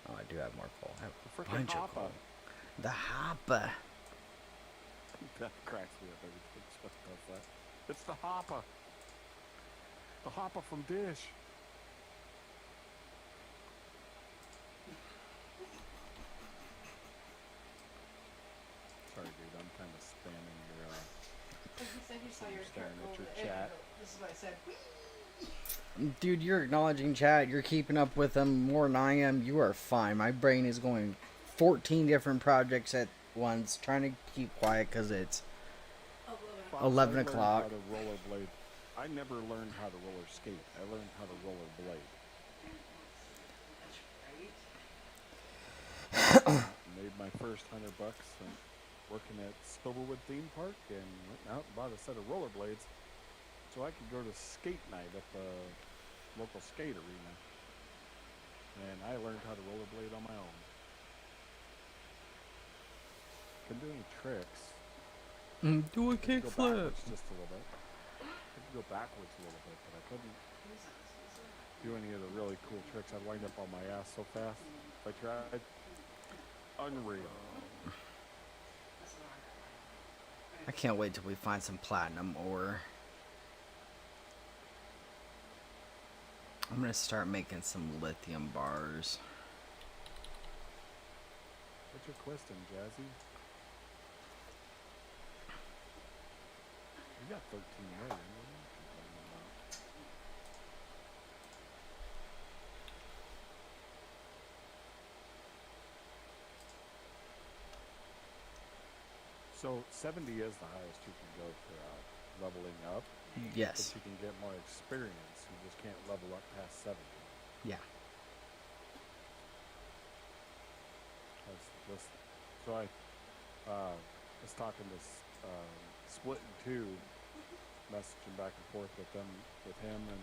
Oh, I do have more coal. I have The a frickin' bunch of hopper. coal. The hopper. That cracks me up every time someone does that. It's the hopper. The hopper from Dish. Sorry, dude. I'm kind of spamming your. He said he saw your Staring at over your the chat. This is what I said. Dude, you're acknowledging chat. You're keeping up with them more than I am. You are fine. My brain is going 14 different projects at once, trying to keep quiet because it's Fox, 11 I learned o'clock. How to rollerblade. I never learned how to roller skate. I learned how to rollerblade. That's right. Made my first $100 and working at Silverwood Theme Park, and went out and bought a set of rollerblades so I could go to skate night at the local skate arena. And I learned how to rollerblade on my own. Couldn't do any tricks. Do a I could go kickflip. backwards just a little bit. I could go backwards a little bit, but I couldn't do any of the really cool tricks. I'd wind up on my ass so fast if I tried. Unreal. I can't wait till we find some platinum ore. I'm gonna start making some lithium bars. What's your question, Jazzy? You got 13 million. What are you complaining about? So 70 is the highest you can go for leveling up. Yes. But you can get more experience. You just can't level up past 70. Yeah. So I was talking to Split in Two, messaging back and forth with him, and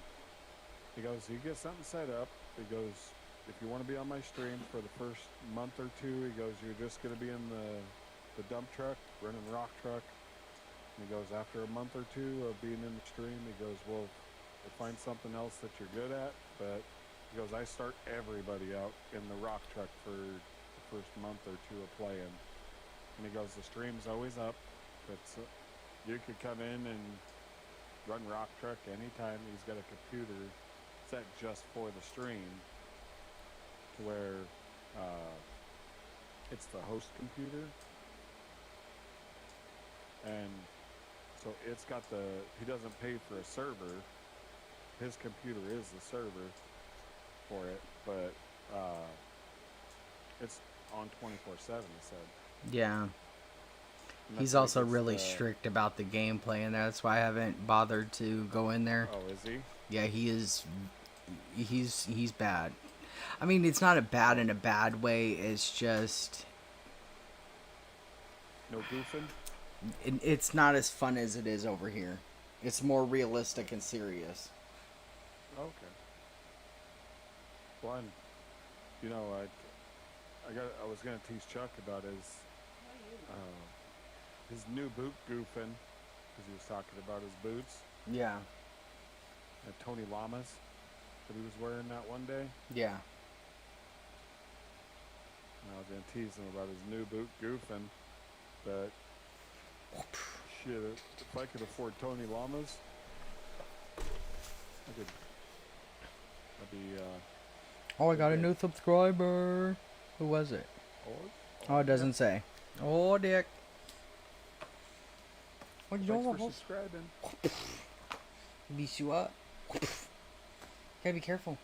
he goes, "You get something set up." He goes, "If you want to be on my stream for the first month or two," he goes, "you're just going to be in the dump truck, running the rock truck." And he goes, "After a month or two of being in the stream," he goes, we'll find something else that you're good at." But he goes, "I start everybody out in the rock truck for the first month or two of playing." And he goes, the stream's always up. It's you could come in and run Rock Truck anytime. He's got a computer set just for the stream, to where it's the host computer, and so it's got the. He doesn't pay for a server. His computer is the server for it, but it's on 24/7. He said. Yeah. And He's that's where he also gets really the- strict about the gameplay, and that's why I haven't bothered to go in there. Oh, is he? Yeah, he is. He's bad. I mean, it's not a bad in a bad way. It's just No goofing. it's not as fun as it is over here. It's more realistic and serious. Okay. Well, I was gonna teach Chuck about his new boot goofing, because he was talking about his boots Yeah. and Tony Lamas that he was wearing that one day. Yeah. And I was gonna tease him about his new boot goofing, but shit, if I could afford Tony Lamas, I could. I'd be. Oh, I got a Okay. new subscriber. Who was it? Oh, it doesn't say. Oh, Dick. What you Thanks for doing? subscribing. Beat you up. Gotta be careful.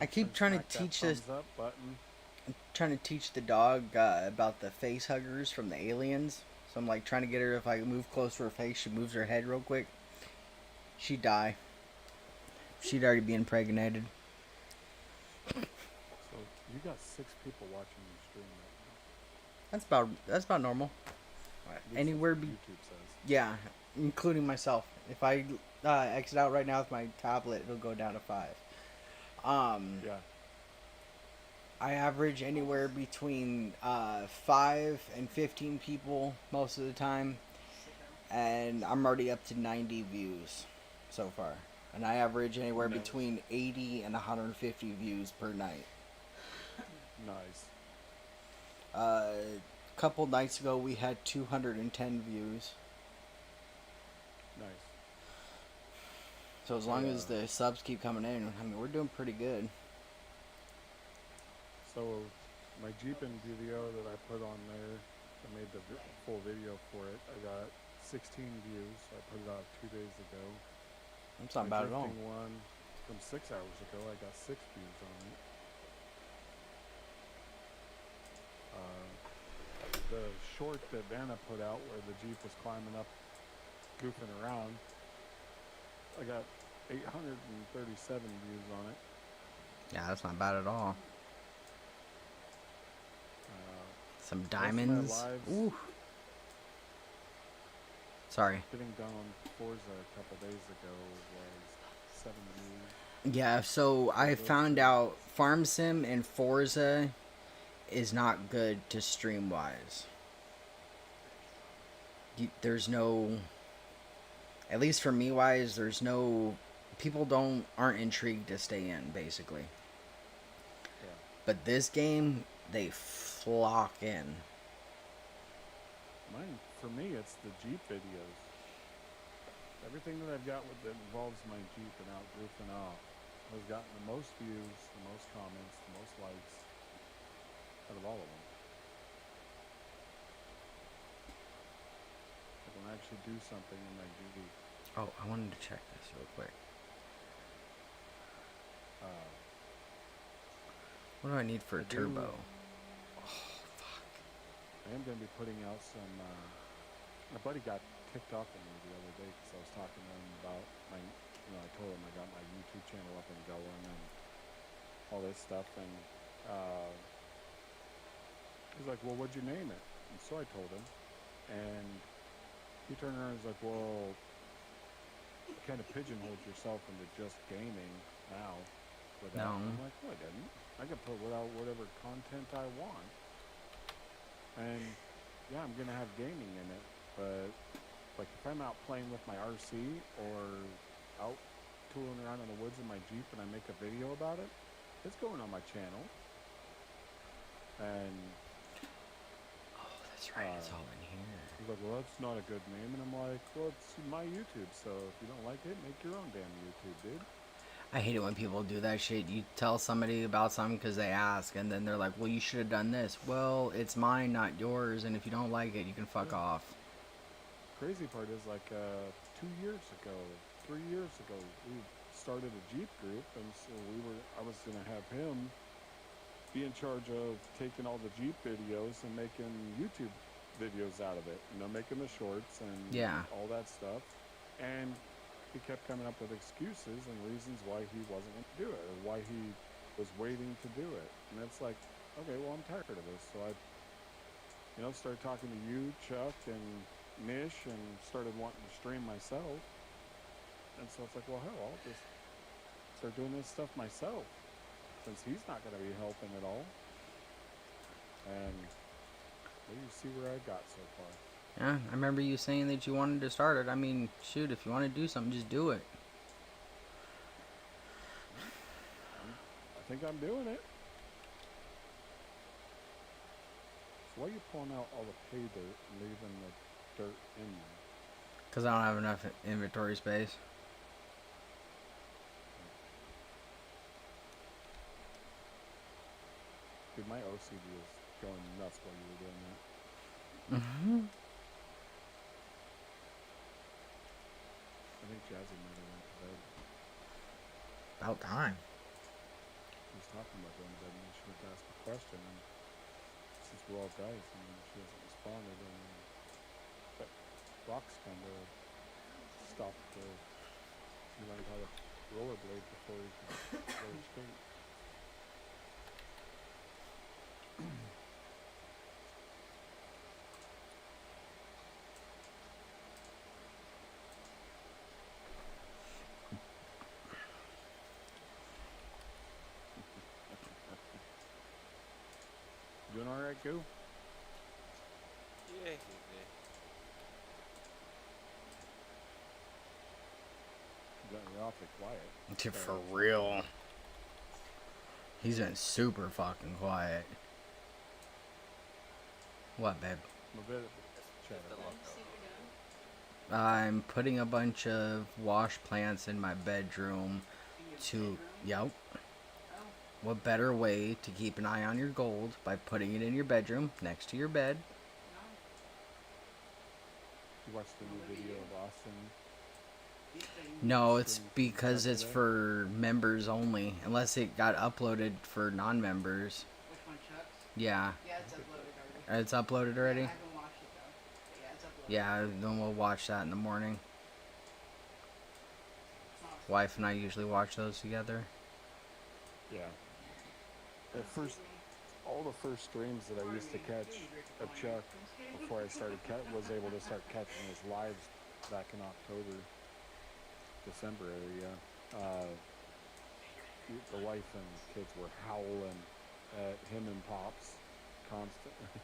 I keep trying to teach this. Thumbs up button. Trying to teach the dog about the face huggers from the aliens. So I'm like trying to get her, if I move close to her face, she moves her head real quick. She'd die. She'd already be impregnated. So you got 6 people watching you stream right now. That's about normal. At least Anywhere that's be what YouTube says. yeah, including myself. If I exit out right now with my tablet, it'll go down to 5. Yeah. I average anywhere between 5 and 15 people most of the time, and I'm already up to 90 views so far. And I average anywhere Nice. between 80 and 150 views per night. Nice. A couple nights ago, we had 210 views. Nice. So as long as Yeah. the subs keep coming in, I mean, we're doing pretty good. So my Jeeping video that I put on there, I made the full video for it. I got 16 views. I put it out 2 days ago. That's not My bad at all. drifting one from 6 hours ago, I got 6 views on it. The short that Vanna put out where the Jeep was climbing up, goofing around, I got 837 views on it. Yeah, that's not bad at all. Some Most of my diamonds. lives- Ooh. Sorry. Getting done on Forza a couple days ago was 7 views. Yeah, so I found out Farm Sim and Forza is not good to stream wise. There's no, at least for me wise, there's no, people aren't intrigued to stay in basically. Yeah. But this game, they flock in. Mine, for me, it's the Jeep videos. Everything that I've got that involves my Jeep and out goofing off has gotten the most views, the most comments, the most likes out of all of them. I can actually do something in my Jeep. Oh, I wanted to check this real quick. What do I need for a I do- turbo? I am going to be putting out some. My buddy got ticked off at me the other day because I was talking to him about my. I told him I got my YouTube channel up and going and all this stuff, and he's like, "Well, what'd you name it?" And so I told him, and he turned around and was like, "Well, you kind of pigeonholed yourself into just gaming now." Without, No. I'm like, "No, I didn't. I can put without whatever content I want." And yeah, I'm gonna have gaming in it, but like if I'm out playing with my RC or out tooling around in the woods in my Jeep and I make a video about it, it's going on my channel. And That's right. It's all in here. He's like, well, that's not a good name. And I'm like, well, it's my YouTube, so if you don't like it, make your own damn YouTube, dude. I hate it when people do that shit. You tell somebody about something because they ask, and then they're like, well, you should have done this. Well, it's mine, not yours, and if you don't like it, you can fuck Yeah. off. Crazy part is, like, 2 years ago, 3 years ago, we started a Jeep group, and so I was going to have him be in charge of taking all the Jeep videos and making YouTube videos out of it, making the shorts and Yeah. all that stuff. And he kept coming up with excuses and reasons why he wasn't going to do it or why he was waiting to do it. And it's like, okay, well, I'm tired of this. So I, started talking to you, Chuck, and Nish, and started wanting to stream myself. And so it's like, well, hell, I'll just start doing this stuff myself since he's not going to be helping at all. And well, you see where I got so far. Yeah, I remember you saying that you wanted to start it. I mean, shoot, if you want to do something, just do it. I think I'm doing it. So why are you pulling out all the pay dirt and leaving the dirt in there? Because I don't have enough inventory space. Dude, my OCD is going nuts while you were doing that. Mm-hmm. I think Jazzy might have went to bed. About time. She was talking about going to bed and she went to ask a question, and since we're all guys and she hasn't responded, and but Rock's kind of stopped he learned how to rollerblade before he could roller skate. Doing all right, Goo? Yeah, he's there. You're awfully quiet. Dude, for real. He's been super fucking quiet. What, babe? I'm a bit chat The about. lock See up. what you're doing? I'm putting a bunch of wash plants in my bedroom In your to... bedroom? Yep. Oh, What better way to keep an eye on your gold by putting it in your bedroom next to your bed? no. You watched the new video of Austin? These things. No, it's Stream because it's today? for members only. Unless it got uploaded for non-members. Which one, Chuck's? Yeah. Yeah, it's uploaded already. It's uploaded already? Yeah, I haven't watched it though. But yeah, it's uploaded. Yeah, then we'll watch that in the morning. It's not a- Wife and I usually watch those together. Yeah. At first, all the first streams that I used to catch of Chuck before I started was able to start catching his lives back in October, December area. The wife and kids were howling at him and Pops constantly.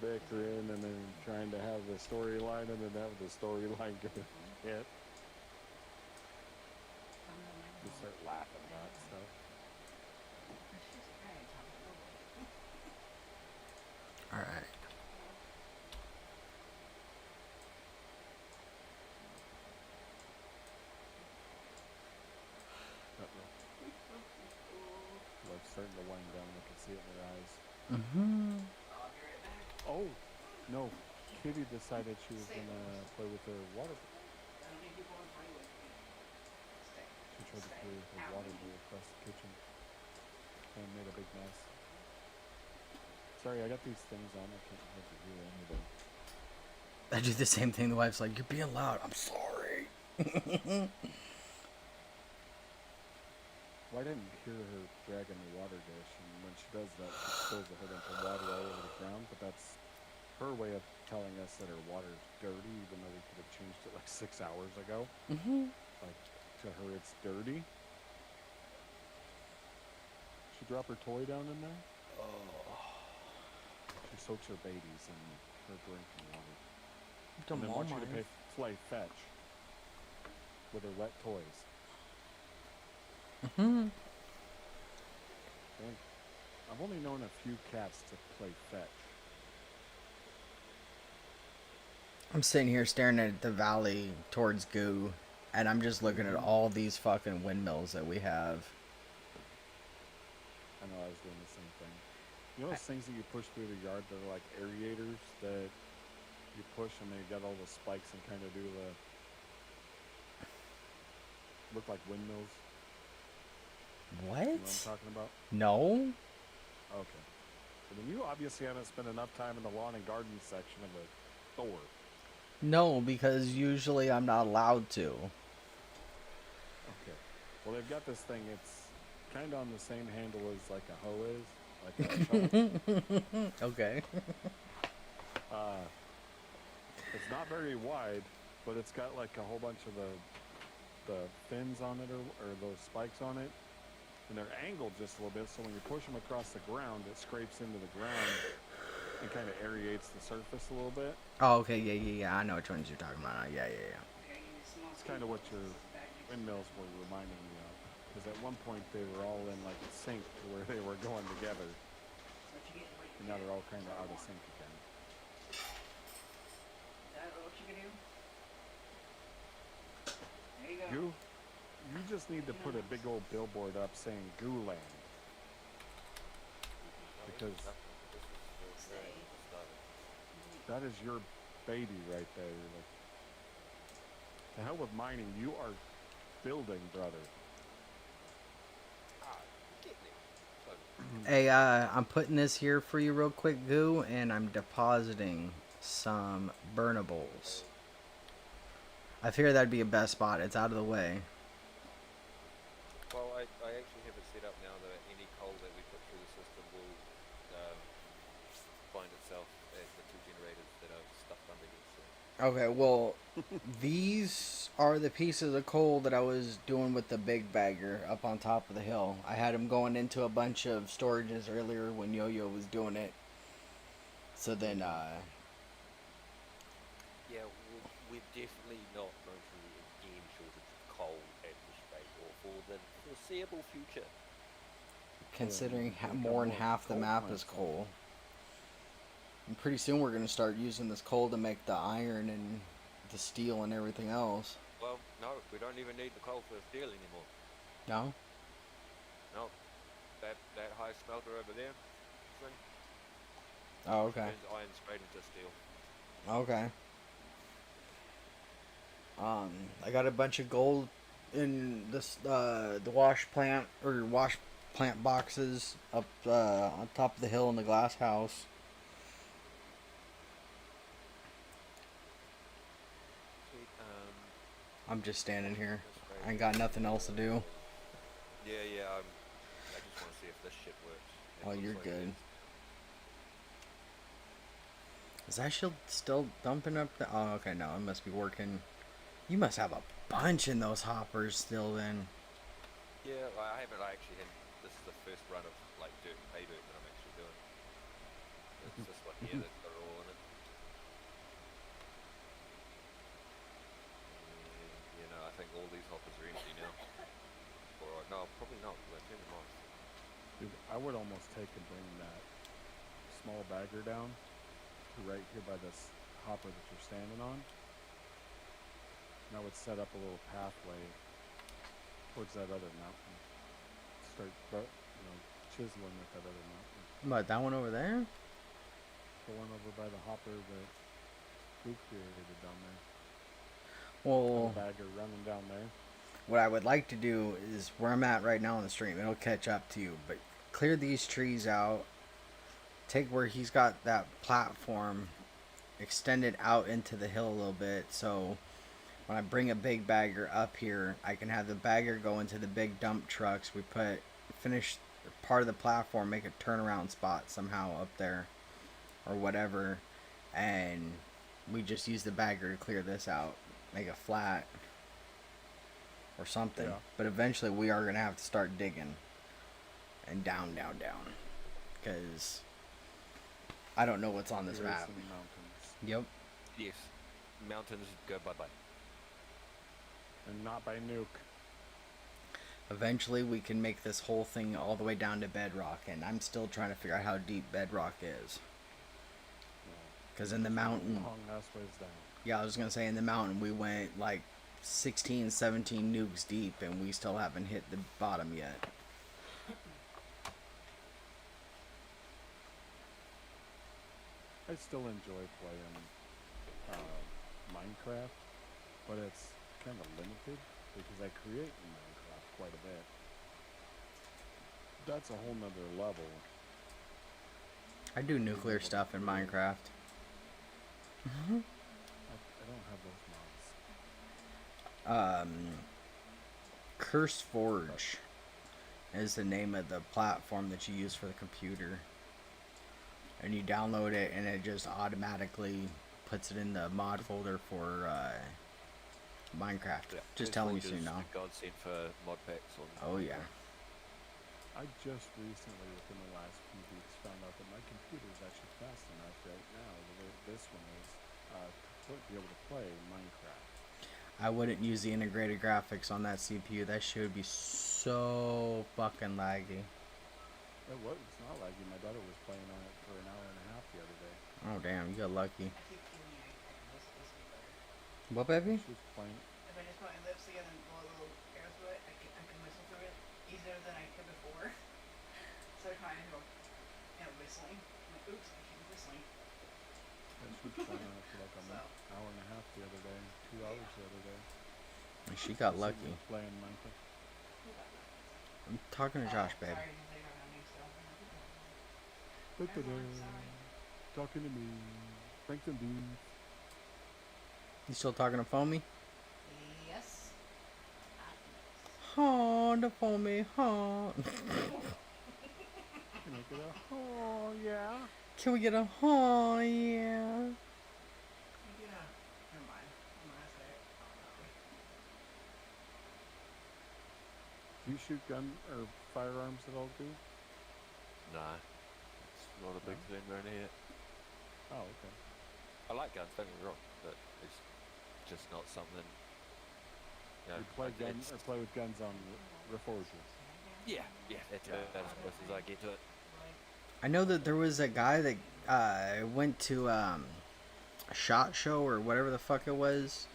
Bickering and then trying to have the storyline and then have the storyline get hit. You start laughing about stuff. Alright. Life's starting to wind down. I can see it in their eyes. Mm-hmm. I'll be right back. Oh, no. Kitty decided she was going to play with her water. I don't need people to play with me. Stay. She tried to play with her water bowl across the kitchen and made a big mess. Sorry, I got these things on. I can't hardly hear anything. I do the same thing. The wife's like, you're being loud. I'm sorry. Well, I didn't hear her dragging the water dish, and when she does that, she spills a whole bunch of water all over the ground, but that's her way of telling us that her water's dirty, even though we could have changed it like 6 hours ago. Mm-hmm. Like, to her, it's dirty. She drop her toy down in there? She soaks her babies in her drinking water. And then wants you to play fetch with her wet toys. Mm-hmm. I've only known a few cats to play fetch. I'm sitting here staring at the valley towards Goo, and I'm just looking at all these fucking windmills that we have. I know I was doing the same thing. You know those things that you push through the yard that are like aerators that you push and they got all the spikes and kind of do the look like windmills. What? You know what I'm talking about? No? Okay. Well, then you obviously haven't spent enough time in the lawn and garden section of a store. No, because usually I'm not allowed to. Okay. Well, they've got this thing. It's kind of on the same handle as like a hoe is, like a shovel. Okay. It's not very wide, but it's got like a whole bunch of the fins on it or those spikes on it, and they're angled just a little bit. So when you push them across the ground, it scrapes into the ground and kind of aerates the surface a little bit. Oh, okay, yeah. I know which ones you're talking about. Yeah. Okay, you need small It's kind of what your this is bag next to windmills were reminding me of, because at one point they were all in like a sync to where they were going together, what you get, what you and now get. they're all kind of out of sync again. Is that what you can do? There you go. You just need to put a big old billboard up saying Gooland, because Say. that is your baby right there. You're like, the hell with mining, you are building, brother. Hey, I'm putting this here for you real quick, Goo, and I'm depositing some burnables. I figured that'd be a best spot. It's out of the way. Well, I actually have it set up now that any coal that we put through the system will find itself at the two generators that are stuffed under here. So. Okay, well, these are the pieces of coal that I was doing with the big bagger up on top of the hill. I had them going into a bunch of storages earlier when Yo-Yo was doing it. So then, Yeah, we're definitely not going to again shortage of coal at this rate or for the foreseeable future. considering Become more than more half the coal map plants is then. coal. And pretty soon we're going to start using this coal to make the iron and the steel and everything else. Well, no, we don't even need the coal for steel anymore. No? No, that high smelter over there, thing, Oh, okay. turns iron straight into steel. Okay. I got a bunch of gold in this the wash plant boxes up on top of the hill in the glass house. Sweet, I'm just standing here. this way. I ain't got nothing else to do. Yeah, I just want to see if this shit works. It Oh, looks you're like good. it Is that shield still dumping up? Oh, okay, no, it must be working. You must have a bunch in those hoppers still then. Yeah, well, I haven't actually had. This is the first run of like dirt and pay dirt that I'm actually doing. It's this one here that's got it all in it. And, I think all these hoppers are empty now. Or no, probably not. Because I turned them off. Dude, I would almost take and bring that small bagger down to right here by this hopper that you're standing on. And I would set up a little pathway towards that other mountain. Start, chiseling at that other mountain. What, that one over there? The one over by the hopper that Luke created down there. Well, The bagger running down there. what I would like to do is where I'm at right now on the stream. It'll catch up to you, but clear these trees out. Take where he's got that platform, extend it out into the hill a little bit. So when I bring a big bagger up here, I can have the bagger go into the big dump trucks. We finish part of the platform, make a turnaround spot somehow up there, or whatever, and we just use the bagger to clear this out, make it flat or something. Yeah. But eventually we are gonna have to start digging and down, because I don't know what's on this map. Erasing mountains. Yep. Yes, mountains go bye bye. And not by nuke. Eventually we can make this whole thing all the way down to bedrock, and I'm still trying to figure out how deep bedrock is. Because in the mountain, Long ass ways down. Yeah, I was gonna say in the mountain we went like 16, 17 nukes deep, and we still haven't hit the bottom yet. I still enjoy playing Minecraft, but it's kind of limited because I create in Minecraft quite a bit. That's a whole nother level. I do nuclear stuff in Minecraft. I don't have those mods. Curse Forge is the name of the platform that you use for the computer. And you download it, and it just automatically puts it in the mod folder for Minecraft. Yeah, Just Curse telling you Forge soon is now. the godsend for mod packs on. Oh yeah. I just recently, within the last few weeks, found out that my computer is actually fast enough right now, the way this one is, to be able to play Minecraft. I wouldn't use the integrated graphics on that CPU. That shit would be so fucking laggy. It's not laggy. My daughter was playing on it for an hour and a half the other day. Oh damn, you got lucky. I keep feeling I can listen to better. What, baby? She was playing. If I just put my lips together and blow a little air through it, I can whistle through it easier than I could before. So I kind of go, whistling. I'm like, oops, I can't be whistling. And she was playing on it for like an hour and a half the other day, 2 hours the other day. She got Sitting lucky. there playing Minecraft. I'm talking to Josh, babe. Sorry, they don't have me still. Sorry. Talking to me. Franklin dude. You still talking to Foamy? Yes. Oh, the Foamy, oh. Can I get a oh yeah? Can we get a oh yeah? Yeah. Never mind. I'm gonna say it. Do you shoot gun or firearms at all, dude? Nah, it's not a big thing around here. Oh, okay. I like guns, don't get me wrong, but it's just not something. You play guns or play with guns on Reforger? Yeah, that's about as close as I get to it. I know that there was a guy that went to a SHOT Show or whatever the fuck it was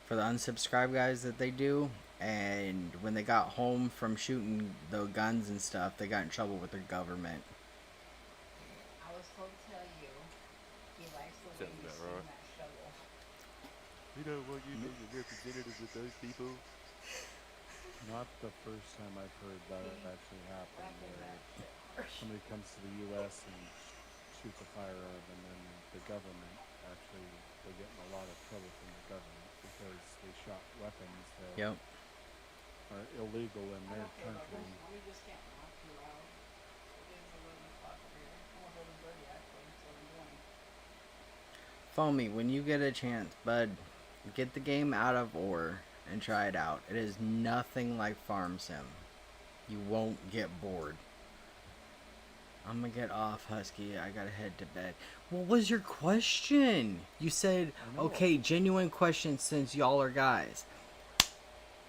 for the unsubscribe guys that they do, and when they got home from shooting the guns and stuff, they got in trouble with their government. I was told to tell you, he likes the way you swing that shovel. You know what you think you're representative with those people? Not the first time I've heard that actually happen, where somebody comes to the U.S. and shoots a firearm, and then the government they get in a lot of trouble from the government because they shot weapons that are illegal in their country. We just can't knock you out. It is 11 o'clock over here. Almost 11:30 actually, so I'm going. Foamy, when you get a chance, bud, get the game out of ore and try it out. It is nothing like Farm Sim. You won't get bored. I'm gonna get off, Husky. I gotta head to bed. What was your question? You said, okay, genuine question since y'all are guys.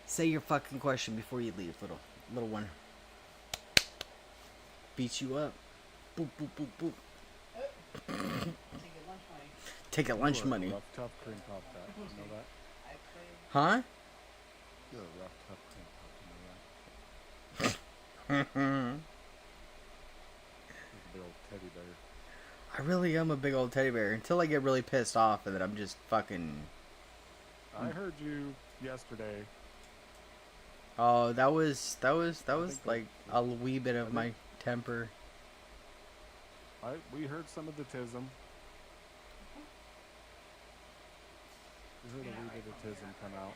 Say your fucking question before you leave, little one. Beat you up. Boop, boop, boop, boop. Take your lunch money. Take a lunch You are money. a rough, tough cream puff, that. You know that? I could. Huh? You're a rough, tough cream puff. You know that? He's a big old teddy bear. I really am a big old teddy bear until I get really pissed off and then I'm just fucking. I heard you yesterday. Oh, that was like a wee bit of my temper. We heard some of the tism. We heard a wee bit of tism come out.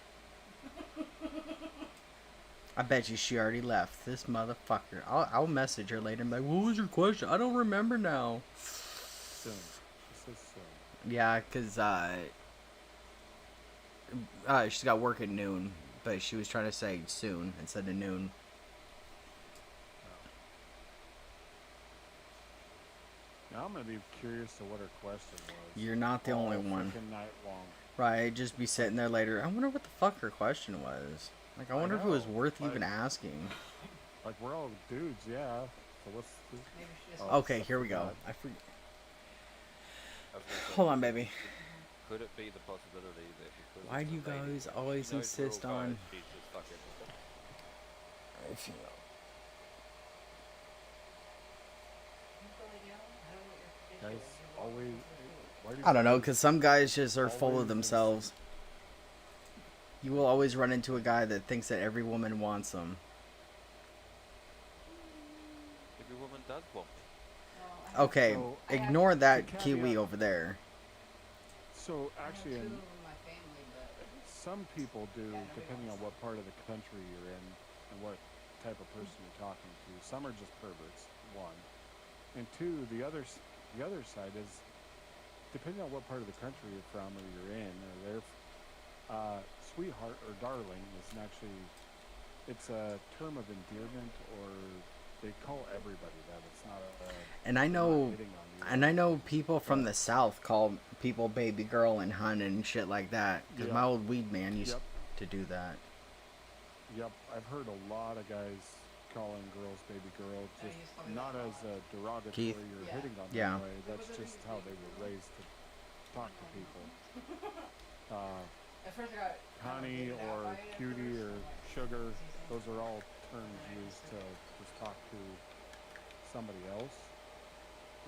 I bet you she already left. This motherfucker. I'll message her later and be like, what was your question? I don't remember now. Soon. She says soon. Yeah, because she's got work at noon, but she was trying to say soon instead of noon. Now I'm going to be curious to what her question was. You're not the only one. Freaking night long. Right, just be sitting there later. I wonder what the fuck her question was. Like, I wonder if it was worth even asking. Like, we're all dudes, yeah. So what's the... Maybe she just Okay, here we go. I forget. Hold on, baby. could it be the possibility that because Why it's do a you lady, guys she always knows we're all insist guys, on? she's just fucking. If you know. Guys always. Why do I don't know, guys because some guys just are full of always themselves. You will always run into a guy that thinks that every woman wants him. Every woman does want me. Okay, So, ignore that to Kiwi caveat- over there. So I have actually, two in of them in my family, but some people do, Yeah, nobody depending on wants what part of the country you're in and what type of person you're talking to. Some are just perverts, one, and two. The other side is depending on what part of the country you're from or you're in or they're. Sweetheart or darling is actually it's a term of endearment, or they call everybody that. It's not a. And I they're not know, hitting on you. and I know people from But- the South call people baby girl and hun and shit like that. Because Yep. my old weed man used Yep. to do that. Yep, I've heard a lot of guys calling girls baby girl, Yeah, just he's calling not that a as lot. a derogatory Keith? or Yeah. hitting on Yeah. them way. That's just how they were raised to talk to people. at first I got Honey weirded out or by it at cutie first. or I'm like, sugar, "Is he saying those are all that?" terms And I used to understood. just talk to somebody else,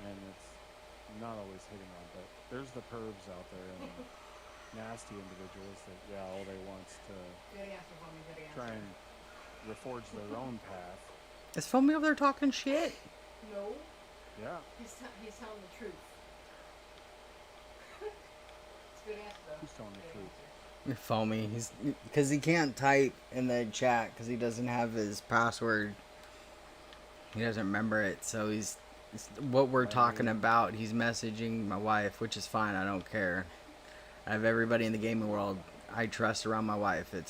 and it's not always hitting on. But there's the pervs out there and nasty individuals that all they want is to Good answer for me, good answer. try and reforge their own path. Is Foamy over there talking shit? No, Yeah. he's telling the truth. It's a good answer though. Who's telling the Good truth? answer. Foamy. He's because he can't type in the chat because he doesn't have his password. He doesn't remember it, so he's what we're talking about. He's messaging my wife, which is fine. I don't care. I have everybody in the gaming world I trust around my wife. It's